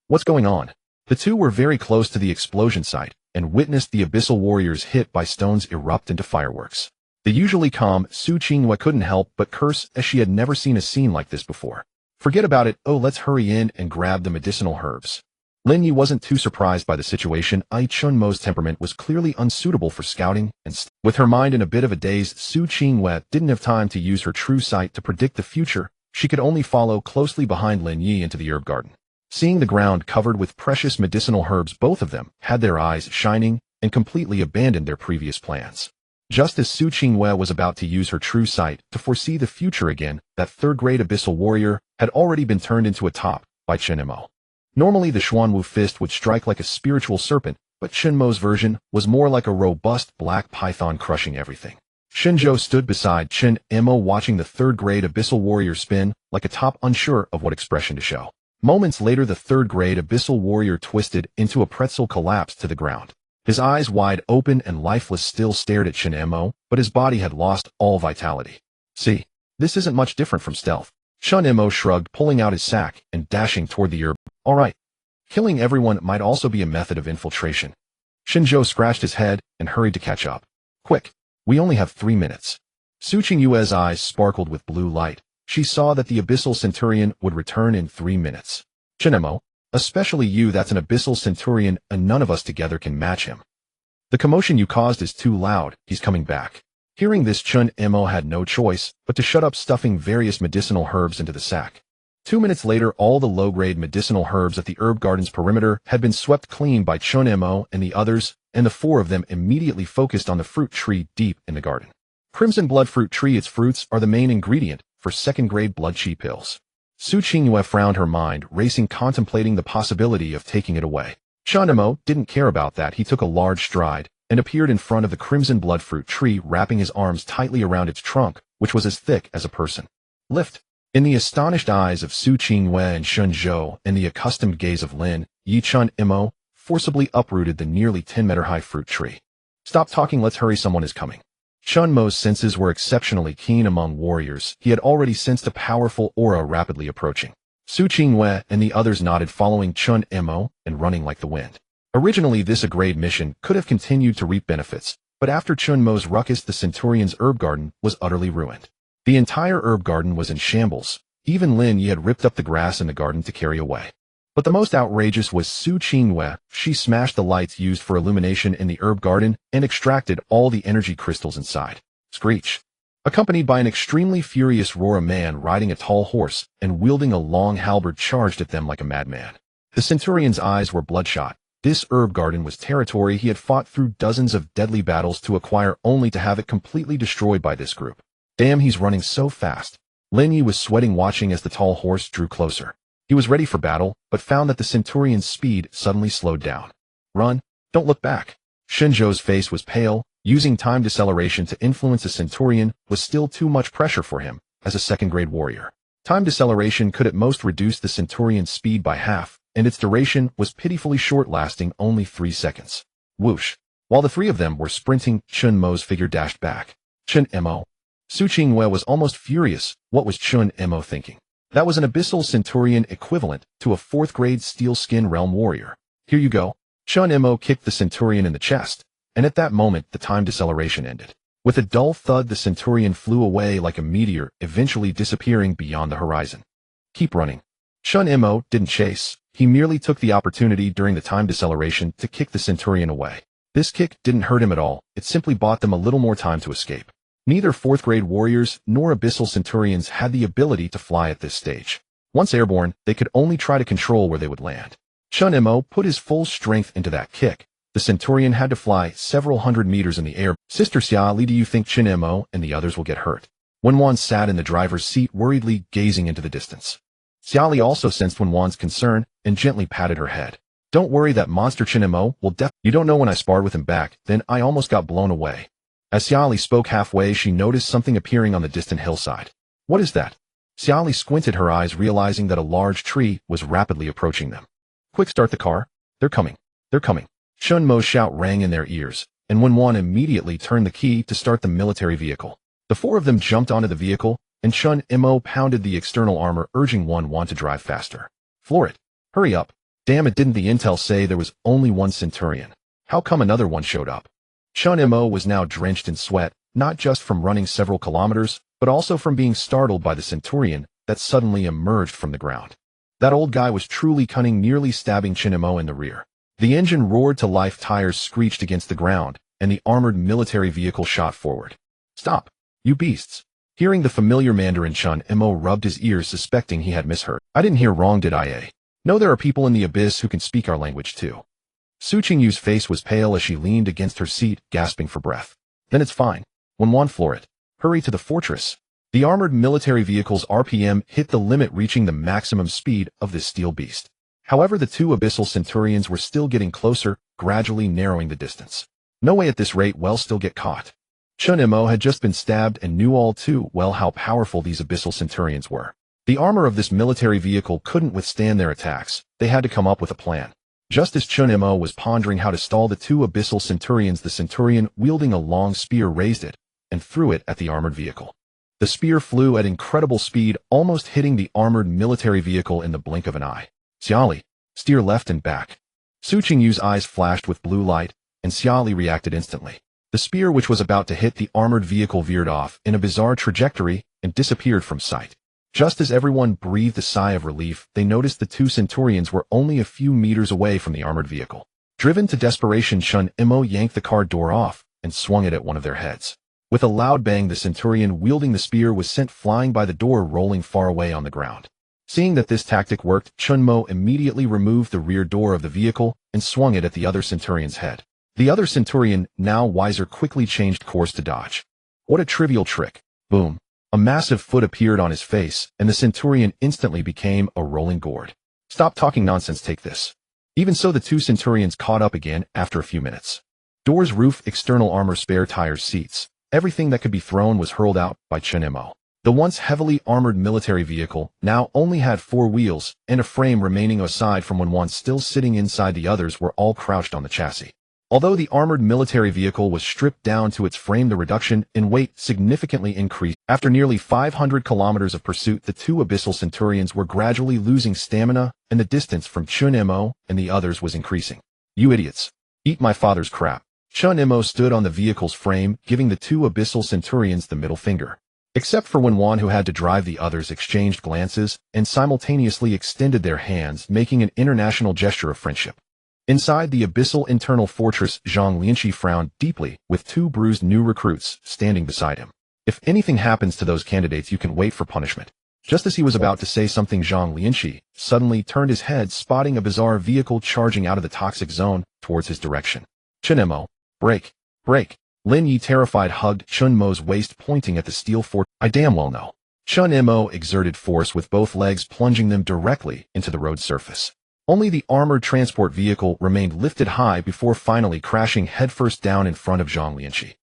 What's going on? The two were very close to the explosion site and witnessed the abyssal warriors hit by stones erupt into fireworks. The usually calm Su Qingyue couldn't help but curse, as she had never seen a scene like this before. Forget about it. Let's hurry in and grab the medicinal herbs. Lin Yi wasn't too surprised by the situation. Chen Mo's temperament was clearly unsuitable for scouting, and with her mind in a bit of a daze, Su Qingyue didn't have time to use her true sight to predict the future. She could only follow closely behind Lin Yi into the herb garden. Seeing the ground covered with precious medicinal herbs, both of them had their eyes shining and completely abandoned their previous plans. Just as Su Qingyue was about to use her true sight to foresee the future again, that third-grade abyssal warrior had already been turned into a top by Chen Mo. Normally, the Xuanwu fist would strike like a spiritual serpent, but Chen Mo's version was more like a robust black python, crushing everything. Shinjo stood beside Chen Mo, watching the third-grade abyssal warrior spin like a top, unsure of what expression to show. Moments later, the third-grade abyssal warrior twisted into a pretzel, collapsed to the ground. His eyes, wide open and lifeless, still stared at Chen Mo, but his body had lost all vitality. See, this isn't much different from stealth. Chen Mo shrugged, pulling out his sack and dashing toward the herb. Alright. Killing everyone might also be a method of infiltration. Shinjo scratched his head and hurried to catch up. Quick, we only have 3 minutes. Su Qingyue's eyes sparkled with blue light. She saw that the abyssal centurion would return in 3 minutes. Chen Mo, especially you, that's an abyssal centurion, and none of us together can match him. The commotion you caused is too loud. He's coming back. Hearing this, Chen Mo had no choice but to shut up, stuffing various medicinal herbs into the sack. 2 minutes later, all the low-grade medicinal herbs at the herb garden's perimeter had been swept clean by Chen Mo and the others, and the four of them immediately focused on the fruit tree deep in the garden. Crimson blood fruit tree. Its fruits are the main ingredient for second-grade blood chi pills. Su Qingyue frowned, her mind racing, contemplating the possibility of taking it away. Chen Mo didn't care about that. He took a large stride and appeared in front of the crimson blood fruit tree, wrapping his arms tightly around its trunk, which was as thick as a person. Lift. In the astonished eyes of Su Qingyue and Shun Zhou and the accustomed gaze of Lin, Yi, Chen Mo forcibly uprooted the nearly 10-meter-high fruit tree. Stop talking, let's hurry, someone is coming. Chen Mo's senses were exceptionally keen among warriors. He had already sensed a powerful aura rapidly approaching. Su Qingyue and the others nodded, following Chen Mo and running like the wind. Originally, this grade mission could have continued to reap benefits, but after Chen Mo's ruckus, the Centurion's herb garden was utterly ruined. The entire herb garden was in shambles. Even Lin Yi had ripped up the grass in the garden to carry away. But the most outrageous was Su Qingyue. She smashed the lights used for illumination in the herb garden and extracted all the energy crystals inside. Screech. Accompanied by an extremely furious roar, a man riding a tall horse and wielding a long halberd charged at them like a madman. The Centurion's eyes were bloodshot. This herb garden was territory he had fought through dozens of deadly battles to acquire, only to have it completely destroyed by this group. Damn, he's running so fast. Lin Yi was sweating, watching as the tall horse drew closer. He was ready for battle, but found that the Centurion's speed suddenly slowed down. Run, don't look back. Shen Zhou's face was pale. Using time deceleration to influence the Centurion was still too much pressure for him as a second-grade warrior. Time deceleration could at most reduce the Centurion's speed by half, and its duration was pitifully short, lasting only 3 seconds. Whoosh. While the three of them were sprinting, Chen Mo's figure dashed back. Chen Mo. Su Qingyue was almost furious. What was Chen Mo thinking? That was an abyssal Centurion equivalent to a 4th-grade steel-skin realm warrior. Here you go. Chen Mo kicked the Centurion in the chest, and at that moment the time deceleration ended. With a dull thud, the Centurion flew away like a meteor, eventually disappearing beyond the horizon. Keep running. Chen Mo didn't chase. He merely took the opportunity during the time deceleration to kick the Centurion away. This kick didn't hurt him at all. It simply bought them a little more time to escape. Neither 4th-grade warriors nor abyssal Centurions had the ability to fly at this stage. Once airborne, they could only try to control where they would land. Chen Mo put his full strength into that kick. The Centurion had to fly several hundred meters in the air. Sister Xia Li, do you think Chen Mo and the others will get hurt? Wenwan sat in the driver's seat, worriedly gazing into the distance. Xia Li also sensed Wenwan's concern and gently patted her head. Don't worry, that monster Chen Mo will You don't know, when I sparred with him back then, I almost got blown away. As Xia Li spoke halfway, she noticed something appearing on the distant hillside. What is that? Xia Li squinted her eyes, realizing that a large tree was rapidly approaching them. Quick, start the car. They're coming. They're coming. Chen Mo's shout rang in their ears, and Wenwan immediately turned the key to start the military vehicle. The four of them jumped onto the vehicle, and Chen Mo pounded the external armor, urging Wenwan to drive faster. Floor it. Hurry up. Damn it, didn't the intel say there was only one Centurion? How come another one showed up? Chen Mo was now drenched in sweat, not just from running several kilometers, but also from being startled by the Centurion that suddenly emerged from the ground. That old guy was truly cunning, nearly stabbing Chen Mo in the rear. The engine roared to life, tires screeched against the ground, and the armored military vehicle shot forward. Stop, you beasts. Hearing the familiar Mandarin, Chen Mo rubbed his ears, suspecting he had misheard. I didn't hear wrong, did I? No, there are people in the abyss who can speak our language too. Su Qingyue's face was pale as she leaned against her seat, gasping for breath. Then it's fine. Wenwan, floor it. Hurry to the fortress. The armored military vehicle's RPM hit the limit, reaching the maximum speed of this steel beast. However, the two abyssal Centurions were still getting closer, gradually narrowing the distance. No way, at this rate we'll still get caught. Chen Mo had just been stabbed and knew all too well how powerful these abyssal Centurions were. The armor of this military vehicle couldn't withstand their attacks. They had to come up with a plan. Just as Chen Mo was pondering how to stall the two abyssal Centurions, the Centurion, wielding a long spear, raised it and threw it at the armored vehicle. The spear flew at incredible speed, almost hitting the armored military vehicle in the blink of an eye. Xia Li, steer left and back. Su Qingyue's eyes flashed with blue light, and Xia Li reacted instantly. The spear, which was about to hit the armored vehicle, veered off in a bizarre trajectory and disappeared from sight. Just as everyone breathed a sigh of relief, they noticed the two Centurions were only a few meters away from the armored vehicle. Driven to desperation, Chen Mo yanked the car door off and swung it at one of their heads. With a loud bang, the centurion wielding the spear was sent flying by the door, rolling far away on the ground. Seeing that this tactic worked, Chen Mo immediately removed the rear door of the vehicle and swung it at the other centurion's head. The other centurion, now wiser, quickly changed course to dodge. What a trivial trick. Boom. A massive foot appeared on his face, and the centurion instantly became a rolling gourd. Stop talking nonsense, take this. Even so, the two centurions caught up again after a few minutes. Doors, roof, external armor, spare tires, seats. Everything that could be thrown was hurled out by Chen Mo. The once heavily armored military vehicle now only had 4 wheels and a frame remaining, aside from one still sitting inside. The others were all crouched on the chassis. Although the armored military vehicle was stripped down to its frame, the reduction in weight significantly increased. After nearly 500 kilometers of pursuit, the two abyssal centurions were gradually losing stamina, and the distance from Chen Mo and the others was increasing. You idiots. Eat my father's crap. Chen Mo stood on the vehicle's frame, giving the two abyssal centurions the middle finger. Except for when one who had to drive, the others exchanged glances and simultaneously extended their hands, making an international gesture of friendship. Inside the abyssal internal fortress, Zhang Lianqi frowned deeply, with 2 bruised new recruits standing beside him. If anything happens to those candidates, you can wait for punishment. Just as he was about to say something, Zhang Lianqi suddenly turned his head, spotting a bizarre vehicle charging out of the toxic zone towards his direction. Chen Mo, break, break. Lin Yi, terrified, hugged Chen Mo's waist, pointing at the steel fort. I damn well know. Chen Mo exerted force with both legs, plunging them directly into the road surface. Only the armored transport vehicle remained lifted high before finally crashing headfirst down in front of Zhang Lianqi.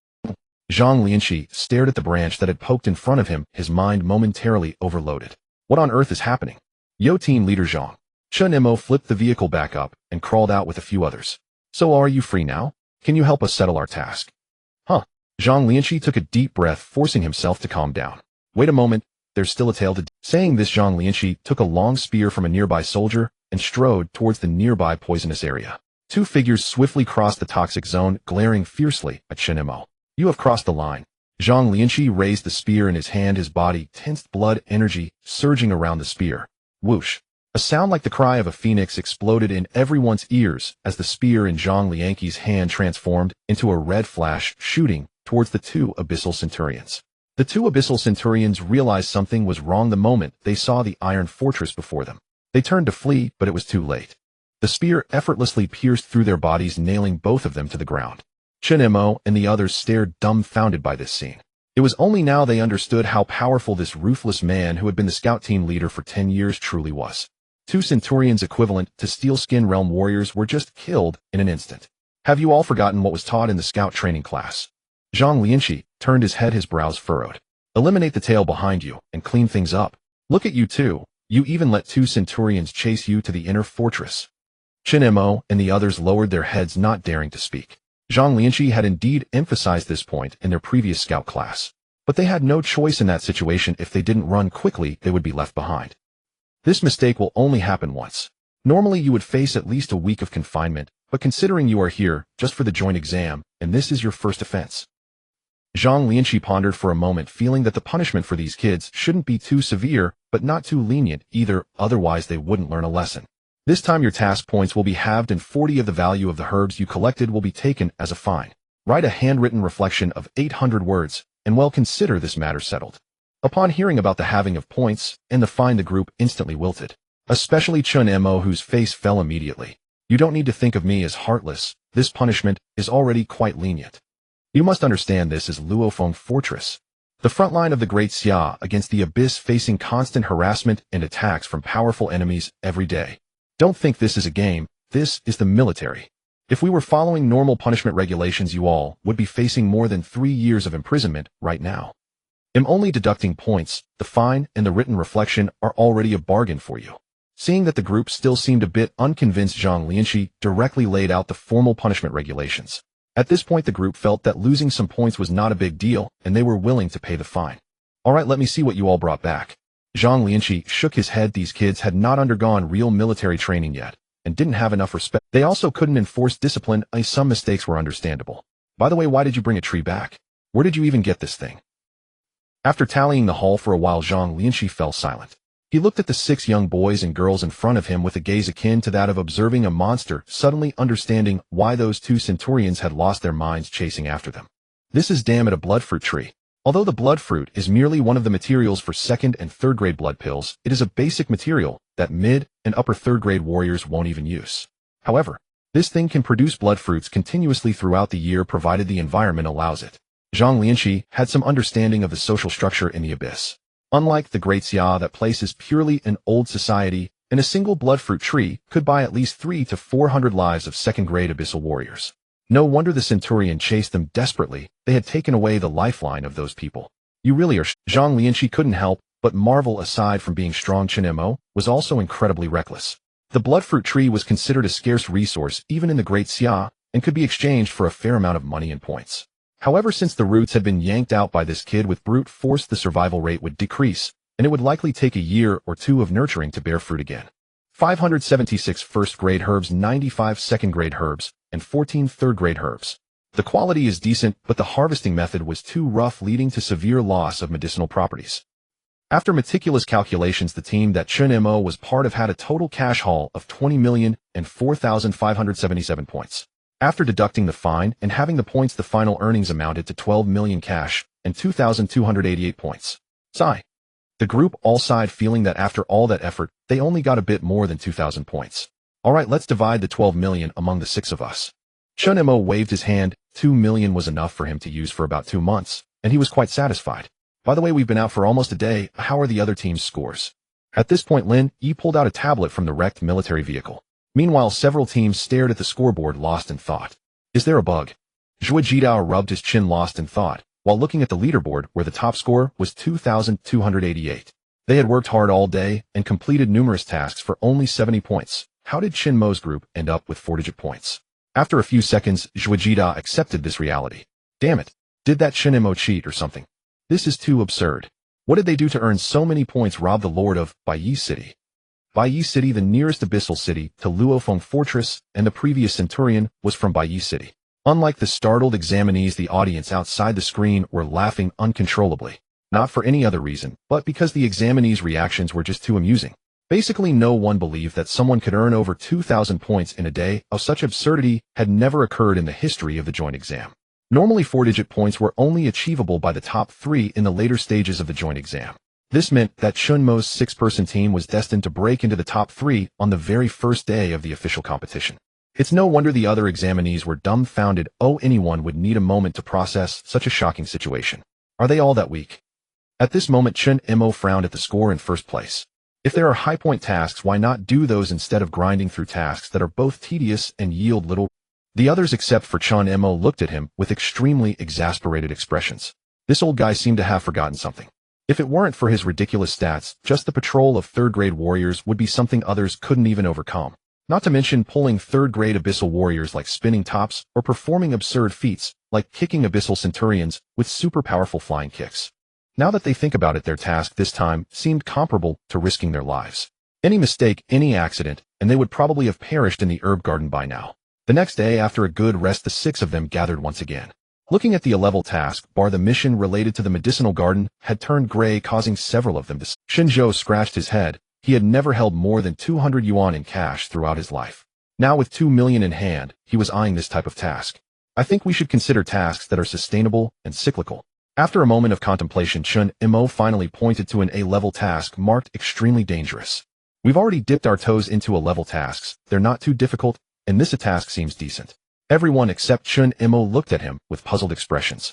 Zhang Lianqi stared at the branch that had poked in front of him, his mind momentarily overloaded. What on earth is happening? Yo, team leader Zhang. Chen Mo flipped the vehicle back up and crawled out with a few others. So are you free now? Can you help us settle our task? Huh. Zhang Lianqi took a deep breath, forcing himself to calm down. Wait a moment, there's still a tale to... Saying this, Zhang Lianqi took a long spear from a nearby soldier and strode towards the nearby poisonous area. 2 figures swiftly crossed the toxic zone, glaring fiercely at Chen Mo. You have crossed the line. Zhang Lianqi raised the spear in his hand, his body tensed, blood energy surging around the spear. Whoosh. A sound like the cry of a phoenix exploded in everyone's ears as the spear in Zhang Lianqi's hand transformed into a red flash, shooting towards the 2 abyssal centurions. The 2 abyssal centurions realized something was wrong the moment they saw the iron fortress before them. They turned to flee, but it was too late. The spear effortlessly pierced through their bodies, nailing both of them to the ground. Chen Mo and the others stared dumbfounded by this scene. It was only now they understood how powerful this ruthless man, who had been the scout team leader for 10 years, truly was. 2 centurions equivalent to Steelskin Realm warriors were just killed in an instant. Have you all forgotten what was taught in the scout training class? Zhang Lianqi turned his head, his brows furrowed. Eliminate the tail behind you and clean things up. Look at you two. You even let 2 centurions chase you to the inner fortress. Chen Mo and the others lowered their heads, not daring to speak. Zhang Lianqi had indeed emphasized this point in their previous scout class. But they had no choice in that situation. If they didn't run quickly, they would be left behind. This mistake will only happen once. Normally you would face at least a week of confinement, but considering you are here just for the joint exam, and this is your first offense. Zhang Lianqi pondered for a moment, feeling that the punishment for these kids shouldn't be too severe, but not too lenient either, otherwise they wouldn't learn a lesson. This time your task points will be halved and 40 of the value of the herbs you collected will be taken as a fine. Write a handwritten reflection of 800 words, and well, consider this matter settled. Upon hearing about the halving of points and the fine, the group instantly wilted. Especially Chen Mo, whose face fell immediately. You don't need to think of me as heartless. This punishment is already quite lenient. You must understand this is Luofeng Fortress, the front line of the Great Xia against the abyss, facing constant harassment and attacks from powerful enemies every day. Don't think this is a game. This is the military. If we were following normal punishment regulations, you all would be facing more than 3 years of imprisonment right now. I'm only deducting points. The fine and the written reflection are already a bargain for you. Seeing that the group still seemed a bit unconvinced, Zhang Lianqi directly laid out the formal punishment regulations. At this point, the group felt that losing some points was not a big deal, and they were willing to pay the fine. All right, let me see what you all brought back. Zhang Lianqi shook his head. These kids had not undergone real military training yet, and didn't have enough respect. They also couldn't enforce discipline. Some mistakes were understandable. By the way, why did you bring a tree back? Where did you even get this thing? After tallying the haul for a while, Zhang Lianqi fell silent. He looked at the 6 young boys and girls in front of him with a gaze akin to that of observing a monster, suddenly understanding why those 2 centurions had lost their minds chasing after them. This is damn at a bloodfruit tree. Although the bloodfruit is merely one of the materials for second and third grade blood pills, it is a basic material that mid and upper third grade warriors won't even use. However, this thing can produce bloodfruits continuously throughout the year provided the environment allows it. Zhang Lianqi had some understanding of the social structure in the abyss. Unlike the Great Xia that places purely in old society, and a single bloodfruit tree could buy at least 300 to 400 lives of second-grade abyssal warriors. No wonder the Centurion chased them desperately. They had taken away the lifeline of those people. You really are. Zhang Lianqi couldn't help but marvel. Aside from being strong, Chen Mo was also incredibly reckless. The bloodfruit tree was considered a scarce resource even in the Great Xia and could be exchanged for a fair amount of money and points. However, since the roots had been yanked out by this kid with brute force, the survival rate would decrease, and it would likely take a year or two of nurturing to bear fruit again. 576 first-grade herbs, 95 second-grade herbs, and 14 third-grade herbs. The quality is decent, but the harvesting method was too rough, leading to severe loss of medicinal properties. After meticulous calculations, the team that Chen Mo was part of had a total cash haul of 20,004,577 points. After deducting the fine and having the points, the final earnings amounted to 12 million cash and 2,288 points. Sigh. The group all sighed, feeling that after all that effort, they only got a bit more than 2,000 points. Alright, let's divide the 12 million among the 6 of us. Chen Mo waved his hand. 2 million was enough for him to use for about 2 months, and he was quite satisfied. By the way, we've been out for almost a day. How are the other team's scores? At this point, Lin Yi pulled out a tablet from the wrecked military vehicle. Meanwhile, several teams stared at the scoreboard, lost in thought. Is there a bug? Zhuo Jidao rubbed his chin, lost in thought, while looking at the leaderboard where the top score was 2,288. They had worked hard all day and completed numerous tasks for only 70 points. How did Chen Mo's group end up with 4-digit points? After a few seconds, Zhuo Jidao accepted this reality. Damn it. Did that Chen Mo cheat or something? This is too absurd. What did they do to earn so many points? Rob the Lord of Baiyi City. Baiyi City, the nearest abyssal city to Luofeng Fortress, and the previous Centurion was from Baiyi City. Unlike the startled examinees, the audience outside the screen were laughing uncontrollably. Not for any other reason, but because the examinees' reactions were just too amusing. Basically, no one believed that someone could earn over 2,000 points in a day. Such absurdity had never occurred in the history of the joint exam. Normally, 4-digit points were only achievable by the top 3 in the later stages of the joint exam. This meant that Chen Mo's 6-person team was destined to break into the top 3 on the very first day of the official competition. It's no wonder the other examinees were dumbfounded. Anyone would need a moment to process such a shocking situation. Are they all that weak? At this moment, Chen Mo frowned at the score in first place. If there are high-point tasks, why not do those instead of grinding through tasks that are both tedious and yield little? The others, except for Chen Mo, looked at him with extremely exasperated expressions. This old guy seemed to have forgotten something. If it weren't for his ridiculous stats, just the patrol of third-grade warriors would be something others couldn't even overcome. Not to mention pulling third-grade abyssal warriors like spinning tops or performing absurd feats like kicking abyssal centurions with super powerful flying kicks. Now that they think about it, their task this time seemed comparable to risking their lives. Any mistake, any accident, and they would probably have perished in the herb garden by now. The next day, after a good rest, the 6 of them gathered once again. Looking at the 11th task bar, the mission related to the medicinal garden had turned gray, causing several of them to Shinzhou scratched his head. He had never held more than 200 yuan in cash throughout his life. Now with 2 million in hand, he was eyeing this type of task. I think we should consider tasks that are sustainable and cyclical. After a moment of contemplation, Chen Mo finally pointed to an A-level task marked extremely dangerous. We've already dipped our toes into A-level tasks. They're not too difficult, and this task seems decent. Everyone except Chen Mo looked at him with puzzled expressions.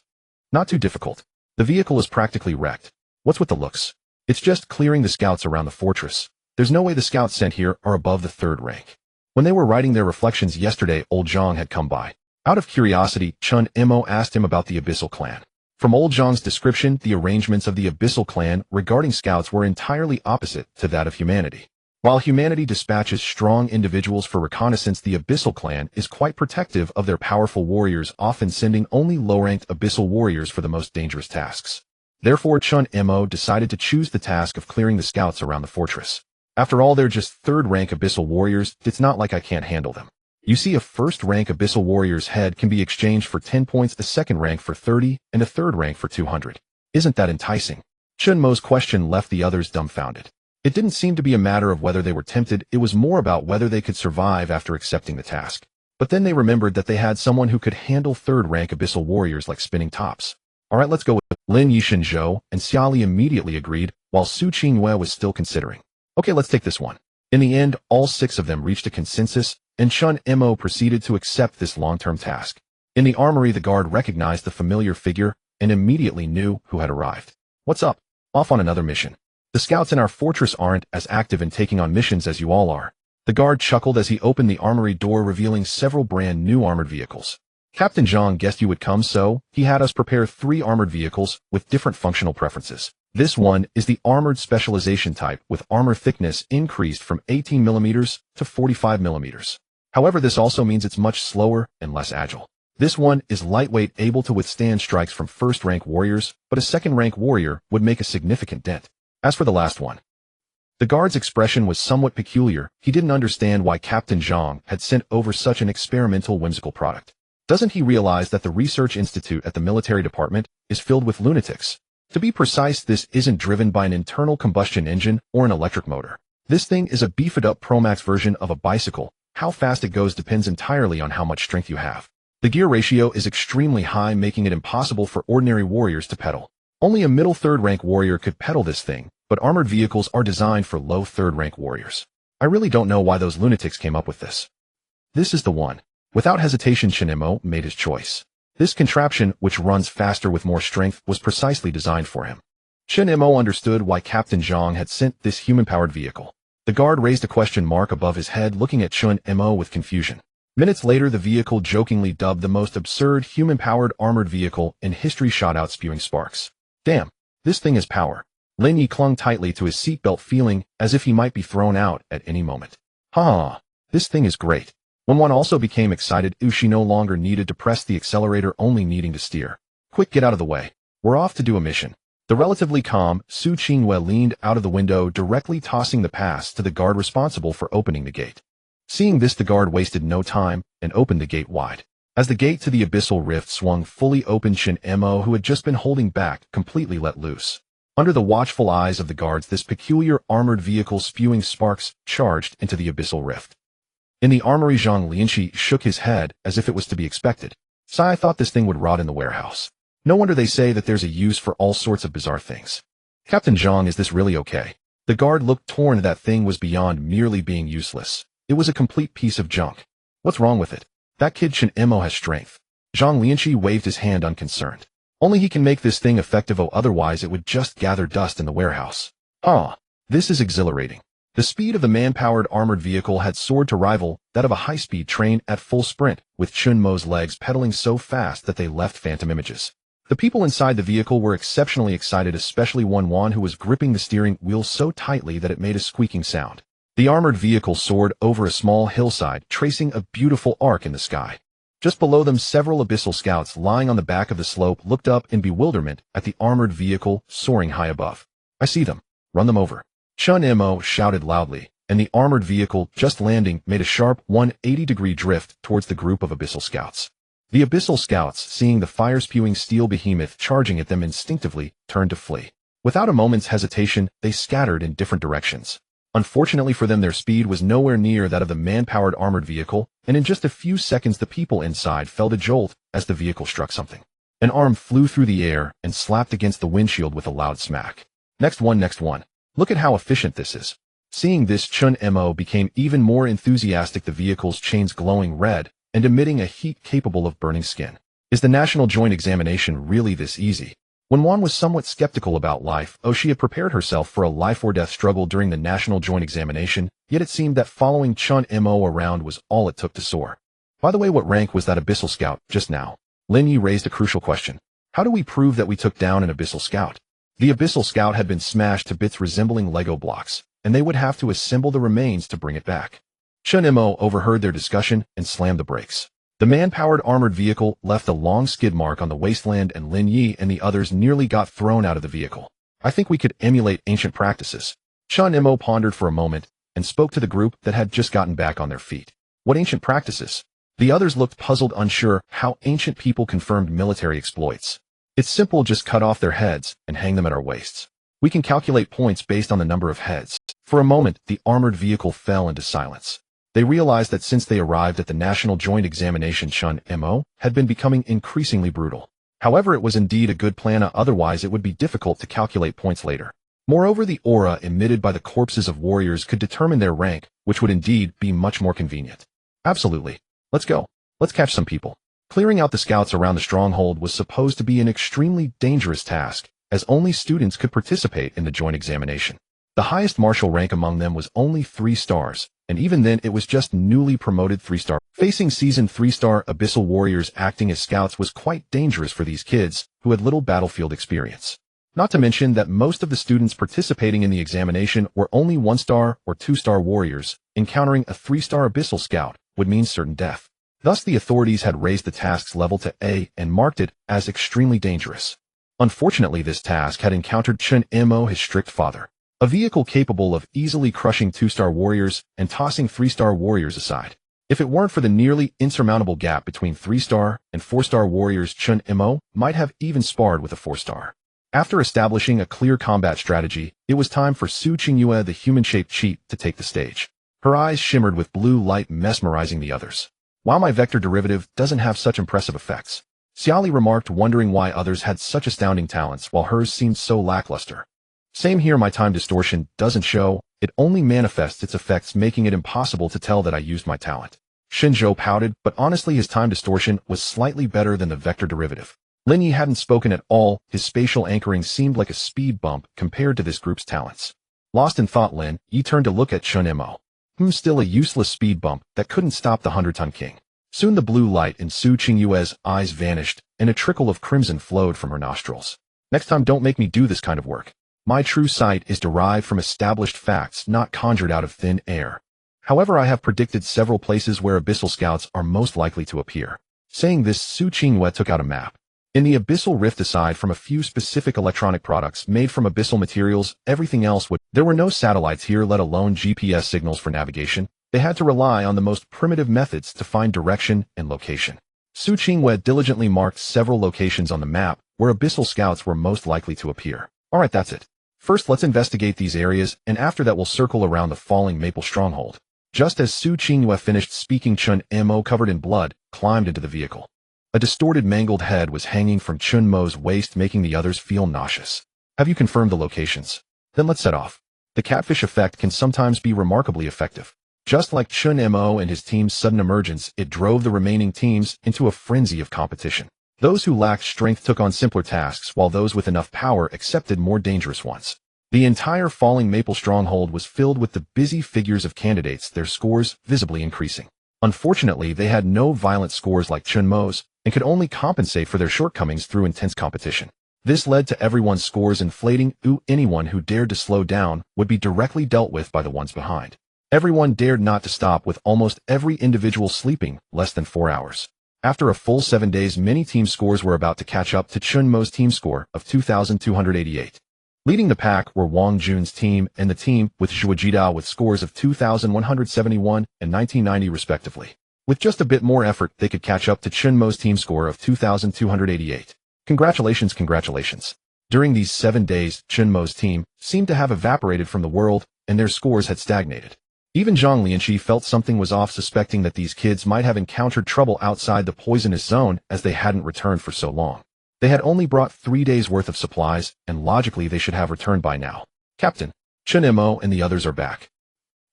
Not too difficult. The vehicle is practically wrecked. What's with the looks? It's just clearing the scouts around the fortress. There's no way the scouts sent here are above the 3rd rank. When they were writing their reflections yesterday, old Zhang had come by. Out of curiosity, Chen Mo asked him about the Abyssal Clan. From old Zhang's description, the arrangements of the Abyssal Clan regarding scouts were entirely opposite to that of humanity. While humanity dispatches strong individuals for reconnaissance, the Abyssal Clan is quite protective of their powerful warriors, often sending only low-ranked Abyssal warriors for the most dangerous tasks. Therefore, Chen Mo decided to choose the task of clearing the scouts around the fortress. After all, they're just 3rd-rank Abyssal warriors. It's not like I can't handle them. You see, a 1st-rank Abyssal warrior's head can be exchanged for 10 points, a 2nd rank for 30, and a 3rd rank for 200. Isn't that enticing? Chen Mo's question left the others dumbfounded. It didn't seem to be a matter of whether they were tempted, it was more about whether they could survive after accepting the task. But then they remembered that they had someone who could handle third-rank abyssal warriors like spinning tops. Alright, let's go with Lin Yishinzhou, and Xiali immediately agreed, while Su Qingyue was still considering. Okay, let's take this one. In the end, all 6 of them reached a consensus, and Chen Mo proceeded to accept this long-term task. In the armory, the guard recognized the familiar figure and immediately knew who had arrived. What's up? Off on another mission. The scouts in our fortress aren't as active in taking on missions as you all are. The guard chuckled as he opened the armory door, revealing several brand new armored vehicles. Captain Zhang guessed you would come, so he had us prepare 3 armored vehicles with different functional preferences. This one is the armored specialization type with armor thickness increased from 18 mm to 45 mm. However, this also means it's much slower and less agile. This one is lightweight, able to withstand strikes from first-rank warriors, but a second-rank warrior would make a significant dent. As for the last one, the guard's expression was somewhat peculiar. He didn't understand why Captain Zhang had sent over such an experimental, whimsical product. Doesn't he realize that the research institute at the military department is filled with lunatics? To be precise, this isn't driven by an internal combustion engine or an electric motor. This thing is a beefed-up Pro-Max version of a bicycle. How fast it goes depends entirely on how much strength you have. The gear ratio is extremely high, making it impossible for ordinary warriors to pedal. Only a middle third-rank warrior could pedal this thing, but armored vehicles are designed for low third-rank warriors. I really don't know why those lunatics came up with this. This is the one. Without hesitation, Chen Mo made his choice. This contraption, which runs faster with more strength, was precisely designed for him. Chen Mo understood why Captain Zhang had sent this human-powered vehicle. The guard raised a question mark above his head, looking at Chen Mo with confusion. Minutes later, the vehicle, jokingly dubbed the most absurd human-powered armored vehicle in history, shot out, spewing sparks. Damn, this thing is power. Lin Yi clung tightly to his seatbelt, feeling as if he might be thrown out at any moment. Ha! This thing is great. When one also became excited, she no longer needed to press the accelerator, only needing to steer. Quick, get out of the way. We're off to do a mission. The relatively calm Su Qingyue leaned out of the window, directly tossing the pass to the guard responsible for opening the gate. Seeing this, the guard wasted no time and opened the gate wide. As the gate to the abyssal rift swung fully open, Chen Mo, who had just been holding back, completely let loose. Under the watchful eyes of the guards, this peculiar armored vehicle, spewing sparks, charged into the abyssal rift. In the armory, Zhang Lianqi shook his head as if it was to be expected. I thought this thing would rot in the warehouse. No wonder they say that there's a use for all sorts of bizarre things. Captain Zhang, is this really okay? The guard looked torn. That thing was beyond merely being useless. It was a complete piece of junk. What's wrong with it? That kid Chen Mo has strength. Zhang Lianqi waved his hand, unconcerned. Only he can make this thing effective, otherwise it would just gather dust in the warehouse. This is exhilarating. The speed of the man-powered armored vehicle had soared to rival that of a high-speed train at full sprint, with Chen Mo's legs pedaling so fast that they left phantom images. The people inside the vehicle were exceptionally excited, especially Wan, who was gripping the steering wheel so tightly that it made a squeaking sound. The armored vehicle soared over a small hillside, tracing a beautiful arc in the sky. Just below them, several abyssal scouts lying on the back of the slope looked up in bewilderment at the armored vehicle soaring high above. I see them. Run them over. Chen Mo shouted loudly, and the armored vehicle, just landing, made a sharp 180-degree drift towards the group of abyssal scouts. The abyssal scouts, seeing the fire-spewing steel behemoth charging at them, instinctively turned to flee. Without a moment's hesitation, they scattered in different directions. Unfortunately for them, their speed was nowhere near that of the man-powered armored vehicle, and in just a few seconds the people inside felt a jolt as the vehicle struck something. An arm flew through the air and slapped against the windshield with a loud smack. Next one. Look at how efficient this is. Seeing this, Chen Mo became even more enthusiastic, the vehicle's chains glowing red and emitting a heat capable of burning skin. Is the national joint examination really this easy? When Wan was somewhat skeptical about life, she had prepared herself for a life-or-death struggle during the national joint examination, yet it seemed that following Chen Mo around was all it took to soar. By the way, what rank was that abyssal scout just now? Lin Yi raised a crucial question. How do we prove that we took down an abyssal scout? The abyssal scout had been smashed to bits resembling Lego blocks, and they would have to assemble the remains to bring it back. Chen Mo overheard their discussion and slammed the brakes. The man-powered armored vehicle left a long skid mark on the wasteland, and Lin Yi and the others nearly got thrown out of the vehicle. I think we could emulate ancient practices. Chen Mo pondered for a moment and spoke to the group that had just gotten back on their feet. What ancient practices? The others looked puzzled, unsure how ancient people confirmed military exploits. It's simple, just cut off their heads and hang them at our waists. We can calculate points based on the number of heads. For a moment, the armored vehicle fell into silence. They realized that since they arrived at the National Joint Examination, Chen Mo had been becoming increasingly brutal. However, it was indeed a good plan, otherwise it would be difficult to calculate points later. Moreover, the aura emitted by the corpses of warriors could determine their rank, which would indeed be much more convenient. Absolutely. Let's go. Let's catch some people. Clearing out the scouts around the stronghold was supposed to be an extremely dangerous task, as only students could participate in the joint examination. The highest martial rank among them was only 3 stars, and even then it was just newly promoted 3-star. Facing seasoned 3-star abyssal warriors acting as scouts was quite dangerous for these kids, who had little battlefield experience. Not to mention that most of the students participating in the examination were only 1-star or 2-star warriors. Encountering a 3-star abyssal scout would mean certain death. Thus the authorities had raised the task's level to A and marked it as extremely dangerous. Unfortunately, this task had encountered Chen Mo, his strict father. A vehicle capable of easily crushing 2-star warriors and tossing 3-star warriors aside. If it weren't for the nearly insurmountable gap between 3-star and 4-star warriors, Chen Mo might have even sparred with a 4-star. After establishing a clear combat strategy, it was time for Su Qingyue, the human-shaped cheat, to take the stage. Her eyes shimmered with blue light, mesmerizing the others. While my vector derivative doesn't have such impressive effects, Xiaoli remarked, wondering why others had such astounding talents while hers seemed so lackluster. Same here, my time distortion doesn't show, it only manifests its effects, making it impossible to tell that I used my talent. Shinzhou pouted, but honestly his time distortion was slightly better than the vector derivative. Lin Yi hadn't spoken at all, his spatial anchoring seemed like a speed bump compared to this group's talents. Lost in thought, Lin Yi turned to look at Chen Mo. Still a useless speed bump that couldn't stop the 100-ton king. Soon the blue light in Su Qingyue's eyes vanished, and a trickle of crimson flowed from her nostrils. Next time, don't make me do this kind of work. My true sight is derived from established facts, not conjured out of thin air. However, I have predicted several places where abyssal scouts are most likely to appear. Saying this, Su Qingyue took out a map. In the abyssal rift, aside from a few specific electronic products made from abyssal materials, everything else would. There were no satellites here, let alone GPS signals for navigation. They had to rely on the most primitive methods to find direction and location. Su Qingyue diligently marked several locations on the map where abyssal scouts were most likely to appear. Alright, that's it. First, let's investigate these areas, and after that we'll circle around the falling maple stronghold. Just as Su Qingyue finished speaking, Chen Mo, covered in blood, climbed into the vehicle. A distorted, mangled head was hanging from Chen Mo's waist, making the others feel nauseous. Have you confirmed the locations? Then let's set off. The catfish effect can sometimes be remarkably effective. Just like Chen Mo and his team's sudden emergence, it drove the remaining teams into a frenzy of competition. Those who lacked strength took on simpler tasks, while those with enough power accepted more dangerous ones. The entire falling maple stronghold was filled with the busy figures of candidates, their scores visibly increasing. Unfortunately, they had no violent scores like Chen Mo's, and could only compensate for their shortcomings through intense competition. This led to everyone's scores inflating. Anyone who dared to slow down would be directly dealt with by the ones behind. Everyone dared not to stop, with almost every individual sleeping less than 4 hours. After a full 7 days, many team scores were about to catch up to Chen Mo's team score of 2,288. Leading the pack were Wang Jun's team and the team with Zhuo Jidao, with scores of 2,171 and 1990 respectively. With just a bit more effort, they could catch up to Chen Mo's team score of 2,288. Congratulations, congratulations. During these 7 days, Chen Mo's team seemed to have evaporated from the world, and their scores had stagnated. Even Zhang Lianqi felt something was off, suspecting that these kids might have encountered trouble outside the poisonous zone, as they hadn't returned for so long. They had only brought 3 days' worth of supplies, and logically they should have returned by now. Captain, Chen Mo and the others are back.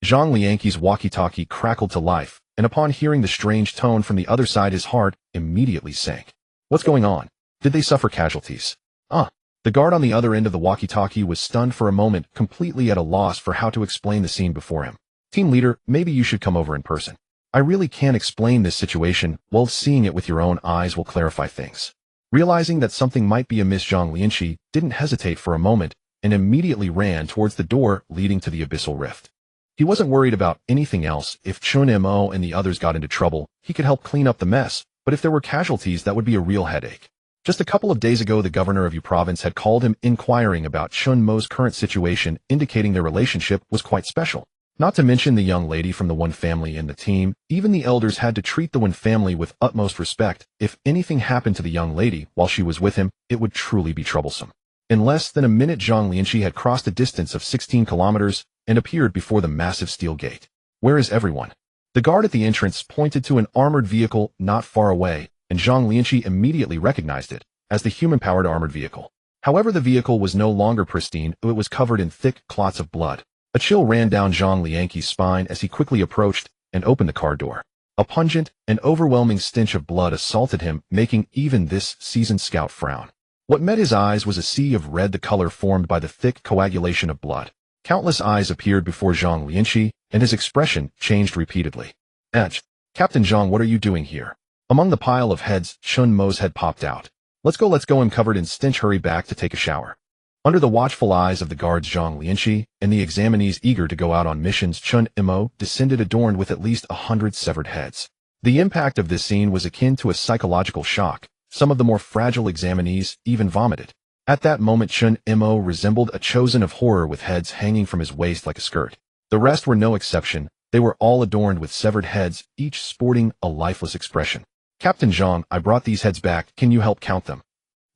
Zhang Lianqi's walkie-talkie crackled to life, and upon hearing the strange tone from the other side, his heart immediately sank. What's going on? Did they suffer casualties? The guard on the other end of the walkie-talkie was stunned for a moment, completely at a loss for how to explain the scene before him. Team leader, maybe you should come over in person. I really can't explain this situation, well, seeing it with your own eyes will clarify things. Realizing that something might be amiss, Zhang Lianqi didn't hesitate for a moment and immediately ran towards the door leading to the abyssal rift. He wasn't worried about anything else. If Chen Mo and the others got into trouble, he could help clean up the mess, but if there were casualties, that would be a real headache. Just a couple of days ago, the governor of Yu province had called him, inquiring about Chen Mo's current situation, indicating their relationship was quite special. Not to mention the young lady from the Wen family and the team, even the elders had to treat the Wen family with utmost respect. If anything happened to the young lady while she was with him, it would truly be troublesome. In less than a minute, Zhang Lianqi had crossed a distance of 16 kilometers and appeared before the massive steel gate. Where is everyone? The guard at the entrance pointed to an armored vehicle not far away, and Zhang Lianqi immediately recognized it as the human-powered armored vehicle. However, the vehicle was no longer pristine, it was covered in thick clots of blood. A chill ran down Zhang Lianqi's spine as he quickly approached and opened the car door. A pungent and overwhelming stench of blood assaulted him, making even this seasoned scout frown. What met his eyes was a sea of red, the color formed by the thick coagulation of blood. Countless eyes appeared before Zhang Lianqi, and his expression changed repeatedly. Captain Zhang, what are you doing here? Among the pile of heads, Chen Mo's head popped out. Let's go. I'm covered in stench. Hurry back to take a shower. Under the watchful eyes of the guards Zhang Lianqi and the examinees eager to go out on missions, Chen Mo descended adorned with at least 100 severed heads. The impact of this scene was akin to a psychological shock. Some of the more fragile examinees even vomited. At that moment, Chen Mo resembled a chosen of horror with heads hanging from his waist like a skirt. The rest were no exception. They were all adorned with severed heads, each sporting a lifeless expression. Captain Zhang, I brought these heads back. Can you help count them?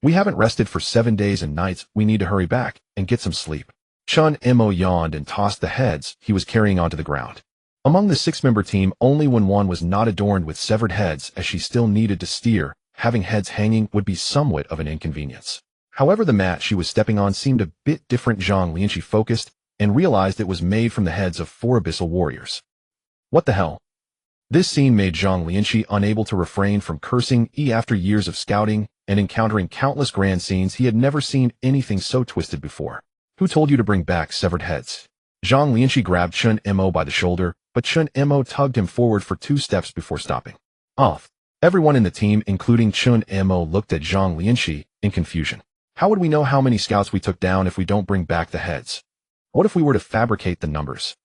We haven't rested for 7 days and nights. We need to hurry back and get some sleep. Chen Mo yawned and tossed the heads he was carrying onto the ground. Among the 6-member team, only one was not adorned with severed heads, as she still needed to steer. Having heads hanging would be somewhat of an inconvenience. However, the mat she was stepping on seemed a bit different. Zhang Lianqi focused and realized it was made from the heads of 4 abyssal warriors. What the hell? This scene made Zhang Lianqi unable to refrain from cursing. After years of scouting and encountering countless grand scenes, he had never seen anything so twisted before. Who told you to bring back severed heads? Zhang Lianqi grabbed Chen Mo by the shoulder, but Chen Mo tugged him forward for 2 steps before stopping. Off. Everyone in the team, including Chen Mo, looked at Zhang Lianqi in confusion. How would we know how many scouts we took down if we don't bring back the heads? What if we were to fabricate the numbers?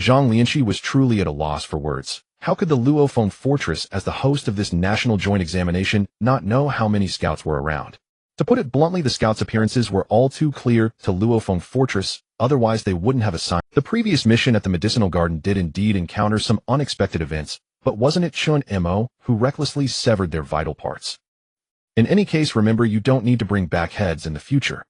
Zhang Lianqi was truly at a loss for words. How could the Luophone Fortress, as the host of this national joint examination, not know how many scouts were around? To put it bluntly, the scouts' appearances were all too clear to Luophone Fortress, otherwise they wouldn't have assigned. The previous mission at the medicinal garden did indeed encounter some unexpected events, but wasn't it Chen Mo who recklessly severed their vital parts? In any case, remember, you don't need to bring back heads in the future.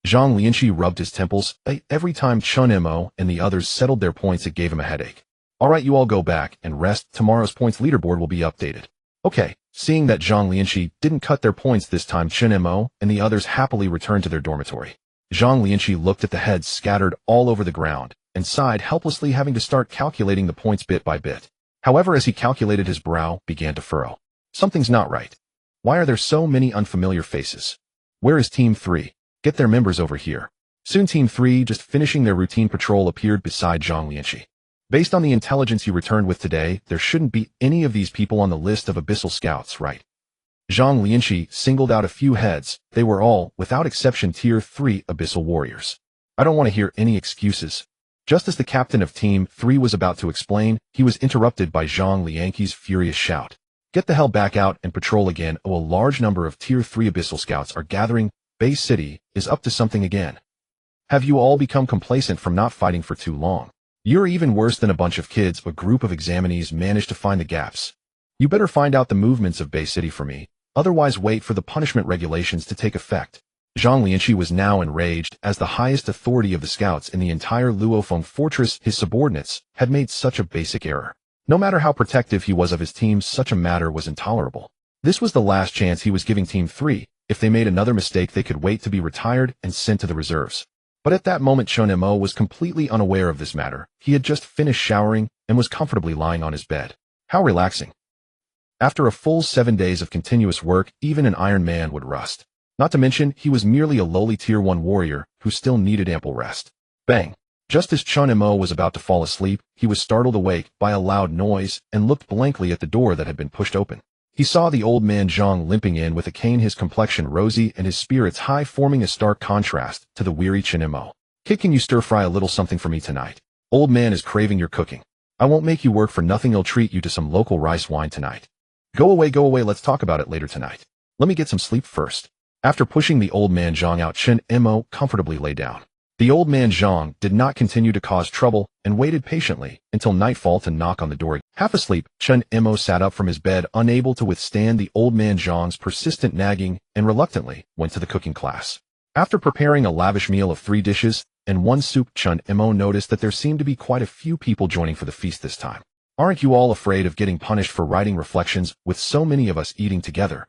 Zhang Lianqi rubbed his temples. Every time Chen Mo and the others settled their points, it gave him a headache. All right, you all go back and rest. Tomorrow's points leaderboard will be updated. Okay. Seeing that Zhang Lianqi didn't cut their points this time, Chen Mo and the others happily returned to their dormitory. Zhang Lianqi looked at the heads scattered all over the ground and sighed helplessly, having to start calculating the points bit by bit. However, as he calculated, his brow began to furrow. Something's not right. Why are there so many unfamiliar faces? Where is Team 3? Get their members over here. Soon Team 3, just finishing their routine patrol, appeared beside Zhang Lianqi. Based on the intelligence you returned with today, there shouldn't be any of these people on the list of abyssal scouts, right? Zhang Lianqi singled out a few heads. They were all, without exception, Tier 3 abyssal warriors. I don't want to hear any excuses. Just as the captain of Team 3 was about to explain, he was interrupted by Zhang Lianqi's furious shout. Get the hell back out and patrol again. A large number of Tier 3 abyssal scouts are gathering. Bay City is up to something again. Have you all become complacent from not fighting for too long? You're even worse than a bunch of kids. A group of examinees managed to find the gaps. You better find out the movements of Bay City for me, otherwise wait for the punishment regulations to take effect. Zhang Lianqi was now enraged. As the highest authority of the scouts in the entire Luophone Fortress, his subordinates had made such a basic error. No matter how protective he was of his team, such a matter was intolerable. This was the last chance he was giving Team 3. If they made another mistake, they could wait to be retired and sent to the reserves. But at that moment, Chen Mo was completely unaware of this matter. He had just finished showering and was comfortably lying on his bed. How relaxing. After a full 7 days of continuous work, even an Iron Man would rust. Not to mention, he was merely a lowly Tier 1 warrior who still needed ample rest. Bang! Just as Chen Mo was about to fall asleep, he was startled awake by a loud noise and looked blankly at the door that had been pushed open. He saw the old man Zhang limping in with a cane, his complexion rosy and his spirits high, forming a stark contrast to the weary Chen Mo. Kid, can you stir-fry a little something for me tonight? Old man is craving your cooking. I won't make you work for nothing. I'll treat you to some local rice wine tonight. Go away, let's talk about it later tonight. Let me get some sleep first. After pushing the old man Zhang out, Chen Mo comfortably lay down. The old man Zhang did not continue to cause trouble and waited patiently until nightfall to knock on the door. Half asleep, Chen Mo sat up from his bed, unable to withstand the old man Zhang's persistent nagging, and reluctantly went to the cooking class. After preparing a lavish meal of 3 dishes and 1 soup, Chen Mo noticed that there seemed to be quite a few people joining for the feast this time. Aren't you all afraid of getting punished for writing reflections with so many of us eating together?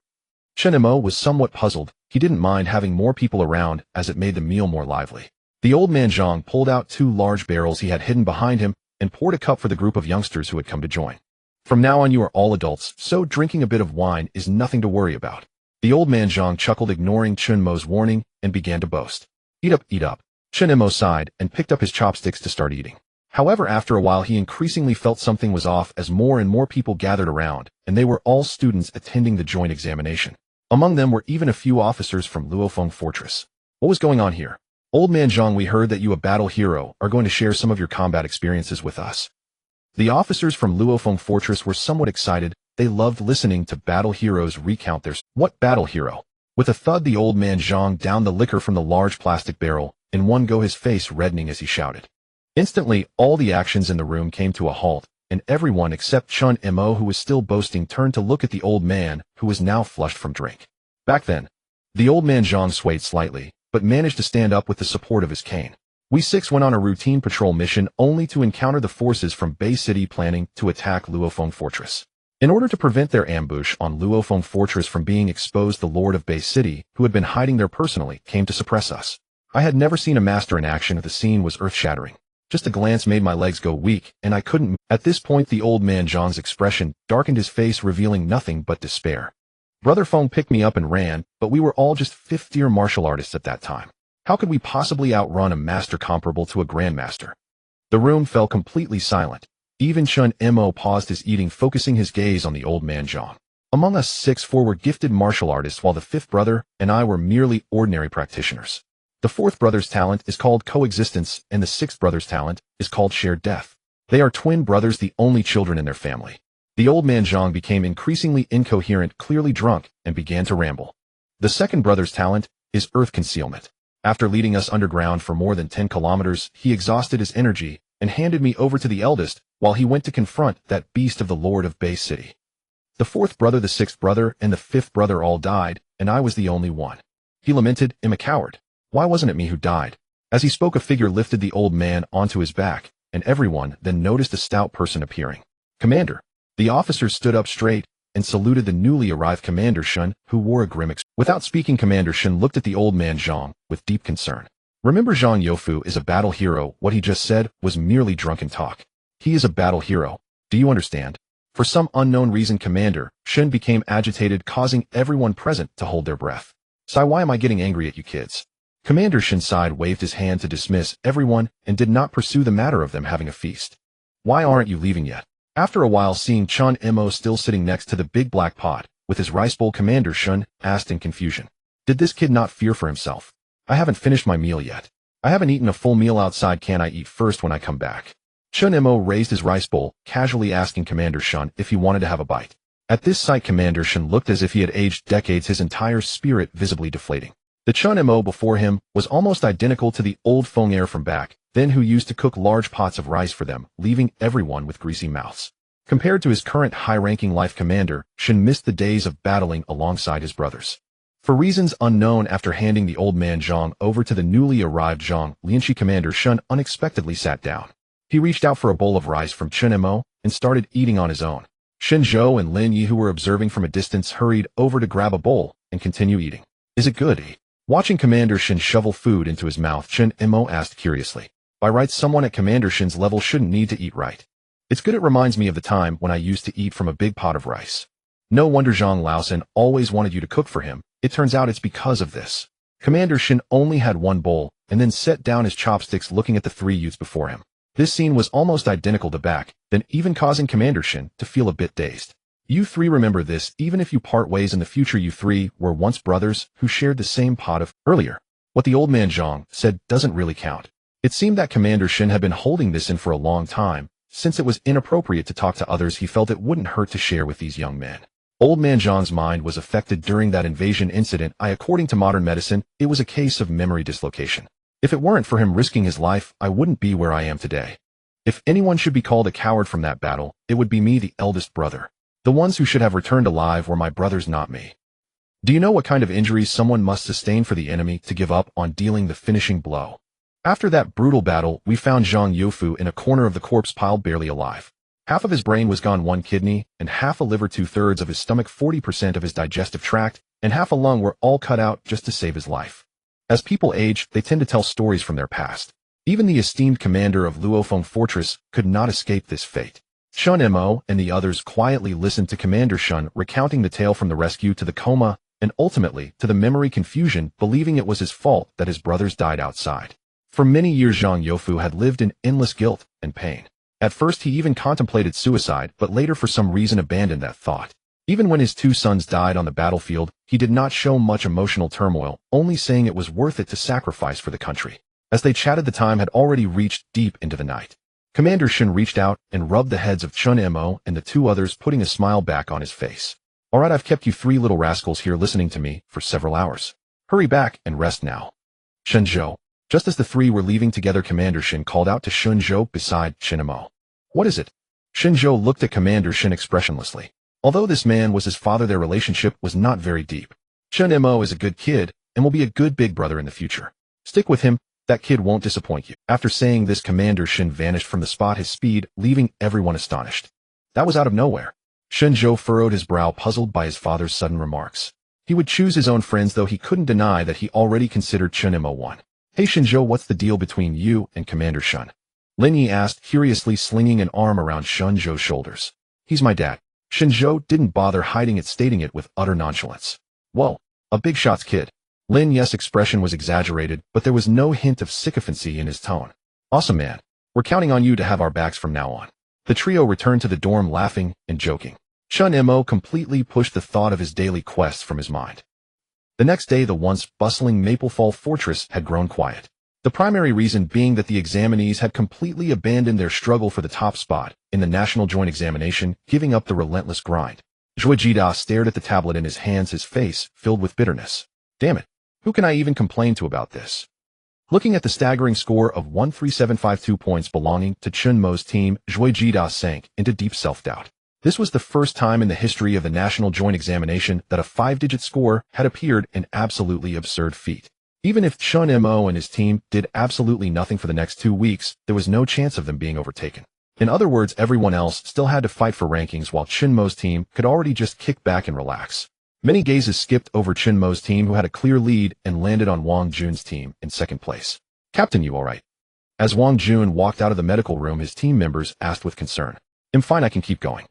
Chen Mo was somewhat puzzled. He didn't mind having more people around as it made the meal more lively. The old man Zhang pulled out 2 large barrels he had hidden behind him and poured a cup for the group of youngsters who had come to join. From now on you are all adults, so drinking a bit of wine is nothing to worry about. The old man Zhang chuckled, ignoring Chen Mo's warning, and began to boast. Eat up, eat up. Chen Mo sighed and picked up his chopsticks to start eating. However, after a while he increasingly felt something was off as more and more people gathered around, and they were all students attending the joint examination. Among them were even a few officers from Luofeng Fortress. What was going on here? Old man Zhang, we heard that you, a battle hero, are going to share some of your combat experiences with us. The officers from Luofeng Fortress were somewhat excited. They loved listening to battle heroes recount their What battle hero? With a thud, the old man Zhang downed the liquor from the large plastic barrel, in one go, his face reddening as he shouted. Instantly, all the actions in the room came to a halt, and everyone except Chen Mo, who was still boasting, turned to look at the old man, who was now flushed from drink. Back then, the old man Zhang swayed slightly, but managed to stand up with the support of his cane. We 6 went on a routine patrol mission only to encounter the forces from Bay City planning to attack Luofeng Fortress. In order to prevent their ambush on Luofeng Fortress from being exposed, the Lord of Bay City, who had been hiding there personally, came to suppress us. I had never seen a master in action. The scene was earth-shattering. Just a glance made my legs go weak, and I couldn't move. At this point, the old man Zhang's expression darkened, his face revealing nothing but despair. Brother Feng picked me up and ran, but we were all just fifth-tier martial artists at that time. How could we possibly outrun a master comparable to a grandmaster? The room fell completely silent. Even Chen Mo paused his eating, focusing his gaze on the old man Zhang. Among us 4 were gifted martial artists, while the 5th brother and I were merely ordinary practitioners. The 4th brother's talent is called coexistence, and the 6th brother's talent is called shared death. They are twin brothers, the only children in their family. The old man Zhang became increasingly incoherent, clearly drunk, and began to ramble. The 2nd brother's talent is earth concealment. After leading us underground for more than 10 kilometers, he exhausted his energy and handed me over to the eldest while he went to confront that beast of the Lord of Bay City. The 4th brother, the 6th brother, and the 5th brother all died, and I was the only one. He lamented, "I'm a coward. Why wasn't it me who died?" As he spoke, a figure lifted the old man onto his back, and everyone then noticed a stout person appearing. "Commander." The officers stood up straight and saluted the newly arrived Commander Shen, who wore a grim expression. Without speaking, Commander Shen looked at the old man Zhang with deep concern. Remember, Zhang Youfu is a battle hero. What he just said was merely drunken talk. He is a battle hero. Do you understand? For some unknown reason, Commander Shen became agitated, causing everyone present to hold their breath. "Sai, why am I getting angry at you kids?" Commander Shen sighed, waved his hand to dismiss everyone, and did not pursue the matter of them having a feast. "Why aren't you leaving yet?" After a while, seeing Chen Mo still sitting next to the big black pot with his rice bowl, Commander Shen asked in confusion. Did this kid not fear for himself? "I haven't finished my meal yet. I haven't eaten a full meal outside. Can I eat first when I come back?" Chen Mo raised his rice bowl, casually asking Commander Shen if he wanted to have a bite. At this sight, Commander Shen looked as if he had aged decades, his entire spirit visibly deflating. The Chen Mo before him was almost identical to the old Feng heir from back then, who used to cook large pots of rice for them, leaving everyone with greasy mouths. Compared to his current high-ranking life, Commander Shen missed the days of battling alongside his brothers. For reasons unknown, after handing the old man Zhang over to the newly arrived Zhang Lianqi, Commander Shen unexpectedly sat down. He reached out for a bowl of rice from Chen Mo and started eating on his own. Shen Zhou and Lin Yi, who were observing from a distance, hurried over to grab a bowl and continue eating. "Is it good?" Watching Commander Shen shovel food into his mouth, Chen Mo asked curiously. "By rights, someone at Commander Shen's level shouldn't need to eat right. It's good. It reminds me of the time when I used to eat from a big pot of rice." "No wonder Zhang Laosen always wanted you to cook for him. It turns out it's because of this." Commander Shen only had one bowl and then set down his chopsticks, looking at the 3 youths before him. This scene was almost identical to back then, even causing Commander Shen to feel a bit dazed. "You 3 remember this. Even if you part ways in the future, you 3 were once brothers who shared the same pot of..." Earlier, what the old man Zhang said doesn't really count. It seemed that Commander Shen had been holding this in for a long time. Since it was inappropriate to talk to others, he felt it wouldn't hurt to share with these young men. Old man Zhang's mind was affected during that invasion incident. According to modern medicine, it was a case of memory dislocation. If it weren't for him risking his life, I wouldn't be where I am today. If anyone should be called a coward from that battle, it would be me, the eldest brother. The ones who should have returned alive were my brothers, not me. Do you know what kind of injuries someone must sustain for the enemy to give up on dealing the finishing blow? After that brutal battle, we found Zhang Youfu in a corner of the corpse pile, barely alive. Half of his brain was gone, one kidney, and half a liver, 2/3 of his stomach, 40% of his digestive tract, and half a lung were all cut out just to save his life. As people age, they tend to tell stories from their past. Even the esteemed commander of Luofeng Fortress could not escape this fate. Chen Mo and the others quietly listened to Commander Shun recounting the tale from the rescue to the coma, and ultimately to the memory confusion, believing it was his fault that his brothers died outside. For many years Zhang Youfu had lived in endless guilt and pain. At first he even contemplated suicide, but later for some reason abandoned that thought. Even when his two sons died on the battlefield, he did not show much emotional turmoil, only saying it was worth it to sacrifice for the country. As they chatted, the time had already reached deep into the night. Commander Shun reached out and rubbed the heads of Chen Mo and the two others, putting a smile back on his face. All right, I've kept you three little rascals here listening to me for several hours. Hurry back and rest now. Shenzhou. Just as the three were leaving together, Commander Shin called out to Shenzhou beside Chen Mo. What is it? Shenzhou looked at Commander Shin expressionlessly. Although this man was his father, their relationship was not very deep. Chen Mo is a good kid and will be a good big brother in the future. Stick with him, that kid won't disappoint you. After saying this, Commander Shin vanished from the spot, his speed leaving everyone astonished. That was out of nowhere. Shenzhou furrowed his brow, puzzled by his father's sudden remarks. He would choose his own friends, though he couldn't deny that he already considered Chen Mo one. Hey Shenzhou, what's the deal between you and Commander Shun? Lin Yi asked, curiously, slinging an arm around Shenzhou's shoulders. He's my dad. Shenzhou didn't bother hiding it, stating it with utter nonchalance. Whoa, a big shot's kid. Lin Yi's expression was exaggerated, but there was no hint of sycophancy in his tone. Awesome, man. We're counting on you to have our backs from now on. The trio returned to the dorm laughing and joking. Chen Mo completely pushed the thought of his daily quests from his mind. The next day, the once bustling Maplefall Fortress had grown quiet. The primary reason being that the examinees had completely abandoned their struggle for the top spot in the national joint examination, giving up the relentless grind. Zhuijida stared at the tablet in his hands, his face filled with bitterness. Damn it. Who can I even complain to about this? Looking at the staggering score of 13752 points belonging to Chen Mo's team, Zhuijida sank into deep self-doubt. This was the first time in the history of the national joint examination that a 5-digit score had appeared, an absolutely absurd feat. Even if Chen Mo and his team did absolutely nothing for the next 2 weeks, there was no chance of them being overtaken. In other words, everyone else still had to fight for rankings, while Chen Mo's team could already just kick back and relax. Many gazes skipped over Chen Mo's team, who had a clear lead, and landed on Wang Jun's team in second place. Captain, you alright? As Wang Jun walked out of the medical room, his team members asked with concern. I'm fine, I can keep going.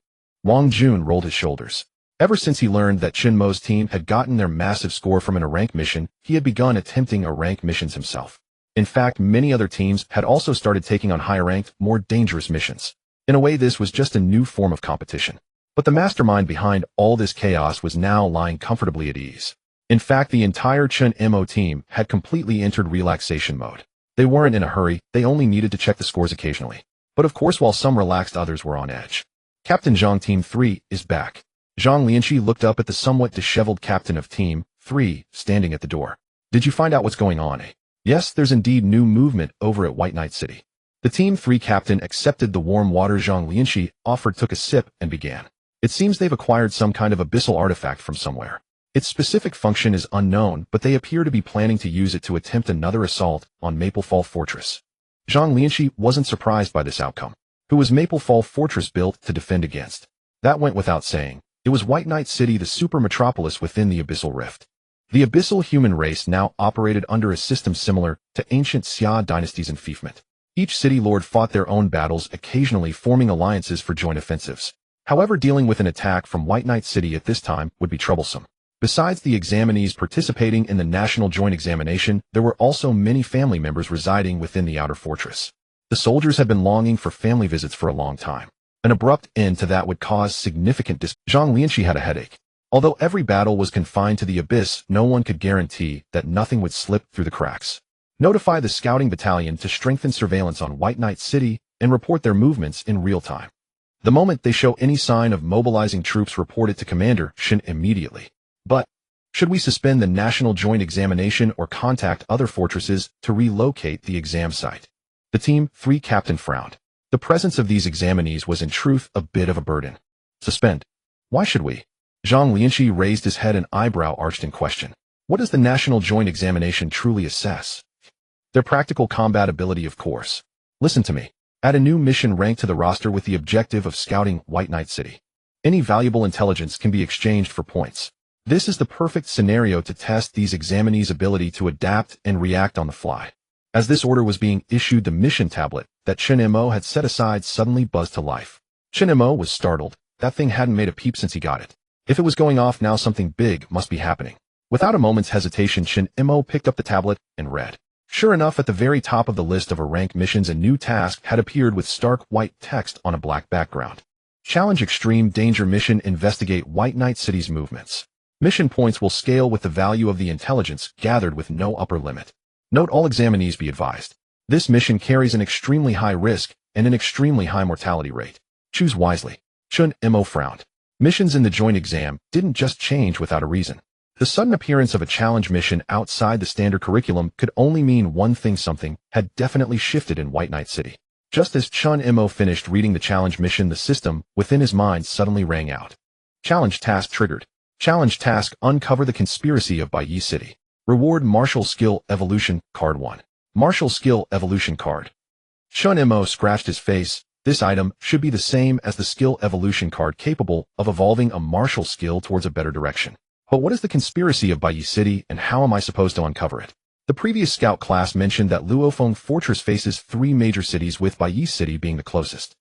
Wang Jun rolled his shoulders. Ever since he learned that Chen Mo's team had gotten their massive score from a rank mission, he had begun attempting rank missions himself. In fact, many other teams had also started taking on higher-ranked, more dangerous missions. In a way, this was just a new form of competition. But the mastermind behind all this chaos was now lying comfortably at ease. In fact, the entire Chen Mo team had completely entered relaxation mode. They weren't in a hurry, they only needed to check the scores occasionally. But of course, while some relaxed, others were on edge. Captain Zhang Team 3 is back. Zhang Lianqi looked up at the somewhat disheveled captain of Team 3, standing at the door. Did you find out what's going on, eh? Yes, there's indeed new movement over at White Knight City. The Team 3 captain accepted the warm water Zhang Lianqi offered, took a sip, and began. It seems they've acquired some kind of abyssal artifact from somewhere. Its specific function is unknown, but they appear to be planning to use it to attempt another assault on Maplefall Fortress. Zhang Lianqi wasn't surprised by this outcome. Who was Maplefall Fortress built to defend against? That went without saying. It was White Knight City, the super metropolis within the Abyssal Rift. The Abyssal human race now operated under a system similar to ancient Xia dynasties in Fiefment. Each city lord fought their own battles, occasionally forming alliances for joint offensives. However, dealing with an attack from White Knight City at this time would be troublesome. Besides the examinees participating in the national joint examination, there were also many family members residing within the outer fortress. The soldiers had been longing for family visits for a long time. An abrupt end to that would cause significant Zhang Lianqi had a headache. Although every battle was confined to the abyss, no one could guarantee that nothing would slip through the cracks. Notify the scouting battalion to strengthen surveillance on White Knight City and report their movements in real time. The moment they show any sign of mobilizing troops, report it to Commander Shin immediately. But should we suspend the national joint examination or contact other fortresses to relocate the exam site? The Team 3 captain frowned. The presence of these examinees was in truth a bit of a burden. Suspend? Why should we? Zhang Lianqi raised his head, and eyebrow arched in question. What does the national joint examination truly assess? Their practical combat ability, of course. Listen to me. Add a new mission rank to the roster with the objective of scouting White Knight City. Any valuable intelligence can be exchanged for points. This is the perfect scenario to test these examinees' ability to adapt and react on the fly. As this order was being issued, the mission tablet that Chen Mo had set aside suddenly buzzed to life. Chen Mo was startled. That thing hadn't made a peep since he got it. If it was going off now, something big must be happening. Without a moment's hesitation, Chen Mo picked up the tablet and read. Sure enough, at the very top of the list of rank missions, a new task had appeared with stark white text on a black background. Challenge Extreme Danger Mission. Investigate White Knight City's movements. Mission points will scale with the value of the intelligence gathered with no upper limit. Note: all examinees be advised. This mission carries an extremely high risk and an extremely high mortality rate. Choose wisely. Chen Mo frowned. Missions in the joint exam didn't just change without a reason. The sudden appearance of a challenge mission outside the standard curriculum could only mean one thing: something had definitely shifted in White Knight City. Just as Chen Mo finished reading the challenge mission, the system within his mind suddenly rang out. Challenge task triggered. Challenge task: uncover the conspiracy of Baiyi City. Reward: Martial Skill Evolution Card 1. Martial Skill Evolution Card. Chen Mo scratched his face. This item should be the same as the skill evolution card, capable of evolving a martial skill towards a better direction. But what is the conspiracy of Baiyi City, and how am I supposed to uncover it? The previous scout class mentioned that Luofeng Fortress faces 3 major cities, with Baiyi City being the closest.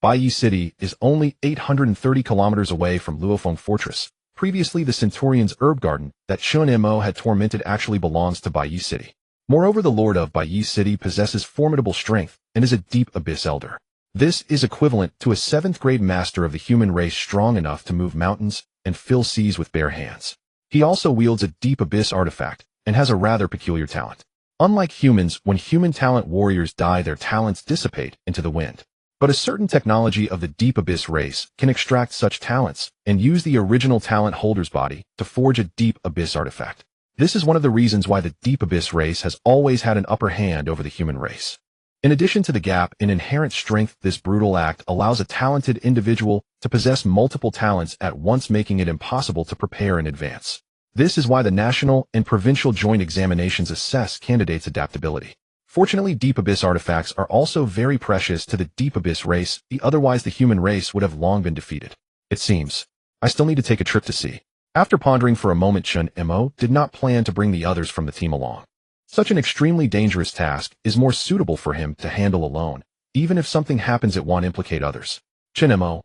Baiyi City is only 830 kilometers away from Luofeng Fortress. Previously, the Centurion's herb garden that Chen Mo had tormented actually belongs to Baiyi City. Moreover, the Lord of Baiyi City possesses formidable strength and is a deep abyss elder. This is equivalent to a 7th grade master of the human race, strong enough to move mountains and fill seas with bare hands. He also wields a deep abyss artifact and has a rather peculiar talent. Unlike humans, when human talent warriors die, their talents dissipate into the wind. But a certain technology of the deep abyss race can extract such talents and use the original talent holder's body to forge a deep abyss artifact. This is one of the reasons why the deep abyss race has always had an upper hand over the human race. In addition to the gap in inherent strength, this brutal act allows a talented individual to possess multiple talents at once, making it impossible to prepare in advance. This is why the national and provincial joint examinations assess candidates' adaptability. Fortunately, deep abyss artifacts are also very precious to the deep abyss race, otherwise the human race would have long been defeated. It seems. I still need to take a trip to see. After pondering for a moment, Chen Mo did not plan to bring the others from the team along. Such an extremely dangerous task is more suitable for him to handle alone, even if something happens it won't implicate others. Chen Mo.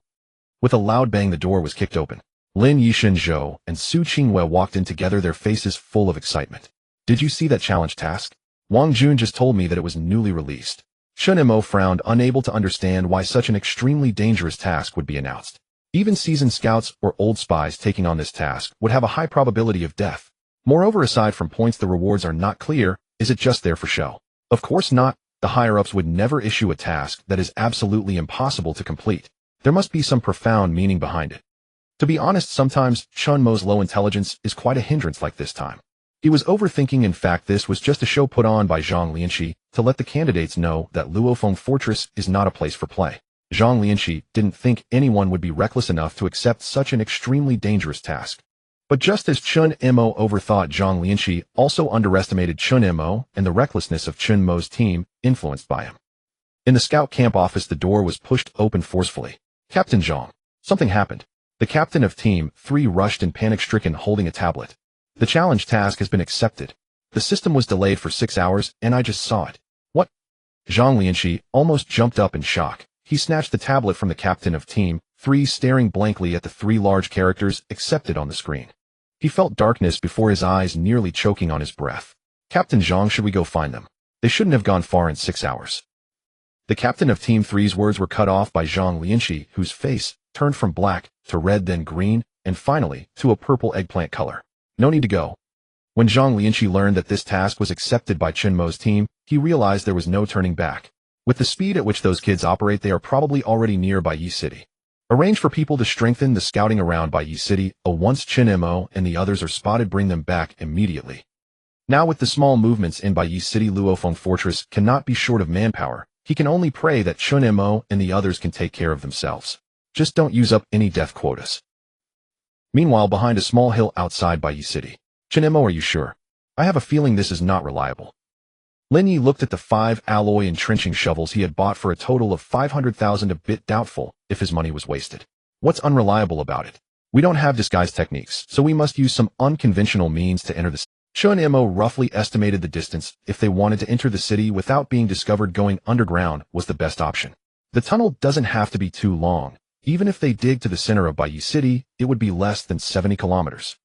With a loud bang, the door was kicked open. Lin Yishen Zhou and Su Qingwei walked in together, their faces full of excitement. Did you see that challenge task? Wang Jun just told me that it was newly released. Chen Mo frowned, unable to understand why such an extremely dangerous task would be announced. Even seasoned scouts or old spies taking on this task would have a high probability of death. Moreover, aside from points, the rewards are not clear. Is it just there for show? Of course not. The higher-ups would never issue a task that is absolutely impossible to complete. There must be some profound meaning behind it. To be honest, sometimes Chen Mo's low intelligence is quite a hindrance like this time. He was overthinking. In fact, this was just a show put on by Zhang Lianxi to let the candidates know that Luofeng Fortress is not a place for play. Zhang Lianxi didn't think anyone would be reckless enough to accept such an extremely dangerous task. But just as Chen Mo overthought, Zhang Lianxi also underestimated Chen Mo and the recklessness of Chen Mo's team, influenced by him. In the scout camp office, the door was pushed open forcefully. Captain Zhang. Something happened. The captain of Team 3 rushed in, panic-stricken, holding a tablet. The challenge task has been accepted. The system was delayed for 6 hours, and I just saw it. What? Zhang Lianxi almost jumped up in shock. He snatched the tablet from the captain of Team 3, staring blankly at the 3 large characters accepted on the screen. He felt darkness before his eyes, nearly choking on his breath. Captain Zhang, should we go find them? They shouldn't have gone far in 6 hours. The captain of Team 3's words were cut off by Zhang Lianxi, whose face turned from black to red, then green, and finally to a purple eggplant color. No need to go. When Zhang Lianxi learned that this task was accepted by Chen Mo's team, he realized there was no turning back. With the speed at which those kids operate, they are probably already near Baiyi City. Arrange for people to strengthen the scouting around Baiyi City. Once Chen Mo and the others are spotted, bring them back immediately. Now, with the small movements in Baiyi City, Luofeng Fortress cannot be short of manpower. He can only pray that Chen Mo and the others can take care of themselves. Just don't use up any death quotas. Meanwhile, behind a small hill outside Baiyi City. Chen Mo, are you sure? I have a feeling this is not reliable. Lin Yi looked at the 5 alloy entrenching shovels he had bought for a total of 500,000, a bit doubtful if his money was wasted. What's unreliable about it? We don't have disguise techniques, so we must use some unconventional means to enter the city. Chen Mo roughly estimated the distance. If they wanted to enter the city without being discovered, going underground was the best option. The tunnel doesn't have to be too long. Even if they dig to the center of Baiyi City, it would be less than 70 kilometers.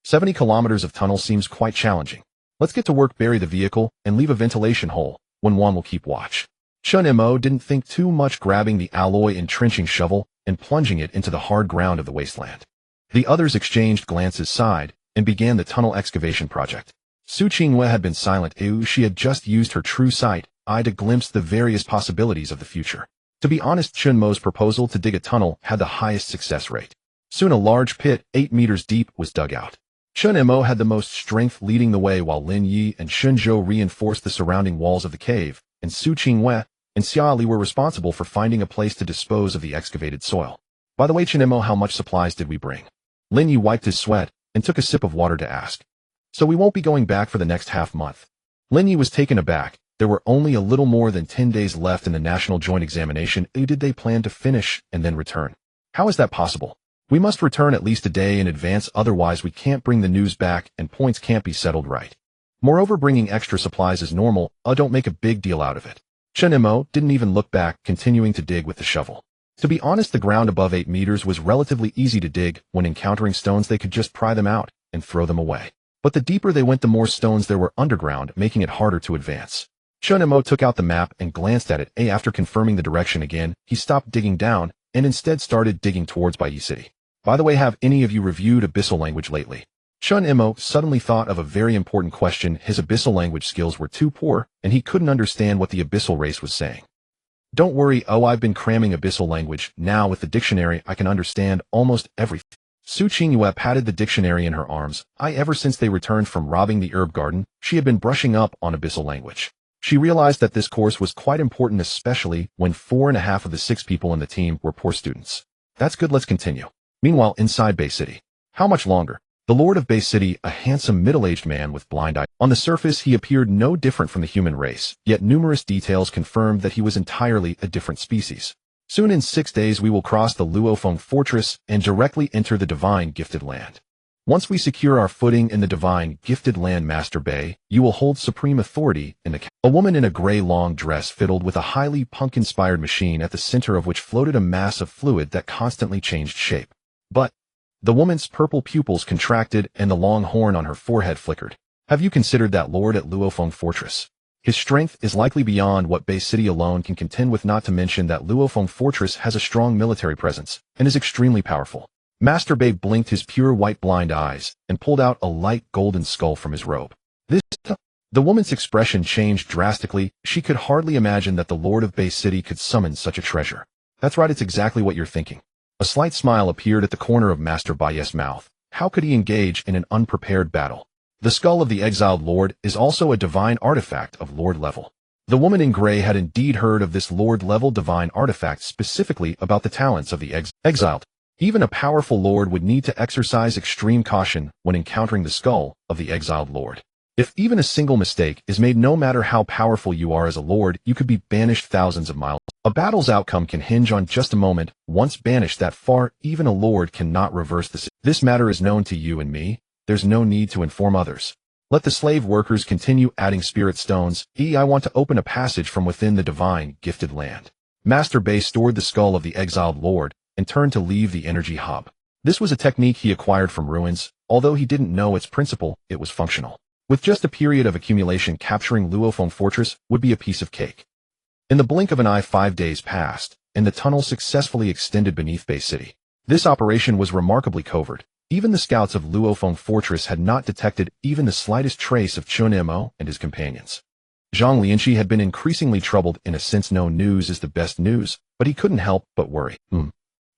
70 kilometers of tunnel seems quite challenging. Let's get to work, bury the vehicle, and leave a ventilation hole. Wen Wan will keep watch. Chen Mo didn't think too much, grabbing the alloy entrenching shovel and plunging it into the hard ground of the wasteland. The others exchanged glances, sighed, and began the tunnel excavation project. Su Qingwei had been silent. She had just used her true sight, eye, to glimpse the various possibilities of the future. To be honest, Chen Mo's proposal to dig a tunnel had the highest success rate. Soon a large pit, 8 meters deep, was dug out. Chen Mo had the most strength, leading the way, while Lin Yi and Shun Zhou reinforced the surrounding walls of the cave, and Su Qingwei and Xia Li were responsible for finding a place to dispose of the excavated soil. By the way, Chen Mo, how much supplies did we bring? Lin Yi wiped his sweat and took a sip of water to ask. So we won't be going back for the next half-month. Lin Yi was taken aback. There were only a little more than 10 days left in the national joint examination. Did they plan to finish and then return? How is that possible? We must return at least a day in advance, otherwise we can't bring the news back and points can't be settled right. Moreover, bringing extra supplies is normal. Don't make a big deal out of it. Chen Mo didn't even look back, continuing to dig with the shovel. To be honest, the ground above 8 meters was relatively easy to dig. When encountering stones, they could just pry them out and throw them away. But the deeper they went, the more stones there were underground, making it harder to advance. Chen Mo took out the map and glanced at it. After confirming the direction again, he stopped digging down and instead started digging towards Baiyi City. By the way, have any of you reviewed Abyssal language lately? Chen Mo suddenly thought of a very important question. His Abyssal language skills were too poor, and he couldn't understand what the Abyssal race was saying. Don't worry, I've been cramming Abyssal language. Now with the dictionary, I can understand almost everything. Su Qingwei patted the dictionary in her arms. Ever since they returned from robbing the herb garden, she had been brushing up on Abyssal language. She realized that this course was quite important, especially when 4.5 of the 6 people in the team were poor students. That's good, let's continue. Meanwhile, inside Bay City. How much longer? The Lord of Bay City, a handsome middle-aged man with blind eyes. On the surface, he appeared no different from the human race, yet numerous details confirmed that he was entirely a different species. Soon, in 6 days, we will cross the Luofeng fortress and directly enter the divine gifted land. Once we secure our footing in the divine gifted land, Master Bay, you will hold supreme authority in the A woman in a gray long dress fiddled with a highly punk-inspired machine, at the center of which floated a mass of fluid that constantly changed shape. But the woman's purple pupils contracted and the long horn on her forehead flickered. Have you considered that lord at Luofeng Fortress? His strength is likely beyond what Bay City alone can contend with, not to mention that Luofeng Fortress has a strong military presence and is extremely powerful. Master Bay blinked his pure white blind eyes and pulled out a light golden skull from his robe. The woman's expression changed drastically. She could hardly imagine that the Lord of Bay City could summon such a treasure. That's right, it's exactly what you're thinking. A slight smile appeared at the corner of Master Bai's mouth. How could he engage in an unprepared battle? The skull of the exiled lord is also a divine artifact of lord level. The woman in gray had indeed heard of this lord level divine artifact, specifically about the talents of the exiled. Even a powerful lord would need to exercise extreme caution when encountering the skull of the exiled lord. If even a single mistake is made, no matter how powerful you are as a lord, you could be banished thousands of miles. A battle's outcome can hinge on just a moment. Once banished that far, even a lord cannot reverse this matter is known to you and me. There's no need to inform others. Let the slave workers continue adding spirit stones. I want to open a passage from within the divine gifted land. Master Bay stored the skull of the exiled lord and turned to leave the energy hub. This was a technique he acquired from ruins. Although he didn't know its principle, it was functional. With just a period of accumulation, capturing Luofeng Fortress would be a piece of cake. In the blink of an eye, 5 days passed, and the tunnel successfully extended beneath Bay City. This operation was remarkably covert. Even the scouts of Luofeng Fortress had not detected even the slightest trace of Chen Mo and his companions. Zhang Lianqi had been increasingly troubled. In a sense, no news is the best news, but he couldn't help but worry.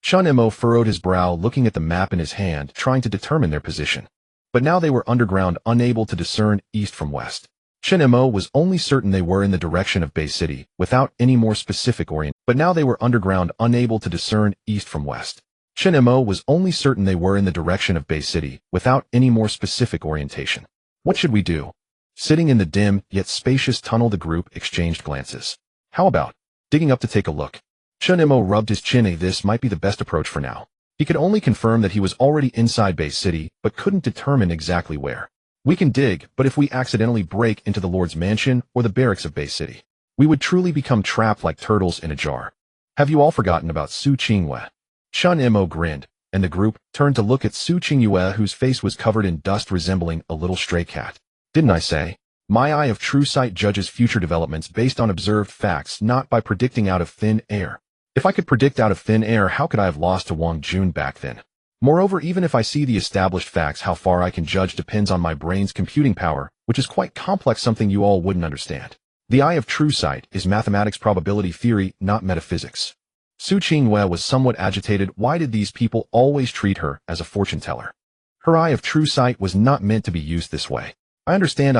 Chen Mo furrowed his brow, looking at the map in his hand, trying to determine their position. But now they were underground, unable to discern east from west. Chen Mo was only certain they were in the direction of Bay City, without any more specific orientation. But now they were underground, unable to discern east from west. Chen Mo was only certain they were in the direction of Bay City, without any more specific orientation. What should we do? Sitting in the dim, yet spacious tunnel, the group exchanged glances. How about digging up to take a look? Chen Mo rubbed his chin. This might be the best approach for now. He could only confirm that he was already inside Base City, but couldn't determine exactly where. We can dig, but if we accidentally break into the Lord's mansion or the barracks of Base City, we would truly become trapped like turtles in a jar. Have you all forgotten about Su Qingyue? Chen Mo grinned, and the group turned to look at Su Qingyue, whose face was covered in dust resembling a little stray cat. Didn't I say? My eye of true sight judges future developments based on observed facts, not by predicting out of thin air. If I could predict out of thin air, how could I have lost to Wang Jun back then? Moreover, even if I see the established facts, how far I can judge depends on my brain's computing power, which is quite complex, something you all wouldn't understand. The eye of true sight is mathematics, probability theory, not metaphysics. Su Qingyue was somewhat agitated. Why did these people always treat her as a fortune teller? Her eye of true sight was not meant to be used this way. I understand.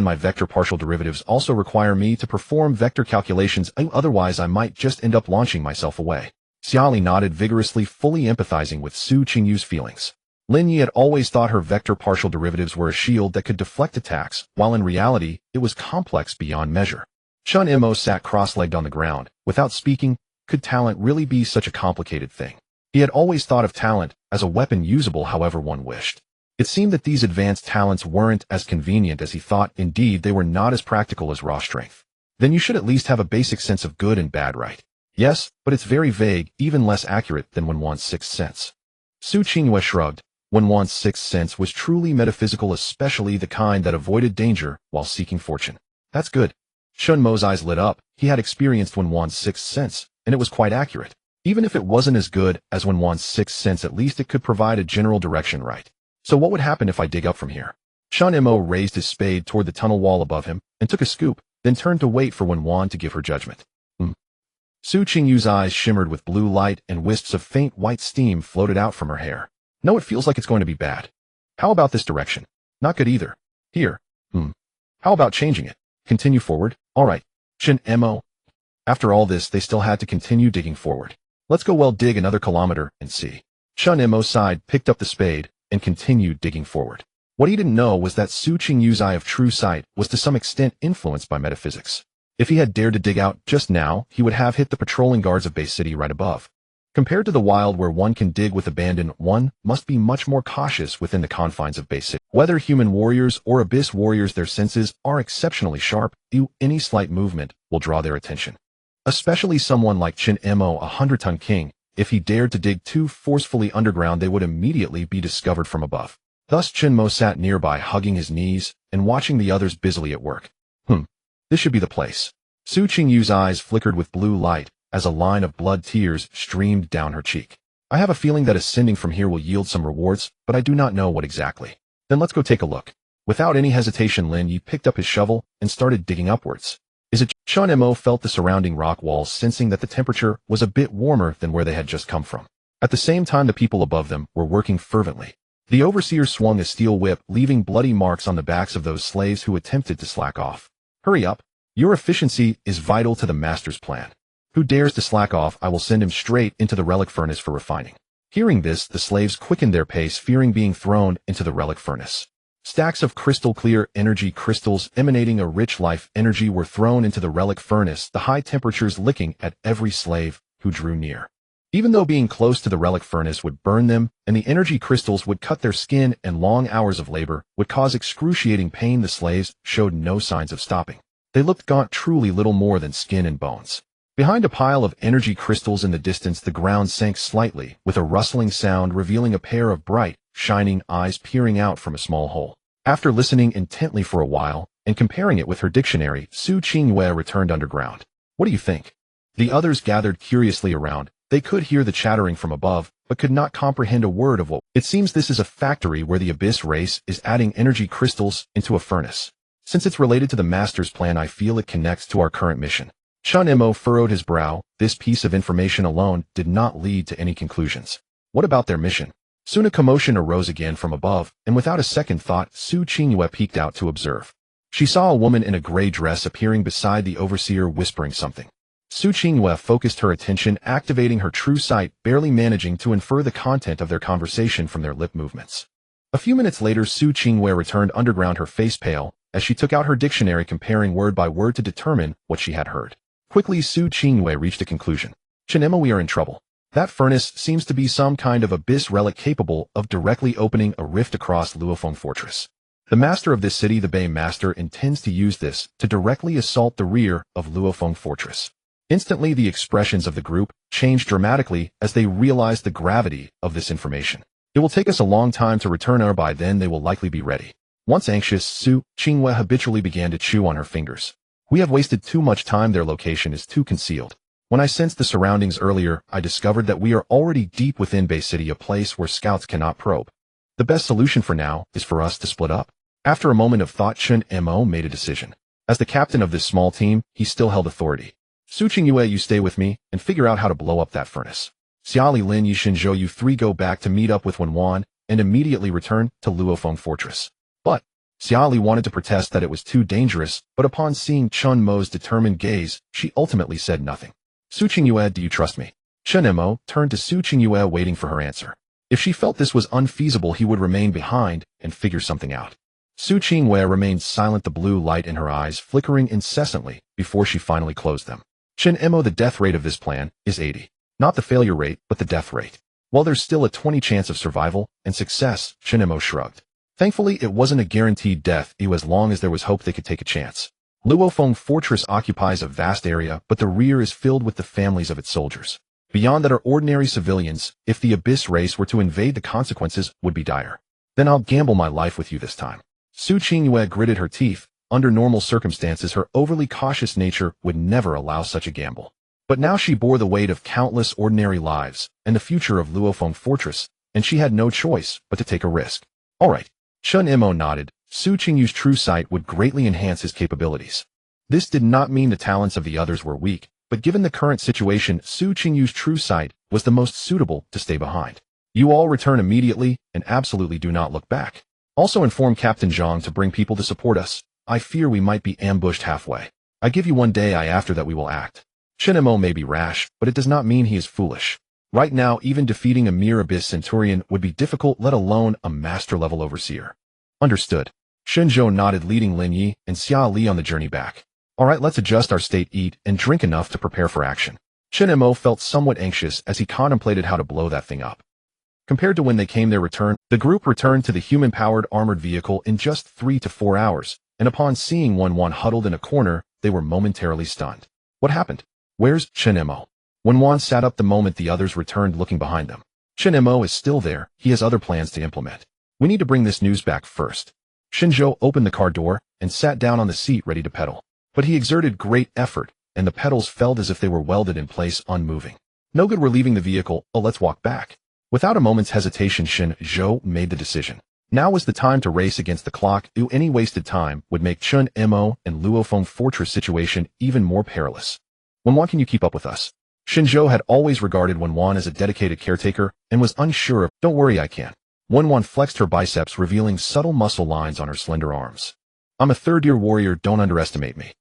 My vector partial derivatives also require me to perform vector calculations, otherwise I might just end up launching myself away. Xiaoli nodded vigorously, fully empathizing with Su Qingyue's feelings. Lin Yi had always thought her vector partial derivatives were a shield that could deflect attacks, while in reality, it was complex beyond measure. Chen Mo sat cross-legged on the ground. Without speaking, could talent really be such a complicated thing? He had always thought of talent as a weapon usable however one wished. It seemed that these advanced talents weren't as convenient as he thought. Indeed, they were not as practical as raw strength. Then you should at least have a basic sense of good and bad, right? Yes, but it's very vague, even less accurate than Wenwan's sixth sense. Su Qingyue shrugged. Wenwan's sixth sense was truly metaphysical, especially the kind that avoided danger while seeking fortune. That's good. Chen Mo's eyes lit up. He had experienced Wenwan's sixth sense, and it was quite accurate. Even if it wasn't as good as Wenwan's sixth sense, at least it could provide a general direction, right? So what would happen if I dig up from here? Chen Mo raised his spade toward the tunnel wall above him and took a scoop, then turned to wait for Wenwan to give her judgment. Su Qingyue's eyes shimmered with blue light and wisps of faint white steam floated out from her hair. No, it feels like it's going to be bad. How about this direction? Not good either. Here. How about changing it? Continue forward. All right. Chen Mo. After all this, they still had to continue digging forward. Let's go. Well, dig another kilometer and see. Chen Mo sighed, picked up the spade, and continued digging forward. What he didn't know was that Su Qingyue's eye of true sight was to some extent influenced by metaphysics. If he had dared to dig out just now, he would have hit the patrolling guards of Base City right above. Compared to the wild where one can dig with abandon, one must be much more cautious within the confines of Base City. Whether human warriors or abyss warriors, their senses are exceptionally sharp. Any slight movement will draw their attention. Especially someone like Chen Mo, a 100-ton king. If he dared to dig too forcefully underground, they would immediately be discovered from above. Thus Chen Mo sat nearby, hugging his knees and watching the others busily at work. This should be the place. Su Qingyue's eyes flickered with blue light as a line of blood tears streamed down her cheek. I have a feeling that ascending from here will yield some rewards, but I do not know what exactly. Then let's go take a look. Without any hesitation, Lin Yi picked up his shovel and started digging upwards. Chen Mo felt the surrounding rock walls, sensing that the temperature was a bit warmer than where they had just come from. At the same time, the people above them were working fervently. The overseer swung a steel whip, leaving bloody marks on the backs of those slaves who attempted to slack off. Hurry up. Your efficiency is vital to the master's plan. Who dares to slack off, I will send him straight into the relic furnace for refining. Hearing this, the slaves quickened their pace, fearing being thrown into the relic furnace. Stacks of crystal-clear energy crystals emanating a rich life energy were thrown into the relic furnace, the high temperatures licking at every slave who drew near. Even though being close to the relic furnace would burn them, and the energy crystals would cut their skin, and long hours of labor would cause excruciating pain, the slaves showed no signs of stopping. They looked gaunt, truly little more than skin and bones. Behind a pile of energy crystals in the distance, the ground sank slightly, with a rustling sound revealing a pair of bright, shining eyes peering out from a small hole. After listening intently for a while, and comparing it with her dictionary, Su Qingyue returned underground. What do you think? The others gathered curiously around. They could hear the chattering from above, but could not comprehend a word of what. It seems this is a factory where the Abyss race is adding energy crystals into a furnace. Since it's related to the Master's plan, I feel it connects to our current mission. Chen Mo furrowed his brow. This piece of information alone did not lead to any conclusions. What about their mission? Soon a commotion arose again from above, and without a second thought, Su Qingyue peeked out to observe. She saw a woman in a gray dress appearing beside the overseer, whispering something. Su Qingyue focused her attention, activating her true sight, barely managing to infer the content of their conversation from their lip movements. A few minutes later, Su Qingyue returned underground, her face pale, as she took out her dictionary comparing word by word to determine what she had heard. Quickly, Su Qingyue reached a conclusion. Chen Mo, we are in trouble. That furnace seems to be some kind of abyss relic capable of directly opening a rift across Luofeng Fortress. The master of this city, the Bay Master, intends to use this to directly assault the rear of Luofeng Fortress. Instantly, the expressions of the group changed dramatically as they realized the gravity of this information. It will take us a long time to return, or by then they will likely be ready. Once anxious, Su Qingyue habitually began to chew on her fingers. We have wasted too much time. Their location is too concealed. When I sensed the surroundings earlier, I discovered that we are already deep within Bay City, a place where scouts cannot probe. The best solution for now is for us to split up. After a moment of thought, Chen Mo made a decision. As the captain of this small team, he still held authority. Su Qingyue, you stay with me and figure out how to blow up that furnace. Xiali, Lin, Yi, Shinzhou, you three go back to meet up with Wenwan and immediately return to Luofeng Fortress. But Xiali wanted to protest that it was too dangerous, but upon seeing Chen Mo's determined gaze, she ultimately said nothing. Su Qingyue, do you trust me? Chen Mo turned to Su Qingyue, waiting for her answer. If she felt this was unfeasible, he would remain behind and figure something out. Su Qingyue remained silent, the blue light in her eyes flickering incessantly before she finally closed them. Chen Mo, the death rate of this plan is 80. Not the failure rate, but the death rate. While there's still a 20 chance of survival and success, Chen Mo shrugged. Thankfully, it wasn't a guaranteed death, as long as there was hope they could take a chance. Luofeng Fortress occupies a vast area, but the rear is filled with the families of its soldiers. Beyond that are ordinary civilians. If the Abyss race were to invade, the consequences would be dire. Then I'll gamble my life with you this time. Su Qingyue gritted her teeth. Under normal circumstances, her overly cautious nature would never allow such a gamble. But now she bore the weight of countless ordinary lives and the future of Luofeng Fortress, and she had no choice but to take a risk. All right. Chen Mo nodded. Su Qingyue's true sight would greatly enhance his capabilities. This did not mean the talents of the others were weak, but given the current situation, Su Qingyue's true sight was the most suitable to stay behind. You all return immediately and absolutely do not look back. Also inform Captain Zhang to bring people to support us. I fear we might be ambushed halfway. I give you one day, after that we will act. Chen Mo may be rash, but it does not mean he is foolish. Right now, even defeating a mere Abyss Centurion would be difficult, let alone a master-level overseer. Understood. Shinzhou nodded, leading Lin Yi and Xia Li on the journey back. All right, let's adjust our state, eat, and drink enough to prepare for action. Chen Mo felt somewhat anxious as he contemplated how to blow that thing up. Compared to when they came their return, the group returned to the human-powered armored vehicle in just 3 to 4 hours, and upon seeing Wenwan huddled in a corner, they were momentarily stunned. What happened? Where's Chen Mo? Wenwan sat up the moment the others returned, looking behind them. Chen Mo is still there. He has other plans to implement. We need to bring this news back first. Shinzhou opened the car door and sat down on the seat ready to pedal. But he exerted great effort, and the pedals felt as if they were welded in place, unmoving. No good, we're leaving the vehicle. Oh, let's walk back. Without a moment's hesitation, Shinzhou made the decision. Now was the time to race against the clock. Any wasted time would make Chen Mo and Luofeng Fortress situation even more perilous. Wenwan, can you keep up with us? Shinzhou had always regarded Wenwan as a dedicated caretaker and was unsure of, don't worry, I can. Wenwan flexed her biceps, revealing subtle muscle lines on her slender arms. I'm a third-year warrior, don't underestimate me.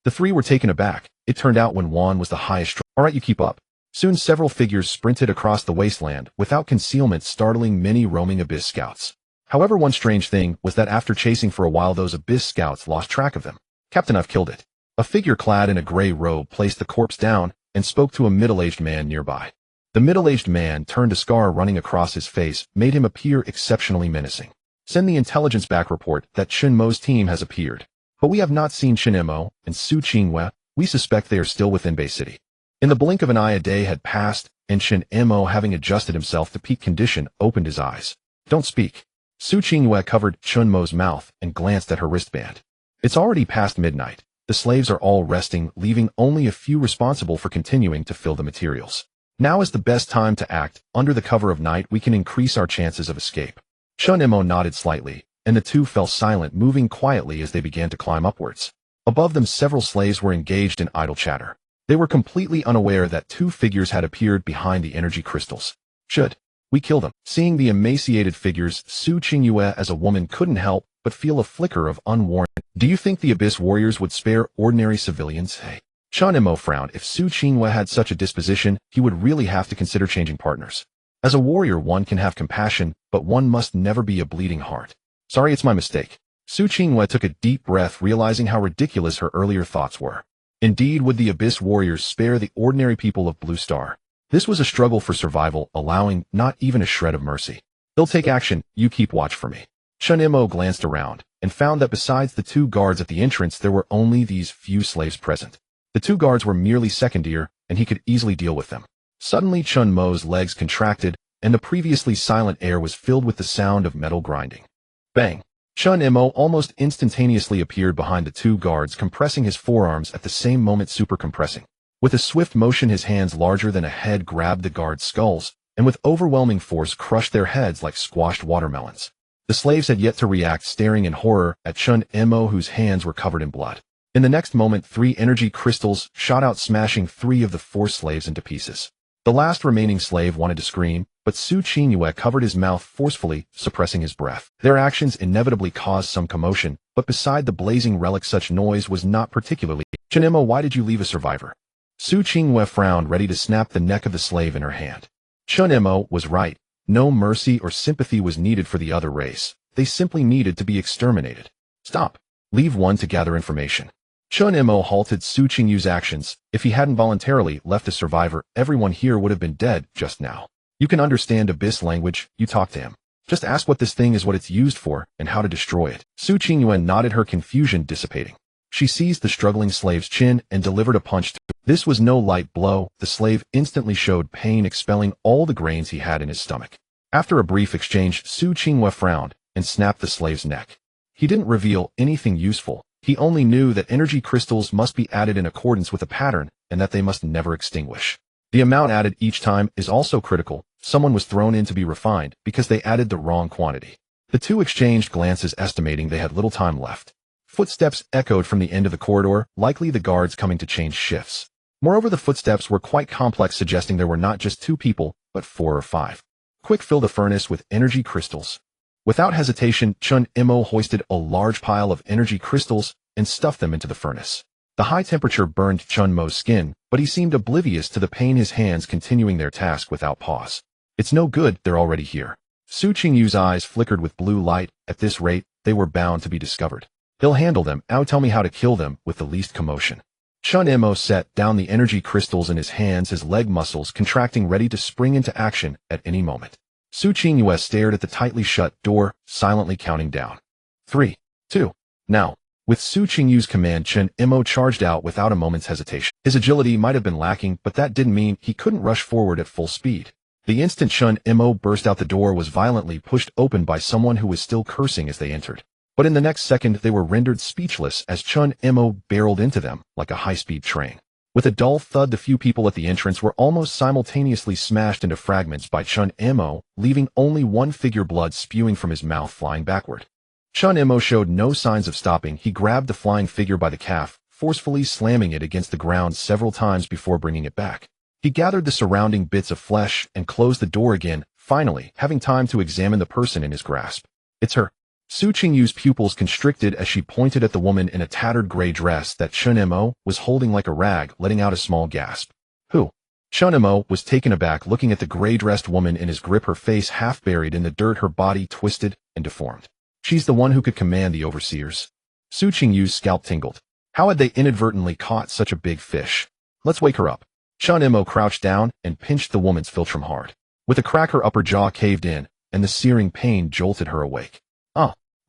The three were taken aback. It turned out Wenwan was the highest. All right, you keep up. Soon several figures sprinted across the wasteland without concealment, startling many roaming Abyss scouts. However, one strange thing was that after chasing for a while, those Abyss scouts lost track of them. Captain, I've killed it. A figure clad in a gray robe placed the corpse down and spoke to a middle-aged man nearby. The middle-aged man turned, a scar running across his face made him appear exceptionally menacing. Send the intelligence back report that Chen Mo's team has appeared. But we have not seen Chen Mo and Su Qingyue. We suspect they are still within Bay City. In the blink of an eye, a day had passed, and Chen Mo, having adjusted himself to peak condition, opened his eyes. Don't speak. Su Qingyue covered Chen Mo's mouth and glanced at her wristband. It's already past midnight. The slaves are all resting, leaving only a few responsible for continuing to fill the materials. Now is the best time to act. Under the cover of night, we can increase our chances of escape. Chen Mo nodded slightly, and the two fell silent, moving quietly as they began to climb upwards. Above them, several slaves were engaged in idle chatter. They were completely unaware that two figures had appeared behind the energy crystals. Should we kill them? Seeing the emaciated figures, Su Qingyue as a woman couldn't help but feel a flicker of unwarranted. Do you think the Abyss warriors would spare ordinary civilians? Hey. Chen Mo frowned. If Su Qingyue had such a disposition, he would really have to consider changing partners. As a warrior, one can have compassion, but one must never be a bleeding heart. Sorry, it's my mistake. Su Qinghua took a deep breath, realizing how ridiculous her earlier thoughts were. Indeed, would the Abyss Warriors spare the ordinary people of Blue Star? This was a struggle for survival, allowing not even a shred of mercy. They'll take action, you keep watch for me. Chen Mo glanced around, and found that besides the 2 guards at the entrance there were only these few slaves present. The 2 guards were merely second-tier, and he could easily deal with them. Suddenly Chen Mo's legs contracted, and the previously silent air was filled with the sound of metal grinding. Bang! Chen Mo almost instantaneously appeared behind the 2 guards, compressing his forearms at the same moment super compressing. With a swift motion his hands larger than a head grabbed the guards' skulls, and with overwhelming force crushed their heads like squashed watermelons. The slaves had yet to react, staring in horror at Chen Mo, whose hands were covered in blood. In the next moment 3 energy crystals shot out, smashing 3 of the 4 slaves into pieces. The last remaining slave wanted to scream, but Su Qinghua covered his mouth forcefully, suppressing his breath. Their actions inevitably caused some commotion, but beside the blazing relic such noise was not particularly. Chen Mo, why did you leave a survivor? Su Qinghua frowned, ready to snap the neck of the slave in her hand. Chen Mo was right. No mercy or sympathy was needed for the other race. They simply needed to be exterminated. Stop. Leave one to gather information. Chen Mo halted Su Qinghua's actions. If he hadn't voluntarily left a survivor, everyone here would have been dead just now. You can understand Abyss language, you talk to him. Just ask what this thing is, what it's used for, and how to destroy it. Su Qinghua nodded, her confusion dissipating. She seized the struggling slave's chin and delivered a punch to. This was no light blow. The slave instantly showed pain, expelling all the grains he had in his stomach. After a brief exchange, Su Qinghua frowned and snapped the slave's neck. He didn't reveal anything useful. He only knew that energy crystals must be added in accordance with a pattern and that they must never extinguish. The amount added each time is also critical. Someone was thrown in to be refined because they added the wrong quantity. The 2 exchanged glances, estimating they had little time left. Footsteps echoed from the end of the corridor, likely the guards coming to change shifts. Moreover, the footsteps were quite complex, suggesting there were not just 2 people, but 4 or 5. Quick, fill the furnace with energy crystals. Without hesitation, Chen Mo hoisted a large pile of energy crystals and stuffed them into the furnace. The high temperature burned Chen Mo's skin, but he seemed oblivious to the pain, his hands continuing their task without pause. It's no good, they're already here. Su Qinghua's eyes flickered with blue light. At this rate, they were bound to be discovered. He'll handle them. Now tell me how to kill them with the least commotion. Chen Mo set down the energy crystals in his hands, his leg muscles contracting, ready to spring into action at any moment. Su Qinghua stared at the tightly shut door, silently counting down. 3, 2, now. With Su Qinghua's command, Chen Mo charged out without a moment's hesitation. His agility might have been lacking, but that didn't mean he couldn't rush forward at full speed. The instant Chen Mo burst out, the door was violently pushed open by someone who was still cursing as they entered. But in the next second they were rendered speechless as Chen Mo barreled into them like a high-speed train. With a dull thud, the few people at the entrance were almost simultaneously smashed into fragments by Chen Mo, leaving only one figure, blood spewing from his mouth, flying backward. Chen Mo showed no signs of stopping. He grabbed the flying figure by the calf, forcefully slamming it against the ground several times before bringing it back. He gathered the surrounding bits of flesh and closed the door again, finally having time to examine the person in his grasp. It's her. Su Qinghua's pupils constricted as she pointed at the woman in a tattered gray dress that Chen Mo was holding like a rag, letting out a small gasp. Who? Chen Mo was taken aback, looking at the gray-dressed woman in his grip, her face half buried in the dirt, her body twisted and deformed. She's the one who could command the overseers. Su Qinghua's scalp tingled. How had they inadvertently caught such a big fish? Let's wake her up. Chen Mo crouched down and pinched the woman's philtrum hard. With a crack, her upper jaw caved in, and the searing pain jolted her awake.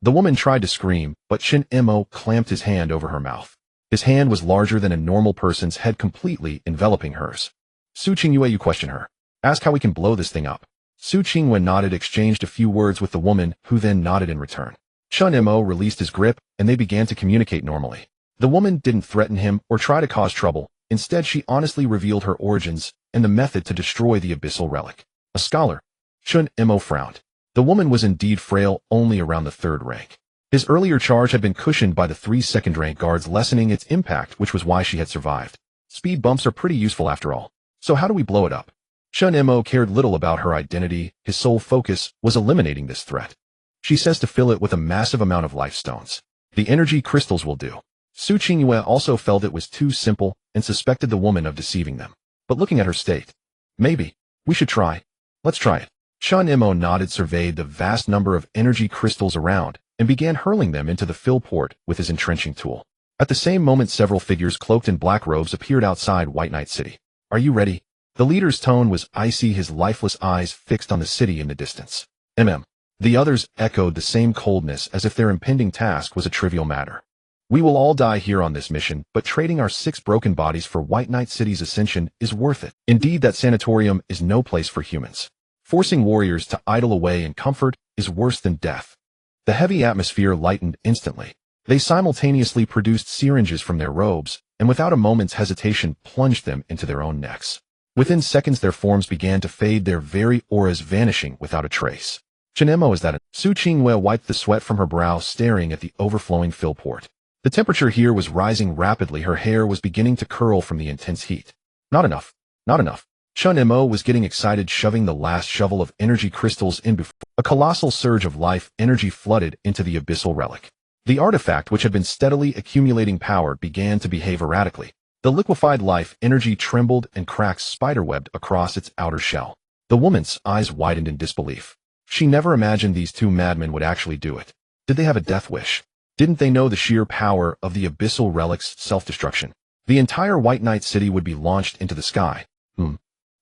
The woman tried to scream, but Chen Mo clamped his hand over her mouth. His hand was larger than a normal person's head, completely enveloping hers. Su Qinghua, you question her. Ask how we can blow this thing up. Su Qinghua nodded, exchanged a few words with the woman, who then nodded in return. Chen Mo released his grip, and they began to communicate normally. The woman didn't threaten him or try to cause trouble. Instead, she honestly revealed her origins and the method to destroy the abyssal relic. A scholar. Chen Mo frowned. The woman was indeed frail, only around the 3rd rank. His earlier charge had been cushioned by the 3 second-rank guards, lessening its impact, which was why she had survived. Speed bumps are pretty useful after all. So how do we blow it up? Chen Mo cared little about her identity. His sole focus was eliminating this threat. She says to fill it with a massive amount of life stones. The energy crystals will do. Su Qinghua also felt it was too simple and suspected the woman of deceiving them. But looking at her state, maybe. We should try. Let's try it. Chen Mo nodded, surveyed the vast number of energy crystals around, and began hurling them into the fill port with his entrenching tool. At the same moment, several figures cloaked in black robes appeared outside White Knight City. Are you ready? The leader's tone was icy, his lifeless eyes fixed on the city in the distance. The others echoed the same coldness as if their impending task was a trivial matter. We will all die here on this mission, but trading our 6 broken bodies for White Knight City's ascension is worth it. Indeed, that sanatorium is no place for humans. Forcing warriors to idle away in comfort is worse than death. The heavy atmosphere lightened instantly. They simultaneously produced syringes from their robes, and without a moment's hesitation plunged them into their own necks. Within seconds their forms began to fade, their very auras vanishing without a trace. Chen Mo, is that it? Su Qingwei wiped the sweat from her brow, staring at the overflowing fill port. The temperature here was rising rapidly, her hair was beginning to curl from the intense heat. Not enough. Not enough. Chen Mo was getting excited, shoving the last shovel of energy crystals in before a colossal surge of life energy flooded into the abyssal relic. The artifact, which had been steadily accumulating power, began to behave erratically. The liquefied life energy trembled and cracks spiderwebbed across its outer shell. The woman's eyes widened in disbelief. She never imagined these 2 madmen would actually do it. Did they have a death wish? Didn't they know the sheer power of the abyssal relic's self-destruction? The entire White Knight City would be launched into the sky.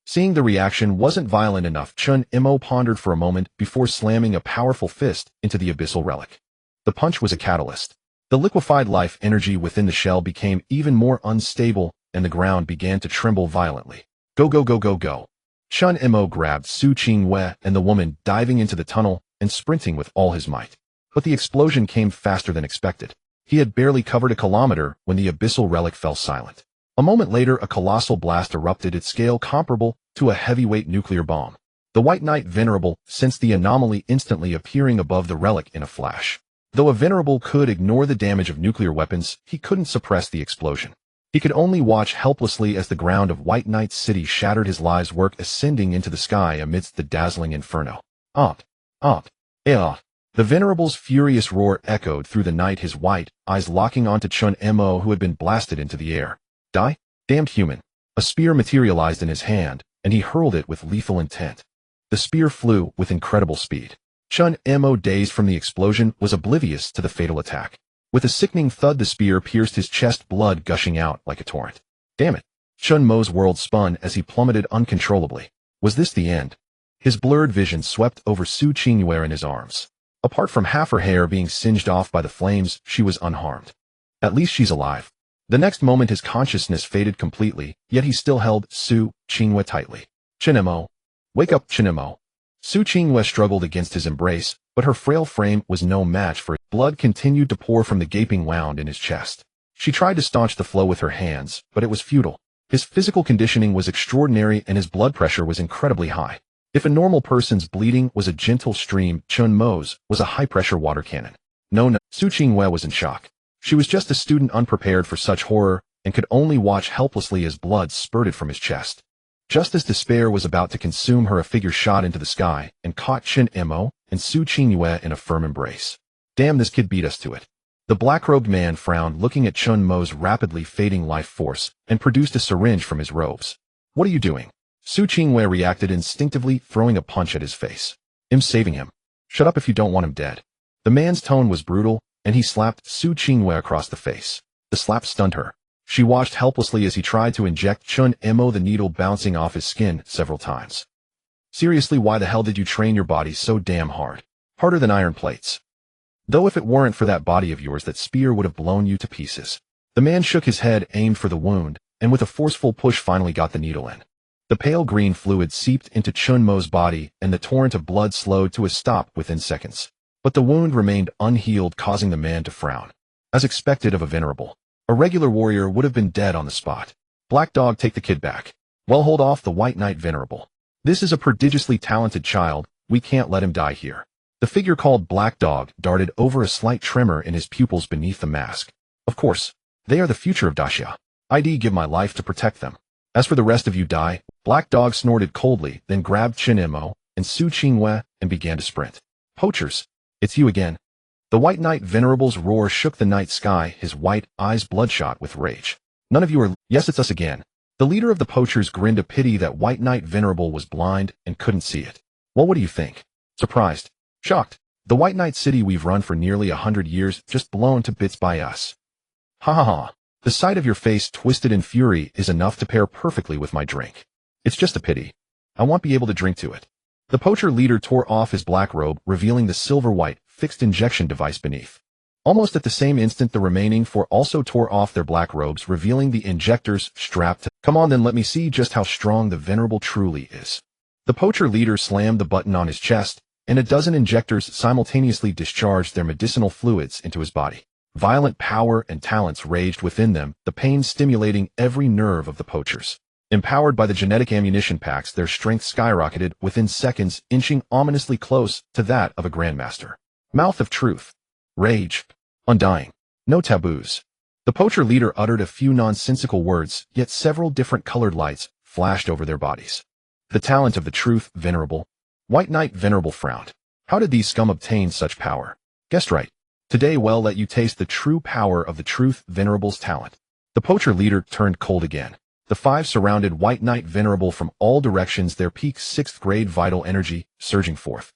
Seeing the reaction wasn't violent enough, Chen Mo pondered for a moment before slamming a powerful fist into the abyssal relic. The punch was a catalyst. The liquefied life energy within the shell became even more unstable, and the ground began to tremble violently. Go, go, go, go, go. Chen Mo grabbed Su Qingwei and the woman, diving into the tunnel and sprinting with all his might. But the explosion came faster than expected. He had barely covered a kilometer when the abyssal relic fell silent. A moment later, a colossal blast erupted, its scale comparable to a heavyweight nuclear bomb. The White Knight Venerable sensed the anomaly, instantly appearing above the relic in a flash. Though a Venerable could ignore the damage of nuclear weapons, he couldn't suppress the explosion. He could only watch helplessly as the ground of White Knight City shattered, his life's work ascending into the sky amidst the dazzling inferno. The Venerable's furious roar echoed through the night, his white eyes locking onto Chen Mo, who had been blasted into the air. Die? Damned human. A spear materialized in his hand, and he hurled it with lethal intent. The spear flew with incredible speed. Chen Mo, dazed from the explosion, was oblivious to the fatal attack. With a sickening thud, the spear pierced his chest, blood gushing out like a torrent. Damn it. Chen Mo's world spun as he plummeted uncontrollably. Was this the end? His blurred vision swept over Su Qingwei in his arms. Apart from half her hair being singed off by the flames, she was unharmed. At least she's alive. The next moment his consciousness faded completely, yet he still held Su Qingwei tightly. Chen Mo. Wake up, Chen Mo. Su Qingwei struggled against his embrace, but her frail frame was no match for it. Blood continued to pour from the gaping wound in his chest. She tried to staunch the flow with her hands, but it was futile. His physical conditioning was extraordinary and his blood pressure was incredibly high. If a normal person's bleeding was a gentle stream, Chen Mo's was a high-pressure water cannon. No, Su Qingwei was in shock. She was just a student, unprepared for such horror, and could only watch helplessly as blood spurted from his chest. Just as despair was about to consume her, a figure shot into the sky and caught Chen Mo and Su Qingwei in a firm embrace. Damn, this kid beat us to it. The black-robed man frowned, looking at Chen Mo's rapidly fading life force, and produced a syringe from his robes. What are you doing? Su Qingwei reacted instinctively, throwing a punch at his face. I'm saving him. Shut up if you don't want him dead. The man's tone was brutal, and he slapped Su Qingwei across the face. The slap stunned her. She watched helplessly as he tried to inject Chen Mo, the needle bouncing off his skin several times. Seriously, why the hell did you train your body so damn hard? Harder than iron plates. Though if it weren't for that body of yours, that spear would have blown you to pieces. The man shook his head, aimed for the wound, and with a forceful push finally got the needle in. The pale green fluid seeped into Chen Mo's body, and the torrent of blood slowed to a stop within seconds. But the wound remained unhealed, causing the man to frown. As expected of a venerable, a regular warrior would have been dead on the spot. Black Dog, take the kid back. Well, hold off the White Knight Venerable. This is a prodigiously talented child, we can't let him die here. The figure called Black Dog darted over, a slight tremor in his pupils beneath the mask. Of course, they are the future of Daxia. I'd give my life to protect them. As for the rest of you, die. Black Dog snorted coldly, then grabbed Chen Mo and Su Qingwei and began to sprint. Poachers, it's you again. The White Knight Venerable's roar shook the night sky, his white eyes bloodshot with rage. None of you are— Yes, it's us again. The leader of the poachers grinned a pity that White Knight Venerable was blind and couldn't see it. Well, what do you think? Surprised? Shocked? The White Knight city we've run for nearly 100 years just blown to bits by us. Ha ha ha. The sight of your face twisted in fury is enough to pair perfectly with my drink. It's just a pity. I won't be able to drink to it. The poacher leader tore off his black robe, revealing the silver-white, fixed injection device beneath. Almost at the same instant, the remaining four also tore off their black robes, revealing the injectors strapped to. Come on then, let me see just how strong the Venerable truly is. The poacher leader slammed the button on his chest, and a dozen injectors simultaneously discharged their medicinal fluids into his body. Violent power and talents raged within them, the pain stimulating every nerve of the poachers. Empowered by the genetic ammunition packs, their strength skyrocketed within seconds, inching ominously close to that of a grandmaster. Mouth of truth. Rage. Undying. No taboos. The poacher leader uttered a few nonsensical words, yet several different colored lights flashed over their bodies. The talent of the truth, Venerable. White Knight Venerable frowned. How did these scum obtain such power? Guessed right. Today we'll let you taste the true power of the truth, Venerable's talent. The poacher leader turned cold again. The five surrounded White Knight Venerable from all directions, their peak 6th grade vital energy surging forth.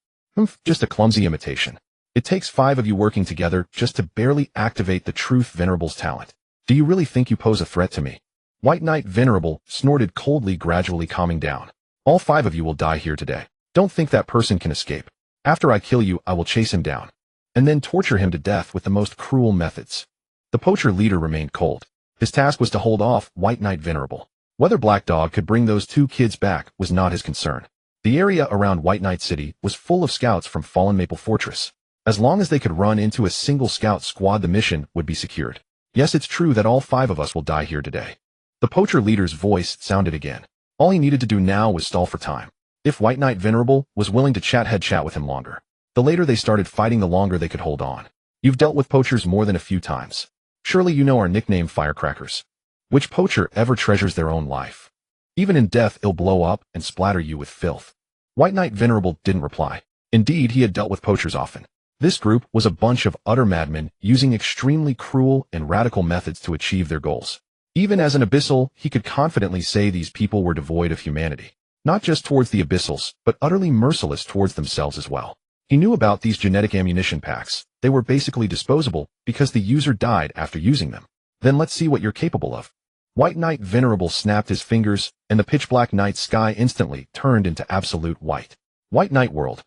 Just a clumsy imitation. It takes 5 of you working together just to barely activate the truth, Venerable's talent. Do you really think you pose a threat to me? White Knight Venerable snorted coldly, gradually calming down. All 5 of you will die here today. Don't think that person can escape. After I kill you, I will chase him down, and then torture him to death with the most cruel methods. The poacher leader remained cold. His task was to hold off White Knight Venerable. Whether Black Dog could bring those 2 kids back was not his concern. The area around White Knight City was full of scouts from Fallen Maple Fortress. As long as they could run into a single scout squad, the mission would be secured. Yes, it's true that all 5 of us will die here today. The poacher leader's voice sounded again. All he needed to do now was stall for time. If White Knight Venerable was willing to chat with him longer. The later they started fighting, the longer they could hold on. You've dealt with poachers more than a few times. Surely you know our nickname, Firecrackers. Which poacher ever treasures their own life? Even in death, it'll blow up and splatter you with filth. White Knight Venerable didn't reply. Indeed, he had dealt with poachers often. This group was a bunch of utter madmen using extremely cruel and radical methods to achieve their goals. Even as an abyssal, he could confidently say these people were devoid of humanity. Not just towards the abyssals, but utterly merciless towards themselves as well. He knew about these genetic ammunition packs. They were basically disposable because the user died after using them. Then let's see what you're capable of. White Knight Venerable snapped his fingers, and the pitch-black night sky instantly turned into absolute white. White Knight World.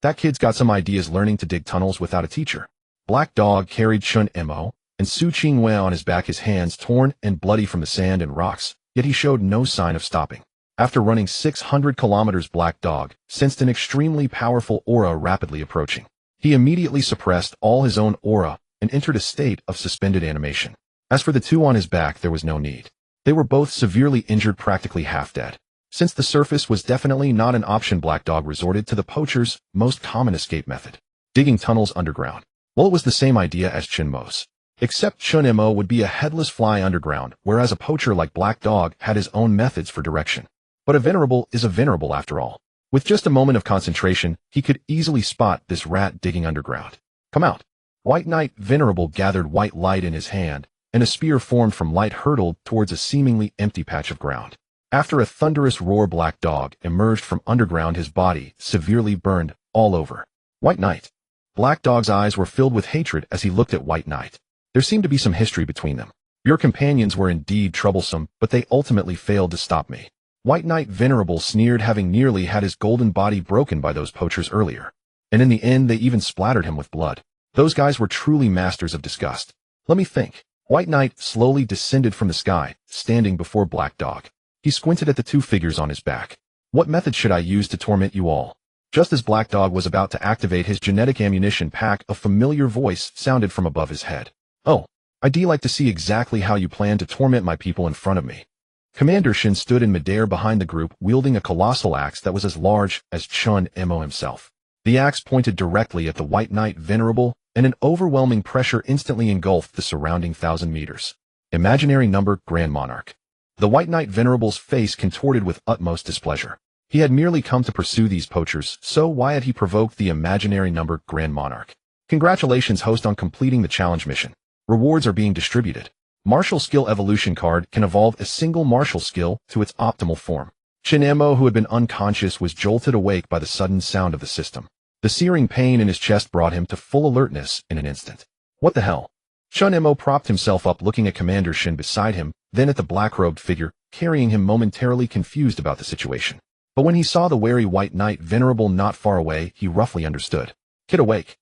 That kid's got some ideas, learning to dig tunnels without a teacher. Black Dog carried Chen Mo, and Su Qingwei on his back, his hands torn and bloody from the sand and rocks, yet he showed no sign of stopping. After running 600 kilometers, Black Dog sensed an extremely powerful aura rapidly approaching. He immediately suppressed all his own aura and entered a state of suspended animation. As for the 2 on his back, there was no need. They were both severely injured, practically half dead. Since the surface was definitely not an option, Black Dog resorted to the poacher's most common escape method, digging tunnels underground. Well, it was the same idea as Chen Mo's, except Chen Mo would be a headless fly underground, whereas a poacher like Black Dog had his own methods for direction. But a Venerable is a Venerable after all. With just a moment of concentration, he could easily spot this rat digging underground. Come out. White Knight Venerable gathered white light in his hand, and a spear formed from light hurtled towards a seemingly empty patch of ground. After a thunderous roar, Black Dog emerged from underground, his body severely burned all over. White Knight. Black Dog's eyes were filled with hatred as he looked at White Knight. There seemed to be some history between them. Your companions were indeed troublesome, but they ultimately failed to stop me. White Knight Venerable sneered, having nearly had his golden body broken by those poachers earlier. And in the end, they even splattered him with blood. Those guys were truly masters of disgust. Let me think. White Knight slowly descended from the sky, standing before Black Dog. He squinted at the 2 figures on his back. What method should I use to torment you all? Just as Black Dog was about to activate his genetic ammunition pack, a familiar voice sounded from above his head. Oh, I'd like to see exactly how you plan to torment my people in front of me. Commander Shin stood in midair behind the group, wielding a colossal axe that was as large as Chen Mo himself. The axe pointed directly at the White Knight Venerable, and an overwhelming pressure instantly engulfed the surrounding 1,000 meters. Imaginary number, Grand Monarch. The White Knight Venerable's face contorted with utmost displeasure. He had merely come to pursue these poachers, so why had he provoked the imaginary number, Grand Monarch? Congratulations, host, on completing the challenge mission. Rewards are being distributed. Martial Skill Evolution card can evolve a single martial skill to its optimal form. Chen Mo, who had been unconscious, was jolted awake by the sudden sound of the system. The searing pain in his chest brought him to full alertness in an instant. What the hell? Chen Mo propped himself up, looking at Commander Shen beside him, then at the black-robed figure, carrying him, momentarily confused about the situation. But when he saw the wary white knight Venerable not far away, he roughly understood. Kid awake.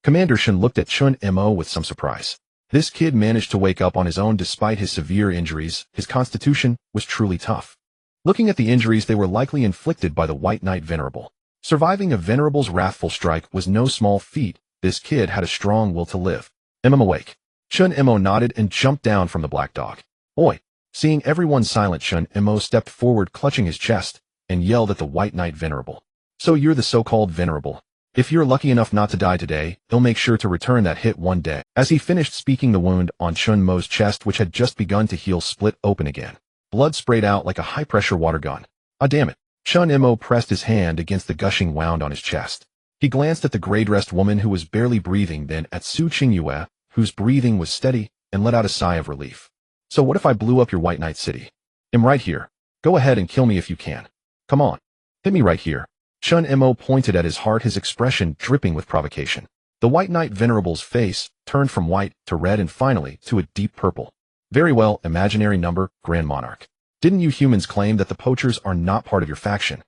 Commander Shen looked at Chen Mo with some surprise. This kid managed to wake up on his own despite his severe injuries. His constitution was truly tough. Looking at the injuries, they were likely inflicted by the white knight Venerable. Surviving a Venerable's wrathful strike was no small feat. This kid had a strong will to live. I'm awake. Chen Mo nodded and jumped down from the black dog. Oi! Seeing everyone silent, Chen Mo stepped forward, clutching his chest, and yelled at the white knight Venerable. So you're the so-called Venerable. If you're lucky enough not to die today, he'll make sure to return that hit one day. As he finished speaking, the wound on Chen Mo's chest, which had just begun to heal, split open again. Blood sprayed out like a high-pressure water gun. Ah, damn it. Chen Mo pressed his hand against the gushing wound on his chest. He glanced at the gray-dressed woman who was barely breathing, then at Su Qingyue, whose breathing was steady, and let out a sigh of relief. So what if I blew up your White Knight city? I'm right here. Go ahead and kill me if you can. Come on. Hit me right here. Chen Mo pointed at his heart, his expression dripping with provocation. The White Knight Venerable's face turned from white to red and finally to a deep purple. Very well, imaginary number, Grand Monarch. Didn't you humans claim that the poachers are not part of your faction?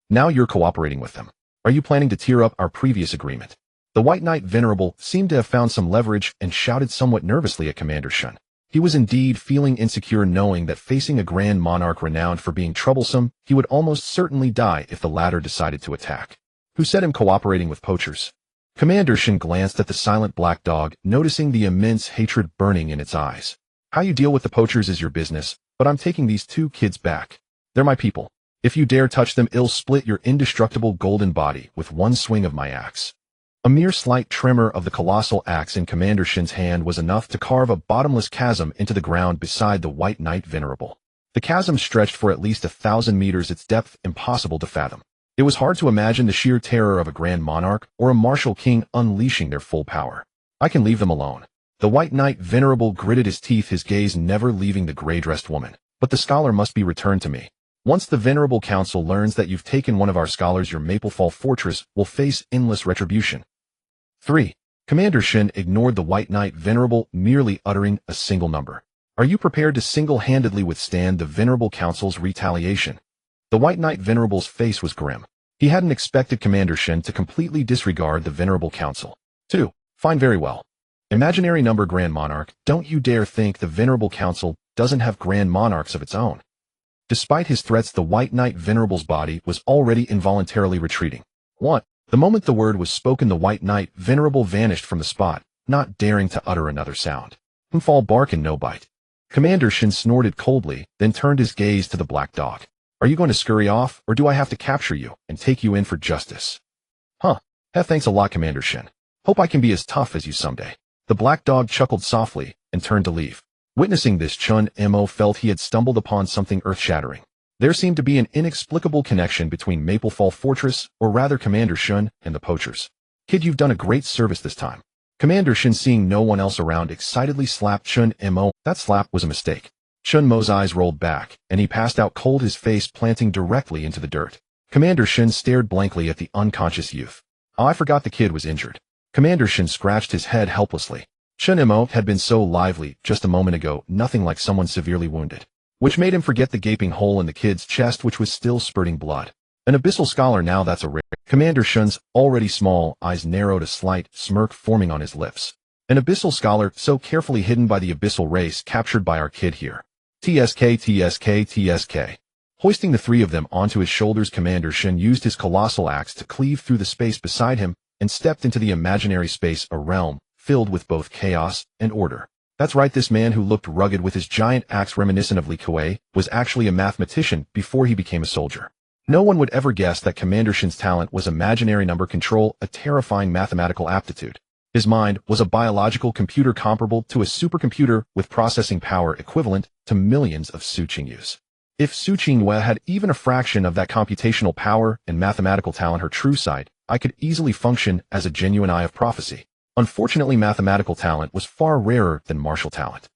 Now you're cooperating with them. Are you planning to tear up our previous agreement? The White Knight Venerable seemed to have found some leverage and shouted somewhat nervously at Commander Shen. He was indeed feeling insecure, knowing that facing a Grand Monarch renowned for being troublesome, he would almost certainly die if the latter decided to attack. Who said him cooperating with poachers? Commander Shen glanced at the silent black dog, noticing the immense hatred burning in its eyes. How you deal with the poachers is your business, but I'm taking these two kids back. They're my people. If you dare touch them, I'll split your indestructible golden body with one swing of my axe. A mere slight tremor of the colossal axe in Commander Shen's hand was enough to carve a bottomless chasm into the ground beside the White Knight Venerable. The chasm stretched for at least 1,000 meters, its depth impossible to fathom. It was hard to imagine the sheer terror of a Grand Monarch or a martial king unleashing their full power. I can leave them alone. The White Knight Venerable gritted his teeth, his gaze never leaving the gray-dressed woman. But the scholar must be returned to me. Once the Venerable Council learns that you've taken one of our scholars, your Maplefall Fortress will face endless retribution. 3. Commander Shen ignored the White Knight Venerable, merely uttering a single number. Are you prepared to single-handedly withstand the Venerable Council's retaliation? The White Knight Venerable's face was grim. He hadn't expected Commander Shen to completely disregard the Venerable Council. 2. Fine, very well. Imaginary number, Grand Monarch, don't you dare think the Venerable Council doesn't have Grand Monarchs of its own. Despite his threats, the White Knight Venerable's body was already involuntarily retreating. What? The moment the word was spoken, the White Knight Venerable vanished from the spot, not daring to utter another sound. Fall bark and no bite. Commander Shen snorted coldly, then turned his gaze to the black dog. Are you going to scurry off, or do I have to capture you and take you in for justice? Thanks a lot, Commander Shen. Hope I can be as tough as you someday. The black dog chuckled softly and turned to leave. Witnessing this, Chen Mo felt he had stumbled upon something earth-shattering. There seemed to be an inexplicable connection between Maplefall Fortress, or rather Commander Shen, and the poachers. Kid, you've done a great service this time. Commander Shen, seeing no one else around, excitedly slapped Chen Mo. That slap was a mistake. Chen Mo's eyes rolled back, and he passed out cold, his face planting directly into the dirt. Commander Shen stared blankly at the unconscious youth. Oh, I forgot the kid was injured. Commander Shen scratched his head helplessly. Chen Mo had been so lively just a moment ago, nothing like someone severely wounded, which made him forget the gaping hole in the kid's chest, which was still spurting blood. An abyssal scholar, now that's a rare. Commander Shen's already small eyes narrowed, a slight smirk forming on his lips. An abyssal scholar, so carefully hidden by the abyssal race captured by our kid here. TSK. Hoisting the three of them onto his shoulders, Commander Shen used his colossal axe to cleave through the space beside him and stepped into the imaginary space, a realm filled with both chaos and order. That's right, this man who looked rugged with his giant axe reminiscent of Li Kuei was actually a mathematician before he became a soldier. No one would ever guess that Commander Shen's talent was imaginary number control, a terrifying mathematical aptitude. His mind was a biological computer comparable to a supercomputer with processing power equivalent to millions of Su Qingyus. If Su Qingyue had even a fraction of that computational power and mathematical talent, her true side, I could easily function as a genuine eye of prophecy. Unfortunately, mathematical talent was far rarer than martial talent.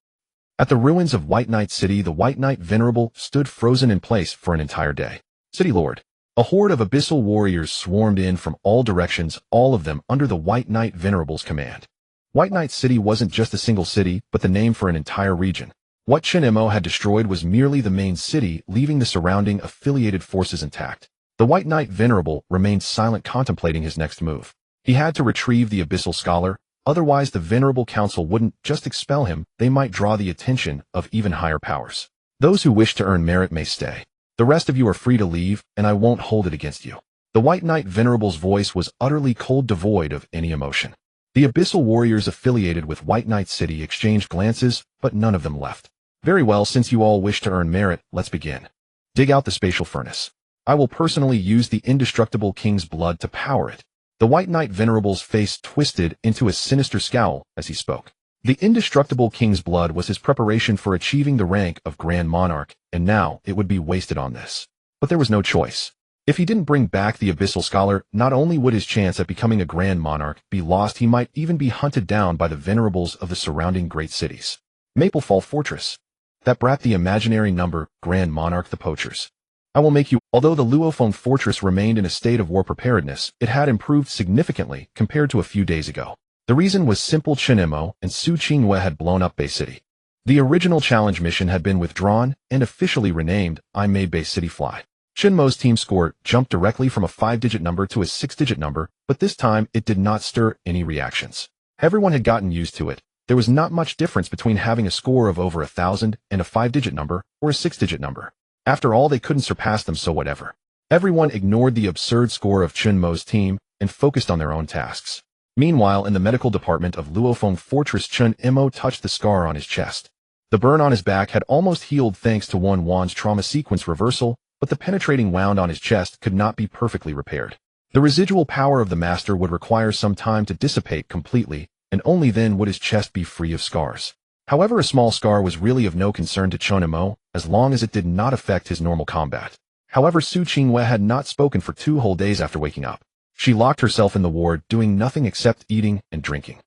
At the ruins of White Knight City, the White Knight Venerable stood frozen in place for an entire day. City Lord, A horde of abyssal warriors swarmed in from all directions, all of them under the White Knight Venerable's command. White Knight City wasn't just a single city, but the name for an entire region. What Chen Mo had destroyed was merely the main city, leaving the surrounding affiliated forces intact. The White Knight Venerable remained silent, contemplating his next move. He had to retrieve the Abyssal Scholar, otherwise the Venerable Council wouldn't just expel him, they might draw the attention of even higher powers. Those who wish to earn merit may stay. The rest of you are free to leave, and I won't hold it against you. The White Knight Venerable's voice was utterly cold, devoid of any emotion. The Abyssal warriors affiliated with White Knight City exchanged glances, but none of them left. Very well, since you all wish to earn merit, let's begin. Dig out the spatial furnace. I will personally use the indestructible king's blood to power it. The White Knight Venerable's face twisted into a sinister scowl as he spoke. The indestructible king's blood was his preparation for achieving the rank of Grand Monarch, and now it would be wasted on this. But there was no choice. If he didn't bring back the Abyssal Scholar, not only would his chance at becoming a Grand Monarch be lost, he might even be hunted down by the Venerables of the surrounding great cities. Maplefall Fortress. That brat, the imaginary number, Grand Monarch, the poachers. I will make you. Although the Luophone Fortress remained in a state of war preparedness, it had improved significantly compared to a few days ago. The reason was simple: Chen Mo and Su Qinghue had blown up Bay City. The original challenge mission had been withdrawn and officially renamed I Made Bay City Fly. Chen Mo's team score jumped directly from a 5-digit number to a 6-digit number, but this time it did not stir any reactions. Everyone had gotten used to it. There was not much difference between having a score of over 1,000 and a 5-digit number or a 6-digit number. After all, they couldn't surpass them, so whatever. Everyone ignored the absurd score of Chen Mo's team and focused on their own tasks. Meanwhile, in the medical department of Luophone Fortress, Chen Mo touched the scar on his chest. The burn on his back had almost healed thanks to Wan's trauma sequence reversal, but the penetrating wound on his chest could not be perfectly repaired. The residual power of the master would require some time to dissipate completely, and only then would his chest be free of scars. However, a small scar was really of no concern to Chen Mo, as long as it did not affect his normal combat. However, Su Qinghue had not spoken for 2 whole days after waking up. She locked herself in the ward, doing nothing except eating and drinking.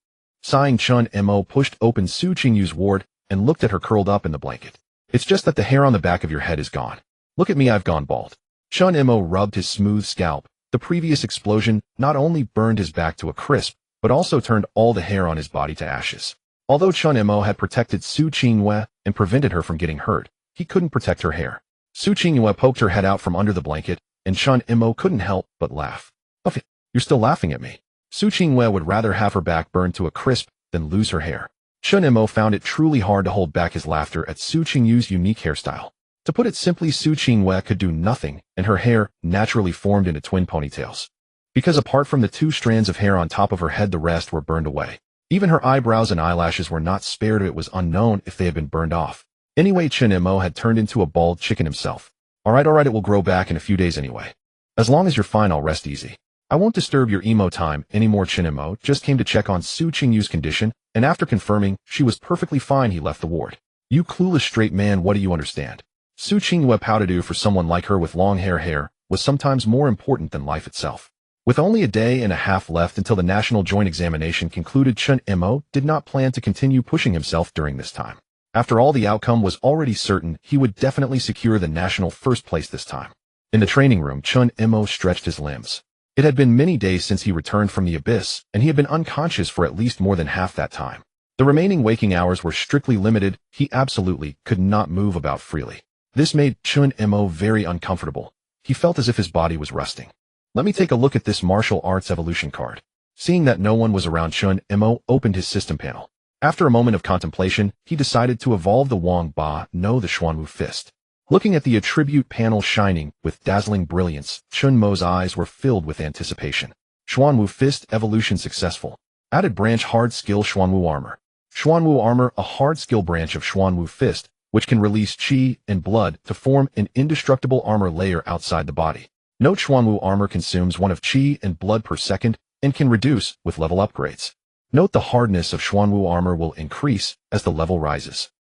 Sighing, Chen Mo pushed open Su Qinghue's ward and looked at her curled up in the blanket. It's just that the hair on the back of your head is gone. Look at me, I've gone bald. Chen Mo rubbed his smooth scalp. The previous explosion not only burned his back to a crisp, but also turned all the hair on his body to ashes. Although Chen Mo had protected Su Qinghue and prevented her from getting hurt, he couldn't protect her hair. Su Qinghue poked her head out from under the blanket, and Chen Mo couldn't help but laugh. Oh, you're still laughing at me. Su Qinghue would rather have her back burned to a crisp than lose her hair. Chen Mo found it truly hard to hold back his laughter at Su Qinghue's unique hairstyle. To put it simply, Su Qinghue could do nothing, and her hair naturally formed into twin ponytails. Because apart from the 2 strands of hair on top of her head, the rest were burned away. Even her eyebrows and eyelashes were not spared. It was unknown if they had been burned off. Anyway, Chen Mo had turned into a bald chicken himself. Alright, it will grow back in a few days anyway. As long as you're fine, I'll rest easy. I won't disturb your emo time anymore. Chen Mo just came to check on Su Qinghue's condition, and after confirming she was perfectly fine, he left the ward. You clueless straight man, what do you understand? Su Qinghue pouted. For someone like her with long hair was sometimes more important than life itself. With only a day and a half left until the national joint examination concluded, Chen Mo did not plan to continue pushing himself during this time. After all, the outcome was already certain. He would definitely secure the national first place this time. In the training room, Chen Mo stretched his limbs. It had been many days since he returned from the abyss, and he had been unconscious for at least more than half that time. The remaining waking hours were strictly limited. He absolutely could not move about freely. This made Chen Mo very uncomfortable. He felt as if his body was rusting. Let me take a look at this martial arts evolution card. Seeing that no one was around, Chen Mo opened his system panel. After a moment of contemplation, he decided to evolve the Wang Ba No the Xuanwu Fist. Looking at the attribute panel shining with dazzling brilliance, Chen Mo's eyes were filled with anticipation. Xuanwu Fist evolution successful. Added branch hard skill Xuanwu Armor. Xuanwu Armor, a hard skill branch of Xuanwu Fist, which can release qi and blood to form an indestructible armor layer outside the body. Note: Xuanwu Armor consumes 1 of qi and blood per second and can reduce with level upgrades. Note the hardness of Xuanwu Armor will increase as the level rises.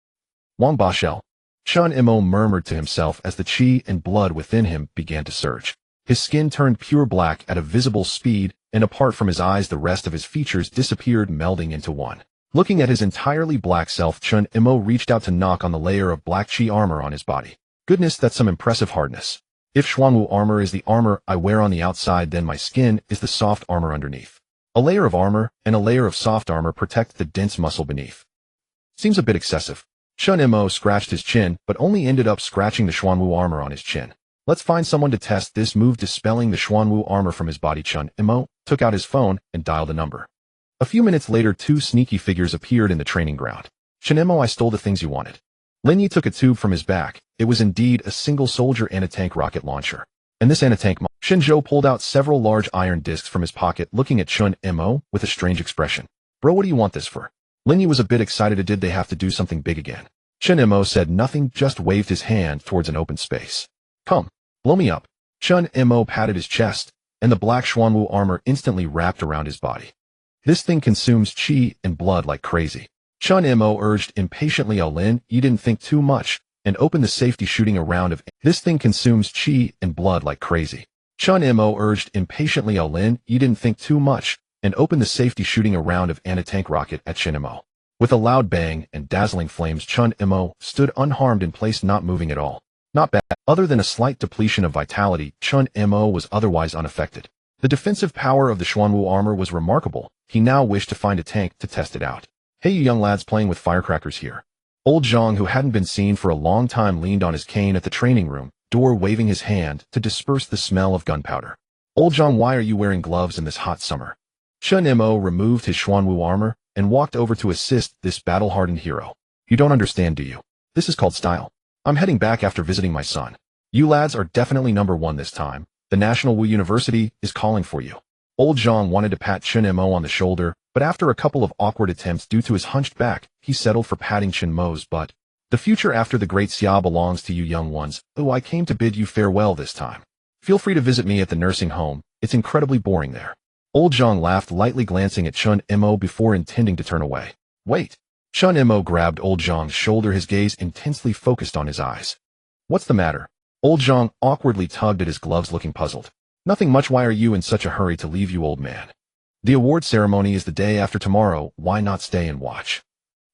Wang Ba Shell. Chen Mo murmured to himself as the qi and blood within him began to surge. His skin turned pure black at a visible speed, and apart from his eyes, the rest of his features disappeared, melding into one. Looking at his entirely black self, Chen Mo reached out to knock on the layer of black qi armor on his body. Goodness, that's some impressive hardness. If Xuanwu armor is the armor I wear on the outside, then my skin is the soft armor underneath. A layer of armor and a layer of soft armor protect the dense muscle beneath. Seems a bit excessive. Chen Mo scratched his chin, but only ended up scratching the Xuanwu armor on his chin. Let's find someone to test this move. Dispelling the Xuanwu armor from his body, Chen Mo took out his phone and dialed a number. A few minutes later, two sneaky figures appeared in the training ground. Chen Mo, I stole the things you wanted. Lin Yi took a tube from his back. It was indeed a single soldier anti-tank rocket launcher. And this anti-tank Shen Zhou pulled out several large iron discs from his pocket, looking at Chen Mo with a strange expression. Bro, what do you want this for? Lin Yi was a bit excited. Did they have to do something big again? Chen Mo said nothing, just waved his hand towards an open space. Come, blow me up. Chen Mo patted his chest, and the black Xuanwu armor instantly wrapped around his body. This thing consumes qi and blood like crazy. Chen Mo urged impatiently. Oh Lin, you didn't think too much, and opened the safety, shooting a round of this thing consumes qi and blood like crazy. Chen Mo urged impatiently. Oh Lin, you didn't think too much, and opened the safety, shooting a round of anti-tank rocket at Chen Mo. With a loud bang and dazzling flames, Chen Mo stood unharmed in place, not moving at all. Not bad. Other than a slight depletion of vitality, Chen Mo was otherwise unaffected. The defensive power of the Xuanwu armor was remarkable. He now wished to find a tank to test it out. Hey, you young lads playing with firecrackers here. Old Zhang, who hadn't been seen for a long time, leaned on his cane at the training room door, waving his hand to disperse the smell of gunpowder. Old Zhang, why are you wearing gloves in this hot summer? Chen Mo removed his Xuanwu armor and walked over to assist this battle-hardened hero. You don't understand, do you? This is called style. I'm heading back after visiting my son. You lads are definitely #1 this time. The National Wu University is calling for you. Old Zhang wanted to pat Chen Mo on the shoulder, but after a couple of awkward attempts due to his hunched back, he settled for patting Chen Mo's butt. The future after the great Xia belongs to you young ones. Oh, I came to bid you farewell this time. Feel free to visit me at the nursing home. It's incredibly boring there. Old Zhang laughed lightly, glancing at Chen Mo before intending to turn away. Wait. Chen Mo grabbed Old Zhang's shoulder, his gaze intensely focused on his eyes. What's the matter? Old Zhang awkwardly tugged at his gloves, looking puzzled. Nothing much. Why are you in such a hurry to leave, you old man? The award ceremony is the day after tomorrow. Why not stay and watch?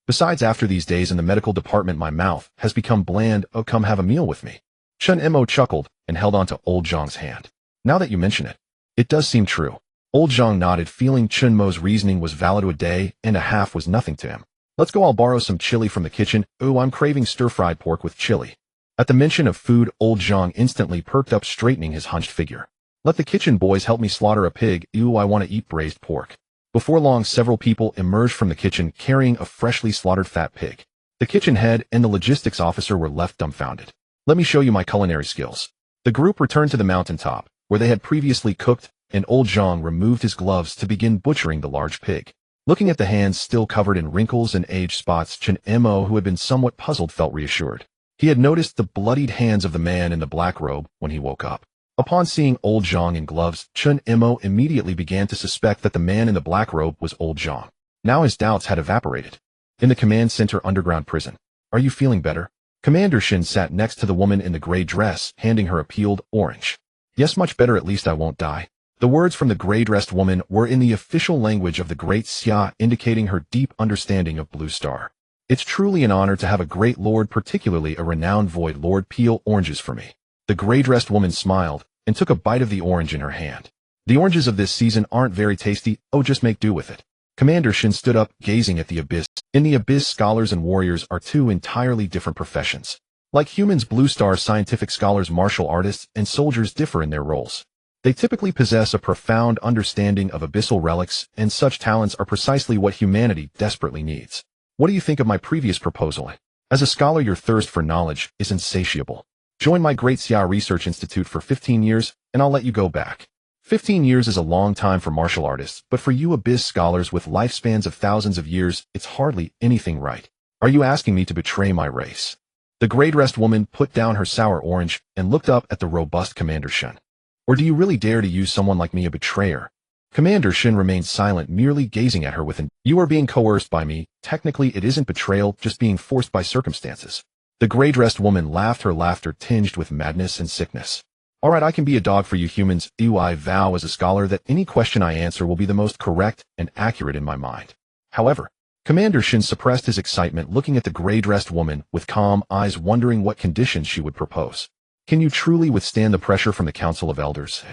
Besides, after these days in the medical department, my mouth has become bland. Oh, come have a meal with me. Chen Mo chuckled and held onto Old Zhang's hand. Now that you mention it, it does seem true. Old Zhang nodded, feeling Chen Mo's reasoning was valid. A day and a half was nothing to him. Let's go, I'll borrow some chili from the kitchen. Ooh, I'm craving stir-fried pork with chili. At the mention of food, Old Zhang instantly perked up, straightening his hunched figure. Let the kitchen boys help me slaughter a pig. Ooh, I want to eat braised pork. Before long, several people emerged from the kitchen carrying a freshly slaughtered fat pig. The kitchen head and the logistics officer were left dumbfounded. Let me show you my culinary skills. The group returned to the mountaintop, where they had previously cooked, and Old Zhang removed his gloves to begin butchering the large pig. Looking at the hands still covered in wrinkles and age spots, Chen Mo, who had been somewhat puzzled, felt reassured. He had noticed the bloodied hands of the man in the black robe when he woke up. Upon seeing Old Zhang in gloves, Chen Mo immediately began to suspect that the man in the black robe was Old Zhang. Now his doubts had evaporated. In the command center underground prison. Are you feeling better? Commander Shin sat next to the woman in the gray dress, handing her a peeled orange. Yes, much better, at least I won't die. The words from the gray-dressed woman were in the official language of the Great Xia, indicating her deep understanding of Blue Star. It's truly an honor to have a great lord, particularly a renowned Void Lord, peel oranges for me. The gray-dressed woman smiled and took a bite of the orange in her hand. The oranges of this season aren't very tasty. Oh, just make do with it. Commander Shin stood up, gazing at the abyss. In the abyss, scholars and warriors are two entirely different professions. Like humans, Blue Star scientific scholars, martial artists, and soldiers differ in their roles. They typically possess a profound understanding of abyssal relics, and such talents are precisely what humanity desperately needs. What do you think of my previous proposal? As a scholar, your thirst for knowledge is insatiable. Join my Great Xia Research Institute for 15 years, and I'll let you go back. 15 years is a long time for martial artists, but for you abyss scholars with lifespans of thousands of years, it's hardly anything, right? Are you asking me to betray my race? The gray-dressed woman put down her sour orange and looked up at the robust Commander Shin. Or do you really dare to use someone like me, a betrayer? Commander Shin remained silent, merely gazing at her with an, you are being coerced by me. Technically, it isn't betrayal, just being forced by circumstances. The gray-dressed woman laughed, her laughter tinged with madness and sickness. All right, I can be a dog for you humans. I vow as a scholar that any question I answer will be the most correct and accurate in my mind. However, Commander Shin suppressed his excitement, looking at the gray-dressed woman with calm eyes, wondering what conditions she would propose. Can you truly withstand the pressure from the Council of Elders?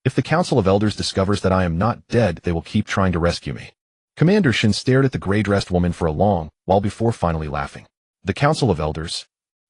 If the Council of Elders discovers that I am not dead, they will keep trying to rescue me. Commander Shen stared at the gray-dressed woman for a long while before finally laughing. The Council of Elders?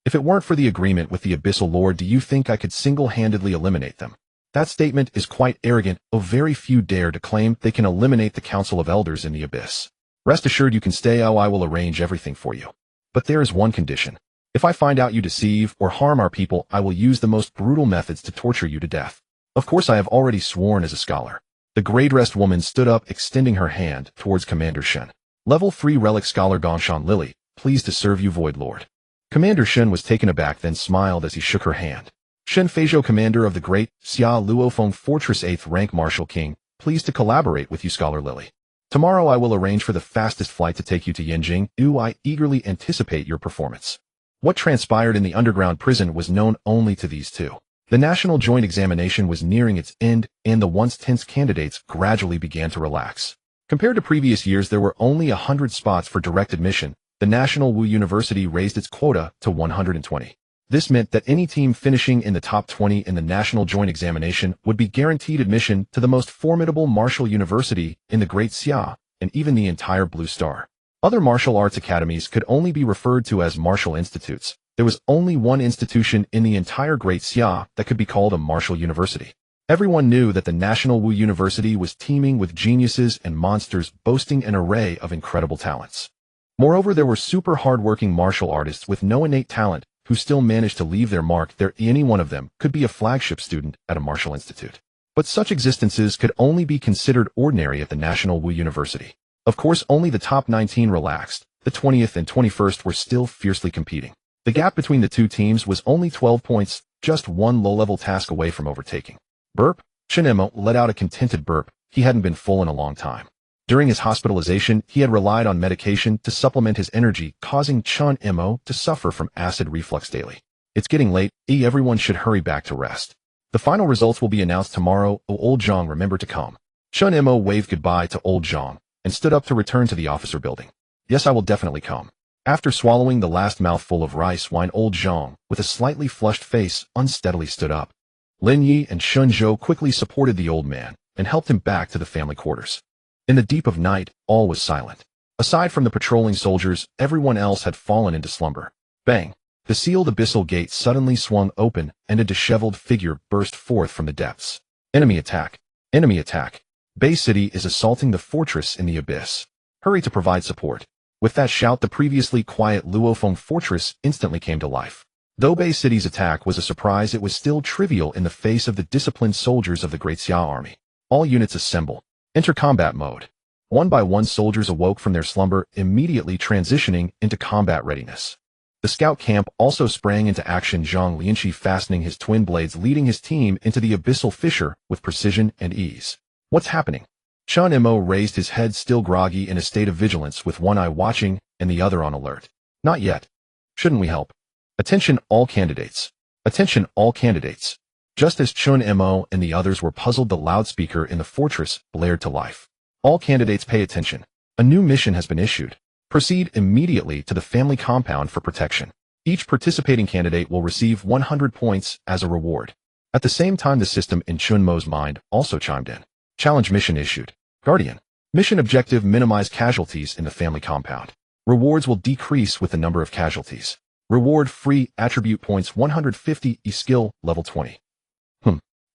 If it weren't for the agreement with the Abyssal Lord, do you think I could single-handedly eliminate them? That statement is quite arrogant, though very few dare to claim they can eliminate the Council of Elders in the Abyss. Rest assured you can stay. I will arrange everything for you. But there is one condition. If I find out you deceive or harm our people, I will use the most brutal methods to torture you to death. Of course, I have already sworn as a scholar. The gray-dressed woman stood up, extending her hand towards Commander Shen. Level 3 Relic Scholar Gongshon Lily, pleased to serve you, Void Lord. Commander Shen was taken aback, then smiled as he shook her hand. Shen Feizhou, commander of the Great Xia Luofeng Fortress, 8th rank Martial King, pleased to collaborate with you, Scholar Lily. Tomorrow I will arrange for the fastest flight to take you to Yinjing. I eagerly anticipate your performance. What transpired in the underground prison was known only to these two. The national joint examination was nearing its end, and the once tense candidates gradually began to relax. Compared to previous years, there were only 100 spots for direct admission. The National Wu University raised its quota to 120. This meant that any team finishing in the top 20 in the national joint examination would be guaranteed admission to the most formidable martial university in the Great Xia, and even the entire Blue Star. Other martial arts academies could only be referred to as martial institutes. There was only one institution in the entire Great Xia that could be called a martial university. Everyone knew that the National Wu University was teeming with geniuses and monsters boasting an array of incredible talents. Moreover, there were super hard-working martial artists with no innate talent who still managed to leave their mark there. Any one of them could be a flagship student at a martial institute. But such existences could only be considered ordinary at the National Wu University. Of course, only the top 19 relaxed. The 20th and 21st were still fiercely competing. The gap between the two teams was only 12 points, just one low-level task away from overtaking. Burp. Chen Mo let out a contented burp. He hadn't been full in a long time. During his hospitalization, he had relied on medication to supplement his energy, causing Chen Mo to suffer from acid reflux daily. It's getting late. Everyone should hurry back to rest. The final results will be announced tomorrow. Oh, Old Zhang, remember to come. Chen Mo waved goodbye to Old Zhang and stood up to return to the officer building. Yes, I will definitely come. After swallowing the last mouthful of rice wine, Old Zhang, with a slightly flushed face, unsteadily stood up. Lin Yi and Shun Zhou quickly supported the old man and helped him back to the family quarters. In the deep of night, all was silent. Aside from the patrolling soldiers, everyone else had fallen into slumber. Bang! The sealed abyssal gate suddenly swung open, and a disheveled figure burst forth from the depths. Enemy attack! Enemy attack! Bay City is assaulting the fortress in the abyss. Hurry to provide support. With that shout, the previously quiet Luofeng fortress instantly came to life. Though Bay City's attack was a surprise, it was still trivial in the face of the disciplined soldiers of the Great Xia army. All units assemble. Enter combat mode. One by one, soldiers awoke from their slumber, immediately transitioning into combat readiness. The scout camp also sprang into action, Zhang Lianqi fastening his twin blades, leading his team into the abyssal fissure with precision and ease. What's happening? Chen Mo raised his head, still groggy, in a state of vigilance, with one eye watching and the other on alert. Not yet. Shouldn't we help? Attention all candidates. Attention all candidates. Just as Chen Mo and the others were puzzled, the loudspeaker in the fortress blared to life. All candidates pay attention. A new mission has been issued. Proceed immediately to the family compound for protection. Each participating candidate will receive 100 points as a reward. At the same time, the system in Chen Mo's mind also chimed in. Challenge mission issued. Guardian. Mission objective: minimize casualties in the family compound. Rewards will decrease with the number of casualties. Reward: free attribute points 150, skill level 20.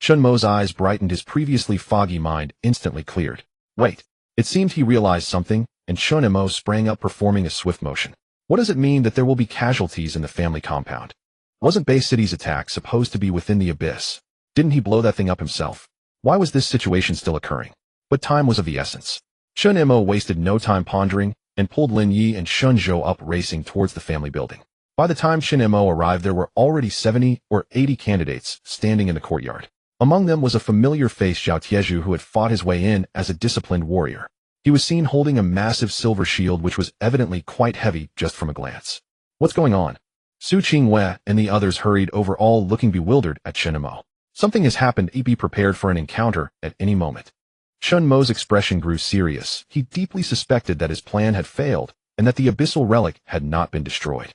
Chen Mo's eyes brightened, his previously foggy mind instantly cleared. Wait. It seemed he realized something, and Chen Mo sprang up, performing a swift motion. What does it mean that there will be casualties in the family compound? Wasn't Bay City's attack supposed to be within the abyss? Didn't he blow that thing up himself? Why was this situation still occurring? But time was of the essence. Chen Mo wasted no time pondering and pulled Lin Yi and Shun Zhou up, racing towards the family building. By the time Chen Mo arrived, there were already 70 or 80 candidates standing in the courtyard. Among them was a familiar face, Zhao Tieju, who had fought his way in as a disciplined warrior. He was seen holding a massive silver shield, which was evidently quite heavy just from a glance. What's going on? Su Qingwei and the others hurried over, all looking bewildered at Chen Mo. Something has happened. Be prepared for an encounter at any moment. Chen Mo's expression grew serious. He deeply suspected that his plan had failed and that the abyssal relic had not been destroyed.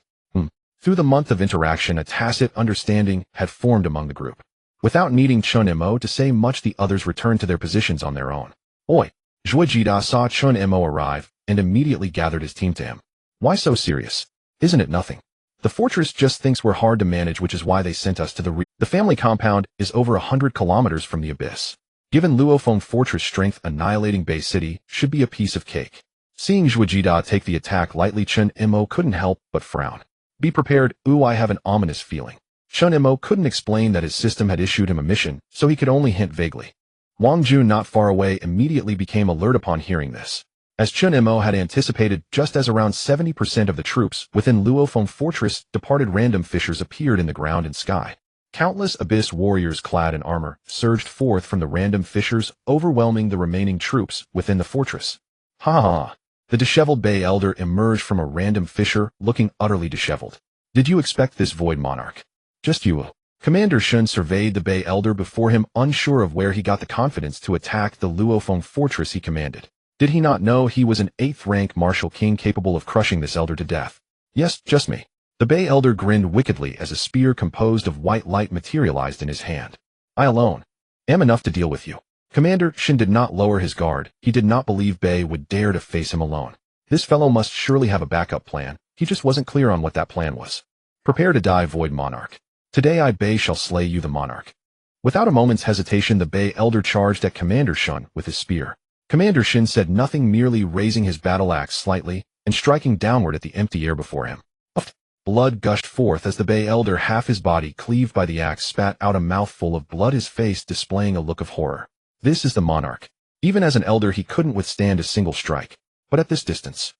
Through the month of interaction, a tacit understanding had formed among the group. Without needing Chen Mo to say much, the others returned to their positions on their own. Oi! Zhuijida saw Chen Mo arrive and immediately gathered his team to him. Why so serious? Isn't it nothing? The fortress just thinks we're hard to manage, which is why they sent us to the family compound is over 100 kilometers from the abyss. Given Luofeng fortress strength, annihilating Bay City should be a piece of cake. Seeing Zhuijida take the attack lightly, Chen Mo couldn't help but frown. Be prepared, I have an ominous feeling. Chen Mo couldn't explain that his system had issued him a mission, so he could only hint vaguely. Wang Jun, not far away, immediately became alert upon hearing this. As Chen Mo had anticipated, just as around 70% of the troops within Luofeng fortress departed, random fissures appeared in the ground and sky. Countless abyss warriors clad in armor surged forth from the random fissures, overwhelming the remaining troops within the fortress. Ha ha! The disheveled Bay Elder emerged from a random fissure, looking utterly disheveled. Did you expect this, Void Monarch? Just you. Commander Shun surveyed the Bay Elder before him, unsure of where he got the confidence to attack the Luofeng fortress he commanded. Did he not know he was an 8th-rank martial king capable of crushing this elder to death? Yes, just me. The Bay Elder grinned wickedly as a spear composed of white light materialized in his hand. I alone am enough to deal with you. Commander Shin did not lower his guard. He did not believe Bay would dare to face him alone. This fellow must surely have a backup plan. He just wasn't clear on what that plan was. Prepare to die, Void Monarch. Today I, Bay, shall slay you, the monarch. Without a moment's hesitation, the Bay Elder charged at Commander Shun with his spear. Commander Shin said nothing, merely raising his battle axe slightly and striking downward at the empty air before him. Blood gushed forth as the Bay Elder, half his body cleaved by the axe, spat out a mouthful of blood, his face displaying a look of horror. This is the monarch. Even as an elder, he couldn't withstand a single strike. But at this distance,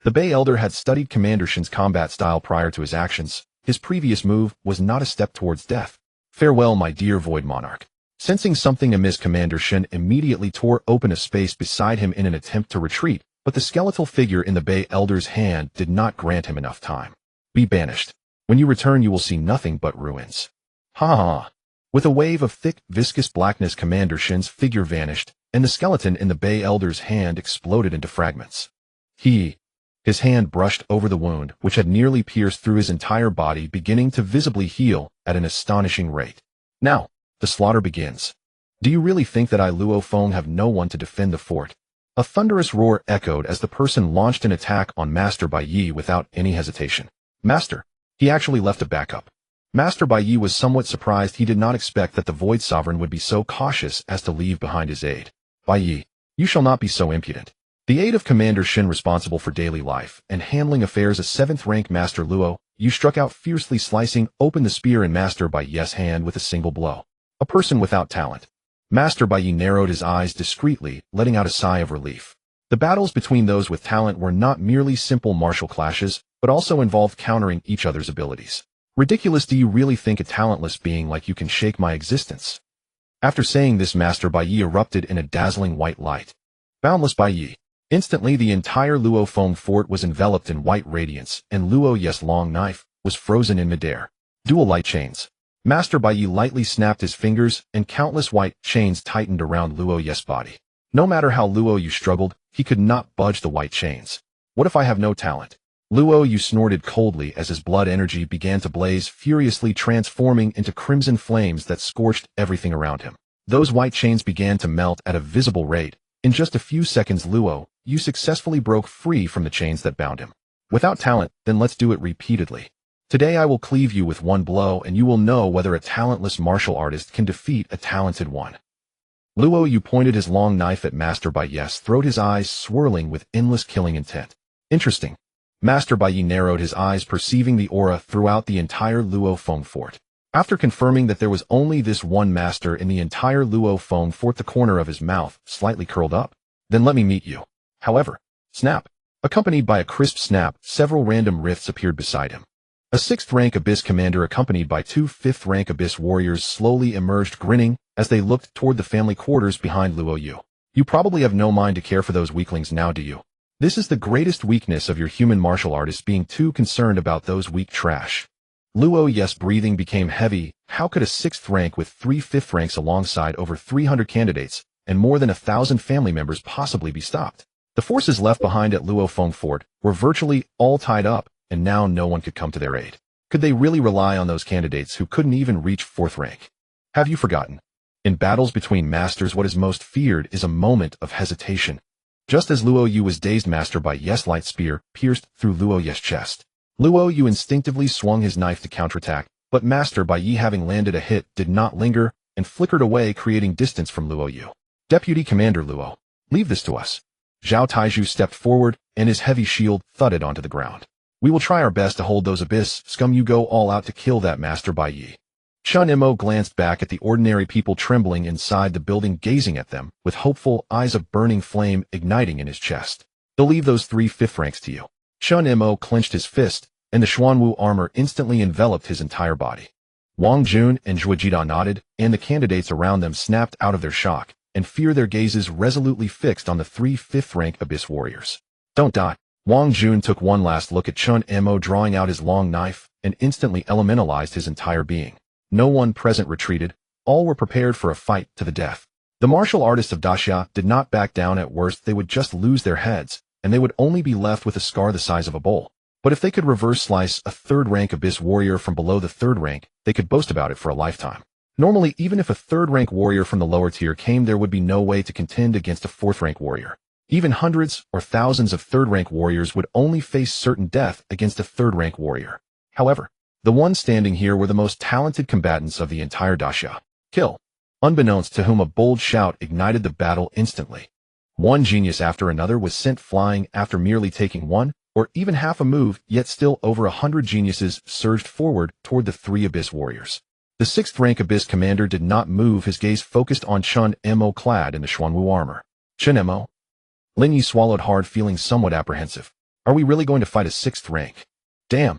the Bay Elder had studied Commander Shin's combat style prior to his actions. His previous move was not a step towards death. Farewell, my dear Void Monarch. Sensing something amiss, Commander Shin immediately tore open a space beside him in an attempt to retreat, but the skeletal figure in the Bay Elder's hand did not grant him enough time. Be banished. When you return, you will see nothing but ruins. Ha ha. With a wave of thick, viscous blackness, Commander Shin's figure vanished, and the skeleton in the Bay Elder's hand exploded into fragments. His hand brushed over the wound, which had nearly pierced through his entire body, beginning to visibly heal at an astonishing rate. Now, the slaughter begins. Do you really think that I, Luofeng, have no one to defend the fort? A thunderous roar echoed as the person launched an attack on Master Bai Yi without any hesitation. Master. He actually left a backup. Master Bai Yi was somewhat surprised. He did not expect that the Void Sovereign would be so cautious as to leave behind his aide. Bai Yi, you shall not be so impudent. The aide of Commander Shin, responsible for daily life and handling affairs, a 7th-rank Master Luo, you struck out fiercely, slicing open the spear in Master Bai Yi's hand with a single blow. A person without talent. Master Bai Yi narrowed his eyes discreetly, letting out a sigh of relief. The battles between those with talent were not merely simple martial clashes, but also involved countering each other's abilities. Ridiculous, do you really think a talentless being like you can shake my existence? After saying this, Master Bai Yi erupted in a dazzling white light. Boundless Bai Yi. Instantly, the entire Luofeng fort was enveloped in white radiance, and Luo Ye's long knife was frozen in midair. Dual light chains. Master Bai Yi lightly snapped his fingers, and countless white chains tightened around Luo Ye's body. No matter how Luo Yu struggled, he could not budge the white chains. What if I have no talent? Luo Yu snorted coldly as his blood energy began to blaze furiously, transforming into crimson flames that scorched everything around him. Those white chains began to melt at a visible rate. In just a few seconds, Luo Yu successfully broke free from the chains that bound him. Without talent, then let's do it repeatedly. Today I will cleave you with one blow, and you will know whether a talentless martial artist can defeat a talented one. Luo Yu pointed his long knife at Master Bai Yi's throat, his eyes swirling with endless killing intent. Interesting. Master Bai Yi narrowed his eyes, perceiving the aura throughout the entire Luofeng fort. After confirming that there was only this one master in the entire Luofeng fort, the corner of his mouth slightly curled up. Then let me meet you. However, snap. Accompanied by a crisp snap, several random rifts appeared beside him. A 6th-rank Abyss commander accompanied by 2 5th-rank Abyss warriors slowly emerged, grinning as they looked toward the family quarters behind Luo Yu. You probably have no mind to care for those weaklings now, do you? This is the greatest weakness of your human martial artist, being too concerned about those weak trash. Luo Yu's breathing became heavy. How could a 6th rank with 3 5th ranks alongside over 300 candidates and more than 1,000 family members possibly be stopped? The forces left behind at Luofeng Fort were virtually all tied up, and now no one could come to their aid. Could they really rely on those candidates who couldn't even reach 4th rank? Have you forgotten? In battles between masters, what is most feared is a moment of hesitation. Just as Luo Yu was dazed, Master Bai Ye's light spear pierced through Luo Ye's chest. Luo Yu instinctively swung his knife to counterattack, but Master Bai Ye, having landed a hit, did not linger and flickered away, creating distance from Luo Yu. Deputy Commander Luo, leave this to us. Zhao Taizhu stepped forward, and his heavy shield thudded onto the ground. We will try our best to hold those abyss scum. You go all out to kill that Master Bai Ye. Chen Mo glanced back at the ordinary people trembling inside the building, gazing at them with hopeful eyes, of burning flame igniting in his chest. They'll leave those 3 5th ranks to you. Chen Mo clenched his fist, and the Xuanwu armor instantly enveloped his entire body. Wang Jun and Zhuo Jida nodded, and the candidates around them snapped out of their shock and fear, their gazes resolutely fixed on the 3 5th rank abyss warriors. Don't die. Wang Jun took one last look at Chen Mo, drawing out his long knife, and instantly elementalized his entire being. No one present retreated. All were prepared for a fight to the death. The martial artists of Daxia did not back down. At worst, they would just lose their heads, and they would only be left with a scar the size of a bowl. But if they could reverse slice a 3rd rank abyss warrior from below the 3rd rank, they could boast about it for a lifetime. Normally, even if a 3rd rank warrior from the lower tier came, there would be no way to contend against a 4th rank warrior. Even hundreds or thousands of 3rd rank warriors would only face certain death against a 3rd rank warrior. However, the ones standing here were the most talented combatants of the entire Daxia. Kill. Unbeknownst to whom, a bold shout ignited the battle instantly. One genius after another was sent flying after merely taking one, or even half a move, yet still over 100 geniuses surged forward toward the 3 abyss warriors. The 6th rank abyss commander did not move, his gaze focused on Chen Mo, clad in the Xuanwu armor. Chen Mo? Lin Yi swallowed hard, feeling somewhat apprehensive. Are we really going to fight a 6th rank? Damn.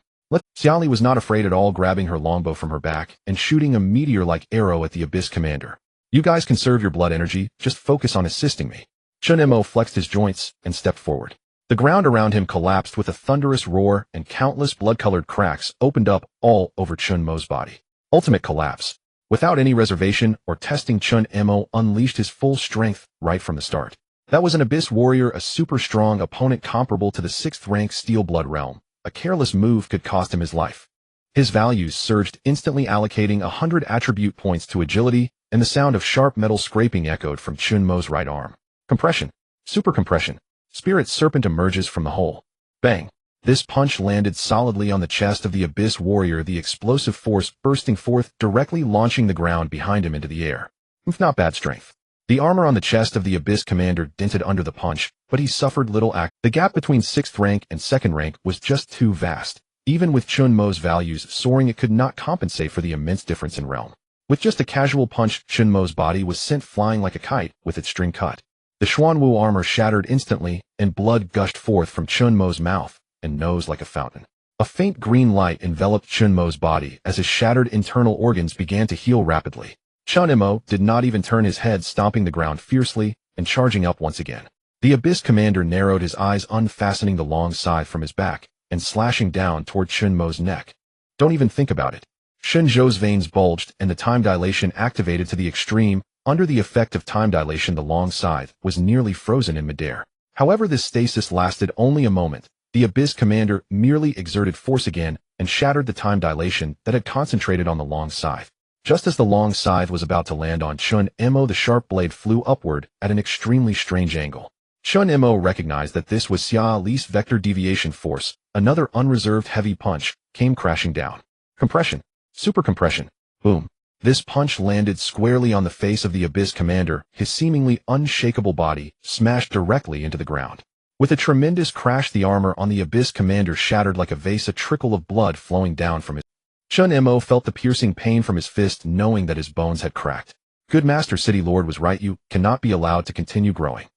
Xiaoli was not afraid at all, grabbing her longbow from her back and shooting a meteor-like arrow at the abyss commander. You guys conserve your blood energy, just focus on assisting me. Chen Mo flexed his joints and stepped forward. The ground around him collapsed with a thunderous roar, and countless blood-colored cracks opened up all over Chen Mo's body. Ultimate collapse. Without any reservation or testing, Chen Mo unleashed his full strength right from the start. That was an abyss warrior, a super strong opponent comparable to the 6th rank Steel Blood realm. A careless move could cost him his life. His values surged, instantly allocating 100 attribute points to agility, and the sound of sharp metal scraping echoed from Chen Mo's right arm. Compression. Super compression. Spirit serpent emerges from the hole. Bang. This punch landed solidly on the chest of the abyss warrior, the explosive force bursting forth, directly launching the ground behind him into the air. Not bad strength. The armor on the chest of the abyss commander dented under the punch, but he suffered little. The gap between 6th rank and 2nd rank was just too vast. Even with Chen Mo's values soaring, it could not compensate for the immense difference in realm. With just a casual punch, Chen Mo's body was sent flying like a kite with its string cut. The Xuanwu armor shattered instantly, and blood gushed forth from Chen Mo's mouth and nose like a fountain. A faint green light enveloped Chen Mo's body as his shattered internal organs began to heal rapidly. Chen Mo did not even turn his head, stomping the ground fiercely and charging up once again. The abyss commander narrowed his eyes, unfastening the long scythe from his back and slashing down toward Chen Mo's neck. Don't even think about it. Shen Zhou's veins bulged and the time dilation activated to the extreme. Under the effect of time dilation, the long scythe was nearly frozen in midair. However, this stasis lasted only a moment. The abyss commander merely exerted force again and shattered the time dilation that had concentrated on the long scythe. Just as the long scythe was about to land on Chen Mo, the sharp blade flew upward at an extremely strange angle. Chen Mo recognized that this was Xia Li's vector deviation force. Another unreserved heavy punch came crashing down. Compression. Super compression. Boom. This punch landed squarely on the face of the abyss commander, his seemingly unshakable body smashed directly into the ground. With a tremendous crash, the armor on the abyss commander shattered like a vase, a trickle of blood flowing down from his. Chen Mo felt the piercing pain from his fist, knowing that his bones had cracked. Good Master City Lord was right, you cannot be allowed to continue growing.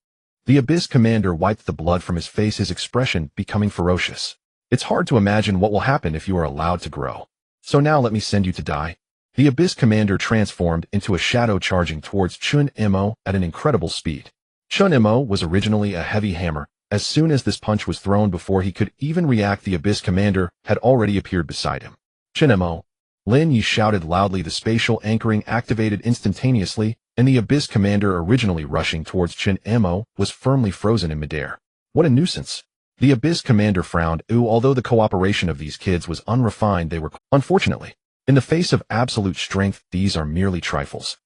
The abyss commander wiped the blood from his face, his expression becoming ferocious. It's hard to imagine what will happen if you are allowed to grow. So now let me send you to die. The abyss commander transformed into a shadow, charging towards Chen Mo at an incredible speed. Chen Mo was originally a heavy hammer. As soon as this punch was thrown, before he could even react, the abyss commander had already appeared beside him. Chen Mo. Lin Yi shouted loudly. The spatial anchoring activated instantaneously, and the abyss commander, originally rushing towards Chen Mo, was firmly frozen in midair. What a nuisance. The Abyss commander frowned. Although the cooperation of these kids was unrefined, they were, unfortunately, in the face of absolute strength, these are merely trifles.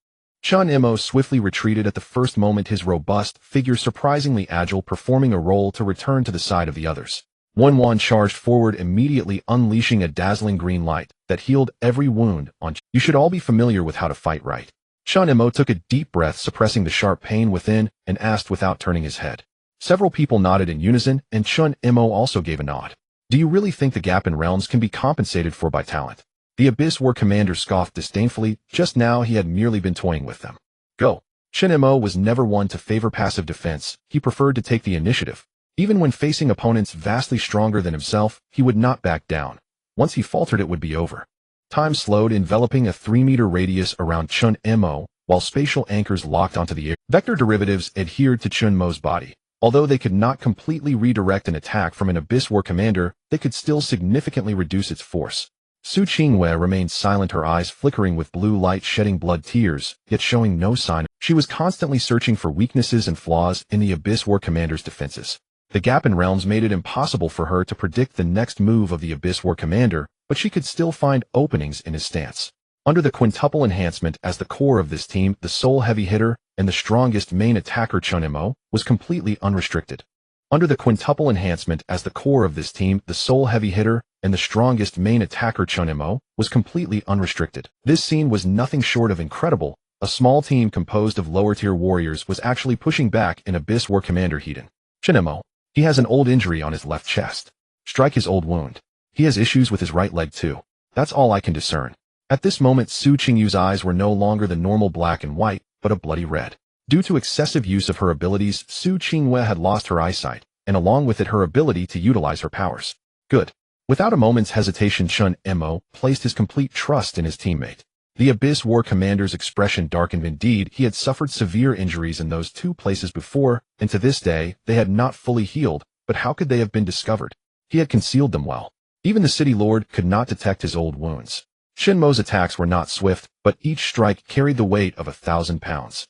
Chen Mo swiftly retreated at the first moment, his robust figure surprisingly agile, performing a roll to return to the side of the others. Wan charged forward, immediately unleashing a dazzling green light that healed every wound on. You should all be familiar with how to fight, right? Chen Mo took a deep breath, suppressing the sharp pain within, and asked without turning his head. Several people nodded in unison, and Chen Mo also gave a nod. Do you really think the gap in realms can be compensated for by talent? The Abyss War Commander scoffed disdainfully. Just now he had merely been toying with them. Go. Chen Mo was never one to favor passive defense. He preferred to take the initiative. Even when facing opponents vastly stronger than himself, he would not back down. Once he faltered, it would be over. Time slowed, enveloping a 3-meter radius around Chen Mo, while spatial anchors locked onto the air. Vector derivatives adhered to Chen Mo's body. Although they could not completely redirect an attack from an Abyss War Commander, they could still significantly reduce its force. Su Qingwei remained silent, her eyes flickering with blue light, shedding blood tears, yet showing no sign. She was constantly searching for weaknesses and flaws in the Abyss War Commander's defenses. The gap in realms made it impossible for her to predict the next move of the Abyss War Commander, but she could still find openings in his stance. Under the quintuple enhancement as the core of this team, the sole heavy hitter and the strongest main attacker Chen Mo was completely unrestricted. Under the quintuple enhancement as the core of this team, the sole heavy hitter and the strongest main attacker Chen Mo was completely unrestricted. This scene was nothing short of incredible. A small team composed of lower-tier warriors was actually pushing back an Abyss War Commander Hedon. Chen Mo. He has an old injury on his left chest. Strike his old wound. He has issues with his right leg too. That's all I can discern. At this moment, Su Qingyu's eyes were no longer the normal black and white, but a bloody red. Due to excessive use of her abilities, Su Qingwei had lost her eyesight, and along with it her ability to utilize her powers. Good. Without a moment's hesitation, Chen Mo placed his complete trust in his teammate. The Abyss War Commander's expression darkened. Indeed, he had suffered severe injuries in those two places before, and to this day, they had not fully healed, but how could they have been discovered? He had concealed them well. Even the city lord could not detect his old wounds. Chen Mo's attacks were not swift, but each strike carried the weight of 1,000 pounds.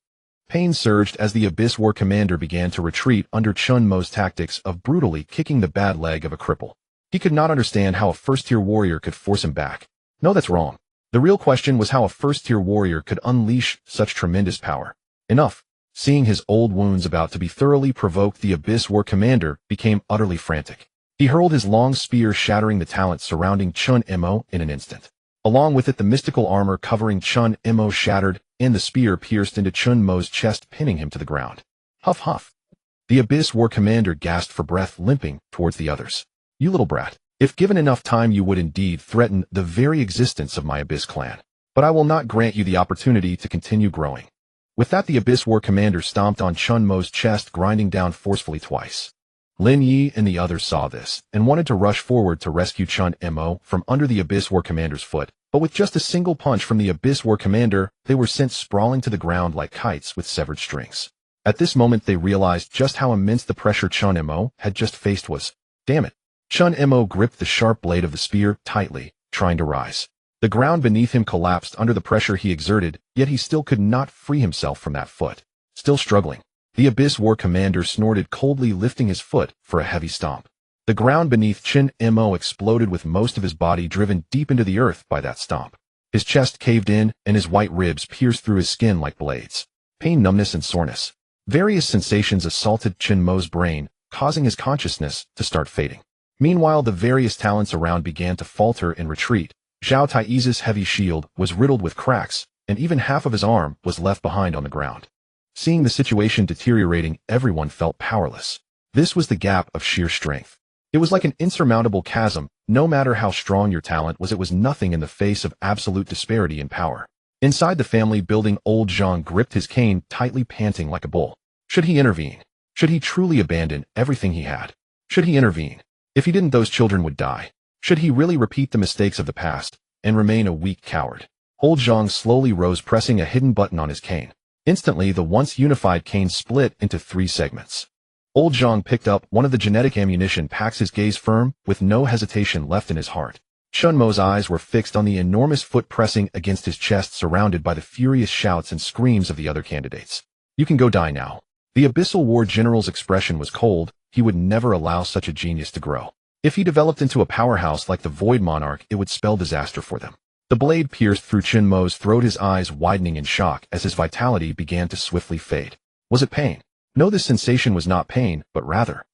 Pain surged as the Abyss War Commander began to retreat under Chen Mo's tactics of brutally kicking the bad leg of a cripple. He could not understand how a first-tier warrior could force him back. No, that's wrong. The real question was how a first-tier warrior could unleash such tremendous power. Enough. Seeing his old wounds about to be thoroughly provoked, the Abyss War Commander became utterly frantic. He hurled his long spear, shattering the talent surrounding Chen Mo in an instant. Along with it, the mystical armor covering Chen Mo shattered, and the spear pierced into Chen Mo's chest, pinning him to the ground. Huff huff. The Abyss War Commander gasped for breath, limping towards the others. You little brat. If given enough time, you would indeed threaten the very existence of my Abyss clan. But I will not grant you the opportunity to continue growing. With that, the Abyss War Commander stomped on Chen Mo's chest, grinding down forcefully twice. Lin Yi and the others saw this, and wanted to rush forward to rescue Chen Mo from under the Abyss War Commander's foot, but with just a single punch from the Abyss War Commander, they were sent sprawling to the ground like kites with severed strings. At this moment, they realized just how immense the pressure Chen Mo had just faced was. Damn it. Chen Mo gripped the sharp blade of the spear tightly, trying to rise. The ground beneath him collapsed under the pressure he exerted, yet he still could not free himself from that foot. Still struggling, the Abyss War Commander snorted coldly, lifting his foot for a heavy stomp. The ground beneath Chen Mo exploded, with most of his body driven deep into the earth by that stomp. His chest caved in, and his white ribs pierced through his skin like blades. Pain, numbness, and soreness. Various sensations assaulted Chen Mo's brain, causing his consciousness to start fading. Meanwhile, the various talents around began to falter and retreat. Zhao Tai's heavy shield was riddled with cracks, and even half of his arm was left behind on the ground. Seeing the situation deteriorating, everyone felt powerless. This was the gap of sheer strength. It was like an insurmountable chasm. No matter how strong your talent was, it was nothing in the face of absolute disparity in power. Inside the family building, old Zhang gripped his cane tightly, panting like a bull. Should he intervene? Should he truly abandon everything he had? Should he intervene? If he didn't, those children would die. Should he really repeat the mistakes of the past and remain a weak coward? Old Zhang slowly rose, pressing a hidden button on his cane. Instantly, the once unified cane split into 3 segments. Old Zhang picked up one of the genetic ammunition packs, his gaze firm, with no hesitation left in his heart. Chen Mo's eyes were fixed on the enormous foot pressing against his chest, surrounded by the furious shouts and screams of the other candidates. You can go die now. The Abyssal War General's expression was cold. he would never allow such a genius to grow. If he developed into a powerhouse like the Void Monarch, it would spell disaster for them. The blade pierced through Chen Mo's throat, his eyes widening in shock as his vitality began to swiftly fade. Was it pain? No, this sensation was not pain, but rather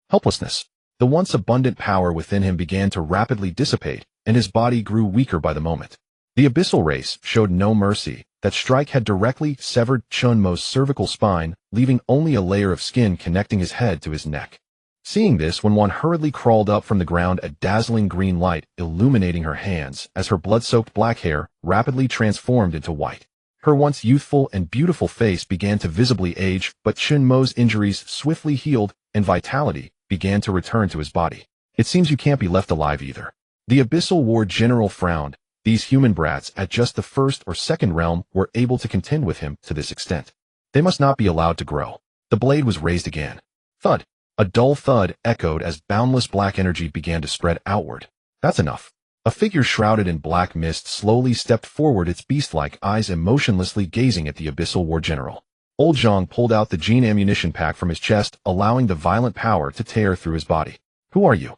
helplessness. The once abundant power within him began to rapidly dissipate, and his body grew weaker by the moment. The abyssal race showed no mercy. That strike had directly severed Chen Mo's cervical spine, leaving only a layer of skin connecting his head to his neck. Seeing this, Wen hurriedly crawled up from the ground, a dazzling green light illuminating her hands as her blood-soaked black hair rapidly transformed into white. Her once youthful and beautiful face began to visibly age, but Chen Mo's injuries swiftly healed, and vitality began to return to his body. It seems you can't be left alive either. The Abyssal War General frowned. These human brats at just the first or second realm were able to contend with him to this extent. They must not be allowed to grow. The blade was raised again. Thud. A dull thud echoed as boundless black energy began to spread outward. That's enough. A figure shrouded in black mist slowly stepped forward, its beast-like eyes emotionlessly gazing at the Abyssal War General. Old Zhang pulled out the gene ammunition pack from his chest, allowing the violent power to tear through his body. Who are you?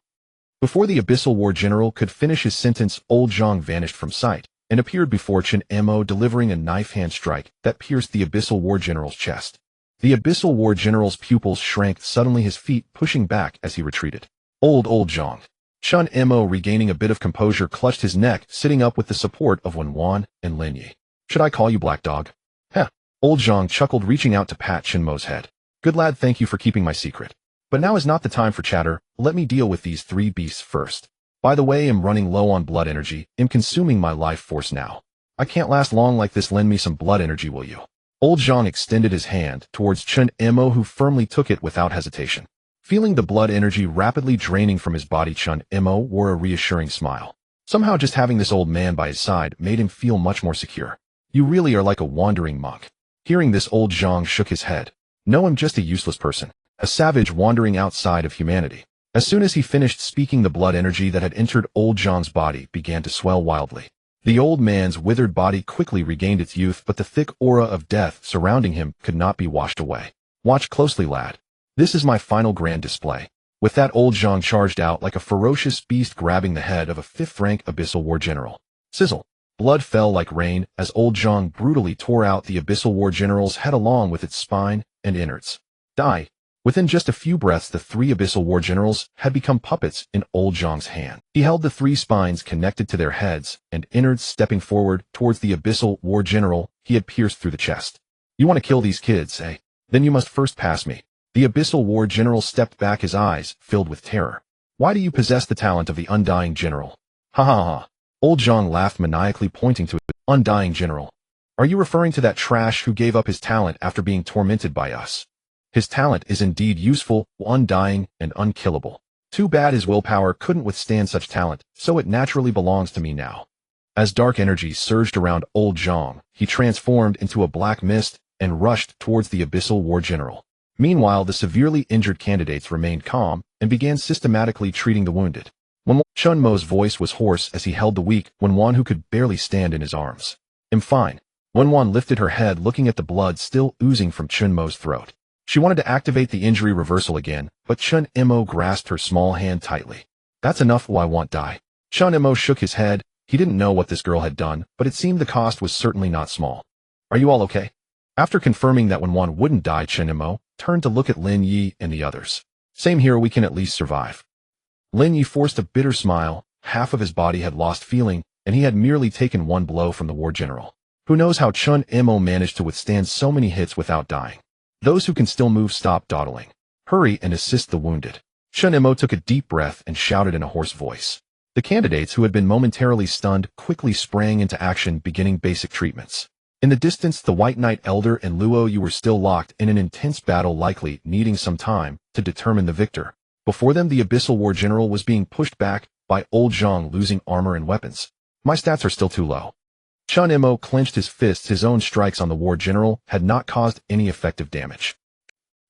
Before the Abyssal War General could finish his sentence, Old Zhang vanished from sight and appeared before Chen Mo, delivering a knife hand strike that pierced the Abyssal War General's chest. The Abyssal War General's pupils shrank suddenly, his feet pushing back as he retreated. Old Zhang. Chen Mo, regaining a bit of composure, clutched his neck, sitting up with the support of Wen and Lin Yi. Should I call you Black Dog? Heh. Old Zhang chuckled, reaching out to pat Chen Mo's head. Good lad, thank you for keeping my secret. But now is not the time for chatter. Let me deal with these three beasts first. By the way, I'm running low on blood energy. I'm consuming my life force now. I can't last long like this. Lend me some blood energy, will you? Old Zhang extended his hand towards Chen Mo, who firmly took it without hesitation. Feeling the blood energy rapidly draining from his body, Chen Mo wore a reassuring smile. Somehow just having this old man by his side made him feel much more secure. You really are like a wandering monk. Hearing this, Old Zhang shook his head. No, I'm just a useless person. A savage wandering outside of humanity. As soon as he finished speaking, the blood energy that had entered Old Zhang's body began to swell wildly. The old man's withered body quickly regained its youth, but the thick aura of death surrounding him could not be washed away. Watch closely, lad. This is my final grand display. With that, Old Zhang charged out like a ferocious beast, grabbing the head of a fifth-rank Abyssal War General. Sizzle. Blood fell like rain as Old Zhang brutally tore out the Abyssal War General's head along with its spine and innards. Die. Within just a few breaths, the three Abyssal War Generals had become puppets in Old Zhang's hand. He held the three spines connected to their heads and innards, stepping forward towards the Abyssal War General he had pierced through the chest. You want to kill these kids, eh? Then you must first pass me. The Abyssal War General stepped back, his eyes filled with terror. Why do you possess the talent of the Undying General? Ha ha ha. Old Zhang laughed maniacally, pointing to the Undying General. Are you referring to that trash who gave up his talent after being tormented by us? His talent is indeed useful, undying, and unkillable. Too bad his willpower couldn't withstand such talent, so it naturally belongs to me now. As dark energy surged around Old Zhang, he transformed into a black mist and rushed towards the Abyssal War General. Meanwhile, the severely injured candidates remained calm and began systematically treating the wounded. Chen Mo's voice was hoarse as he held the weak Wen who could barely stand in his arms. I'm fine. Wen lifted her head, looking at the blood still oozing from Chen Mo's throat. She wanted to activate the injury reversal again, but Chen Mo grasped her small hand tightly. That's enough, I won't die. Chen Mo shook his head. He didn't know what this girl had done, but it seemed the cost was certainly not small. Are you all okay? After confirming that Wen wouldn't die, Chen Mo turned to look at Lin Yi and the others. Same here, we can at least survive. Lin Yi forced a bitter smile. Half of his body had lost feeling, and he had merely taken one blow from the War General. Who knows how Chen Mo managed to withstand so many hits without dying? Those who can still move, stop dawdling. Hurry and assist the wounded. Chen Mo took a deep breath and shouted in a hoarse voice. The candidates, who had been momentarily stunned, quickly sprang into action, beginning basic treatments. In the distance, the White Knight Elder and Luo Yu were still locked in an intense battle, likely needing some time to determine the victor. Before them, the Abyssal War General was being pushed back by Old Zhang, losing armor and weapons. My stats are still too low. Chen Mo clenched his fists. His own strikes on the War General had not caused any effective damage.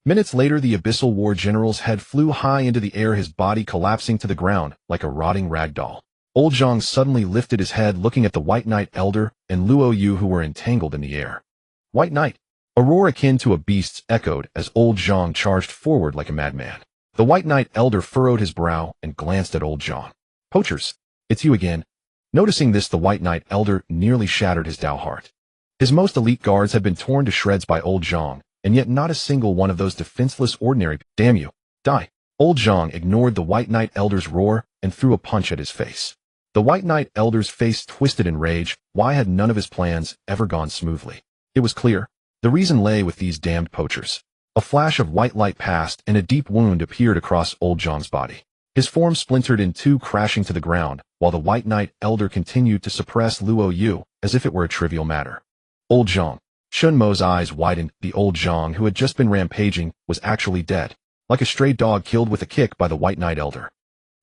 Minutes later, the Abyssal War General's head flew high into the air, his body collapsing to the ground like a rotting rag doll. Old Zhang suddenly lifted his head, looking at the White Knight Elder and Luo Yu, who were entangled in the air. White Knight. A roar akin to a beast's echoed as Old Zhang charged forward like a madman. The White Knight Elder furrowed his brow and glanced at old Zhang. Poachers, it's you again. Noticing this, the White Knight Elder nearly shattered his Dao heart. His most elite guards had been torn to shreds by old Zhang, and yet not a single one of those defenseless ordinary, damn you, die. Old Zhang ignored the White Knight Elder's roar and threw a punch at his face. The White Knight Elder's face twisted in rage. Why had none of his plans ever gone smoothly? It was clear. The reason lay with these damned poachers. A flash of white light passed, and a deep wound appeared across old Zhang's body. His form splintered in two, crashing to the ground, while the White Knight Elder continued to suppress Luo Yu as if it were a trivial matter. Old Zhang. Chen Mo's eyes widened. The old Zhang who had just been rampaging was actually dead, like a stray dog killed with a kick by the White Knight Elder.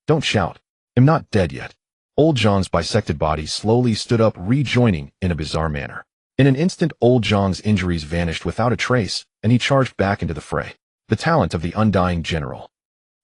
Don't shout. I'm not dead yet. Old Zhang's bisected body slowly stood up, rejoining in a bizarre manner. In an instant, old Zhang's injuries vanished without a trace, and he charged back into the fray. The talent of the undying general.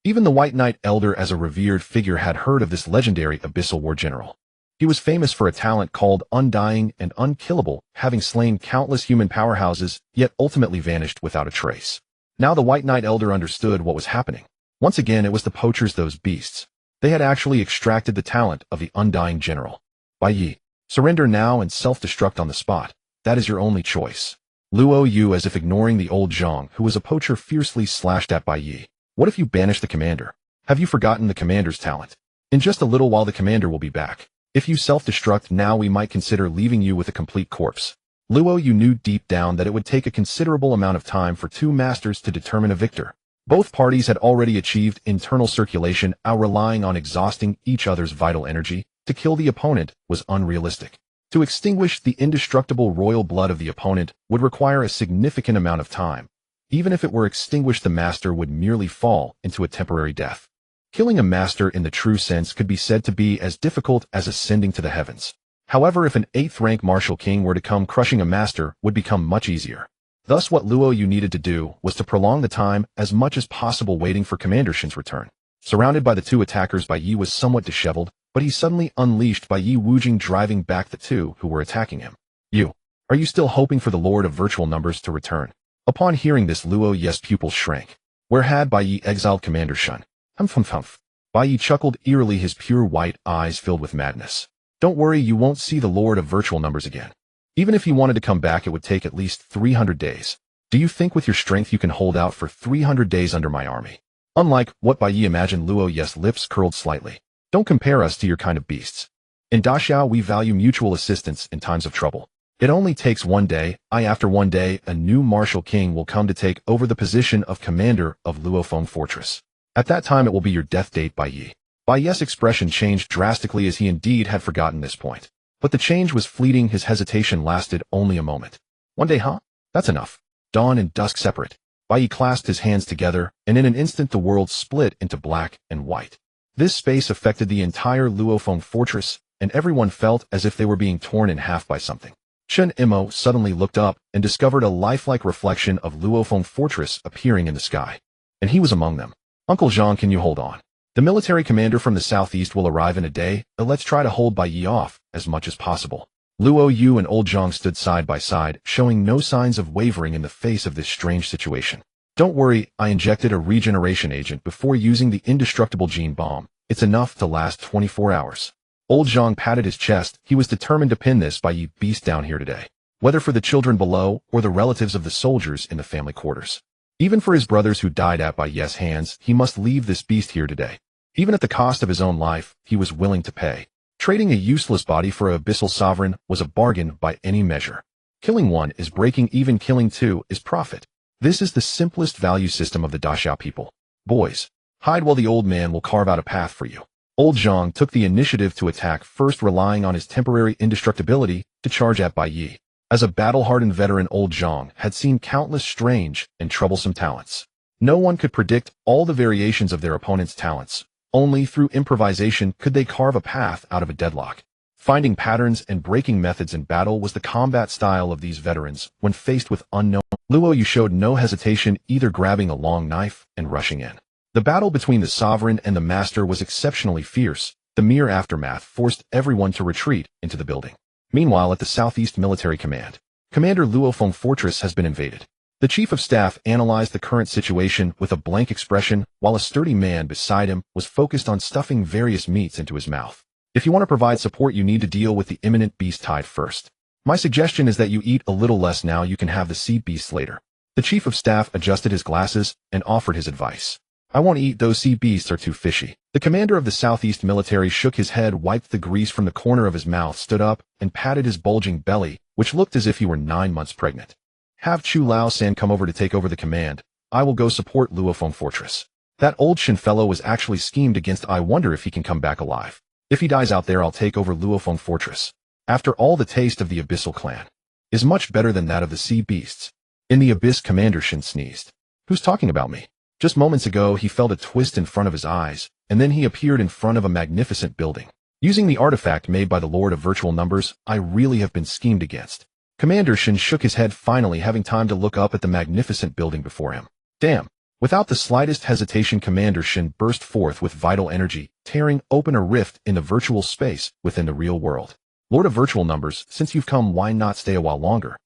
Even the White Knight Elder, as a revered figure, had heard of this legendary abyssal war general. He was famous for a talent called undying and unkillable, having slain countless human powerhouses, yet ultimately vanished without a trace. Now the White Knight Elder understood what was happening. Once again, it was the poachers, those beasts. They had actually extracted the talent of the undying general. Bai Yi, surrender now and self-destruct on the spot. That is your only choice. Luo Yu, as if ignoring the old Zhang, who was a poacher, fiercely slashed at Bai Yi. What if you banish the commander? Have you forgotten the commander's talent? In just a little while the commander will be back. If you self-destruct now, we might consider leaving you with a complete corpse. Luo Yu knew deep down that it would take a considerable amount of time for two masters to determine a victor. Both parties had already achieved internal circulation, relying on exhausting each other's vital energy. To kill the opponent was unrealistic. To extinguish the indestructible royal blood of the opponent would require a significant amount of time. Even if it were extinguished, the master would merely fall into a temporary death. Killing a master in the true sense could be said to be as difficult as ascending to the heavens. However, if an 8th-rank martial king were to come, crushing a master would become much easier. Thus, what Luo Yu needed to do was to prolong the time as much as possible, waiting for Commander Shen's return. Surrounded by the two attackers, Bai Yi was somewhat disheveled, but he suddenly unleashed Bai Yi Wujing, driving back the two who were attacking him. You, are you still hoping for the Lord of Virtual Numbers to return? Upon hearing this, Luo Yu's pupils shrank. Where had Bai Yi exiled Commander Shen? Humph. Bai Yi chuckled eerily, his pure white eyes filled with madness. Don't worry, you won't see the Lord of Virtual Numbers again. Even if he wanted to come back, it would take at least 300 days. Do you think with your strength you can hold out for 300 days under my army? Unlike what Bai Yi imagined, Luo Yu's lips curled slightly. Don't compare us to your kind of beasts. In Daxiao, we value mutual assistance in times of trouble. It only takes one day. After one day, a new martial king will come to take over the position of commander of Luofeng Fortress. At that time, it will be your death date, Bai Yi. Bai Yi's expression changed drastically, as he indeed had forgotten this point. But the change was fleeting. His hesitation lasted only a moment. One day, huh? That's enough. Dawn and dusk separate. Bai Yi clasped his hands together, and in an instant the world split into black and white. This space affected the entire Luofeng Fortress, and everyone felt as if they were being torn in half by something. Chen Mo suddenly looked up and discovered a lifelike reflection of Luofeng Fortress appearing in the sky. And he was among them. Uncle Zhang, can you hold on? The military commander from the southeast will arrive in a day. Let's try to hold Bai Yi off as much as possible. Luo Yu and old Zhang stood side by side, showing no signs of wavering in the face of this strange situation. Don't worry, I injected a regeneration agent before using the indestructible gene bomb. It's enough to last 24 hours. Old Zhang patted his chest. He was determined to pin this Bai Yi beast down here today, whether for the children below or the relatives of the soldiers in the family quarters. Even for his brothers who died at Bai Yi's hands, he must leave this beast here today. Even at the cost of his own life, he was willing to pay. Trading a useless body for an abyssal sovereign was a bargain by any measure. Killing one is breaking even, killing two is profit. This is the simplest value system of the Daxiao people. Boys, hide while the old man will carve out a path for you. Old Zhang took the initiative to attack, first relying on his temporary indestructibility to charge at Bai Yi. As a battle-hardened veteran, old Zhang had seen countless strange and troublesome talents. No one could predict all the variations of their opponent's talents. Only through improvisation could they carve a path out of a deadlock. Finding patterns and breaking methods in battle was the combat style of these veterans when faced with unknown. Luo Yu showed no hesitation, either grabbing a long knife and rushing in. The battle between the sovereign and the master was exceptionally fierce. The mere aftermath forced everyone to retreat into the building. Meanwhile, at the Southeast Military Command, Commander Luofeng Fortress has been invaded. The chief of staff analyzed the current situation with a blank expression, while a sturdy man beside him was focused on stuffing various meats into his mouth. If you want to provide support, you need to deal with the imminent beast tide first. My suggestion is that you eat a little less now. You can have the sea beasts later. The chief of staff adjusted his glasses and offered his advice. I won't eat, those sea beasts are too fishy. The commander of the Southeast military shook his head, wiped the grease from the corner of his mouth, stood up, and patted his bulging belly, which looked as if he were 9 months pregnant. Have Chu Lao San come over to take over the command. I will go support Luofeng Fortress. That old Shin fellow was actually schemed against. I wonder if he can come back alive. If he dies out there, I'll take over Luofeng Fortress. After all, the taste of the Abyssal clan is much better than that of the sea beasts. In the abyss, Commander Shin sneezed. Who's talking about me? Just moments ago, he felt a twist in front of his eyes, and then he appeared in front of a magnificent building. Using the artifact made by the Lord of Virtual Numbers, I really have been schemed against. Commander Shin shook his head, finally having time to look up at the magnificent building before him. Damn! Without the slightest hesitation, Commander Shin burst forth with vital energy, tearing open a rift in the virtual space within the real world. Lord of Virtual Numbers, since you've come, why not stay a while longer?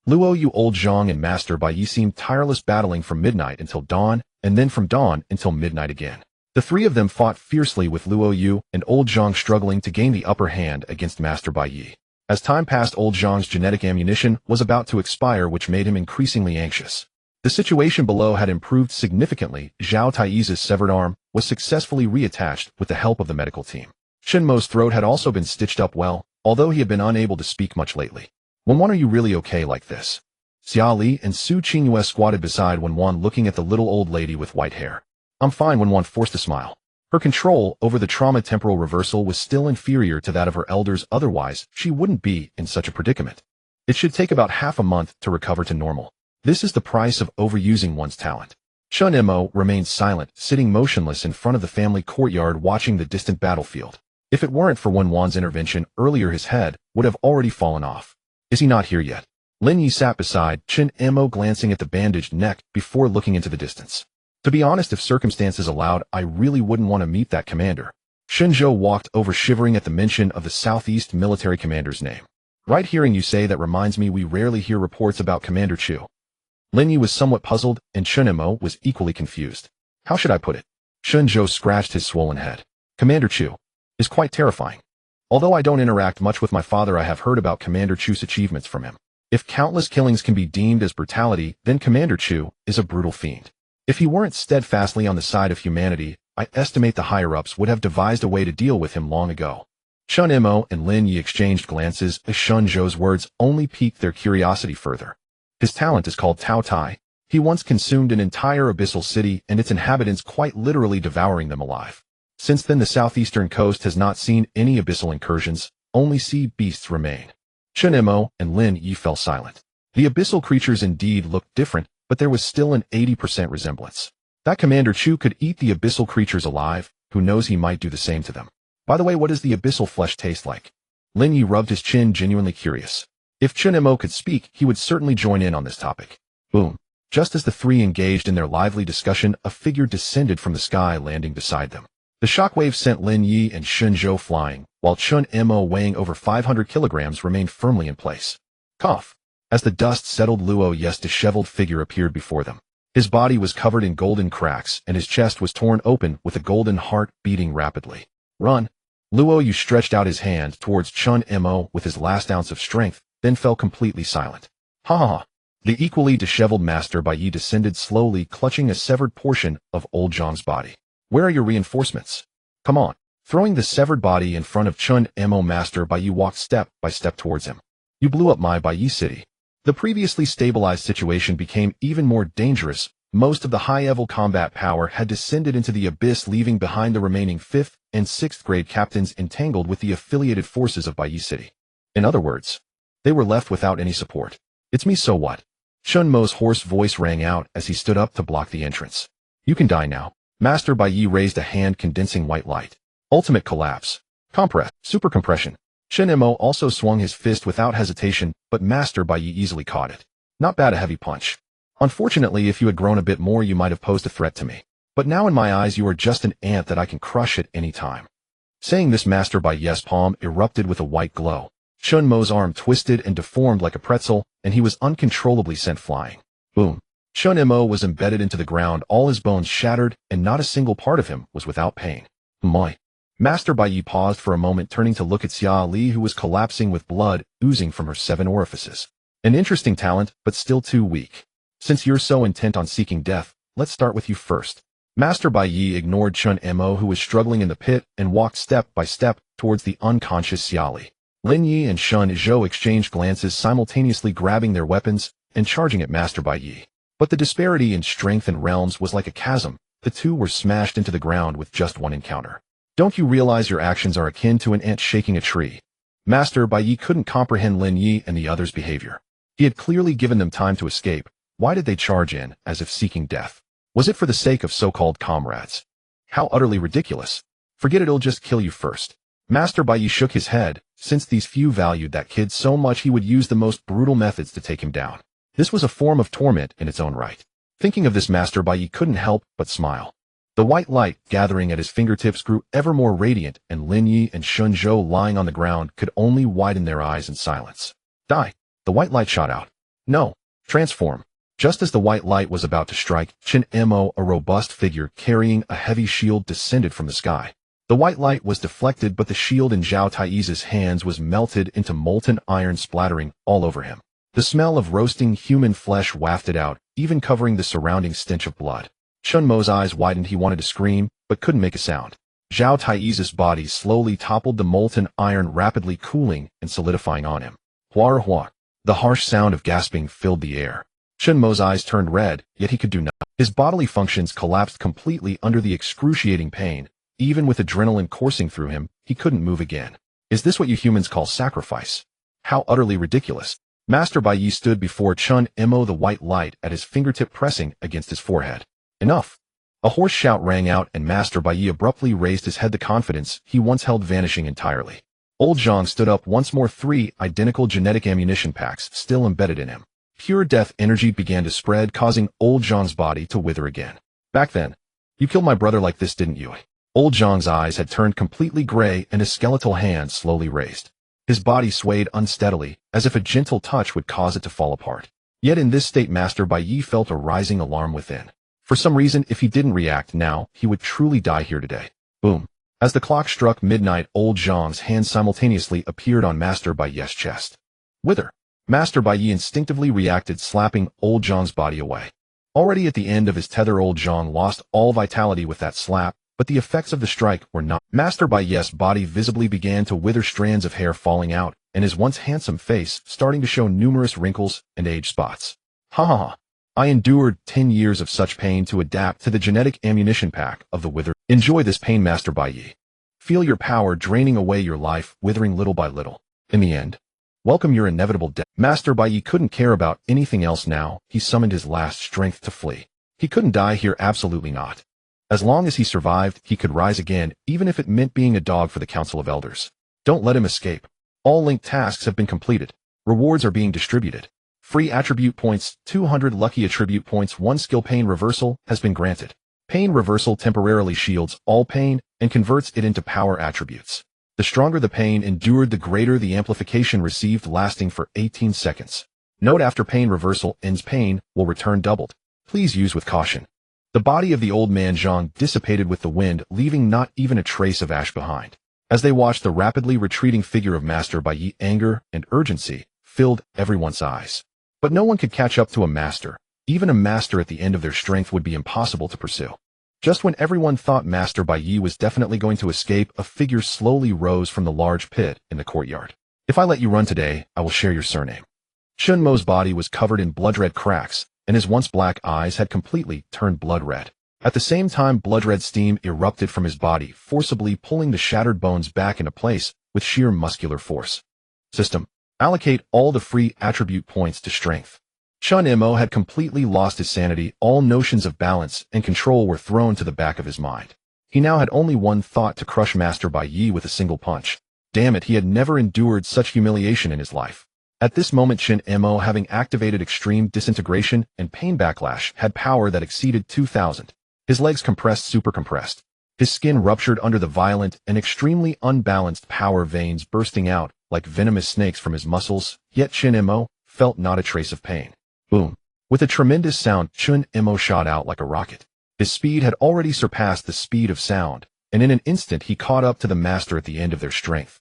Luo Yu, Old Zhang, and Master Bai Yi seemed tireless, battling from midnight until dawn, and then from dawn until midnight again. The three of them fought fiercely, with Luo Yu and Old Zhang struggling to gain the upper hand against Master Bai Yi. As time passed, Old Zhang's genetic ammunition was about to expire, which made him increasingly anxious. The situation below had improved significantly. Zhao Taiyi's severed arm was successfully reattached with the help of the medical team. Chen Mo's throat had also been stitched up well, although he had been unable to speak much lately. Wenwan, are you really okay like this? Xia Li and Su Qingyue squatted beside Wenwan, looking at the little old lady with white hair. I'm fine, Wenwan forced a smile. Her control over the trauma temporal reversal was still inferior to that of her elders, otherwise she wouldn't be in such a predicament. It should take about half a month to recover to normal. This is the price of overusing one's talent. Chen Mo remained silent, sitting motionless in front of the family courtyard, watching the distant battlefield. If it weren't for Wenwan's intervention earlier, his head would have already fallen off. Is he not here yet? Lin Yi sat beside Chen Mo, glancing at the bandaged neck before looking into the distance. To be honest, if circumstances allowed, I really wouldn't want to meet that commander. Shenzhou walked over, shivering at the mention of the Southeast military commander's name. Right, hearing you say that reminds me, we rarely hear reports about Commander Chu. Lin Yi was somewhat puzzled, and Chen Mo was equally confused. How should I put it? Shenzhou scratched his swollen head. Commander Chu is quite terrifying. Although I don't interact much with my father, I have heard about Commander Chu's achievements from him. If countless killings can be deemed as brutality, then Commander Chu is a brutal fiend. If he weren't steadfastly on the side of humanity, I estimate the higher-ups would have devised a way to deal with him long ago. Chen Mo and Lin Yi exchanged glances as Shenzhou's words only piqued their curiosity further. His talent is called Tao Tai. He once consumed an entire abyssal city and its inhabitants, quite literally devouring them alive. Since then, the southeastern coast has not seen any abyssal incursions, only sea beasts remain. Chen Mo and Lin Yi fell silent. The abyssal creatures indeed looked different, but there was still an 80% resemblance. That Commander Chu could eat the abyssal creatures alive. Who knows, he might do the same to them. By the way, what does the abyssal flesh taste like? Lin Yi rubbed his chin, genuinely curious. If Chen Mo could speak, he would certainly join in on this topic. Boom. Just as the three engaged in their lively discussion, a figure descended from the sky, landing beside them. The shockwave sent Lin Yi and Shenzhou flying, while Chen Mo, weighing over 500 kilograms, remained firmly in place. Cough. As the dust settled, Luo Yu's disheveled figure appeared before them. His body was covered in golden cracks, and his chest was torn open, with a golden heart beating rapidly. Run! Luo Yu stretched out his hand towards Chen Mo with his last ounce of strength, then fell completely silent. Ha ha ha! The equally disheveled Master Bai Yi descended slowly, clutching a severed portion of Old Zhang's body. Where are your reinforcements? Come on! Throwing the severed body in front of Chen Mo, Master Bai Yi walked step by step towards him. You blew up my Bai Yi city. The previously stabilized situation became even more dangerous. Most of the high-level combat power had descended into the abyss, leaving behind the remaining 5th and 6th grade captains entangled with the affiliated forces of Bai Yi city. In other words, they were left without any support. It's me, so what? Chen Mo's hoarse voice rang out as he stood up to block the entrance. You can die now. Master Bai Yi raised a hand, condensing white light. Ultimate collapse. Compress. Super compression. Chen Mo also swung his fist without hesitation, but Master Bai Yi easily caught it. Not bad, a heavy punch. Unfortunately, if you had grown a bit more, you might have posed a threat to me. But now in my eyes, you are just an ant that I can crush at any time. Saying this, Master Bai Yi's palm erupted with a white glow. Chen Mo's arm twisted and deformed like a pretzel, and he was uncontrollably sent flying. Boom. Chen Mo was embedded into the ground, all his bones shattered, and not a single part of him was without pain. My. Master Bai Yi paused for a moment, turning to look at Xia Li, who was collapsing with blood oozing from her 7 orifices. An interesting talent, but still too weak. Since you're so intent on seeking death, let's start with you first. Master Bai Yi ignored Chen Mo, who was struggling in the pit, and walked step by step towards the unconscious Xia Li. Lin Yi and Shun Zhou exchanged glances, simultaneously grabbing their weapons and charging at Master Bai Yi. But the disparity in strength and realms was like a chasm. The two were smashed into the ground with just one encounter. Don't you realize your actions are akin to an ant shaking a tree? Master Bai Yi couldn't comprehend Lin Yi and the others' behavior. He had clearly given them time to escape. Why did they charge in, as if seeking death? Was it for the sake of so-called comrades? How utterly ridiculous. Forget it, it'll just kill you first. Master Bai Yi shook his head. Since these few valued that kid so much, he would use the most brutal methods to take him down. This was a form of torment in its own right. Thinking of this, Master Bai Yi couldn't help but smile. The white light gathering at his fingertips grew ever more radiant, and Lin Yi and Shun Zhou, lying on the ground, could only widen their eyes in silence. Die! The white light shot out. No. Transform. Just as the white light was about to strike, Chen Mo, a robust figure carrying a heavy shield, descended from the sky. The white light was deflected, but the shield in Zhao Taiyi's hands was melted into molten iron, splattering all over him. The smell of roasting human flesh wafted out, even covering the surrounding stench of blood. Chen Mo's eyes widened. He wanted to scream, but couldn't make a sound. Zhao Taiyi's body slowly toppled, the molten iron rapidly cooling and solidifying on him. Hua hua. The harsh sound of gasping filled the air. Chen Mo's eyes turned red, yet he could do nothing. His bodily functions collapsed completely under the excruciating pain. Even with adrenaline coursing through him, he couldn't move again. Is this what you humans call sacrifice? How utterly ridiculous. Master Bai Yi stood before Chen Mo, the white light at his fingertip pressing against his forehead. Enough! A hoarse shout rang out, and Master Bai Yi abruptly raised his head, the confidence he once held vanishing entirely. Old Zhang stood up once more, 3 identical genetic ammunition packs still embedded in him. Pure death energy began to spread, causing Old Zhang's body to wither again. Back then, you killed my brother like this, didn't you? Old Zhang's eyes had turned completely gray, and his skeletal hands slowly raised. His body swayed unsteadily, as if a gentle touch would cause it to fall apart. Yet in this state, Master Bai Yi felt a rising alarm within. For some reason, if he didn't react now, he would truly die here today. Boom. As the clock struck midnight, Old Zhang's hand simultaneously appeared on Master Bai Yi's chest. Wither. Master Bai Yi instinctively reacted, slapping Old Zhang's body away. Already at the end of his tether, Old Zhang lost all vitality with that slap, but the effects of the strike were not. Master Bai Yi's body visibly began to wither, strands of hair falling out, and his once handsome face starting to show numerous wrinkles and age spots. Ha ha ha. I endured 10 years of such pain to adapt to the genetic ammunition pack of the wither. Enjoy this pain, Master Bai Yi. Feel your power draining away your life, withering little by little. In the end, welcome your inevitable death. Master Bai Yi couldn't care about anything else now. He summoned his last strength to flee. He couldn't die here, absolutely not. As long as he survived, he could rise again, even if it meant being a dog for the Council of Elders. Don't let him escape. All linked tasks have been completed. Rewards are being distributed. Free attribute points, 200 lucky attribute points, 1 skill. Pain reversal has been granted. Pain reversal temporarily shields all pain and converts it into power attributes. The stronger the pain endured, the greater the amplification received, lasting for 18 seconds. Note: after pain reversal ends, pain will return doubled. Please use with caution. The body of the old man Zhang dissipated with the wind, leaving not even a trace of ash behind. As they watched the rapidly retreating figure of Master Bai Yi, anger and urgency filled everyone's eyes. But no one could catch up to a master. Even a master at the end of their strength would be impossible to pursue. Just when everyone thought Master Bai Yi was definitely going to escape, a figure slowly rose from the large pit in the courtyard. If I let you run today, I will share your surname. Chen Mo's body was covered in blood-red cracks, and his once black eyes had completely turned blood red. At the same time, blood-red steam erupted from his body, forcibly pulling the shattered bones back into place with sheer muscular force. System. Allocate all the free attribute points to strength. Chen Mo had completely lost his sanity. All notions of balance and control were thrown to the back of his mind. He now had only one thought: to crush Master Bai Yi with a single punch. Damn it, he had never endured such humiliation in his life. At this moment, Chen Mo, having activated extreme disintegration and pain backlash, had power that exceeded 2,000. His legs compressed, super compressed. His skin ruptured under the violent and extremely unbalanced power, veins bursting out like venomous snakes from his muscles, yet Chen Mo felt not a trace of pain. Boom. With With a tremendous sound, Chen Mo shot out like a rocket. His speed had already surpassed the speed of sound, and in an instant he caught up to the master at the end of their strength.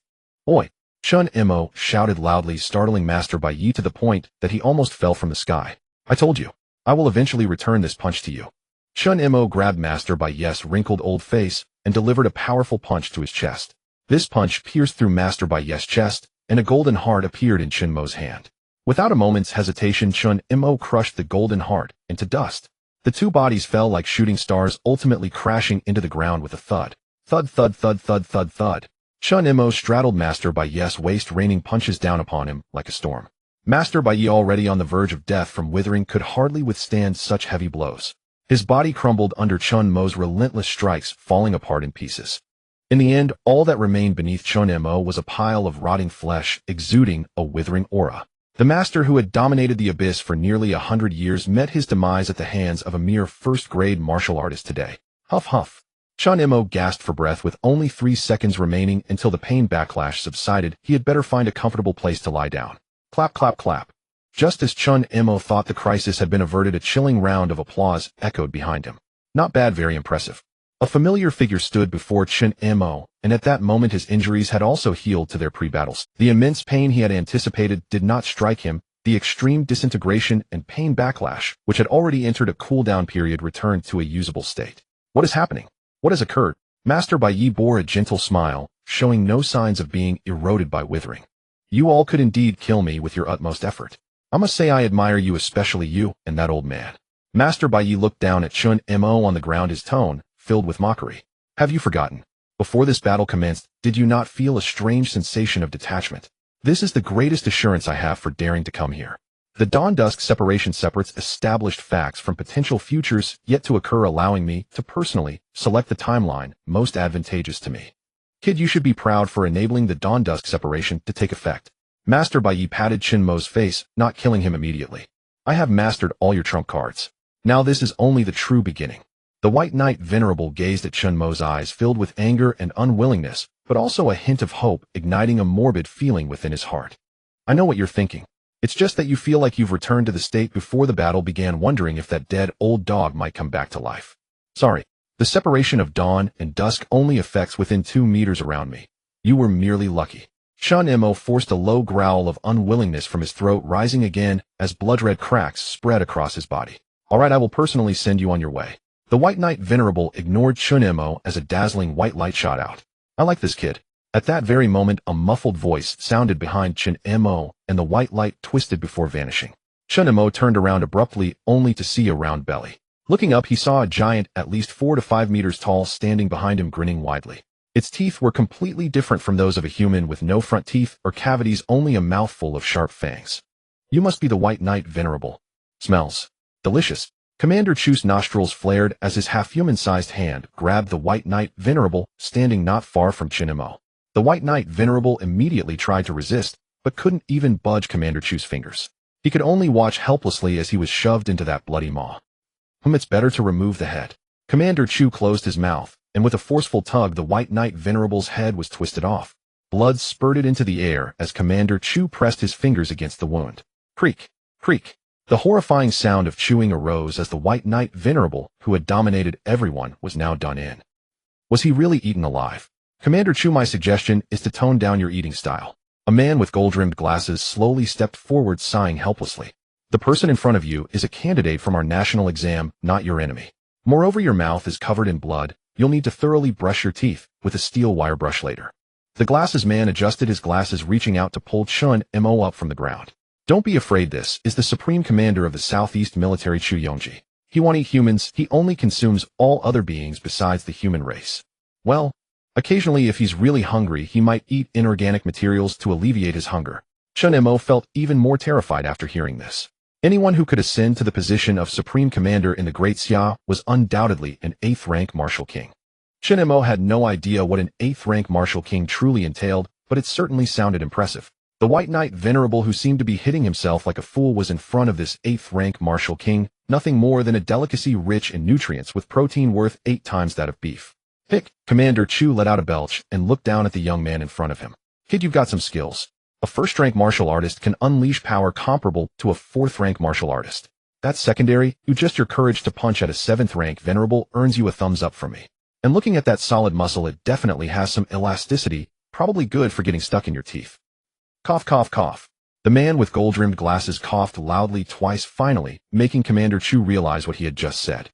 Oi! Chen Mo shouted loudly, startling Master Bai Yi to the point that he almost fell from the sky. I told you, I will eventually return this punch to you. Chen Mo grabbed Master Bai Yi's wrinkled old face and delivered a powerful punch to his chest. This punch pierced through Master Bai Yi's chest, and a golden heart appeared in Chen Mo's hand. Without a moment's hesitation, Chen Mo crushed the golden heart into dust. The two bodies fell like shooting stars, ultimately crashing into the ground with a thud. Thud, thud, thud, thud, thud, thud. Chen Mo straddled Master Bai Yi's waist, raining punches down upon him like a storm. Master Bai Yi, already on the verge of death from withering, could hardly withstand such heavy blows. His body crumbled under Chen Mo's relentless strikes, falling apart in pieces. In the end, all that remained beneath Chen Mo was a pile of rotting flesh, exuding a withering aura. The master who had dominated the abyss for nearly 100 years met his demise at the hands of a mere first-grade martial artist today. Huff huff. Chen Mo gasped for breath. With only 3 seconds remaining until the pain backlash subsided, he had better find a comfortable place to lie down. Clap, clap, clap. Just as Chen Mo thought the crisis had been averted, a chilling round of applause echoed behind him. Not bad, very impressive. A familiar figure stood before Chen Mo, and at that moment his injuries had also healed to their pre-battles. The immense pain he had anticipated did not strike him. The extreme disintegration and pain backlash, which had already entered a cool-down period, returned to a usable state. What is happening? What has occurred? Master Bai Yi bore a gentle smile, showing no signs of being eroded by withering. You all could indeed kill me with your utmost effort. I must say I admire you, especially you and that old man. Master Bai Yi looked down at Chen Mo on the ground, his tone filled with mockery. Have you forgotten? Before this battle commenced, did you not feel a strange sensation of detachment? This is the greatest assurance I have for daring to come here. The dawn-dusk separation separates established facts from potential futures yet to occur, allowing me to personally select the timeline most advantageous to me. Kid, you should be proud for enabling the dawn-dusk separation to take effect. Master Bai Yi patted Chen Mo's face, not killing him immediately. I have mastered all your trump cards. Now this is only the true beginning. The White Knight Venerable gazed at Chen Mo's eyes, filled with anger and unwillingness, but also a hint of hope, igniting a morbid feeling within his heart. I know what you're thinking. It's just that you feel like you've returned to the state before the battle began, wondering if that dead old dog might come back to life. Sorry, the separation of dawn and dusk only affects within 2 meters around me. You were merely lucky. Chen Mo forced a low growl of unwillingness from his throat, rising again as blood-red cracks spread across his body. All right, I will personally send you on your way. The White Knight Venerable ignored Chen Mo as a dazzling white light shot out. I like this kid. At that very moment, a muffled voice sounded behind Chen Mo, and the white light twisted before vanishing. Chen Mo turned around abruptly, only to see a round belly. Looking up, he saw a giant at least 4 to 5 meters tall standing behind him, grinning widely. Its teeth were completely different from those of a human, with no front teeth or cavities, only a mouthful of sharp fangs. You must be the White Knight Venerable. Smells delicious. Commander Chu's nostrils flared as his half-human-sized hand grabbed the White Knight Venerable, standing not far from Chen Mo. The White Knight Venerable immediately tried to resist, but couldn't even budge Commander Chu's fingers. He could only watch helplessly as he was shoved into that bloody maw. It's better to remove the head. Commander Chu closed his mouth, and with a forceful tug, the White Knight Venerable's head was twisted off. Blood spurted into the air as Commander Chu pressed his fingers against the wound. Creak, creak. The horrifying sound of chewing arose as the White Knight Venerable, who had dominated everyone, was now done in. Was he really eaten alive? Commander Chu, my suggestion is to tone down your eating style. A man with gold-rimmed glasses slowly stepped forward, sighing helplessly. The person in front of you is a candidate from our national exam, not your enemy. Moreover, your mouth is covered in blood. You'll need to thoroughly brush your teeth with a steel wire brush later. The glasses man adjusted his glasses, reaching out to pull Chen Mo up from the ground. Don't be afraid, this is the Supreme Commander of the Southeast Military, Chu Yongji. He won't eat humans, he only consumes all other beings besides the human race. Well, occasionally if he's really hungry, he might eat inorganic materials to alleviate his hunger. Chen Mo felt even more terrified after hearing this. Anyone who could ascend to the position of Supreme Commander in the Great Xia was undoubtedly an 8th-rank Martial King. Chen Mo had no idea what an 8th-rank Martial King truly entailed, but it certainly sounded impressive. The White Knight Venerable, who seemed to be hitting himself like a fool, was in front of this 8th-rank Martial King, nothing more than a delicacy rich in nutrients with protein worth 8 times that of beef. Hick! Commander Chu let out a belch and looked down at the young man in front of him. Kid, you've got some skills. A 1st-rank martial artist can unleash power comparable to a 4th-rank martial artist. That's secondary. Just your courage to punch at a 7th rank venerable earns you a thumbs up from me. And looking at that solid muscle, it definitely has some elasticity, probably good for getting stuck in your teeth. Cough, cough, cough. The man with gold-rimmed glasses coughed loudly twice, finally, making Commander Chu realize what he had just said.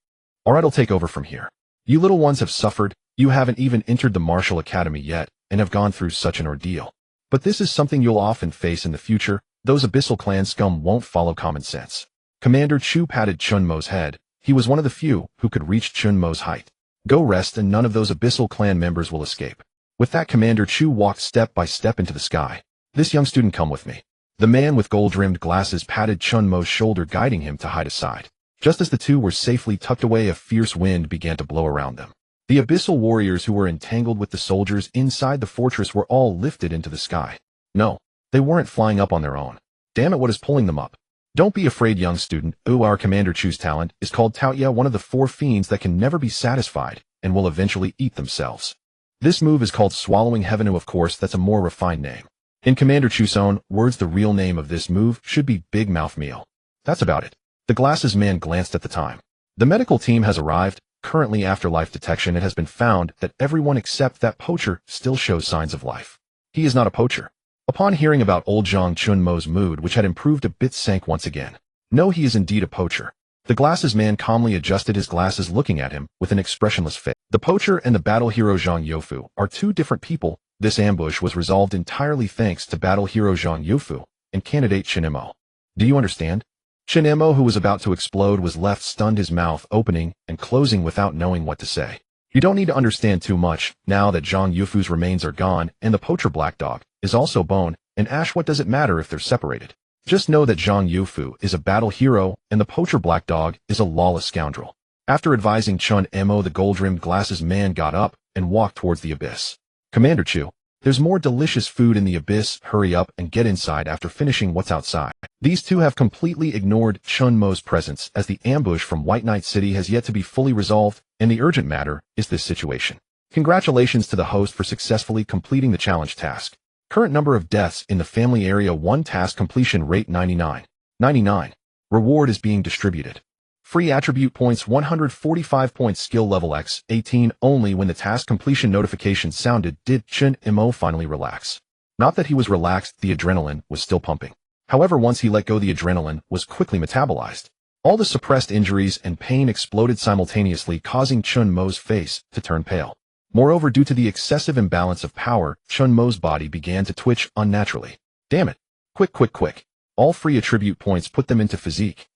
Alright, I'll take over from here. You little ones have suffered, you haven't even entered the martial academy yet, and have gone through such an ordeal. But this is something you'll often face in the future. Those Abyssal Clan scum won't follow common sense. Commander Chu patted Chen Mo's head. He was one of the few who could reach Chen Mo's height. Go rest and none of those Abyssal Clan members will escape. With that, Commander Chu walked step by step into the sky. This young student, come with me. The man with gold-rimmed glasses patted Chen Mo's shoulder, guiding him to hide aside. Just as the two were safely tucked away, a fierce wind began to blow around them. The Abyssal warriors who were entangled with the soldiers inside the fortress were all lifted into the sky. No, they weren't flying up on their own. Damn it, what is pulling them up? Don't be afraid, young student. Our Commander Chu's talent is called Taoya, one of the 4 fiends that can never be satisfied and will eventually eat themselves. This move is called Swallowing Heaven. Of course, that's a more refined name. In Commander Chu's own words, the real name of this move should be Big Mouth Meal. That's about it. The glasses man glanced at the time. The medical team has arrived. Currently, after life detection, it has been found that everyone except that poacher still shows signs of life. He is not a poacher. Upon hearing about old Zhang Chen Mo's mood, which had improved a bit, sank once again. No, he is indeed a poacher. The glasses man calmly adjusted his glasses, looking at him with an expressionless face. The poacher and the battle hero Zhang Youfu are 2 different people. This ambush was resolved entirely thanks to battle hero Zhang Youfu and candidate Chen Mo. Do you understand? Chen Mo, who was about to explode, was left stunned, his mouth opening and closing without knowing what to say. You don't need to understand too much, now that Zhang Youfu's remains are gone and the poacher Black Dog is also bone and ash. What does it matter if they're separated? Just know that Zhang Youfu is a battle hero and the poacher Black Dog is a lawless scoundrel. After advising Chen Mo, the gold-rimmed glasses man got up and walked towards the abyss. Commander Chu, there's more delicious food in the abyss. Hurry up and get inside after finishing what's outside. These two have completely ignored Chen Mo's presence, as the ambush from White Knight City has yet to be fully resolved, and the urgent matter is this situation. Congratulations to the host for successfully completing the challenge task. Current number of deaths in the family area 1, task completion rate 99. 99. Reward is being distributed. Free attribute points 145 points, skill level X 18. Only when the task completion notification sounded did Chen Mo finally relax. Not that he was relaxed, the adrenaline was still pumping. However, once he let go, the adrenaline was quickly metabolized. All the suppressed injuries and pain exploded simultaneously, causing Chen Mo's face to turn pale. Moreover, due to the excessive imbalance of power, Chen Mo's body began to twitch unnaturally. Damn it. Quick, quick, quick. All free attribute points, put them into physique.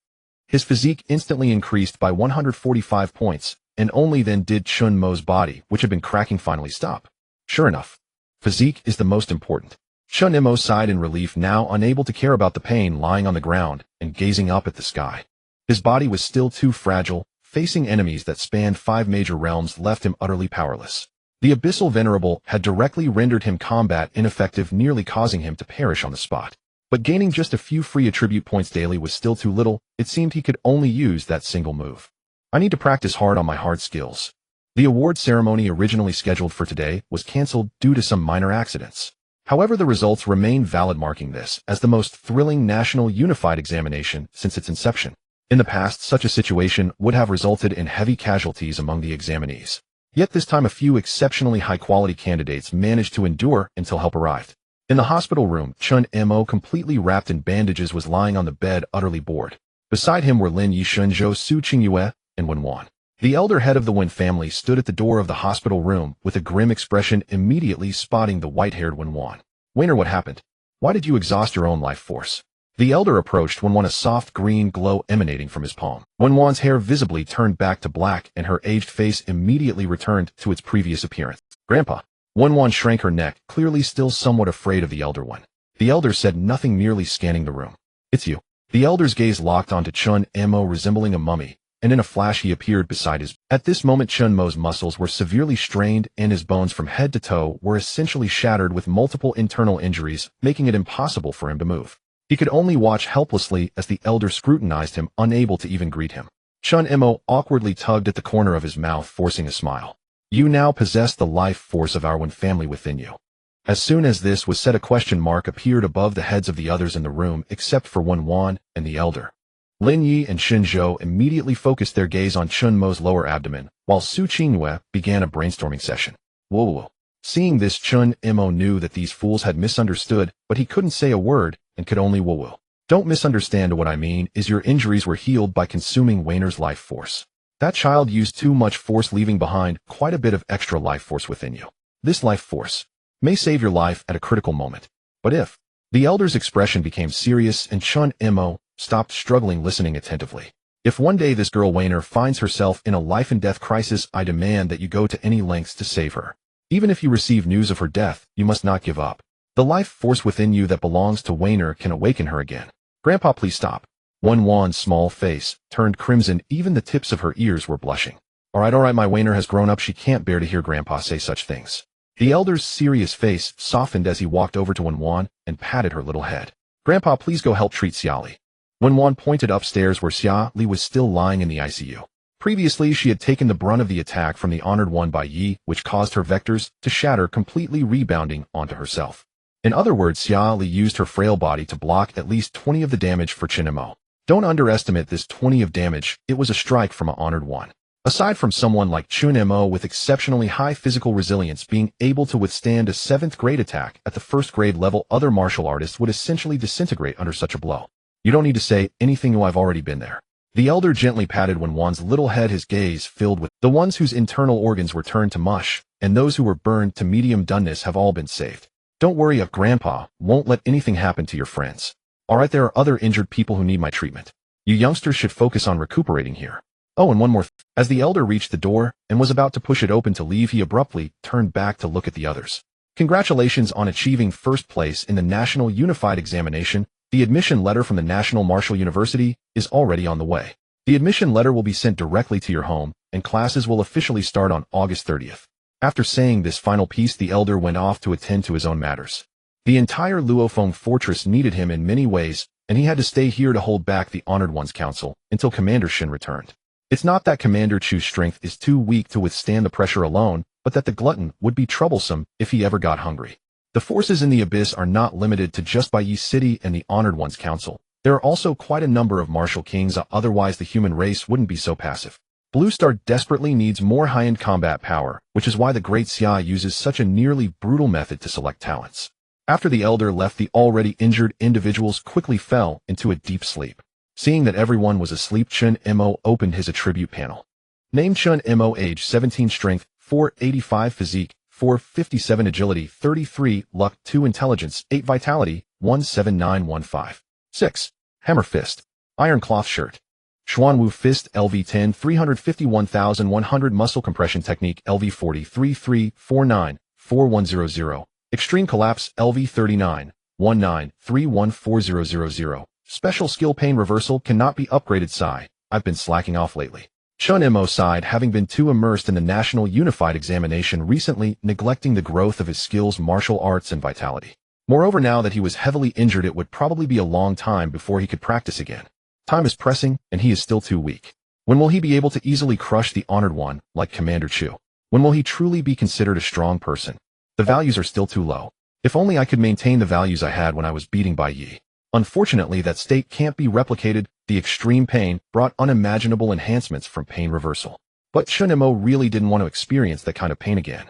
His physique instantly increased by 145 points, and only then did Chen Mo's body, which had been cracking, finally stop. Sure enough, physique is the most important. Chen Mo sighed in relief, now unable to care about the pain, lying on the ground and gazing up at the sky. His body was still too fragile. Facing enemies that spanned 5 major realms left him utterly powerless. The Abyssal Venerable had directly rendered him combat ineffective, nearly causing him to perish on the spot. But gaining just a few free attribute points daily was still too little. It seemed he could only use that single move. I need to practice hard on my hard skills. The award ceremony originally scheduled for today was cancelled due to some minor accidents. However, the results remain valid, marking this as the most thrilling national unified examination since its inception. In the past, such a situation would have resulted in heavy casualties among the examinees. Yet this time, a few exceptionally high-quality candidates managed to endure until help arrived. In the hospital room, Chen Mo, completely wrapped in bandages, was lying on the bed, utterly bored. Beside him were Lin Yishun, Zhou Su Qingyue, and Wen Wan. The elder head of the Wen family stood at the door of the hospital room with a grim expression, immediately spotting the white-haired Wen Wan. Wainer, what happened? Why did you exhaust your own life force? The elder approached Wen Wan, a soft green glow emanating from his palm. Wen Wan's hair visibly turned back to black, and her aged face immediately returned to its previous appearance. Grandpa. Wen Wan shrank her neck, clearly still somewhat afraid of the elder one. The elder said nothing, merely scanning the room. It's you. The elder's gaze locked onto Chen Mo, resembling a mummy, and in a flash he appeared beside his. At this moment, Chen Mo's muscles were severely strained, and his bones from head to toe were essentially shattered with multiple internal injuries, making it impossible for him to move. He could only watch helplessly as the elder scrutinized him, unable to even greet him. Chen Mo awkwardly tugged at the corner of his mouth, forcing a smile. You now possess the life force of our Wen family within you. As soon as this was said, a question mark appeared above the heads of the others in the room, except for Wen Wan and the elder. Lin Yi and Shen Zhou immediately focused their gaze on Chen Mo's lower abdomen, while Su Qingyue began a brainstorming session. Whoa. Seeing this, Chen Mo knew that these fools had misunderstood, but he couldn't say a word and could only whoa. Don't misunderstand what I mean is your injuries were healed by consuming Weiner's life force. That child used too much force, leaving behind quite a bit of extra life force within you. This life force may save your life at a critical moment. But if the elder's expression became serious and Chen Mo stopped struggling, listening attentively. If one day this girl Weiner finds herself in a life and death crisis, I demand that you go to any lengths to save her. Even if you receive news of her death, you must not give up. The life force within you that belongs to Weiner can awaken her again. Grandpa, please stop. Wan's small face turned crimson, even the tips of her ears were blushing. All right, my Weiner has grown up, she can't bear to hear Grandpa say such things. The elder's serious face softened as he walked over to Wan and patted her little head. Grandpa, please go help treat Xiaoli. Wan pointed upstairs where Xiaoli was still lying in the ICU. Previously, she had taken the brunt of the attack from the Honored One by Yi, which caused her vectors to shatter, completely rebounding onto herself. In other words, Xiaoli used her frail body to block at least 20 of the damage for Chen Mo. Don't underestimate this 20 of damage, it was a strike from an Honored One. Aside from someone like Chen Mo with exceptionally high physical resilience being able to withstand a 7th grade attack at the 1st grade level, other martial artists would essentially disintegrate under such a blow. You don't need to say anything, I've already been there. The elder gently patted Wan's little head, his gaze filled with the ones whose internal organs were turned to mush, and those who were burned to medium doneness have all been saved. Don't worry, if Grandpa won't let anything happen to your friends. Alright, there are other injured people who need my treatment. You youngsters should focus on recuperating here. Oh, and one more As the elder reached the door and was about to push it open to leave, he abruptly turned back to look at the others. Congratulations on achieving first place in the National Unified Examination. The admission letter from the National Martial University is already on the way. The admission letter will be sent directly to your home, and classes will officially start on August 30th. After saying this final piece, the elder went off to attend to his own matters. The entire Luofeng fortress needed him in many ways, and he had to stay here to hold back the Honored One's council until Commander Shen returned. It's not that Commander Chu's strength is too weak to withstand the pressure alone, but that the glutton would be troublesome if he ever got hungry. The forces in the abyss are not limited to just by Yi City and the Honored One's council. There are also quite a number of martial kings, otherwise the human race wouldn't be so passive. Blue Star desperately needs more high-end combat power, which is why the Great Xia uses such a nearly brutal method to select talents. After the elder left, the already injured individuals quickly fell into a deep sleep. Seeing that everyone was asleep, Chen Mo opened his attribute panel. Name: Chen Mo, age 17, strength 485, physique 457, agility 33, luck 2, intelligence 8, vitality 17915. 6. Hammer fist. Iron cloth shirt. Xuanwu fist, LV10, 351,100, muscle compression technique, LV40, 3349 4100. Extreme collapse, LV39 19314000. Special skill, pain reversal, cannot be upgraded. Sigh, I've been slacking off lately. Chen Mo sighed, having been too immersed in the National Unified Examination recently, neglecting the growth of his skills, martial arts, and vitality. Moreover, now that he was heavily injured, it would probably be a long time before he could practice again. Time is pressing, and he is still too weak. When will he be able to easily crush the Honored One, like Commander Chu? When will he truly be considered a strong person? The values are still too low. If only I could maintain the values I had when I was beating by Yi. Unfortunately, that state can't be replicated. The extreme pain brought unimaginable enhancements from pain reversal. But Chen Mo really didn't want to experience that kind of pain again.